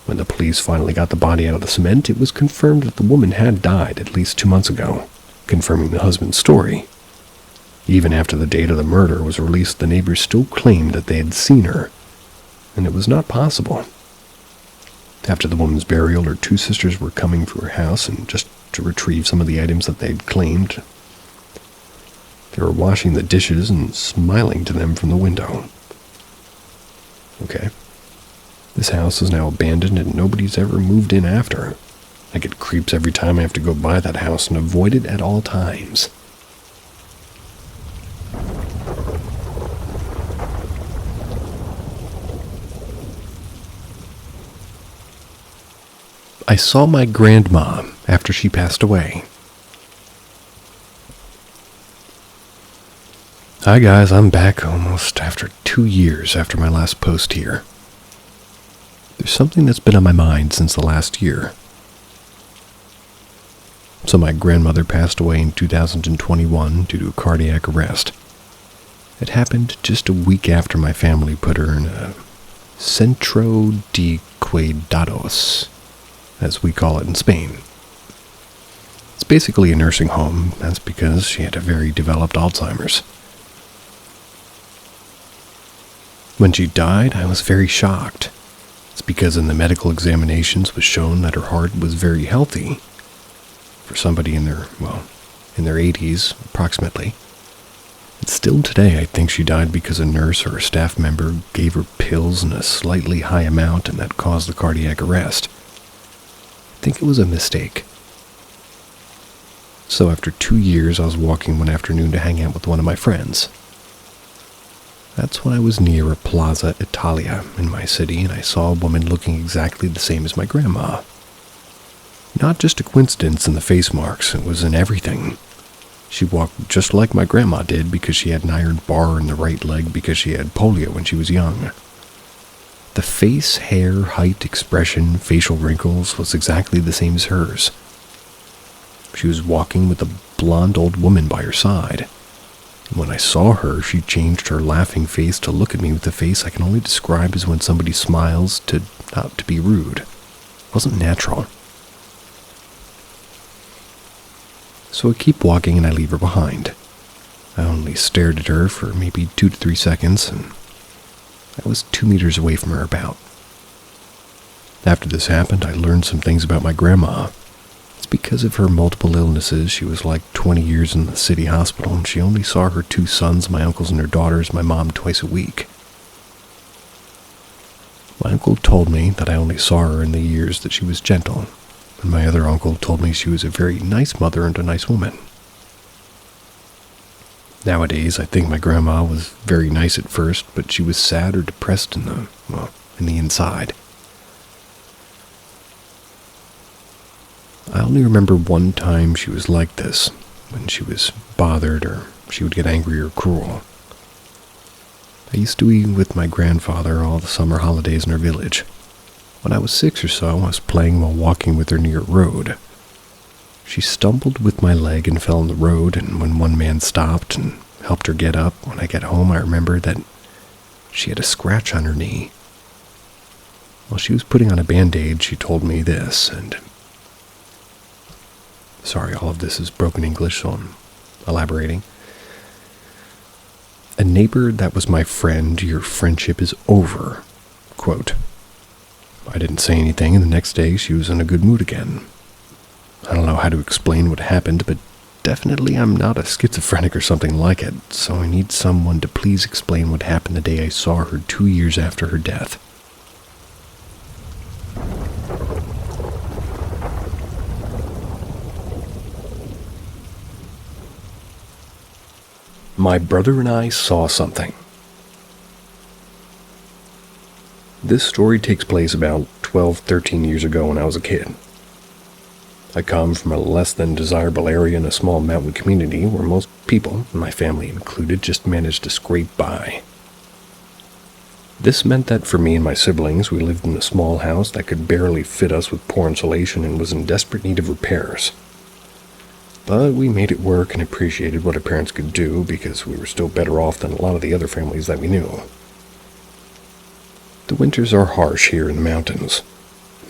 When the police finally got the body out of the cement, it was confirmed that the woman had died at least 2 months ago, confirming the husband's story. Even after the date of the murder was released, the neighbors still claimed that they had seen her, and it was not possible. After the woman's burial, her 2 sisters were coming to her house and just to retrieve some of the items that they'd claimed. They were washing the dishes and smiling to them from the window. Okay. This house is now abandoned and nobody's ever moved in after. I get creeps every time I have to go by that house and avoid it at all times. I saw my grandma after she passed away. Hi guys, I'm back almost after 2 years after my last post here. there's something that's been on my mind since the last year. So my grandmother passed away in 2021 due to a cardiac arrest. It happened just a week after my family put her in a centro de cuidados, as we call it in Spain. It's basically a nursing home. That's because she had a very developed Alzheimer's. When she died, I was very shocked. It's because in the medical examinations it was shown that her heart was very healthy for somebody in their 80s, approximately. And still today, I think she died because a nurse or a staff member gave her pills in a slightly high amount and that caused the cardiac arrest. I think it was a mistake. So after 2 years, I was walking one afternoon to hang out with one of my friends. That's when I was near a Plaza Italia in my city, and I saw a woman looking exactly the same as my grandma. Not just a coincidence in the face marks, it was in everything. She walked just like my grandma did because she had an iron bar in the right leg because she had polio when she was young. The face, hair, height, expression, facial wrinkles was exactly the same as hers. She was walking with a blonde old woman by her side. When I saw her, she changed her laughing face to look at me with a face I can only describe as when somebody smiles not to be rude. It wasn't natural. So I keep walking and I leave her behind. I only stared at her for maybe 2 to 3 seconds, and I was 2 meters away from her about. After this happened, I learned some things about my grandma. It's because of her multiple illnesses. She was like 20 years in the city hospital, and she only saw her 2 sons, my uncles and her daughters, my mom, twice a week. My uncle told me that I only saw her in the years that she was gentle, and my other uncle told me she was a very nice mother and a nice woman. Nowadays, I think my grandma was very nice at first, but she was sad or depressed in the inside. I only remember one time she was like this, when she was bothered or she would get angry or cruel. I used to be with my grandfather all the summer holidays in our village. When I was 6 or so, I was playing while walking with her near a road. She stumbled with my leg and fell in the road, and when one man stopped and helped her get up, when I got home, I remember that she had a scratch on her knee. While she was putting on a band-aid, she told me this, and sorry, all of this is broken English, so I'm elaborating. A neighbor that was my friend, your friendship is over. Quote. I didn't say anything, and the next day she was in a good mood again. I don't know how to explain what happened, but definitely I'm not a schizophrenic or something like it, so I need someone to please explain what happened the day I saw her 2 years after her death. My brother and I saw something. This story takes place about 12, 13 years ago when I was a kid. I come from a less than desirable area in a small mountain community where most people, my family included, just managed to scrape by. This meant that for me and my siblings, we lived in a small house that could barely fit us with poor insulation and was in desperate need of repairs. But we made it work and appreciated what our parents could do because we were still better off than a lot of the other families that we knew. The winters are harsh here in the mountains,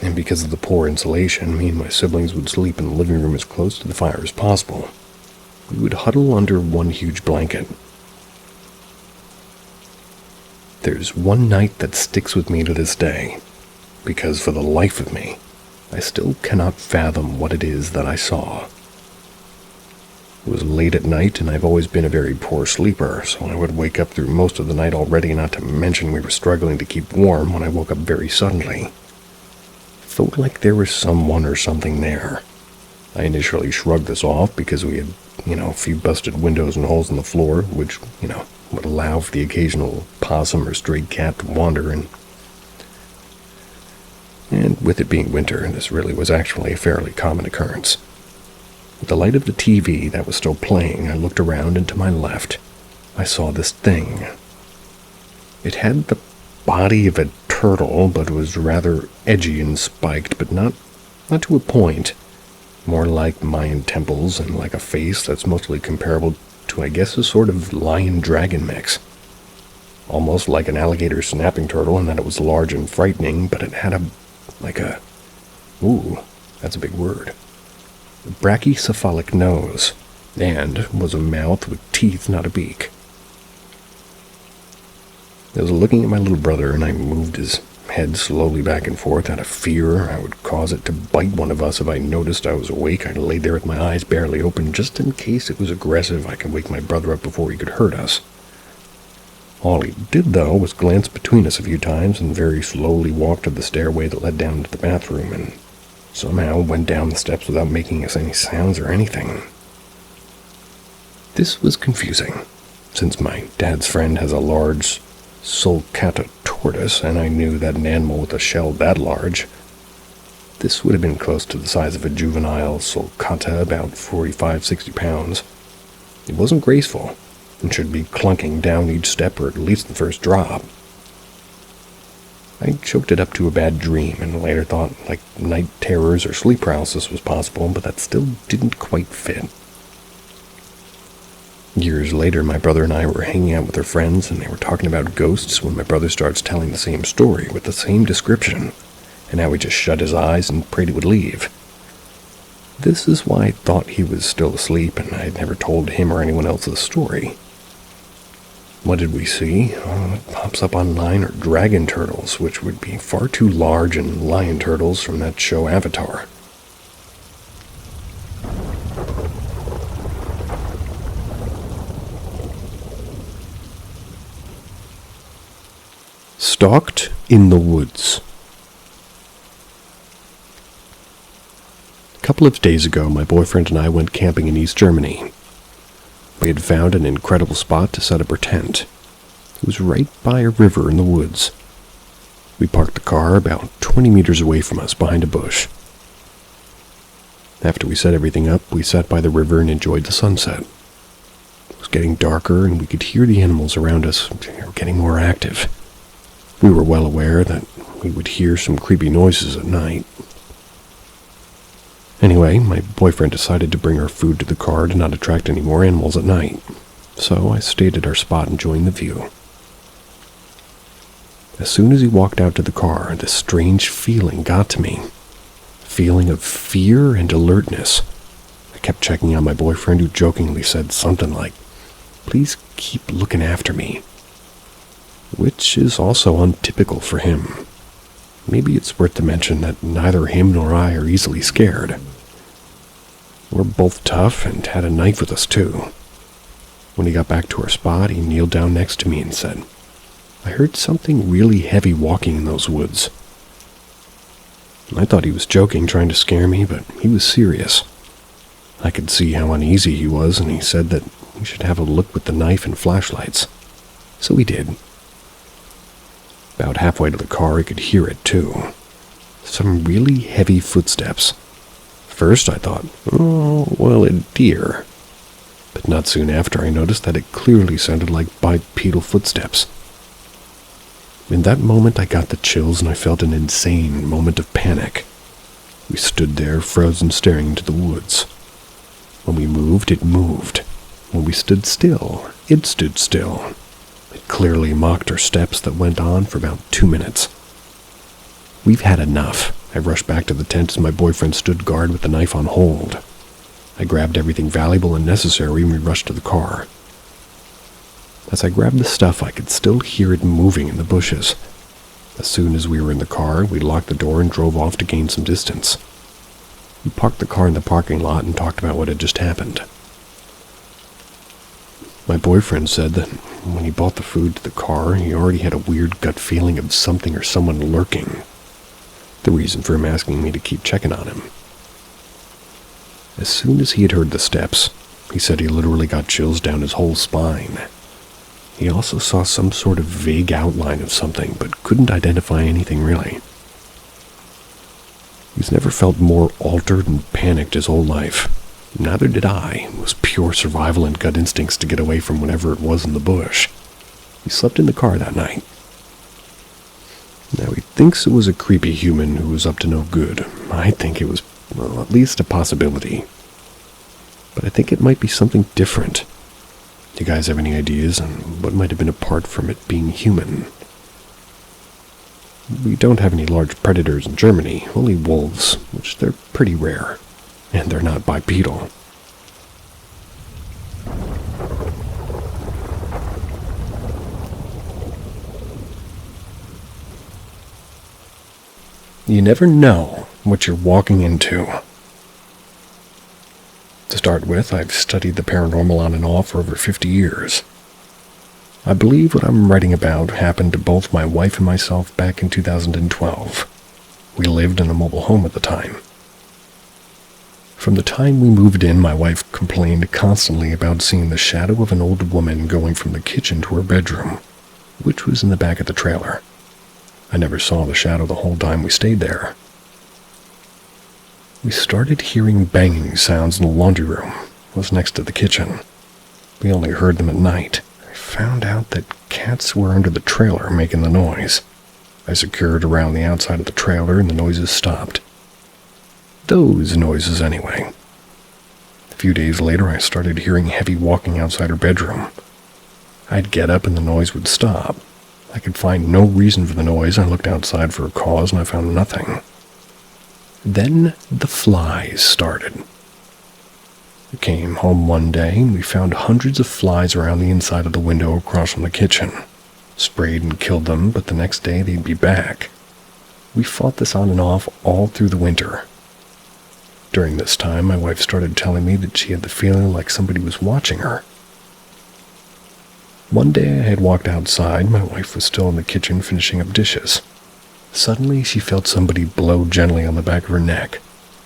and because of the poor insulation, me and my siblings would sleep in the living room as close to the fire as possible. We would huddle under one huge blanket. There's one night that sticks with me to this day, because for the life of me, I still cannot fathom what it is that I saw. It was late at night, and I've always been a very poor sleeper, so I would wake up through most of the night already, not to mention we were struggling to keep warm when I woke up very suddenly. Felt like there was someone or something there. I initially shrugged this off because we had, a few busted windows and holes in the floor, which, would allow for the occasional possum or stray cat to wander in. And with it being winter, this really was actually a fairly common occurrence. With the light of the TV that was still playing, I looked around, and to my left, I saw this thing. It had the body of a turtle, but was rather edgy and spiked, but not to a point. More like Mayan temples and like a face that's mostly comparable to, I guess, a sort of lion-dragon mix. Almost like an alligator snapping turtle in that it was large and frightening, but it had ooh, that's a big word, brachycephalic nose, and was a mouth with teeth, not a beak. I was looking at my little brother, and I moved his head slowly back and forth out of fear I would cause it to bite one of us if I noticed I was awake. I laid there with my eyes barely open, just in case it was aggressive. I could wake my brother up before he could hurt us. All he did, though, was glance between us a few times and very slowly walk to the stairway that led down to the bathroom, and somehow went down the steps without making us any sounds or anything. This was confusing, since my dad's friend has a large sulcata tortoise, and I knew that an animal with a shell that large, this would have been close to the size of a juvenile sulcata, about 45-60 pounds. It wasn't graceful, and should be clunking down each step or at least the first drop. I choked it up to a bad dream, and later thought like night terrors or sleep paralysis was possible, but that still didn't quite fit. Years later, my brother and I were hanging out with our friends, and they were talking about ghosts when my brother starts telling the same story with the same description, and how he just shut his eyes and prayed it would leave. This is why I thought he was still asleep, and I had never told him or anyone else the story. What did we see? What pops up online are dragon turtles, which would be far too large, and lion turtles from that show Avatar. Stalked in the woods. A couple of days ago, my boyfriend and I went camping in East Germany. We had found an incredible spot to set up our tent. It was right by a river in the woods. We parked the car about 20 meters away from us behind a bush. After we set everything up, we sat by the river and enjoyed the sunset. It was getting darker, and we could hear the animals around us getting more active. We were well aware that we would hear some creepy noises at night. Anyway, my boyfriend decided to bring our food to the car to not attract any more animals at night, so I stayed at our spot enjoying the view. As soon as he walked out to the car, this strange feeling got to me. A feeling of fear and alertness. I kept checking on my boyfriend, who jokingly said something like, "Please keep looking after me," which is also untypical for him. Maybe it's worth to mention that neither him nor I are easily scared. We're both tough and had a knife with us too. When he got back to our spot, he kneeled down next to me and said, "I heard something really heavy walking in those woods." I thought he was joking, trying to scare me, but he was serious. I could see how uneasy he was, and he said that we should have a look with the knife and flashlights. So we did. About halfway to the car, I could hear it too. Some really heavy footsteps. First I thought, oh, well, a deer. But not soon after, I noticed that it clearly sounded like bipedal footsteps. In that moment, I got the chills, and I felt an insane moment of panic. We stood there, frozen, staring into the woods. When we moved, it moved. When we stood still, it stood still. It clearly mocked our steps that went on for about 2 minutes. "We've had enough." I rushed back to the tent as my boyfriend stood guard with the knife on hold. I grabbed everything valuable and necessary, and we rushed to the car. As I grabbed the stuff, I could still hear it moving in the bushes. As soon as we were in the car, we locked the door and drove off to gain some distance. We parked the car in the parking lot and talked about what had just happened. My boyfriend said that when he bought the food to the car, he already had a weird gut feeling of something or someone lurking. The reason for him asking me to keep checking on him. As soon as he had heard the steps, he said he literally got chills down his whole spine. He also saw some sort of vague outline of something, but couldn't identify anything really. He's never felt more altered and panicked his whole life. Neither did I. It was pure survival and gut instincts to get away from whatever it was in the bush. We slept in the car that night. Now, he thinks it was a creepy human who was up to no good. I think it was, well, at least a possibility. But I think it might be something different. Do you guys have any ideas on what might have been apart from it being human? We don't have any large predators in Germany, only wolves, which they're pretty rare. And they're not bipedal. You never know what you're walking into. To start with, I've studied the paranormal on and off for over 50 years. I believe what I'm writing about happened to both my wife and myself back in 2012. We lived in a mobile home at the time. From the time we moved in, my wife complained constantly about seeing the shadow of an old woman going from the kitchen to her bedroom, which was in the back of the trailer. I never saw the shadow the whole time we stayed there. We started hearing banging sounds in the laundry room. It was next to the kitchen. We only heard them at night. I found out that cats were under the trailer making the noise. I secured around the outside of the trailer and the noises stopped. Those noises anyway. A few days later, I started hearing heavy walking outside her bedroom. I'd get up and the noise would stop. I could find no reason for the noise. I looked outside for a cause and I found nothing. Then the flies started. We came home one day and we found hundreds of flies around the inside of the window across from the kitchen. Sprayed and killed them, but the next day they'd be back. We fought this on and off all through the winter. During this time, my wife started telling me that she had the feeling like somebody was watching her. One day I had walked outside. My wife was still in the kitchen finishing up dishes. Suddenly, she felt somebody blow gently on the back of her neck.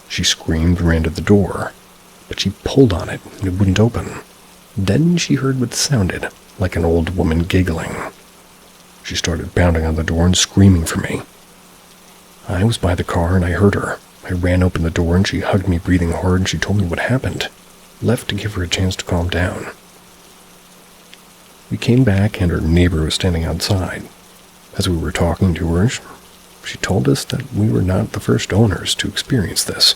She screamed and ran to the door, but she pulled on it and it wouldn't open. Then she heard what sounded like an old woman giggling. She started pounding on the door and screaming for me. I was by the car and I heard her. I ran open the door and she hugged me, breathing hard, and she told me what happened. Left to give her a chance to calm down. We came back and her neighbor was standing outside. As we were talking to her, she told us that we were not the first owners to experience this.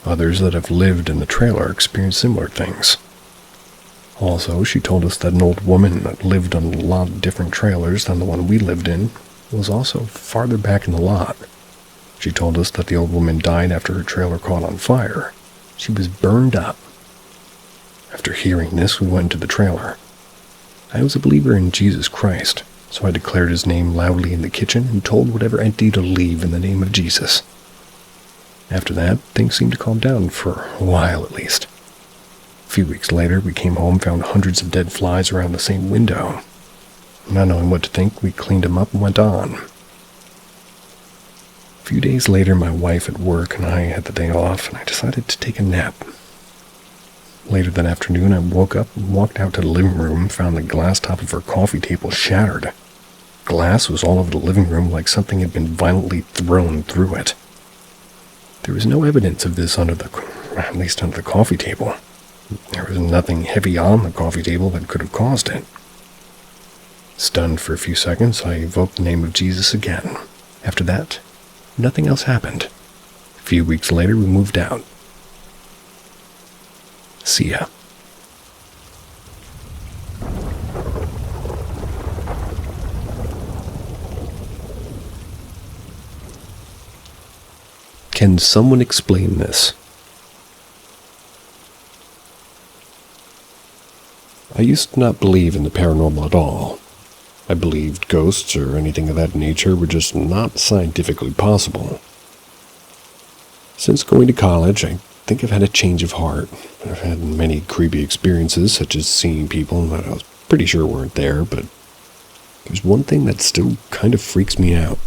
Others that have lived in the trailer experienced similar things. Also, she told us that an old woman that lived on a lot of different trailers than the one we lived in was also farther back in the lot. She told us that the old woman died after her trailer caught on fire. She was burned up. After hearing this, we went into the trailer. I was a believer in Jesus Christ, so I declared his name loudly in the kitchen and told whatever entity to leave in the name of Jesus. After that, things seemed to calm down for a while at least. A few weeks later, we came home, found hundreds of dead flies around the same window. Not knowing what to think, we cleaned them up and went on. A few days later, my wife at work and I had the day off, and I decided to take a nap. Later that afternoon, I woke up and walked out to the living room and found the glass top of her coffee table shattered. Glass was all over the living room like something had been violently thrown through it. There was no evidence of this at least under the coffee table. There was nothing heavy on the coffee table that could have caused it. Stunned for a few seconds, I evoked the name of Jesus again. After that, nothing else happened. A few weeks later, we moved out. See ya. Can someone explain this? I used to not believe in the paranormal at all. I believed ghosts or anything of that nature were just not scientifically possible. Since going to college, I think I've had a change of heart. I've had many creepy experiences, such as seeing people that I was pretty sure weren't there, but there's one thing that still kind of freaks me out.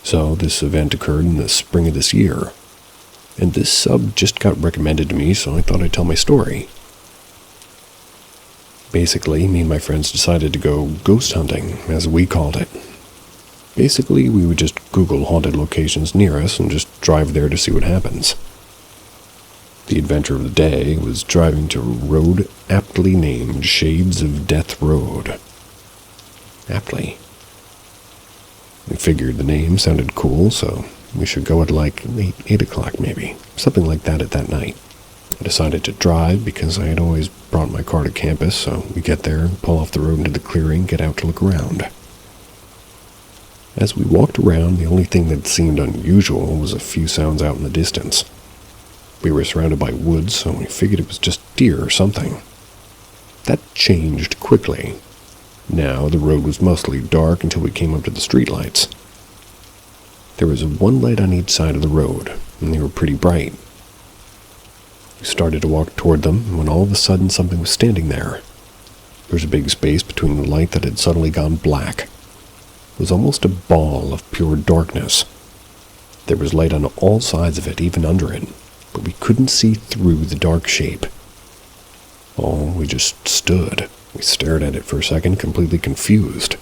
So this event occurred in the spring of this year, and this sub just got recommended to me, so I thought I'd tell my story. Basically, me and my friends decided to go ghost hunting, as we called it. Basically, we would just Google haunted locations near us and just drive there to see what happens. The adventure of the day was driving to a road aptly named Shades of Death Road. Aptly. We figured the name sounded cool, so we should go at like 8 o'clock maybe, something like that at that night. I decided to drive because I had always brought my car to campus, so we get there, pull off the road into the clearing, get out to look around. As we walked around, the only thing that seemed unusual was a few sounds out in the distance. We were surrounded by woods, so we figured it was just deer or something. That changed quickly. Now the road was mostly dark until we came up to the streetlights. There was one light on each side of the road, and they were pretty bright. We started to walk toward them when all of a sudden something was standing there. There was a big space between the light that had suddenly gone black. It was almost a ball of pure darkness. There was light on all sides of it, even under it, but we couldn't see through the dark shape. Oh, we just stood. We stared at it for a second, completely confused.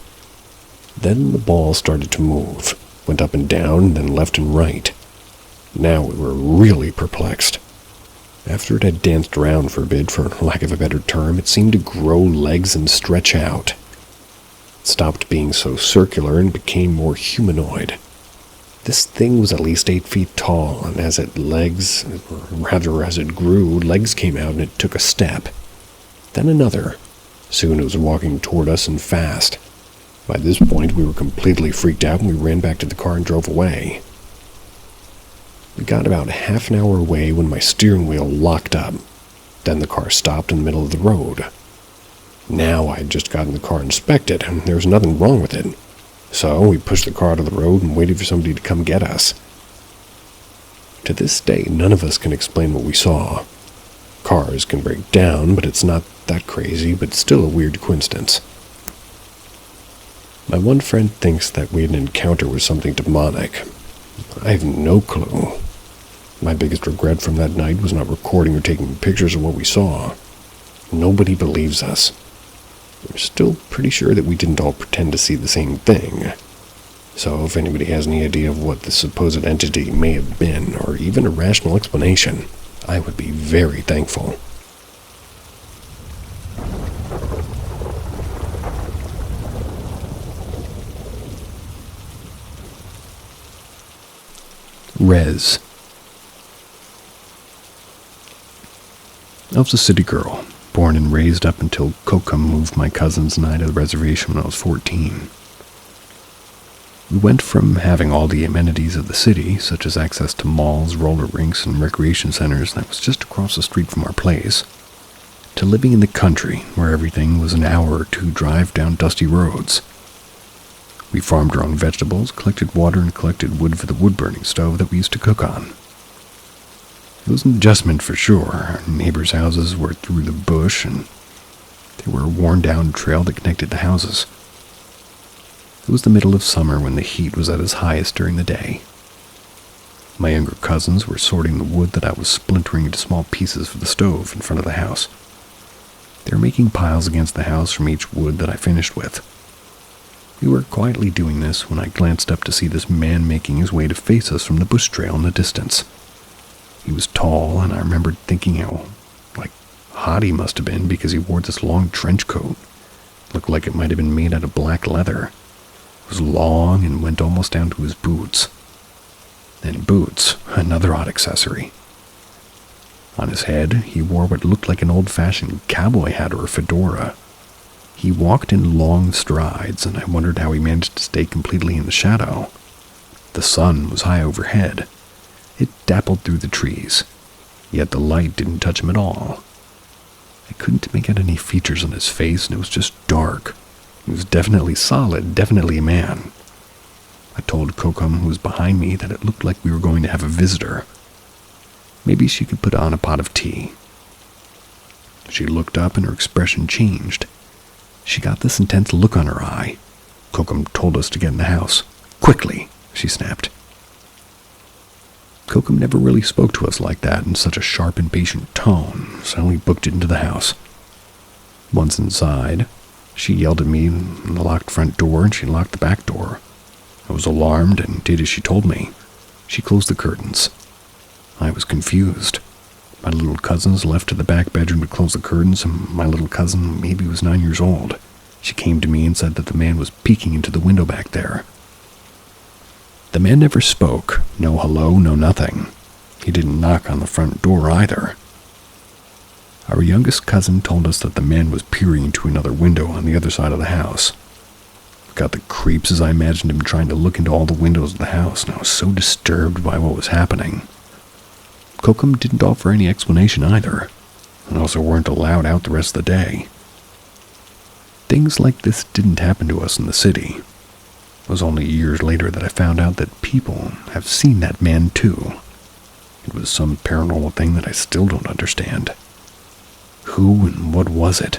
Then the ball started to move, went up and down, then left and right. Now we were really perplexed. After it had danced around for a bit, for lack of a better term, it seemed to grow legs and stretch out. It stopped being so circular and became more humanoid. This thing was at least 8 feet tall, and as it grew, legs came out and it took a step. Then another. Soon it was walking toward us and fast. By this point, we were completely freaked out and we ran back to the car and drove away. We got about half an hour away when my steering wheel locked up. Then the car stopped in the middle of the road. Now I had just gotten the car inspected and there was nothing wrong with it. So we pushed the car out of the road and waited for somebody to come get us. To this day, none of us can explain what we saw. Cars can break down, but it's not that crazy, but still a weird coincidence. My one friend thinks that we had an encounter with something demonic. I have no clue. My biggest regret from that night was not recording or taking pictures of what we saw. Nobody believes us. We're still pretty sure that we didn't all pretend to see the same thing. So if anybody has any idea of what the supposed entity may have been, or even a rational explanation, I would be very thankful. Rez. I was a city girl, born and raised up until Kokum moved my cousins and I to the reservation when I was 14. We went from having all the amenities of the city, such as access to malls, roller rinks, and recreation centers that was just across the street from our place, to living in the country where everything was an hour or two drive down dusty roads. We farmed our own vegetables, collected water, and collected wood for the wood-burning stove that we used to cook on. It was an adjustment for sure. Our neighbors' houses were through the bush, and they were a worn-down trail that connected the houses. It was the middle of summer when the heat was at its highest during the day. My younger cousins were sorting the wood that I was splintering into small pieces for the stove in front of the house. They were making piles against the house from each wood that I finished with. We were quietly doing this when I glanced up to see this man making his way to face us from the bush trail in the distance. He was tall, and I remembered thinking how, hot he must have been because he wore this long trench coat. It looked like it might have been made out of black leather. It was long and went almost down to his boots. And boots, another odd accessory. On his head, he wore what looked like an old-fashioned cowboy hat or a fedora. He walked in long strides, and I wondered how he managed to stay completely in the shadow. The sun was high overhead. It dappled through the trees, yet the light didn't touch him at all. I couldn't make out any features on his face, and it was just dark. He was definitely solid, definitely a man. I told Kokum, who was behind me, that it looked like we were going to have a visitor. Maybe she could put on a pot of tea. She looked up and her expression changed. She got this intense look on her eye. Kokum told us to get in the house. Quickly, she snapped. Kokum never really spoke to us like that in such a sharp, impatient tone, so we booked it into the house. Once inside, she yelled at me in the locked front door and she locked the back door. I was alarmed and did as she told me. She closed the curtains. I was confused. My little cousins left to the back bedroom to close the curtains, and my little cousin maybe was 9 years old. She came to me and said that the man was peeking into the window back there. The man never spoke, no hello, no nothing. He didn't knock on the front door either. Our youngest cousin told us that the man was peering into another window on the other side of the house. Got the creeps as I imagined him trying to look into all the windows of the house, and I was so disturbed by what was happening. Kokum didn't offer any explanation either, and also weren't allowed out the rest of the day. Things like this didn't happen to us in the city. It was only years later that I found out that people have seen that man too. It was some paranormal thing that I still don't understand. Who and what was it?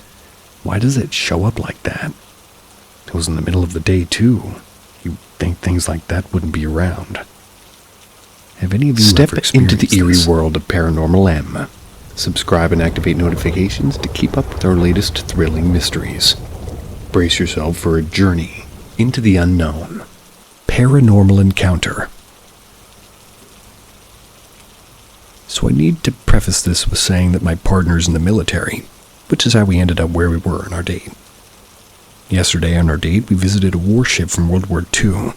Why does it show up like that? It was in the middle of the day too. You'd think things like that wouldn't be around. Have any of you Step ever experienced into the eerie this? world of Paranormal M. Subscribe and activate notifications to keep up with our latest thrilling mysteries. Brace yourself for a journey into the unknown. Paranormal encounter. So I need to preface this with saying that my partner's in the military, which is how we ended up where we were on our date. Yesterday on our date, we visited a warship from World War II,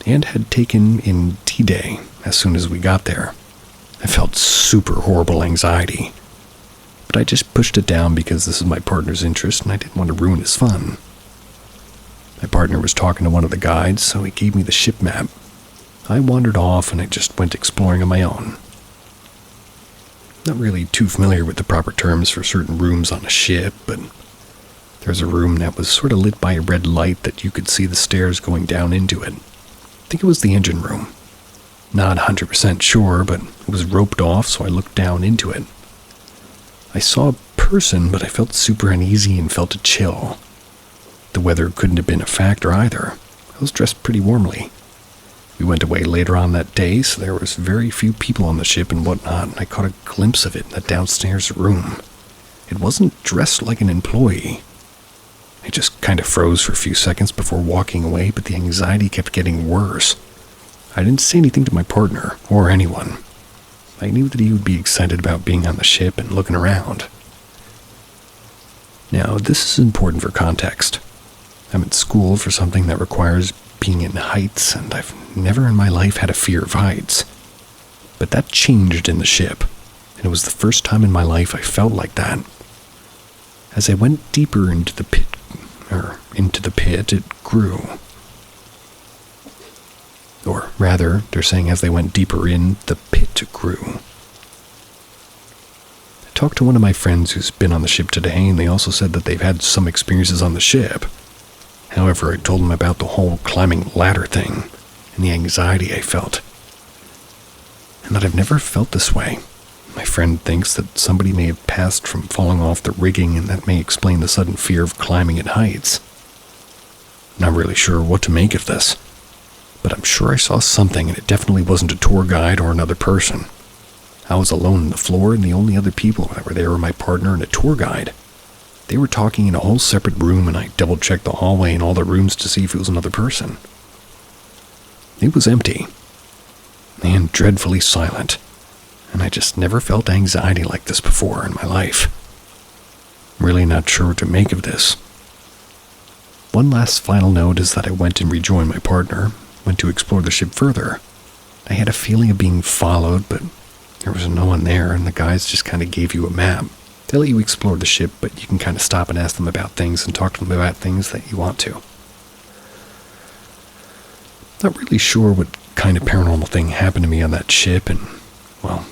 and had taken in D-Day as soon as we got there. I felt super horrible anxiety, but I just pushed it down because this is my partner's interest and I didn't want to ruin his fun. My partner was talking to one of the guides, so he gave me the ship map. I wandered off and I just went exploring on my own. Not really too familiar with the proper terms for certain rooms on a ship, but there's a room that was sort of lit by a red light that you could see the stairs going down into it. I think it was the engine room. Not 100% sure, but it was roped off, so I looked down into it. I saw a person, but I felt super uneasy and felt a chill. The weather couldn't have been a factor either. I was dressed pretty warmly. We went away later on that day, so there was very few people on the ship and whatnot, and I caught a glimpse of it in the downstairs room. It wasn't dressed like an employee. I just kind of froze for a few seconds before walking away, but the anxiety kept getting worse. I didn't say anything to my partner, or anyone. I knew that he would be excited about being on the ship and looking around. Now, this is important for context. I'm at school for something that requires being in heights, and I've never in my life had a fear of heights. But that changed in the ship, and it was the first time in my life I felt like that. As I went deeper into the pit, it grew. Or rather, they're saying as they went deeper in, the pit grew. I talked to one of my friends who's been on the ship today, and they also said that they've had some experiences on the ship. However, I told them about the whole climbing ladder thing, and the anxiety I felt. And that I've never felt this way. My friend thinks that somebody may have passed from falling off the rigging, and that may explain the sudden fear of climbing at heights. Not really sure what to make of this, but I'm sure I saw something, and it definitely wasn't a tour guide or another person. I was alone on the floor, and the only other people that were there were my partner and a tour guide. They were talking in a whole separate room, and I double-checked the hallway and all the rooms to see if it was another person. It was empty, and dreadfully silent, and I just never felt anxiety like this before in my life. I'm really not sure what to make of this. One last final note is that I went and rejoined my partner, went to explore the ship further. I had a feeling of being followed, but there was no one there, and the guys just kind of gave you a map. They let you explore the ship, but you can kind of stop and ask them about things and talk to them about things that you want to. Not really sure what kind of paranormal thing happened to me on that ship, and, well,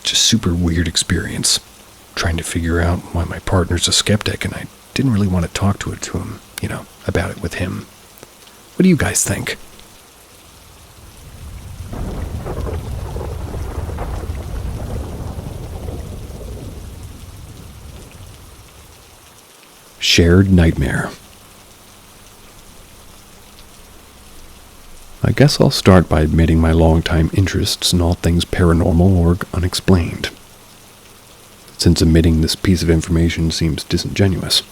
just super weird experience. Trying to figure out why my partner's a skeptic, and I didn't really want to talk to him, about it with him. What do you guys think? Shared nightmare. I guess I'll start by admitting my long-time interests in all things paranormal or unexplained, since admitting this piece of information seems disingenuous.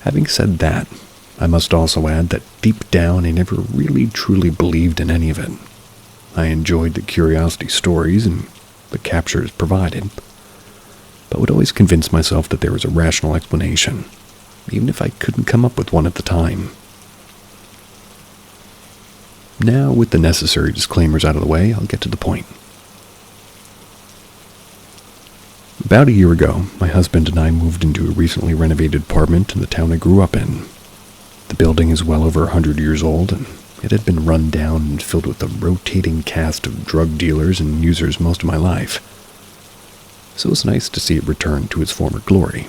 Having said that, I must also add that deep down I never really truly believed in any of it. I enjoyed the curiosity stories and the captures provided, but would always convince myself that there was a rational explanation, even if I couldn't come up with one at the time. Now, with the necessary disclaimers out of the way, I'll get to the point. About a year ago, my husband and I moved into a recently renovated apartment in the town I grew up in. The building is well over 100 years old, and it had been run down and filled with a rotating cast of drug dealers and users most of my life. So it was nice to see it return to its former glory.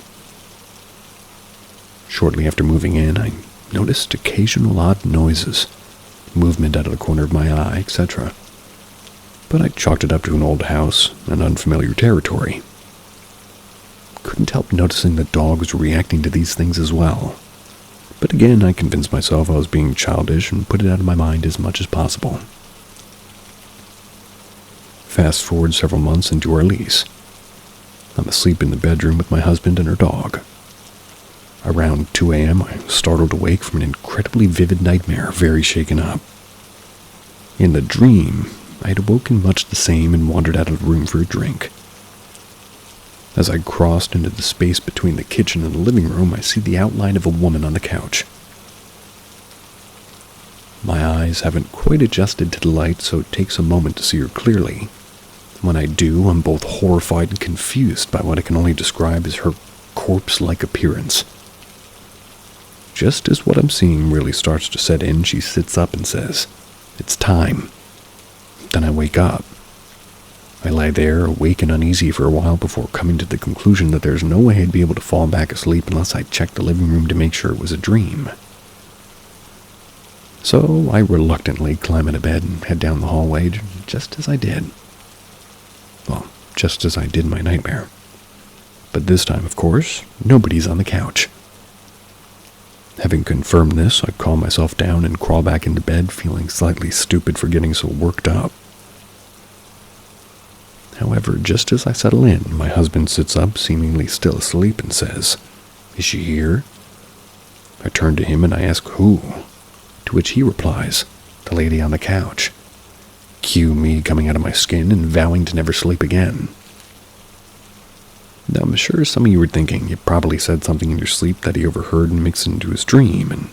Shortly after moving in, I noticed occasional odd noises, movement out of the corner of my eye, etc. But I chalked it up to an old house and unfamiliar territory. Couldn't help noticing that dogs were reacting to these things as well. But again, I convinced myself I was being childish and put it out of my mind as much as possible. Fast forward several months into our lease. I'm asleep in the bedroom with my husband and our dog. Around 2 a.m., I was startled awake from an incredibly vivid nightmare, very shaken up. In the dream, I had awoken much the same and wandered out of the room for a drink. As I crossed into the space between the kitchen and the living room, I see the outline of a woman on the couch. My eyes haven't quite adjusted to the light, so it takes a moment to see her clearly. When I do, I'm both horrified and confused by what I can only describe as her corpse-like appearance. Just as what I'm seeing really starts to set in, she sits up and says, "It's time." Then I wake up. I lie there, awake and uneasy for a while before coming to the conclusion that there's no way I'd be able to fall back asleep unless I checked the living room to make sure it was a dream. So I reluctantly climb into bed and head down the hallway, just as I did. Well, just as I did in my nightmare. But this time, of course, nobody's on the couch. Having confirmed this, I calm myself down and crawl back into bed, feeling slightly stupid for getting so worked up. However, just as I settle in, my husband sits up, seemingly still asleep, and says, "Is she here?" I turn to him and I ask who, to which he replies, "The lady on the couch." Cue me coming out of my skin and vowing to never sleep again. Now, I'm sure some of you are thinking you probably said something in your sleep that he overheard and mixed into his dream, and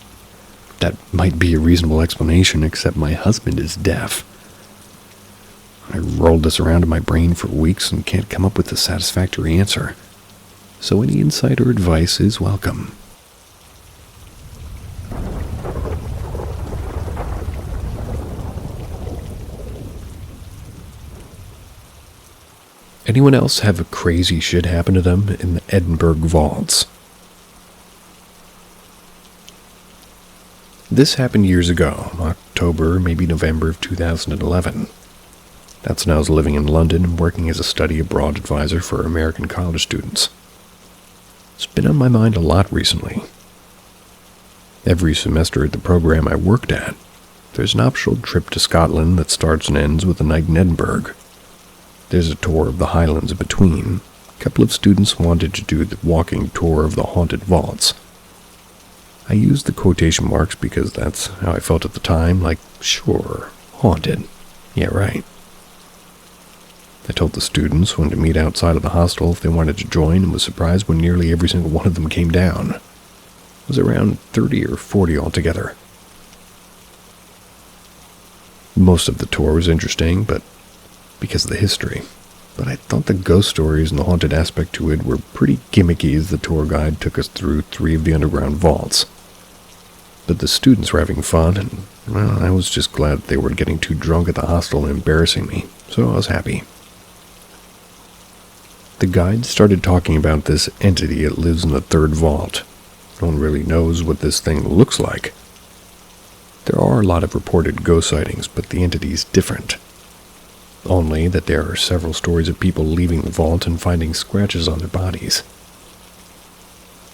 that might be a reasonable explanation, except my husband is deaf. I rolled this around in my brain for weeks and can't come up with a satisfactory answer. So any insight or advice is welcome. Anyone else have a crazy shit happen to them in the Edinburgh vaults? This happened years ago, October, maybe November of 2011. That's when I was living in London and working as a study abroad advisor for American college students. It's been on my mind a lot recently. Every semester at the program I worked at, there's an optional trip to Scotland that starts and ends with a night in Edinburgh. There's a tour of the Highlands in between. A couple of students wanted to do the walking tour of the haunted vaults. I used the quotation marks because that's how I felt at the time, like, sure, haunted. Yeah, right. I told the students when to meet outside of the hostel if they wanted to join, and was surprised when nearly every single one of them came down. It was around 30 or 40 altogether. Most of the tour was interesting, but because of the history. But I thought the ghost stories and the haunted aspect to it were pretty gimmicky as the tour guide took us through 3 of the underground vaults. But the students were having fun, and, well, I was just glad that they weren't getting too drunk at the hostel and embarrassing me, so I was happy. The guide started talking about this entity that lives in the 3rd vault. No one really knows what this thing looks like. There are a lot of reported ghost sightings, but the entity's different. Only that there are several stories of people leaving the vault and finding scratches on their bodies.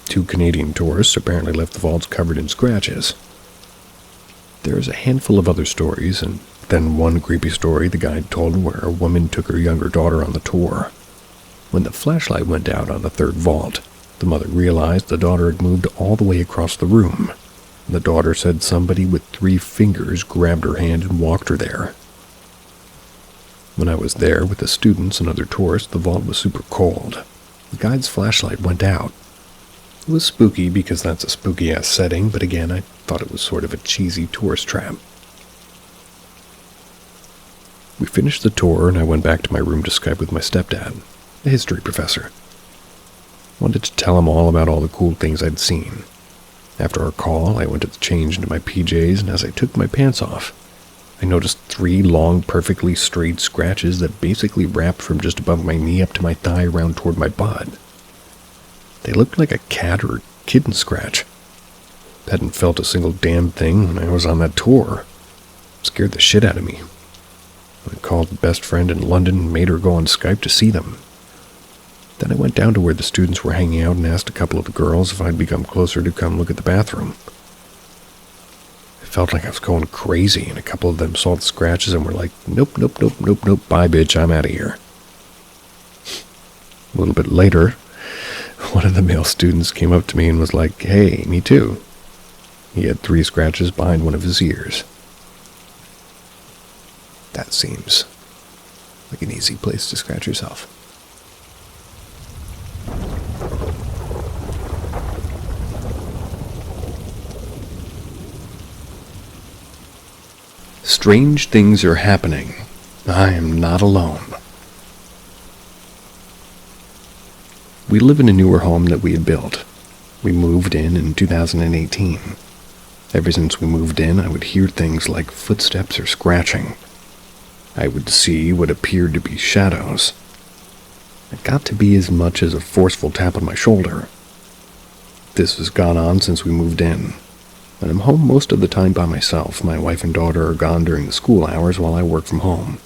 2 Canadian tourists apparently left the vaults covered in scratches. There's a handful of other stories, and then one creepy story the guide told where a woman took her younger daughter on the tour. When the flashlight went out on the 3rd vault, the mother realized the daughter had moved all the way across the room. The daughter said somebody with 3 fingers grabbed her hand and walked her there. When I was there with the students and other tourists, the vault was super cold. The guide's flashlight went out. It was spooky because that's a spooky-ass setting, but again, I thought it was sort of a cheesy tourist trap. We finished the tour and I went back to my room to Skype with my stepdad, a history professor. Wanted to tell him all about all the cool things I'd seen. After our call, I went to change into my PJs, and as I took my pants off, I noticed 3 long, perfectly straight scratches that basically wrapped from just above my knee up to my thigh around toward my butt. They looked like a cat or kitten scratch. Hadn't felt a single damn thing when I was on that tour. It scared the shit out of me. I called a best friend in London and made her go on Skype to see them. Then I went down to where the students were hanging out and asked a couple of the girls if I'd become closer to come look at the bathroom. I felt like I was going crazy, and a couple of them saw the scratches and were like, nope, bye bitch, I'm out of here. A little bit later, one of the male students came up to me and was like, hey, me too. He had 3 scratches behind one of his ears. That seems like an easy place to scratch yourself. Strange things are happening. I am not alone. We live in a newer home that we had built. We moved in 2018. Ever since we moved in, I would hear things like footsteps or scratching. I would see what appeared to be shadows. It got to be as much as a forceful tap on my shoulder. This has gone on since we moved in. When I'm home most of the time by myself, my wife and daughter are gone during the school hours while I work from home.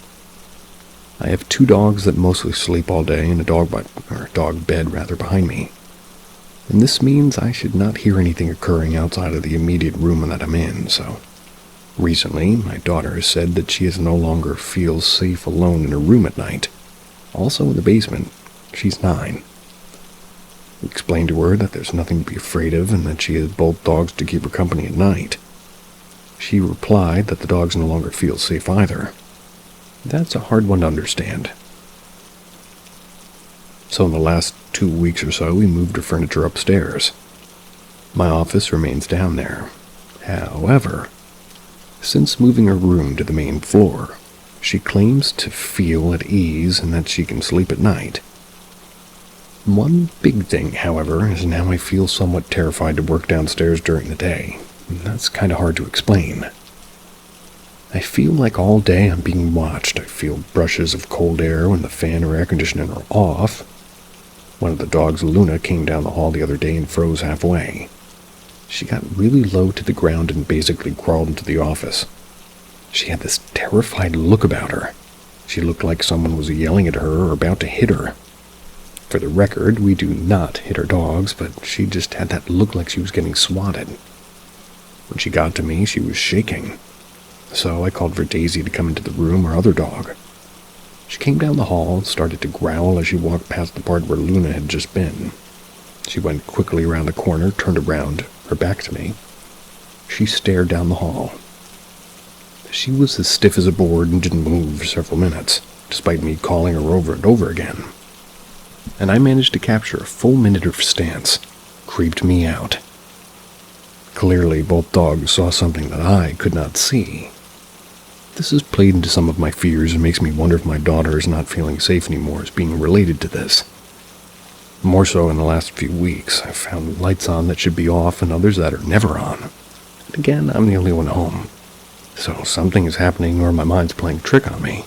I have 2 dogs that mostly sleep all day and a dog bed behind me. And this means I should not hear anything occurring outside of the immediate room that I'm in, so... Recently, my daughter has said that she no longer feels safe alone in her room at night. Also in the basement. She's 9. I explained to her that there's nothing to be afraid of and that she has both dogs to keep her company at night. She replied that the dogs no longer feel safe either. That's a hard one to understand. So in the last 2 weeks or so, we moved her furniture upstairs. My office remains down there. However, since moving her room to the main floor, she claims to feel at ease and that she can sleep at night. One big thing, however, is now I feel somewhat terrified to work downstairs during the day. And that's kind of hard to explain. I feel like all day I'm being watched. I feel brushes of cold air when the fan or air conditioner are off. One of the dogs, Luna, came down the hall the other day and froze halfway. She got really low to the ground and basically crawled into the office. She had this terrified look about her. She looked like someone was yelling at her or about to hit her. For the record, we do not hit our dogs, but she just had that look like she was getting swatted. When she got to me, she was shaking. So I called for Daisy to come into the room, our other dog. She came down the hall and started to growl as she walked past the part where Luna had just been. She went quickly around the corner, turned around, her back to me. She stared down the hall. She was as stiff as a board and didn't move for several minutes, despite me calling her over and over again. And I managed to capture a full minute of stance. Creeped me out. Clearly, both dogs saw something that I could not see. This has played into some of my fears and makes me wonder if my daughter is not feeling safe anymore as being related to this. More so in the last few weeks, I've found lights on that should be off and others that are never on. And again, I'm the only one home. So something is happening or my mind's playing a trick on me.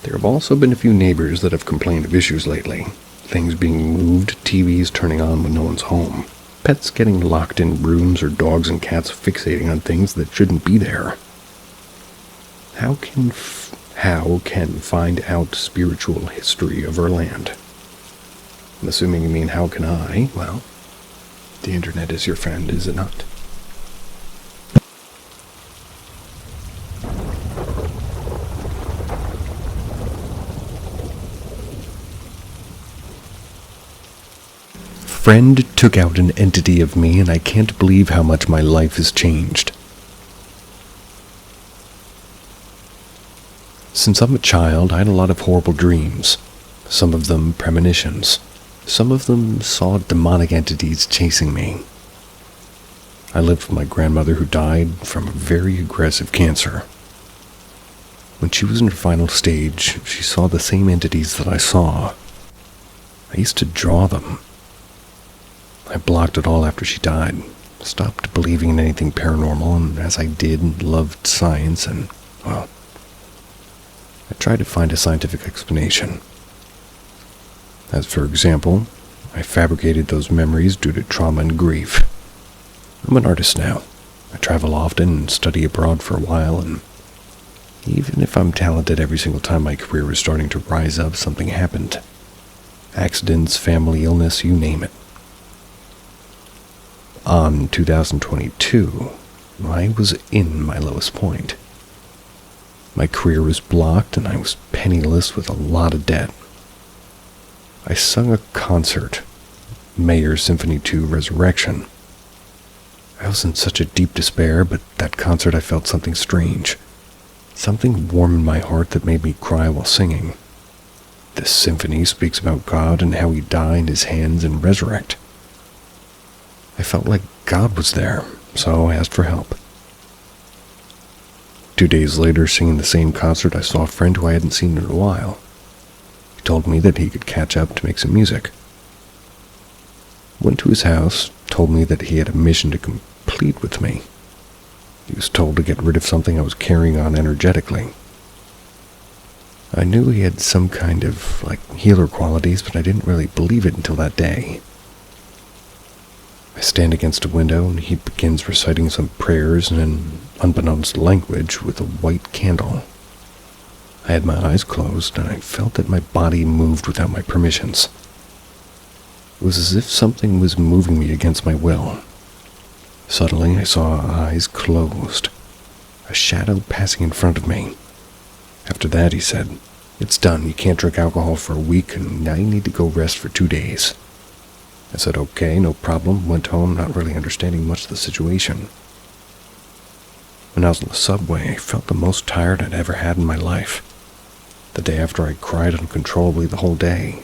There have also been a few neighbors that have complained of issues lately. Things being moved, TVs turning on when no one's home, pets getting locked in rooms, or dogs and cats fixating on things that shouldn't be there. How can find out spiritual history of our land? I'm assuming you mean how can I? Well, the internet is your friend, is it not? Friend took out an entity of me, and I can't believe how much my life has changed. Since I'm a child, I had a lot of horrible dreams. Some of them premonitions. Some of them saw demonic entities chasing me. I lived with my grandmother who died from a very aggressive cancer. When she was in her final stage, she saw the same entities that I saw. I used to draw them. I blocked it all after she died, stopped believing in anything paranormal, and as I did, loved science, and, well, I tried to find a scientific explanation. As for example, I fabricated those memories due to trauma and grief. I'm an artist now. I travel often and study abroad for a while, and even if I'm talented every single time my career was starting to rise up, something happened. Accidents, family illness, you name it. On 2022, I was in my lowest point. My career was blocked and I was penniless with a lot of debt. I sung a concert, Mayer Symphony 2 Resurrection. I was in such a deep despair, but that concert I felt something strange. Something warm in my heart that made me cry while singing. This symphony speaks about God and how he died in his hands and resurrect. I felt like God was there, so I asked for help. 2 days later, singing the same concert, I saw a friend who I hadn't seen in a while. He told me that he could catch up to make some music. Went to his house, told me that he had a mission to complete with me. He was told to get rid of something I was carrying on energetically. I knew he had some kind of, healer qualities, but I didn't really believe it until that day. I stand against a window and he begins reciting some prayers in an unbeknownst language with a white candle. I had my eyes closed and I felt that my body moved without my permissions. It was as if something was moving me against my will. Suddenly I saw eyes closed, a shadow passing in front of me. After that he said, "It's done, you can't drink alcohol for a week and now you need to go rest for 2 days. I said, okay, no problem, went home not really understanding much of the situation. When I was on the subway, I felt the most tired I'd ever had in my life. The day after I cried uncontrollably the whole day.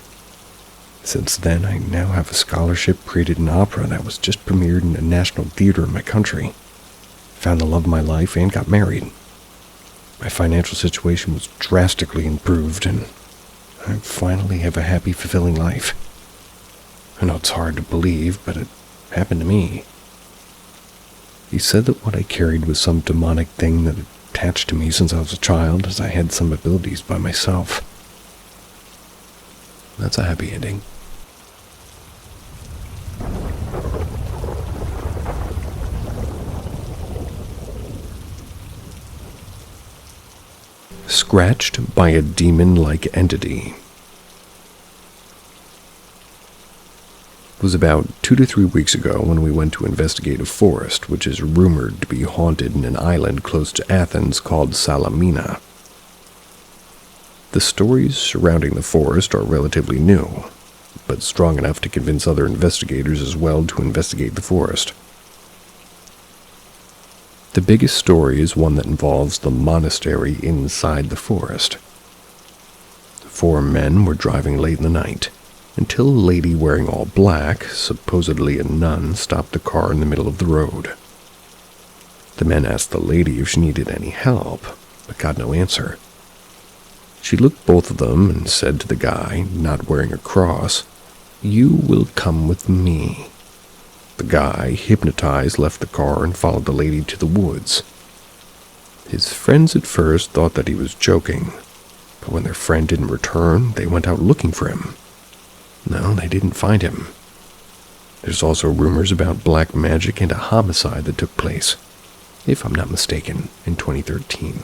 Since then, I now have a scholarship, created an opera that was just premiered in a national theater in my country. Found the love of my life and got married. My financial situation was drastically improved and I finally have a happy, fulfilling life. I know it's hard to believe, but it happened to me." He said that what I carried was some demonic thing that attached to me since I was a child, as I had some abilities by myself. That's a happy ending. Scratched by a demon-like entity. It was about 2 to 3 weeks ago when we went to investigate a forest which is rumored to be haunted in an island close to Athens called Salamina. The stories surrounding the forest are relatively new, but strong enough to convince other investigators as well to investigate the forest. The biggest story is one that involves the monastery inside the forest. 4 men were driving late in the night, until a lady wearing all black, supposedly a nun, stopped the car in the middle of the road. The men asked the lady if she needed any help, but got no answer. She looked both of them and said to the guy, not wearing a cross, "You will come with me." The guy, hypnotized, left the car and followed the lady to the woods. His friends at first thought that he was joking, but when their friend didn't return, they went out looking for him. No, they didn't find him. There's also rumors about black magic and a homicide that took place, if I'm not mistaken, in 2013.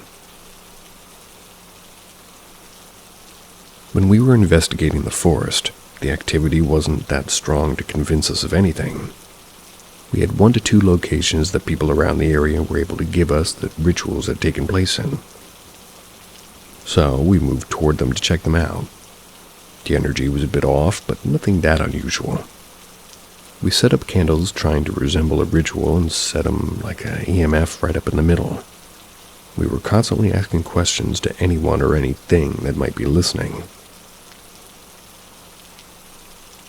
When we were investigating the forest, the activity wasn't that strong to convince us of anything. We had 1 to 2 locations that people around the area were able to give us that rituals had taken place in. So we moved toward them to check them out. The energy was a bit off, but nothing that unusual. We set up candles trying to resemble a ritual and set them like an EMF right up in the middle. We were constantly asking questions to anyone or anything that might be listening.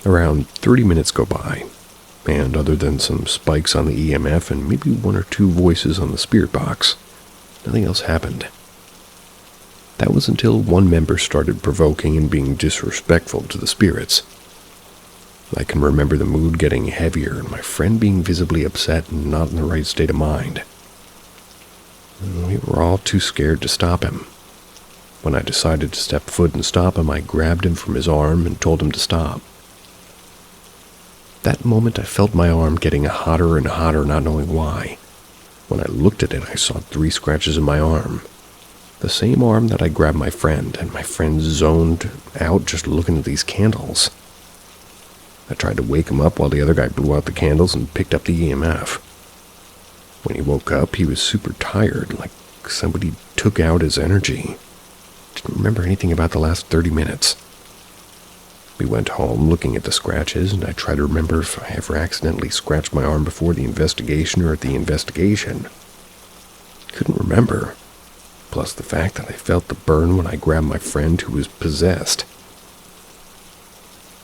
Around 30 minutes go by, and other than some spikes on the EMF and maybe 1 or 2 voices on the spirit box, nothing else happened. That was until one member started provoking and being disrespectful to the spirits. I can remember the mood getting heavier and my friend being visibly upset and not in the right state of mind. We were all too scared to stop him. When I decided to step foot and stop him, I grabbed him from his arm and told him to stop. That moment I felt my arm getting hotter and hotter, not knowing why. When I looked at it, I saw 3 scratches in my arm. The same arm that I grabbed my friend, and my friend zoned out just looking at these candles. I tried to wake him up while the other guy blew out the candles and picked up the EMF. When he woke up, he was super tired, like somebody took out his energy. Didn't remember anything about the last 30 minutes. We went home looking at the scratches, and I tried to remember if I ever accidentally scratched my arm before the investigation or at the investigation. Couldn't remember. Plus the fact that I felt the burn when I grabbed my friend who was possessed.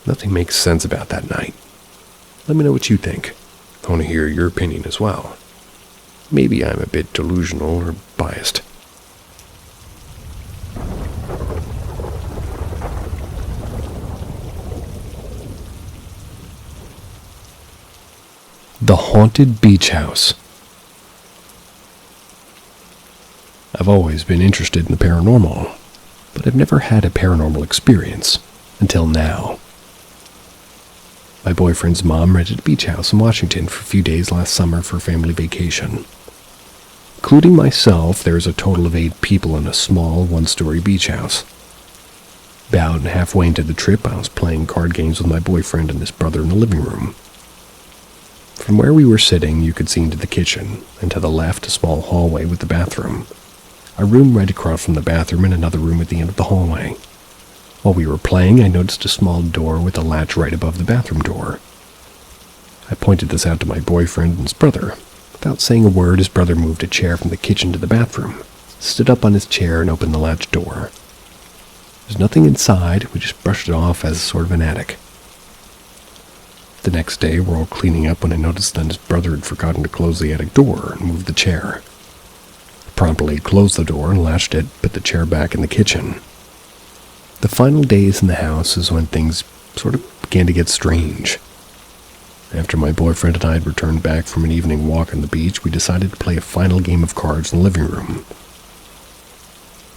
Nothing makes sense about that night. Let me know what you think. I want to hear your opinion as well. Maybe I'm a bit delusional or biased. The Haunted Beach House. I've always been interested in the paranormal, but I've never had a paranormal experience until now. My boyfriend's mom rented a beach house in Washington for a few days last summer for a family vacation. Including myself, there's a total of 8 people in a small 1-story beach house. About halfway into the trip, I was playing card games with my boyfriend and his brother in the living room. From where we were sitting, you could see into the kitchen, and to the left, a small hallway with the bathroom. A room right across from the bathroom and another room at the end of the hallway. While we were playing, I noticed a small door with a latch right above the bathroom door. I pointed this out to my boyfriend and his brother. Without saying a word, his brother moved a chair from the kitchen to the bathroom, stood up on his chair, and opened the latch door. There's nothing inside, we just brushed it off as sort of an attic. The next day, we're all cleaning up when I noticed that his brother had forgotten to close the attic door and move the chair. I promptly closed the door and latched it, put the chair back in the kitchen. The final days in the house is when things sort of began to get strange. After my boyfriend and I had returned back from an evening walk on the beach, we decided to play a final game of cards in the living room.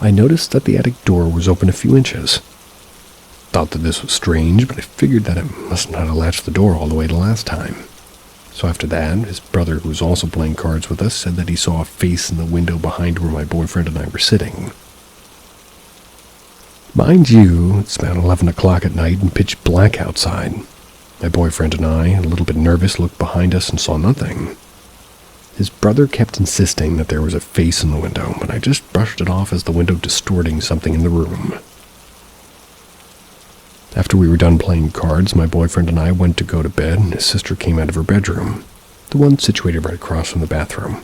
I noticed that the attic door was open a few inches. Thought that this was strange, but I figured that it must not have latched the door all the way the last time. So after that, his brother, who was also playing cards with us, said that he saw a face in the window behind where my boyfriend and I were sitting. Mind you, it's about 11 o'clock at night and pitch black outside. My boyfriend and I, a little bit nervous, looked behind us and saw nothing. His brother kept insisting that there was a face in the window, but I just brushed it off as the window distorting something in the room. After we were done playing cards, my boyfriend and I went to go to bed, and his sister came out of her bedroom, the one situated right across from the bathroom.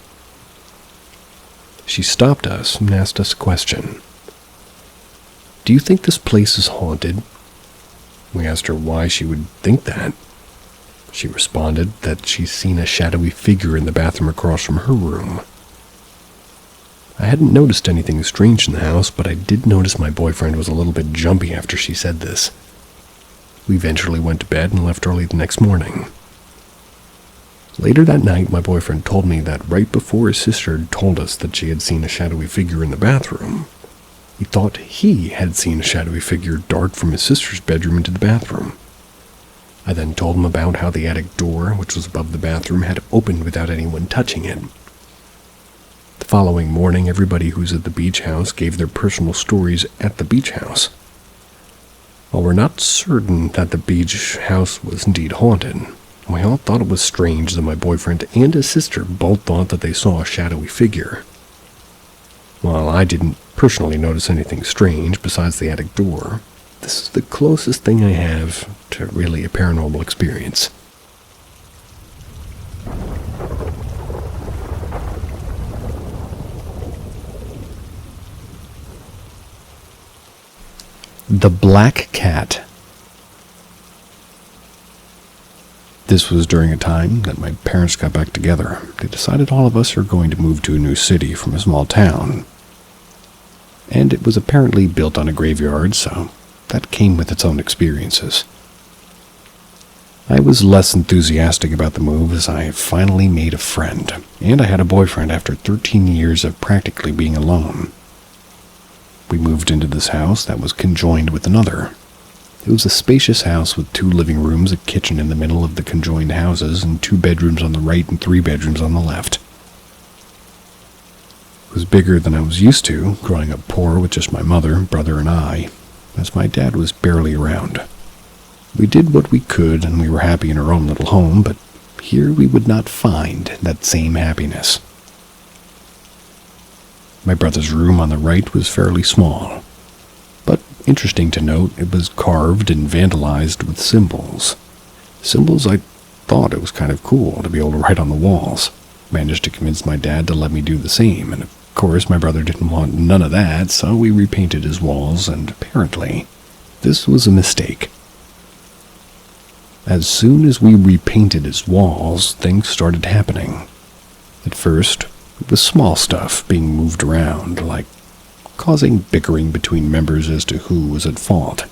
She stopped us and asked us a question. "Do you think this place is haunted?" We asked her why she would think that. She responded that she's seen a shadowy figure in the bathroom across from her room. I hadn't noticed anything strange in the house, but I did notice my boyfriend was a little bit jumpy after she said this. We eventually went to bed and left early the next morning. Later that night, my boyfriend told me that right before his sister had told us that she had seen a shadowy figure in the bathroom, he thought he had seen a shadowy figure dart from his sister's bedroom into the bathroom. I then told him about how the attic door, which was above the bathroom, had opened without anyone touching it. The following morning, everybody who was at the beach house gave their personal stories at the beach house. While we're not certain that the beach house was indeed haunted, we all thought it was strange that my boyfriend and his sister both thought that they saw a shadowy figure. While I didn't personally notice anything strange besides the attic door, this is the closest thing I have to really a paranormal experience. The Black Cat. This was during a time that my parents got back together. They decided all of us are going to move to a new city from a small town. and it was apparently built on a graveyard, so that came with its own experiences. I was less enthusiastic about the move as I finally made a friend, and I had a boyfriend after 13 years of practically being alone. We moved into this house that was conjoined with another. It was a spacious house with 2 living rooms, a kitchen in the middle of the conjoined houses, and 2 bedrooms on the right and 3 bedrooms on the left. It was bigger than I was used to, growing up poor with just my mother, brother, and I, as my dad was barely around. We did what we could, and we were happy in our own little home, but here we would not find that same happiness. My brother's room on the right was fairly small, but interesting to note, it was carved and vandalized with symbols. Symbols I thought it was kind of cool to be able to write on the walls. Managed to convince my dad to let me do the same, and of course my brother didn't want none of that, so we repainted his walls, and apparently this was a mistake. As soon as we repainted his walls, things started happening. At first, it was small stuff being moved around, like causing bickering between members as to who was at fault.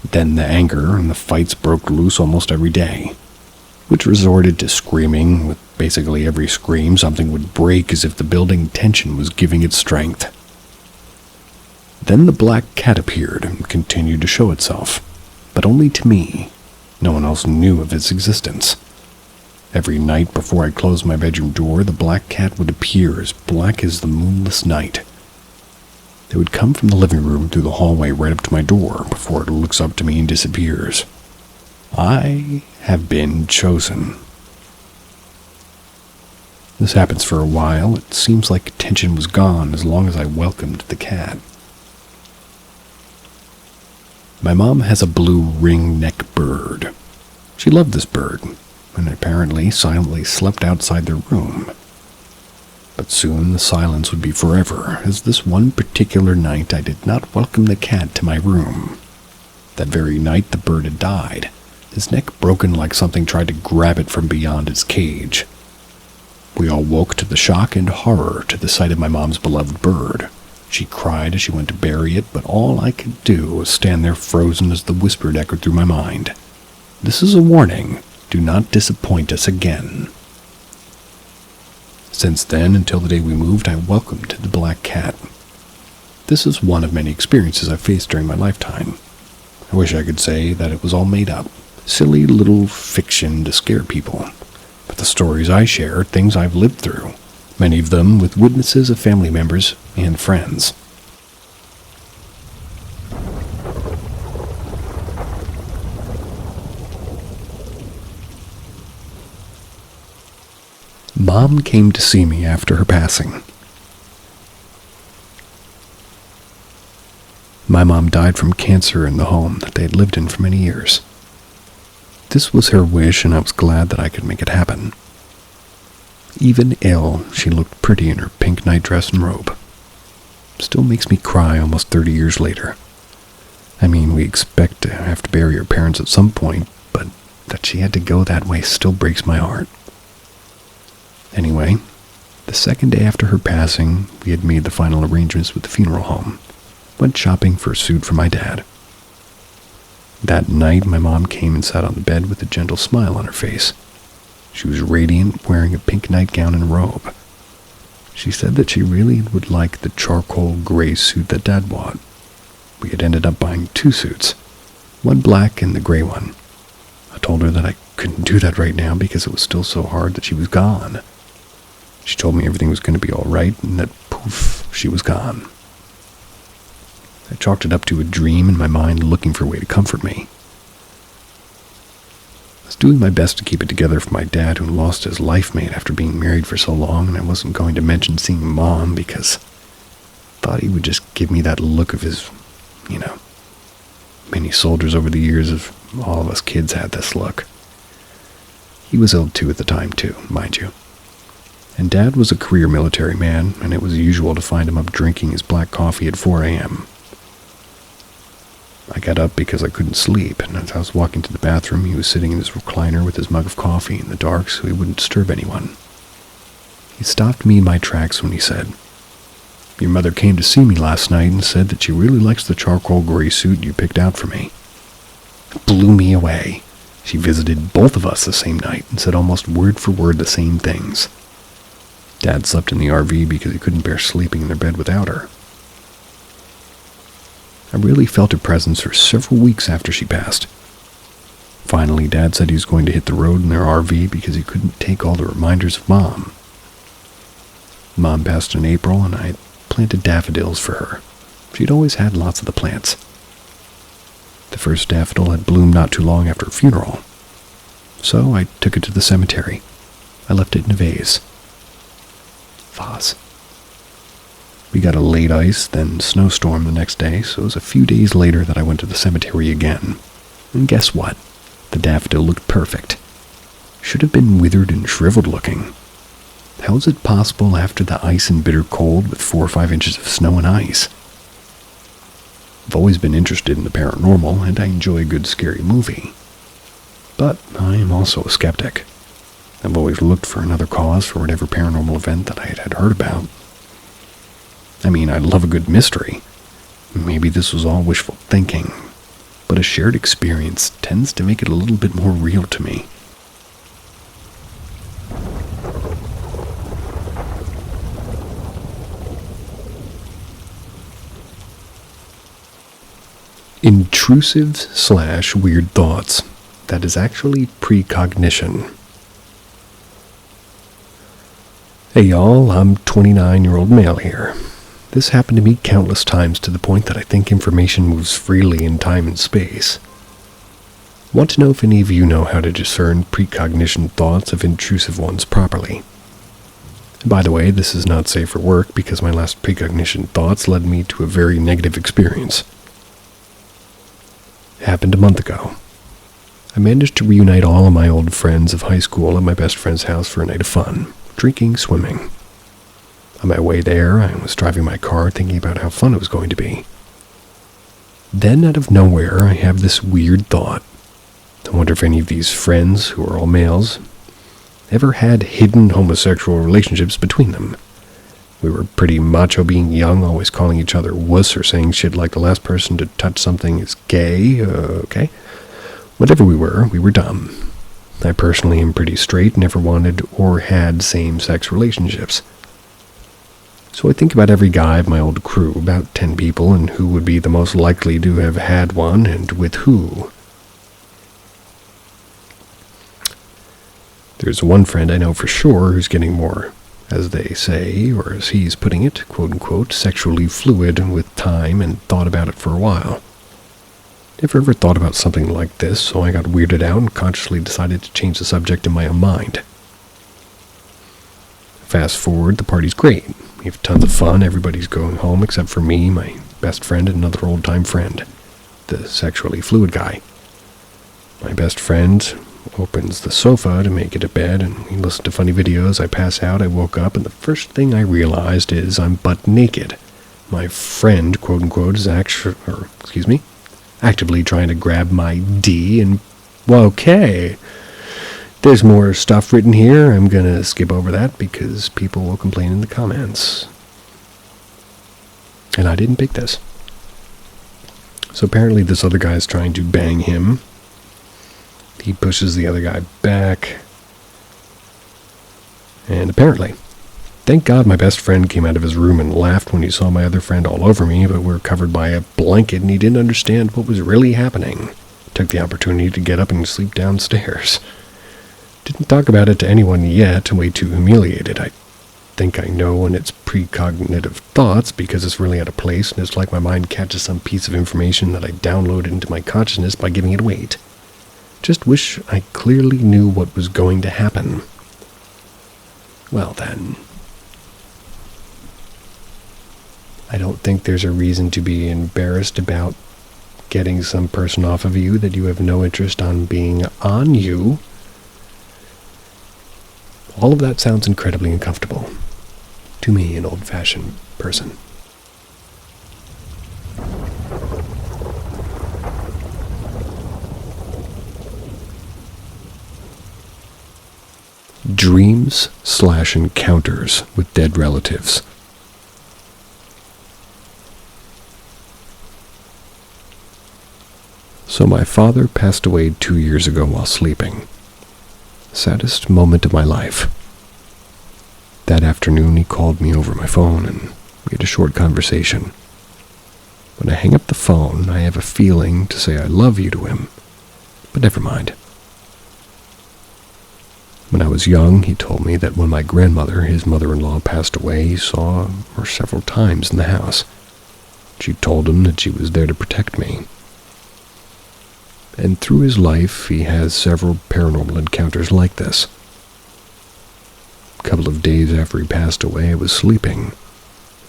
Then the anger and the fights broke loose almost every day, which resorted to screaming. With basically every scream, something would break as if the building tension was giving it strength. Then the black cat appeared and continued to show itself, but only to me. No one else knew of its existence. Every night before I closed my bedroom door, the black cat would appear as black as the moonless night. It would come from the living room through the hallway right up to my door before it looks up to me and disappears. I have been chosen. This happens for a while. It seems like tension was gone as long as I welcomed the cat. My mom has a blue ring-neck bird. She loved this bird, and apparently silently slept outside their room. But soon the silence would be forever, as this one particular night I did not welcome the cat to my room. That very night the bird had died, his neck broken like something tried to grab it from beyond its cage. We all woke to the shock and horror to the sight of my mom's beloved bird. She cried as she went to bury it, but all I could do was stand there frozen as the whisper echoed through my mind. This is a warning. Do not disappoint us again. Since then, until the day we moved, I welcomed the black cat. This is one of many experiences I've faced during my lifetime. I wish I could say that it was all made up, silly little fiction to scare people. But the stories I share are things I've lived through, many of them with witnesses of family members and friends. Mom came to see me after her passing. My mom died from cancer in the home that they had lived in for many years. This was her wish, and I was glad that I could make it happen. Even ill, she looked pretty in her pink nightdress and robe. Still makes me cry almost 30 years later. I mean, we expect to have to bury her parents at some point, but that she had to go that way still breaks my heart. Anyway, the second day after her passing, we had made the final arrangements with the funeral home. Went shopping for a suit for my dad. That night, my mom came and sat on the bed with a gentle smile on her face. She was radiant, wearing a pink nightgown and robe. She said that she really would like the charcoal gray suit that Dad bought. We had ended up buying 2 suits, one black and the gray one. I told her that I couldn't do that right now because it was still so hard that she was gone. She told me everything was going to be all right, and that poof, she was gone. I chalked it up to a dream in my mind looking for a way to comfort me. I was doing my best to keep it together for my dad, who lost his life mate after being married for so long, and I wasn't going to mention seeing Mom because I thought he would just give me that look of his, many soldiers over the years of all of us kids had this look. He was ill too at the time too, mind you. And Dad was a career military man, and it was usual to find him up drinking his black coffee at 4 a.m. I got up because I couldn't sleep, and as I was walking to the bathroom, he was sitting in his recliner with his mug of coffee in the dark so he wouldn't disturb anyone. He stopped me in my tracks when he said, Your mother came to see me last night and said that she really likes the charcoal gray suit you picked out for me. It blew me away. She visited both of us the same night and said almost word for word the same things. Dad slept in the RV because he couldn't bear sleeping in their bed without her. I really felt her presence for several weeks after she passed. Finally, Dad said he was going to hit the road in their RV because he couldn't take all the reminders of Mom. Mom passed in April, and I planted daffodils for her. She'd always had lots of the plants. The first daffodil had bloomed not too long after her funeral, so I took it to the cemetery. I left it in a vase. We got a late ice, then snowstorm the next day, so it was a few days later that I went to the cemetery again. And guess what? The daffodil looked perfect. Should have been withered and shriveled looking. How is it possible after the ice and bitter cold with 4 or 5 inches of snow and ice? I've always been interested in the paranormal, and I enjoy a good scary movie. But I am also a skeptic. I've always looked for another cause for whatever paranormal event that I had heard about. I mean, I love a good mystery. Maybe this was all wishful thinking, but a shared experience tends to make it a little bit more real to me. Intrusive/weird thoughts. That is actually precognition. Hey y'all, I'm 29-year-old male here. This happened to me countless times to the point that I think information moves freely in time and space. Want to know if any of you know how to discern precognition thoughts of intrusive ones properly. By the way, this is not safe for work because my last precognition thoughts led me to a very negative experience. It happened a month ago. I managed to reunite all of my old friends of high school at my best friend's house for a night of fun, drinking, swimming. On my way there, I was driving my car thinking about how fun it was going to be. Then, out of nowhere, I have this weird thought. I wonder if any of these friends, who are all males, ever had hidden homosexual relationships between them. We were pretty macho being young, always calling each other wuss or saying shit like the last person to touch something is gay, okay? Whatever we were dumb. I personally am pretty straight, never wanted or had same-sex relationships. So I think about every guy of my old crew, about 10 people, and who would be the most likely to have had one, and with who. There's one friend I know for sure who's getting more, as they say, or as he's putting it, quote-unquote, sexually fluid with time and thought about it for a while. Never ever thought about something like this, so I got weirded out and consciously decided to change the subject in my own mind. Fast forward, the party's great. We have tons of fun, everybody's going home except for me, my best friend, and another old-time friend, the sexually fluid guy. My best friend opens the sofa to make it a bed, and we listen to funny videos. I pass out, I woke up, and the first thing I realized is I'm butt naked. My friend, quote-unquote, is actively trying to grab my D, and, well, okay. There's more stuff written here. I'm going to skip over that because people will complain in the comments. And I didn't pick this. So apparently this other guy's trying to bang him. He pushes the other guy back. And apparently, thank God my best friend came out of his room and laughed when he saw my other friend all over me, but we were covered by a blanket and he didn't understand what was really happening. Took the opportunity to get up and sleep downstairs. Didn't talk about it to anyone yet, way too humiliated. I think I know when it's precognitive thoughts because it's really out of place, and it's like my mind catches some piece of information that I downloaded into my consciousness by giving it weight. Just wish I clearly knew what was going to happen. Well then, I don't think there's a reason to be embarrassed about getting some person off of you that you have no interest on being on you. All of that sounds incredibly uncomfortable. To me, an old-fashioned person. Dreams/encounters with dead relatives. So my father passed away 2 years ago while sleeping. Saddest moment of my life. That afternoon he called me over my phone and we had a short conversation. When I hang up the phone, I have a feeling to say I love you to him, but never mind. When I was young, he told me that when my grandmother, his mother-in-law, passed away, he saw her several times in the house. She told him that she was there to protect me. And through his life, he has several paranormal encounters like this. A couple of days after he passed away, I was sleeping.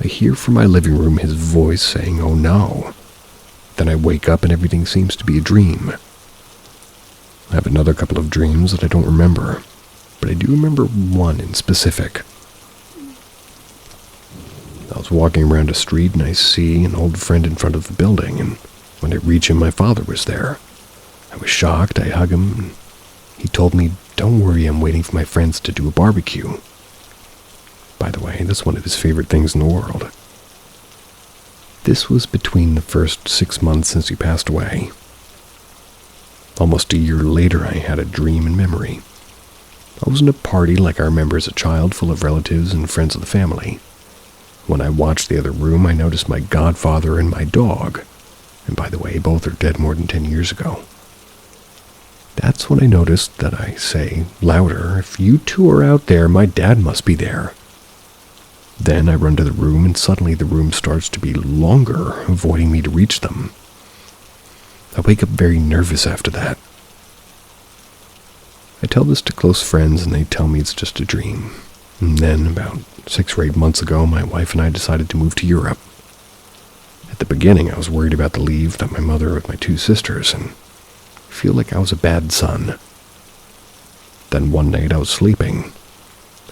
I hear from my living room his voice saying, "Oh no." Then I wake up and everything seems to be a dream. I have another couple of dreams that I don't remember, but I do remember one in specific. I was walking around a street and I see an old friend in front of the building, and when I reach him, my father was there. I was shocked. I hug him, and he told me, "Don't worry, I'm waiting for my friends to do a barbecue." By the way, that's one of his favorite things in the world. This was between the first 6 months since he passed away. Almost a year later, I had a dream in memory. I was in a party like I remember as a child, full of relatives and friends of the family. When I watched the other room, I noticed my godfather and my dog. And by the way, both are dead more than 10 years ago. That's when I noticed that I say louder, "If you two are out there, my dad must be there." Then I run to the room, and suddenly the room starts to be longer, avoiding me to reach them. I wake up very nervous after that. I tell this to close friends, and they tell me it's just a dream. And then, about 6 or 8 months ago, my wife and I decided to move to Europe. At the beginning, I was worried about the leave that my mother with my 2 sisters, and I feel like I was a bad son. Then one night I was sleeping.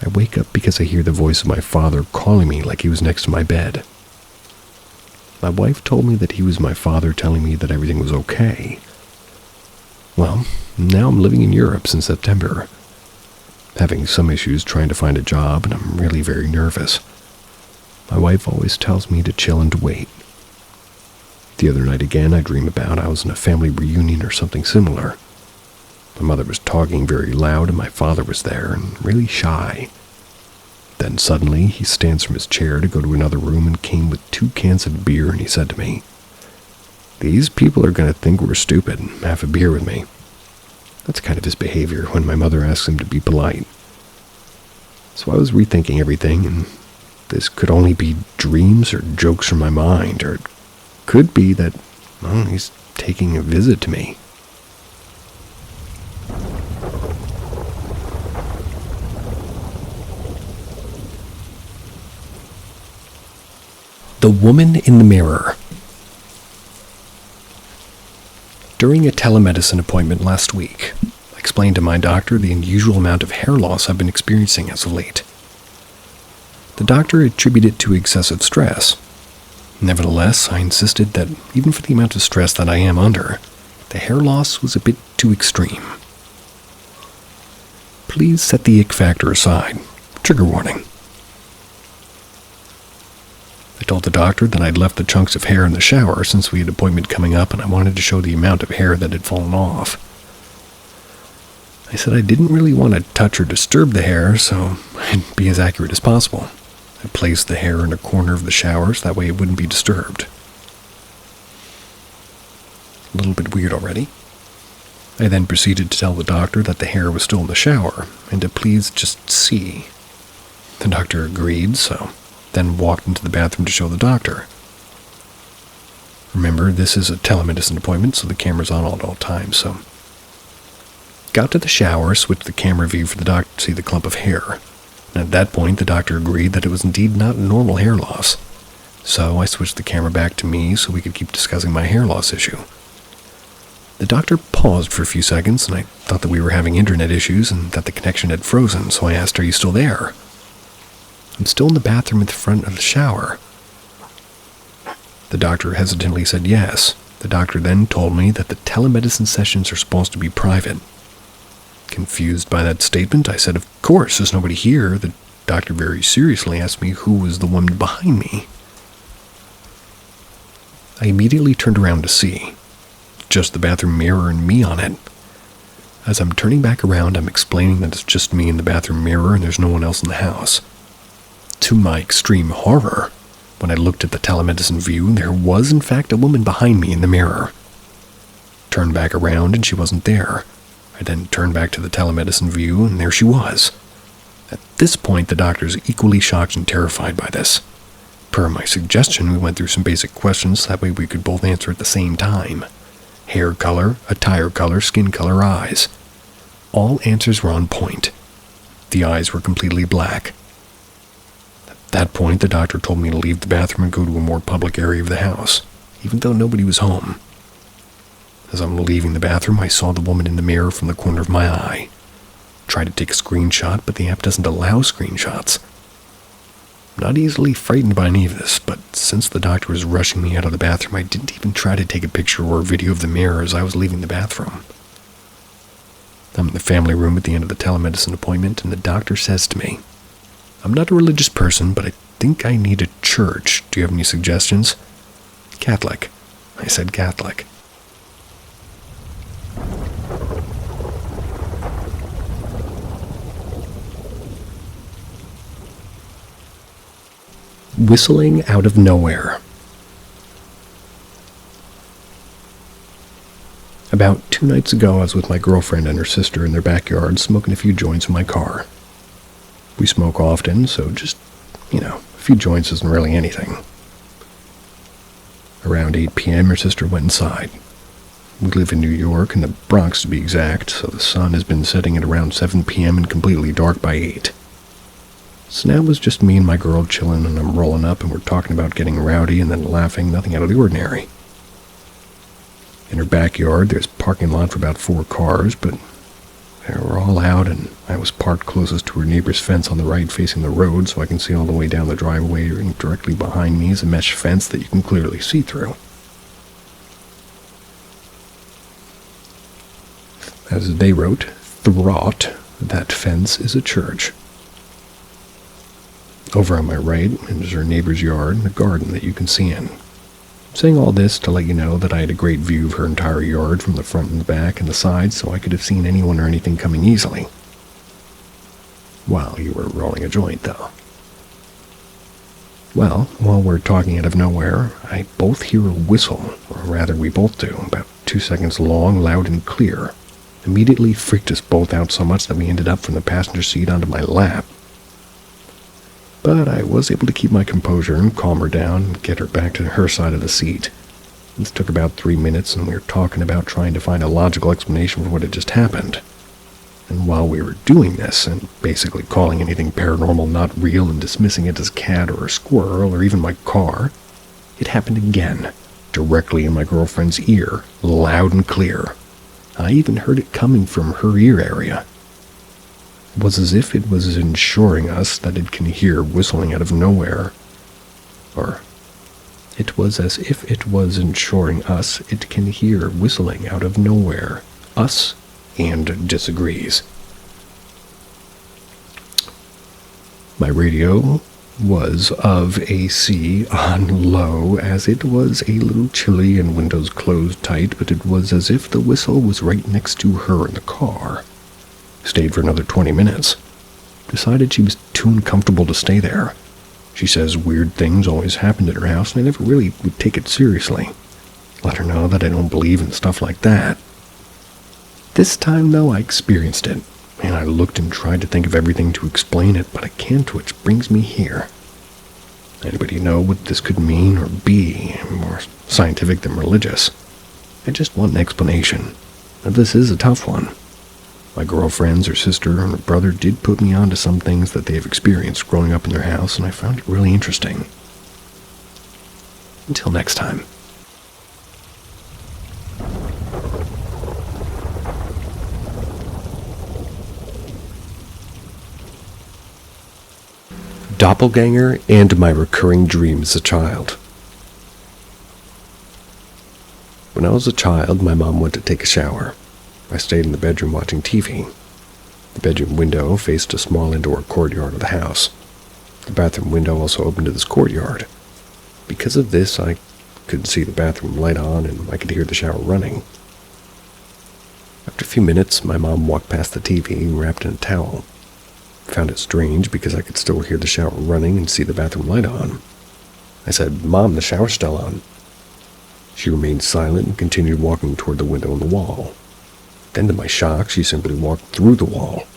I wake up because I hear the voice of my father calling me like he was next to my bed. My wife told me that he was my father telling me that everything was okay. Well, now I'm living in Europe since September. Having some issues trying to find a job, and I'm really very nervous. My wife always tells me to chill and to wait. The other night again, I dream about I was in a family reunion or something similar. My mother was talking very loud, and my father was there, and really shy. Then suddenly, he stands from his chair to go to another room and came with 2 cans of beer, and he said to me, "These people are going to think we're stupid. Have a beer with me." That's kind of his behavior when my mother asks him to be polite. So I was rethinking everything, and this could only be dreams or jokes from my mind, or it could be that, well, he's taking a visit to me. The Woman in the Mirror. During a telemedicine appointment last week, I explained to my doctor the unusual amount of hair loss I've been experiencing as of late. The doctor attributed it to excessive stress. Nevertheless, I insisted that even for the amount of stress that I am under, the hair loss was a bit too extreme. Please set the ick factor aside. Trigger warning. I told the doctor that I'd left the chunks of hair in the shower since we had an appointment coming up and I wanted to show the amount of hair that had fallen off. I said I didn't really want to touch or disturb the hair, so I'd be as accurate as possible. I placed the hair in a corner of the shower so that way it wouldn't be disturbed. A little bit weird already. I then proceeded to tell the doctor that the hair was still in the shower and to please just see. The doctor agreed, so then walked into the bathroom to show the doctor. Remember, this is a telemedicine appointment, so the camera's on at all times, so. Got to the shower, switched the camera view for the doctor to see the clump of hair. And at that point, the doctor agreed that it was indeed not normal hair loss. So I switched the camera back to me so we could keep discussing my hair loss issue. The doctor paused for a few seconds, and I thought that we were having internet issues and that the connection had frozen, so I asked, "Are you still there?" "I'm still in the bathroom at the front of the shower." The doctor hesitantly said yes. The doctor then told me that the telemedicine sessions are supposed to be private. Confused by that statement, I said, "Of course, there's nobody here." The doctor very seriously asked me who was the woman behind me. I immediately turned around to see. just the bathroom mirror and me on it. As I'm turning back around, I'm explaining that it's just me in the bathroom mirror and there's no one else in the house. To my extreme horror, when I looked at the telemedicine view, there was in fact a woman behind me in the mirror. Turned back around and she wasn't there. I then turned back to the telemedicine view and there she was. At this point, the doctor's equally shocked and terrified by this. Per my suggestion, we went through some basic questions, that way we could both answer at the same time. Hair color, attire color, skin color, eyes. All answers were on point. The eyes were completely black. At that point, the doctor told me to leave the bathroom and go to a more public area of the house, even though nobody was home. As I'm leaving the bathroom, I saw the woman in the mirror from the corner of my eye. Tried to take a screenshot, but the app doesn't allow screenshots. I'm not easily frightened by any of this, but since the doctor was rushing me out of the bathroom, I didn't even try to take a picture or a video of the mirror as I was leaving the bathroom. I'm in the family room at the end of the telemedicine appointment, and the doctor says to me, "I'm not a religious person, but I think I need a church. Do you have any suggestions?" "Catholic." I said Catholic. Whistling out of nowhere. About 2 nights ago, I was with my girlfriend and her sister in their backyard smoking a few joints in my car. We smoke often, so just, a few joints isn't really anything. Around 8 p.m., her sister went inside. We live in New York, in the Bronx to be exact, so the sun has been setting at around 7 p.m. and completely dark by 8. So now it was just me and my girl chilling, and I'm rolling up and we're talking about getting rowdy and then laughing, nothing out of the ordinary. In her backyard, there's a parking lot for about 4 cars, but they were all out and I was parked closest to her neighbor's fence on the right facing the road so I can see all the way down the driveway, and directly behind me is a mesh fence that you can clearly see through. As they wrote, throughout that fence is a church. Over on my right is her neighbor's yard and a garden that you can see in. I'm saying all this to let you know that I had a great view of her entire yard from the front and the back and the sides, so I could have seen anyone or anything coming easily. While you were rolling a joint, though. Well, while we're talking out of nowhere, I both hear a whistle, or rather we both do, about 2 seconds long, loud and clear. Immediately freaked us both out so much that we ended up from the passenger seat onto my lap. But I was able to keep my composure and calm her down and get her back to her side of the seat. This took about 3 minutes, and we were talking about trying to find a logical explanation for what had just happened. And while we were doing this, and basically calling anything paranormal not real and dismissing it as a cat or a squirrel or even my car, it happened again, directly in my girlfriend's ear, loud and clear. I even heard it coming from her ear area. It was as if it was ensuring us that it can hear whistling out of nowhere. Or, it was as if it was ensuring us it can hear whistling out of nowhere. Us and disagrees. My radio was of AC on low, as it was a little chilly and windows closed tight, but it was as if the whistle was right next to her in the car. Stayed for another 20 minutes. Decided she was too uncomfortable to stay there. She says weird things always happened at her house, and I never really would take it seriously. Let her know that I don't believe in stuff like that. This time, though, I experienced it, and I looked and tried to think of everything to explain it, but I can't, which brings me here. Anybody know what this could mean or be, more scientific than religious? I just want an explanation. Now, this is a tough one. My girlfriends, her sister, and her brother did put me on to some things that they have experienced growing up in their house, and I found it really interesting. Until next time. Doppelganger and my recurring dreams as a child. When I was a child, my mom went to take a shower. I stayed in the bedroom watching TV. The bedroom window faced a small indoor courtyard of the house. The bathroom window also opened to this courtyard. Because of this, I could see the bathroom light on and I could hear the shower running. After a few minutes, my mom walked past the TV wrapped in a towel. I found it strange because I could still hear the shower running and see the bathroom light on. I said, "Mom, the shower's still on." She remained silent and continued walking toward the window on the wall. Then, to my shock, she simply walked through the wall.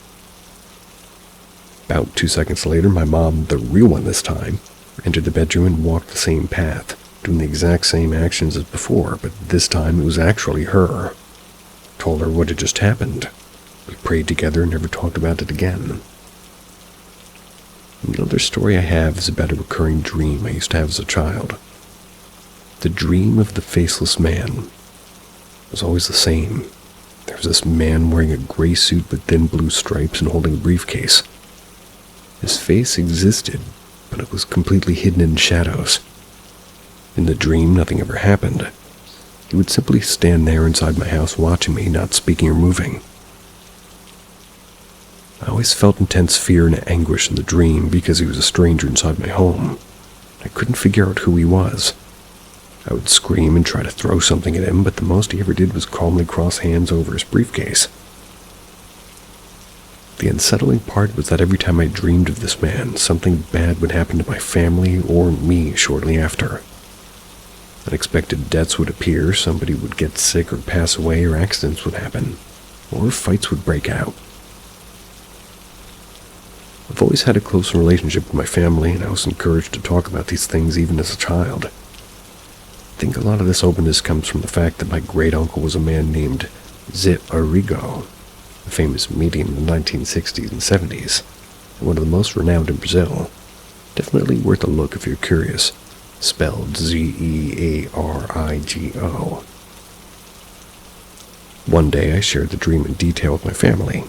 About 2 seconds later, my mom, the real one this time, entered the bedroom and walked the same path, doing the exact same actions as before, but this time it was actually her. Told her what had just happened. We prayed together and never talked about it again. Another story I have is about a recurring dream I used to have as a child. The dream of the faceless man was always the same. There was this man wearing a gray suit with thin blue stripes and holding a briefcase. His face existed, but it was completely hidden in shadows. In the dream, nothing ever happened. He would simply stand there inside my house watching me, not speaking or moving. I always felt intense fear and anguish in the dream because he was a stranger inside my home. I couldn't figure out who he was. I would scream and try to throw something at him, but the most he ever did was calmly cross hands over his briefcase. The unsettling part was that every time I dreamed of this man, something bad would happen to my family or me shortly after. Unexpected deaths would appear, somebody would get sick or pass away, or accidents would happen, or fights would break out. I've always had a close relationship with my family, and I was encouraged to talk about these things even as a child. I think a lot of this openness comes from the fact that my great-uncle was a man named Zé Arrigo, a famous medium in the 1960s and 70s, and one of the most renowned in Brazil. Definitely worth a look if you're curious. Spelled Zearigo. One day I shared the dream in detail with my family.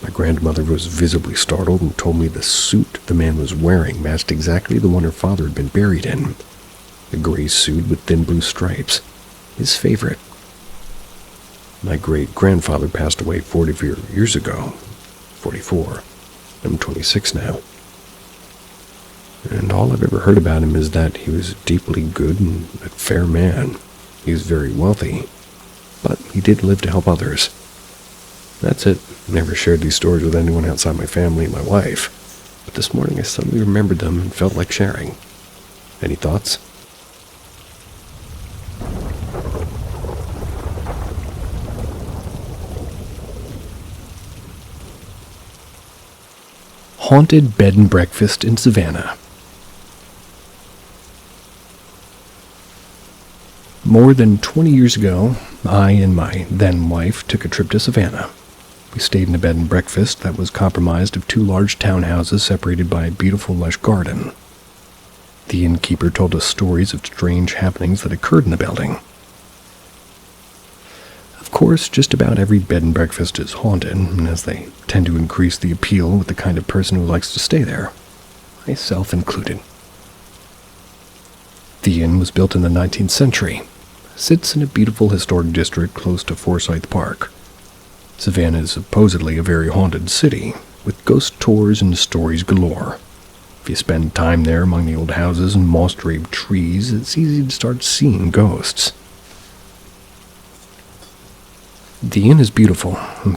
My grandmother was visibly startled and told me the suit the man was wearing matched exactly the one her father had been buried in. A gray suit with thin blue stripes. His favorite. My great-grandfather passed away 44 years ago. 44. I'm 26 now. And all I've ever heard about him is that he was a deeply good and a fair man. He was very wealthy, but he did live to help others. That's it. Never shared these stories with anyone outside my family and my wife, but this morning I suddenly remembered them and felt like sharing. Any thoughts? Haunted bed and breakfast in Savannah. More than 20 years ago, I and my then-wife took a trip to Savannah. We stayed in a bed and breakfast that was comprised of 2 large townhouses separated by a beautiful lush garden. The innkeeper told us stories of strange happenings that occurred in the building. Of course, just about every bed and breakfast is haunted, and as they tend to increase the appeal with the kind of person who likes to stay there, myself included. The inn was built in the 19th century. Sits in a beautiful historic district close to Forsyth Park. Savannah is supposedly a very haunted city, with ghost tours and stories galore. If you spend time there among the old houses and moss-draped trees, it's easy to start seeing ghosts. The inn is beautiful.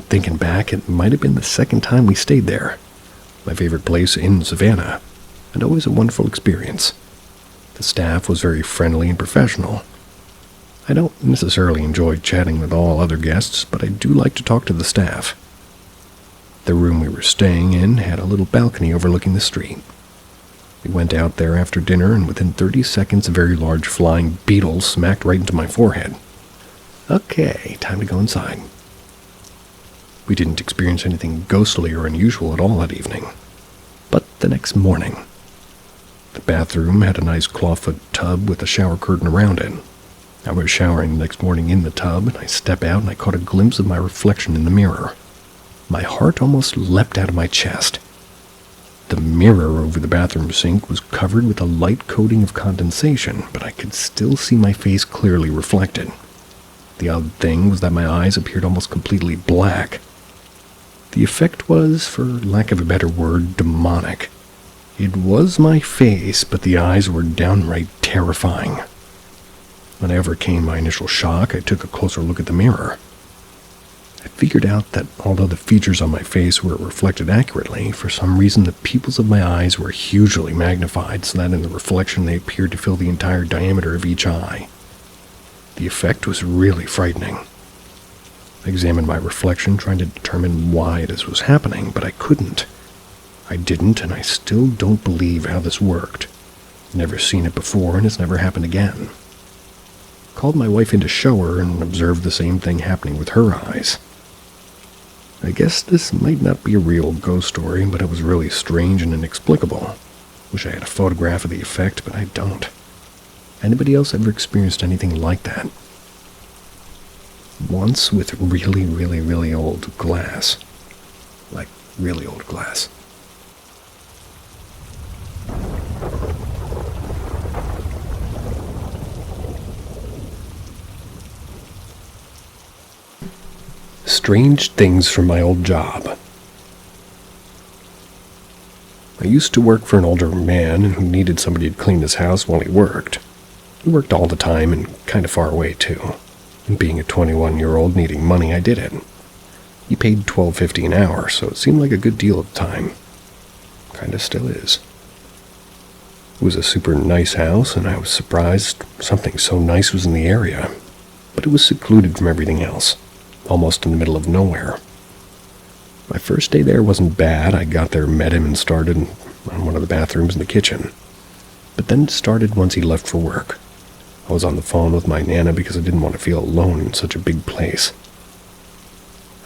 Thinking back, it might have been the second time we stayed there. My favorite place in Savannah, and always a wonderful experience. The staff was very friendly and professional. I don't necessarily enjoy chatting with all other guests, but I do like to talk to the staff. The room we were staying in had a little balcony overlooking the street. We went out there after dinner, and within 30 seconds a very large flying beetle smacked right into my forehead. Okay, time to go inside. We didn't experience anything ghostly or unusual at all that evening. But the next morning, the bathroom had a nice clawfoot tub with a shower curtain around it. I was showering the next morning in the tub, and I step out and I caught a glimpse of my reflection in the mirror. My heart almost leapt out of my chest. The mirror over the bathroom sink was covered with a light coating of condensation, but I could still see my face clearly reflected. The odd thing was that my eyes appeared almost completely black. The effect was, for lack of a better word, demonic. It was my face, but the eyes were downright terrifying. When I overcame my initial shock, I took a closer look at the mirror. I figured out that although the features on my face were reflected accurately, for some reason the pupils of my eyes were hugely magnified so that in the reflection they appeared to fill the entire diameter of each eye. The effect was really frightening. I examined my reflection, trying to determine why this was happening, but I couldn't. I didn't, and I still don't believe how this worked. Never seen it before, and it's never happened again. Called my wife in to show her and observed the same thing happening with her eyes. I guess this might not be a real ghost story, but it was really strange and inexplicable. Wish I had a photograph of the effect, but I don't. Anybody else ever experienced anything like that? Once with really, really, really old glass. Like, really old glass. Strange things from my old job. I used to work for an older man who needed somebody to clean his house while he worked. He worked all the time and kind of far away, too. And being a 21-year-old needing money, I did it. He paid $12.50 an hour, so it seemed like a good deal at the time. Kinda still is. It was a super nice house, and I was surprised something so nice was in the area. But it was secluded from everything else, almost in the middle of nowhere. My first day there wasn't bad. I got there, met him, and started on one of the bathrooms in the kitchen. But then it started once he left for work. I was on the phone with my Nana because I didn't want to feel alone in such a big place.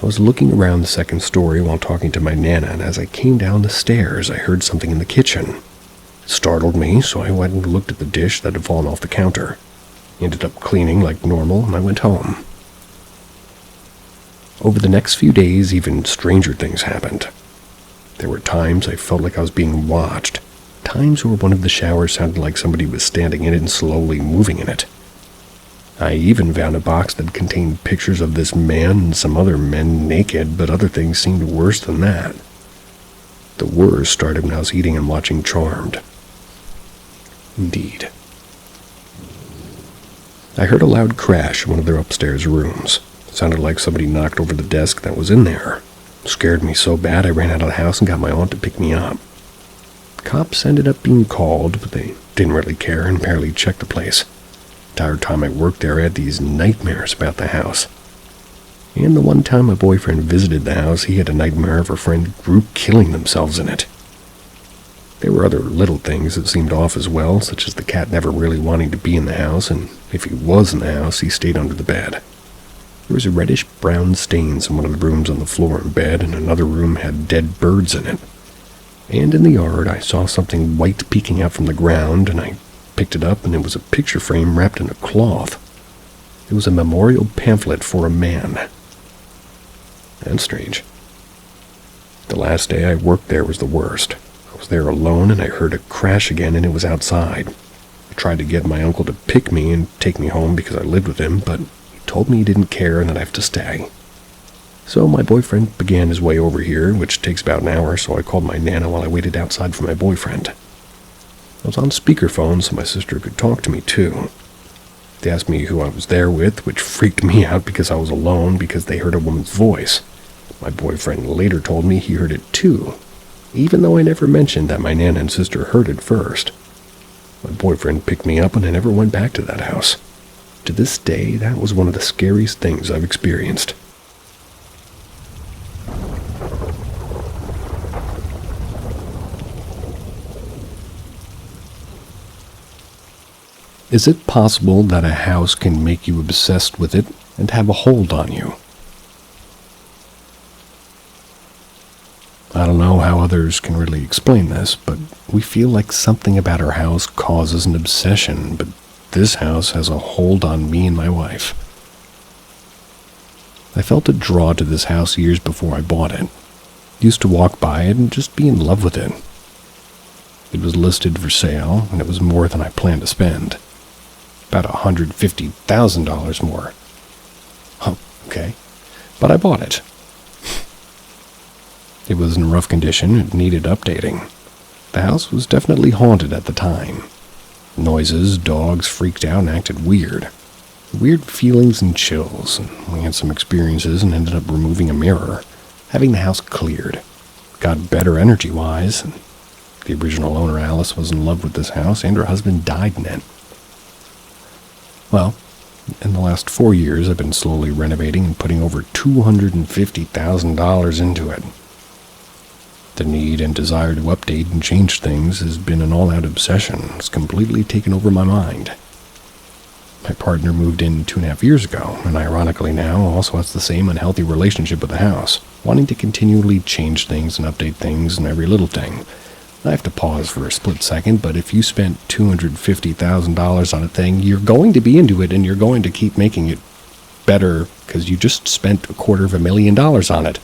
I was looking around the second story while talking to my Nana, and as I came down the stairs, I heard something in the kitchen. It startled me, so I went and looked at the dish that had fallen off the counter. Ended up cleaning like normal, and I went home. Over the next few days, even stranger things happened. There were times I felt like I was being watched. Times where one of the showers sounded like somebody was standing in it and slowly moving in it. I even found a box that contained pictures of this man and some other men naked, but other things seemed worse than that. The worst started when I was eating and watching Charmed. Indeed. I heard a loud crash in one of their upstairs rooms. It sounded like somebody knocked over the desk that was in there. It scared me so bad I ran out of the house and got my aunt to pick me up. Cops ended up being called, but they didn't really care and barely checked the place. The entire time I worked there, I had these nightmares about the house. And the one time my boyfriend visited the house, he had a nightmare of a friend group killing themselves in it. There were other little things that seemed off as well, such as the cat never really wanting to be in the house, and if he was in the house, he stayed under the bed. There was reddish-brown stains in one of the rooms on the floor and bed, and another room had dead birds in it. And in the yard, I saw something white peeking out from the ground, and I picked it up, and it was a picture frame wrapped in a cloth. It was a memorial pamphlet for a man. And strange. The last day I worked there was the worst. I was there alone, and I heard a crash again, and it was outside. I tried to get my uncle to pick me and take me home because I lived with him, but he told me he didn't care and that I have to stay. So my boyfriend began his way over here, which takes about an hour, so I called my Nana while I waited outside for my boyfriend. I was on speakerphone so my sister could talk to me too. They asked me who I was there with, which freaked me out because I was alone because they heard a woman's voice. My boyfriend later told me he heard it too, even though I never mentioned that my Nana and sister heard it first. My boyfriend picked me up and I never went back to that house. To this day, that was one of the scariest things I've experienced. Is it possible that a house can make you obsessed with it and have a hold on you? I don't know how others can really explain this, but we feel like something about our house causes an obsession, but this house has a hold on me and my wife. I felt a draw to this house years before I bought it. Used to walk by it and just be in love with it. It was listed for sale, and it was more than I planned to spend. About $150,000 more. Oh, okay. But I bought it. It was in rough condition and needed updating. The house was definitely haunted at the time. Noises, dogs freaked out and acted weird. Weird feelings and chills, and we had some experiences and ended up removing a mirror, having the house cleared. Got better energy-wise, and the original owner, Alice, was in love with this house, and her husband died in it. Well, in the last 4 years, I've been slowly renovating and putting over $250,000 into it. The need and desire to update and change things has been an all-out obsession. It's completely taken over my mind. My partner moved in 2.5 years ago, and ironically now also has the same unhealthy relationship with the house, wanting to continually change things and update things and every little thing. I have to pause for a split second, but if you spent $250,000 on a thing, you're going to be into it and you're going to keep making it better because you just spent $250,000 on it.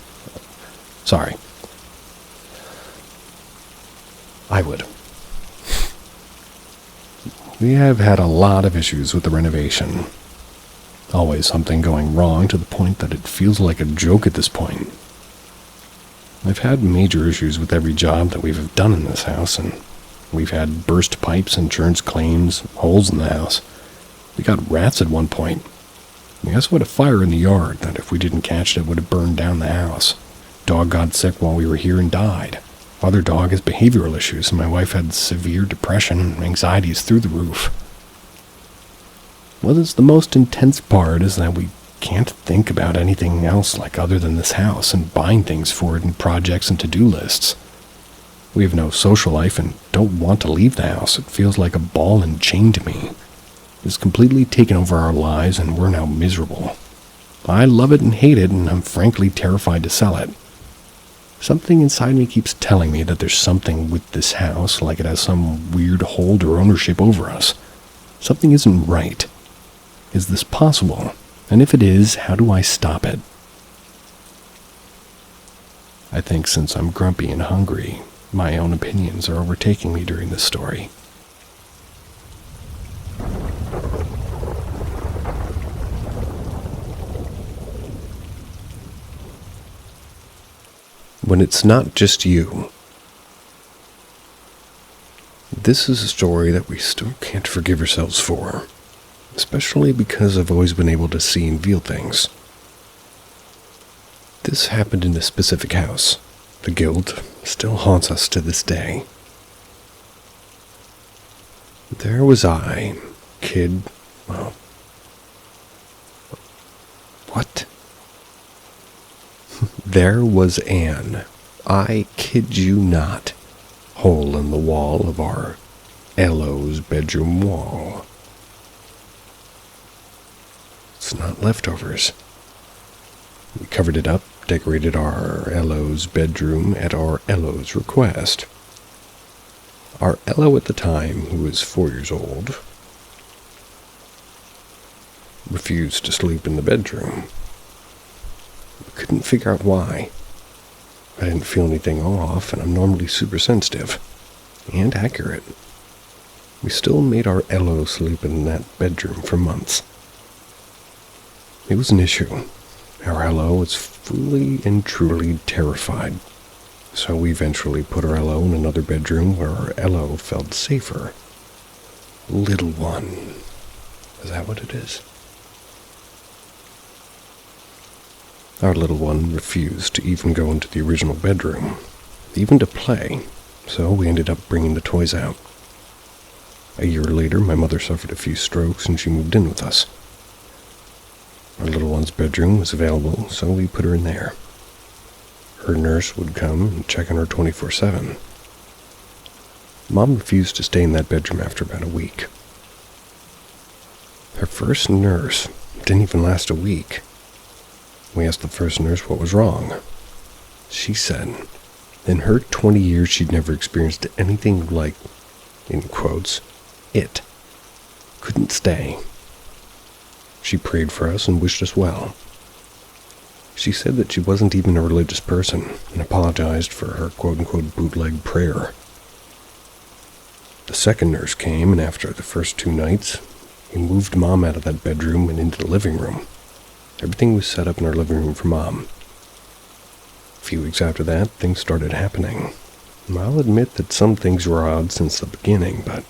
Sorry. I would. We have had a lot of issues with the renovation. Always something going wrong to the point that it feels like a joke at this point. I've had major issues with every job that we've done in this house, and we've had burst pipes, insurance claims, holes in the house. We got rats at one point. We also had a fire in the yard that if we didn't catch it would have burned down the house. Dog got sick while we were here and died. Other dog has behavioral issues, and my wife had severe depression and anxieties through the roof. What is the most intense part is that we can't think about anything else other than this house and buying things for it in projects and to-do lists. We have no social life and don't want to leave the house. It feels like a ball and chain to me. It's completely taken over our lives and we're now miserable. I love it and hate it, and I'm frankly terrified to sell it. Something inside me keeps telling me that there's something with this house, like it has some weird hold or ownership over us. Something isn't right. Is this possible? And if it is, how do I stop it? I think since I'm grumpy and hungry, my own opinions are overtaking me during this story. When it's not just you. This is a story that we still can't forgive ourselves for, especially because I've always been able to see and feel things. This happened in a specific house. The guilt still haunts us to this day. There was I, kid, well, what? There was Anne, I kid you not, hole in the wall of our Elo's bedroom wall. It's not leftovers. We covered it up, decorated our Elo's bedroom at our Elo's request. Our Elo at the time, who was 4 years old, refused to sleep in the bedroom. We couldn't figure out why. I didn't feel anything off, and I'm normally super sensitive and accurate. We still made our Elo sleep in that bedroom for months. It was an issue. Our Elo was fully and truly terrified, so we eventually put our Elo in another bedroom where our Elo felt safer. Little one. Is that what it is? Our little one refused to even go into the original bedroom, even to play, so we ended up bringing the toys out. A year later, my mother suffered a few strokes and she moved in with us. Our little one's bedroom was available, so we put her in there. Her nurse would come and check on her 24/7. Mom refused to stay in that bedroom after about a week. Her first nurse didn't even last a week. We asked the first nurse what was wrong. She said, in her 20 years she'd never experienced anything like, in quotes, it. Couldn't stay. She prayed for us and wished us well. She said that she wasn't even a religious person and apologized for her quote-unquote bootleg prayer. The second nurse came, and after the first 2 nights, we moved Mom out of that bedroom and into the living room. Everything was set up in our living room for Mom. A few weeks after that, things started happening. I'll admit that some things were odd since the beginning, but,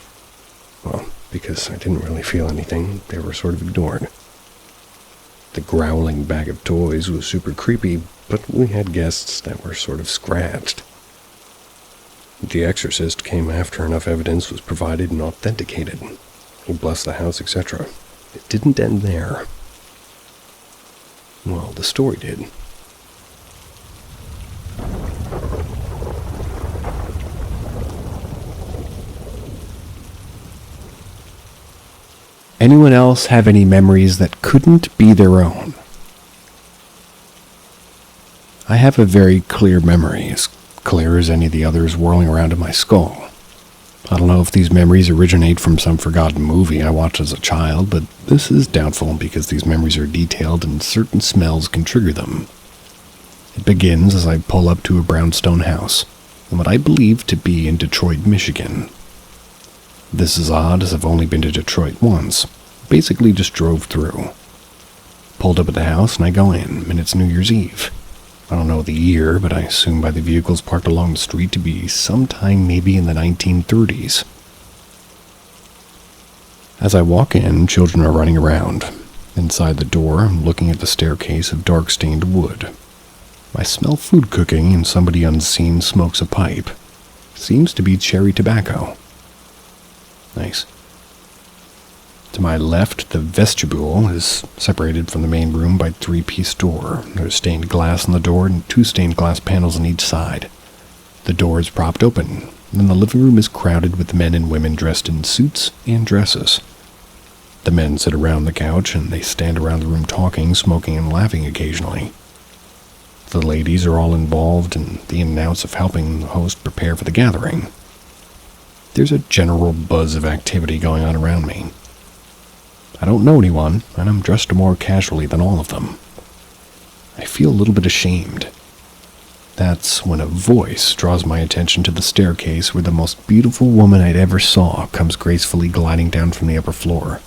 well, because I didn't really feel anything, they were sort of ignored. The growling bag of toys was super creepy, but we had guests that were sort of scratched. The exorcist came after enough evidence was provided and authenticated. He blessed the house, etc. It didn't end there. Well, the story did. Anyone else have any memories that couldn't be their own? I have a very clear memory, as clear as any of the others whirling around in my skull. I don't know if these memories originate from some forgotten movie I watched as a child, but this is doubtful because these memories are detailed and certain smells can trigger them. It begins as I pull up to a brownstone house, in what I believe to be in Detroit, Michigan. This is odd as I've only been to Detroit once. Basically just drove through. Pulled up at the house and I go in, and it's New Year's Eve. I don't know the year, but I assume by the vehicles parked along the street to be sometime maybe in the 1930s. As I walk in, children are running around. Inside the door, I'm looking at the staircase of dark-stained wood. I smell food cooking and somebody unseen smokes a pipe. Seems to be cherry tobacco. Nice. To my left, the vestibule is separated from the main room by a 3-piece door. There's stained glass on the door and 2 stained glass panels on each side. The door is propped open, and the living room is crowded with men and women dressed in suits and dresses. The men sit around the couch, and they stand around the room talking, smoking, and laughing occasionally. The ladies are all involved in the in and outs of helping the host prepare for the gathering. There's a general buzz of activity going on around me. I don't know anyone, and I'm dressed more casually than all of them. I feel a little bit ashamed. That's when a voice draws my attention to the staircase where the most beautiful woman I'd ever saw comes gracefully gliding down from the upper floor.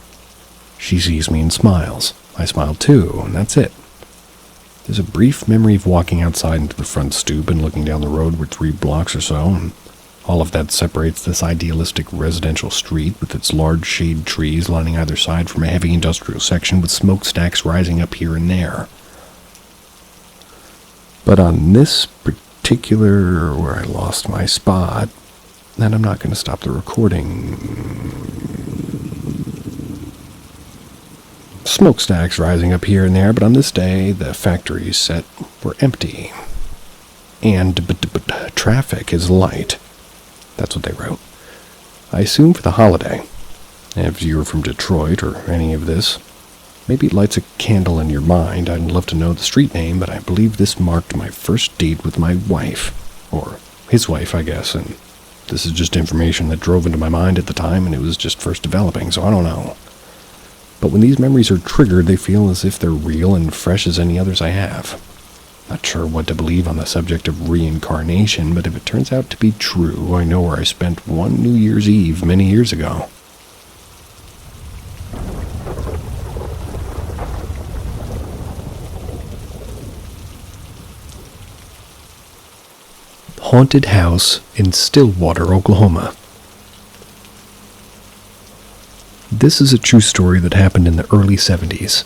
She sees me and smiles. I smile too, and that's it. There's a brief memory of walking outside into the front stoop and looking down the road for 3 blocks or so, and all of that separates this idealistic residential street with its large shade trees lining either side from a heavy industrial section with smokestacks rising up here and there. But on this particular where I lost my spot, and I'm not going to stop the recording. Smokestacks rising up here and there, but on this day, the factory set were empty. And traffic is light. That's what they wrote. I assume for the holiday. If you're from Detroit or any of this, maybe it lights a candle in your mind. I'd love to know the street name, but I believe this marked my first date with my wife. Or his wife, I guess, and this is just information that drove into my mind at the time, and it was just first developing, so I don't know. But when these memories are triggered, they feel as if they're real and fresh as any others I have. Not sure what to believe on the subject of reincarnation, but if it turns out to be true, I know where I spent one New Year's Eve many years ago. Haunted house in Stillwater, Oklahoma. This is a true story that happened in the early 70s.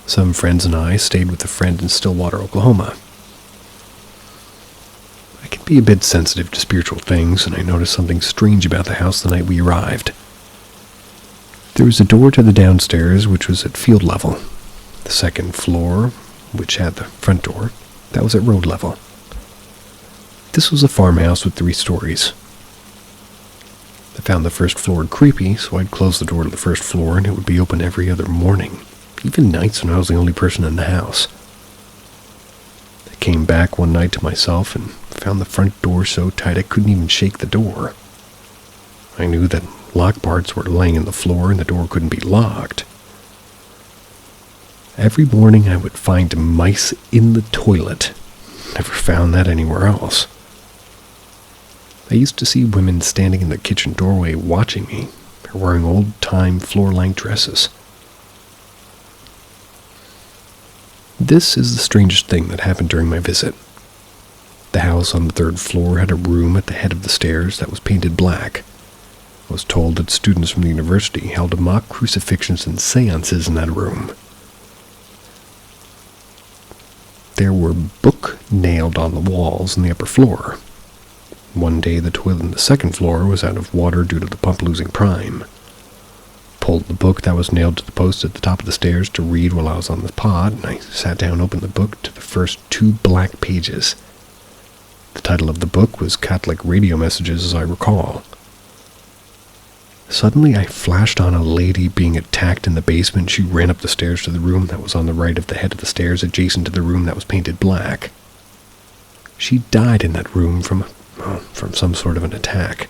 Some friends and I stayed with a friend in Stillwater, Oklahoma. I can be a bit sensitive to spiritual things, and I noticed something strange about the house the night we arrived. There was a door to the downstairs, which was at field level. The second floor, which had the front door, that was at road level. This was a farmhouse with 3 stories. I found the first floor creepy, so I'd close the door to the first floor, and it would be open every other morning. Even nights when I was the only person in the house. I came back one night to myself and found the front door so tight I couldn't even shake the door. I knew that lock parts were laying in the floor and the door couldn't be locked. Every morning I would find mice in the toilet. Never found that anywhere else. I used to see women standing in the kitchen doorway watching me. They're wearing old-time floor-length dresses. This is the strangest thing that happened during my visit. The house on the 3rd floor had a room at the head of the stairs that was painted black. I was told that students from the university held mock crucifixions and seances in that room. there were books nailed on the walls in the upper floor. One day the toilet on the second floor was out of water due to the pump losing prime. Pulled the book that was nailed to the post at the top of the stairs to read while I was on the pod, and I sat down and opened the book to the first 2 black pages. The title of the book was Catholic Radio Messages, as I recall. Suddenly I flashed on a lady being attacked in the basement. She ran up the stairs to the room that was on the right of the head of the stairs, adjacent to the room that was painted black. She died in that room from some sort of an attack.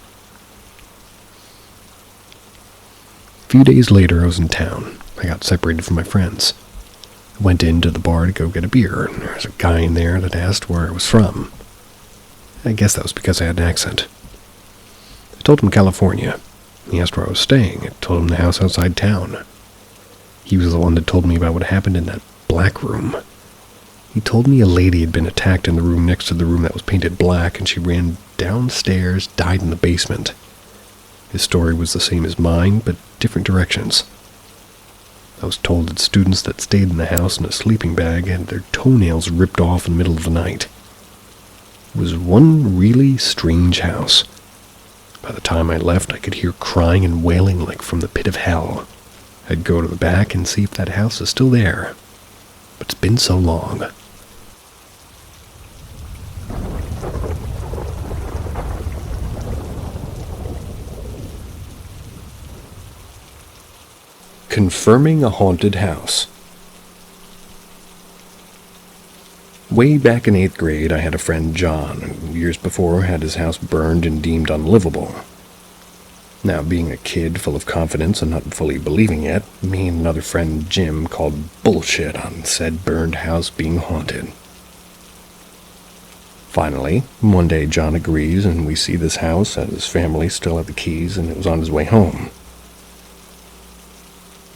A few days later, I was in town. I got separated from my friends. I went into the bar to go get a beer, and there was a guy in there that asked where I was from. I guess that was because I had an accent. I told him California. He asked where I was staying. I told him the house outside town. He was the one that told me about what happened in that black room. He told me a lady had been attacked in the room next to the room that was painted black, and she ran downstairs, died in the basement. His story was the same as mine, but different directions. I was told that students that stayed in the house in a sleeping bag had their toenails ripped off in the middle of the night. It was one really strange house. By the time I left, I could hear crying and wailing like from the pit of hell. I'd go to the back and see if that house is still there. But it's been so long. Confirming a haunted house. Way back in 8th grade, I had a friend, John, who years before had his house burned and deemed unlivable. Now, being a kid full of confidence and not fully believing yet, me and another friend, Jim, called bullshit on said burned house being haunted. Finally, one day John agrees and we see this house as his family still had the keys and it was on his way home.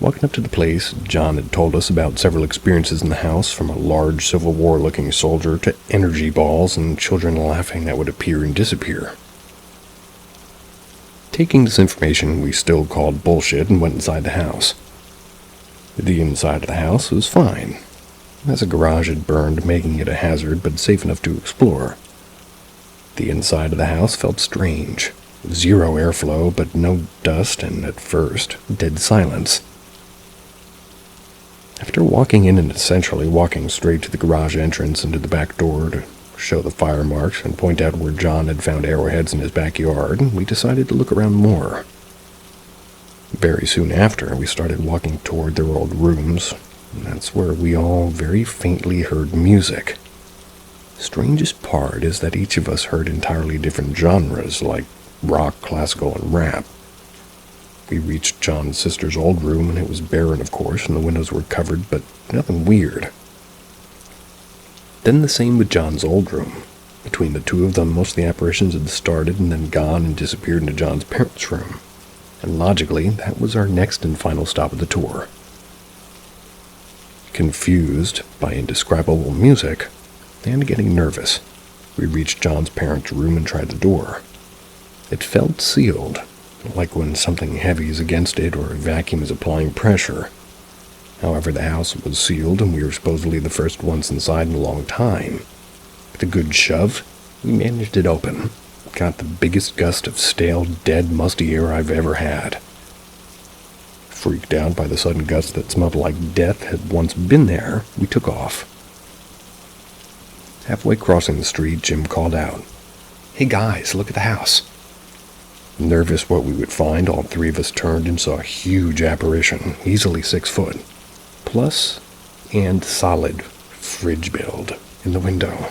Walking up to the place, John had told us about several experiences in the house, from a large Civil War-looking soldier to energy balls and children laughing that would appear and disappear. Taking this information, we still called bullshit and went inside the house. The inside of the house was fine, as a garage had burned, making it a hazard but safe enough to explore. The inside of the house felt strange. Zero airflow, but no dust, and at first, dead silence. After walking in and essentially walking straight to the garage entrance and to the back door to show the fire marks and point out where John had found arrowheads in his backyard, we decided to look around more. Very soon after, we started walking toward their old rooms, and that's where we all very faintly heard music. Strangest part is that each of us heard entirely different genres, like rock, classical, and rap. We reached John's sister's old room, and it was barren, of course, and the windows were covered, but nothing weird. Then the same with John's old room. Between the two of them, most of the apparitions had started and then gone and disappeared into John's parents' room. And logically, that was our next and final stop of the tour. Confused by indescribable music, and getting nervous, we reached John's parents' room and tried the door. It felt sealed, like when something heavy is against it or a vacuum is applying pressure. However, the house was sealed and we were supposedly the first ones inside in a long time. With a good shove, we managed it open. Got the biggest gust of stale, dead, musty air I've ever had. Freaked out by the sudden gust that smelled like death had once been there, we took off. Halfway crossing the street, Jim called out, "Hey guys, look at the house." Nervous what we would find, all three of us turned and saw a huge apparition, easily 6 foot, plus and solid fridge build in the window.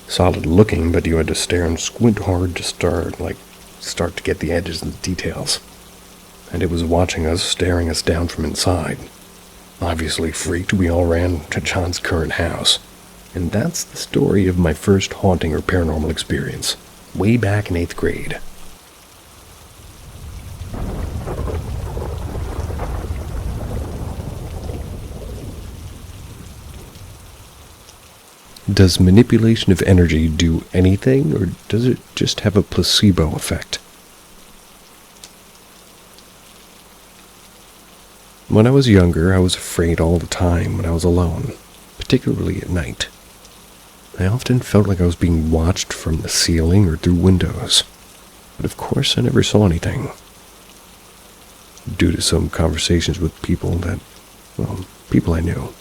Solid looking, but you had to stare and squint hard to start to get the edges and the details. And it was watching us, staring us down from inside. Obviously freaked, we all ran to John's current house. And that's the story of my first haunting or paranormal experience, way back in 8th grade. Does manipulation of energy do anything, or does it just have a placebo effect? When I was younger, I was afraid all the time when I was alone, particularly at night. I often felt like I was being watched from the ceiling or through windows, but of course I never saw anything. Due to some conversations with people I knew,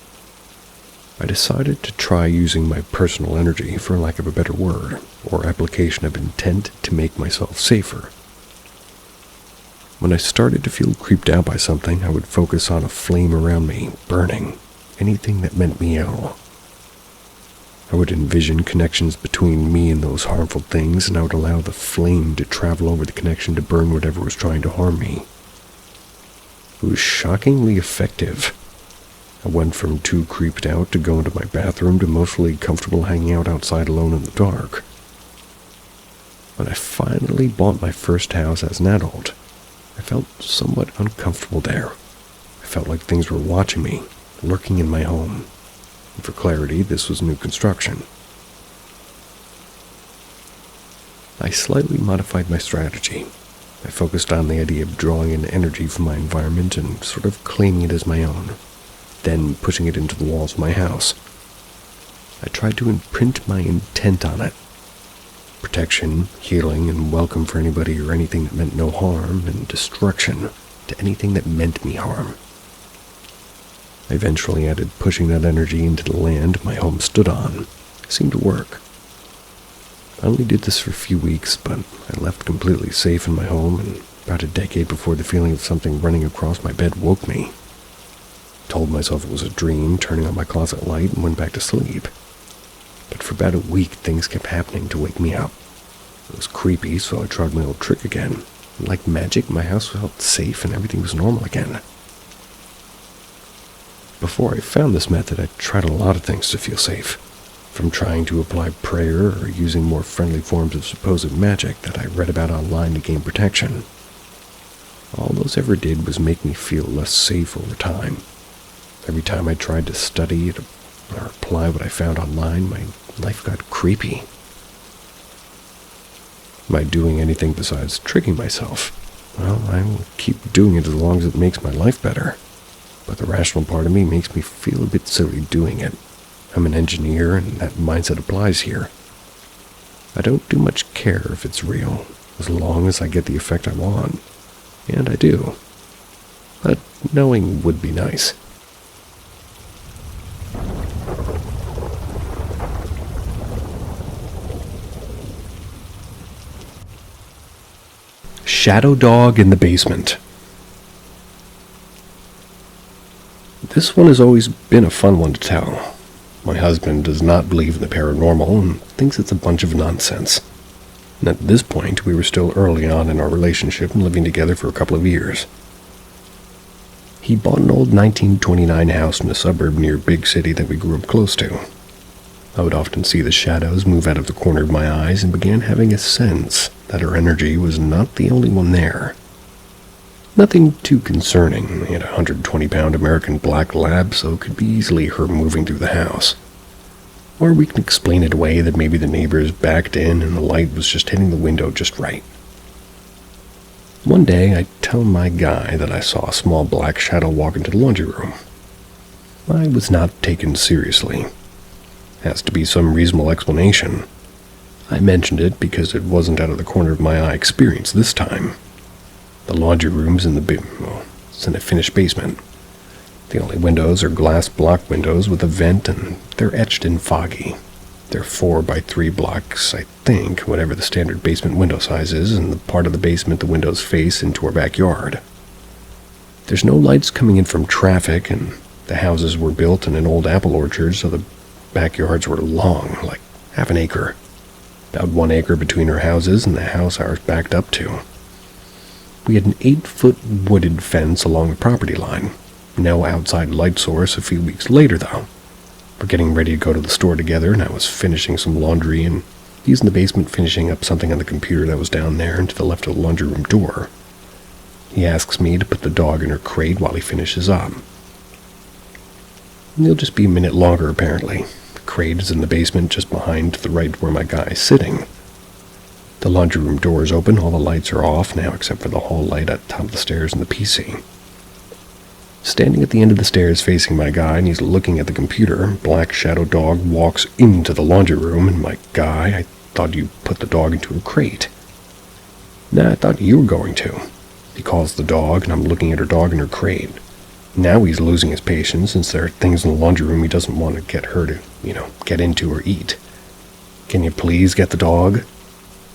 I decided to try using my personal energy, for lack of a better word, or application of intent to make myself safer. When I started to feel creeped out by something, I would focus on a flame around me, burning anything that meant me ill. I would envision connections between me and those harmful things, and I would allow the flame to travel over the connection to burn whatever was trying to harm me. It was shockingly effective. I went from too creeped out to go into my bathroom to mostly comfortable hanging out outside alone in the dark. When I finally bought my first house as an adult, I felt somewhat uncomfortable there. I felt like things were watching me, lurking in my home. And for clarity, this was new construction. I slightly modified my strategy. I focused on the idea of drawing in energy from my environment and sort of claiming it as my own, then pushing it into the walls of my house. I tried to imprint my intent on it. Protection, healing, and welcome for anybody or anything that meant no harm, and destruction to anything that meant me harm. I eventually added pushing that energy into the land my home stood on. It seemed to work. I only did this for a few weeks, but I left completely safe in my home, and about a decade before the feeling of something running across my bed woke me. Told myself it was a dream, turning on my closet light, and went back to sleep. But for about a week, things kept happening to wake me up. It was creepy, so I tried my old trick again. And like magic, my house felt safe and everything was normal again. Before I found this method, I tried a lot of things to feel safe. From trying to apply prayer or using more friendly forms of supposed magic that I read about online to gain protection. All those ever did was make me feel less safe over time. Every time I tried to study it or apply what I found online, my life got creepy. Am I doing anything besides tricking myself? Well, I will keep doing it as long as it makes my life better. But the rational part of me makes me feel a bit silly doing it. I'm an engineer, and that mindset applies here. I don't do much care if it's real, as long as I get the effect I want. And I do. But knowing would be nice. Shadow Dog in the Basement. This one has always been a fun one to tell. My husband does not believe in the paranormal and thinks it's a bunch of nonsense. And at this point, we were still early on in our relationship and living together for a couple of years. He bought an old 1929 house in a suburb near a big city that we grew up close to. I would often see the shadows move out of the corner of my eyes and began having a sense that her energy was not the only one there. Nothing too concerning. He had a 120-pound American black lab, so it could be easily her moving through the house. Or we can explain it away that maybe the neighbors backed in and the light was just hitting the window just right. One day, I tell my guy that I saw a small black shadow walk into the laundry room. I was not taken seriously. Has to be some reasonable explanation. I mentioned it because it wasn't out of the corner of my eye experience this time. The laundry room's in it's in a finished basement. The only windows are glass block windows with a vent, and they're etched in foggy. They're 4x3 blocks, I think, whatever the standard basement window size is, and the part of the basement the windows face into our backyard. There's no lights coming in from traffic, and the houses were built in an old apple orchard, so the backyards were long, like half an acre. About 1 acre between our houses and the house ours backed up to. We had an 8-foot wooded fence along the property line. No outside light source a few weeks later, though. We're getting ready to go to the store together, and I was finishing some laundry, and he's in the basement finishing up something on the computer that was down there and to the left of the laundry room door. He asks me to put the dog in her crate while he finishes up. It'll just be a minute longer, apparently. The crate is in the basement just behind to the right where my guy is sitting. The laundry room door is open, all the lights are off now except for the hall light at the top of the stairs and the PC. Standing at the end of the stairs facing my guy, and he's looking at the computer, Black Shadow Dog walks into the laundry room, and my guy, I thought you put the dog into a crate. Nah, I thought you were going to. He calls the dog, and I'm looking at her dog in her crate. Now he's losing his patience since there are things in the laundry room he doesn't want to get her to, get into or eat. Can you please get the dog?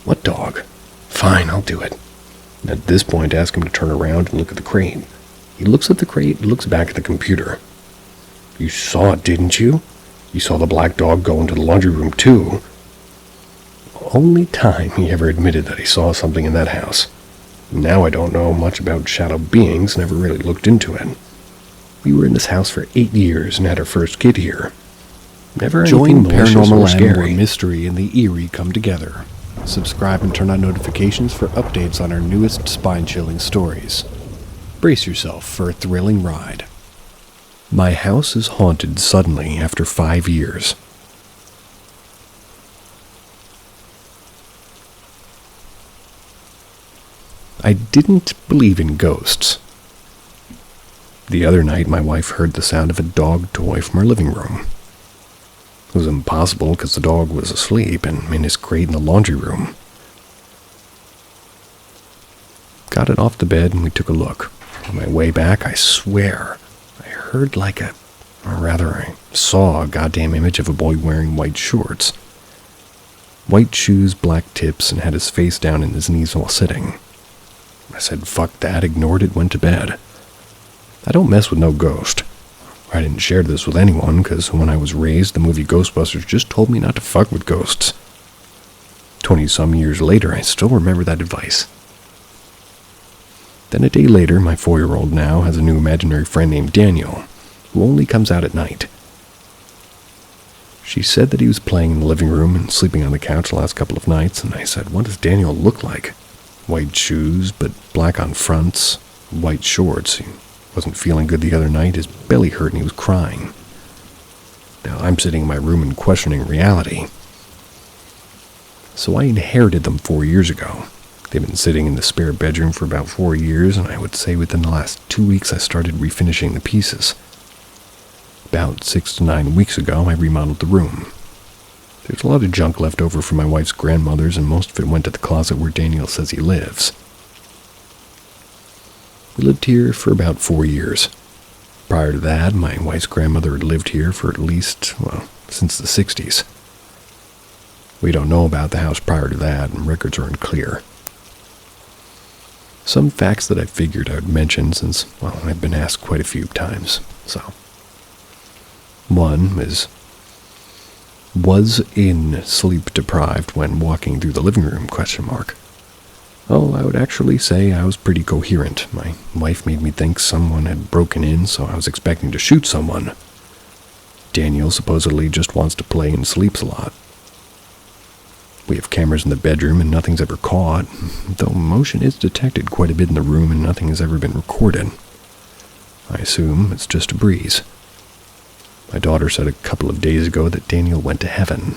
What dog? Fine, I'll do it. And at this point, ask him to turn around and look at the crate. He looks at the crate, looks back at the computer. You saw it, didn't you? You saw the black dog go into the laundry room too. Only time he ever admitted that he saw something in that house. Now I don't know much about shadow beings, never really looked into it. We were in this house for 8 years and had our first kid here. Never anything malicious Paranormal or scary. and where mystery and the eerie come together. Subscribe and turn on notifications for updates on our newest spine-chilling stories. Brace yourself for a thrilling ride. My house is haunted suddenly after 5 years. I didn't believe in ghosts. The other night, my wife heard the sound of a dog toy from our living room. It was impossible because the dog was asleep and in his crate in the laundry room. Got it off the bed and we took a look. On my way back, I swear, I heard I saw a goddamn image of a boy wearing white shorts. White shoes, black tips, and had his face down in his knees while sitting. I said, fuck that, ignored it, went to bed. I don't mess with no ghost. I didn't share this with anyone, because when I was raised, the movie Ghostbusters just told me not to fuck with ghosts. 20-some years later, I still remember that advice. Then a day later, my 4-year-old now has a new imaginary friend named Daniel, who only comes out at night. She said that he was playing in the living room and sleeping on the couch the last couple of nights, and I said, what does Daniel look like? White shoes, but black on fronts, white shorts. He wasn't feeling good the other night, his belly hurt and he was crying. Now I'm sitting in my room and questioning reality. So I inherited them 4 years ago. They've been sitting in the spare bedroom for about 4 years, and I would say within the last 2 weeks I started refinishing the pieces. About 6 to 9 weeks ago, I remodeled the room. There's a lot of junk left over from my wife's grandmother's, and most of it went to the closet where Daniel says he lives. We lived here for about 4 years. Prior to that, my wife's grandmother had lived here for at least, since the 60s. We don't know about the house prior to that, and records are unclear. Some facts that I figured I would mention since, I've been asked quite a few times, so. One is, was in sleep deprived when walking through the living room, ? Oh, I would actually say I was pretty coherent. My wife made me think someone had broken in, so I was expecting to shoot someone. Daniel supposedly just wants to play and sleeps a lot. We have cameras in the bedroom and nothing's ever caught, though motion is detected quite a bit in the room and nothing has ever been recorded. I assume it's just a breeze. My daughter said a couple of days ago that Daniel went to heaven.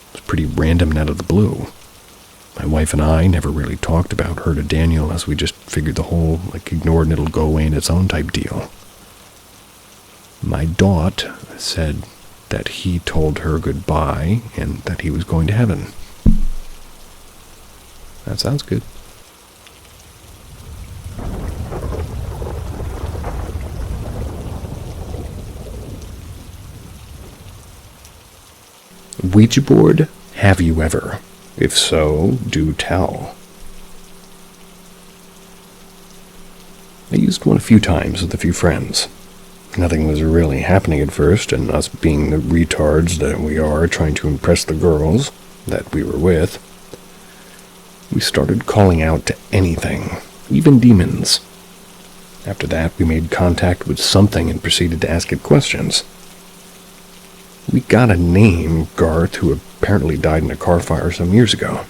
It was pretty random and out of the blue. My wife and I never really talked about her to Daniel, as we just figured the whole, ignored and it'll go away in its own type deal. My daughter said that he told her goodbye and that he was going to heaven. That sounds good. Ouija board, have you ever? If so, do tell. I used one a few times with a few friends. Nothing was really happening at first, and us being the retards that we are trying to impress the girls that we were with, we started calling out to anything, even demons. After that, we made contact with something and proceeded to ask it questions. We got a name, Garth, who apparently died in a car fire some years ago.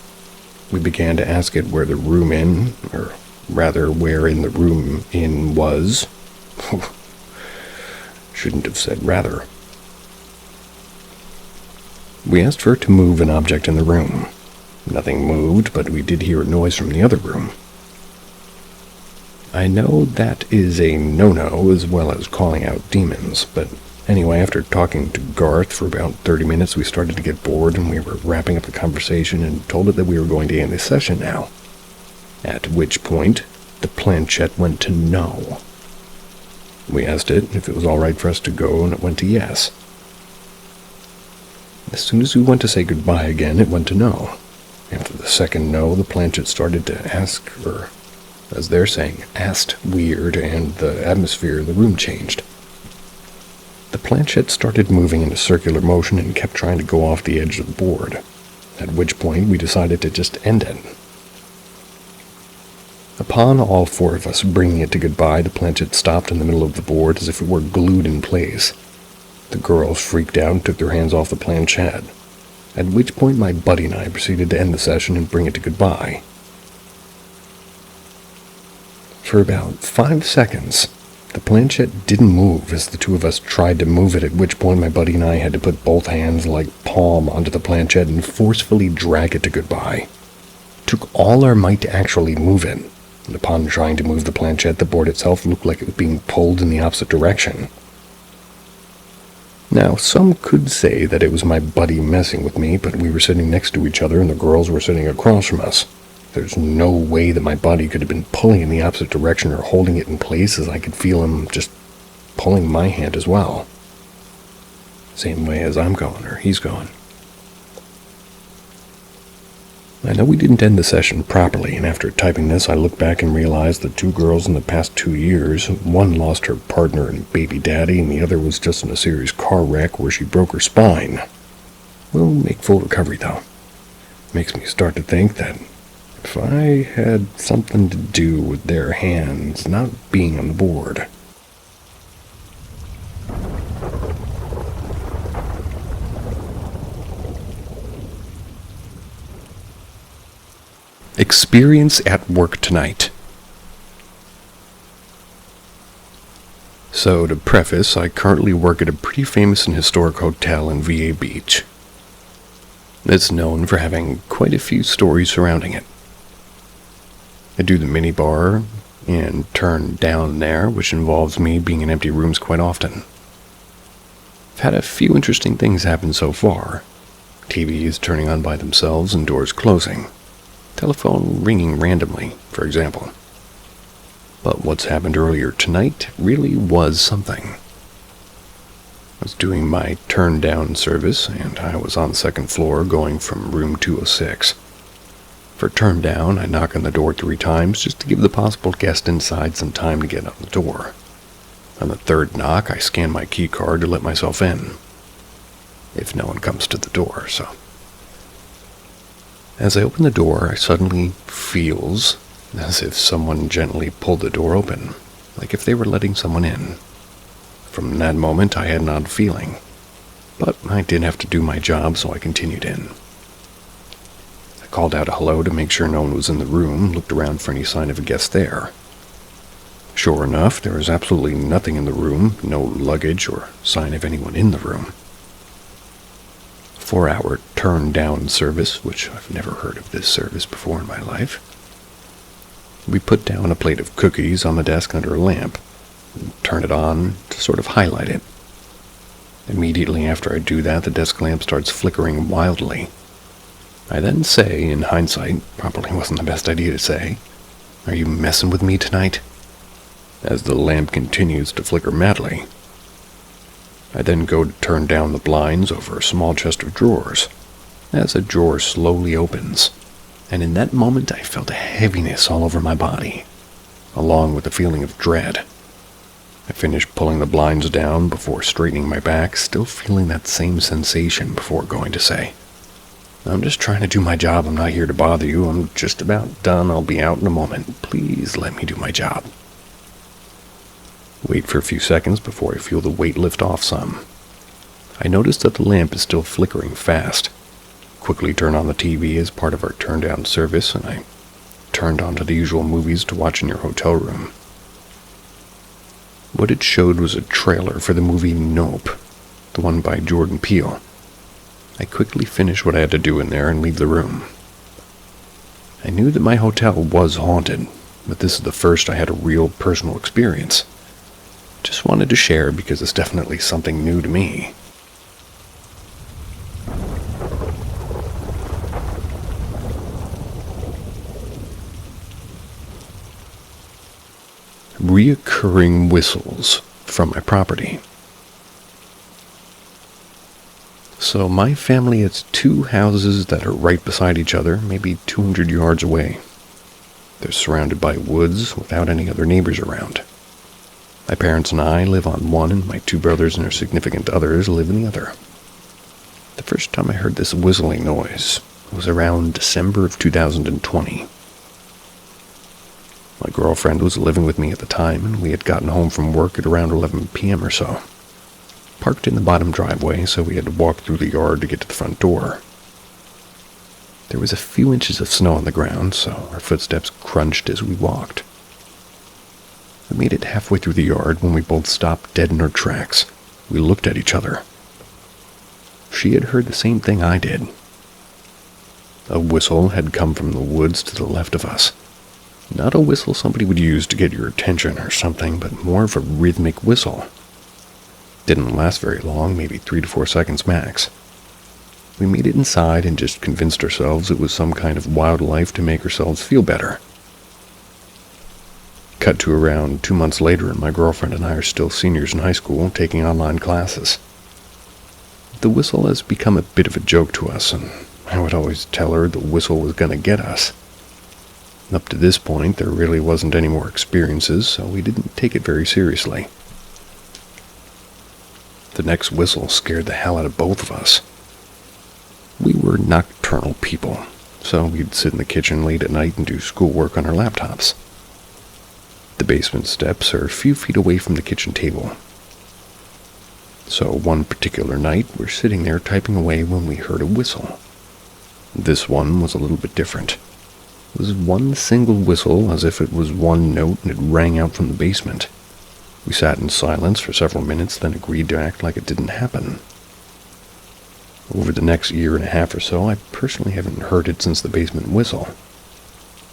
We began to ask it where the room in, or rather where in the room in was. Shouldn't have said rather. We asked for it to move an object in the room. Nothing moved, but we did hear a noise from the other room. I know that is a no-no as well as calling out demons, but anyway, after talking to Garth for about 30 minutes, we started to get bored and we were wrapping up the conversation and told it that we were going to end the session now. At which point, the planchette went to no. We asked it if it was alright for us to go and it went to yes. As soon as we went to say goodbye again, it went to no. After the second no, the planchette started to ask, or as they're saying, asked weird, and the atmosphere in the room changed. The planchette started moving in a circular motion and kept trying to go off the edge of the board, at which point we decided to just end it. Upon all four of us bringing it to goodbye, the planchette stopped in the middle of the board as if it were glued in place. The girls freaked out and took their hands off the planchette, at which point my buddy and I proceeded to end the session and bring it to goodbye. For about 5 seconds, the planchette didn't move as the two of us tried to move it, at which point my buddy and I had to put both hands like palm onto the planchette and forcefully drag it to goodbye. It took all our might to actually move it, and upon trying to move the planchette, the board itself looked like it was being pulled in the opposite direction. Now, some could say that it was my buddy messing with me, but we were sitting next to each other and the girls were sitting across from us. There's no way that my body could have been pulling in the opposite direction or holding it in place, as I could feel him just pulling my hand as well. Same way as I'm going, or he's going. I know we didn't end the session properly, and after typing this, I looked back and realized that 2 girls in the past 2 years, one lost her partner and baby daddy, and the other was just in a serious car wreck where she broke her spine. We'll make full recovery, though. Makes me start to think that if I had something to do with their hands not being on the board. Experience at work tonight. So, to preface, I currently work at a pretty famous and historic hotel in VA Beach. It's known for having quite a few stories surrounding it. I do the minibar and turn down there, which involves me being in empty rooms quite often. I've had a few interesting things happen so far. TVs turning on by themselves and doors closing. Telephone ringing randomly, for example. But what's happened earlier tonight really was something. I was doing my turn-down service, and I was on the second floor going from room 206. For turn-down, I knock on the door 3 times just to give the possible guest inside some time to get on the door. On the third knock, I scan my key card to let myself in, if no one comes to the door, so. As I open the door, I suddenly feels as if someone gently pulled the door open, like if they were letting someone in. From that moment, I had an odd feeling, but I did have to do my job, so I continued in. I called out a hello to make sure no one was in the room, looked around for any sign of a guest there. Sure enough, there was absolutely nothing in the room, no luggage or sign of anyone in the room. 4-hour turn-down service, which I've never heard of this service before in my life. We put down a plate of cookies on the desk under a lamp, and turn it on to sort of highlight it. Immediately after I do that, the desk lamp starts flickering wildly. I then say, in hindsight, probably wasn't the best idea to say, "Are you messing with me tonight?" As the lamp continues to flicker madly. I then go to turn down the blinds over a small chest of drawers, as a drawer slowly opens, and in that moment I felt a heaviness all over my body, along with a feeling of dread. I finished pulling the blinds down before straightening my back, still feeling that same sensation before going to say, "I'm just trying to do my job. I'm not here to bother you. I'm just about done. I'll be out in a moment. Please let me do my job." Wait for a few seconds before I feel the weight lift off some. I notice that the lamp is still flickering fast. Quickly turn on the TV as part of our turn-down service, and I turned onto the usual movies to watch in your hotel room. What it showed was a trailer for the movie Nope, the one by Jordan Peele. I quickly finished what I had to do in there and leave the room. I knew that my hotel was haunted, but this is the first I had a real personal experience. Just wanted to share because it's definitely something new to me. Reoccurring whistles from my property. So my family has 2 houses that are right beside each other, maybe 200 yards away. They're surrounded by woods without any other neighbors around. My parents and I live on one, and my 2 brothers and their significant others live in the other. The first time I heard this whistling noise was around December of 2020. My girlfriend was living with me at the time, and we had gotten home from work at around 11 p.m. or so. Parked in the bottom driveway, so we had to walk through the yard to get to the front door. There was a few inches of snow on the ground, so our footsteps crunched as we walked. We made it halfway through the yard when we both stopped dead in our tracks. We looked at each other. She had heard the same thing I did. A whistle had come from the woods to the left of us. Not a whistle somebody would use to get your attention or something, but more of a rhythmic whistle. Didn't last very long, maybe 3 to 4 seconds max. We made it inside and just convinced ourselves it was some kind of wildlife to make ourselves feel better. Cut to around 2 months later, and my girlfriend and I are still seniors in high school taking online classes. The whistle has become a bit of a joke to us, and I would always tell her the whistle was going to get us. Up to this point, there really wasn't any more experiences, so we didn't take it very seriously. The next whistle scared the hell out of both of us. We were nocturnal people, so we'd sit in the kitchen late at night and do schoolwork on our laptops. The basement steps are a few feet away from the kitchen table. So one particular night, we're sitting there typing away when we heard a whistle. This one was a little bit different. It was one single whistle, as if it was one note, and it rang out from the basement. We sat in silence for several minutes, then agreed to act like it didn't happen. Over the next year and a half or so, I personally haven't heard it since the basement whistle.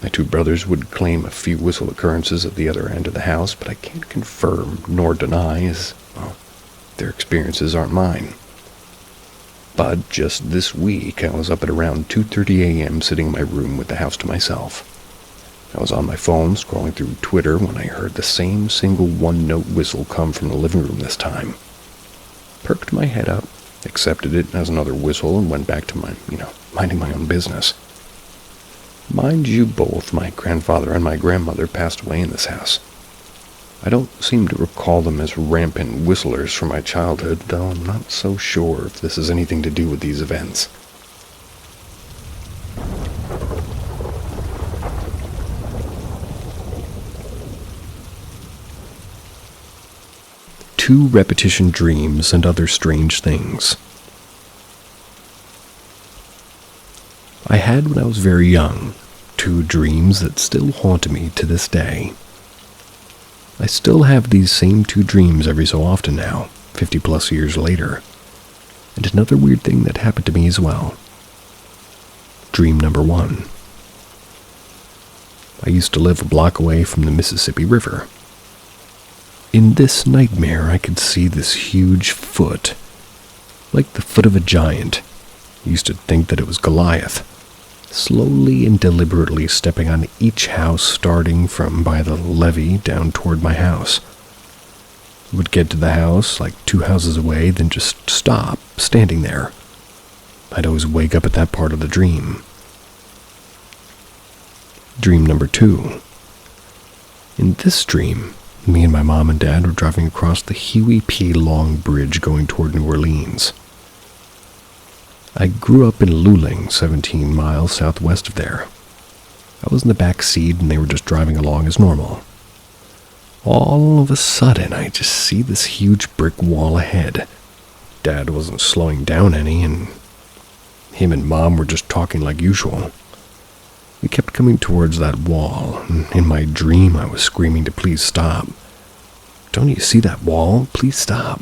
My 2 brothers would claim a few whistle occurrences at the other end of the house, but I can't confirm nor deny, as, well, their experiences aren't mine. But just this week, I was up at around 2:30 a.m. sitting in my room with the house to myself. I was on my phone scrolling through Twitter when I heard the same single one-note whistle come from the living room this time. Perked my head up, accepted it as another whistle, and went back to minding my own business. Mind you both, my grandfather and my grandmother passed away in this house. I don't seem to recall them as rampant whistlers from my childhood, though I'm not so sure if this has anything to do with these events. Two repetition dreams and other strange things. I had, when I was very young, 2 dreams that still haunt me to this day. I still have these same 2 dreams every so often now, 50 plus years later. And another weird thing that happened to me as well. Dream number 1. I used to live a block away from the Mississippi River. In this nightmare, I could see this huge foot, like the foot of a giant. I used to think that it was Goliath, slowly and deliberately stepping on each house, starting from by the levee down toward my house. It would get to the house, like 2 houses away, then just stop, standing there. I'd always wake up at that part of the dream. Dream number 2. In this dream, me and my mom and dad were driving across the Huey P. Long Bridge going toward New Orleans. I grew up in Luling, 17 miles southwest of there. I was in the back seat and they were just driving along as normal. All of a sudden, I just see this huge brick wall ahead. Dad wasn't slowing down any, and him and Mom were just talking like usual. We kept coming towards that wall, and in my dream I was screaming to please stop. Don't you see that wall? Please stop.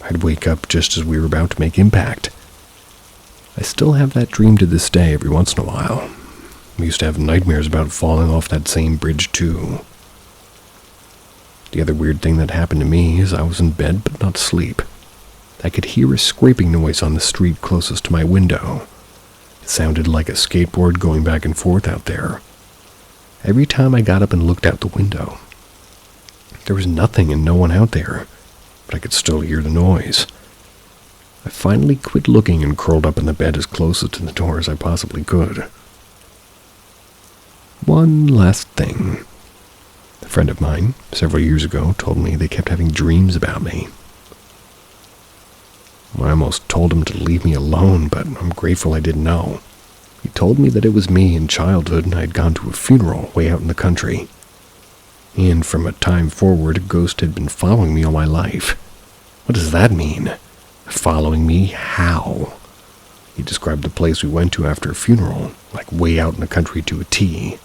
I'd wake up just as we were about to make impact. I still have that dream to this day every once in a while. I used to have nightmares about falling off that same bridge too. The other weird thing that happened to me is I was in bed but not asleep. I could hear a scraping noise on the street closest to my window. It sounded like a skateboard going back and forth out there. Every time I got up and looked out the window, there was nothing and no one out there, but I could still hear the noise. I finally quit looking and curled up in the bed as closest to the door as I possibly could. One last thing. A friend of mine, several years ago, told me they kept having dreams about me. I almost told him to leave me alone, but I'm grateful I didn't know. He told me that it was me in childhood and I had gone to a funeral way out in the country. And from a time forward, a ghost had been following me all my life. What does that mean? Following me? How? He described the place we went to after a funeral, like way out in the country to a T.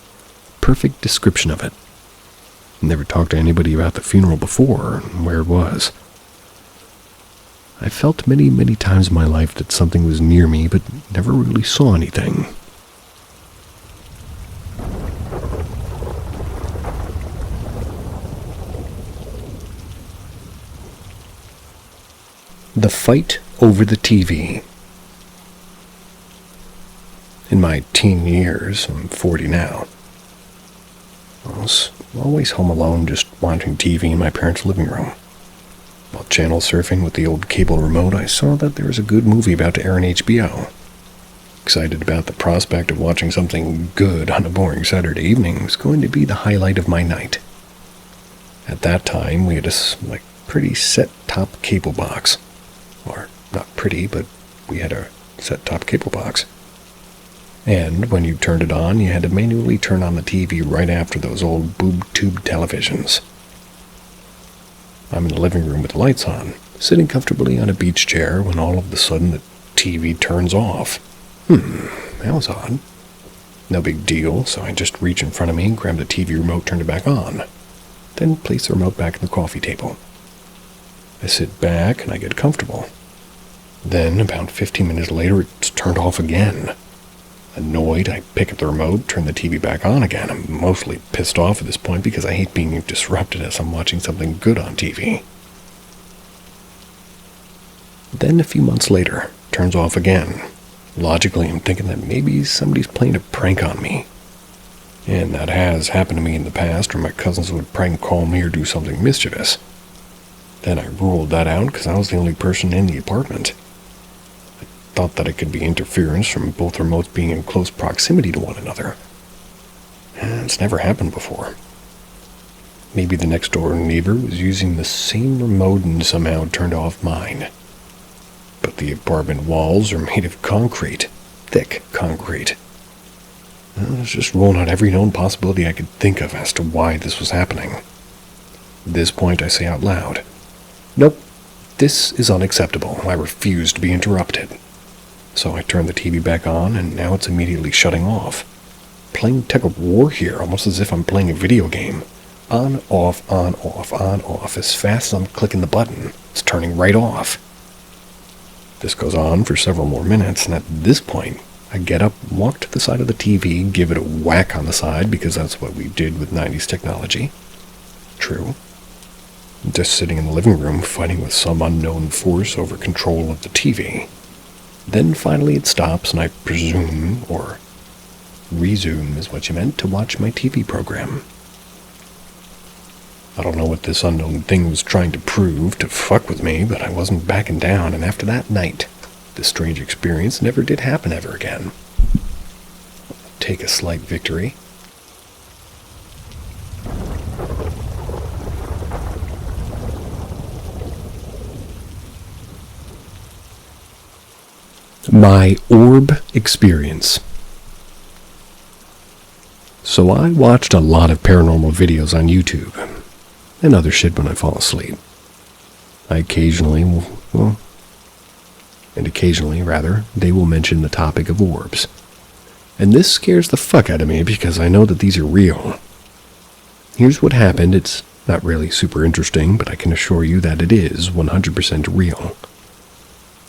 Perfect description of it. Never talked to anybody about the funeral before, and where it was. I felt many, many times in my life that something was near me, but never really saw anything. The fight over the TV. In my teen years, I'm 40 now, I was always home alone just watching TV in my parents' living room. While channel surfing with the old cable remote, I saw that there was a good movie about to air on HBO. Excited about the prospect of watching something good on a boring Saturday evening was going to be the highlight of my night. At that time, we had a pretty set-top cable box. Or, not pretty, but we had a set-top cable box. And when you turned it on, you had to manually turn on the TV right after those old boob-tube televisions. I'm in the living room with the lights on, sitting comfortably on a beach chair when all of a sudden the TV turns off. That was odd. No big deal, so I just reach in front of me, grab the TV remote, turn it back on. Then place the remote back on the coffee table. I sit back and I get comfortable. Then, about 15 minutes later, it's turned off again. Annoyed, I pick up the remote, turn the TV back on again. I'm mostly pissed off at this point because I hate being disrupted as I'm watching something good on TV. Then, a few months later, it turns off again. Logically, I'm thinking that maybe somebody's playing a prank on me. And that has happened to me in the past, where my cousins would prank call me or do something mischievous. Then I ruled that out because I was the only person in the apartment. I thought that it could be interference from both remotes being in close proximity to one another. It's never happened before. Maybe the next door neighbor was using the same remote and somehow turned off mine. But the apartment walls are made of concrete, thick concrete. I was just rolling out every known possibility I could think of as to why this was happening. At this point, I say out loud, "Nope, this is unacceptable. I refuse to be interrupted." So I turn the TV back on, and now it's immediately shutting off. Playing tug of war here, almost as if I'm playing a video game. On, off, on, off, on, off. As fast as I'm clicking the button, it's turning right off. This goes on for several more minutes, and at this point, I get up, walk to the side of the TV, give it a whack on the side, because that's what we did with 90s technology. True. Just sitting in the living room, fighting with some unknown force over control of the TV. Then finally it stops, and I presume, or resume is what you meant, to watch my TV program. I don't know what this unknown thing was trying to prove, to fuck with me, but I wasn't backing down, and after that night, this strange experience never did happen ever again. Take a slight victory. My orb experience. So I watched a lot of paranormal videos on YouTube, and other shit when I fall asleep. Occasionally, they will mention the topic of orbs. And this scares the fuck out of me because I know that these are real. Here's what happened. It's not really super interesting, but I can assure you that it is 100% real.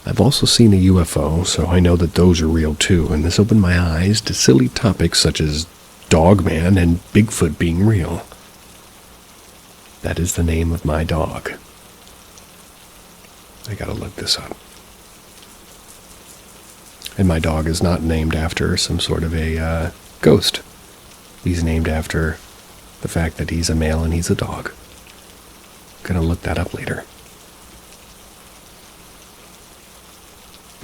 I've also seen a UFO, so I know that those are real too, and this opened my eyes to silly topics such as Dogman and Bigfoot being real. That is the name of my dog. I gotta look this up. And my dog is not named after some sort of a ghost. He's named after the fact that he's a male and he's a dog. Gonna look that up later.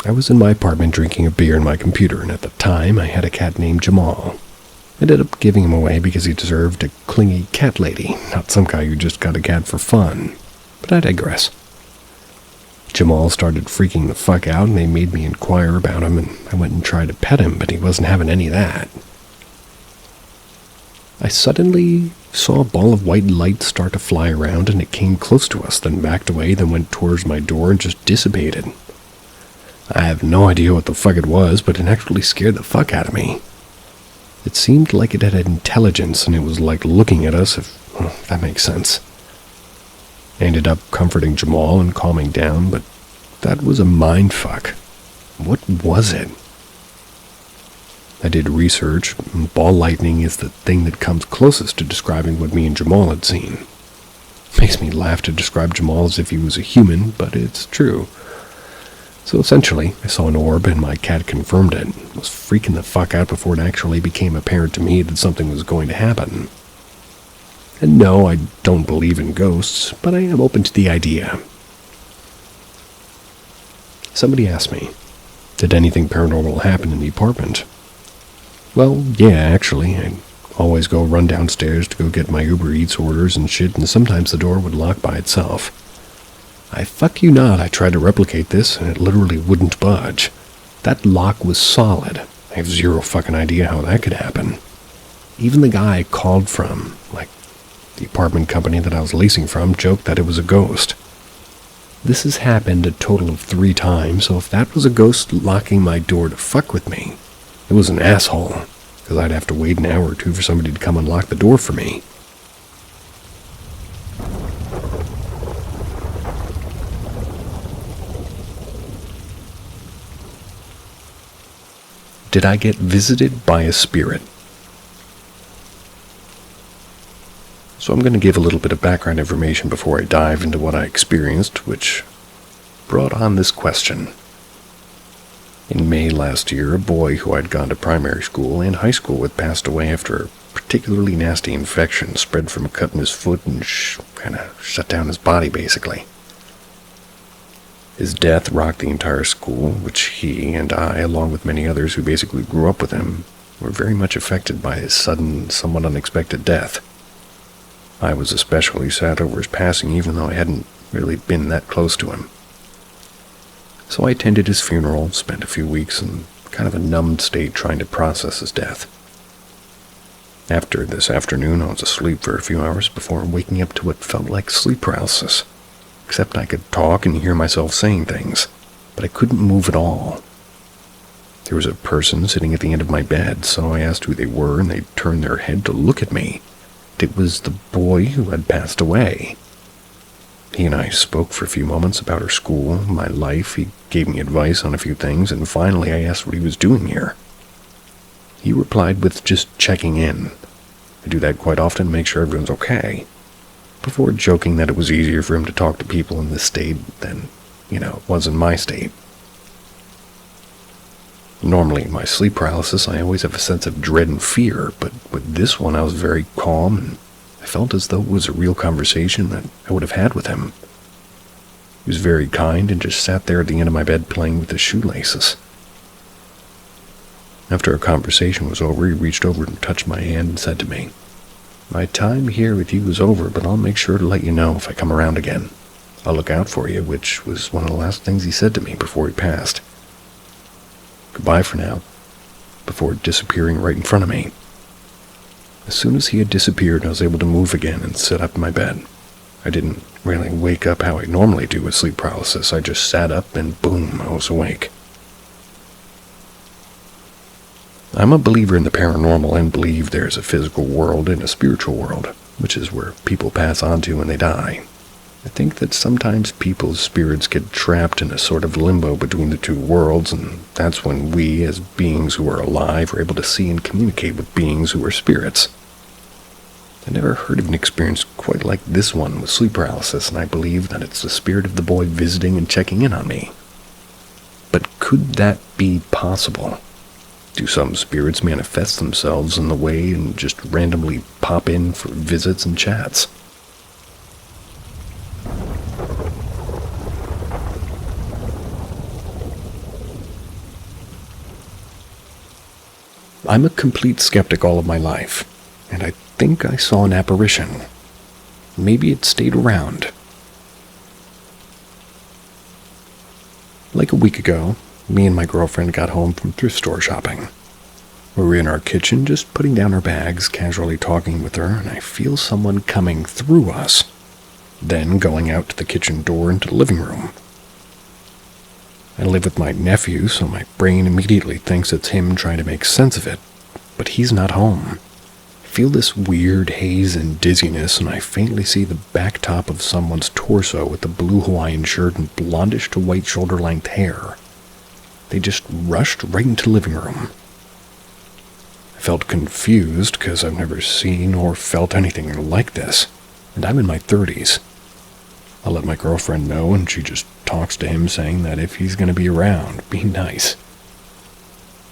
I was in my apartment drinking a beer in my computer, and at the time I had a cat named Jamal. I ended up giving him away because he deserved a clingy cat lady, not some guy who just got a cat for fun. But I digress. Jamal started freaking the fuck out, and they made me inquire about him, and I went and tried to pet him, but he wasn't having any of that. I suddenly saw a ball of white light start to fly around, and it came close to us, then backed away, then went towards my door and just dissipated. I have no idea what the fuck it was, but it actually scared the fuck out of me. It seemed like it had intelligence, and it was like looking at us, if that makes sense. I ended up comforting Jamal and calming down, but that was a mindfuck. What was it? I did research, and ball lightning is the thing that comes closest to describing what me and Jamal had seen. Makes me laugh to describe Jamal as if he was a human, but it's true. So essentially, I saw an orb and my cat confirmed it. I was freaking the fuck out before it actually became apparent to me that something was going to happen. And no, I don't believe in ghosts, but I am open to the idea. Somebody asked me, did anything paranormal happen in the apartment? Well, yeah, actually. I'd always go run downstairs to go get my Uber Eats orders and shit, and sometimes the door would lock by itself. I fuck you not, I tried to replicate this, and it literally wouldn't budge. That lock was solid. I have zero fucking idea how that could happen. Even the guy I called from, like the apartment company that I was leasing from, joked that it was a ghost. This has happened a total of 3 times, so if that was a ghost locking my door to fuck with me, it was an asshole, because I'd have to wait an hour or two for somebody to come unlock the door for me. Did I get visited by a spirit? So I'm going to give a little bit of background information before I dive into what I experienced, which brought on this question. In May last year, a boy who I'd gone to primary school and high school with passed away after a particularly nasty infection spread from a cut in his foot and kind of shut down his body, basically. His death rocked the entire school, which he and I, along with many others who basically grew up with him, were very much affected by his sudden, somewhat unexpected death. I was especially sad over his passing, even though I hadn't really been that close to him. So I attended his funeral, spent a few weeks in kind of a numbed state trying to process his death. After this afternoon, I was asleep for a few hours before waking up to what felt like sleep paralysis. Except I could talk and hear myself saying things, but I couldn't move at all. There was a person sitting at the end of my bed, so I asked who they were, and they turned their head to look at me. It was the boy who had passed away. He and I spoke for a few moments about our school, my life. He gave me advice on a few things, and finally I asked what he was doing here. He replied with just checking in. I do that quite often to make sure everyone's okay, before joking that it was easier for him to talk to people in this state than, it was in my state. Normally, in my sleep paralysis, I always have a sense of dread and fear, but with this one I was very calm, and I felt as though it was a real conversation that I would have had with him. He was very kind and just sat there at the end of my bed playing with his shoelaces. After our conversation was over, he reached over and touched my hand and said to me, "My time here with you is over, but I'll make sure to let you know if I come around again. I'll look out for you," which was one of the last things he said to me before he passed. Goodbye for now, before disappearing right in front of me. As soon as he had disappeared, I was able to move again and sit up in my bed. I didn't really wake up how I normally do with sleep paralysis. I just sat up and boom, I was awake. I'm a believer in the paranormal and believe there's a physical world and a spiritual world, which is where people pass on to when they die. I think that sometimes people's spirits get trapped in a sort of limbo between the two worlds, and that's when we, as beings who are alive, are able to see and communicate with beings who are spirits. I never heard of an experience quite like this one with sleep paralysis, and I believe that it's the spirit of the boy visiting and checking in on me. But could that be possible? Do some spirits manifest themselves in the way and just randomly pop in for visits and chats? I'm a complete skeptic all of my life, and I think I saw an apparition. Maybe it stayed around. Like a week ago, me and my girlfriend got home from thrift store shopping. We were in our kitchen just putting down our bags, casually talking with her, and I feel someone coming through us, then going out to the kitchen door into the living room. I live with my nephew, so my brain immediately thinks it's him trying to make sense of it, but he's not home. I feel this weird haze and dizziness, and I faintly see the back top of someone's torso with a blue Hawaiian shirt and blondish to white shoulder-length hair. They just rushed right into the living room. I felt confused because I've never seen or felt anything like this, and I'm in my 30s. I let my girlfriend know, and she just talks to him, saying that if he's going to be around, be nice.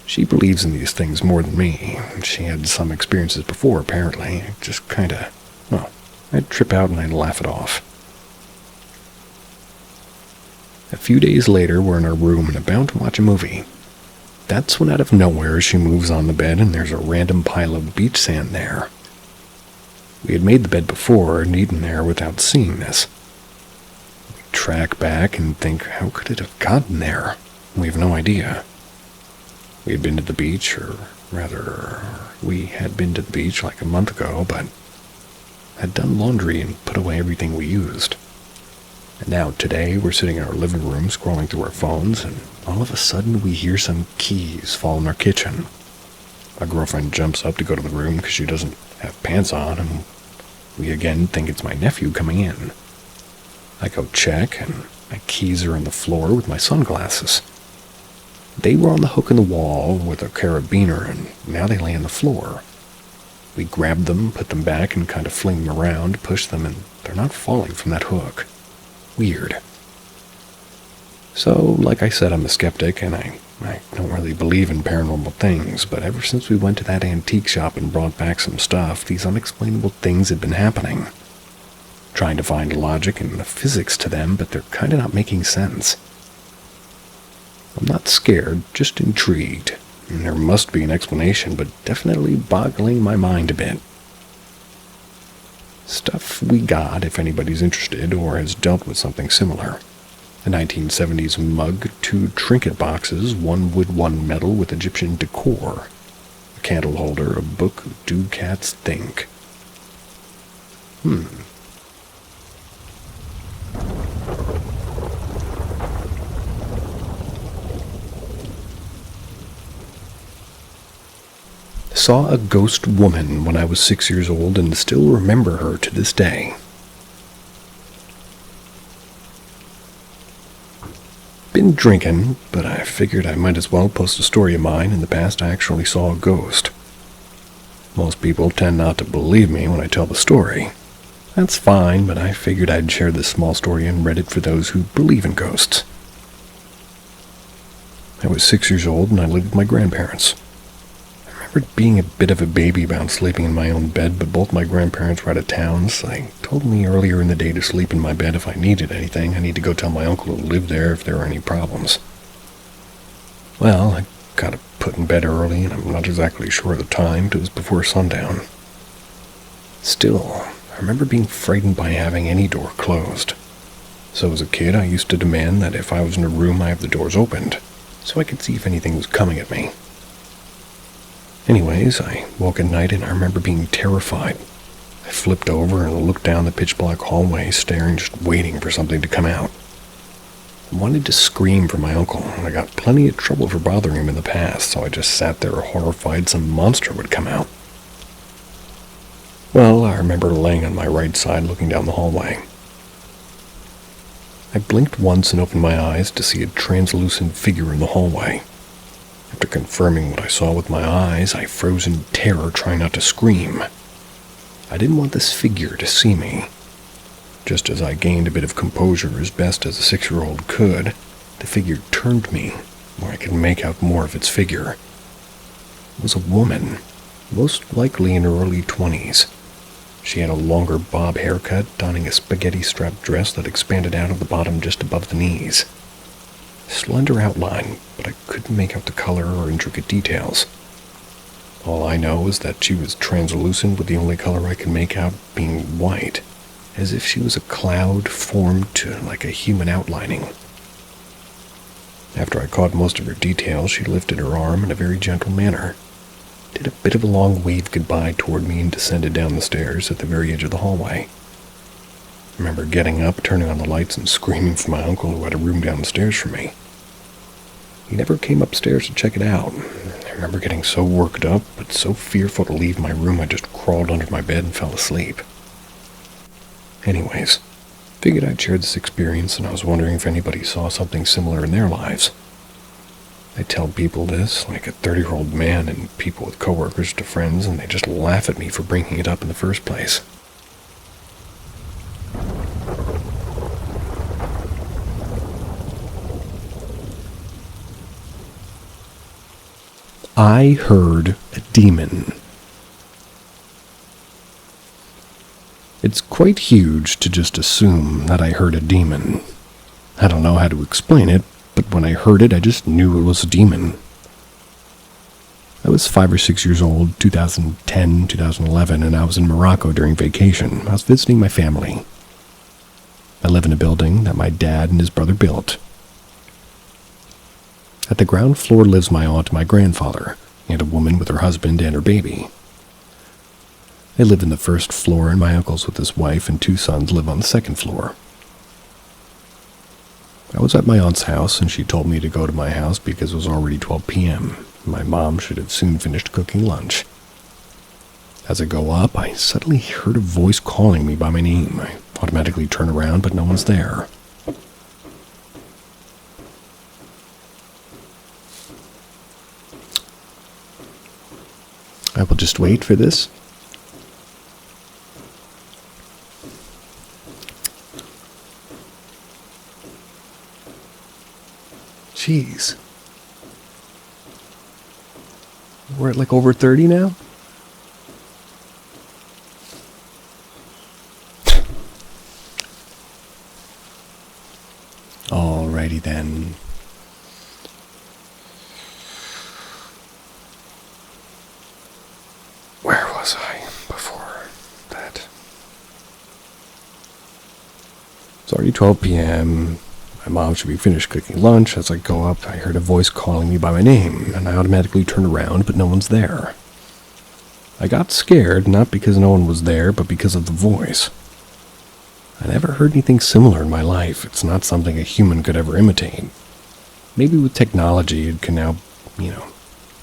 She believes in these things more than me, and she had some experiences before, apparently. Just I'd trip out and I'd laugh it off. A few days later, we're in our room and about to watch a movie. That's when out of nowhere she moves on the bed and there's a random pile of beach sand there. We had made the bed before and eaten there without seeing this. We track back and think, how could it have gotten there? We have no idea. We had been to the beach, or rather, we had been to the beach like a month ago, but had done laundry and put away everything we used. And now today we're sitting in our living room scrolling through our phones, and all of a sudden we hear some keys fall in our kitchen. My girlfriend jumps up to go to the room because she doesn't have pants on, and we again think it's my nephew coming in. I go check, and my keys are on the floor with my sunglasses. They were on the hook in the wall with a carabiner, and now they lay on the floor. We grab them, put them back, and kind of fling them around, push them, and they're not falling from that hook. Weird. So, like I said, I'm a skeptic, and I don't really believe in paranormal things, but ever since we went to that antique shop and brought back some stuff, these unexplainable things had been happening. Trying to find logic and physics to them, but they're kind of not making sense. I'm not scared, just intrigued. And there must be an explanation, but definitely boggling my mind a bit. Stuff we got, if anybody's interested or has dealt with something similar. A 1970s mug, 2 trinket boxes, 1 wood, 1 metal with Egyptian decor. A candle holder, a book, Do Cats Think? Saw a ghost woman when I was 6 years old and still remember her to this day. Been drinking, but I figured I might as well post a story of mine. In the past, I actually saw a ghost. Most people tend not to believe me when I tell the story. That's fine, but I figured I'd share this small story on Reddit for those who believe in ghosts. I was 6 years old and I lived with my grandparents. I remembered being a bit of a baby about sleeping in my own bed, but both my grandparents were out of town, so they told me earlier in the day to sleep in my bed if I needed anything. I need to go tell my uncle who lived there if there were any problems. Well, I got put in bed early, and I'm not exactly sure of the time, but it was before sundown. Still, I remember being frightened by having any door closed. So as a kid, I used to demand that if I was in a room, I have the doors opened, so I could see if anything was coming at me. Anyways, I woke at night and I remember being terrified. I flipped over and looked down the pitch-black hallway, staring, just waiting for something to come out. I wanted to scream for my uncle, and I got plenty of trouble for bothering him in the past, so I just sat there horrified some monster would come out. Well, I remember laying on my right side looking down the hallway. I blinked once and opened my eyes to see a translucent figure in the hallway. After confirming what I saw with my eyes, I froze in terror, trying not to scream. I didn't want this figure to see me. Just as I gained a bit of composure as best as a 6-year-old could, the figure turned to me, where I could make out more of its figure. It was a woman, most likely in her early 20s. She had a longer bob haircut, donning a spaghetti-strap dress that expanded out of the bottom just above the knees. Slender outline, but I couldn't make out the color or intricate details. All I know is that she was translucent, with the only color I could make out being white, as if she was a cloud formed to like a human outlining. After I caught most of her details, she lifted her arm in a very gentle manner, did a bit of a long wave goodbye toward me, and descended down the stairs at the very edge of the hallway. I remember getting up, turning on the lights, and screaming for my uncle, who had a room down the stairs from me. He never came upstairs to check it out. I remember getting so worked up, but so fearful to leave my room, I just crawled under my bed and fell asleep. Anyways, figured I'd share this experience, and I was wondering if anybody saw something similar in their lives. I tell people this, like a 30-year-old man, and people with coworkers to friends, and they just laugh at me for bringing it up in the first place. I heard a demon. It's quite huge to just assume that I heard a demon. I don't know how to explain it, but when I heard it, I just knew it was a demon. I was 5 or 6 years old, 2010, 2011, and I was in Morocco during vacation. I was visiting my family. I live in a building that my dad and his brother built. At the ground floor lives my aunt and my grandfather, and a woman with her husband and her baby. I live in the first floor, and my uncles with his wife and 2 sons live on the second floor. I was at my aunt's house, and she told me to go to my house because it was already 12 p.m. My mom should have soon finished cooking lunch. As I go up, I suddenly heard a voice calling me by my name. I automatically turn around, but no one's there. I will just wait for this. Jeez. We're at like over 30 now? Alrighty then. Where was I before that? It's already 12 p.m. My mom should be finished cooking lunch. As I go up, I heard a voice calling me by my name, and I automatically turned around, but no one's there. I got scared, not because no one was there, but because of the voice. I never heard anything similar in my life. It's not something a human could ever imitate. Maybe with technology it can now,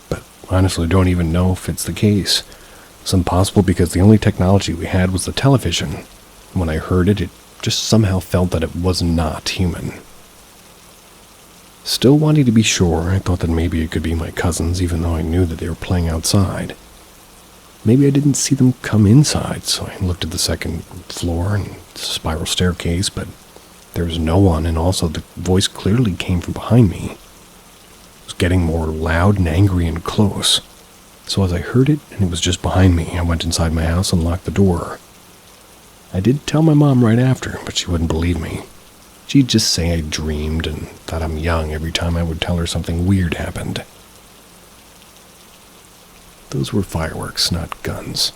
but honestly don't even know if it's the case. It's impossible because the only technology we had was the television. When I heard it, it just somehow felt that it was not human. Still wanting to be sure, I thought that maybe it could be my cousins, even though I knew that they were playing outside. Maybe I didn't see them come inside, so I looked at the second floor and spiral staircase, but there was no one, and also the voice clearly came from behind me. It was getting more loud and angry and close. So as I heard it, and it was just behind me, I went inside my house and locked the door. I did tell my mom right after, but she wouldn't believe me. She'd just say I dreamed and that I'm young every time I would tell her something weird happened. Those were fireworks, not guns.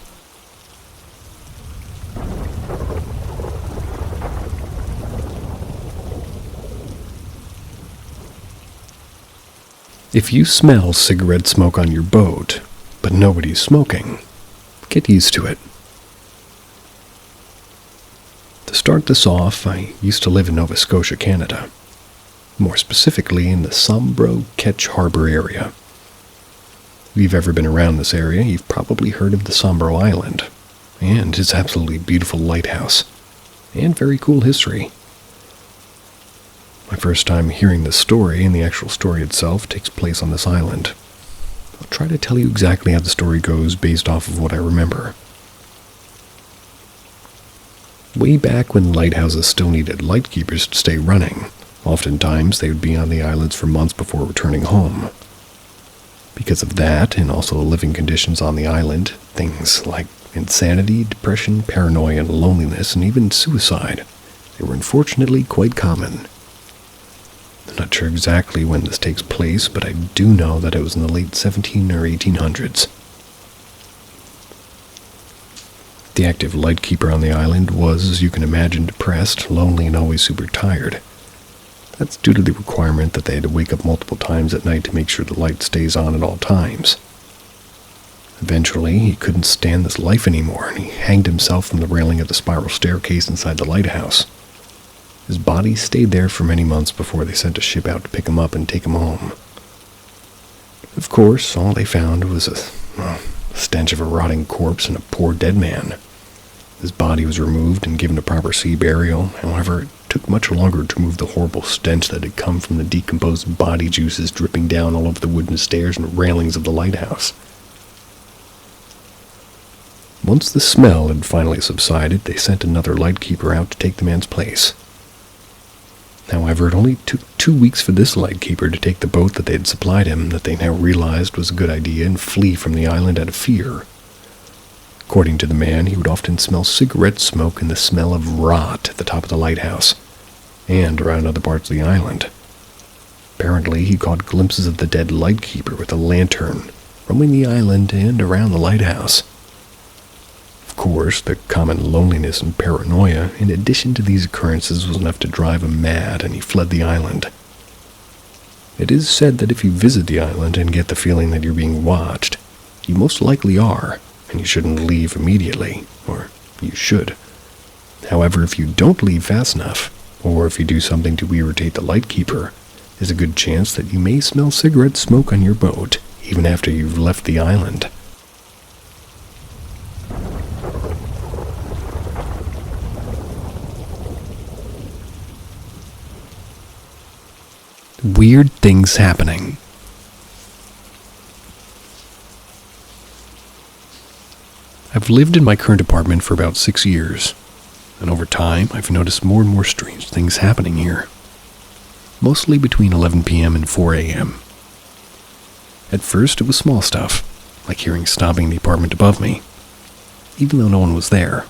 If you smell cigarette smoke on your boat, but nobody's smoking, get used to it. To start this off, I used to live in Nova Scotia, Canada. More specifically in the Sombro Ketch Harbor area. If you've ever been around this area, you've probably heard of the Sombro Island, and its absolutely beautiful lighthouse, and very cool history. My first time hearing this story, and the actual story itself takes place on this island. I'll try to tell you exactly how the story goes based off of what I remember. Way back when lighthouses still needed lightkeepers to stay running, oftentimes they would be on the islands for months before returning home. Because of that, and also the living conditions on the island, things like insanity, depression, paranoia, and loneliness, and even suicide, they were unfortunately quite common. I'm not sure exactly when this takes place, but I do know that it was in the late 17 or 1800s. The active lightkeeper on the island was, as you can imagine, depressed, lonely, and always super tired. That's due to the requirement that they had to wake up multiple times at night to make sure the light stays on at all times. Eventually, he couldn't stand this life anymore, and he hanged himself from the railing of the spiral staircase inside the lighthouse. His body stayed there for many months before they sent a ship out to pick him up and take him home. Of course, all they found was a stench of a rotting corpse and a poor dead man. His body was removed and given a proper sea burial. However, it took much longer to remove the horrible stench that had come from the decomposed body juices dripping down all over the wooden stairs and railings of the lighthouse. Once the smell had finally subsided, they sent another lightkeeper out to take the man's place. However, it only took 2 weeks for this lightkeeper to take the boat that they had supplied him, that they now realized was a good idea, and flee from the island out of fear. According to the man, he would often smell cigarette smoke and the smell of rot at the top of the lighthouse, and around other parts of the island. Apparently, he caught glimpses of the dead lightkeeper with a lantern, roaming the island and around the lighthouse. Of course, the common loneliness and paranoia, in addition to these occurrences, was enough to drive him mad, and he fled the island. It is said that if you visit the island and get the feeling that you're being watched, you most likely are, and you shouldn't leave immediately, or you should. However, if you don't leave fast enough, or if you do something to irritate the lightkeeper, there's a good chance that you may smell cigarette smoke on your boat, even after you've left the island. Weird things happening. I've lived in my current apartment for about 6 years, and over time I've noticed more and more strange things happening here, mostly between 11 p.m. and 4 a.m. At first it was small stuff, like hearing stomping in the apartment above me, even though no one was there.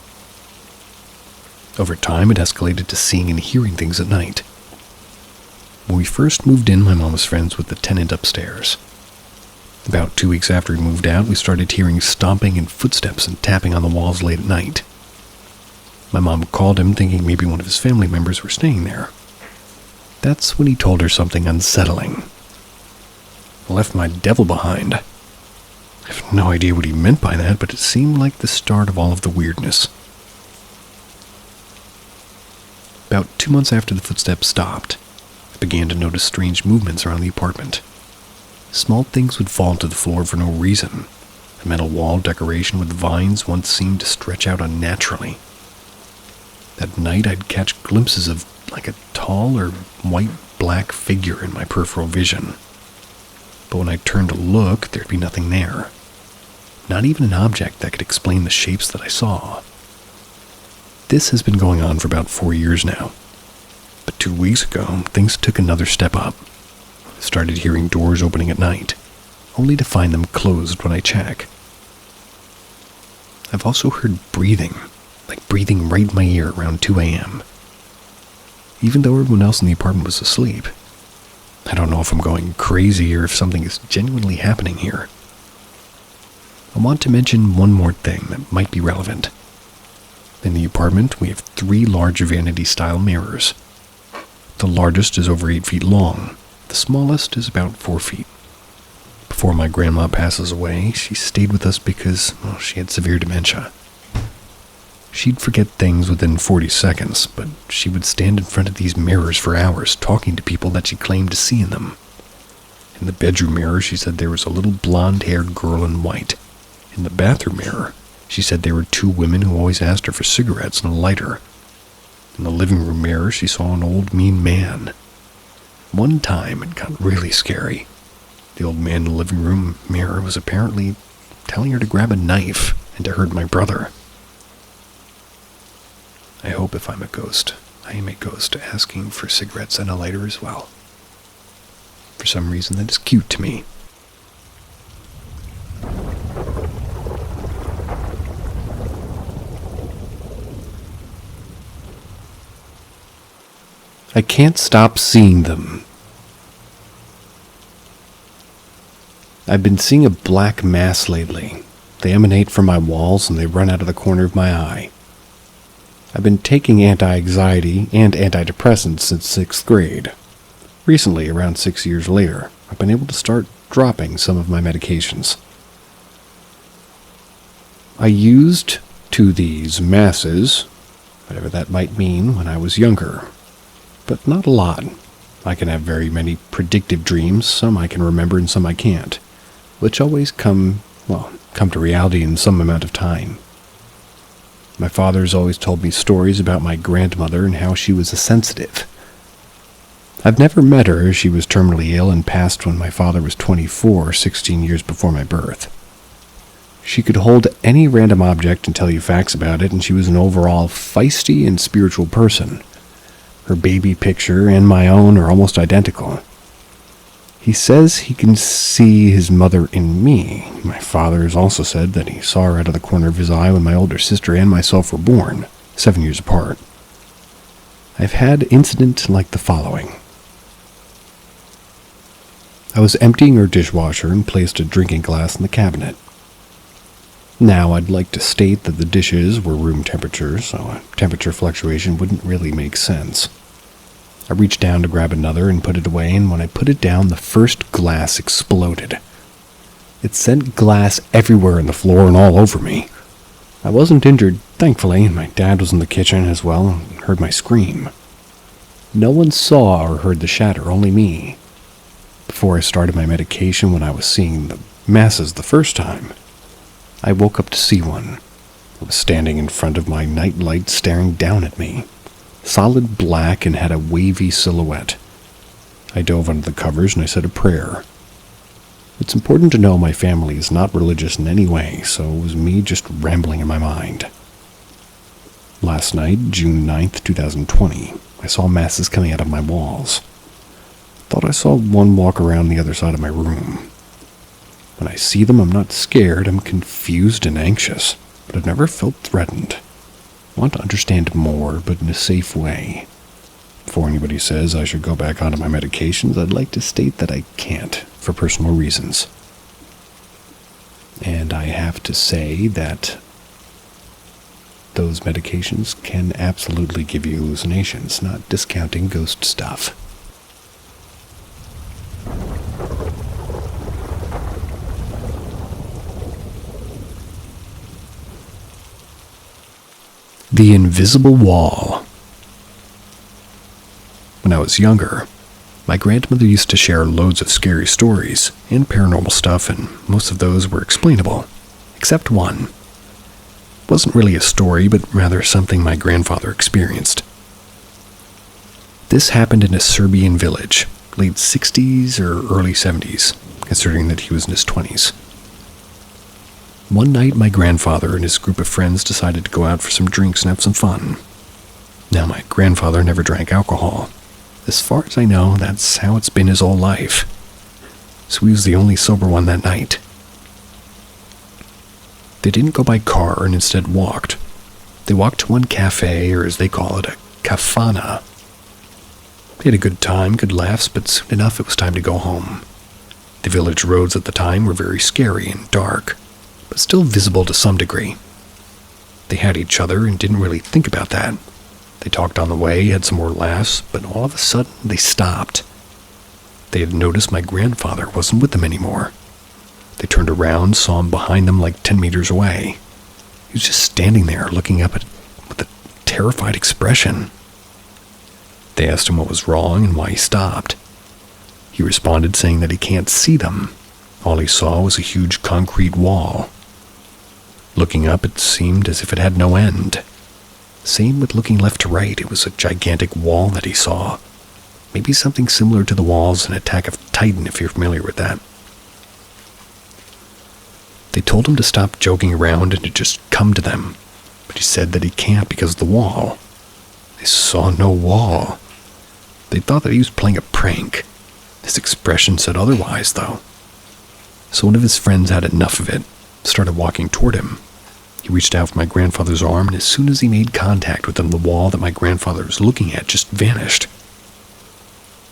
Over time it escalated to seeing and hearing things at night. When we first moved in, my mom was friends with the tenant upstairs. About 2 weeks after we moved out, we started hearing stomping and footsteps and tapping on the walls late at night. My mom called him, thinking maybe one of his family members were staying there. That's when he told her something unsettling. I left my devil behind. I have no idea what he meant by that, but it seemed like the start of all of the weirdness. About 2 months after the footsteps stopped, I began to notice strange movements around the apartment. Small things would fall to the floor for no reason. A metal wall decoration with vines once seemed to stretch out unnaturally. At night, I'd catch glimpses of like a tall or white-black figure in my peripheral vision. But when I turned to look, there'd be nothing there. Not even an object that could explain the shapes that I saw. This has been going on for about 4 years now. But 2 weeks ago, things took another step up. I started hearing doors opening at night, only to find them closed when I check. I've also heard breathing, like breathing right in my ear around 2 a.m. Even though everyone else in the apartment was asleep. I don't know if I'm going crazy or if something is genuinely happening here. I want to mention one more thing that might be relevant. In the apartment, we have 3 large vanity-style mirrors. The largest is over 8 feet long. The smallest is about 4 feet. Before my grandma passes away, she stayed with us because, she had severe dementia. She'd forget things within 40 seconds, but she would stand in front of these mirrors for hours talking to people that she claimed to see in them. In the bedroom mirror, she said there was a little blonde-haired girl in white. In the bathroom mirror, she said there were 2 women who always asked her for cigarettes and a lighter. In the living room mirror, she saw an old, mean man. One time it got really scary. The old man in the living room mirror was apparently telling her to grab a knife and to hurt my brother. I hope if I'm a ghost, I am a ghost asking for cigarettes and a lighter as well. For some reason, that is cute to me. I can't stop seeing them. I've been seeing a black mass lately. They emanate from my walls and they run out of the corner of my eye. I've been taking anti-anxiety and antidepressants since 6th grade. Recently, around 6 years later, I've been able to start dropping some of my medications. I used to these masses, whatever that might mean, when I was younger. But not a lot. I can have very many predictive dreams, some I can remember and some I can't, which always come to reality in some amount of time. My father's always told me stories about my grandmother and how she was a sensitive. I've never met her. She was terminally ill and passed when my father was 24, 16 years before my birth. She could hold any random object and tell you facts about it, and she was an overall feisty and spiritual person. Her baby picture and my own are almost identical. He says he can see his mother in me. My father has also said that he saw her out of the corner of his eye when my older sister and myself were born, 7 years apart. I've had incidents like the following. I was emptying her dishwasher and placed a drinking glass in the cabinet. Now, I'd like to state that the dishes were room temperature, so a temperature fluctuation wouldn't really make sense. I reached down to grab another and put it away, and when I put it down, the first glass exploded. It sent glass everywhere on the floor and all over me. I wasn't injured, thankfully, and my dad was in the kitchen as well and heard my scream. No one saw or heard the shatter, only me. Before I started my medication, when I was seeing the masses the first time, I woke up to see one. It was standing in front of my nightlight staring down at me. Solid black and had a wavy silhouette. I dove under the covers and I said a prayer. It's important to know my family is not religious in any way, so it was me just rambling in my mind. Last night, June 9th, 2020, I saw masses coming out of my walls. Thought I saw one walk around the other side of my room. When I see them, I'm not scared, I'm confused and anxious, but I've never felt threatened. I want to understand more, but in a safe way. Before anybody says I should go back onto my medications, I'd like to state that I can't, for personal reasons. And I have to say that those medications can absolutely give you hallucinations, not discounting ghost stuff. The Invisible Wall. When I was younger, my grandmother used to share loads of scary stories and paranormal stuff, and most of those were explainable, except one. It wasn't really a story, but rather something my grandfather experienced. This happened in a Serbian village, late 60s or early 70s, considering that he was in his 20s. One night, my grandfather and his group of friends decided to go out for some drinks and have some fun. Now, my grandfather never drank alcohol. As far as I know, that's how it's been his whole life. So he was the only sober one that night. They didn't go by car and instead walked. They walked to one cafe, or as they call it, a kafana. They had a good time, good laughs, but soon enough it was time to go home. The village roads at the time were very scary and dark, but still visible to some degree. They had each other and didn't really think about that. They talked on the way, had some more laughs, but all of a sudden they stopped. They had noticed my grandfather wasn't with them anymore. They turned around, saw him behind them like 10 meters away. He was just standing there looking up with a terrified expression. They asked him what was wrong and why he stopped. He responded saying that he can't see them. All he saw was a huge concrete wall. Looking up, it seemed as if it had no end. Same with looking left to right. It was a gigantic wall that he saw. Maybe something similar to the walls in Attack of Titan, if you're familiar with that. They told him to stop joking around and to just come to them, but he said that he can't because of the wall. They saw no wall. They thought that he was playing a prank. His expression said otherwise, though. So one of his friends had enough of it, started walking toward him. He reached out for my grandfather's arm, and as soon as he made contact with him, the wall that my grandfather was looking at just vanished.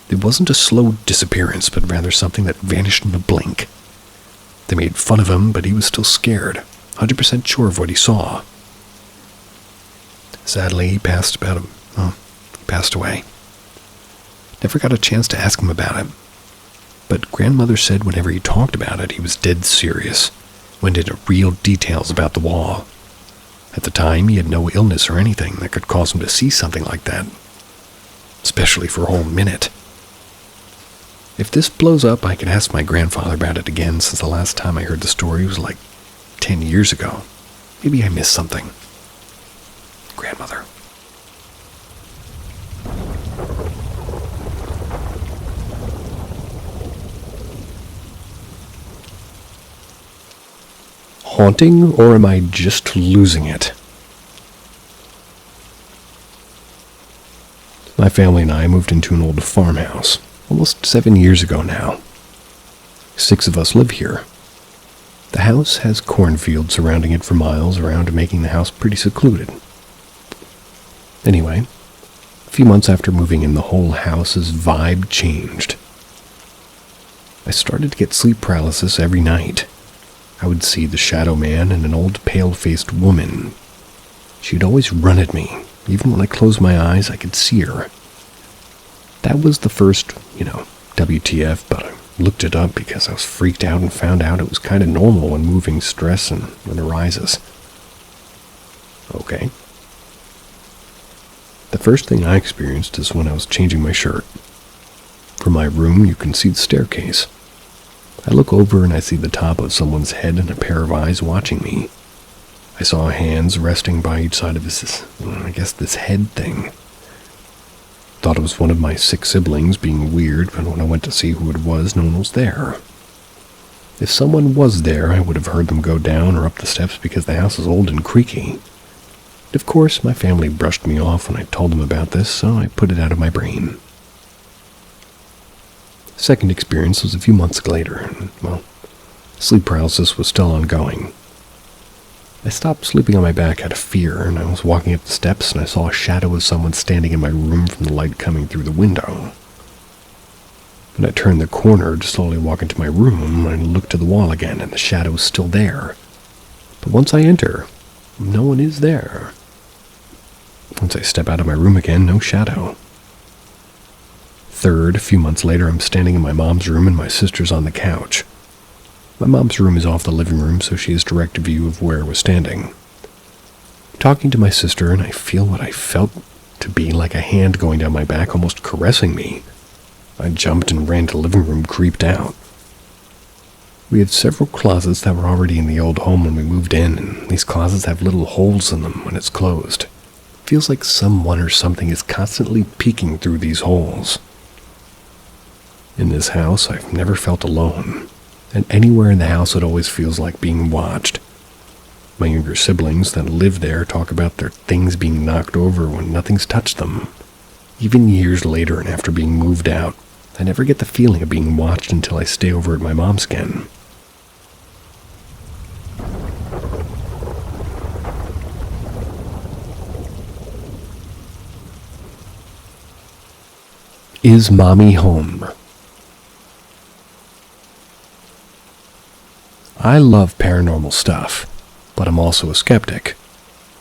It wasn't a slow disappearance, but rather something that vanished in a blink. They made fun of him, but he was still scared, 100% sure of what he saw. Sadly, he passed away. Never got a chance to ask him about it. But grandmother said whenever he talked about it, he was dead serious, went into real details about the wall. At the time, he had no illness or anything that could cause him to see something like that, especially for a whole minute. If this blows up, I can ask my grandfather about it again, since the last time I heard the story was like 10 years ago. Maybe I missed something. Grandmother. Haunting, or am I just losing it? My family and I moved into an old farmhouse, almost 7 years ago now. 6 of us live here. The house has cornfields surrounding it for miles around, making the house pretty secluded. Anyway, a few months after moving in, the whole house's vibe changed. I started to get sleep paralysis every night. I would see the shadow man and an old pale-faced woman. She'd always run at me. Even when I closed my eyes, I could see her. That was the first, WTF, but I looked it up because I was freaked out and found out it was kind of normal when moving stress and when it arises. Okay. The first thing I experienced is when I was changing my shirt. From my room, you can see the staircase. I look over and I see the top of someone's head and a pair of eyes watching me. I saw hands resting by each side of this head thing. Thought it was one of my 6 siblings being weird, but when I went to see who it was, no one was there. If someone was there, I would have heard them go down or up the steps because the house is old and creaky. Of course, my family brushed me off when I told them about this, so I put it out of my brain. Second experience was a few months later, and, sleep paralysis was still ongoing. I stopped sleeping on my back out of fear, and I was walking up the steps, and I saw a shadow of someone standing in my room from the light coming through the window. When I turned the corner to slowly walk into my room, I looked to the wall again, and the shadow was still there. But once I enter, no one is there. Once I step out of my room again, no shadow. Third, a few months later, I'm standing in my mom's room and my sister's on the couch. My mom's room is off the living room, so she has direct view of where I was standing. I'm talking to my sister, and I feel what I felt to be like a hand going down my back, almost caressing me. I jumped and ran to the living room, creeped out. We had several closets that were already in the old home when we moved in, and these closets have little holes in them when it's closed. It feels like someone or something is constantly peeking through these holes. In this house, I've never felt alone, and anywhere in the house it always feels like being watched. My younger siblings that live there talk about their things being knocked over when nothing's touched them. Even years later and after being moved out, I never get the feeling of being watched until I stay over at my mom's again. Is Mommy home? I love paranormal stuff, but I'm also a skeptic.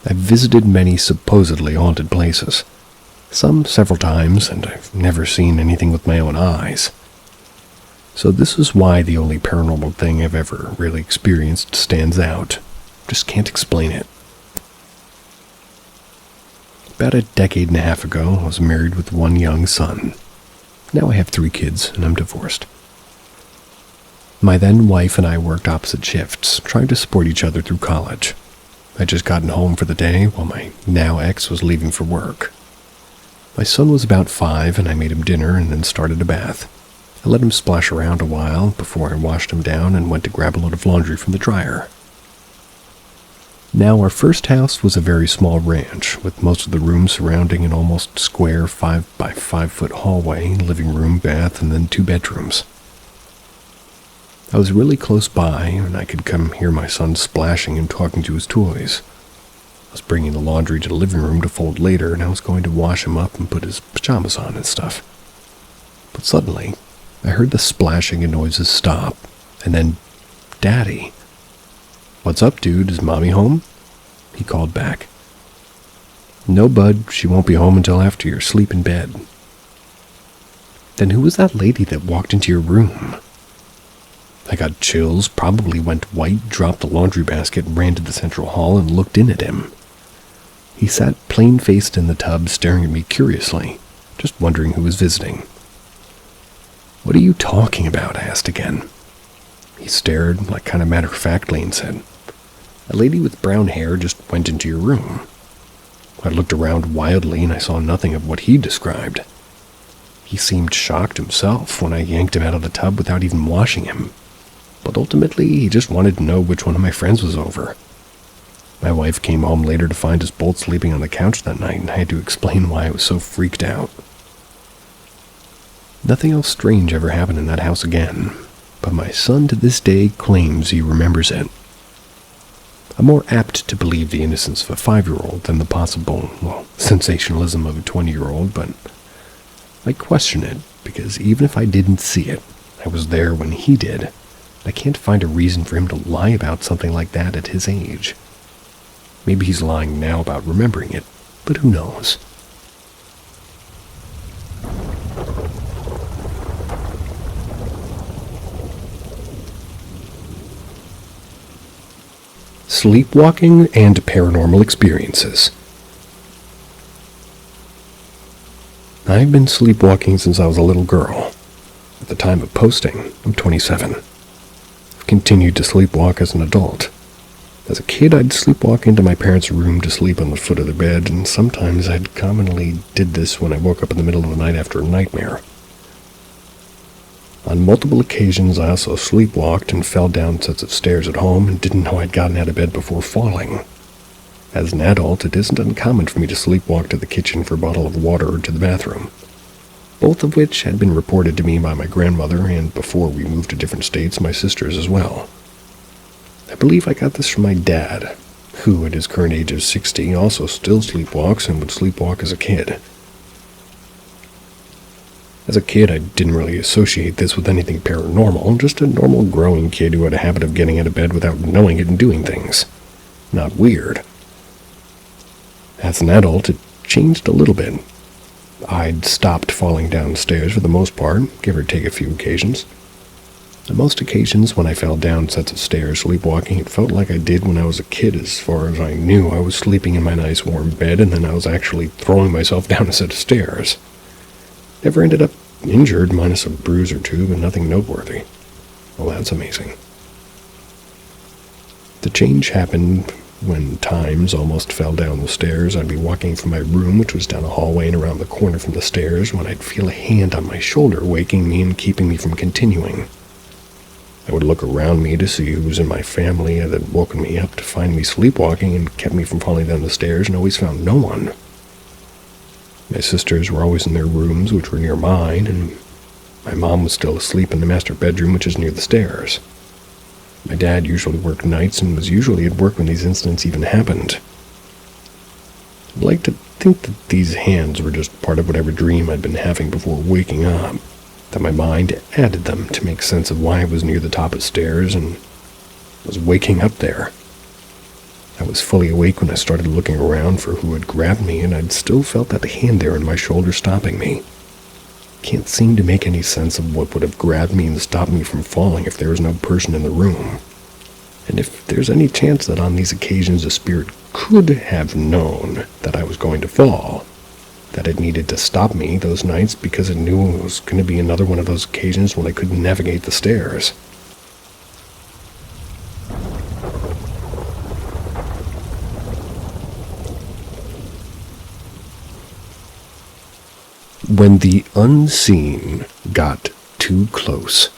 I've visited many supposedly haunted places, some several times, and I've never seen anything with my own eyes. So this is why the only paranormal thing I've ever really experienced stands out. Just can't explain it. About a decade and a half ago, I was married with 1 young son. Now I have 3 kids, and I'm divorced. My then wife and I worked opposite shifts, trying to support each other through college. I'd just gotten home for the day while my now ex was leaving for work. My son was about 5, and I made him dinner and then started a bath. I let him splash around a while before I washed him down and went to grab a load of laundry from the dryer. Now, our first house was a very small ranch, with most of the rooms surrounding an almost square 5-by-5-foot hallway, living room, bath, and then 2 bedrooms. I was really close by, and I could come hear my son splashing and talking to his toys. I was bringing the laundry to the living room to fold later, and I was going to wash him up and put his pajamas on and stuff. But suddenly, I heard the splashing and noises stop, and then, "Daddy." "What's up, dude? Is Mommy home?" he called back. "No, bud, she won't be home until after your sleep in bed." "Then who was that lady that walked into your room?" I got chills, probably went white, dropped the laundry basket, ran to the central hall, and looked in at him. He sat plain-faced in the tub, staring at me curiously, just wondering who was visiting. "What are you talking about?" I asked again. He stared, like kind of matter-of-factly, and said, "A lady with brown hair just went into your room." I looked around wildly, and I saw nothing of what he described. He seemed shocked himself when I yanked him out of the tub without even washing him. But ultimately, he just wanted to know which one of my friends was over. My wife came home later to find us both sleeping on the couch that night, and I had to explain why I was so freaked out. Nothing else strange ever happened in that house again, but my son to this day claims he remembers it. I'm more apt to believe the innocence of a 5-year-old than the possible, sensationalism of a 20-year-old, but I question it because even if I didn't see it, I was there when he did. I can't find a reason for him to lie about something like that at his age. Maybe he's lying now about remembering it, but who knows? Sleepwalking and paranormal experiences. I've been sleepwalking since I was a little girl. At the time of posting, I'm 27. I've continued to sleepwalk as an adult. As a kid, I'd sleepwalk into my parents' room to sleep on the foot of the bed, and sometimes I'd commonly did this when I woke up in the middle of the night after a nightmare. On multiple occasions, I also sleepwalked and fell down sets of stairs at home and didn't know I'd gotten out of bed before falling. As an adult, it isn't uncommon for me to sleepwalk to the kitchen for a bottle of water or to the bathroom, both of which had been reported to me by my grandmother and, before we moved to different states, my sisters as well. I believe I got this from my dad, who, at his current age of 60, also still sleepwalks and would sleepwalk as a kid. As a kid, I didn't really associate this with anything paranormal, just a normal growing kid who had a habit of getting out of bed without knowing it and doing things. Not weird. As an adult, it changed a little bit. I'd stopped falling downstairs for the most part, give or take a few occasions. On most occasions, when I fell down sets of stairs sleepwalking, it felt like I did when I was a kid. As far as I knew, I was sleeping in my nice warm bed, and then I was actually throwing myself down a set of stairs. Never ended up injured, minus a bruise or two, but nothing noteworthy. Well, that's amazing. The change happened when times almost fell down the stairs. I'd be walking from my room, which was down a hallway and around the corner from the stairs, when I'd feel a hand on my shoulder waking me and keeping me from continuing. I would look around me to see who was in my family that had woken me up to find me sleepwalking and kept me from falling down the stairs, and always found no one. My sisters were always in their rooms, which were near mine, and my mom was still asleep in the master bedroom, which is near the stairs. My dad usually worked nights and was usually at work when these incidents even happened. I'd like to think that these hands were just part of whatever dream I'd been having before waking up, that my mind added them to make sense of why I was near the top of stairs and was waking up there. I was fully awake when I started looking around for who had grabbed me, and I'd still felt that hand there on my shoulder stopping me. Can't seem to make any sense of what would have grabbed me and stopped me from falling if there was no person in the room. And if there's any chance that on these occasions a spirit could have known that I was going to fall, that it needed to stop me those nights because it knew it was going to be another one of those occasions when I couldn't navigate the stairs. when the unseen got too close.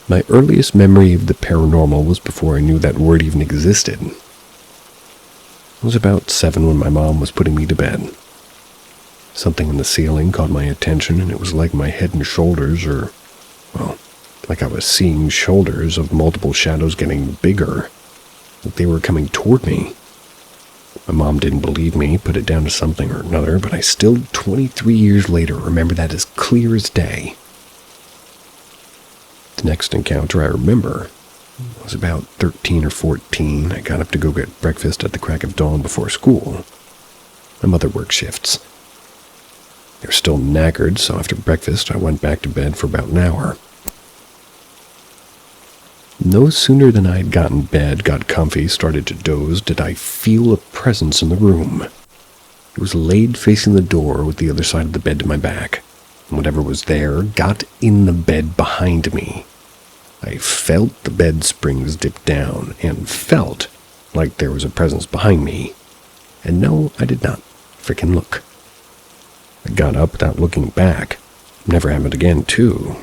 My earliest memory of the paranormal was before I knew that word even existed. I was about 7 when my mom was putting me to bed. Something in the ceiling caught my attention, and it was like my head and shoulders, like I was seeing shoulders of multiple shadows getting bigger, like they were coming toward me. My mom didn't believe me, put it down to something or another, but I still, 23 years later, remember that as clear as day. The next encounter I remember was about 13 or 14. I got up to go get breakfast at the crack of dawn before school. My mother worked shifts. They were still knackered, so after breakfast I went back to bed for about an hour. No sooner than I had gotten in bed, got comfy, started to doze, did I feel a presence in the room. It was laid facing the door with the other side of the bed to my back, and whatever was there got in the bed behind me. I felt the bed springs dip down, and felt like there was a presence behind me. And no, I did not frickin' look. I got up without looking back. Never happened again, too.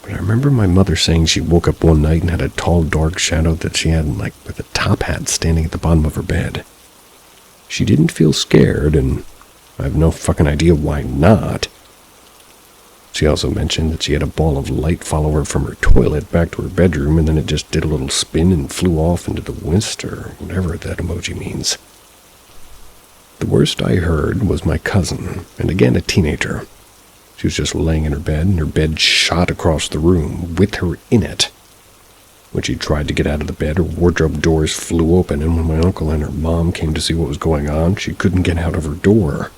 But I remember my mother saying she woke up one night and had a tall, dark shadow that she had, with a top hat standing at the bottom of her bed. She didn't feel scared, and I have no fucking idea why not. She also mentioned that she had a ball of light follow her from her toilet back to her bedroom, and then it just did a little spin and flew off into the west, or whatever that emoji means. The worst I heard was my cousin, and again a teenager. She was just laying in her bed, and her bed shot across the room with her in it. When she tried to get out of the bed, her wardrobe doors flew open, and when my uncle and her mom came to see what was going on, she couldn't get out of her door.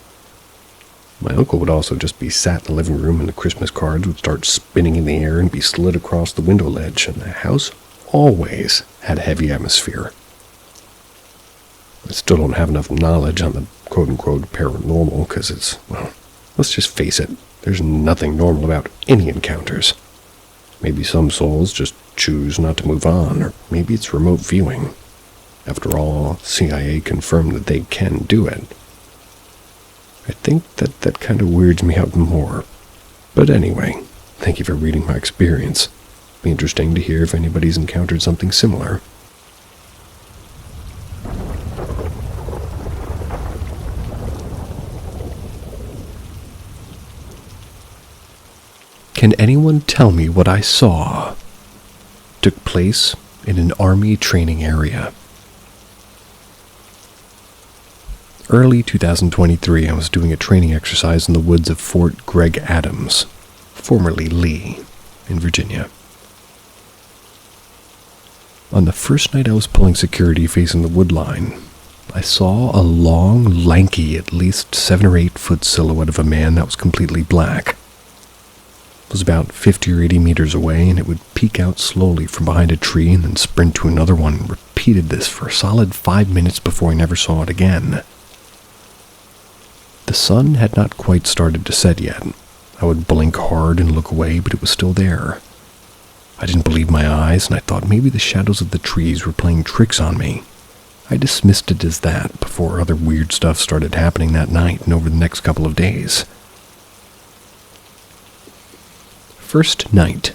My uncle would also just be sat in the living room, and the Christmas cards would start spinning in the air and be slid across the window ledge, and the house always had a heavy atmosphere. I still don't have enough knowledge on the quote-unquote paranormal, because it's, let's just face it, there's nothing normal about any encounters. Maybe some souls just choose not to move on, or maybe it's remote viewing. After all, CIA confirmed that they can do it. I think that kind of weirds me out more. But anyway, thank you for reading my experience. Be interesting to hear if anybody's encountered something similar. Can anyone tell me what I saw? Took place in an army training area. Early 2023, I was doing a training exercise in the woods of Fort Gregg Adams, formerly Lee, in Virginia. On the first night I was pulling security facing the wood line, I saw a long, lanky, at least 7 or 8 foot silhouette of a man that was completely black. It was about 50 or 80 meters away, and it would peek out slowly from behind a tree and then sprint to another one, and repeated this for a solid 5 minutes before I never saw it again. The sun had not quite started to set yet. I would blink hard and look away, but it was still there. I didn't believe my eyes, and I thought maybe the shadows of the trees were playing tricks on me. I dismissed it as that before other weird stuff started happening that night and over the next couple of days. First night,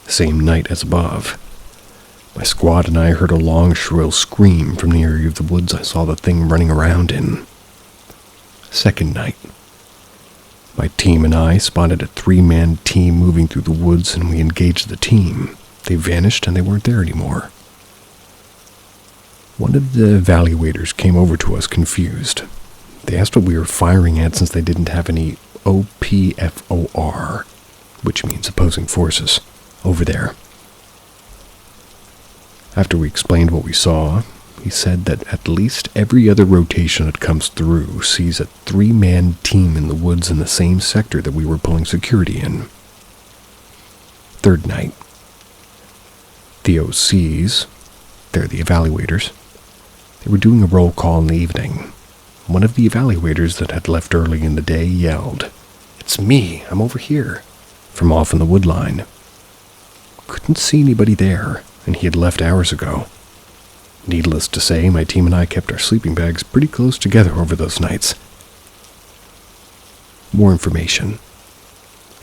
same night as above. My squad and I heard a long, shrill scream from the area of the woods I saw the thing running around in. Second night. My team and I spotted a 3-man team moving through the woods, and we engaged the team. They vanished and they weren't there anymore. One of the evaluators came over to us confused. They asked what we were firing at since they didn't have any OPFOR, which means opposing forces, over there. After we explained what we saw, he said that at least every other rotation that comes through sees a 3-man team in the woods in the same sector that we were pulling security in. Third night. The OCs, they're the evaluators, they were doing a roll call in the evening. One of the evaluators that had left early in the day yelled, "It's me, I'm over here," from off in the wood line. Couldn't see anybody there, and he had left hours ago. Needless to say, my team and I kept our sleeping bags pretty close together over those nights. More information.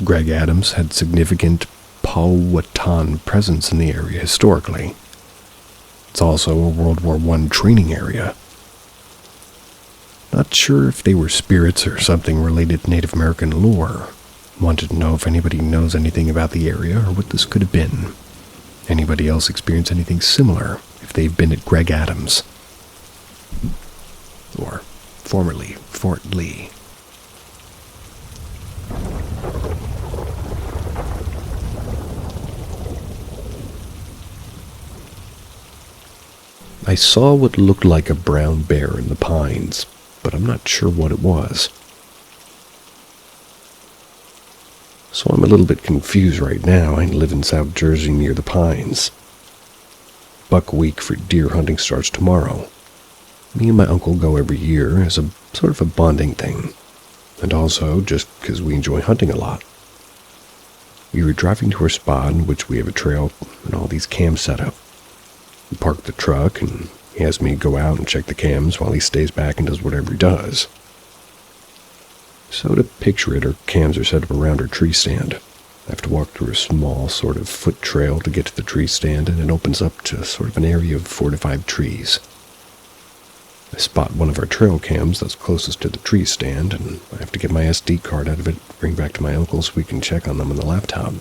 Greg Adams had significant Powhatan presence in the area historically. It's also a World War I training area. Not sure if they were spirits or something related to Native American lore. Wanted to know if anybody knows anything about the area or what this could have been. Anybody else experience anything similar if they've been at Greg Adams? Or formerly Fort Lee. I saw what looked like a brown bear in the pines, but I'm not sure what it was. So I'm a little bit confused right now. I live in South Jersey near the pines. Buck week for deer hunting starts tomorrow. Me and my uncle go every year as a sort of a bonding thing, and also just because we enjoy hunting a lot. We were driving to our spot in which we have a trail and all these cams set up. We parked the truck and he asked me to go out and check the cams while he stays back and does whatever he does. So to picture it, our cams are set up around our tree stand. I have to walk through a small sort of foot trail to get to the tree stand, and it opens up to sort of an area of 4 to 5 trees. I spot one of our trail cams that's closest to the tree stand, and I have to get my SD card out of it, bring back to my uncle so we can check on them on the laptop.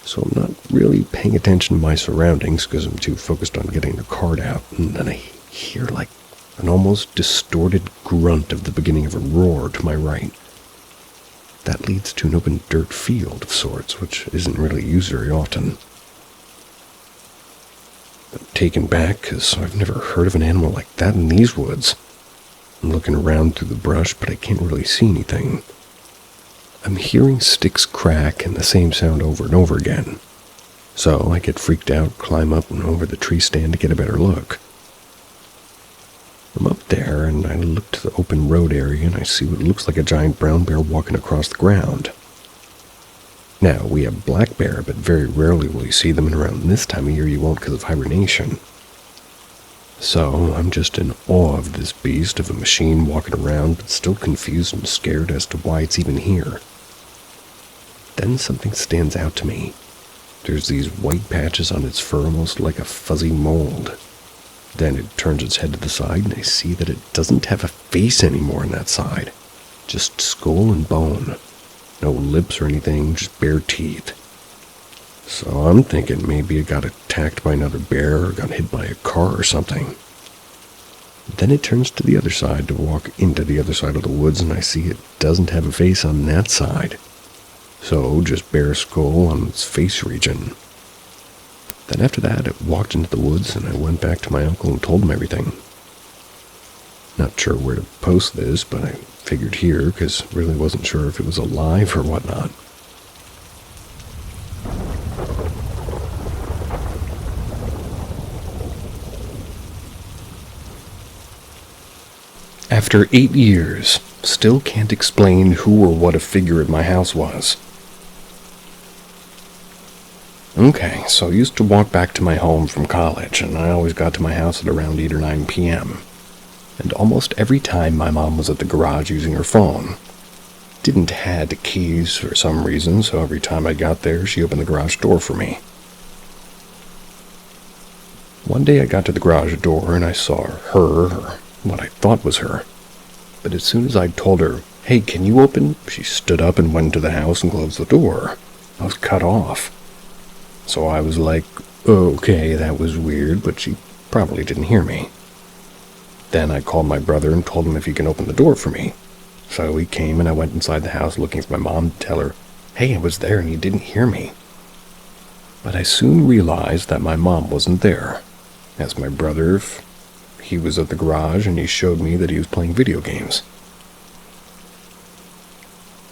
So I'm not really paying attention to my surroundings because I'm too focused on getting the card out, and then I hear like an almost distorted grunt of the beginning of a roar to my right. That leads to an open dirt field of sorts, which isn't really used very often. I'm taken back because I've never heard of an animal like that in these woods. I'm looking around through the brush, but I can't really see anything. I'm hearing sticks crack and the same sound over and over again. So I get freaked out, climb up and over the tree stand to get a better look. I'm up there and I look to the open road area and I see what looks like a giant brown bear walking across the ground. Now, we have black bear, but very rarely will you see them, and around this time of year you won't because of hibernation. So I'm just in awe of this beast of a machine walking around, but still confused and scared as to why it's even here. Then something stands out to me. There's these white patches on its fur, almost like a fuzzy mold. Then it turns its head to the side, and I see that it doesn't have a face anymore on that side. Just skull and bone. No lips or anything, just bare teeth. So I'm thinking maybe it got attacked by another bear or got hit by a car or something. Then it turns to the other side to walk into the other side of the woods, and I see it doesn't have a face on that side. So just bare skull on its face region. Then after that, it walked into the woods, and I went back to my uncle and told him everything. Not sure where to post this, but I figured here, because really wasn't sure if it was alive or whatnot. After 8 years, still can't explain who or what a figure at my house was. Okay, so I used to walk back to my home from college, and I always got to my house at around 8 or 9 p.m. And almost every time my mom was at the garage using her phone. Didn't had the keys for some reason, so every time I got there, she opened the garage door for me. One day I got to the garage door and I saw her, or what I thought was her. But as soon as I told her, "Hey, can you open?" she stood up and went into the house and closed the door. I was cut off. So I was like, okay, that was weird, but she probably didn't hear me. Then I called my brother and told him if he can open the door for me. So he came and I went inside the house looking for my mom to tell her, "Hey, I was there and you didn't hear me." But I soon realized that my mom wasn't there. Asked my brother if he was at the garage, and he showed me that he was playing video games.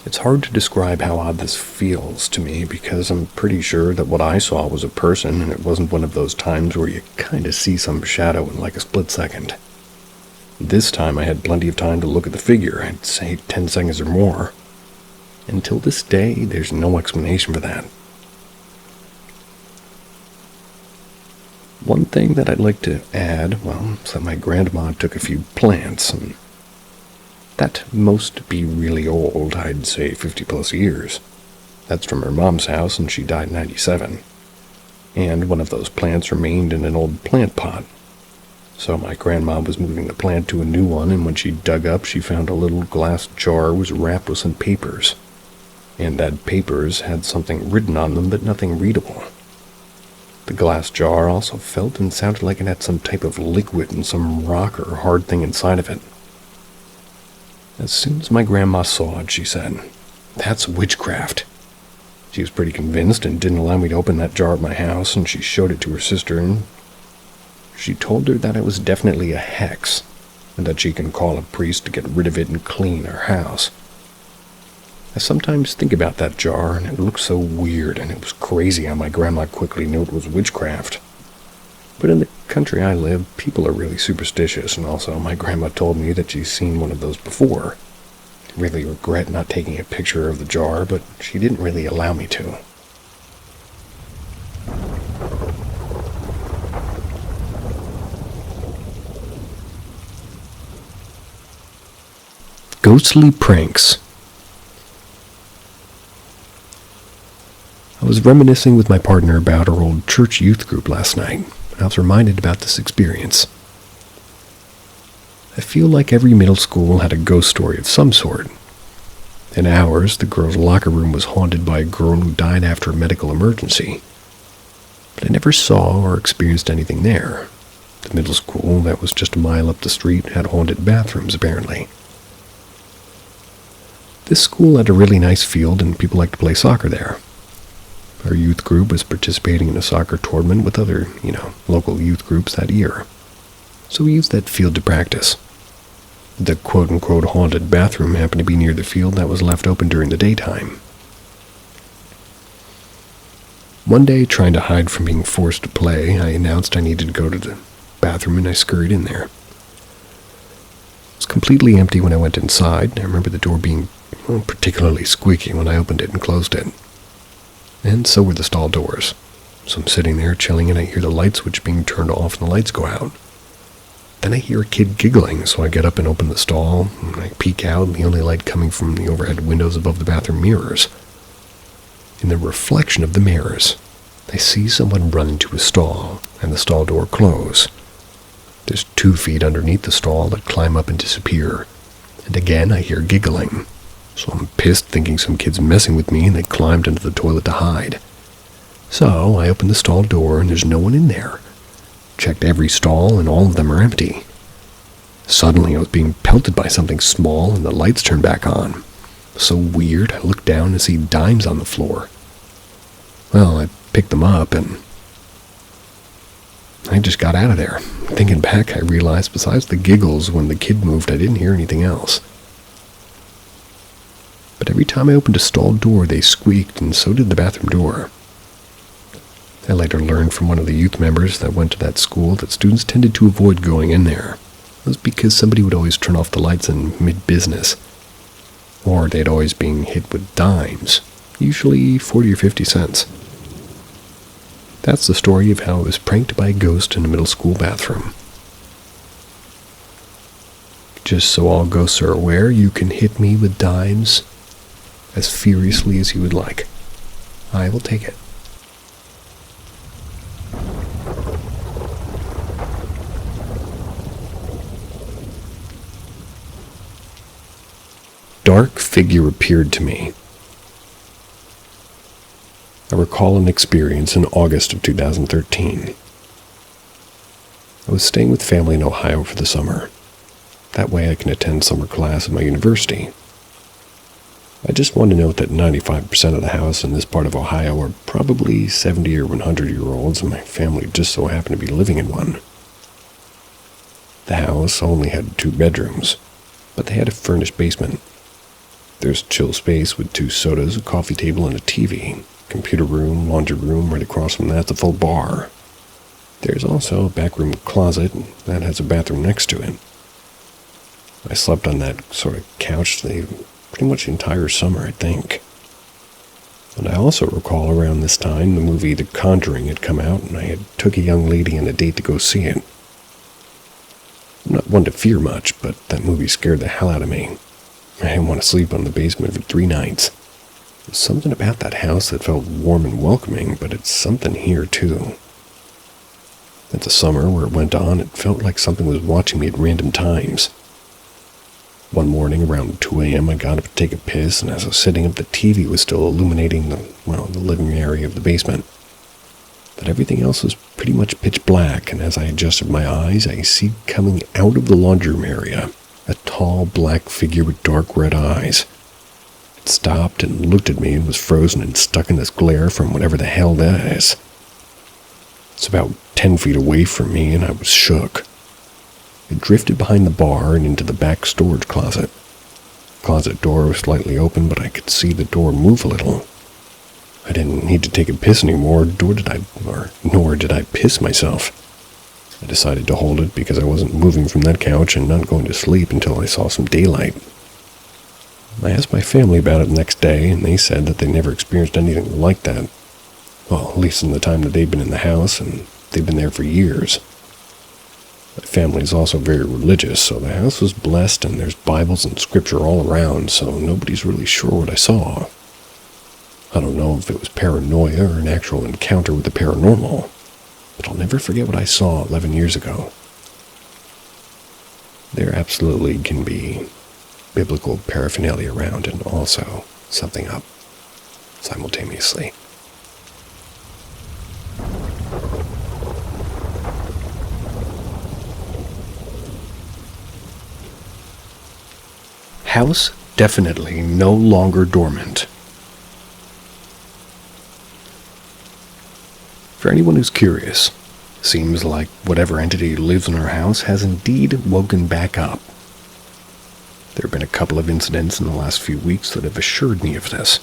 It's hard to describe how odd this feels to me because I'm pretty sure that what I saw was a person, and it wasn't one of those times where you kind of see some shadow in like a split second. This time I had plenty of time to look at the figure, I'd say 10 seconds or more. Until this day, there's no explanation for that. One thing that I'd like to add, well, is that my grandma took a few plants, and that must be really old, I'd say 50 plus years. That's from her mom's house, and she died in 97. And one of those plants remained in an old plant pot. So my grandma was moving the plant to a new one, and when she dug up, she found a little glass jar was wrapped with some papers. And that papers had something written on them, but nothing readable. The glass jar also felt and sounded like it had some type of liquid and some rock or hard thing inside of it. As soon as my grandma saw it, she said, "That's witchcraft." She was pretty convinced and didn't allow me to open that jar at my house, and she showed it to her sister, and she told her that it was definitely a hex, and that she can call a priest to get rid of it and clean her house. I sometimes think about that jar, and it looks so weird, and it was crazy how my grandma quickly knew it was witchcraft. But in the country I live, people are really superstitious, and also my grandma told me that she's seen one of those before. I really regret not taking a picture of the jar, but she didn't really allow me to. Ghostly pranks. I was reminiscing with my partner about our old church youth group last night, and I was reminded about this experience. I feel like every middle school had a ghost story of some sort. In ours, the girls' locker room was haunted by a girl who died after a medical emergency. But I never saw or experienced anything there. The middle school that was just a mile up the street had haunted bathrooms, apparently. This school had a really nice field and people liked to play soccer there. Our youth group was participating in a soccer tournament with other, local youth groups that year. So we used that field to practice. The quote-unquote haunted bathroom happened to be near the field that was left open during the daytime. One day, trying to hide from being forced to play, I announced I needed to go to the bathroom and I scurried in there. It was completely empty when I went inside. I remember the door being particularly squeaky when I opened it and closed it. And so were the stall doors. So I'm sitting there chilling and I hear the light switch being turned off and the lights go out. Then I hear a kid giggling, so I get up and open the stall, and I peek out, and the only light coming from the overhead windows above the bathroom mirrors. In the reflection of the mirrors, I see someone run into a stall, and the stall door close. There's 2 feet underneath the stall that climb up and disappear, and again I hear giggling. So I'm pissed thinking some kid's messing with me, and they climbed into the toilet to hide. So I open the stall door, and there's no one in there. Checked every stall, and all of them are empty. Suddenly, I was being pelted by something small, and the lights turned back on. So weird, I looked down and see dimes on the floor. Well, I picked them up, and I just got out of there. Thinking back, I realized besides the giggles when the kid moved, I didn't hear anything else. But every time I opened a stall door, they squeaked, and so did the bathroom door. I later learned from one of the youth members that went to that school that students tended to avoid going in there. It was because somebody would always turn off the lights in mid-business. Or they'd always being hit with dimes, usually 40 or 50 cents. That's the story of how I was pranked by a ghost in a middle school bathroom. Just so all ghosts are aware, you can hit me with dimes as furiously as you would like. I will take it. Dark figure appeared to me. I recall an experience in August of 2013. I was staying with family in Ohio for the summer. That way I can attend summer class at my university. I just want to note that 95% of the houses in this part of Ohio are probably 70 or 100-year-olds, and my family just so happened to be living in one. The house only had 2 bedrooms, but they had a furnished basement. There's chill space with 2 sodas, a coffee table, and a TV. Computer room, laundry room, right across from that's a full bar. There's also a back room closet that has a bathroom next to it. I slept on that sort of couch pretty much the entire summer, I think. And I also recall around this time the movie The Conjuring had come out, and I had took a young lady on a date to go see it. I'm not one to fear much, but that movie scared the hell out of me. I didn't want to sleep on the basement for 3 nights. There's something about that house that felt warm and welcoming, but it's something here too. At the summer where it went on, it felt like something was watching me at random times. One morning around 2 a.m. I got up to take a piss, and as I was sitting up, the TV was still illuminating the living area of the basement. But everything else was pretty much pitch black, and as I adjusted my eyes, I see coming out of the laundry room area a tall black figure with dark red eyes. It stopped and looked at me and was frozen and stuck in this glare from whatever the hell that is. It's about 10 feet away from me, and I was shook. It drifted behind the bar and into the back storage closet. The closet door was slightly open, but I could see the door move a little. I didn't need to take a piss anymore, nor did I piss myself. I decided to hold it because I wasn't moving from that couch and not going to sleep until I saw some daylight. I asked my family about it the next day, and they said that they never experienced anything like that. Well, at least in the time that they'd been in the house, and they've been there for years. My family is also very religious, so the house was blessed, and there's Bibles and scripture all around, so nobody's really sure what I saw. I don't know if it was paranoia or an actual encounter with the paranormal, but I'll never forget what I saw 11 years ago. There absolutely can be biblical paraphernalia around and also something up simultaneously. House definitely no longer dormant. For anyone who's curious, seems like whatever entity lives in our house has indeed woken back up. There have been a couple of incidents in the last few weeks that have assured me of this.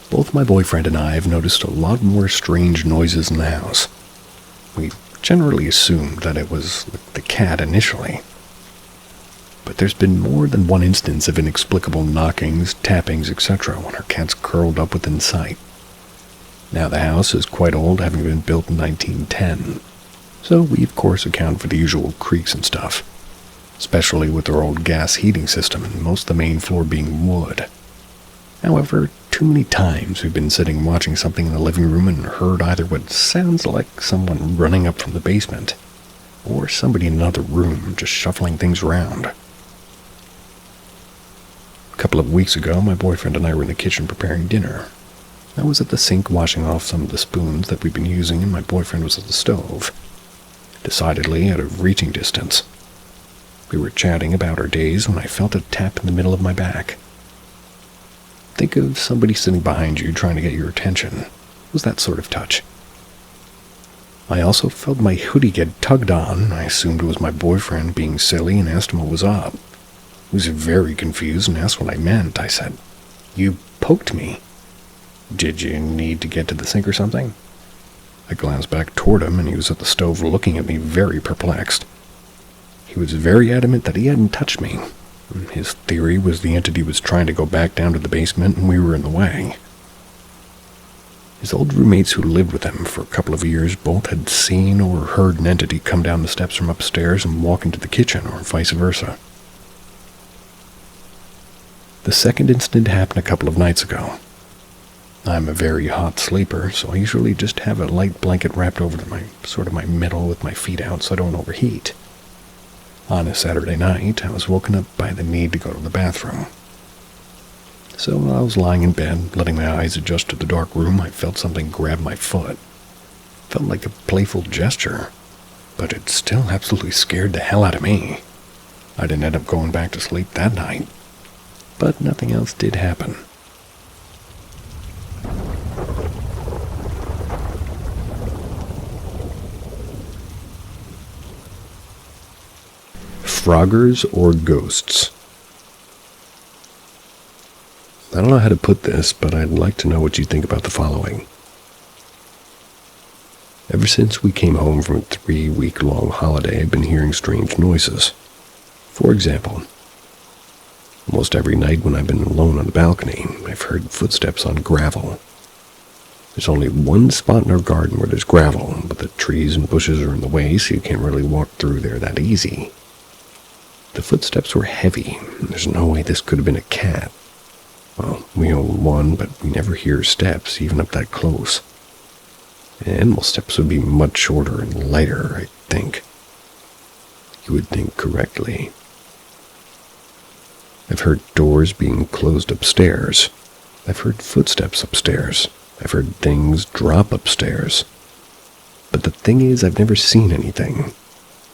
Both my boyfriend and I have noticed a lot more strange noises in the house. We generally assumed that it was the cat initially. But there's been more than one instance of inexplicable knockings, tappings, etc. when our cat's curled up within sight. Now the house is quite old, having been built in 1910, so we of course account for the usual creaks and stuff, especially with our old gas heating system and most of the main floor being wood. However, too many times we've been sitting watching something in the living room and heard either what sounds like someone running up from the basement, or somebody in another room just shuffling things around. A couple of weeks ago, my boyfriend and I were in the kitchen preparing dinner. I was at the sink washing off some of the spoons that we'd been using, and my boyfriend was at the stove, decidedly out of reaching distance. We were chatting about our days when I felt a tap in the middle of my back. Think of somebody sitting behind you trying to get your attention. It was that sort of touch. I also felt my hoodie get tugged on. I assumed it was my boyfriend being silly and asked him what was up. He was very confused and asked what I meant. I said, "You poked me. Did you need to get to the sink or something?" I glanced back toward him, and he was at the stove looking at me very perplexed. He was very adamant that he hadn't touched me. His theory was the entity was trying to go back down to the basement and we were in the way. His old roommates who lived with him for a couple of years both had seen or heard an entity come down the steps from upstairs and walk into the kitchen, or vice versa. The second incident happened a couple of nights ago. I'm a very hot sleeper, so I usually just have a light blanket wrapped over to my middle with my feet out so I don't overheat. On a Saturday night, I was woken up by the need to go to the bathroom. So while I was lying in bed, letting my eyes adjust to the dark room, I felt something grab my foot. It felt like a playful gesture, but it still absolutely scared the hell out of me. I didn't end up going back to sleep that night, but nothing else did happen. Froggers or ghosts? I don't know how to put this, but I'd like to know what you think about the following. Ever since we came home from a 3-week-long holiday, I've been hearing strange noises. For example, Almost every night when I've been alone on the balcony, I've heard footsteps on gravel. There's only one spot in our garden where there's gravel, but the trees and bushes are in the way, so you can't really walk through there that easy. The footsteps were heavy, and there's no way this could have been a cat. Well, we own one, but we never hear steps, even up that close. Animal steps would be much shorter and lighter, I think. You would think correctly. I've heard doors being closed upstairs. I've heard footsteps upstairs. I've heard things drop upstairs. But the thing is, I've never seen anything.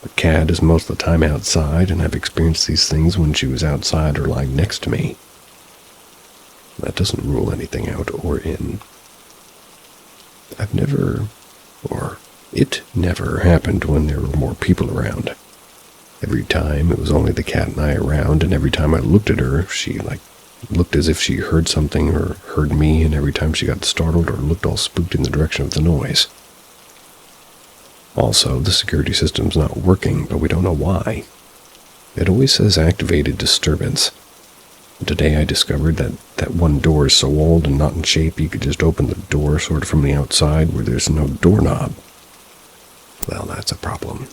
The cat is most of the time outside, and I've experienced these things when she was outside or lying next to me. That doesn't rule anything out or in. It never happened when there were more people around. Every time it was only the cat and I around, and every time I looked at her, she looked as if she heard something or heard me, and every time she got startled or looked all spooked in the direction of the noise. Also, the security system's not working, but we don't know why. It always says activated disturbance. Today I discovered that one door is so old and not in shape you could just open the door sort of from the outside where there's no doorknob. Well, that's a problem.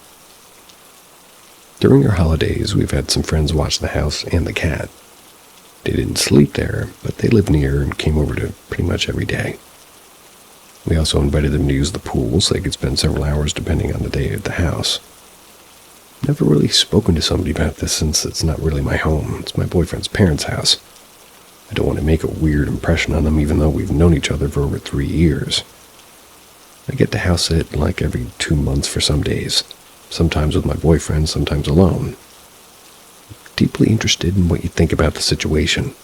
During our holidays, we've had some friends watch the house and the cat. They didn't sleep there, but they live near and came over to pretty much every day. We also invited them to use the pool so they could spend several hours depending on the day at the house. Never really spoken to somebody about this since it's not really my home. It's my boyfriend's parents' house. I don't want to make a weird impression on them even though we've known each other for over 3 years. I get to house sit like every 2 months for some days, sometimes with my boyfriend, sometimes alone. I'm deeply interested in what you think about the situation.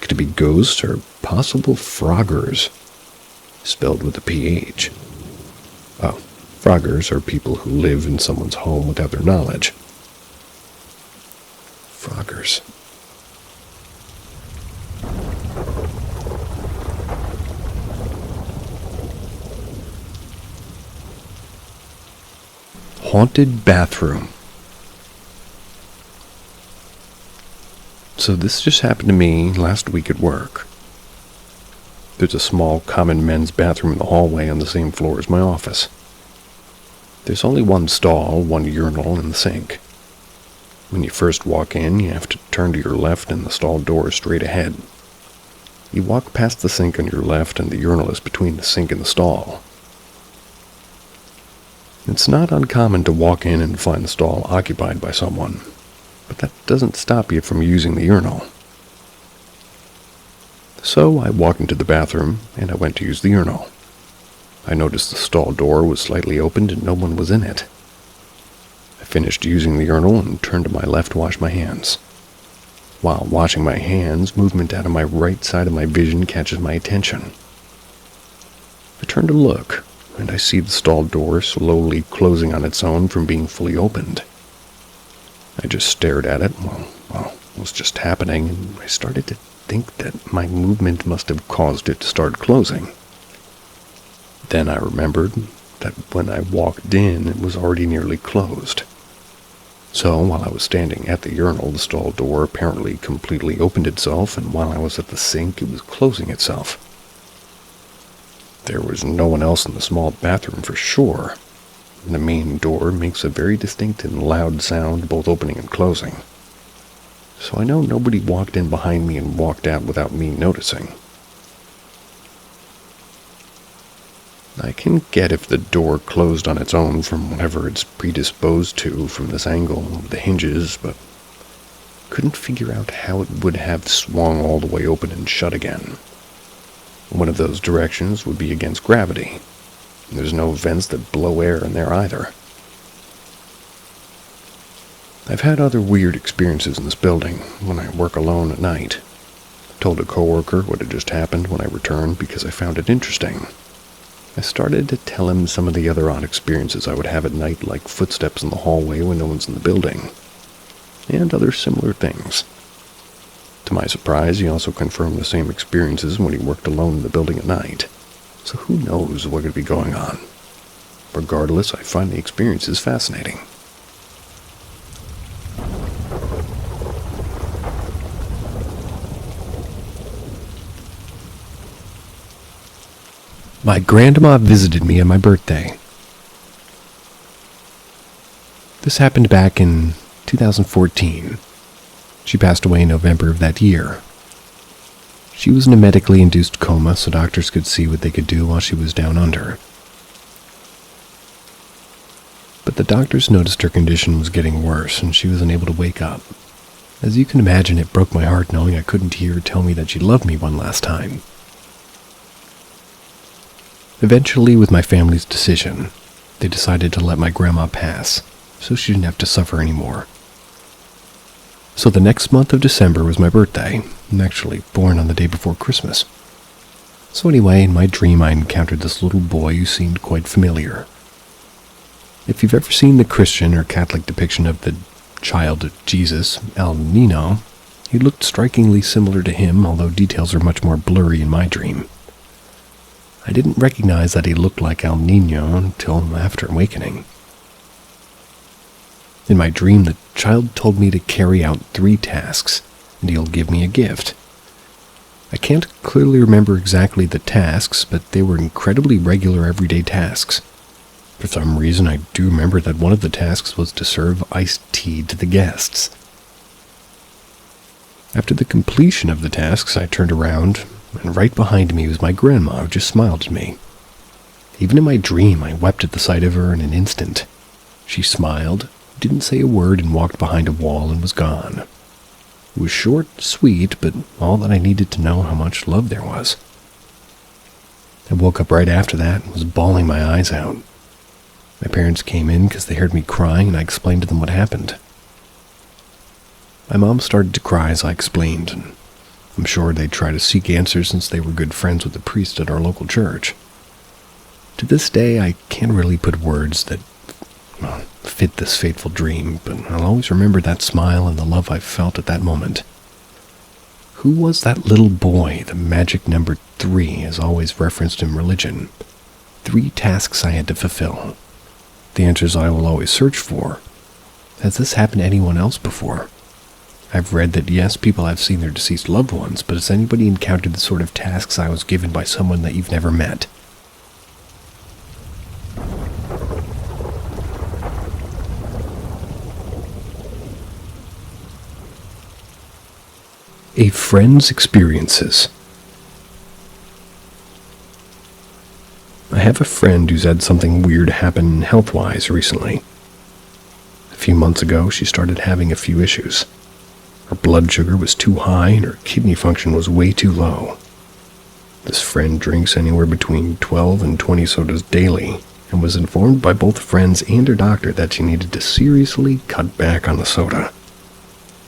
Could it be ghosts or possible froggers? Spelled with a PH. Oh, froggers are people who live in someone's home without their knowledge. Froggers. Haunted bathroom. So this just happened to me last week at work. There's a small common men's bathroom in the hallway on the same floor as my office. There's only one stall, one urinal, and the sink. When you first walk in, you have to turn to your left and the stall door is straight ahead. You walk past the sink on your left and the urinal is between the sink and the stall. It's not uncommon to walk in and find the stall occupied by someone, but that doesn't stop you from using the urinal. So I walked into the bathroom and I went to use the urinal. I noticed the stall door was slightly opened and no one was in it. I finished using the urinal and turned to my left to wash my hands. While washing my hands, movement out of my right side of my vision catches my attention. I turn to look, and I see the stall door slowly closing on its own from being fully opened. I just stared at it while it was just happening, and I started to think that my movement must have caused it to start closing. Then I remembered that when I walked in, it was already nearly closed. So while I was standing at the urinal, the stall door apparently completely opened itself, and while I was at the sink, it was closing itself. There was no one else in the small bathroom for sure. The main door makes a very distinct and loud sound both opening and closing. So I know nobody walked in behind me and walked out without me noticing. I can get if the door closed on its own from whatever it's predisposed to from this angle of the hinges, but couldn't figure out how it would have swung all the way open and shut again. One of those directions would be against gravity. There's no vents that blow air in there either. I've had other weird experiences in this building when I work alone at night. I told a coworker what had just happened when I returned because I found it interesting. I started to tell him some of the other odd experiences I would have at night, like footsteps in the hallway when no one's in the building, and other similar things. To my surprise, he also confirmed the same experiences when he worked alone in the building at night. So who knows what could be going on? Regardless, I find the experiences fascinating. My grandma visited me on my birthday. This happened back in 2014. She passed away in November of that year. She was in a medically induced coma, so doctors could see what they could do while she was down under. But the doctors noticed her condition was getting worse, and she was unable to wake up. As you can imagine, it broke my heart knowing I couldn't hear her tell me that she loved me one last time. Eventually, with my family's decision, they decided to let my grandma pass, so she didn't have to suffer anymore. So the next month of December was my birthday. I'm actually born on the day before Christmas. So anyway, in my dream I encountered this little boy who seemed quite familiar. If you've ever seen the Christian or Catholic depiction of the child of Jesus, El Nino, he looked strikingly similar to him, although details are much more blurry in my dream. I didn't recognize that he looked like El Nino until after awakening. In my dream, the child told me to carry out 3 tasks, and he'll give me a gift. I can't clearly remember exactly the tasks, but they were incredibly regular everyday tasks. For some reason, I do remember that one of the tasks was to serve iced tea to the guests. After the completion of the tasks, I turned around, and right behind me was my grandma, who just smiled at me. Even in my dream, I wept at the sight of her in an instant. She smiled, didn't say a word, and walked behind a wall and was gone. It was short, sweet, but all that I needed to know how much love there was. I woke up right after that and was bawling my eyes out. My parents came in because they heard me crying, and I explained to them what happened. My mom started to cry as I explained, and I'm sure they'd try to seek answers since they were good friends with the priest at our local church. To this day, I can't really put words that fit this fateful dream, but I'll always remember that smile and the love I felt at that moment. Who was that little boy, the magic number 3 is always referenced in religion? 3 tasks I had to fulfill. The answers I will always search for. Has this happened to anyone else before? I've read that yes, people have seen their deceased loved ones, but has anybody encountered the sort of tasks I was given by someone that you've never met? A friend's experiences. I have a friend who's had something weird happen health-wise recently. A few months ago, she started having a few issues. Her blood sugar was too high and her kidney function was way too low. This friend drinks anywhere between 12 and 20 sodas daily and was informed by both friends and her doctor that she needed to seriously cut back on the soda,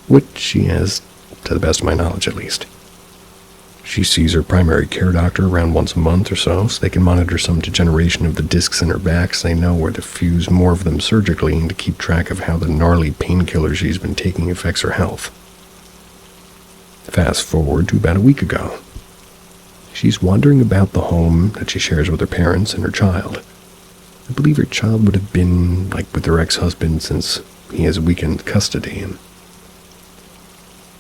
which she has, to the best of my knowledge at least. She sees her primary care doctor around once a month or so they can monitor some degeneration of the discs in her back so they know where to fuse more of them surgically and to keep track of how the gnarly painkiller she's been taking affects her health. Fast forward to about a week ago. She's wandering about the home that she shares with her parents and her child. I believe her child would have been with her ex-husband since he has weekend custody, and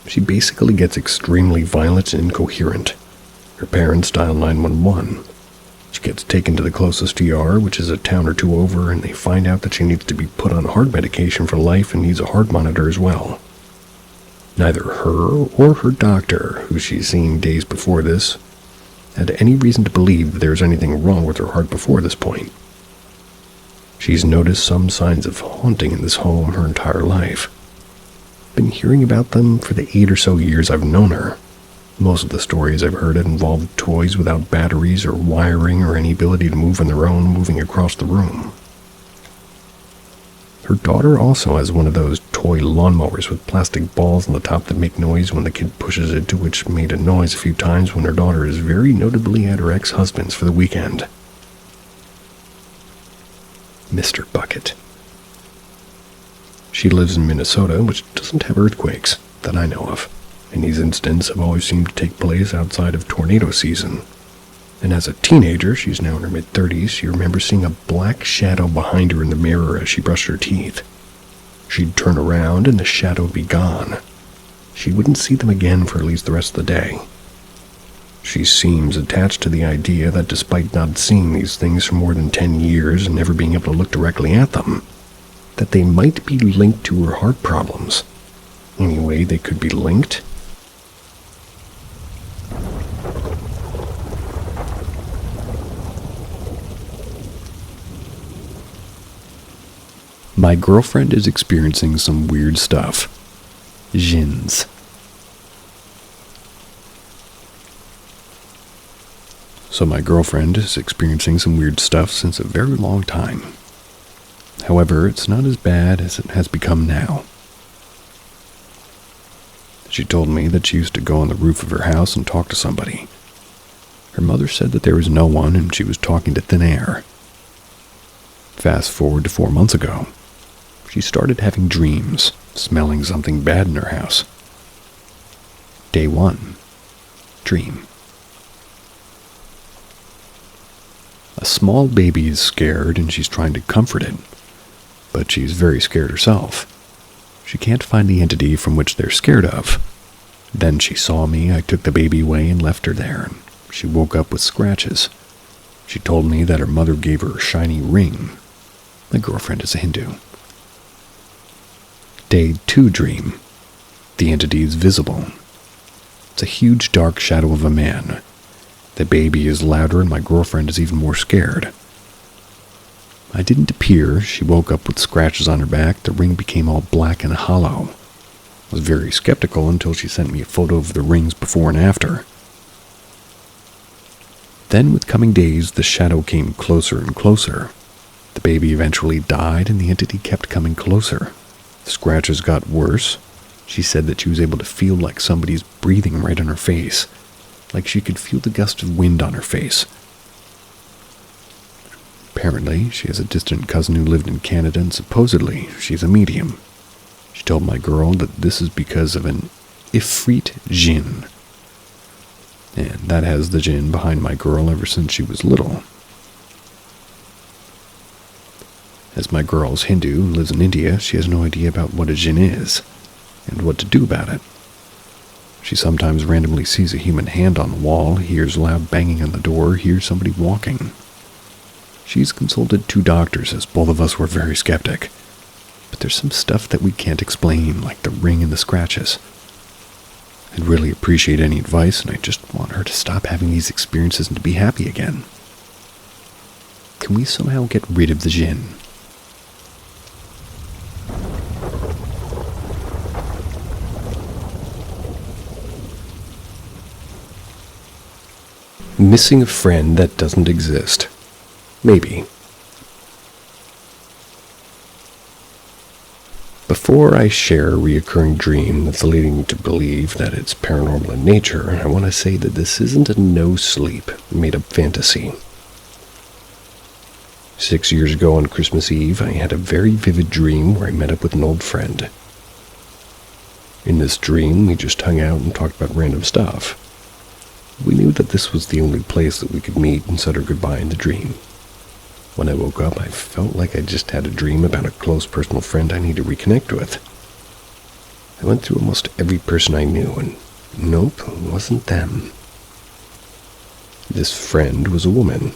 she basically gets extremely violent and incoherent. Her parents dial 911. She gets taken to the closest ER, which is a town or 2 over, and they find out that she needs to be put on heart medication for life and needs a heart monitor as well. Neither her or her doctor, who she's seen days before this, had any reason to believe that there was anything wrong with her heart before this point. She's noticed some signs of haunting in this home her entire life. Been hearing about them for the 8 or so years I've known her. Most of the stories I've heard had involved toys without batteries or wiring or any ability to move on their own moving across the room. Her daughter also has one of those toy lawnmowers with plastic balls on the top that make noise when the kid pushes it, to which made a noise a few times when her daughter is very notably at her ex-husband's for the weekend. Mr. Bucket. She lives in Minnesota, which doesn't have earthquakes, that I know of, and these incidents have always seemed to take place outside of tornado season. And as a teenager, she's now in her mid-30s, she remembers seeing a black shadow behind her in the mirror as she brushed her teeth. She'd turn around and the shadow would be gone. She wouldn't see them again for at least the rest of the day. She seems attached to the idea that despite not seeing these things for more than 10 years and never being able to look directly at them, that they might be linked to her heart problems. Anyway, they could be linked. My girlfriend is experiencing some weird stuff. Jinns. So my girlfriend is experiencing some weird stuff since a very long time. However, it's not as bad as it has become now. She told me that she used to go on the roof of her house and talk to somebody. Her mother said that there was no one and she was talking to thin air. Fast forward to 4 months ago. She started having dreams, smelling something bad in her house. Day 1. Dream. A small baby is scared and she's trying to comfort it, but she's very scared herself. She can't find the entity from which they're scared of. Then she saw me, I took the baby away and left her there, and she woke up with scratches. She told me that her mother gave her a shiny ring. My girlfriend is a Hindu. Day 2 dream. The entity is visible. It's a huge dark shadow of a man. The baby is louder and my girlfriend is even more scared. I didn't appear. She woke up with scratches on her back. The ring became all black and hollow. I was very skeptical until she sent me a photo of the rings before and after. Then with coming days, the shadow came closer and closer. The baby eventually died and the entity kept coming closer. The scratches got worse. She said that she was able to feel like somebody's breathing right on her face, like she could feel the gust of wind on her face. Apparently, she has a distant cousin who lived in Canada and supposedly she's a medium. She told my girl that this is because of an Ifrit jinn. And that has the jinn behind my girl ever since she was little. As my girl is Hindu, lives in India, she has no idea about what a jinn is, and what to do about it. She sometimes randomly sees a human hand on the wall, hears loud banging on the door, hears somebody walking. She's consulted 2 doctors, as both of us were very skeptic. But there's some stuff that we can't explain, like the ring and the scratches. I'd really appreciate any advice, and I just want her to stop having these experiences and to be happy again. Can we somehow get rid of the jinn? Missing a friend that doesn't exist. Maybe. Before I share a reoccurring dream that's leading me to believe that it's paranormal in nature, I want to say that this isn't a no-sleep, made-up fantasy. 6 years ago on Christmas Eve, I had a very vivid dream where I met up with an old friend. In this dream, we just hung out and talked about random stuff. We knew that this was the only place that we could meet and said our goodbye in the dream. When I woke up, I felt like I just had a dream about a close personal friend I need to reconnect with. I went through almost every person I knew, and nope, it wasn't them. This friend was a woman,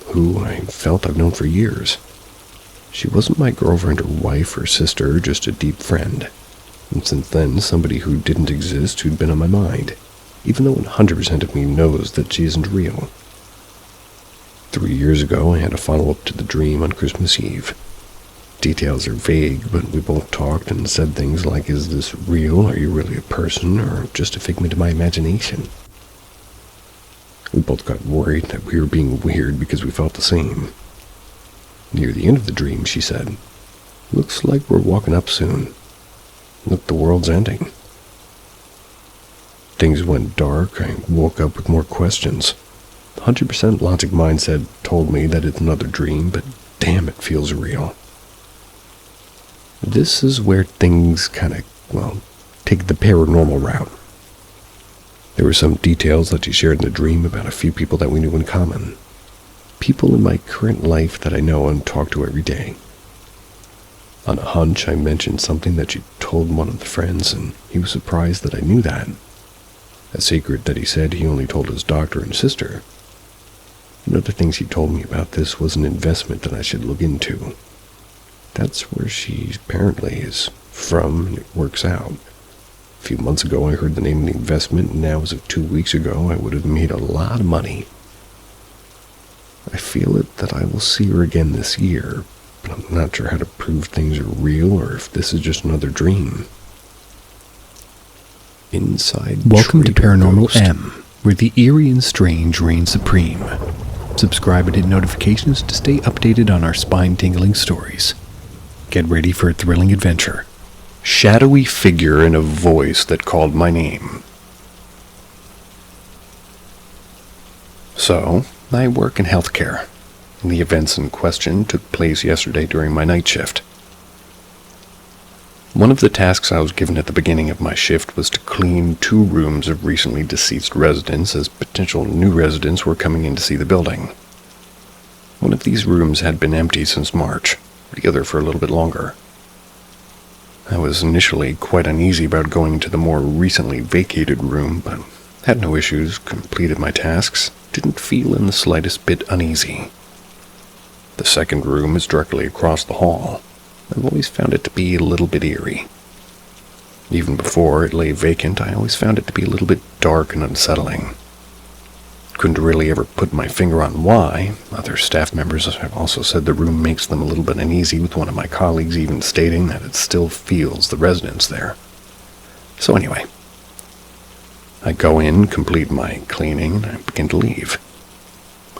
who I felt I've known for years. She wasn't my girlfriend or wife or sister, just a deep friend. And since then, somebody who didn't exist who'd been on my mind, even though 100% of me knows that she isn't real. 3 years ago, I had a follow-up to the dream on Christmas Eve. Details are vague, but we both talked and said things like, is this real? Are you really a person? Or just a figment of my imagination? We both got worried that we were being weird because we felt the same. Near the end of the dream, she said, looks like we're walking up soon. Look, the world's ending. Things went dark. I woke up with more questions. 100% logic mindset told me that it's another dream, but damn, it feels real. This is where things kind of, take the paranormal route. There were some details that she shared in the dream about a few people that we knew in common. People in my current life that I know and talk to every day. On a hunch, I mentioned something that she told one of the friends, and he was surprised that I knew that. A secret that he said he only told his doctor and sister. Another thing she told me about this was an investment that I should look into. That's where she apparently is from, and it works out. A few months ago I heard the name of the investment, and now as of 2 weeks ago I would have made a lot of money. I feel it that I will see her again this year, but I'm not sure how to prove things are real or if this is just another dream. Inside Welcome to Trader Paranormal Ghost. M, where the eerie and strange reign supreme. Subscribe and hit notifications to stay updated on our spine-tingling stories. Get ready for a thrilling adventure. Shadowy figure and a voice that called my name. So, I work in healthcare, and the events in question took place yesterday during my night shift. One of the tasks I was given at the beginning of my shift was to clean 2 rooms of recently deceased residents as potential new residents were coming in to see the building. One of these rooms had been empty since March, the other for a little bit longer. I was initially quite uneasy about going into the more recently vacated room, but had no issues, completed my tasks, didn't feel in the slightest bit uneasy. The second room is directly across the hall. I've always found it to be a little bit eerie. Even before it lay vacant, I always found it to be a little bit dark and unsettling. Couldn't really ever put my finger on why. Other staff members have also said the room makes them a little bit uneasy, with one of my colleagues even stating that it still feels the residents there. So anyway, I go in, complete my cleaning, and I begin to leave.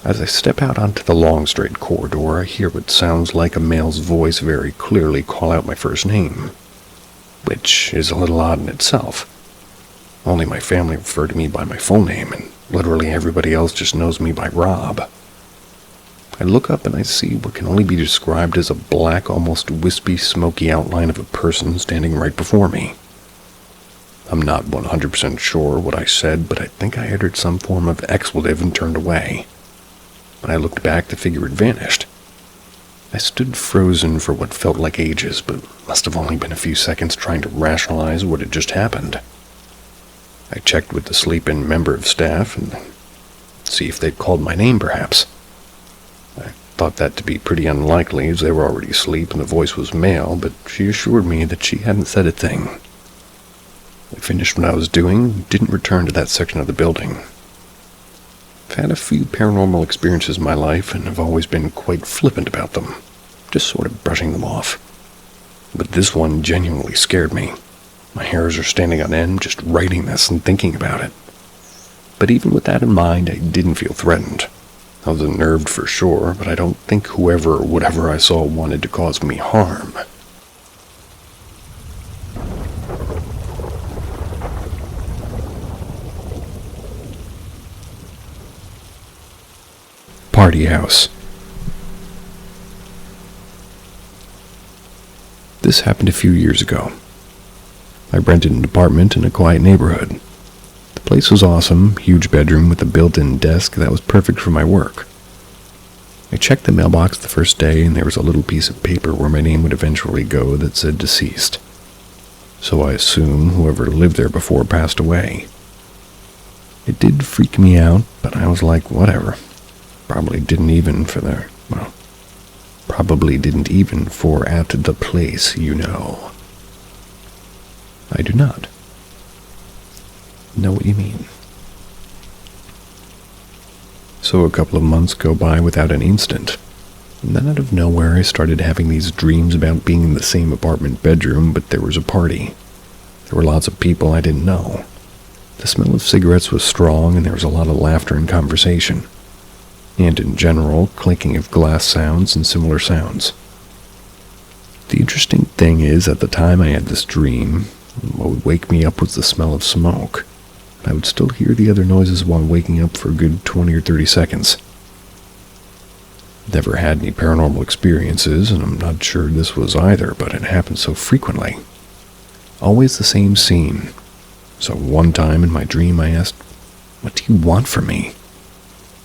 As I step out onto the long straight corridor, I hear what sounds like a male's voice very clearly call out my first name, which is a little odd in itself. Only my family refer to me by my full name, and literally everybody else just knows me by Rob. I look up and I see what can only be described as a black, almost wispy, smoky outline of a person standing right before me. I'm not 100% sure what I said, but I think I uttered some form of expletive and turned away. When I looked back, the figure had vanished. I stood frozen for what felt like ages, but must have only been a few seconds trying to rationalize what had just happened. I checked with the sleep-in member of staff and see if they'd called my name, perhaps. I thought that to be pretty unlikely, as they were already asleep and the voice was male, but she assured me that she hadn't said a thing. I finished what I was doing and didn't return to that section of the building. I've had a few paranormal experiences in my life and have always been quite flippant about them, just sort of brushing them off. But this one genuinely scared me. My hairs are standing on end just writing this and thinking about it. But even with that in mind, I didn't feel threatened. I was unnerved for sure, but I don't think whoever or whatever I saw wanted to cause me harm. Party house. This happened a few years ago. I rented an apartment in a quiet neighborhood. The place was awesome, huge bedroom with a built-in desk that was perfect for my work. I checked the mailbox the first day, and there was a little piece of paper where my name would eventually go that said deceased. So I assume whoever lived there before passed away. It did freak me out, but I was like, whatever. Probably didn't even for at the place, you know. I do not know what you mean. So a couple of months go by without an incident, and then out of nowhere I started having these dreams about being in the same apartment bedroom, but there was a party. There were lots of people I didn't know. The smell of cigarettes was strong, and there was a lot of laughter and conversation. And in general, clinking of glass sounds and similar sounds. The interesting thing is, at the time I had this dream, what would wake me up was the smell of smoke. I would still hear the other noises while waking up for a good 20 or 30 seconds. Never had any paranormal experiences, and I'm not sure this was either, but it happened so frequently. Always the same scene. So one time in my dream I asked, "What do you want from me?"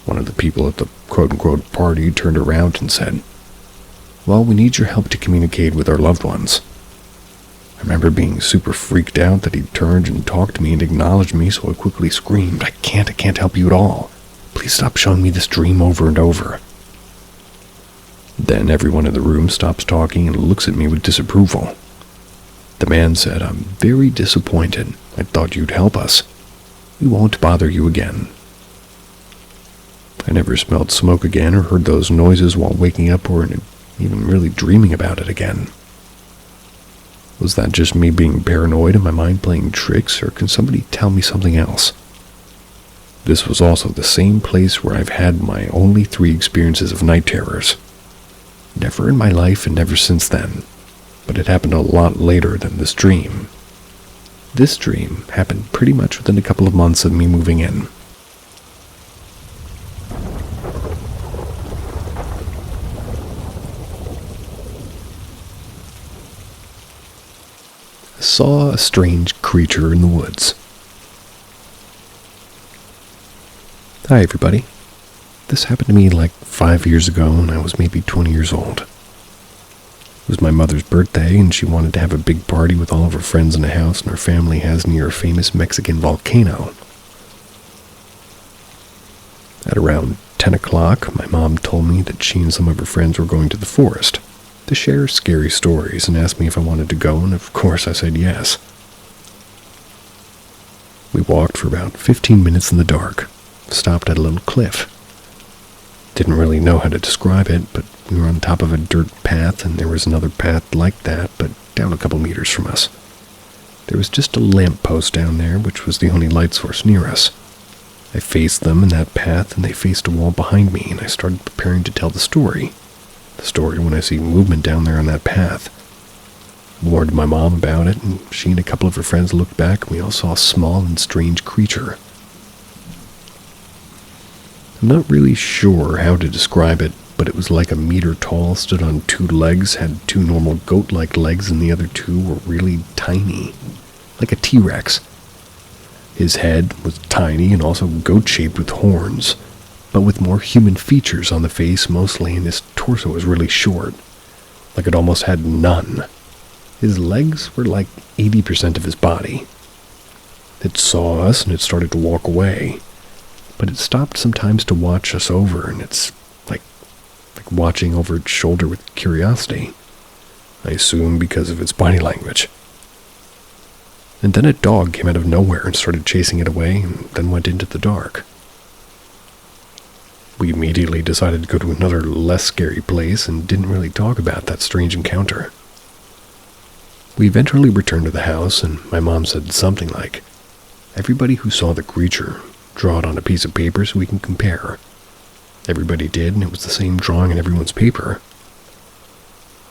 One of the people at the quote-unquote party turned around and said, "Well, we need your help to communicate with our loved ones." I remember being super freaked out that he turned and talked to me and acknowledged me, so I quickly screamed, I can't help you at all. Please stop showing me this dream over and over. Then everyone in the room stops talking and looks at me with disapproval. The man said, I'm very disappointed. I thought you'd help us. We won't bother you again. I never smelled smoke again or heard those noises while waking up or even really dreaming about it again. Was that just me being paranoid and my mind playing tricks, or can somebody tell me something else? This was also the same place where I've had my only 3 experiences of night terrors. Never in my life and never since then, but it happened a lot later than this dream. This dream happened pretty much within a couple of months of me moving in. I saw a strange creature in the woods. Hi everybody. This happened to me like 5 years ago when I was maybe 20 years old. It was my mother's birthday and she wanted to have a big party with all of her friends in a house and her family has near a famous Mexican volcano. At around 10 o'clock, my mom told me that she and some of her friends were going to the forest to share scary stories and asked me if I wanted to go, and of course I said yes. We walked for about 15 minutes in the dark, stopped at a little cliff. Didn't really know how to describe it, but we were on top of a dirt path, and there was another path like that, but down a couple meters from us. There was just a lamp post down there, which was the only light source near us. I faced them in that path, and they faced a wall behind me, and I started preparing to tell the story. The story when I see movement down there on that path. Warned my mom about it, and she and a couple of her friends looked back, and we all saw a small and strange creature. I'm not really sure how to describe it, but it was like a meter tall, stood on 2 legs, had 2 normal goat-like legs, and the other 2 were really tiny, like a T-Rex. His head was tiny and also goat-shaped with horns, but with more human features on the face mostly, and his torso was really short, like it almost had none. His legs were like 80% of his body. It saw us and it started to walk away. But it stopped sometimes to watch us over, and it's like watching over its shoulder with curiosity. I assume because of its body language. And then a dog came out of nowhere and started chasing it away, and then went into the dark. We immediately decided to go to another less scary place and didn't really talk about that strange encounter. We eventually returned to the house, and my mom said something like, "Everybody who saw the creature, draw it on a piece of paper so we can compare." Everybody did, and it was the same drawing in everyone's paper.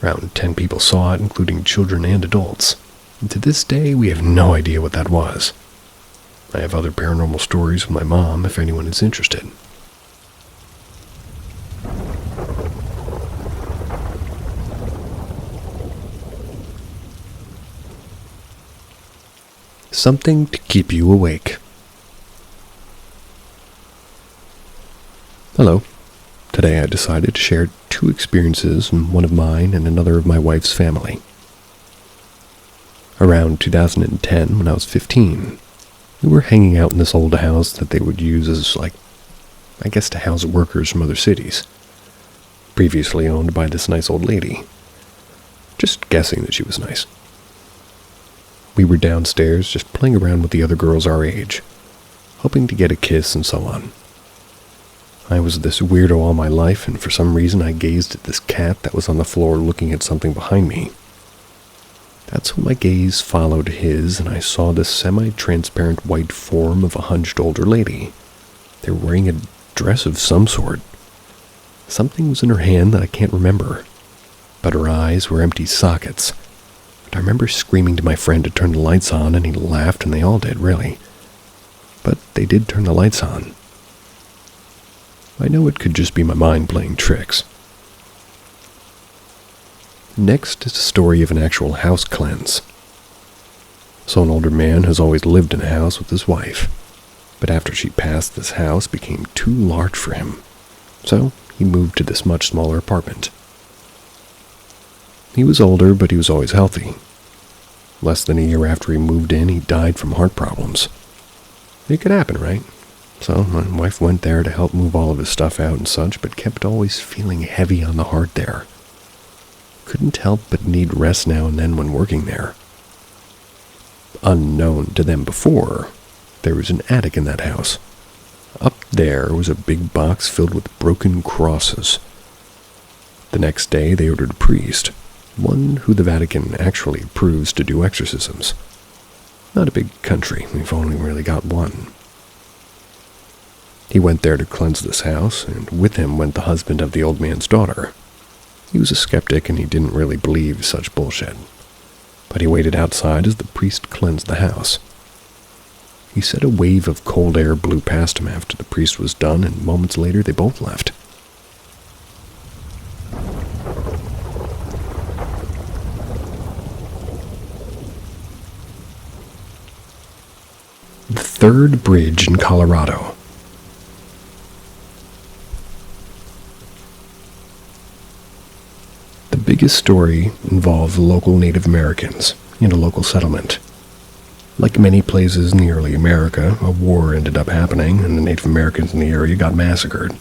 Around 10 people saw it, including children and adults. And to this day, we have no idea what that was. I have other paranormal stories with my mom if anyone is interested. Something to keep you awake. Hello. Today I decided to share 2 experiences, one of mine and another of my wife's family. Around 2010, when I was 15, we were hanging out in this old house that they would use as, to house workers from other cities. Previously owned by this nice old lady. Just guessing that she was nice. We were downstairs just playing around with the other girls our age, hoping to get a kiss and so on. I was this weirdo all my life, and for some reason I gazed at this cat that was on the floor looking at something behind me. That's when my gaze followed his, and I saw this semi-transparent white form of a hunched older lady. They were wearing a dress of some sort. Something was in her hand that I can't remember, but her eyes were empty sockets. And I remember screaming to my friend to turn the lights on, and he laughed, and they all did, really. But they did turn the lights on. I know it could just be my mind playing tricks. Next is a story of an actual house cleanse. So an older man has always lived in a house with his wife, but after she passed, this house became too large for him, so he moved to this much smaller apartment. He was older, but he was always healthy. Less than a year after he moved in, he died from heart problems. It could happen, right? So my wife went there to help move all of his stuff out and such, but kept always feeling heavy on the heart there. Couldn't help but need rest now and then when working there. Unknown to them before, there was an attic in that house. Up there was a big box filled with broken crosses. The next day they ordered a priest, one who the Vatican actually approves to do exorcisms. Not a big country, we've only really got one. He went there to cleanse this house, and with him went the husband of the old man's daughter. He was a skeptic and he didn't really believe such bullshit. But he waited outside as the priest cleansed the house. He said a wave of cold air blew past him after the priest was done, and moments later they both left. The third bridge in Colorado. The biggest story involves local Native Americans in a local settlement. Like many places in the early America, a war ended up happening and the Native Americans in the area got massacred.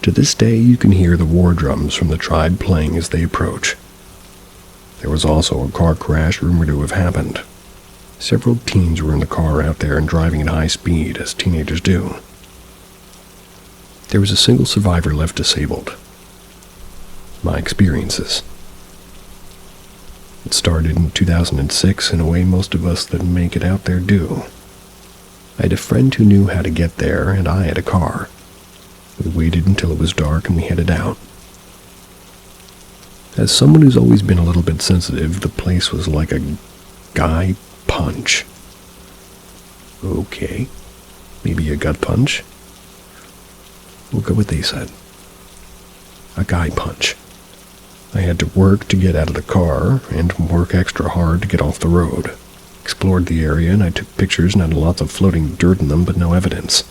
To this day, you can hear the war drums from the tribe playing as they approach. There was also a car crash rumored to have happened. Several teens were in the car out there and driving at high speed, as teenagers do. There was a single survivor left disabled. My experiences. It started in 2006 in a way most of us that make it out there do. I had a friend who knew how to get there, and I had a car. We waited until it was dark and we headed out. As someone who's always been a little bit sensitive, the place was like a guy punch. Okay, maybe a gut punch? We'll go with they said. A guy punch. I had to work to get out of the car, and work extra hard to get off the road. Explored the area, and I took pictures and had lots of floating dirt in them, but no evidence.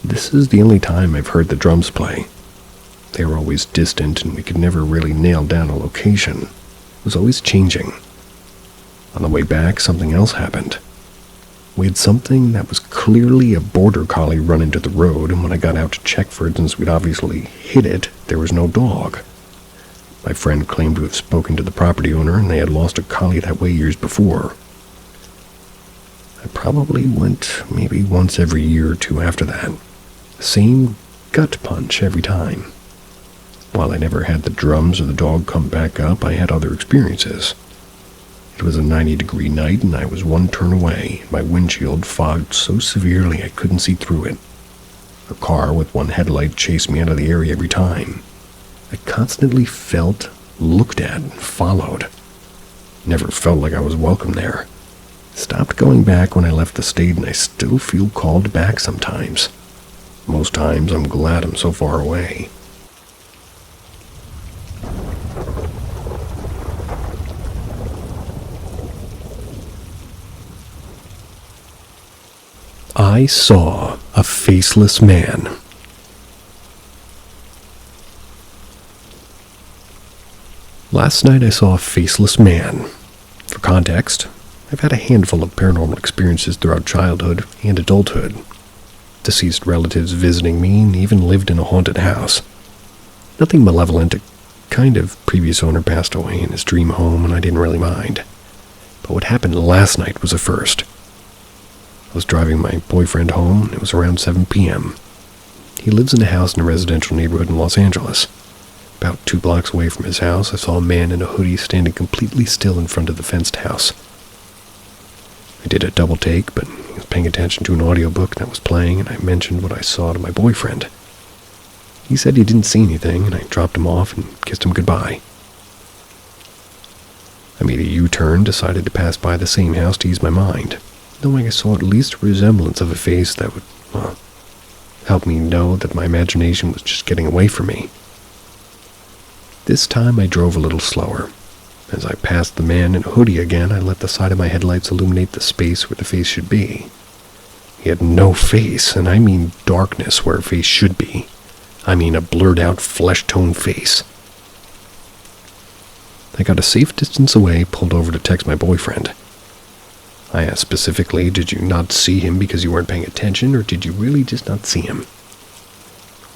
This is the only time I've heard the drums play. They were always distant, and we could never really nail down a location. It was always changing. On the way back, something else happened. We had something that was clearly a border collie run into the road, and when I got out to check for it, since we'd obviously hit it, there was no dog. My friend claimed to have spoken to the property owner, and they had lost a collie that way years before. I probably went maybe once every year or two after that. Same gut punch every time. While I never had the drums or the dog come back up, I had other experiences. It was a 90-degree night, and I was one turn away. My windshield fogged so severely I couldn't see through it. A car with one headlight chased me out of the area every time. I constantly felt, looked at, and followed. Never felt like I was welcome there. Stopped going back when I left the state, and I still feel called back sometimes. Most times, I'm glad I'm so far away. I saw a faceless man. Last night I saw a faceless man. For context, I've had a handful of paranormal experiences throughout childhood and adulthood. Deceased relatives visiting me, and even lived in a haunted house. Nothing malevolent. A kind of previous owner passed away in his dream home, and I didn't really mind. But what happened last night was a first. I was driving my boyfriend home, and it was around 7 p.m. He lives in a house in a residential neighborhood in Los Angeles. About 2 blocks away from his house, I saw a man in a hoodie standing completely still in front of the fenced house. I did a double take, but he was paying attention to an audiobook that was playing, and I mentioned what I saw to my boyfriend. He said he didn't see anything, and I dropped him off and kissed him goodbye. I made a U-turn, decided to pass by the same house to ease my mind, knowing I saw at least a resemblance of a face that would, help me know that my imagination was just getting away from me. This time I drove a little slower. As I passed the man in a hoodie again, I let the side of my headlights illuminate the space where the face should be. He had no face, and I mean darkness where a face should be. I mean a blurred-out, flesh-tone face. I got a safe distance away, pulled over to text my boyfriend. I asked specifically, did you not see him because you weren't paying attention, or did you really just not see him?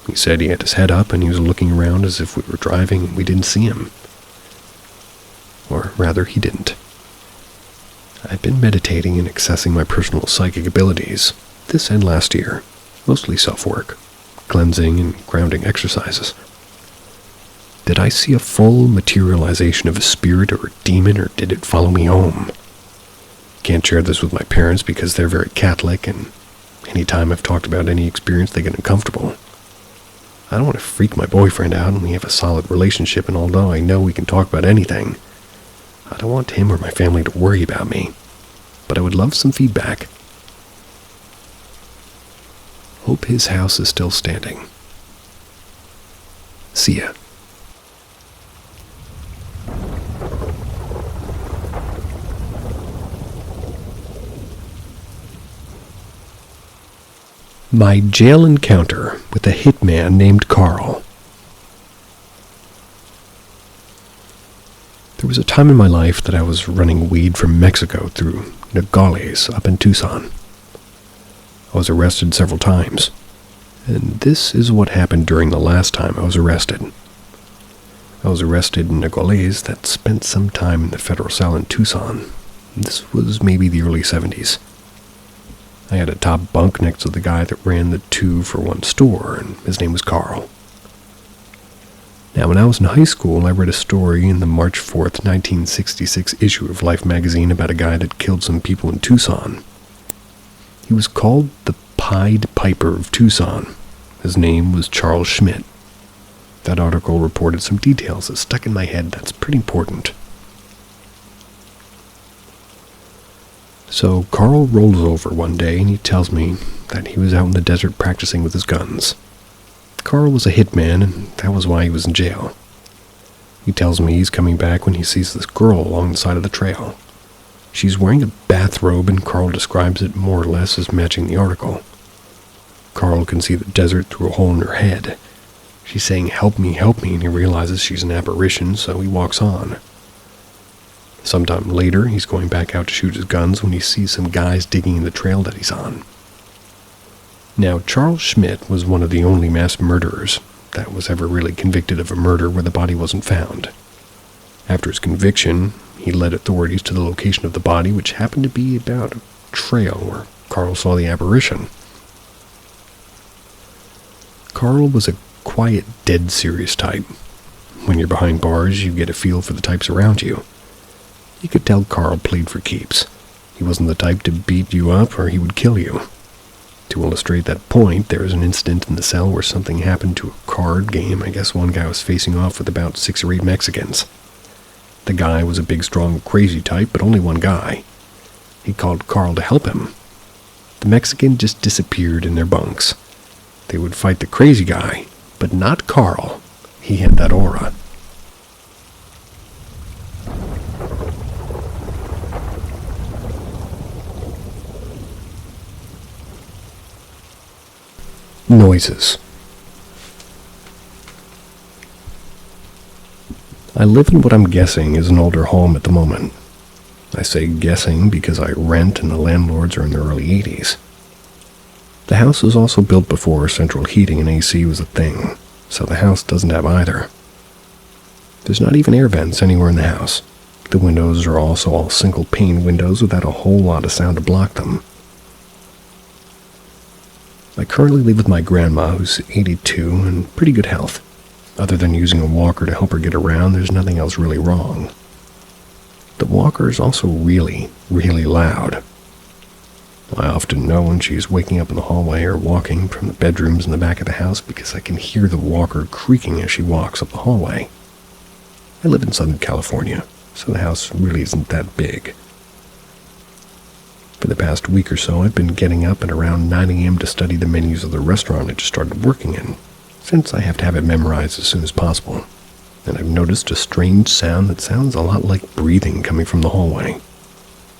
He said he had his head up and he was looking around as if we were driving and we didn't see him. Or rather, he didn't. I've been meditating and accessing my personal psychic abilities this and last year, mostly self-work, cleansing and grounding exercises. Did I see a full materialization of a spirit or a demon, or did it follow me home? Can't share this with my parents because they're very Catholic, and anytime I've talked about any experience they get uncomfortable. I don't want to freak my boyfriend out, and we have a solid relationship, and although I know we can talk about anything, I don't want him or my family to worry about me, but I would love some feedback. Hope his house is still standing. See ya. My jail encounter with a hitman named Carl. There was a time in my life that I was running weed from Mexico through Nogales up in Tucson. I was arrested several times, and this is what happened during the last time I was arrested. I was arrested in Nogales that spent some time in the federal cell in Tucson. This was maybe the early 70s. I had a top bunk next to the guy that ran the 2-for-1 store, and his name was Carl. Now, when I was in high school, I read a story in the March 4th, 1966 issue of Life magazine about a guy that killed some people in Tucson. He was called the Pied Piper of Tucson. His name was Charles Schmidt. That article reported some details that stuck in my head that's pretty important. So Carl rolls over one day and he tells me that he was out in the desert practicing with his guns. Carl was a hitman, and that was why he was in jail. He tells me he's coming back when he sees this girl along the side of the trail. She's wearing a bathrobe, and Carl describes it more or less as matching the article. Carl can see the desert through a hole in her head. She's saying, help me, and he realizes she's an apparition, so he walks on. Sometime later, he's going back out to shoot his guns when he sees some guys digging in the trail that he's on. Now, Charles Schmidt was one of the only mass murderers that was ever really convicted of a murder where the body wasn't found. After his conviction, he led authorities to the location of the body, which happened to be about a trail where Carl saw the apparition. Carl was a quiet, dead serious type. When you're behind bars, you get a feel for the types around you. You could tell Carl played for keeps. He wasn't the type to beat you up or he would kill you. To illustrate that point, there was an incident in the cell where something happened to a card game. I guess one guy was facing off with about 6 or 8 Mexicans. The guy was a big, strong, crazy type, but only one guy. He called Carl to help him. The Mexican just disappeared in their bunks. They would fight the crazy guy, but not Carl. He had that aura. Noises. I live in what I'm guessing is an older home at the moment. I say guessing because I rent and the landlords are in their early 80s. The house was also built before central heating and AC was a thing, so the house doesn't have either. There's not even air vents anywhere in the house. The windows are also all single pane windows without a whole lot of sound to block them. I currently live with my grandma, who's 82 and in pretty good health. Other than using a walker to help her get around, there's nothing else really wrong. The walker is also really, really loud. I often know when she's waking up in the hallway or walking from the bedrooms in the back of the house because I can hear the walker creaking as she walks up the hallway. I live in Southern California, so the house really isn't that big. For the past week or so, I've been getting up at around 9 a.m. to study the menus of the restaurant I just started working in, since I have to have it memorized as soon as possible. And I've noticed a strange sound that sounds a lot like breathing coming from the hallway.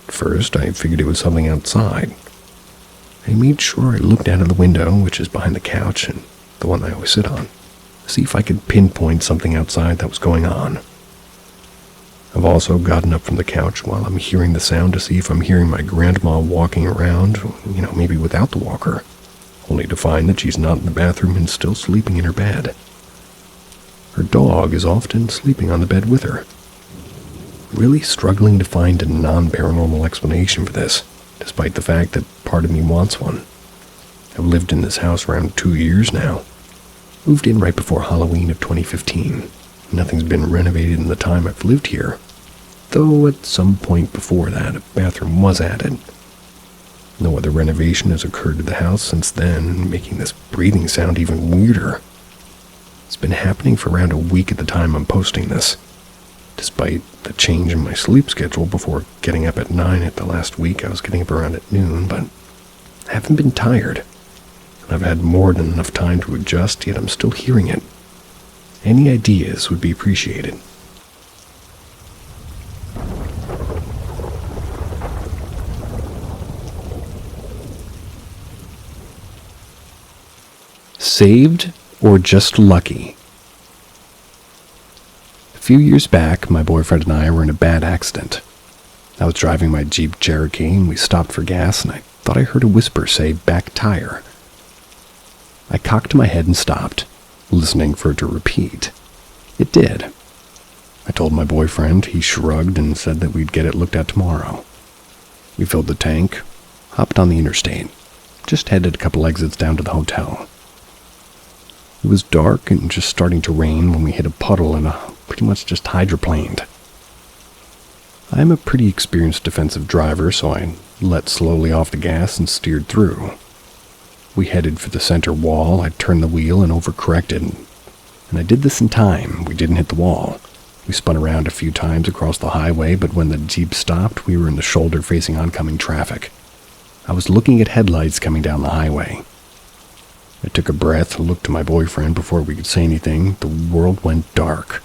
At first, I figured it was something outside. I made sure I looked out of the window, which is behind the couch and the one I always sit on, to see if I could pinpoint something outside that was going on. I've also gotten up from the couch while I'm hearing the sound to see if I'm hearing my grandma walking around, maybe without the walker, only to find that she's not in the bathroom and still sleeping in her bed. Her dog is often sleeping on the bed with her. Really struggling to find a non-paranormal explanation for this, despite the fact that part of me wants one. I've lived in this house around 2 years now. Moved in right before Halloween of 2015. Nothing's been renovated in the time I've lived here, though at some point before that a bathroom was added. No other renovation has occurred to the house since then, making this breathing sound even weirder. It's been happening for around a week at the time I'm posting this. Despite the change in my sleep schedule before getting up at 9 at the last week, I was getting up around at noon, but I haven't been tired. I've had more than enough time to adjust, yet I'm still hearing it. Any ideas would be appreciated. Saved or just lucky? A few years back, my boyfriend and I were in a bad accident. I was driving my Jeep Cherokee and we stopped for gas and I thought I heard a whisper say, "back tire." I cocked my head and stopped, listening for it to repeat. It did. I told my boyfriend, he shrugged and said that we'd get it looked at tomorrow. We filled the tank, hopped on the interstate, just headed a couple exits down to the hotel. It was dark and just starting to rain when we hit a puddle and pretty much just hydroplaned. I'm a pretty experienced defensive driver, so I let slowly off the gas and steered through. We headed for the center wall. I turned the wheel and overcorrected, and I did this in time. We didn't hit the wall. We spun around a few times across the highway, but when the Jeep stopped, we were in the shoulder facing oncoming traffic. I was looking at headlights coming down the highway. I took a breath and looked to my boyfriend before we could say anything. The world went dark.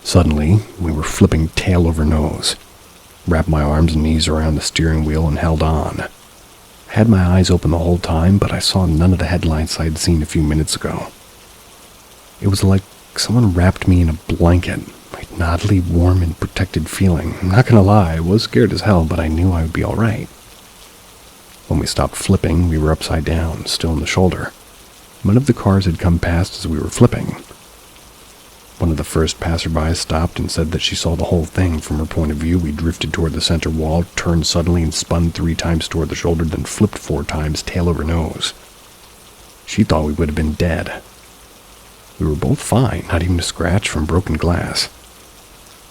Suddenly, we were flipping tail over nose. Wrapped my arms and knees around the steering wheel and held on. I had my eyes open the whole time, but I saw none of the headlights I had seen a few minutes ago. It was like someone wrapped me in a blanket, an oddly warm and protected feeling. I'm not gonna lie, I was scared as hell, but I knew I would be alright. When we stopped flipping, we were upside down, still in the shoulder. One of the cars had come past as we were flipping. One of the first passerbys stopped and said that she saw the whole thing. From her point of view, we drifted toward the center wall, turned suddenly and spun 3 times toward the shoulder, then flipped 4 times, tail over nose. She thought we would have been dead. We were both fine, not even a scratch from broken glass.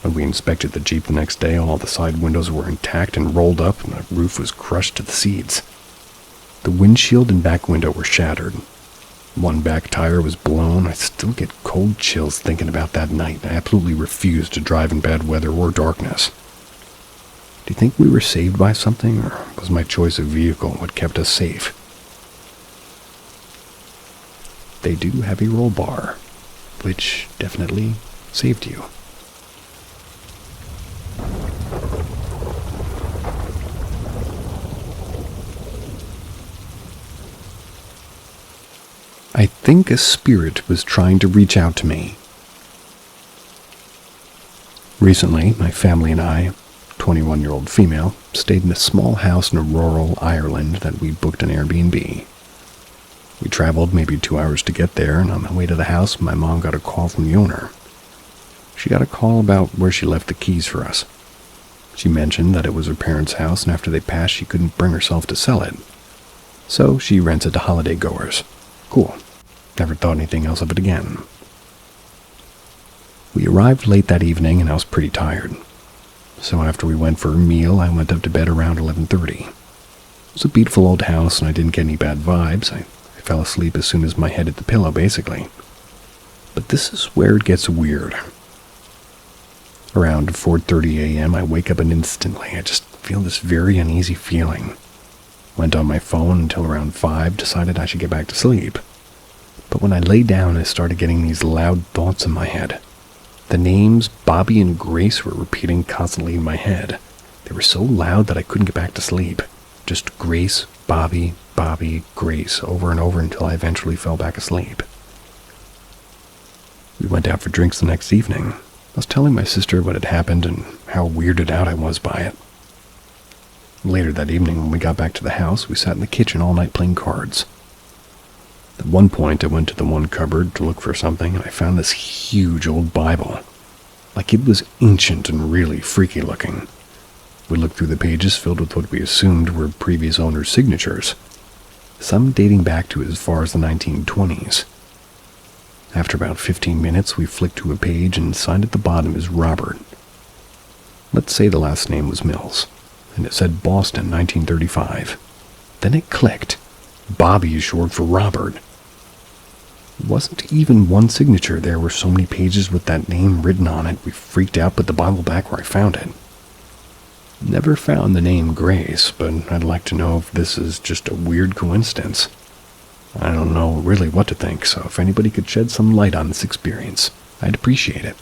When we inspected the Jeep the next day, all the side windows were intact and rolled up, and the roof was crushed to the seats. The windshield and back window were shattered. One back tire was blown. I still get cold chills thinking about that night. I absolutely refused to drive in bad weather or darkness. Do you think we were saved by something, or was my choice of vehicle what kept us safe? They do have a roll bar, which definitely saved you. I think a spirit was trying to reach out to me. Recently, my family and I, 21-year-old female, stayed in a small house in rural Ireland that we booked an Airbnb. We traveled maybe 2 hours to get there, and on the way to the house, my mom got a call from the owner. She got a call about where she left the keys for us. She mentioned that it was her parents' house, and after they passed, she couldn't bring herself to sell it. So she rents it to holiday goers. Cool. Never thought anything else of it again. We arrived late that evening, and I was pretty tired. So after we went for a meal, I went up to bed around 11:30. It was a beautiful old house, and I didn't get any bad vibes. I fell asleep as soon as my head hit the pillow, basically. But this is where it gets weird. Around 4:30 a.m., I wake up and instantly I just feel this very uneasy feeling. Went on my phone until around 5, decided I should get back to sleep. But when I lay down, I started getting these loud thoughts in my head. The names Bobby and Grace were repeating constantly in my head. They were so loud that I couldn't get back to sleep. Just Grace, Bobby, Bobby, Grace, over and over until I eventually fell back asleep. We went out for drinks the next evening. I was telling my sister what had happened and how weirded out I was by it. Later that evening, when we got back to the house, we sat in the kitchen all night playing cards. At one point, I went to the one cupboard to look for something, and I found this huge old Bible. Like it was ancient and really freaky looking. We looked through the pages filled with what we assumed were previous owners' signatures, some dating back to as far as the 1920s. After about 15 minutes, we flicked to a page and signed at the bottom as Robert. Let's say the last name was Mills, and it said Boston, 1935. Then it clicked. Bobby is short for Robert. It wasn't even one signature. There were so many pages with that name written on it, we freaked out, put the Bible back where I found it. Never found the name Grace, but I'd like to know if this is just a weird coincidence. I don't know really what to think, so if anybody could shed some light on this experience, I'd appreciate it.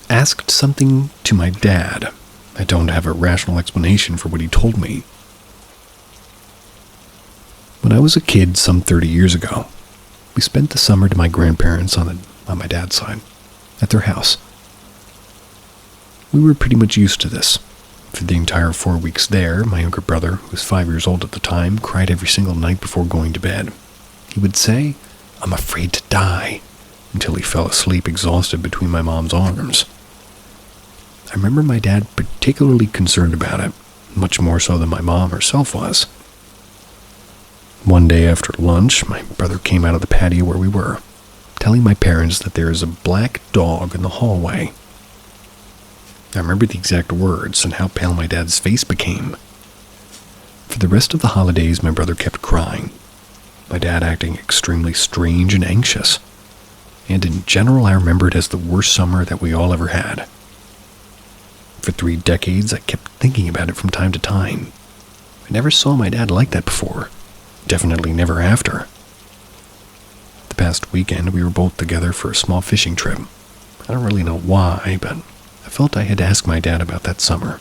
Asked something to my dad. I don't have a rational explanation for what he told me. When I was a kid some 30 years ago, we spent the summer to my grandparents on my dad's side, at their house. We were pretty much used to this. For the entire 4 weeks there, my younger brother, who was 5 years old at the time, cried every single night before going to bed. He would say, "I'm afraid to die," until he fell asleep exhausted between my mom's arms. I remember my dad particularly concerned about it, much more so than my mom herself was. One day after lunch, my brother came out of the patio where we were, telling my parents that there is a black dog in the hallway. I remember the exact words and how pale my dad's face became. For the rest of the holidays, my brother kept crying, my dad acting extremely strange and anxious. And in general, I remember it as the worst summer that we all ever had. For 3 decades, I kept thinking about it from time to time. I never saw my dad like that before. Definitely never after. The past weekend, we were both together for a small fishing trip. I don't really know why, but I felt I had to ask my dad about that summer,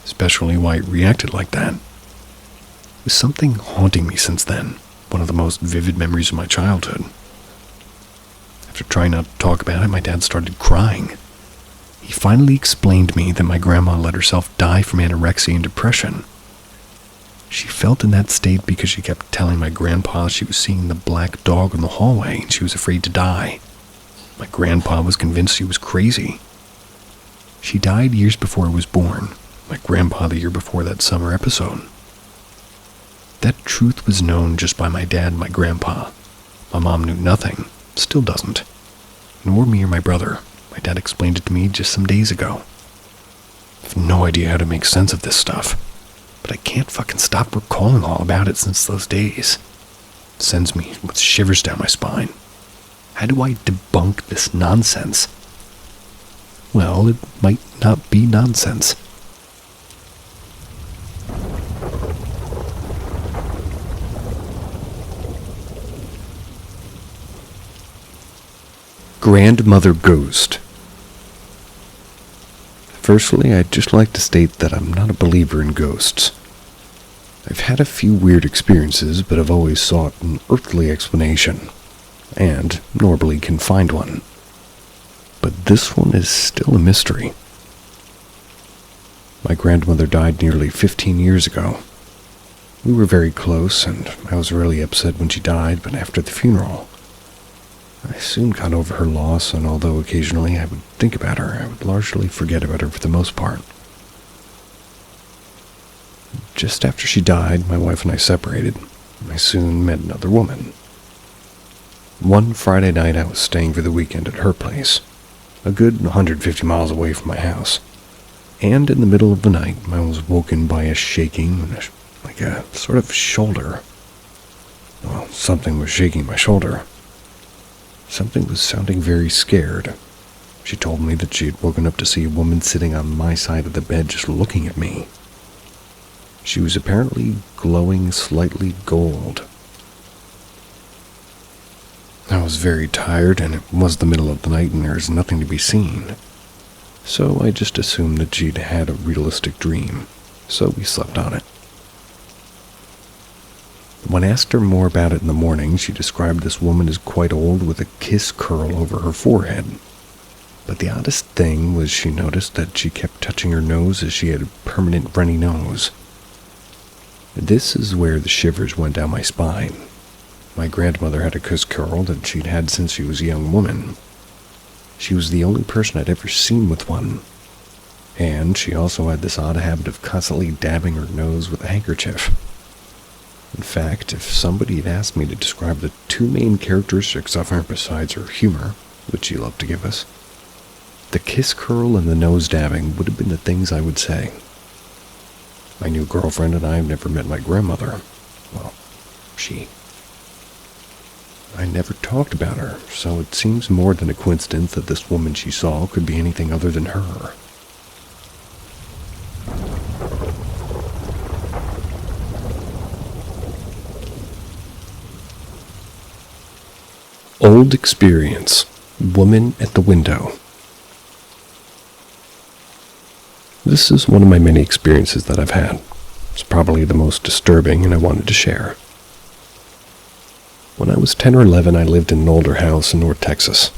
especially why he reacted like that. It was something haunting me since then, one of the most vivid memories of my childhood. After trying not to talk about it, my dad started crying. He finally explained to me that my grandma let herself die from anorexia and depression. She felt in that state because she kept telling my grandpa she was seeing the black dog in the hallway and she was afraid to die. My grandpa was convinced she was crazy. She died years before I was born, my grandpa the year before that summer episode. That truth was known just by my dad and my grandpa. My mom knew nothing, still doesn't. Nor me or my brother. My dad explained it to me just some days ago. I have no idea how to make sense of this stuff, but I can't fucking stop recalling all about it since those days. It sends me with shivers down my spine. How do I debunk this nonsense? Well, it might not be nonsense. Grandmother Ghost. Firstly, I'd just like to state that I'm not a believer in ghosts. I've had a few weird experiences, but I've always sought an earthly explanation, and normally can find one. But this one is still a mystery. My grandmother died nearly 15 years ago. We were very close, and I was really upset when she died, but after the funeral, I soon got over her loss, and although occasionally I would think about her, I would largely forget about her for the most part. Just after she died, my wife and I separated, and I soon met another woman. One Friday night, I was staying for the weekend at her place, a good 150 miles away from my house, and in the middle of the night, I was woken by a shaking, like a sort of shoulder. Well, something was shaking my shoulder. Something was sounding very scared. She told me that she had woken up to see a woman sitting on my side of the bed just looking at me. She was apparently glowing slightly gold. I was very tired, and it was the middle of the night and there was nothing to be seen. So I just assumed that she'd had a realistic dream, so we slept on it. When asked her more about it in the morning, she described this woman as quite old with a kiss curl over her forehead. But the oddest thing was she noticed that she kept touching her nose as she had a permanent runny nose. This is where the shivers went down my spine. My grandmother had a kiss curl that she'd had since she was a young woman. She was the only person I'd ever seen with one. And she also had this odd habit of constantly dabbing her nose with a handkerchief. In fact, if somebody had asked me to describe the two main characteristics of her besides her humor, which she loved to give us, the kiss curl and the nose dabbing would have been the things I would say. My new girlfriend and I have never met my grandmother. Well, I never talked about her, so it seems more than a coincidence that this woman she saw could be anything other than her. Old experience. Woman at the window. This is one of my many experiences that I've had. It's probably the most disturbing, and I wanted to share. When I was 10 or 11, I lived in an older house in North Texas.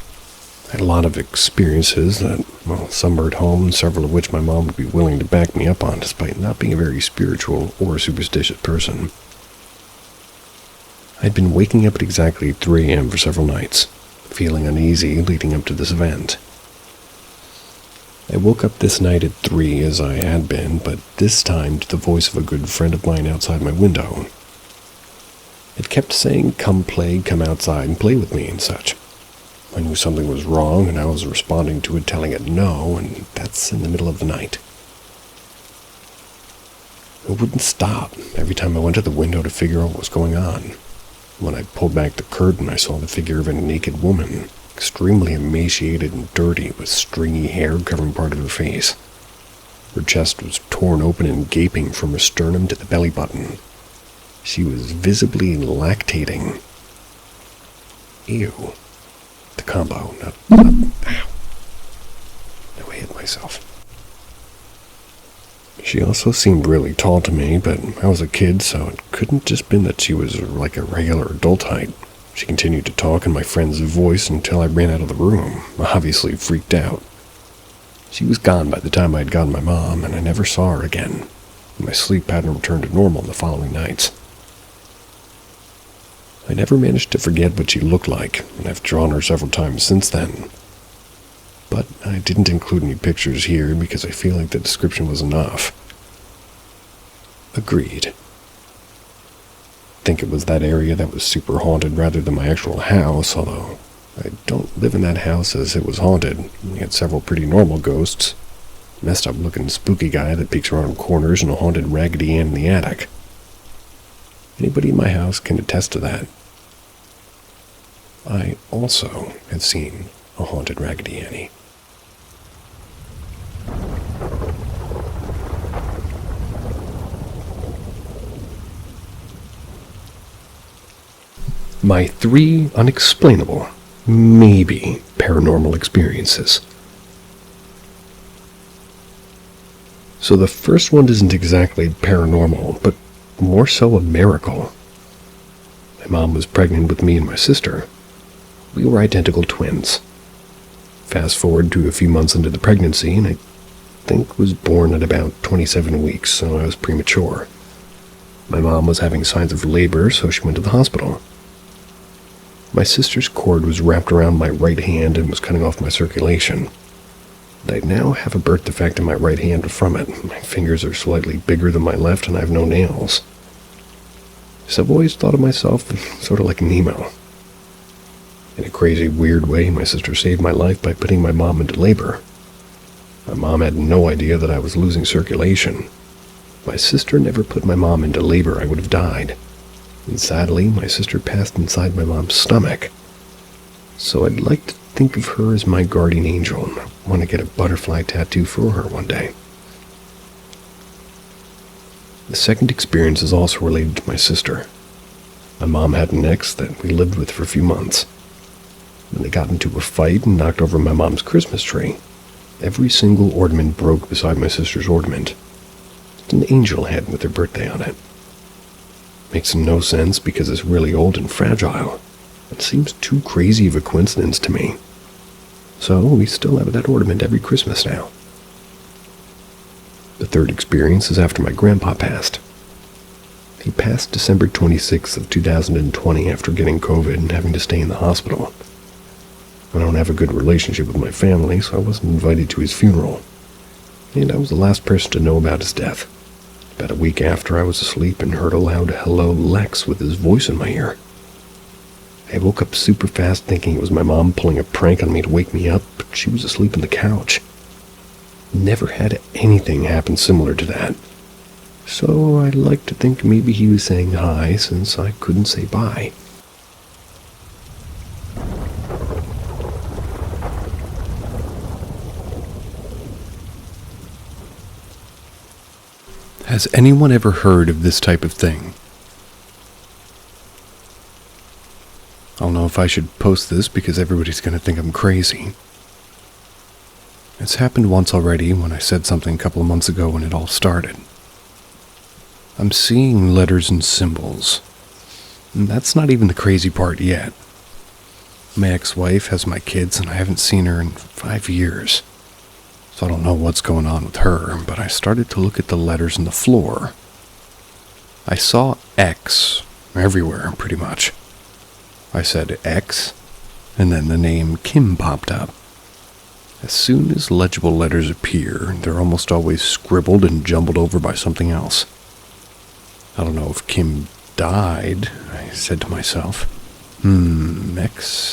I had a lot of experiences that, some were at home, several of which my mom would be willing to back me up on, despite not being a very spiritual or superstitious person. I'd been waking up at exactly 3 a.m. for several nights, feeling uneasy leading up to this event. I woke up this night at 3 as I had been, but this time to the voice of a good friend of mine outside my window. It kept saying, "Come outside and play with me," and such. I knew something was wrong, and I was responding to it, telling it no, and that's in the middle of the night. It wouldn't stop every time I went to the window to figure out what was going on. When I pulled back the curtain, I saw the figure of a naked woman, extremely emaciated and dirty, with stringy hair covering part of her face. Her chest was torn open and gaping from her sternum to the belly button. She was visibly lactating. Ew. The combo, ow. Now I hit myself. She also seemed really tall to me, but I was a kid, so it couldn't just been that she was like a regular adult height. She continued to talk in my friend's voice until I ran out of the room, obviously freaked out. She was gone by the time I had gotten my mom, and I never saw her again. My sleep pattern returned to normal the following nights. I never managed to forget what she looked like, and I've drawn her several times since then. But I didn't include any pictures here because I feel like the description was enough. Agreed. I think it was that area that was super haunted rather than my actual house, although I don't live in that house as it was haunted. We had several pretty normal ghosts. Messed up looking spooky guy that peeks around corners and a haunted Raggedy Ann in the attic. Anybody in my house can attest to that. I also have seen a haunted Raggedy Annie. My 3 unexplainable, maybe paranormal experiences. So the first one isn't exactly paranormal, but more so a miracle. My mom was pregnant with me and my sister. We were identical twins. Fast forward to a few months into the pregnancy, and I think was born at about 27 weeks, so I was premature. My mom was having signs of labor, so she went to the hospital. My sister's cord was wrapped around my right hand and was cutting off my circulation. I now have a birth defect in my right hand from it. My fingers are slightly bigger than my left, and I have no nails. So I've always thought of myself sort of like Nemo. In a crazy, weird way, my sister saved my life by putting my mom into labor. My mom had no idea that I was losing circulation. If my sister never put my mom into labor, I would have died. And sadly, my sister passed inside my mom's stomach. So I'd like to think of her as my guardian angel, and I want to get a butterfly tattoo for her one day. The second experience is also related to my sister. My mom had an ex that we lived with for a few months. When they got into a fight and knocked over my mom's Christmas tree, every single ornament broke beside my sister's ornament. It's an angel head with her birthday on it. Makes no sense because it's really old and fragile. It seems too crazy of a coincidence to me. So we still have that ornament every Christmas now. The third experience is after my grandpa passed. He passed December 26th of 2020 after getting COVID and having to stay in the hospital. I don't have a good relationship with my family, so I wasn't invited to his funeral. And I was the last person to know about his death. About a week after, I was asleep and heard a loud "Hello, Lex" with his voice in my ear. I woke up super fast thinking it was my mom pulling a prank on me to wake me up, but she was asleep on the couch. Never had anything happen similar to that. So I like to think maybe he was saying hi since I couldn't say bye. Has anyone ever heard of this type of thing? I don't know if I should post this because everybody's going to think I'm crazy. It's happened once already when I said something a couple of months ago when it all started. I'm seeing letters and symbols. And that's not even the crazy part yet. My ex-wife has my kids and I haven't seen her in 5 years. So I don't know what's going on with her, but I started to look at the letters on the floor. I saw X everywhere, pretty much. I said X, and then the name Kim popped up. As soon as legible letters appear, they're almost always scribbled and jumbled over by something else. I don't know if Kim died, I said to myself.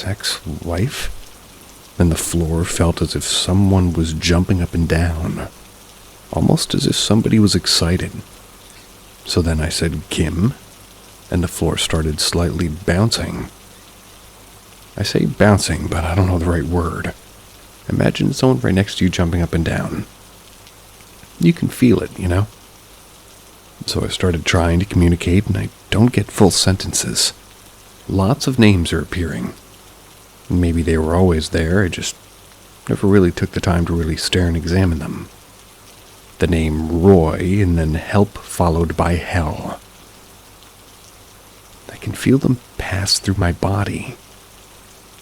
Ex-wife? Then the floor felt as if someone was jumping up and down, almost as if somebody was excited. So then I said Kim, and the floor started slightly bouncing. I say bouncing, but I don't know the right word. Imagine someone right next to you jumping up and down. You can feel it, you know? So I started trying to communicate, and I don't get full sentences. Lots of names are appearing. Maybe they were always there, I just never really took the time to really stare and examine them. The name Roy, and then help followed by hell. I can feel them pass through my body.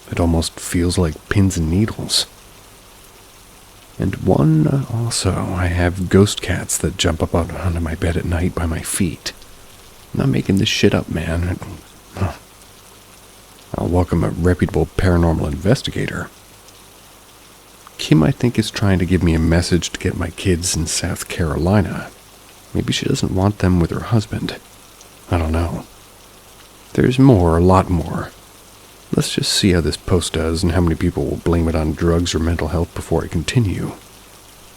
It almost feels like pins and needles. And one also, I have ghost cats that jump up onto my bed at night by my feet. I'm not making this shit up, man. I'll welcome a reputable paranormal investigator. Kim, I think, is trying to give me a message to get my kids in South Carolina. Maybe she doesn't want them with her husband. I don't know. There's more, a lot more. Let's just see how this post does and how many people will blame it on drugs or mental health before I continue,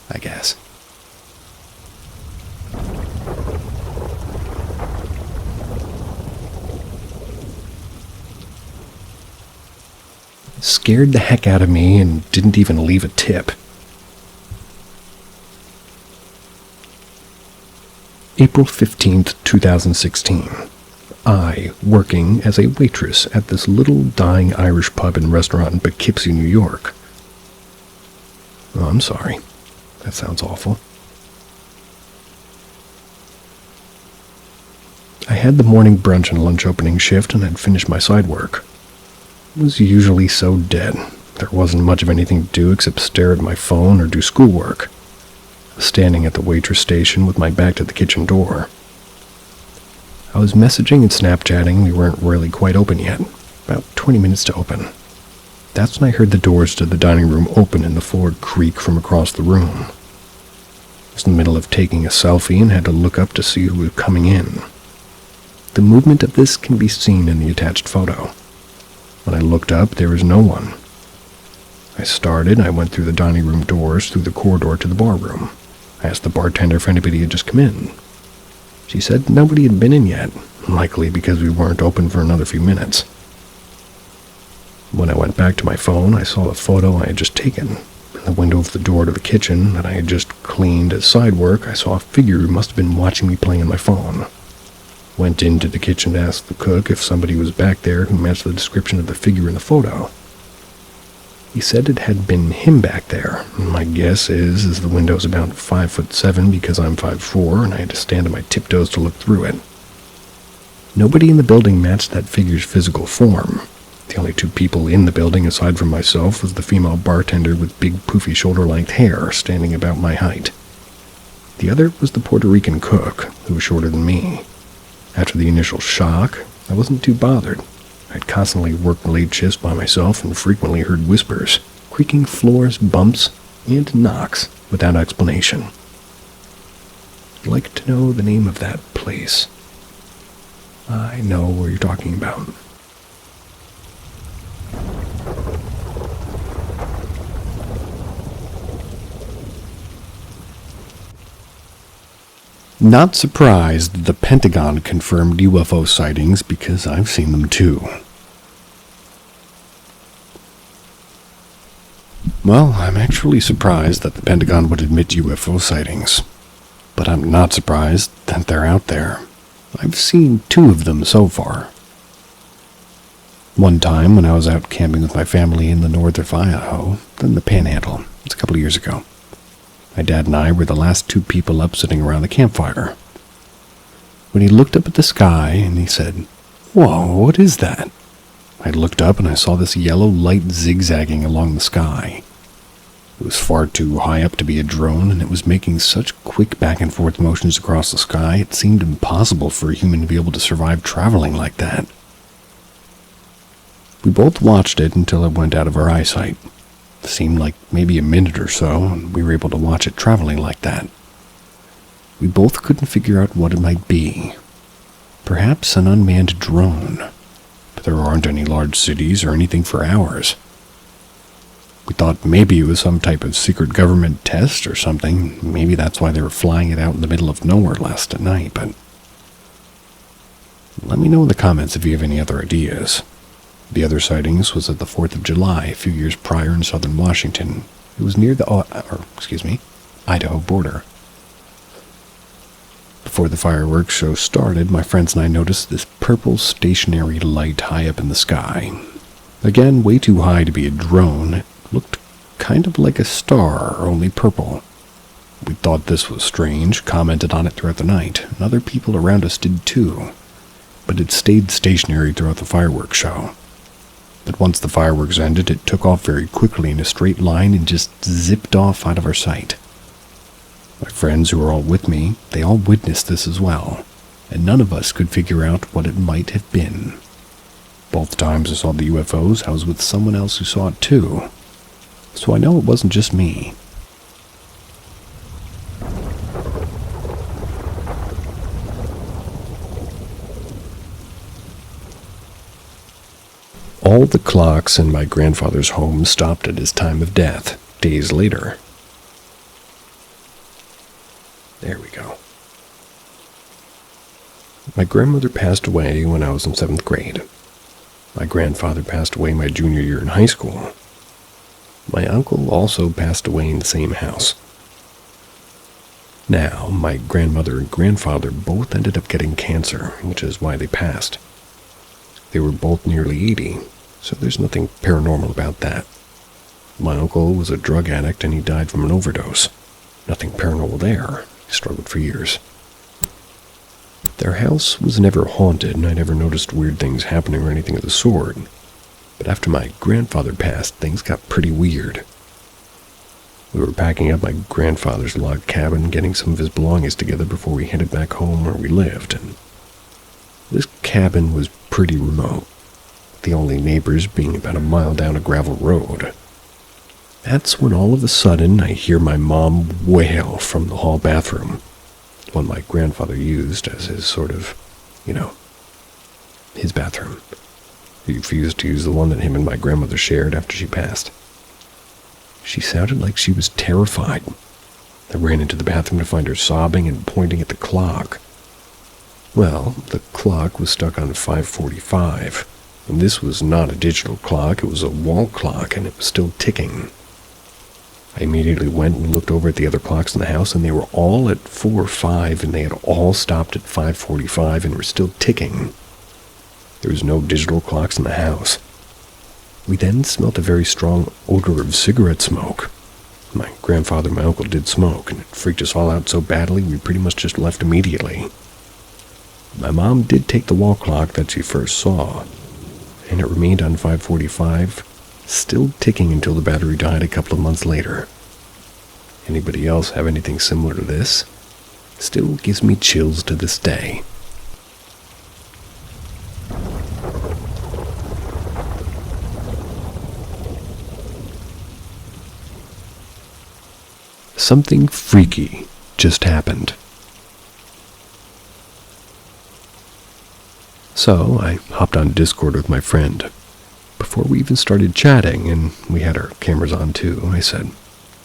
I guess. Scared the heck out of me and didn't even leave a tip. April 15th, 2016. I, working as a waitress at this little dying Irish pub and restaurant in Poughkeepsie, New York. Oh, I'm sorry. That sounds awful. I had the morning brunch and lunch opening shift and had finished my side work. It was usually so dead. There wasn't much of anything to do except stare at my phone or do schoolwork. I was standing at the waitress station with my back to the kitchen door. I was messaging and Snapchatting. We weren't really quite open yet. About 20 minutes to open. That's when I heard the doors to the dining room open and the floor creak from across the room. I was in the middle of taking a selfie and had to look up to see who was coming in. The movement of this can be seen in the attached photo. When I looked up, there was no one. I went through the dining room doors through the corridor to the bar room. I asked the bartender if anybody had just come in. She said nobody had been in yet, likely because we weren't open for another few minutes. When I went back to my phone, I saw the photo I had just taken. In the window of the door to the kitchen that I had just cleaned as side work, I saw a figure who must have been watching me playing on my phone. Went into the kitchen to ask the cook if somebody was back there who matched the description of the figure in the photo. He said it had been him back there. My guess is the window's about 5'7" because I'm 5'4", and I had to stand on my tiptoes to look through it. Nobody in the building matched that figure's physical form. The only two people in the building aside from myself was the female bartender with big poofy shoulder-length hair standing about my height. The other was the Puerto Rican cook, who was shorter than me. After the initial shock, I wasn't too bothered. I'd constantly worked late shifts by myself and frequently heard whispers, creaking floors, bumps, and knocks without explanation. I'd like to know the name of that place. I know where you're talking about. Not surprised that the Pentagon confirmed UFO sightings because I've seen them too. Well, I'm actually surprised that the Pentagon would admit UFO sightings. But I'm not surprised that they're out there. I've seen 2 of them so far. One time when I was out camping with my family in the north of Idaho, then the Panhandle. It's a couple of years ago. My dad and I were the last 2 people up sitting around the campfire. When he looked up at the sky and he said, "Whoa, what is that?" I looked up and I saw this yellow light zigzagging along the sky. It was far too high up to be a drone, and it was making such quick back and forth motions across the sky it seemed impossible for a human to be able to survive traveling like that. We both watched it until it went out of our eyesight. It seemed like maybe a minute or so, and we were able to watch it traveling like that. We both couldn't figure out what it might be. Perhaps an unmanned drone, but there aren't any large cities or anything for hours. We thought maybe it was some type of secret government test or something. Maybe that's why they were flying it out in the middle of nowhere last night, but let me know in the comments if you have any other ideas. The other sightings was at the 4th of July, a few years prior in southern Washington. It was near the Idaho border. Before the fireworks show started, my friends and I noticed this purple stationary light high up in the sky. Again, way too high to be a drone. It looked kind of like a star, only purple. We thought this was strange, commented on it throughout the night, and other people around us did too. But it stayed stationary throughout the fireworks show. But once the fireworks ended, it took off very quickly in a straight line and just zipped off out of our sight. My friends who were all with me, they all witnessed this as well, and none of us could figure out what it might have been. Both times I saw the UFOs, I was with someone else who saw it too, so I know it wasn't just me. All the clocks in my grandfather's home stopped at his time of death, days later. There we go. My grandmother passed away when I was in 7th grade. My grandfather passed away my junior year in high school. My uncle also passed away in the same house. Now, my grandmother and grandfather both ended up getting cancer, which is why they passed. They were both nearly 80, so there's nothing paranormal about that. My uncle was a drug addict and he died from an overdose. Nothing paranormal there. He struggled for years. Their house was never haunted, and I never noticed weird things happening or anything of the sort. But after my grandfather passed, things got pretty weird. We were packing up my grandfather's log cabin, getting some of his belongings together before we headed back home where we lived, and this cabin was pretty remote, the only neighbors being about a mile down a gravel road. That's when all of a sudden I hear my mom wail from the hall bathroom, the one my grandfather used as his sort of, his bathroom. He refused to use the one that him and my grandmother shared after she passed. She sounded like she was terrified. I ran into the bathroom to find her sobbing and pointing at the clock. Well, the clock was stuck on 5:45, and this was not a digital clock, it was a wall clock, and it was still ticking. I immediately went and looked over at the other clocks in the house, and they were all at 4:05, and they had all stopped at 5:45 and were still ticking. There was no digital clocks in the house. We then smelt a very strong odor of cigarette smoke. My grandfather and my uncle did smoke, and it freaked us all out so badly we pretty much just left immediately. My mom did take the wall clock that she first saw, and it remained on 5:45, still ticking until the battery died a couple of months later. Anybody else have anything similar to this? Still gives me chills to this day. Something freaky just happened. So I hopped on Discord with my friend. Before we even started chatting, and we had our cameras on too, I said,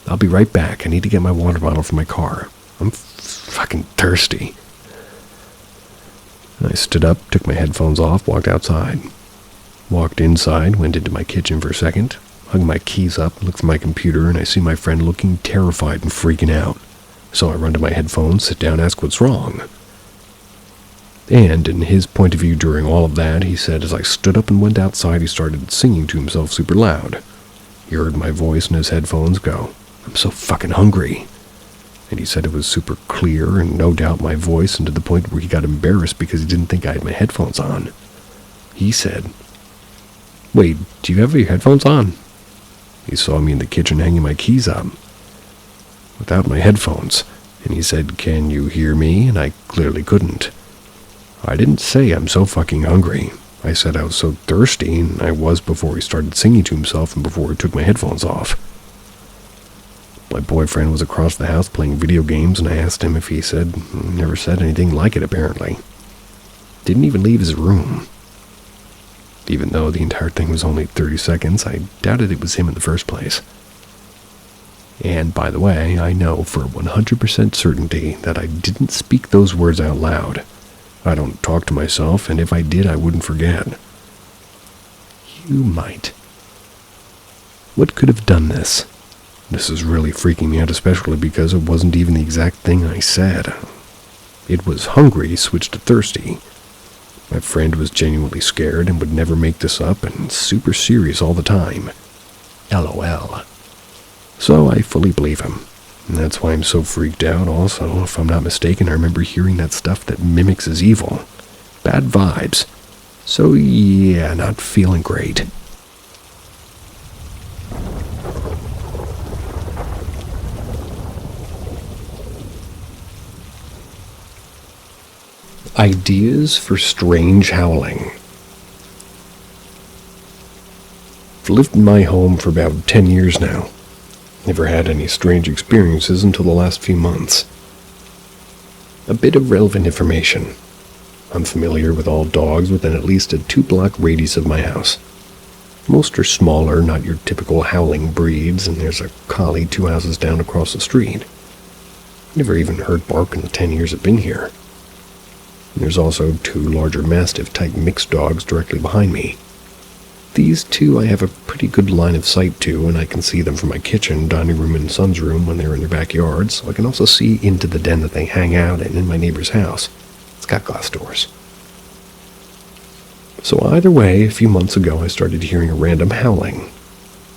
"I'll be right back. I need to get my water bottle from my car. I'm fucking thirsty." I stood up, took my headphones off, walked outside. Walked inside, went into my kitchen for a second, hung my keys up, looked for my computer, and I see my friend looking terrified and freaking out. So I run to my headphones, sit down, ask what's wrong. And in his point of view during all of that, he said as I stood up and went outside, he started singing to himself super loud. He heard my voice in his headphones go, "I'm so fucking hungry." And he said it was super clear and no doubt my voice, and to the point where he got embarrassed because he didn't think I had my headphones on. He said, "Wait, do you have your headphones on?" He saw me in the kitchen hanging my keys up without my headphones, and he said, "Can you hear me?" And I clearly couldn't. I didn't say I'm so fucking hungry. I said I was so thirsty, and I was before he started singing to himself and before he took my headphones off. My boyfriend was across the house playing video games, and I asked him if he never said anything like it apparently. Didn't even leave his room. Even though the entire thing was only 30 seconds, I doubted it was him in the first place. And by the way, I know for 100% certainty that I didn't speak those words out loud. I don't talk to myself, and if I did, I wouldn't forget. You might. What could have done this? This is really freaking me out, especially because it wasn't even the exact thing I said. It was hungry switched to thirsty. My friend was genuinely scared and would never make this up and super serious all the time. LOL. So I fully believe him. And that's why I'm so freaked out. Also, if I'm not mistaken, I remember hearing that stuff that mimics is evil. Bad vibes. So yeah, not feeling great. Ideas for strange howling. I've lived in my home for about 10 years now. Never had any strange experiences until the last few months. A bit of relevant information. I'm familiar with all dogs within at least a 2-block radius of my house. Most are smaller, not your typical howling breeds, and there's a collie 2 houses down across the street. Never even heard bark in the 10 years I've been here. There's also 2 larger Mastiff-type mixed dogs directly behind me. These 2 I have a pretty good line of sight to, and I can see them from my kitchen, dining room, and son's room when they're in their backyard, so I can also see into the den that they hang out in my neighbor's house. It's got glass doors. So either way, a few months ago I started hearing a random howling.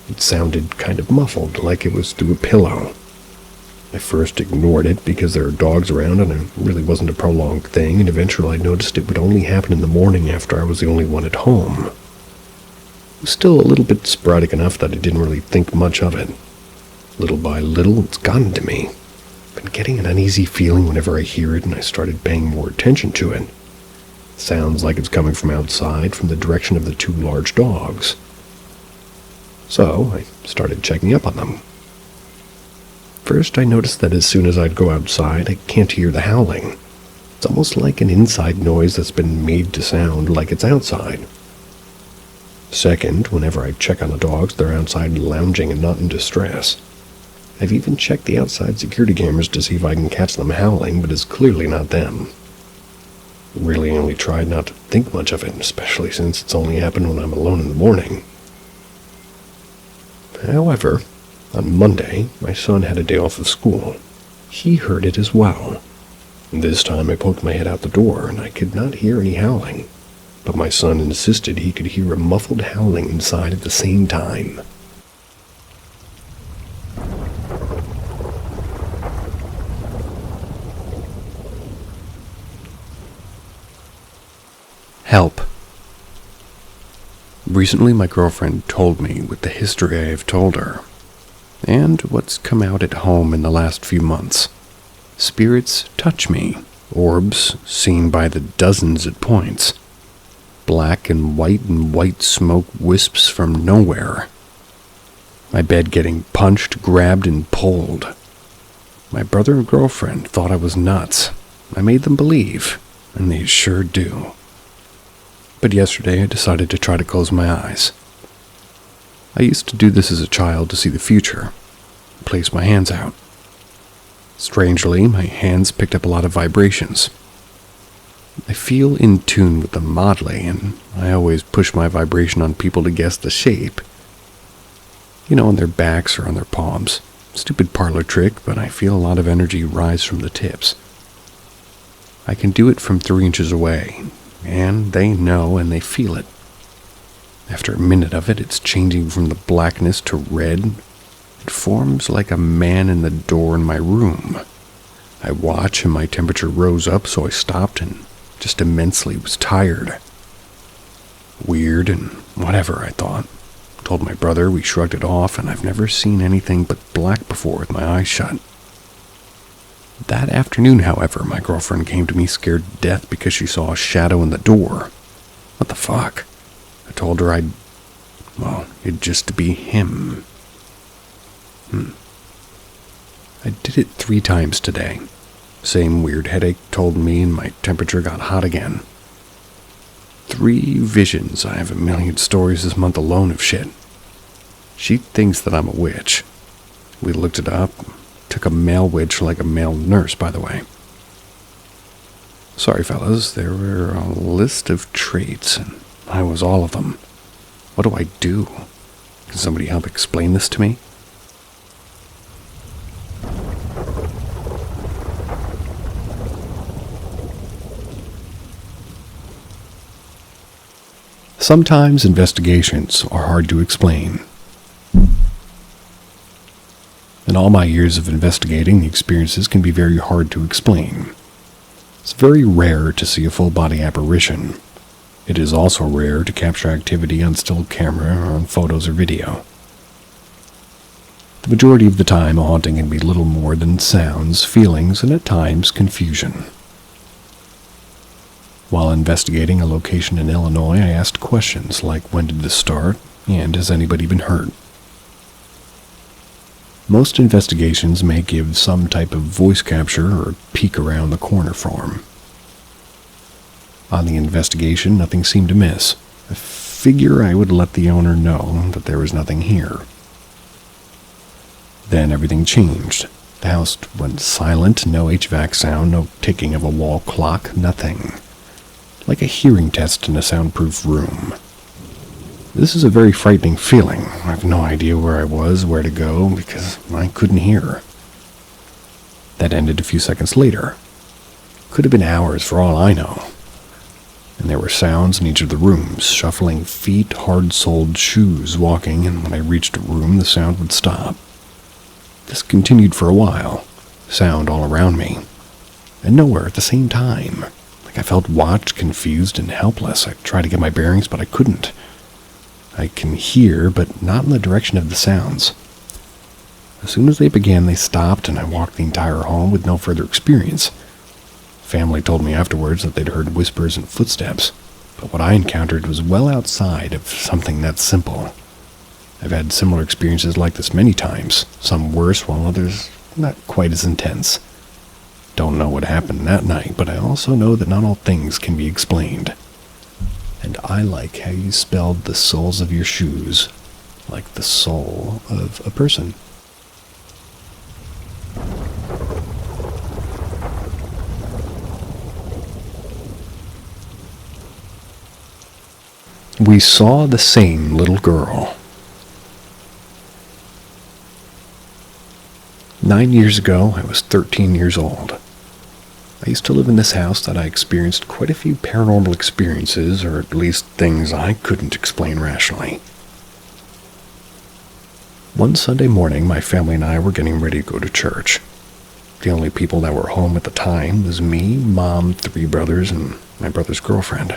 It sounded kind of muffled, like it was through a pillow. I first ignored it because there are dogs around and it really wasn't a prolonged thing, and eventually I noticed it would only happen in the morning after I was the only one at home. It was still a little bit sporadic enough that I didn't really think much of it. Little by little, it's gotten to me. I've been getting an uneasy feeling whenever I hear it, and I started paying more attention to it. Sounds like it's coming from outside, from the direction of the 2 large dogs. So I started checking up on them. First, I noticed that as soon as I'd go outside, I can't hear the howling. It's almost like an inside noise that's been made to sound like it's outside. Second, whenever I check on the dogs, they're outside lounging and not in distress. I've even checked the outside security cameras to see if I can catch them howling, but it's clearly not them. Really only tried not to think much of it, especially since it's only happened when I'm alone in the morning. However, on Monday, my son had a day off of school. He heard it as well. This time I poked my head out the door, and I could not hear any howling. but my son insisted he could hear a muffled howling inside at the same time. Help. Recently, my girlfriend told me with the history I have told her, and what's come out at home in the last few months. Spirits touch me, orbs seen by the dozens at points, black and white smoke wisps from nowhere, my bed getting punched, grabbed, and pulled. My brother and girlfriend thought I was nuts. I made them believe, and they sure do. But yesterday I decided to try to close my eyes. I used to do this as a child to see the future, place my hands out. Strangely, my hands picked up a lot of vibrations. I feel in tune with them oddly, and I always push my vibration on people to guess the shape. On their backs or on their palms. Stupid parlor trick, but I feel a lot of energy rise from the tips. I can do it from 3 inches away, and they know and they feel it. After a minute of it, it's changing from the blackness to red. It forms like a man in the door in my room. I watch and my temperature rose up, so I stopped and just immensely was tired. Weird and whatever, I thought. Told my brother, we shrugged it off, and I've never seen anything but black before with my eyes shut. That afternoon, however, my girlfriend came to me scared to death because she saw a shadow in the door. What the fuck? I told her it'd just be him. I did it 3 times today. Same weird headache told me and my temperature got hot again. 3 visions. I have a million stories this month alone of shit. She thinks that I'm a witch. We looked it up. Took a male witch like a male nurse, by the way. Sorry, fellas, there were a list of traits, and I was all of them. What do I do? Can somebody help explain this to me? Sometimes investigations are hard to explain. In all my years of investigating, the experiences can be very hard to explain. It's very rare to see a full-body apparition. It is also rare to capture activity on still camera or on photos or video. The majority of the time, a haunting can be little more than sounds, feelings, and at times confusion. While investigating a location in Illinois, I asked questions like when did this start and has anybody been hurt? Most investigations may give some type of voice capture or peek around the corner form. On the investigation, nothing seemed amiss. I figure I would let the owner know that there was nothing here. Then everything changed. The house went silent, no HVAC sound, no ticking of a wall clock, nothing. Like a hearing test in a soundproof room. This is a very frightening feeling. I have no idea where I was, where to go, because I couldn't hear. That ended a few seconds later. Could have been hours for all I know. And there were sounds in each of the rooms, shuffling feet, hard-soled shoes walking, and when I reached a room, the sound would stop. This continued for a while, sound all around me, and nowhere at the same time. Like I felt watched, confused, and helpless. I tried to get my bearings, but I couldn't. I can hear, but not in the direction of the sounds. As soon as they began, they stopped, and I walked the entire home with no further experience. Family told me afterwards that they'd heard whispers and footsteps, but what I encountered was well outside of something that simple. I've had similar experiences like this many times, some worse while others not quite as intense. Don't know what happened that night, but I also know that not all things can be explained. And I like how you spelled the soles of your shoes, like the soul of a person. We saw the same little girl. 9 years ago, I was 13 years old. I used to live in this house that I experienced quite a few paranormal experiences, or at least things I couldn't explain rationally. One Sunday morning, my family and I were getting ready to go to church. The only people that were home at the time was me, Mom, 3 brothers, and my brother's girlfriend.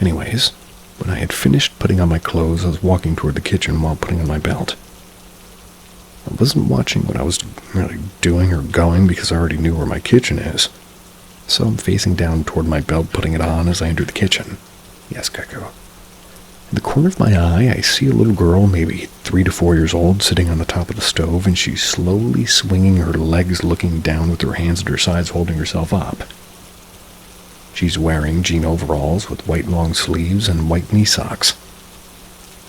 Anyways, when I had finished putting on my clothes, I was walking toward the kitchen while putting on my belt. I wasn't watching what I was really doing or going because I already knew where my kitchen is. So I'm facing down toward my belt, putting it on as I enter the kitchen. Yes, Gecko. In the corner of my eye, I see a little girl, maybe 3 to 4 years old, sitting on the top of the stove, and she's slowly swinging her legs, looking down with her hands at her sides, holding herself up. She's wearing jean overalls with white long sleeves and white knee socks.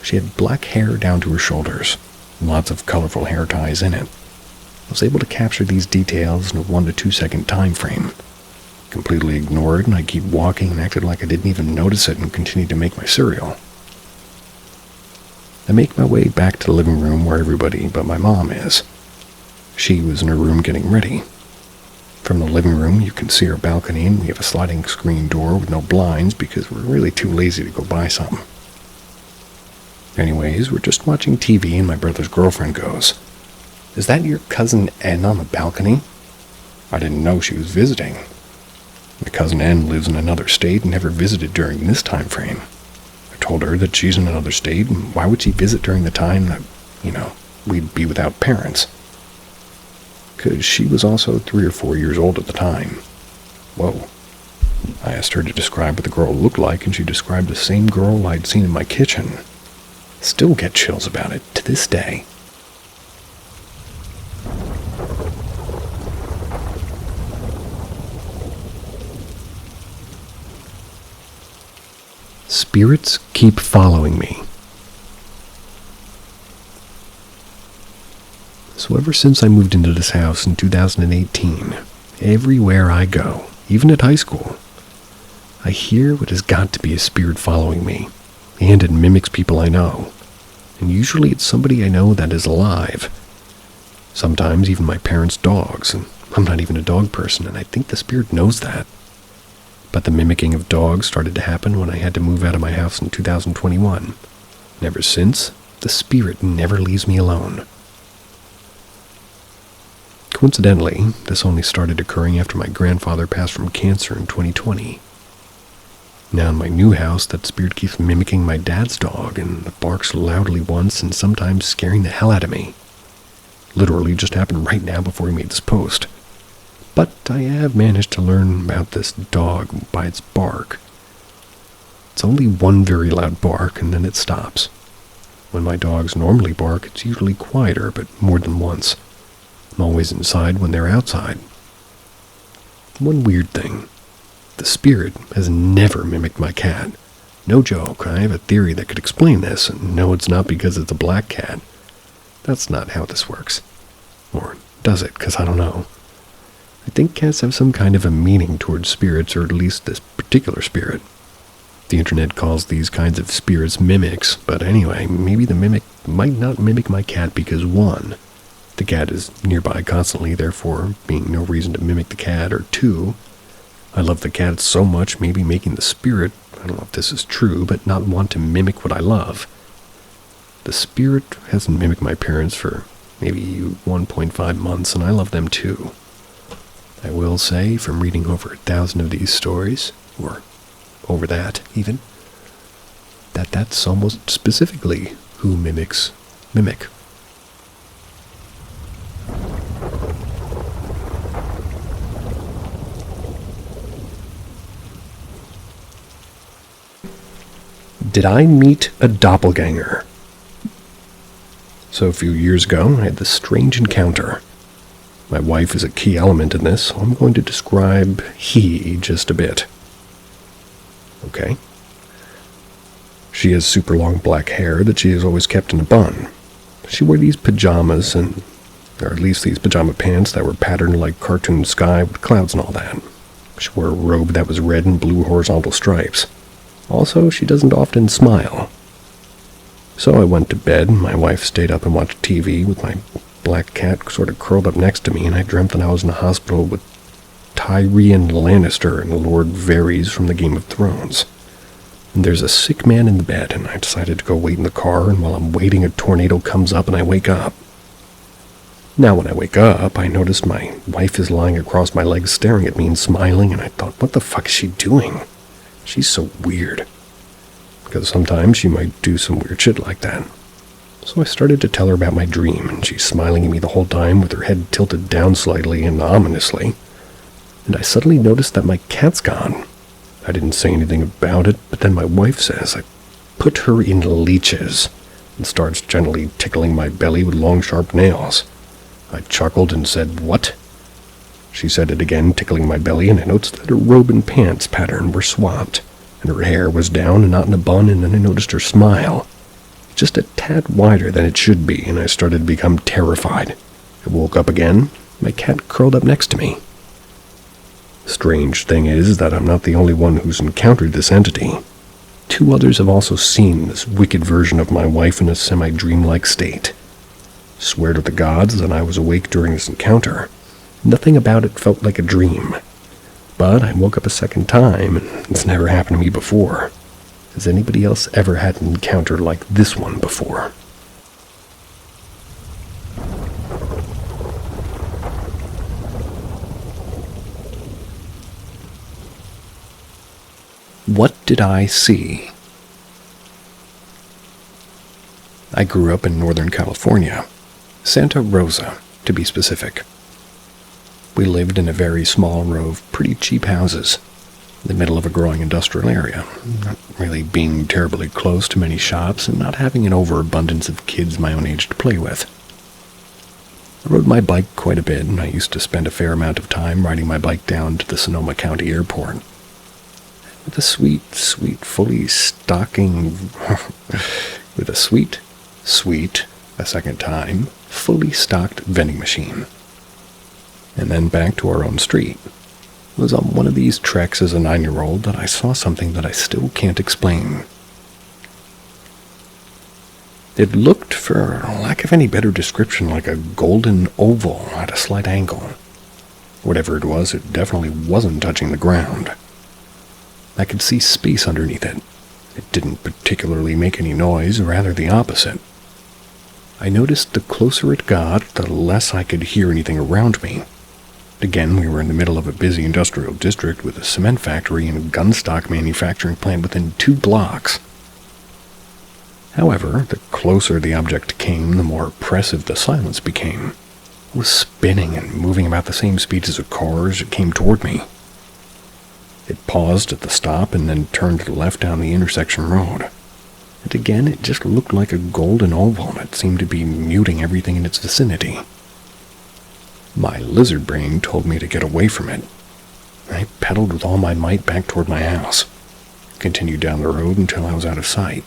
She had black hair down to her shoulders, lots of colorful hair ties in it. I was able to capture these details in a 1 to 2 second time frame. Completely ignored, and I keep walking and acted like I didn't even notice it and continued to make my cereal. I make my way back to the living room where everybody but my mom is. She was in her room getting ready. From the living room, you can see our balcony, and we have a sliding screen door with no blinds because we're really too lazy to go buy something. Anyways, we're just watching TV, and my brother's girlfriend goes, "Is that your cousin N on the balcony?" I didn't know she was visiting. My cousin N lives in another state and never visited during this time frame. I told her that she's in another state, and why would she visit during the time that, we'd be without parents? Because she was also 3 or 4 years old at the time. Whoa. I asked her to describe what the girl looked like, and she described the same girl I'd seen in my kitchen. Still get chills about it to this day. Spirits keep following me. So ever since I moved into this house in 2018, everywhere I go, even at high school, I hear what has got to be a spirit following me, and it mimics people I know. And usually it's somebody I know that is alive. Sometimes even my parents' dogs, and I'm not even a dog person, and I think the spirit knows that. But the mimicking of dogs started to happen when I had to move out of my house in 2021. And ever since, the spirit never leaves me alone. Coincidentally, this only started occurring after my grandfather passed from cancer in 2020. Now in my new house, that spirit keeps mimicking my dad's dog and barks loudly once and sometimes scaring the hell out of me. Literally just happened right now before we made this post. But I have managed to learn about this dog by its bark. It's only one very loud bark and then it stops. When my dogs normally bark, it's usually quieter, but more than once. I'm always inside when they're outside. One weird thing. The spirit has never mimicked my cat. No joke, I have a theory that could explain this, and no, it's not because it's a black cat. That's not how this works. Or does it? Because I don't know. I think cats have some kind of a meaning towards spirits, or at least this particular spirit. The internet calls these kinds of spirits mimics, but anyway, maybe the mimic might not mimic my cat because 1, the cat is nearby constantly, therefore being no reason to mimic the cat, or 2, I love the cat so much, maybe making the spirit, I don't know if this is true, but not want to mimic what I love. The spirit hasn't mimicked my parents for maybe 1.5 months, and I love them too. I will say, from reading over 1,000 of these stories, or over that even, that's almost specifically who mimics mimic. Did I meet a doppelganger? So a few years ago, I had this strange encounter. My wife is a key element in this, so I'm going to describe he just a bit. Okay. She has super long black hair that she has always kept in a bun. She wore these pajamas, or at least these pajama pants that were patterned like cartoon sky with clouds and all that. She wore a robe that was red and blue horizontal stripes. Also, she doesn't often smile. So I went to bed, and my wife stayed up and watched TV with my black cat sort of curled up next to me, and I dreamt that I was in a hospital with Tyrion Lannister and Lord Varys from the Game of Thrones. And there's a sick man in the bed, and I decided to go wait in the car, and while I'm waiting, a tornado comes up and I wake up. Now when I wake up, I notice my wife is lying across my legs staring at me and smiling, and I thought, what the fuck is she doing? She's so weird. Because sometimes she might do some weird shit like that. So I started to tell her about my dream, and she's smiling at me the whole time with her head tilted down slightly and ominously. And I suddenly noticed that my cat's gone. I didn't say anything about it, but then my wife says I put her in leeches and starts gently tickling my belly with long, sharp nails. I chuckled and said, "What?" She said it again, tickling my belly, and I noticed that her robe and pants pattern were swapped, and her hair was down and not in a bun, and then I noticed her smile. Just a tad wider than it should be, and I started to become terrified. I woke up again. My cat curled up next to me. Strange thing is that I'm not the only one who's encountered this entity. 2 others have also seen this wicked version of my wife in a semi-dreamlike state. Swear to the gods that I was awake during this encounter. Nothing about it felt like a dream. But I woke up a second time, and it's never happened to me before. Has anybody else ever had an encounter like this one before? What did I see? I grew up in Northern California, Santa Rosa, to be specific. We lived in a very small row of pretty cheap houses, in the middle of a growing industrial area, not really being terribly close to many shops and not having an overabundance of kids my own age to play with. I rode my bike quite a bit, and I used to spend a fair amount of time riding my bike down to the Sonoma County Airport. With a sweet, a second time, fully stocked vending machine. And then back to our own street. It was on one of these treks as a 9-year-old that I saw something that I still can't explain. It looked, for lack of any better description, like a golden oval at a slight angle. Whatever it was, it definitely wasn't touching the ground. I could see space underneath it. It didn't particularly make any noise, rather the opposite. I noticed the closer it got, the less I could hear anything around me. Again, we were in the middle of a busy industrial district with a cement factory and a gun-stock manufacturing plant within 2 blocks. However, the closer the object came, the more oppressive the silence became. It was spinning and moving about the same speed as a car as it came toward me. It paused at the stop and then turned left down the intersection road. And again, it just looked like a golden oval that seemed to be muting everything in its vicinity. My lizard brain told me to get away from it. I pedaled with all my might back toward my house, continued down the road until I was out of sight.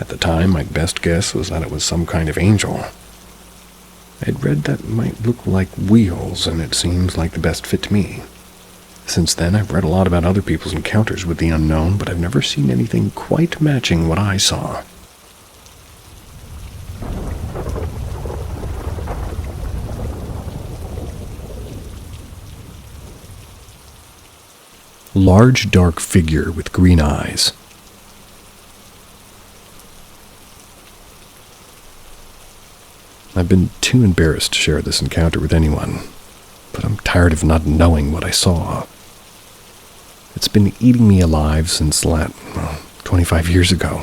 At the time, my best guess was that it was some kind of angel. I'd read that it might look like wheels, and it seems like the best fit to me. Since then, I've read a lot about other people's encounters with the unknown, but I've never seen anything quite matching what I saw. Large, dark figure with green eyes. I've been too embarrassed to share this encounter with anyone, but I'm tired of not knowing what I saw. It's been eating me alive since 25 years ago.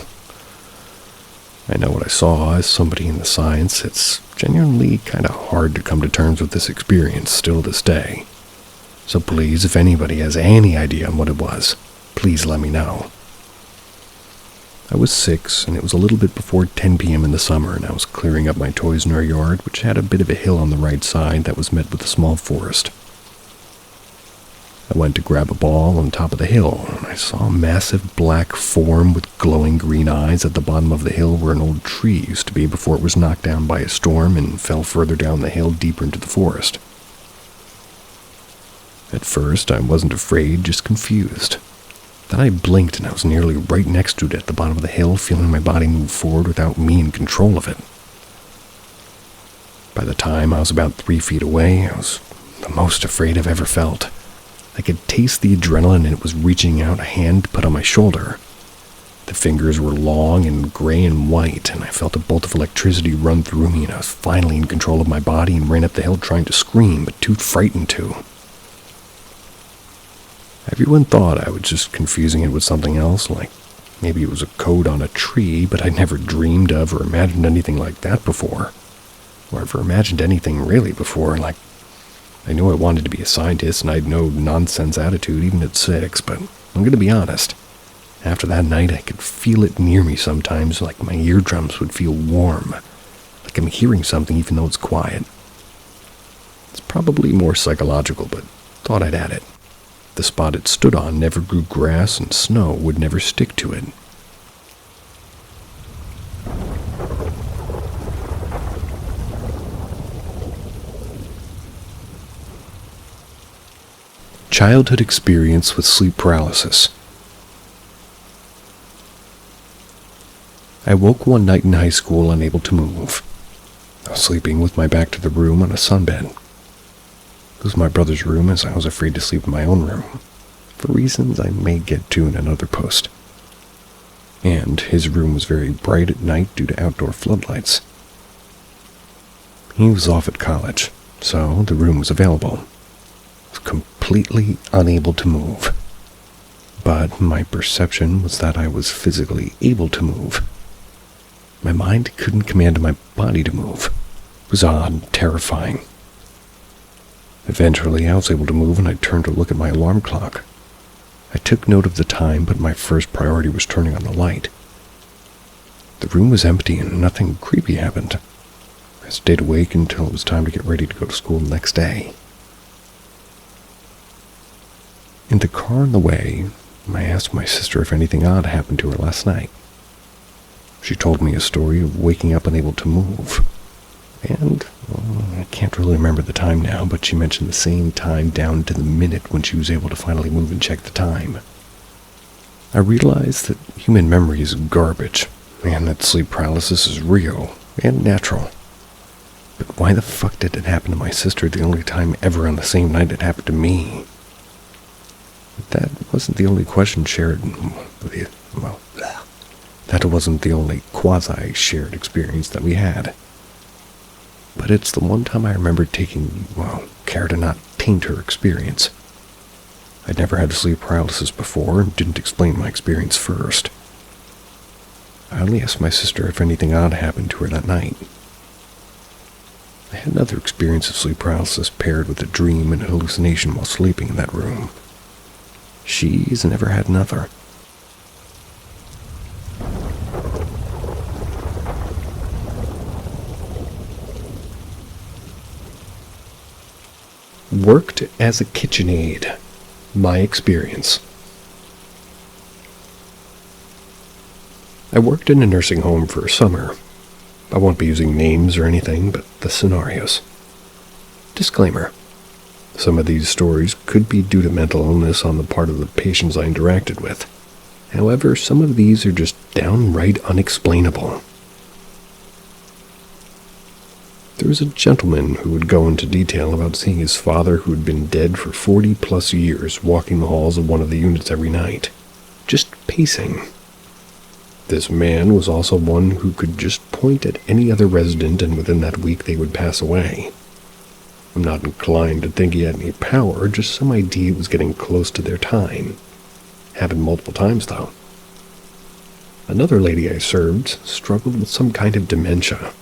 I know what I saw. As somebody in the science, it's genuinely kind of hard to come to terms with this experience still this day. So please, if anybody has any idea on what it was, please let me know. I was 6, and it was a little bit before 10 p.m. in the summer, and I was clearing up my toys in our yard, which had a bit of a hill on the right side that was met with a small forest. I went to grab a ball on top of the hill, and I saw a massive black form with glowing green eyes at the bottom of the hill where an old tree used to be before it was knocked down by a storm and fell further down the hill deeper into the forest. At first, I wasn't afraid, just confused. Then I blinked and I was nearly right next to it at the bottom of the hill, feeling my body move forward without me in control of it. By the time I was about 3 feet away, I was the most afraid I've ever felt. I could taste the adrenaline and it was reaching out a hand to put on my shoulder. The fingers were long and gray and white, and I felt a bolt of electricity run through me, and I was finally in control of my body and ran up the hill trying to scream, but too frightened to. Everyone thought I was just confusing it with something else, like maybe it was a code on a tree, but I'd never dreamed of or imagined anything like that before. Or ever imagined anything really before. Like, I knew I wanted to be a scientist, and I had no nonsense attitude even at 6, but I'm going to be honest. After that night, I could feel it near me sometimes, like my eardrums would feel warm, like I'm hearing something even though it's quiet. It's probably more psychological, but thought I'd add it. The spot it stood on never grew grass, and snow would never stick to it. Childhood experience with sleep paralysis. I woke one night in high school unable to move. I was sleeping with my back to the room on a sunbed. It was my brother's room, as I was afraid to sleep in my own room, for reasons I may get to in another post. And his room was very bright at night due to outdoor floodlights. He was off at college, so the room was available. I was completely unable to move. But my perception was that I was physically able to move. My mind couldn't command my body to move. It was odd and terrifying. Eventually, I was able to move, and I turned to look at my alarm clock. I took note of the time, but my first priority was turning on the light. The room was empty, and nothing creepy happened. I stayed awake until it was time to get ready to go to school the next day. In the car on the way, I asked my sister if anything odd happened to her last night. She told me a story of waking up unable to move. And, I can't really remember the time now, but she mentioned the same time down to the minute when she was able to finally move and check the time. I realized that human memory is garbage, and that sleep paralysis is real and natural. But why the fuck did it happen to my sister the only time ever on the same night it happened to me? That wasn't the only question shared with you. Well, that wasn't the only quasi-shared experience that we had. But it's the one time I remember taking, care to not taint her experience. I'd never had sleep paralysis before and didn't explain my experience first. I only asked my sister if anything odd happened to her that night. I had another experience of sleep paralysis paired with a dream and hallucination while sleeping in that room. She's never had another. Worked as a kitchen aide. My experience. I worked in a nursing home for a summer. I won't be using names or anything, but the scenarios. Disclaimer. Some of these stories could be due to mental illness on the part of the patients I interacted with. However, some of these are just downright unexplainable. There was a gentleman who would go into detail about seeing his father, who had been dead for 40-plus years, walking the halls of one of the units every night, just pacing. This man was also one who could just point at any other resident, and within that week they would pass away. I'm not inclined to think he had any power, just some idea it was getting close to their time. Happened multiple times, though. Another lady I served struggled with some kind of dementia,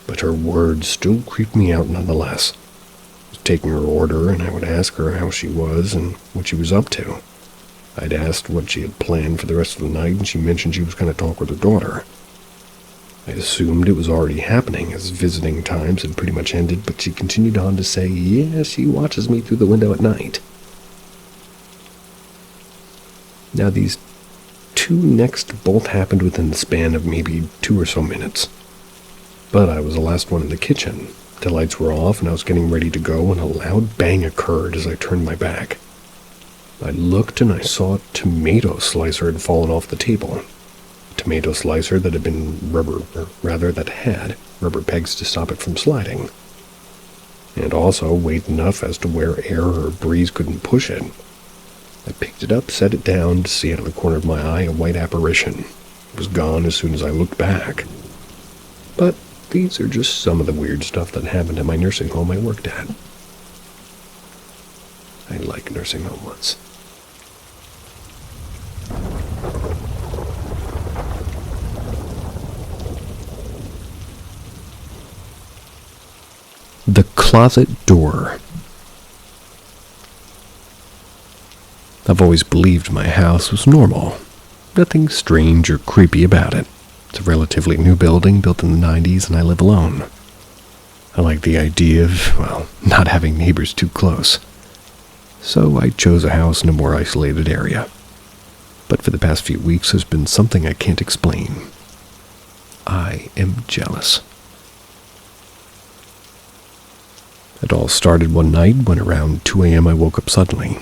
but her words still creeped me out nonetheless. I was taking her order, and I would ask her how she was and what she was up to. I'd asked what she had planned for the rest of the night, and she mentioned she was going to talk with her daughter. I assumed it was already happening, as visiting times had pretty much ended, but she continued on to say, yeah, she watches me through the window at night. Now, these two next both happened within the span of maybe 2 or so minutes. But I was the last one in the kitchen. The lights were off, and I was getting ready to go, and a loud bang occurred as I turned my back. I looked, and I saw a tomato slicer had fallen off the table. A tomato slicer that had rubber pegs to stop it from sliding. and also weight enough as to where air or breeze couldn't push it. I picked it up, set it down, to see out of the corner of my eye a white apparition. It was gone as soon as I looked back. But these are just some of the weird stuff that happened at my nursing home I worked at. I like nursing home ones. The closet door. I've always believed my house was normal. Nothing strange or creepy about it. It's a relatively new building built in the 90s and I live alone. I like the idea of, not having neighbors too close. So I chose a house in a more isolated area. But for the past few weeks there's been something I can't explain. I am jealous. It all started one night when around 2 a.m. I woke up suddenly.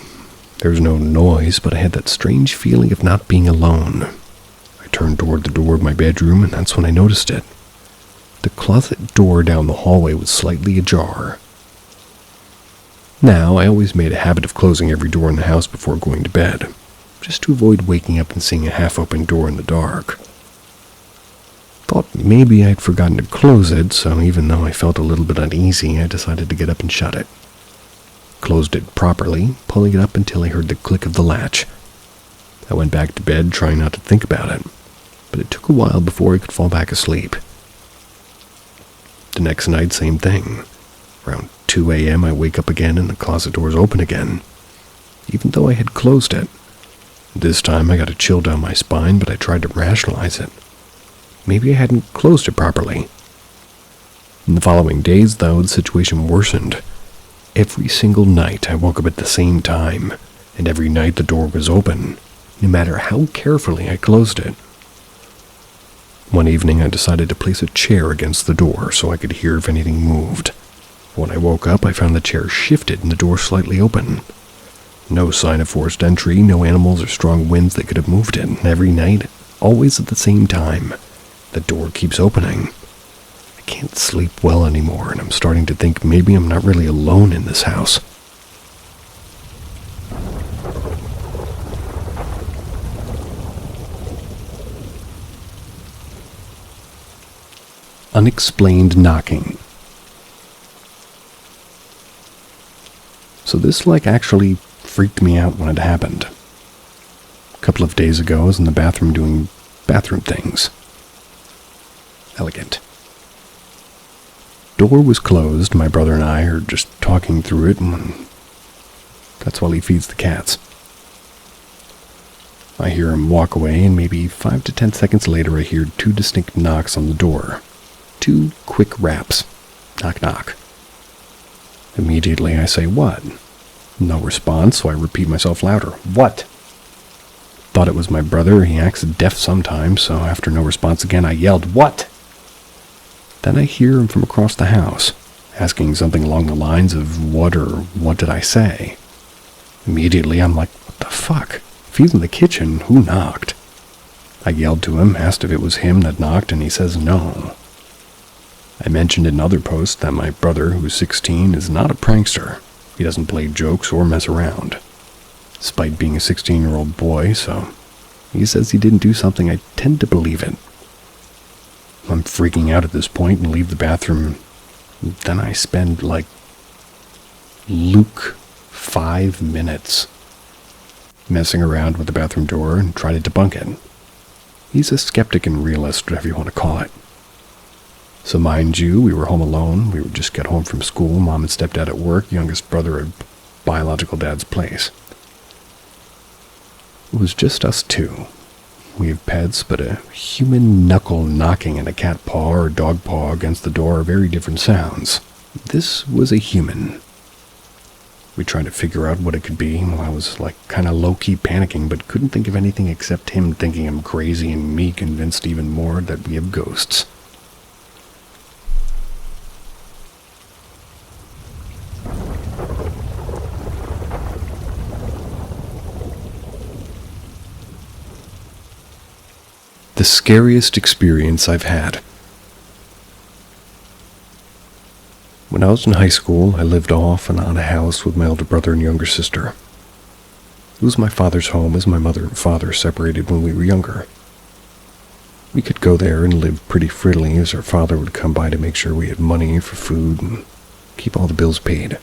There was no noise, but I had that strange feeling of not being alone. I turned toward the door of my bedroom, and that's when I noticed it. The closet door down the hallway was slightly ajar. Now, I always made a habit of closing every door in the house before going to bed, just to avoid waking up and seeing a half-open door in the dark. Thought maybe I'd forgotten to close it, so even though I felt a little bit uneasy, I decided to get up and shut it. Closed it properly, pulling it up until I heard the click of the latch. I went back to bed, trying not to think about it, but it took a while before I could fall back asleep. The next night, same thing. Around 2 a.m., I wake up again and the closet door is open again, even though I had closed it. This time I got a chill down my spine, but I tried to rationalize it. Maybe I hadn't closed it properly. In the following days, though, the situation worsened. Every single night I woke up at the same time, and every night the door was open, no matter how carefully I closed it. One evening I decided to place a chair against the door so I could hear if anything moved. When I woke up, I found the chair shifted and the door slightly open. No sign of forced entry, no animals or strong winds that could have moved it, and every night, always at the same time, the door keeps opening. I can't sleep well anymore, and I'm starting to think maybe I'm not really alone in this house. Unexplained knocking. So this actually freaked me out when it happened. A couple of days ago, I was in the bathroom doing bathroom things. Elegant. Door was closed. My brother and I are just talking through it, and that's while he feeds the cats. I hear him walk away, and maybe 5 to 10 seconds later I hear 2 distinct knocks on the door. 2 quick raps. Knock, knock. Immediately I say, "What?" No response, so I repeat myself louder. "What?" Thought it was my brother. He acts deaf sometimes, so after no response again, I yelled, "What?" Then I hear him from across the house, asking something along the lines of what or what did I say? Immediately I'm like, what the fuck? If he's in the kitchen, who knocked? I yelled to him, asked if it was him that knocked, and he says no. I mentioned in other posts that my brother, who's 16, is not a prankster. He doesn't play jokes or mess around, despite being a 16-year-old boy, so he says he didn't do something. I tend to believe it. I'm freaking out at this point and leave the bathroom. Then I spend, Luke 5 minutes messing around with the bathroom door and try to debunk it. He's a skeptic and realist, whatever you want to call it. So mind you, we were home alone. We would just get home from school. Mom and stepdad at work, youngest brother at biological dad's place. It was just us two. We have pets, but a human knuckle knocking and a cat paw or dog paw against the door are very different sounds. This was a human. We tried to figure out what it could be. Well, I was kind of low-key panicking, but couldn't think of anything except him thinking I'm crazy and me convinced even more that we have ghosts. The scariest experience I've had. When I was in high school, I lived off and on a house with my older brother and younger sister. It was my father's home as my mother and father separated when we were younger. We could go there and live pretty freely as our father would come by to make sure we had money for food and keep all the bills paid.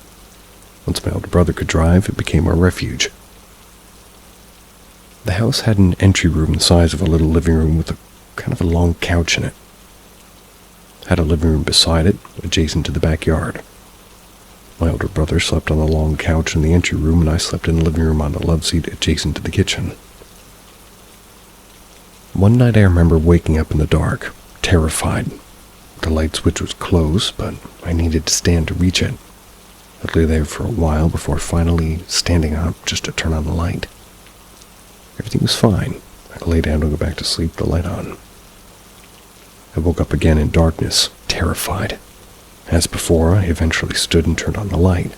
Once my older brother could drive, it became our refuge. The house had an entry room the size of a little living room with a kind of a long couch in it. Had a living room beside it, adjacent to the backyard. My older brother slept on the long couch in the entry room, and I slept in the living room on the love seat adjacent to the kitchen. One night I remember waking up in the dark, terrified. The light switch was close, but I needed to stand to reach it. I lay there for a while before finally standing up just to turn on the light. Everything was fine. I lay down to go back to sleep, the light on. I woke up again in darkness, terrified. As before, I eventually stood and turned on the light.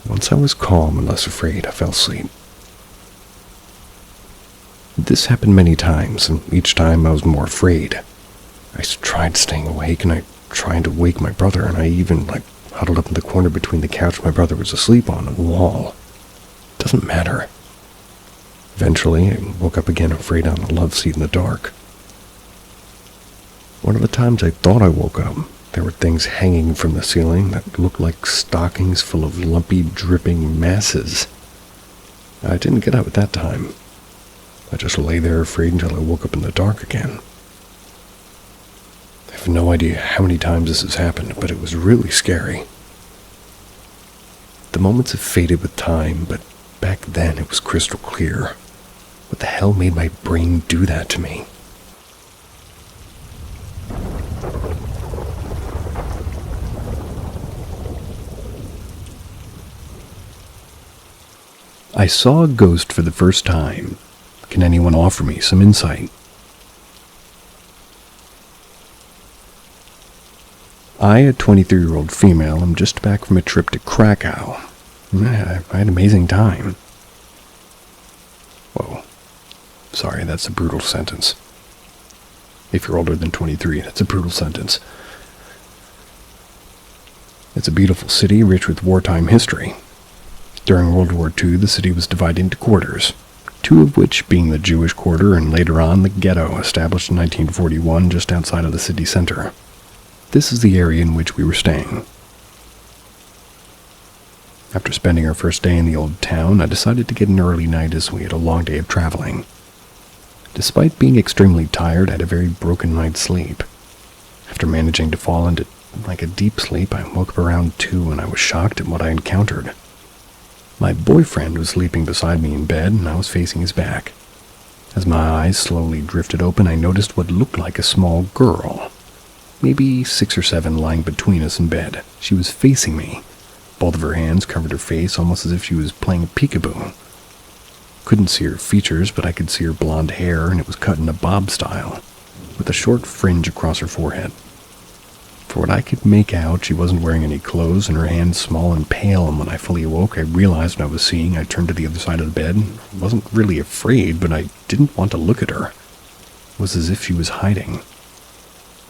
Once I was calm and less afraid, I fell asleep. This happened many times, and each time I was more afraid. I tried staying awake, and I tried to wake my brother, and I even, huddled up in the corner between the couch my brother was asleep on and the wall. It doesn't matter. Eventually, I woke up again afraid on the love seat in the dark. One of the times I thought I woke up, there were things hanging from the ceiling that looked like stockings full of lumpy, dripping masses. I didn't get up at that time. I just lay there afraid until I woke up in the dark again. I have no idea how many times this has happened, but it was really scary. The moments have faded with time, but back then it was crystal clear. What the hell made my brain do that to me? I saw a ghost for the first time. Can anyone offer me some insight? I, a 23-year-old female, am just back from a trip to Krakow. I had an amazing time. Whoa. Sorry, that's a brutal sentence. If you're older than 23, that's a brutal sentence. It's a beautiful city rich with wartime history. During World War II, the city was divided into quarters, two of which being the Jewish quarter and later on the ghetto, established in 1941 just outside of the city center. This is the area in which we were staying. After spending our first day in the old town, I decided to get an early night as we had a long day of traveling. Despite being extremely tired, I had a very broken night's sleep. After managing to fall into a deep sleep, I woke up around 2 and I was shocked at what I encountered. My boyfriend was sleeping beside me in bed, and I was facing his back. As my eyes slowly drifted open, I noticed what looked like a small girl. Maybe 6 or 7, lying between us in bed. She was facing me. Both of her hands covered her face, almost as if she was playing peekaboo. Couldn't see her features, but I could see her blonde hair, and it was cut in a bob style, with a short fringe across her forehead. For what I could make out, she wasn't wearing any clothes, and her hands small and pale, and when I fully awoke, I realized what I was seeing. I turned to the other side of the bed. I wasn't really afraid, but I didn't want to look at her. It was as if she was hiding.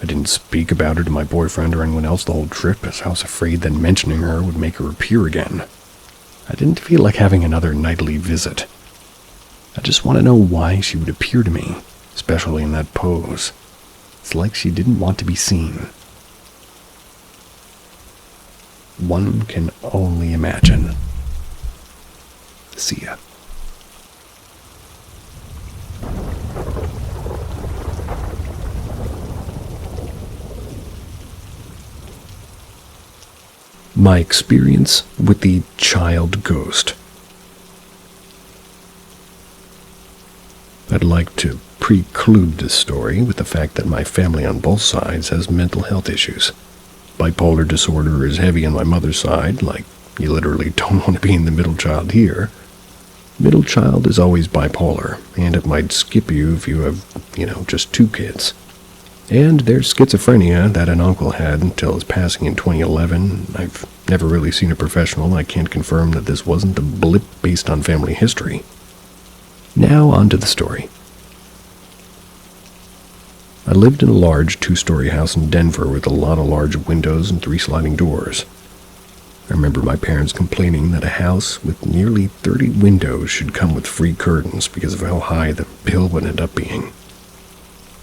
I didn't speak about her to my boyfriend or anyone else the whole trip, as I was afraid that mentioning her would make her appear again. I didn't feel like having another nightly visit. I just want to know why she would appear to me, especially in that pose. It's like she didn't want to be seen. One can only imagine. See ya. My experience with the child ghost. I'd like to preclude this story with the fact that my family on both sides has mental health issues. Bipolar disorder is heavy on my mother's side, you literally don't want to be in the middle child here. Middle child is always bipolar, and it might skip you if you have, just 2 kids. And there's schizophrenia that an uncle had until his passing in 2011. I've never really seen a professional. I can't confirm that this wasn't a blip based on family history. Now on to the story. I lived in a large 2-story house in Denver with a lot of large windows and 3 sliding doors. I remember my parents complaining that a house with nearly 30 windows should come with free curtains because of how high the bill would end up being.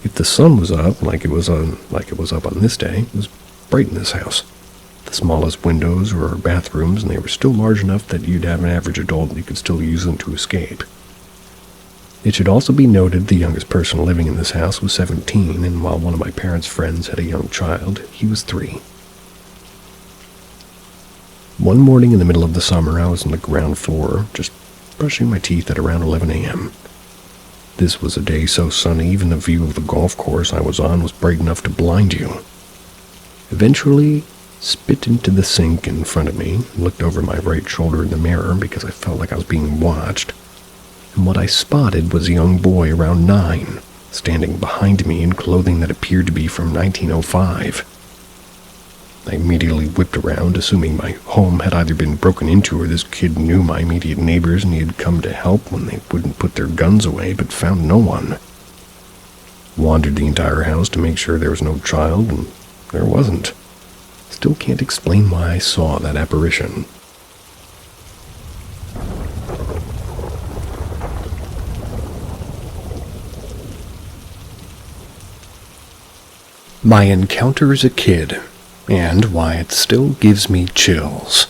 If the sun was up, like it was up on this day, it was bright in this house. The smallest windows were our bathrooms, and they were still large enough that you'd have an average adult and you could still use them to escape. It should also be noted the youngest person living in this house was 17, and while one of my parents' friends had a young child, he was 3. One morning in the middle of the summer, I was on the ground floor, just brushing my teeth at around 11 a.m. This was a day so sunny, even the view of the golf course I was on was bright enough to blind you. Eventually, spit into the sink in front of me, looked over my right shoulder in the mirror because I felt like I was being watched, and what I spotted was a young boy around 9, standing behind me in clothing that appeared to be from 1905. I immediately whipped around, assuming my home had either been broken into or this kid knew my immediate neighbors and he had come to help when they wouldn't put their guns away, but found no one. Wandered the entire house to make sure there was no child, and there wasn't. Still can't explain why I saw that apparition. My encounter as a kid, and why it still gives me chills.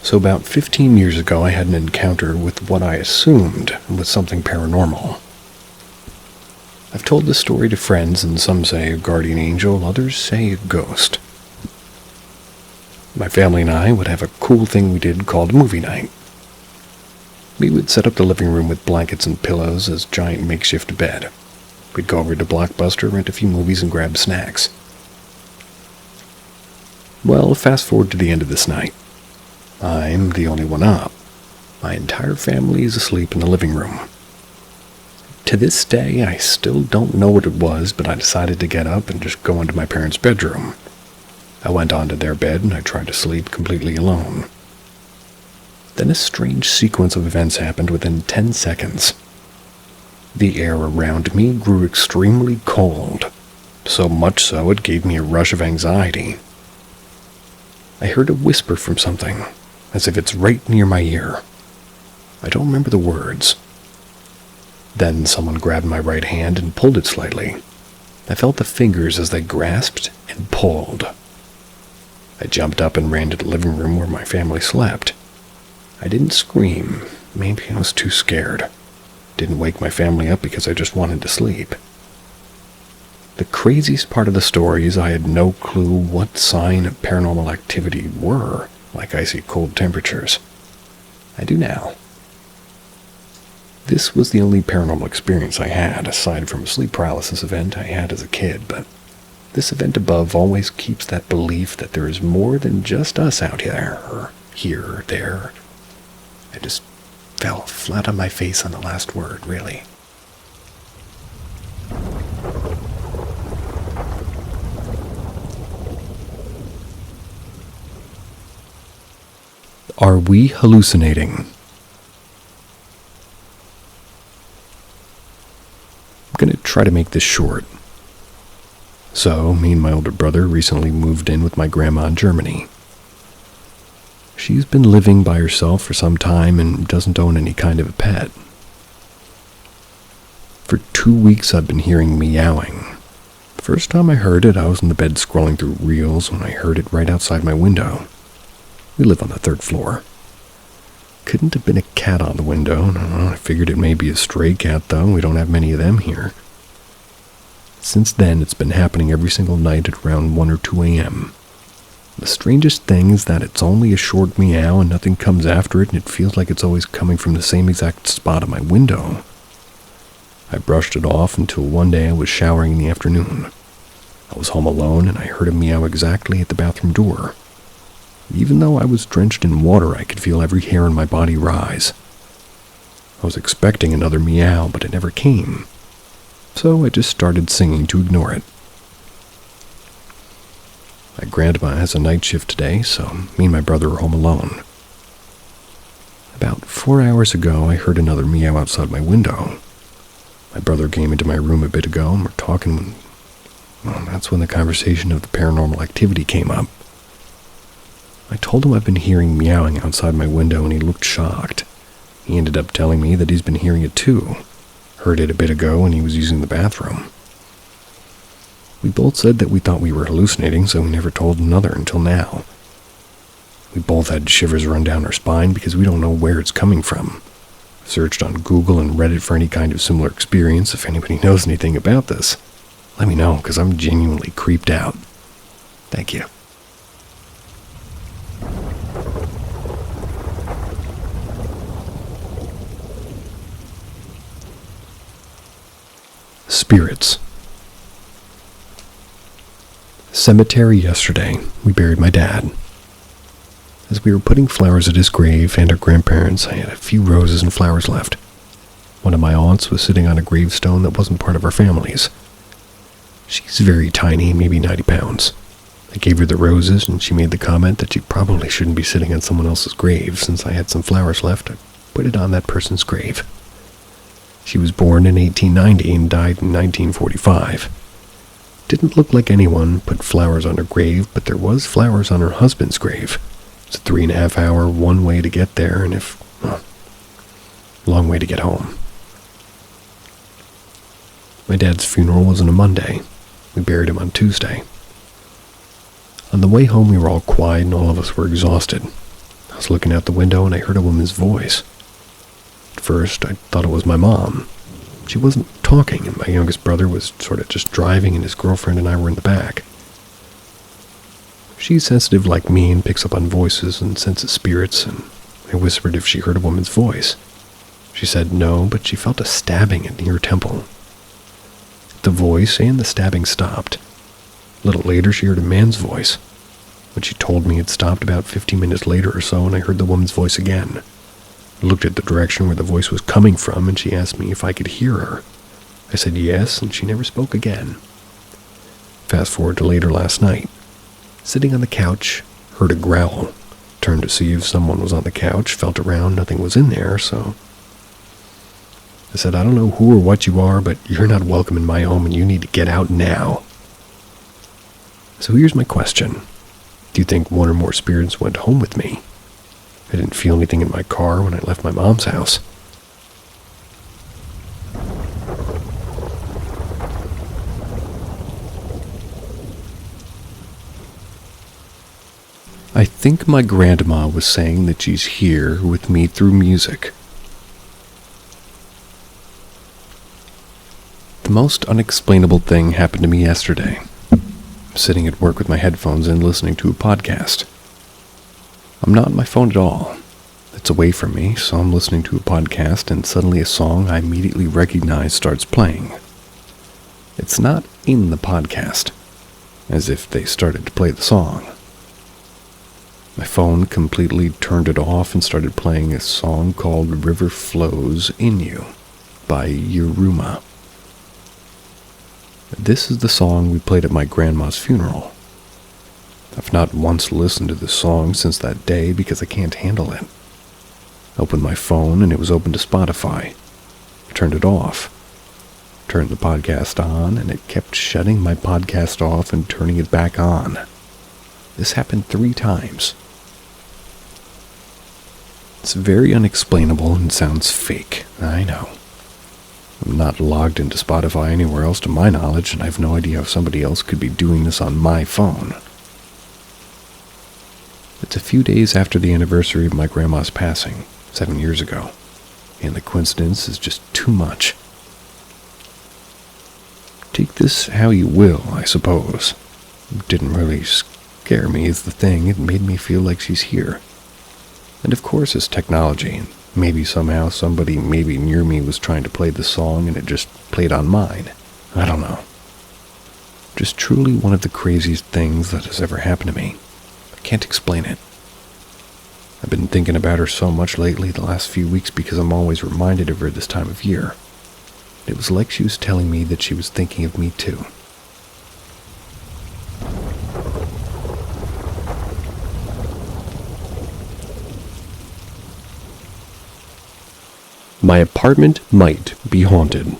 So about 15 years ago, I had an encounter with what I assumed was something paranormal. I've told this story to friends, and some say a guardian angel, others say a ghost. My family and I would have a cool thing we did called movie night. We would set up the living room with blankets and pillows as giant makeshift bed. We'd go over to Blockbuster, rent a few movies, and grab snacks. Well, fast forward to the end of this night. I'm the only one up. My entire family is asleep in the living room. To this day, I still don't know what it was, but I decided to get up and just go into my parents' bedroom. I went onto their bed and I tried to sleep completely alone. Then a strange sequence of events happened within 10 seconds. The air around me grew extremely cold, so much so it gave me a rush of anxiety. I heard a whisper from something, as if it's right near my ear. I don't remember the words. Then someone grabbed my right hand and pulled it slightly. I felt the fingers as they grasped and pulled. I jumped up and ran to the living room where my family slept. I didn't scream. Maybe I was too scared. Didn't wake my family up because I just wanted to sleep. The craziest part of the story is I had no clue what sign of paranormal activity were, like icy cold temperatures. I do now. This was the only paranormal experience I had, aside from a sleep paralysis event I had as a kid, but this event above always keeps that belief that there is more than just us out there, or here, or there. I just fell flat on my face on the last word, really. Are we hallucinating? I'm going to try to make this short. So, me and my older brother recently moved in with my grandma in Germany. She's been living by herself for some time and doesn't own any kind of a pet. For 2 weeks I've been hearing meowing. The first time I heard it, I was in the bed scrolling through reels when I heard it right outside my window. We live on the 3rd floor. Couldn't have been a cat on the window. I figured it may be a stray cat, though. We don't have many of them here. Since then, it's been happening every single night at around 1 or 2 a.m. The strangest thing is that it's only a short meow and nothing comes after it, and it feels like it's always coming from the same exact spot of my window. I brushed it off until one day I was showering in the afternoon. I was home alone and I heard a meow exactly at the bathroom door. Even though I was drenched in water, I could feel every hair on my body rise. I was expecting another meow, but it never came. So I just started singing to ignore it. My grandma has a night shift today, so me and my brother are home alone. About 4 hours ago, I heard another meow outside my window. My brother came into my room a bit ago and we're talking. Well, that's when the conversation of the paranormal activity came up. I told him I've been hearing meowing outside my window and he looked shocked. He ended up telling me that he's been hearing it too. Heard it a bit ago when he was using the bathroom. We both said that we thought we were hallucinating, so we never told another until now. We both had shivers run down our spine because we don't know where it's coming from. Searched on Google and Reddit for any kind of similar experience. If anybody knows anything about this, let me know, because I'm genuinely creeped out. Thank you. Spirits. Cemetery yesterday, we buried my dad. As we were putting flowers at his grave and our grandparents, I had a few roses and flowers left. One of my aunts was sitting on a gravestone that wasn't part of our family's. She's very tiny, maybe 90 pounds. I gave her the roses and she made the comment that she probably shouldn't be sitting on someone else's grave. Since I had some flowers left, I put it on that person's grave. She was born in 1890 and died in 1945. Didn't look like anyone put flowers on her grave, but there was flowers on her husband's grave. It's a 3.5-hour one way to get there, and long way to get home. My dad's funeral was on a Monday. We buried him on Tuesday. On the way home, we were all quiet and all of us were exhausted. I was looking out the window and I heard a woman's voice. At first, I thought it was my mom. She wasn't talking, and my youngest brother was sort of just driving, and his girlfriend and I were in the back. She's sensitive like me and picks up on voices and senses spirits, and I whispered if she heard a woman's voice. She said no, but she felt a stabbing at her temple. The voice and the stabbing stopped. A little later, she heard a man's voice. When she told me it stopped about 15 minutes later or so, and I heard the woman's voice again. I looked at the direction where the voice was coming from, and she asked me if I could hear her. I said yes, and she never spoke again. Fast forward to later last night. Sitting on the couch, heard a growl. Turned to see if someone was on the couch, felt around, nothing was in there, so I said, I don't know who or what you are, but you're not welcome in my home and you need to get out now. So here's my question. Do you think one or more spirits went home with me? I didn't feel anything in my car when I left my mom's house. I think my grandma was saying that she's here with me through music. The most unexplainable thing happened to me yesterday. I'm sitting at work with my headphones in listening to a podcast. I'm not on my phone at all. It's away from me, so I'm listening to a podcast and suddenly a song I immediately recognize starts playing. It's not in the podcast, as if they started to play the song. My phone completely turned it off and started playing a song called River Flows In You by Yuruma. This is the song we played at my grandma's funeral. I've not once listened to this song since that day because I can't handle it. I opened my phone and it was open to Spotify. I turned it off. Turned the podcast on and it kept shutting my podcast off and turning it back on. This happened 3 times. It's very unexplainable and sounds fake, I know. I'm not logged into Spotify anywhere else to my knowledge, and I have no idea how somebody else could be doing this on my phone. It's a few days after the anniversary of my grandma's passing, 7 years ago, and the coincidence is just too much. Take this how you will, I suppose. It didn't really scare me is the thing, it made me feel like she's here. And of course it's technology. Maybe somehow somebody maybe near me was trying to play the song and it just played on mine. I don't know. Just truly one of the craziest things that has ever happened to me. I can't explain it. I've been thinking about her so much lately the last few weeks because I'm always reminded of her this time of year. It was like she was telling me that she was thinking of me too. My apartment might be haunted.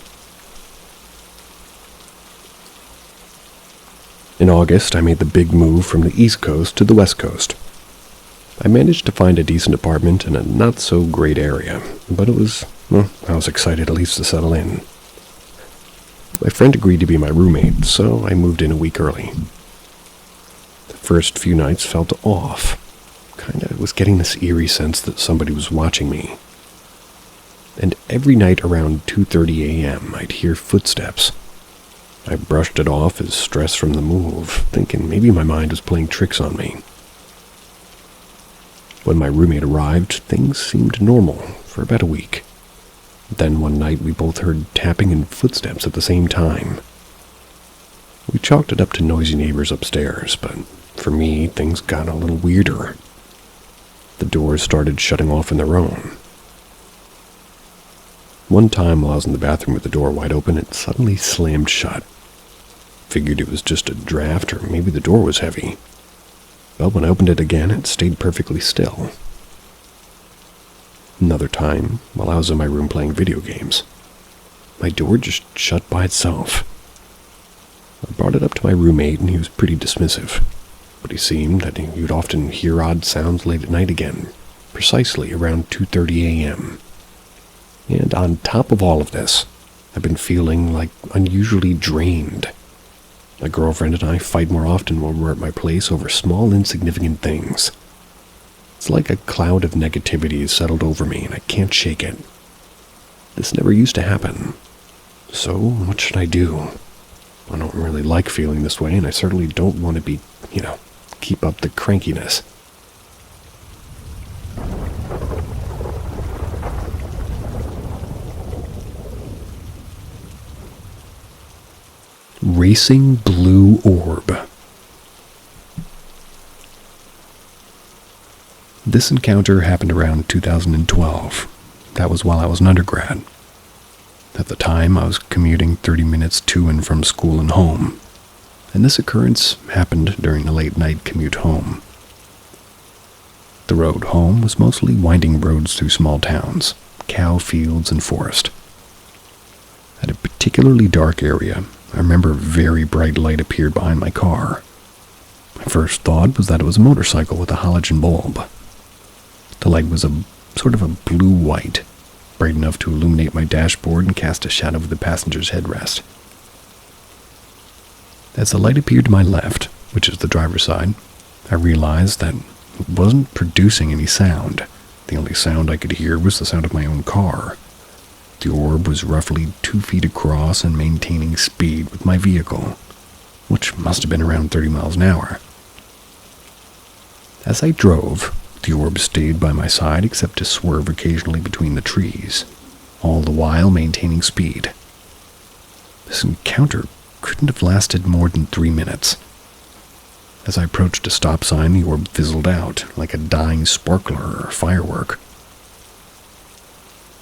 In August, I made the big move from the East Coast to the West Coast. I managed to find a decent apartment in a not-so-great area, but I was excited at least to settle in. My friend agreed to be my roommate, so I moved in a week early. The first few nights felt off. Kinda was getting this eerie sense that somebody was watching me. And every night around 2:30 a.m., I'd hear footsteps. I brushed it off as stress from the move, thinking maybe my mind was playing tricks on me. When my roommate arrived, things seemed normal for about a week. Then one night we both heard tapping and footsteps at the same time. We chalked it up to noisy neighbors upstairs, but for me, things got a little weirder. The doors started shutting off on their own. One time while I was in the bathroom with the door wide open, it suddenly slammed shut. Figured it was just a draft, or maybe the door was heavy. But when I opened it again, it stayed perfectly still. Another time, while I was in my room playing video games, my door just shut by itself. I brought it up to my roommate, and he was pretty dismissive, but he seemed that you'd often hear odd sounds late at night again, precisely around 2:30 a.m. And on top of all of this, I've been feeling like unusually drained. My girlfriend and I fight more often when we're at my place over small, insignificant things. It's like a cloud of negativity has settled over me and I can't shake it. This never used to happen. So, what should I do? I don't really like feeling this way, and I certainly don't want to be, keep up the crankiness. Racing blue orb. This encounter happened around 2012. That was while I was an undergrad. At the time, I was commuting 30 minutes to and from school and home, and this occurrence happened during the late-night commute home. The road home was mostly winding roads through small towns, cow fields, and forest. At a particularly dark area, I remember a very bright light appeared behind my car. My first thought was that it was a motorcycle with a halogen bulb. The light was a sort of a blue-white, bright enough to illuminate my dashboard and cast a shadow over the passenger's headrest. As the light appeared to my left, which is the driver's side, I realized that it wasn't producing any sound. The only sound I could hear was the sound of my own car. The orb was roughly 2 feet across and maintaining speed with my vehicle, which must have been around 30 miles an hour. As I drove, the orb stayed by my side except to swerve occasionally between the trees, all the while maintaining speed. This encounter couldn't have lasted more than 3 minutes. As I approached a stop sign, the orb fizzled out like a dying sparkler or firework.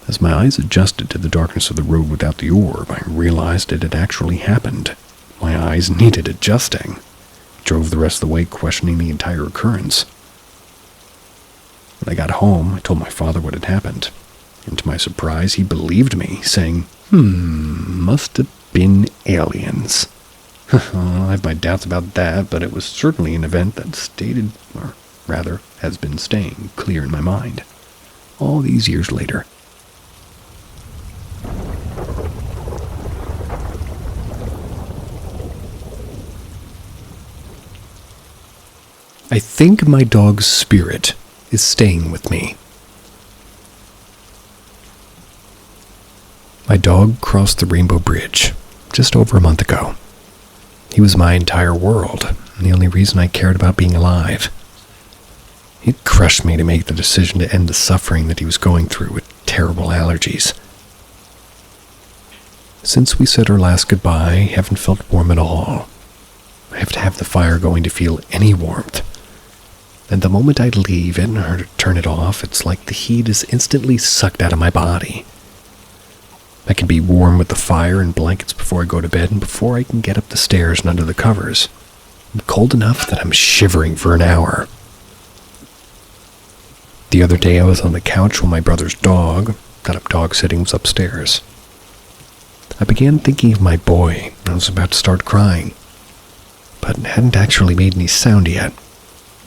As my eyes adjusted to the darkness of the road without the orb, I realized it had actually happened. My eyes needed adjusting. I drove the rest of the way questioning the entire occurrence. When I got home, I told my father what had happened, and to my surprise, he believed me, saying, must have been aliens. I have my doubts about that, but it was certainly an event that stated, or rather, has been staying clear in my mind, all these years later. I think my dog's spirit is staying with me. My dog crossed the Rainbow Bridge just over a month ago. He was my entire world, and the only reason I cared about being alive. It crushed me to make the decision to end the suffering that he was going through with terrible allergies. Since we said our last goodbye, I haven't felt warm at all. I have to have the fire going to feel any warmth. And the moment I leave it or turn it off, it's like the heat is instantly sucked out of my body. I can be warm with the fire and blankets before I go to bed and before I can get up the stairs and under the covers. I'm cold enough that I'm shivering for an hour. The other day I was on the couch with my brother's dog, got up dog sitting was upstairs. I began thinking of my boy, and I was about to start crying, but hadn't actually made any sound yet.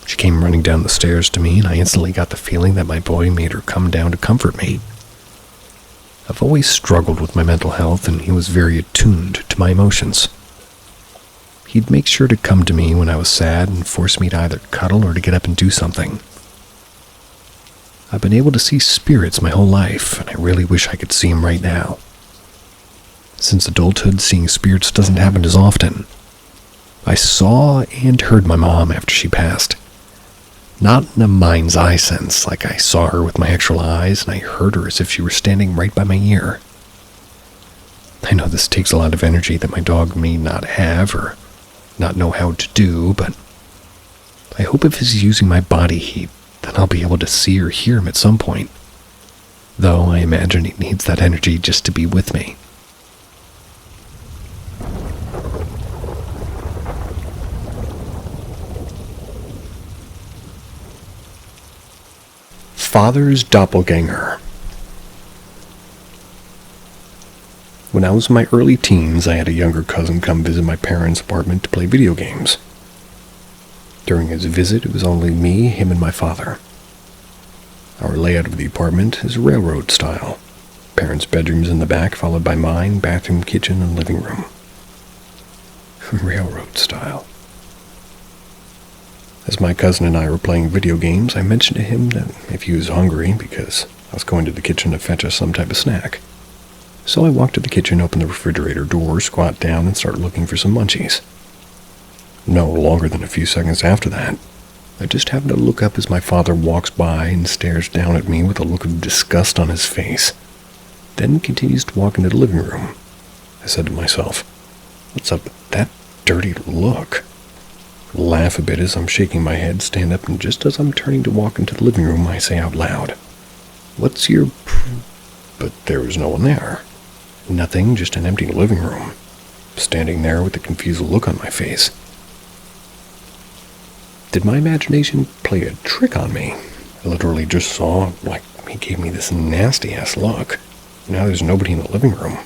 She came running down the stairs to me, and I instantly got the feeling that my boy made her come down to comfort me. I've always struggled with my mental health, and he was very attuned to my emotions. He'd make sure to come to me when I was sad and force me to either cuddle or to get up and do something. I've been able to see spirits my whole life, and I really wish I could see them right now. Since adulthood, seeing spirits doesn't happen as often. I saw and heard my mom after she passed. Not in a mind's eye sense, like I saw her with my actual eyes, and I heard her as if she were standing right by my ear. I know this takes a lot of energy that my dog may not have or not know how to do, but I hope if he's using my body heat, then I'll be able to see or hear him at some point. Though I imagine he needs that energy just to be with me. Father's doppelganger. When I was in my early teens, I had a younger cousin come visit my parents' apartment to play video games. During his visit, it was only me, him, and my father. Our layout of the apartment is railroad style. Parents' bedrooms in the back, followed by mine, bathroom, kitchen, and living room. Railroad style. As my cousin and I were playing video games, I mentioned to him that if he was hungry, because I was going to the kitchen to fetch us some type of snack. So I walked to the kitchen, opened the refrigerator door, squat down, and started looking for some munchies. No longer than a few seconds after that, I just happened to look up as my father walks by and stares down at me with a look of disgust on his face, then continues to walk into the living room. I said to myself, "What's up with that dirty look?" Laugh a bit as I'm shaking my head, stand up, and just as I'm turning to walk into the living room, I say out loud, "What's your But there was no one there. Nothing, just an empty living room. Standing there with a confused look on my face. Did my imagination play a trick on me? I literally just saw, like, he gave me this nasty-ass look. Now there's nobody in the living room.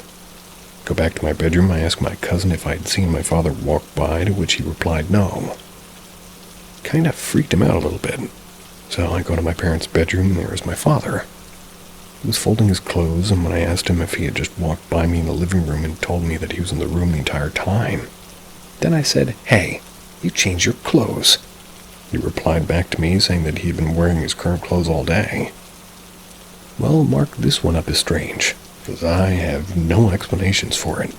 Go back to my bedroom, I asked my cousin if I'd seen my father walk by, to which he replied no. Kinda freaked him out a little bit. So I go to my parents' bedroom, and there was my father. He was folding his clothes, and when I asked him if he had just walked by me in the living room and told me that he was in the room the entire time, then I said, "Hey, you changed your clothes." He replied back to me saying that he had been wearing his current clothes all day. Well, mark this one up as strange, because I have no explanations for it.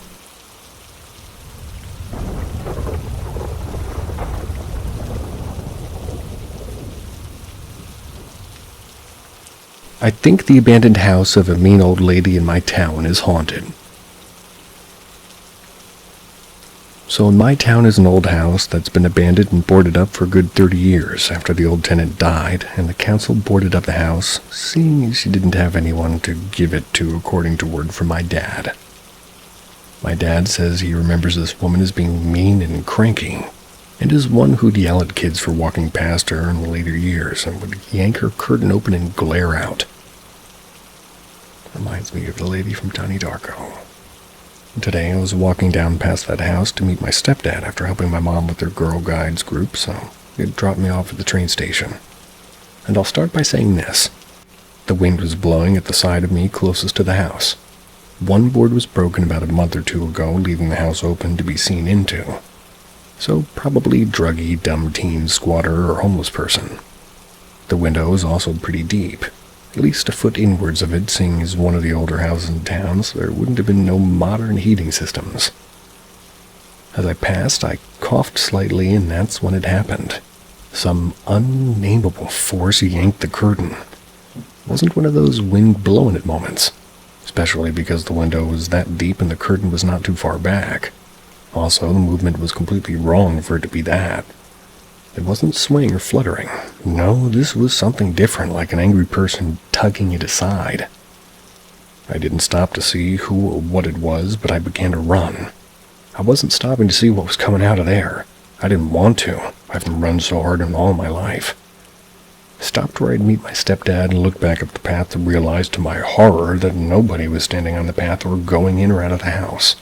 I think the abandoned house of a mean old lady in my town is haunted. So in my town is an old house that's been abandoned and boarded up for a good 30 years after the old tenant died, and the council boarded up the house, seeing as she didn't have anyone to give it to according to word from my dad. My dad says he remembers this woman as being mean and cranky, and is one who'd yell at kids for walking past her in the later years and would yank her curtain open and glare out. Reminds me of the lady from Donnie Darko. Today I was walking down past that house to meet my stepdad after helping my mom with their Girl Guides group, so he'd dropped me off at the train station. And I'll start by saying this. The wind was blowing at the side of me closest to the house. One board was broken about a month or two ago, leaving the house open to be seen into. So probably druggy, dumb teen, squatter, or homeless person. The window is also pretty deep, at least a foot inwards of it, seeing as one of the older houses in town, so there wouldn't have been no modern heating systems. As I passed, I coughed slightly, and that's when it happened. Some unnameable force yanked the curtain. It wasn't one of those wind-blowing-it moments, especially because the window was that deep and the curtain was not too far back. Also, the movement was completely wrong for it to be that. It wasn't swaying or fluttering. No, this was something different, like an angry person tugging it aside. I didn't stop to see who or what it was, but I began to run. I wasn't stopping to see what was coming out of there. I didn't want to. I haven't run so hard in all my life. stopped where I'd meet my stepdad and looked back up the path and realized to my horror that nobody was standing on the path or going in or out of the house.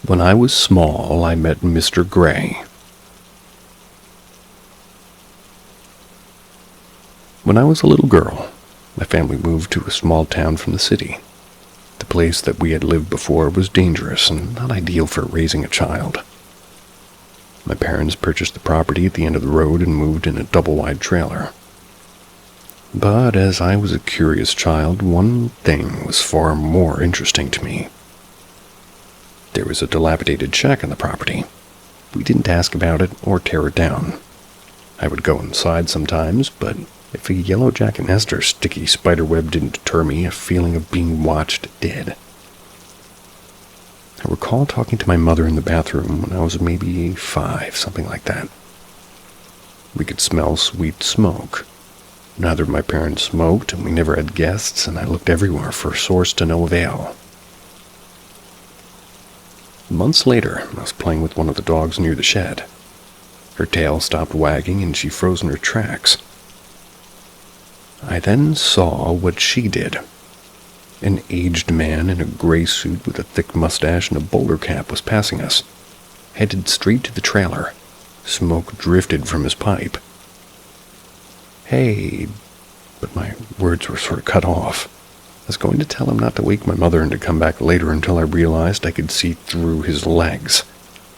When I was small, I met Mr. Gray. When I was a little girl, my family moved to a small town from the city. The place that we had lived before was dangerous and not ideal for raising a child. My parents purchased the property at the end of the road and moved in a double-wide trailer. But as I was a curious child, one thing was far more interesting to me. There was a dilapidated shack on the property. We didn't ask about it or tear it down. I would go inside sometimes, but if a yellow jacket nest or sticky spiderweb didn't deter me, a feeling of being watched did. I recall talking to my mother in the bathroom when I was maybe 5, something like that. We could smell sweet smoke. Neither of my parents smoked, and we never had guests, and I looked everywhere for a source to no avail. Months later, I was playing with one of the dogs near the shed. Her tail stopped wagging, and she froze in her tracks. I then saw what she did. An aged man in a gray suit with a thick mustache and a bowler cap was passing us, headed straight to the trailer. Smoke drifted from his pipe. "Hey," but my words were sort of cut off. I was going to tell him not to wake my mother and to come back later until I realized I could see through his legs.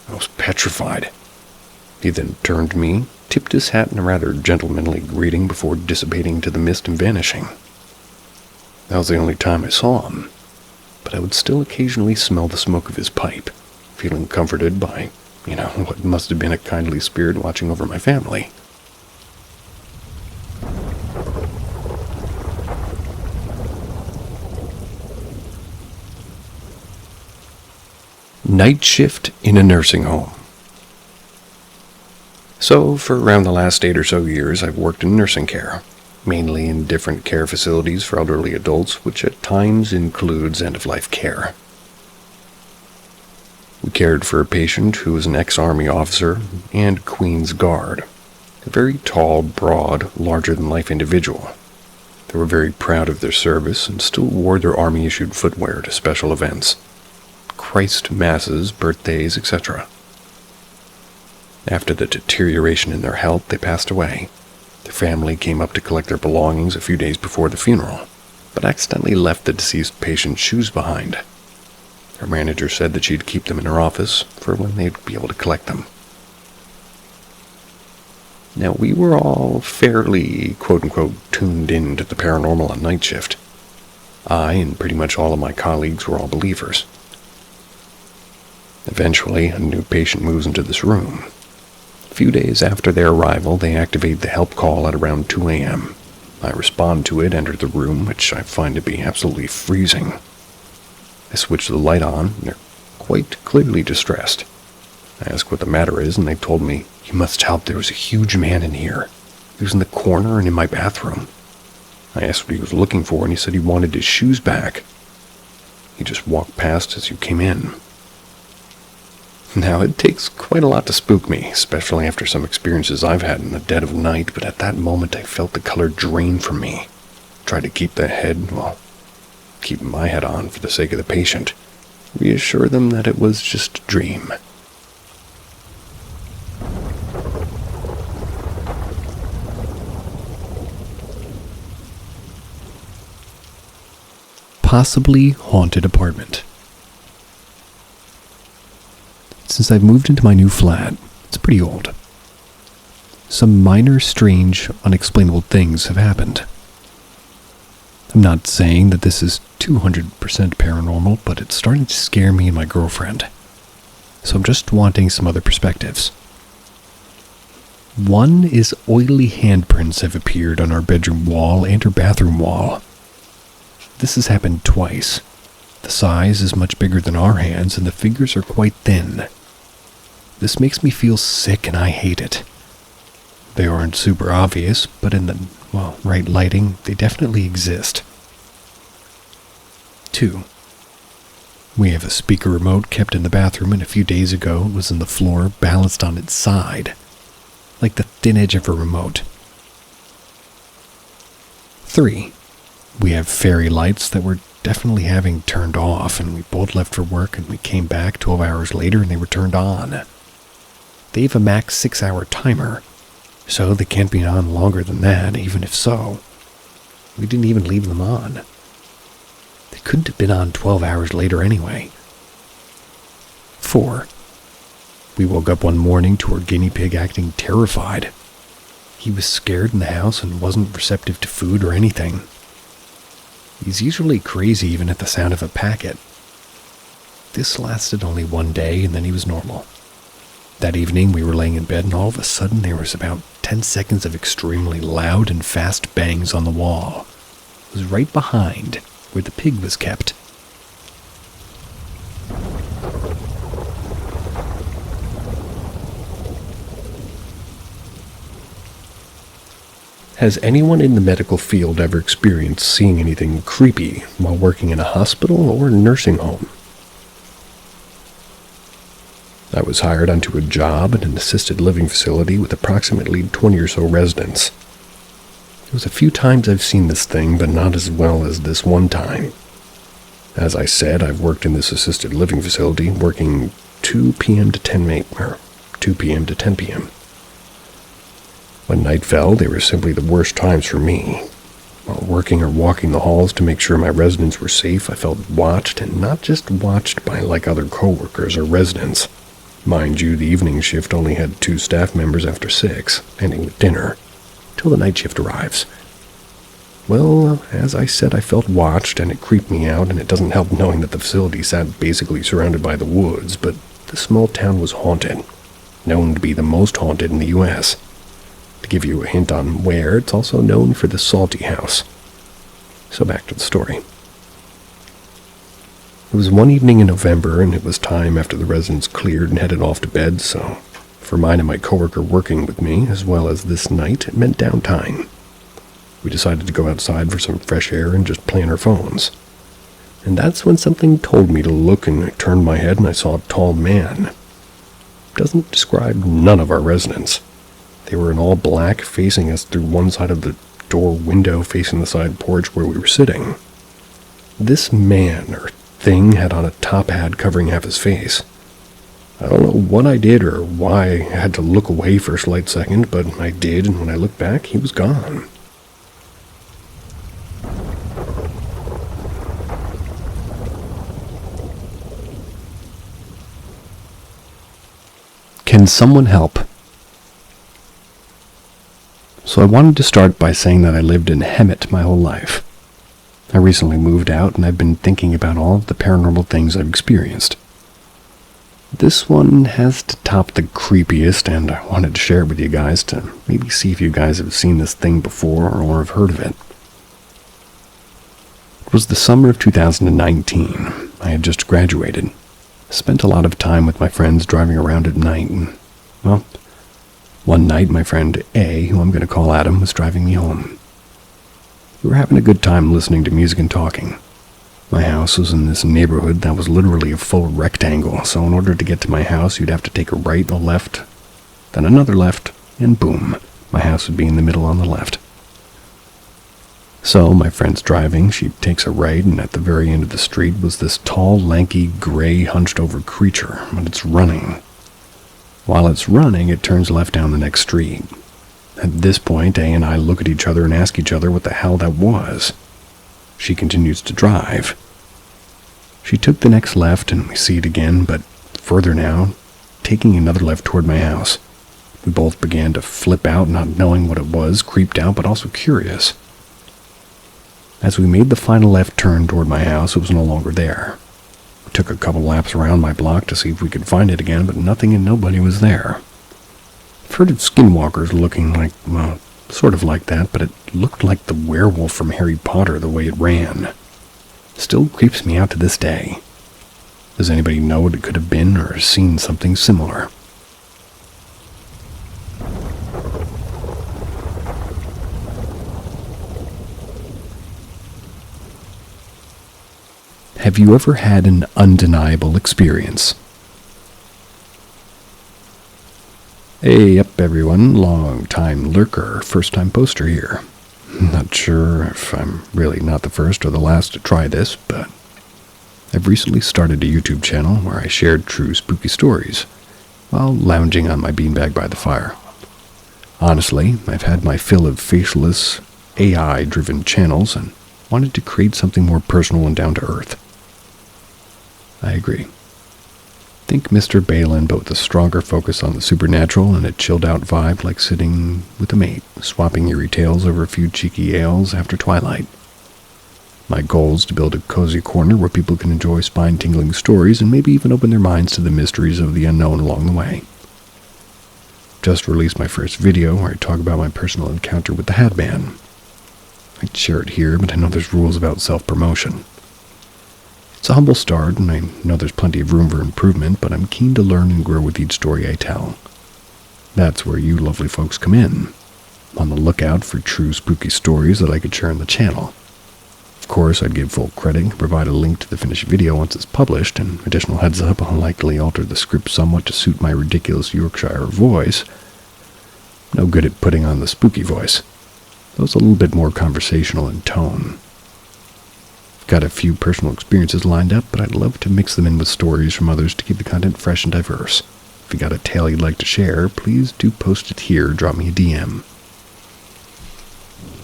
I was petrified. He then turned to me, tipped his hat in a rather gentlemanly greeting before dissipating into the mist and vanishing. That was the only time I saw him, but I would still occasionally smell the smoke of his pipe, feeling comforted by, what must have been a kindly spirit watching over my family. Night shift in a nursing home. So, for around the last 8 or so years, I've worked in nursing care, mainly in different care facilities for elderly adults, which at times includes end-of-life care. We cared for a patient who was an ex-Army officer and Queen's Guard, a very tall, broad, larger-than-life individual. They were very proud of their service and still wore their Army-issued footwear to special events. Christ masses, birthdays, etc. After the deterioration in their health, they passed away. Their family came up to collect their belongings a few days before the funeral, but accidentally left the deceased patient's shoes behind. Her manager said that she'd keep them in her office for when they'd be able to collect them. Now, we were all fairly, quote-unquote, tuned in to the paranormal on night shift. I and pretty much all of my colleagues were all believers. Eventually, a new patient moves into this room. A few days after their arrival, they activate the help call at around 2 a.m. I respond to it, enter the room, which I find to be absolutely freezing. I switch the light on, and they're quite clearly distressed. I ask what the matter is, and they told me, "You must help, there was a huge man in here. He was in the corner and in my bathroom." I asked what he was looking for, and he said he wanted his shoes back. He just walked past as you came in. Now, it takes quite a lot to spook me, especially after some experiences I've had in the dead of night, but at that moment I felt the color drain from me. Tried to keep keep my head on for the sake of the patient. Reassure them that it was just a dream. Possibly haunted apartment. Since I've moved into my new flat, it's pretty old. Some minor, strange, unexplainable things have happened. I'm not saying that this is 200% paranormal, but it's starting to scare me and my girlfriend. So I'm just wanting some other perspectives. One is oily handprints have appeared on our bedroom wall and our bathroom wall. This has happened twice. The size is much bigger than our hands, and the fingers are quite thin. This makes me feel sick, and I hate it. They aren't super obvious, but in the, right lighting, they definitely exist. 2. We have a speaker remote kept in the bathroom, and a few days ago it was in the floor, balanced on its side, like the thin edge of a remote. 3. We have fairy lights that we're definitely having turned off, and we both left for work and we came back 12 hours later and they were turned on. They have a max 6-hour timer, so they can't be on longer than that. Even if so, we didn't even leave them on. They couldn't have been on 12 hours later anyway. 4. We woke up one morning to our guinea pig acting terrified. He was scared in the house and wasn't receptive to food or anything. He's usually crazy even at the sound of a packet. This lasted only one day and then he was normal. That evening we were laying in bed and all of a sudden there was about 10 seconds of extremely loud and fast bangs on the wall. It was right behind where the pig was kept. Has anyone in the medical field ever experienced seeing anything creepy while working in a hospital or nursing home? I was hired onto a job at an assisted living facility with approximately 20 or so residents. There was a few times I've seen this thing, but not as well as this one time. As I said, I've worked in this assisted living facility, working 2 p.m. to 10 p.m. When night fell, they were simply the worst times for me. While working or walking the halls to make sure my residents were safe, I felt watched, and not just watched by like other coworkers or residents. Mind you, the evening shift only had 2 staff members after 6, ending with dinner, till the night shift arrives. Well, as I said, I felt watched, and it creeped me out, and it doesn't help knowing that the facility sat basically surrounded by the woods, but the small town was haunted, known to be the most haunted in the U.S. To give you a hint on where, it's also known for the Salty House. So back to the story. It was one evening in November, and it was time after the residents cleared and headed off to bed, so for mine and my coworker working with me, as well as this night, it meant downtime. We decided to go outside for some fresh air and just play on our phones. And that's when something told me to look, and I turned my head and I saw a tall man. Doesn't describe none of our residents. They were in all black, facing us through one side of the door window facing the side porch where we were sitting. This man or thing had on a top hat covering half his face. I don't know what I did or why I had to look away for a slight second, but I did, and when I looked back, he was gone. Can someone help? So I wanted to start by saying that I lived in Hemet my whole life. I recently moved out and I've been thinking about all of the paranormal things I've experienced. This one has to top the creepiest, and I wanted to share it with you guys to maybe see if you guys have seen this thing before or have heard of it. It was the summer of 2019. I had just graduated. Spent a lot of time with my friends driving around at night, and, well, one night my friend A, who I'm going to call Adam, was driving me home. We were having a good time listening to music and talking. My house was in this neighborhood that was literally a full rectangle, so in order to get to my house, you'd have to take a right, a left, then another left, and boom, my house would be in the middle on the left. So my friend's driving, she takes a right, and at the very end of the street was this tall, lanky, gray, hunched-over creature, but it's running. While it's running, it turns left down the next street. At this point, A and I look at each other and ask each other what the hell that was. She continues to drive. She took the next left, and we see it again, but further now, taking another left toward my house. We both began to flip out, not knowing what it was, creeped out, but also curious. As we made the final left turn toward my house, it was no longer there. We took a couple laps around my block to see if we could find it again, but nothing and nobody was there. I've heard of skinwalkers looking like, well, sort of like that, but it looked like the werewolf from Harry Potter the way it ran. Still creeps me out to this day. Does anybody know what it could have been or seen something similar? Have you ever had an undeniable experience? Hey, up everyone, long-time lurker, first-time poster here. Not sure if I'm really not the first or the last to try this, but I've recently started a YouTube channel where I shared true spooky stories while lounging on my beanbag by the fire. Honestly, I've had my fill of faceless, AI-driven channels and wanted to create something more personal and down-to-earth. I agree. Think Mr. Balin, but with a stronger focus on the supernatural and a chilled-out vibe like sitting with a mate, swapping eerie tales over a few cheeky ales after twilight. My goal is to build a cozy corner where people can enjoy spine-tingling stories and maybe even open their minds to the mysteries of the unknown along the way. Just released my first video where I talk about my personal encounter with the Hat Man. I'd share it here, but I know there's rules about self-promotion. It's a humble start, and I know there's plenty of room for improvement, but I'm keen to learn and grow with each story I tell. That's where you lovely folks come in. I'm on the lookout for true spooky stories that I could share on the channel. Of course, I'd give full credit and provide a link to the finished video once it's published, and additional heads up, I'll likely alter the script somewhat to suit my ridiculous Yorkshire voice. No good at putting on the spooky voice. That was a little bit more conversational in tone. Got a few personal experiences lined up, but I'd love to mix them in with stories from others to keep the content fresh and diverse. If you got a tale you'd like to share, please do post it here or drop me a DM.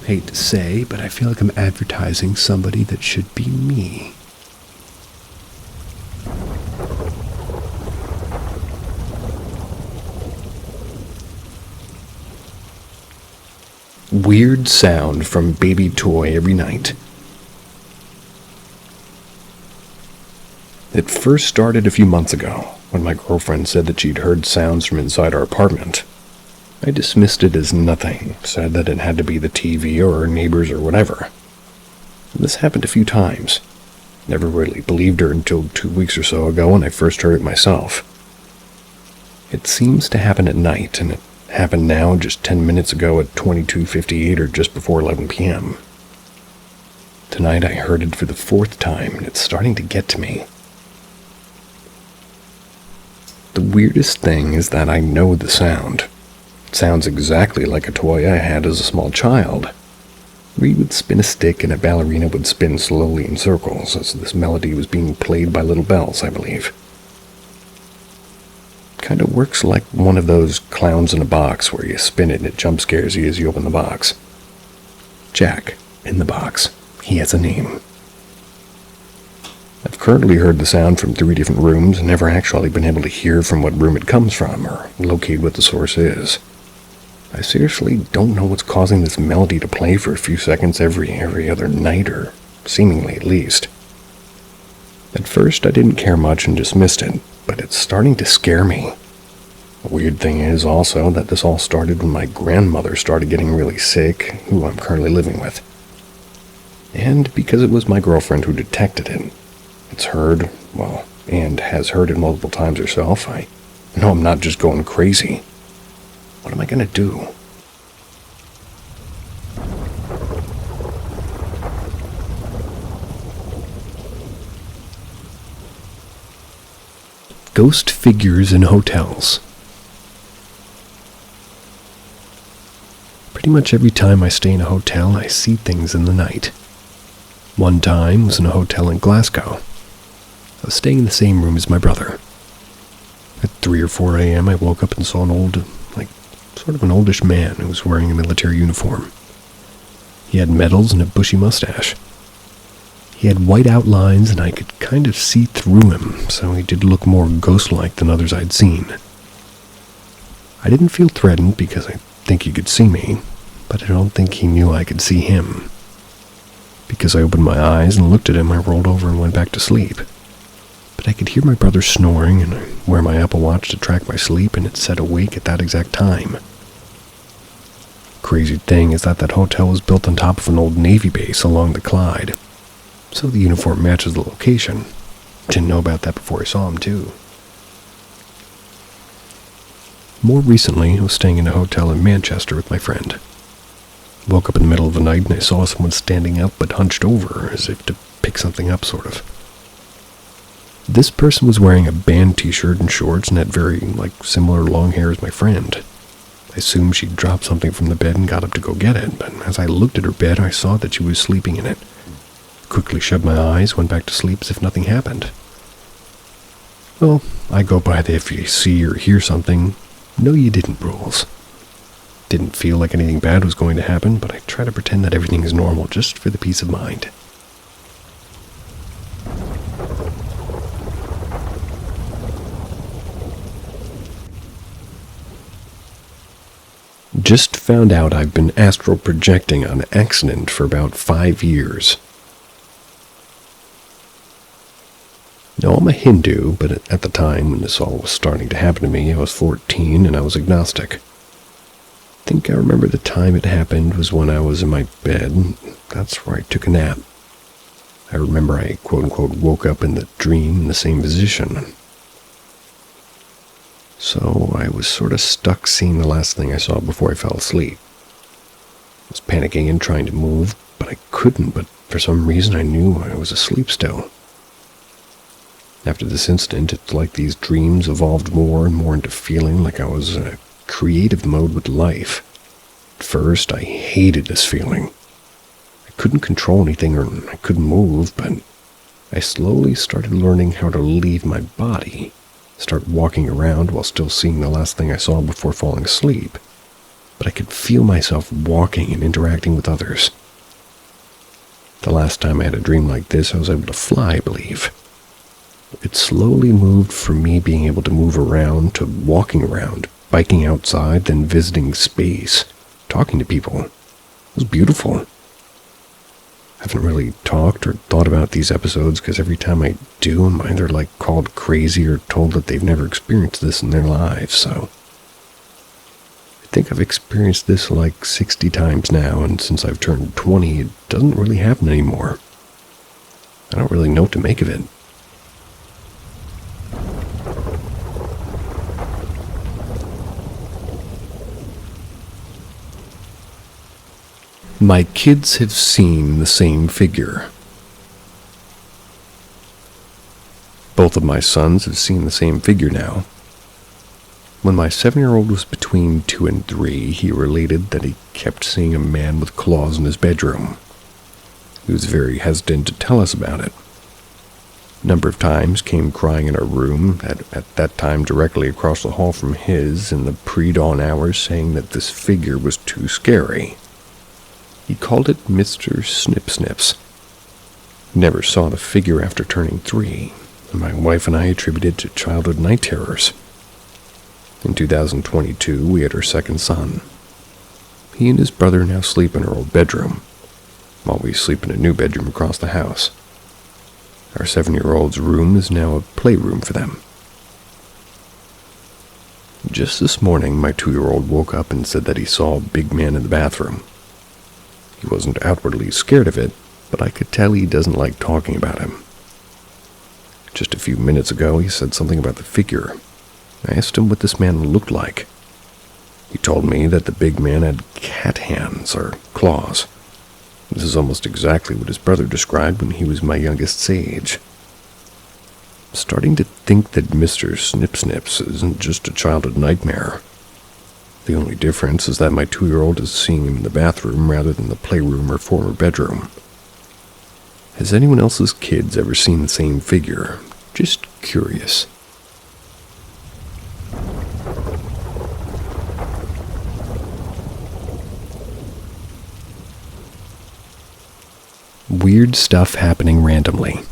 Hate to say, but I feel like I'm advertising somebody that should be me. Weird sound from baby toy every night. It first started a few months ago, when my girlfriend said that she'd heard sounds from inside our apartment. I dismissed it as nothing, said that it had to be the TV or our neighbors or whatever. This happened a few times. Never really believed her until 2 weeks or so ago when I first heard it myself. It seems to happen at night, and it happened now just 10 minutes ago at 22:58 or just before 11 p.m. Tonight I heard it for the 4th time, and it's starting to get to me. The weirdest thing is that I know the sound. It sounds exactly like a toy I had as a small child. We would spin a stick and a ballerina would spin slowly in circles as this melody was being played by little bells, I believe. Kinda works like one of those clowns in a box where you spin it and it jump scares you as you open the box. Jack, in the box. He has a name. I've currently heard the sound from 3 different rooms and never actually been able to hear from what room it comes from or locate what the source is. I seriously don't know what's causing this melody to play for a few seconds every other night, or seemingly at least. At first I didn't care much and dismissed it, but it's starting to scare me. The weird thing is also that this all started when my grandmother started getting really sick, who I'm currently living with. And because it was my girlfriend who detected it. It's heard, well, and has heard it multiple times herself. I know I'm not just going crazy. What am I gonna do? Ghost figures in hotels. Pretty much every time I stay in a hotel, I see things in the night. One time was in a hotel in Glasgow. I was staying in the same room as my brother. At 3 or 4 a.m., I woke up and saw sort of an oldish man who was wearing a military uniform. He had medals and a bushy mustache. He had white outlines, and I could kind of see through him, so he did look more ghost-like than others I'd seen. I didn't feel threatened because I think he could see me, but I don't think he knew I could see him. Because I opened my eyes and looked at him, I rolled over and went back to sleep. But I could hear my brother snoring, and I wear my Apple Watch to track my sleep, and it said awake at that exact time. Crazy thing is that hotel was built on top of an old Navy base along the Clyde, so the uniform matches the location. Didn't know about that before I saw him, too. More recently, I was staying in a hotel in Manchester with my friend. Woke up in the middle of the night and I saw someone standing up but hunched over, as if to pick something up, sort of. This person was wearing a band t-shirt and shorts and had very, similar long hair as my friend. I assumed she'd dropped something from the bed and got up to go get it, but as I looked at her bed, I saw that she was sleeping in it. Quickly shut my eyes, went back to sleep as if nothing happened. Well, I go by the if you see or hear something, no you didn't rules. Didn't feel like anything bad was going to happen, but I try to pretend that everything is normal just for the peace of mind. Just found out I've been astral projecting on accident for about 5 years. Now, I'm a Hindu, but at the time when this all was starting to happen to me, I was 14 and I was agnostic. I think I remember the time it happened was when I was in my bed. That's where I took a nap. I remember I quote-unquote woke up in the dream in the same position. So I was sort of stuck seeing the last thing I saw before I fell asleep. I was panicking and trying to move, but I couldn't, but for some reason I knew I was asleep still. After this incident, it's like these dreams evolved more and more into feeling like I was in a creative mode with life. At first, I hated this feeling. I couldn't control anything or I couldn't move, but I slowly started learning how to leave my body, start walking around while still seeing the last thing I saw before falling asleep. But I could feel myself walking and interacting with others. The last time I had a dream like this, I was able to fly, I believe. It slowly moved from me being able to move around to walking around, biking outside, then visiting space, talking to people. It was beautiful. I haven't really talked or thought about these episodes because every time I do, I'm either called crazy or told that they've never experienced this in their lives, so I think I've experienced this 60 times now, and since I've turned 20, it doesn't really happen anymore. I don't really know what to make of it. My kids have seen the same figure. Both of my sons have seen the same figure now. When my 7-year-old was between 2 and 3, he related that he kept seeing a man with claws in his bedroom. He was very hesitant to tell us about it. A number of times came crying in our room, at that time directly across the hall from his, in the pre-dawn hours, saying that this figure was too scary. He called it Mr. Snip-Snips. Never saw the figure after turning 3, and my wife and I attributed it to childhood night terrors. In 2022, we had our second son. He and his brother now sleep in our old bedroom, while we sleep in a new bedroom across the house. Our 7-year-old's room is now a playroom for them. Just this morning, my 2-year-old woke up and said that he saw a big man in the bathroom. He wasn't outwardly scared of it, but I could tell he doesn't like talking about him. Just a few minutes ago, he said something about the figure. I asked him what this man looked like. He told me that the big man had cat hands, or claws. This is almost exactly what his brother described when he was my youngest's age. I'm starting to think that Mr. Snip-Snips isn't just a childhood nightmare. The only difference is that my 2-year-old is seeing him in the bathroom rather than the playroom or former bedroom. Has anyone else's kids ever seen the same figure? Just curious. Weird stuff happening randomly.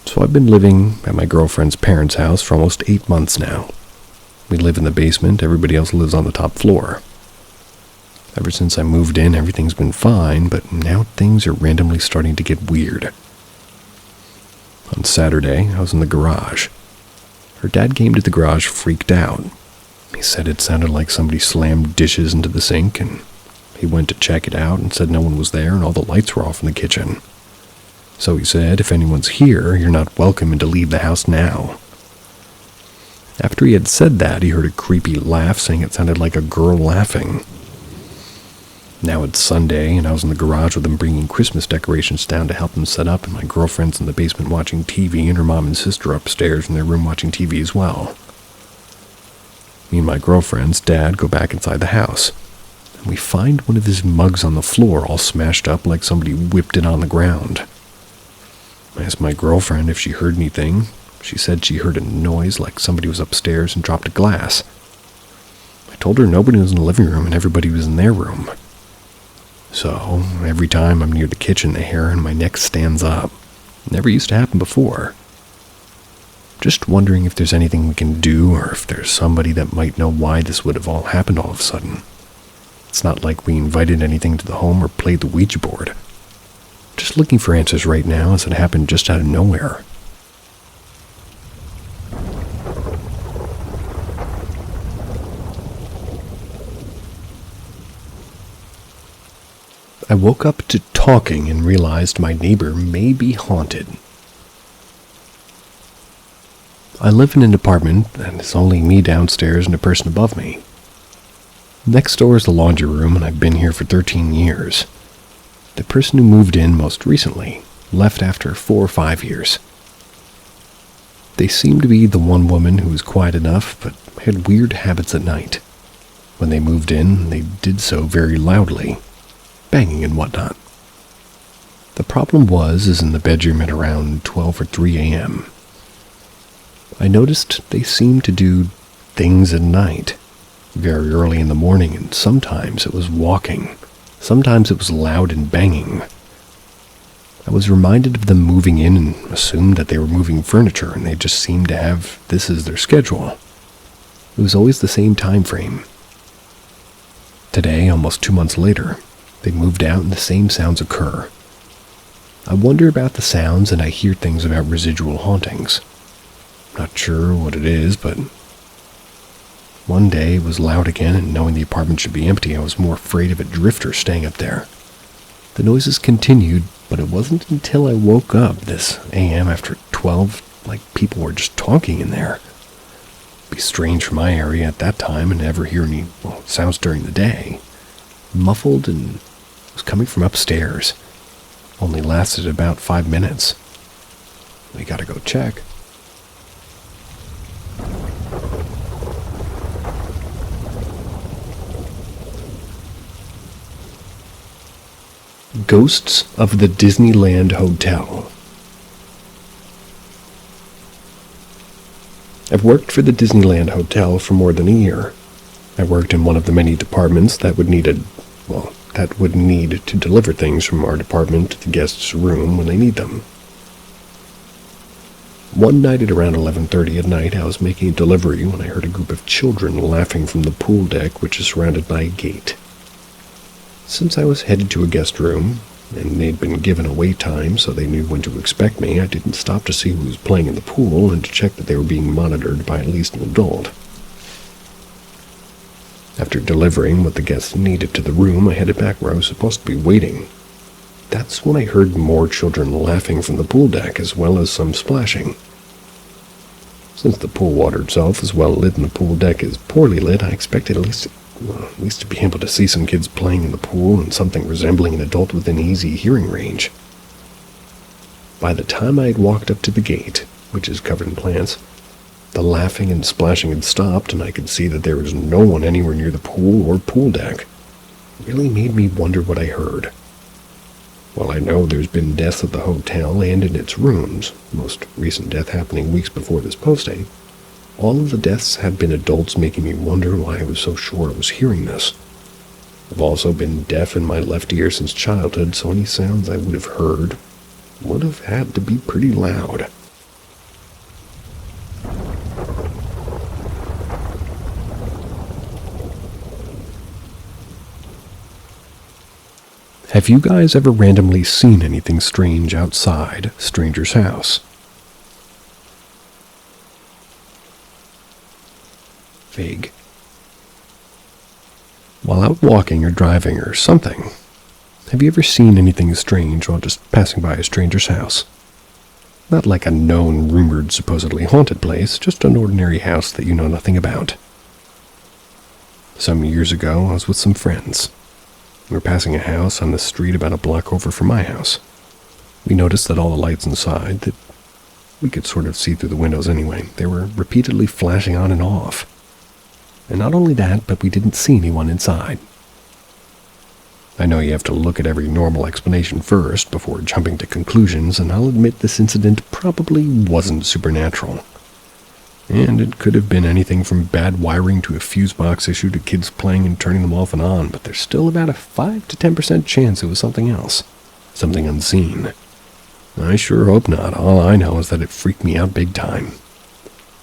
So I've been living at my girlfriend's parents' house for almost 8 months now. We live in the basement, everybody else lives on the top floor. Ever since I moved in, everything's been fine, but now things are randomly starting to get weird. On Saturday, I was in the garage. Her dad came to the garage freaked out. He said it sounded like somebody slammed dishes into the sink, and he went to check it out and said no one was there and all the lights were off in the kitchen. So he said, if anyone's here, you're not welcome and to leave the house now. After he had said that, he heard a creepy laugh saying it sounded like a girl laughing. Now it's Sunday, and I was in the garage with them bringing Christmas decorations down to help them set up, and my girlfriend's in the basement watching TV, and her mom and sister upstairs in their room watching TV as well. Me and my girlfriend's dad go back inside the house, and we find one of his mugs on the floor all smashed up like somebody whipped it on the ground. I asked my girlfriend if she heard anything. She said she heard a noise like somebody was upstairs and dropped a glass. I told her nobody was in the living room and everybody was in their room. So, every time I'm near the kitchen, the hair on my neck stands up. It never used to happen before. Just wondering if there's anything we can do, or if there's somebody that might know why this would have all happened all of a sudden. It's not like we invited anything to the home or played the Ouija board. Just looking for answers right now, as it happened just out of nowhere. I woke up to talking and realized my neighbor may be haunted. I live in an apartment, and it's only me downstairs and a person above me. Next door is the laundry room, and I've been here for 13 years. The person who moved in most recently left after 4 or 5 years. They seemed to be the one woman who was quiet enough, but had weird habits at night. When they moved in, they did so very loudly, banging and whatnot. The problem is in the bedroom at around 12 or 3 a.m. I noticed they seemed to do things at night, very early in the morning, and sometimes it was walking. Sometimes it was loud and banging. I was reminded of them moving in and assumed that they were moving furniture, and they just seemed to have this as their schedule. It was always the same time frame. Today, almost 2 months later, they moved out and the same sounds occur. I wonder about the sounds, and I hear things about residual hauntings. Not sure what it is, but one day it was loud again, and knowing the apartment should be empty, I was more afraid of a drifter staying up there. The noises continued, but it wasn't until I woke up this AM after 12, like people were just talking in there. It'd be strange for my area at that time and never hear any sounds during the day. Muffled and was coming from upstairs. Only lasted about 5 minutes. We gotta go check. Ghosts of the Disneyland Hotel. I've worked for the Disneyland Hotel for more than a year. I worked in one of the many departments that would need to deliver things from our department to the guests' room when they need them. One night at around 11:30 at night, I was making a delivery when I heard a group of children laughing from the pool deck, which is surrounded by a gate. Since I was headed to a guest room, and they'd been given a wait time so they knew when to expect me, I didn't stop to see who was playing in the pool and to check that they were being monitored by at least an adult. After delivering what the guests needed to the room, I headed back where I was supposed to be waiting. That's when I heard more children laughing from the pool deck, as well as some splashing. Since the pool water itself is well lit and the pool deck is poorly lit, I expected at least to be able to see some kids playing in the pool and something resembling an adult within easy hearing range. By the time I had walked up to the gate, which is covered in plants, the laughing and splashing had stopped, and I could see that there was no one anywhere near the pool or pool deck. It really made me wonder what I heard. While I know there's been deaths at the hotel and in its rooms, most recent death happening weeks before this posting, all of the deaths had been adults, making me wonder why I was so sure I was hearing this. I've also been deaf in my left ear since childhood, so any sounds I would have heard would have had to be pretty loud. Have you guys ever randomly seen anything strange outside a stranger's house? Vague. While out walking or driving or something, have you ever seen anything strange while just passing by a stranger's house? Not like a known, rumored, supposedly haunted place, just an ordinary house that you know nothing about. Some years ago, I was with some friends. We were passing a house on the street about a block over from my house. We noticed that all the lights inside, that we could sort of see through the windows anyway, they were repeatedly flashing on and off. And not only that, but we didn't see anyone inside. I know you have to look at every normal explanation first before jumping to conclusions, and I'll admit this incident probably wasn't supernatural. And it could have been anything from bad wiring to a fuse box issue to kids playing and turning them off and on, but there's still about a 5 to 10% chance it was something else. Something unseen. I sure hope not. All I know is that it freaked me out big time.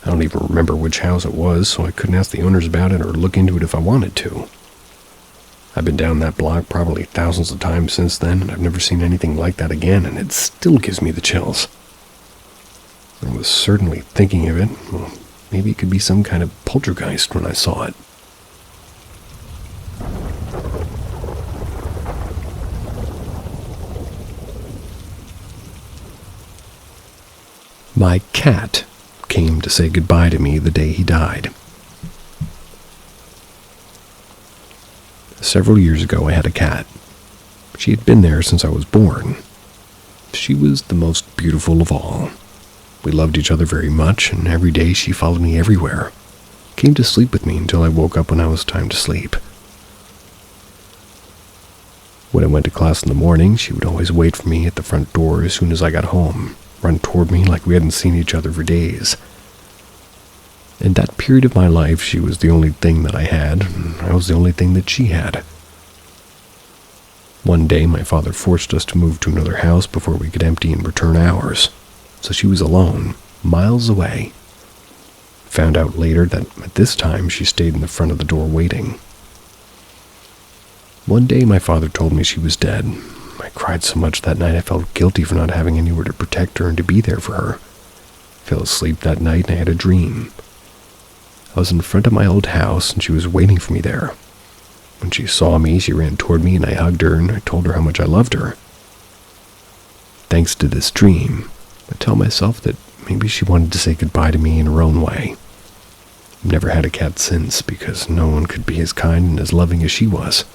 I don't even remember which house it was, so I couldn't ask the owners about it or look into it if I wanted to. I've been down that block probably thousands of times since then, and I've never seen anything like that again, and it still gives me the chills. I was certainly thinking of it. Well, maybe it could be some kind of poltergeist when I saw it. My cat came to say goodbye to me the day he died. Several years ago, I had a cat. She had been there since I was born. She was the most beautiful of all. We loved each other very much, and every day she followed me everywhere. Came to sleep with me until I woke up when I was time to sleep. When I went to class in the morning, she would always wait for me at the front door as soon as I got home, run toward me like we hadn't seen each other for days. In that period of my life, she was the only thing that I had, and I was the only thing that she had. One day, my father forced us to move to another house before we could empty and return ours, so she was alone, miles away. Found out later that at this time she stayed in the front of the door waiting. One day, my father told me she was dead. I cried so much that night I felt guilty for not having anywhere to protect her and to be there for her. I fell asleep that night and I had a dream. I was in front of my old house and she was waiting for me there. When she saw me, she ran toward me and I hugged her and I told her how much I loved her. Thanks to this dream, I tell myself that maybe she wanted to say goodbye to me in her own way. I've never had a cat since because no one could be as kind and as loving as she was.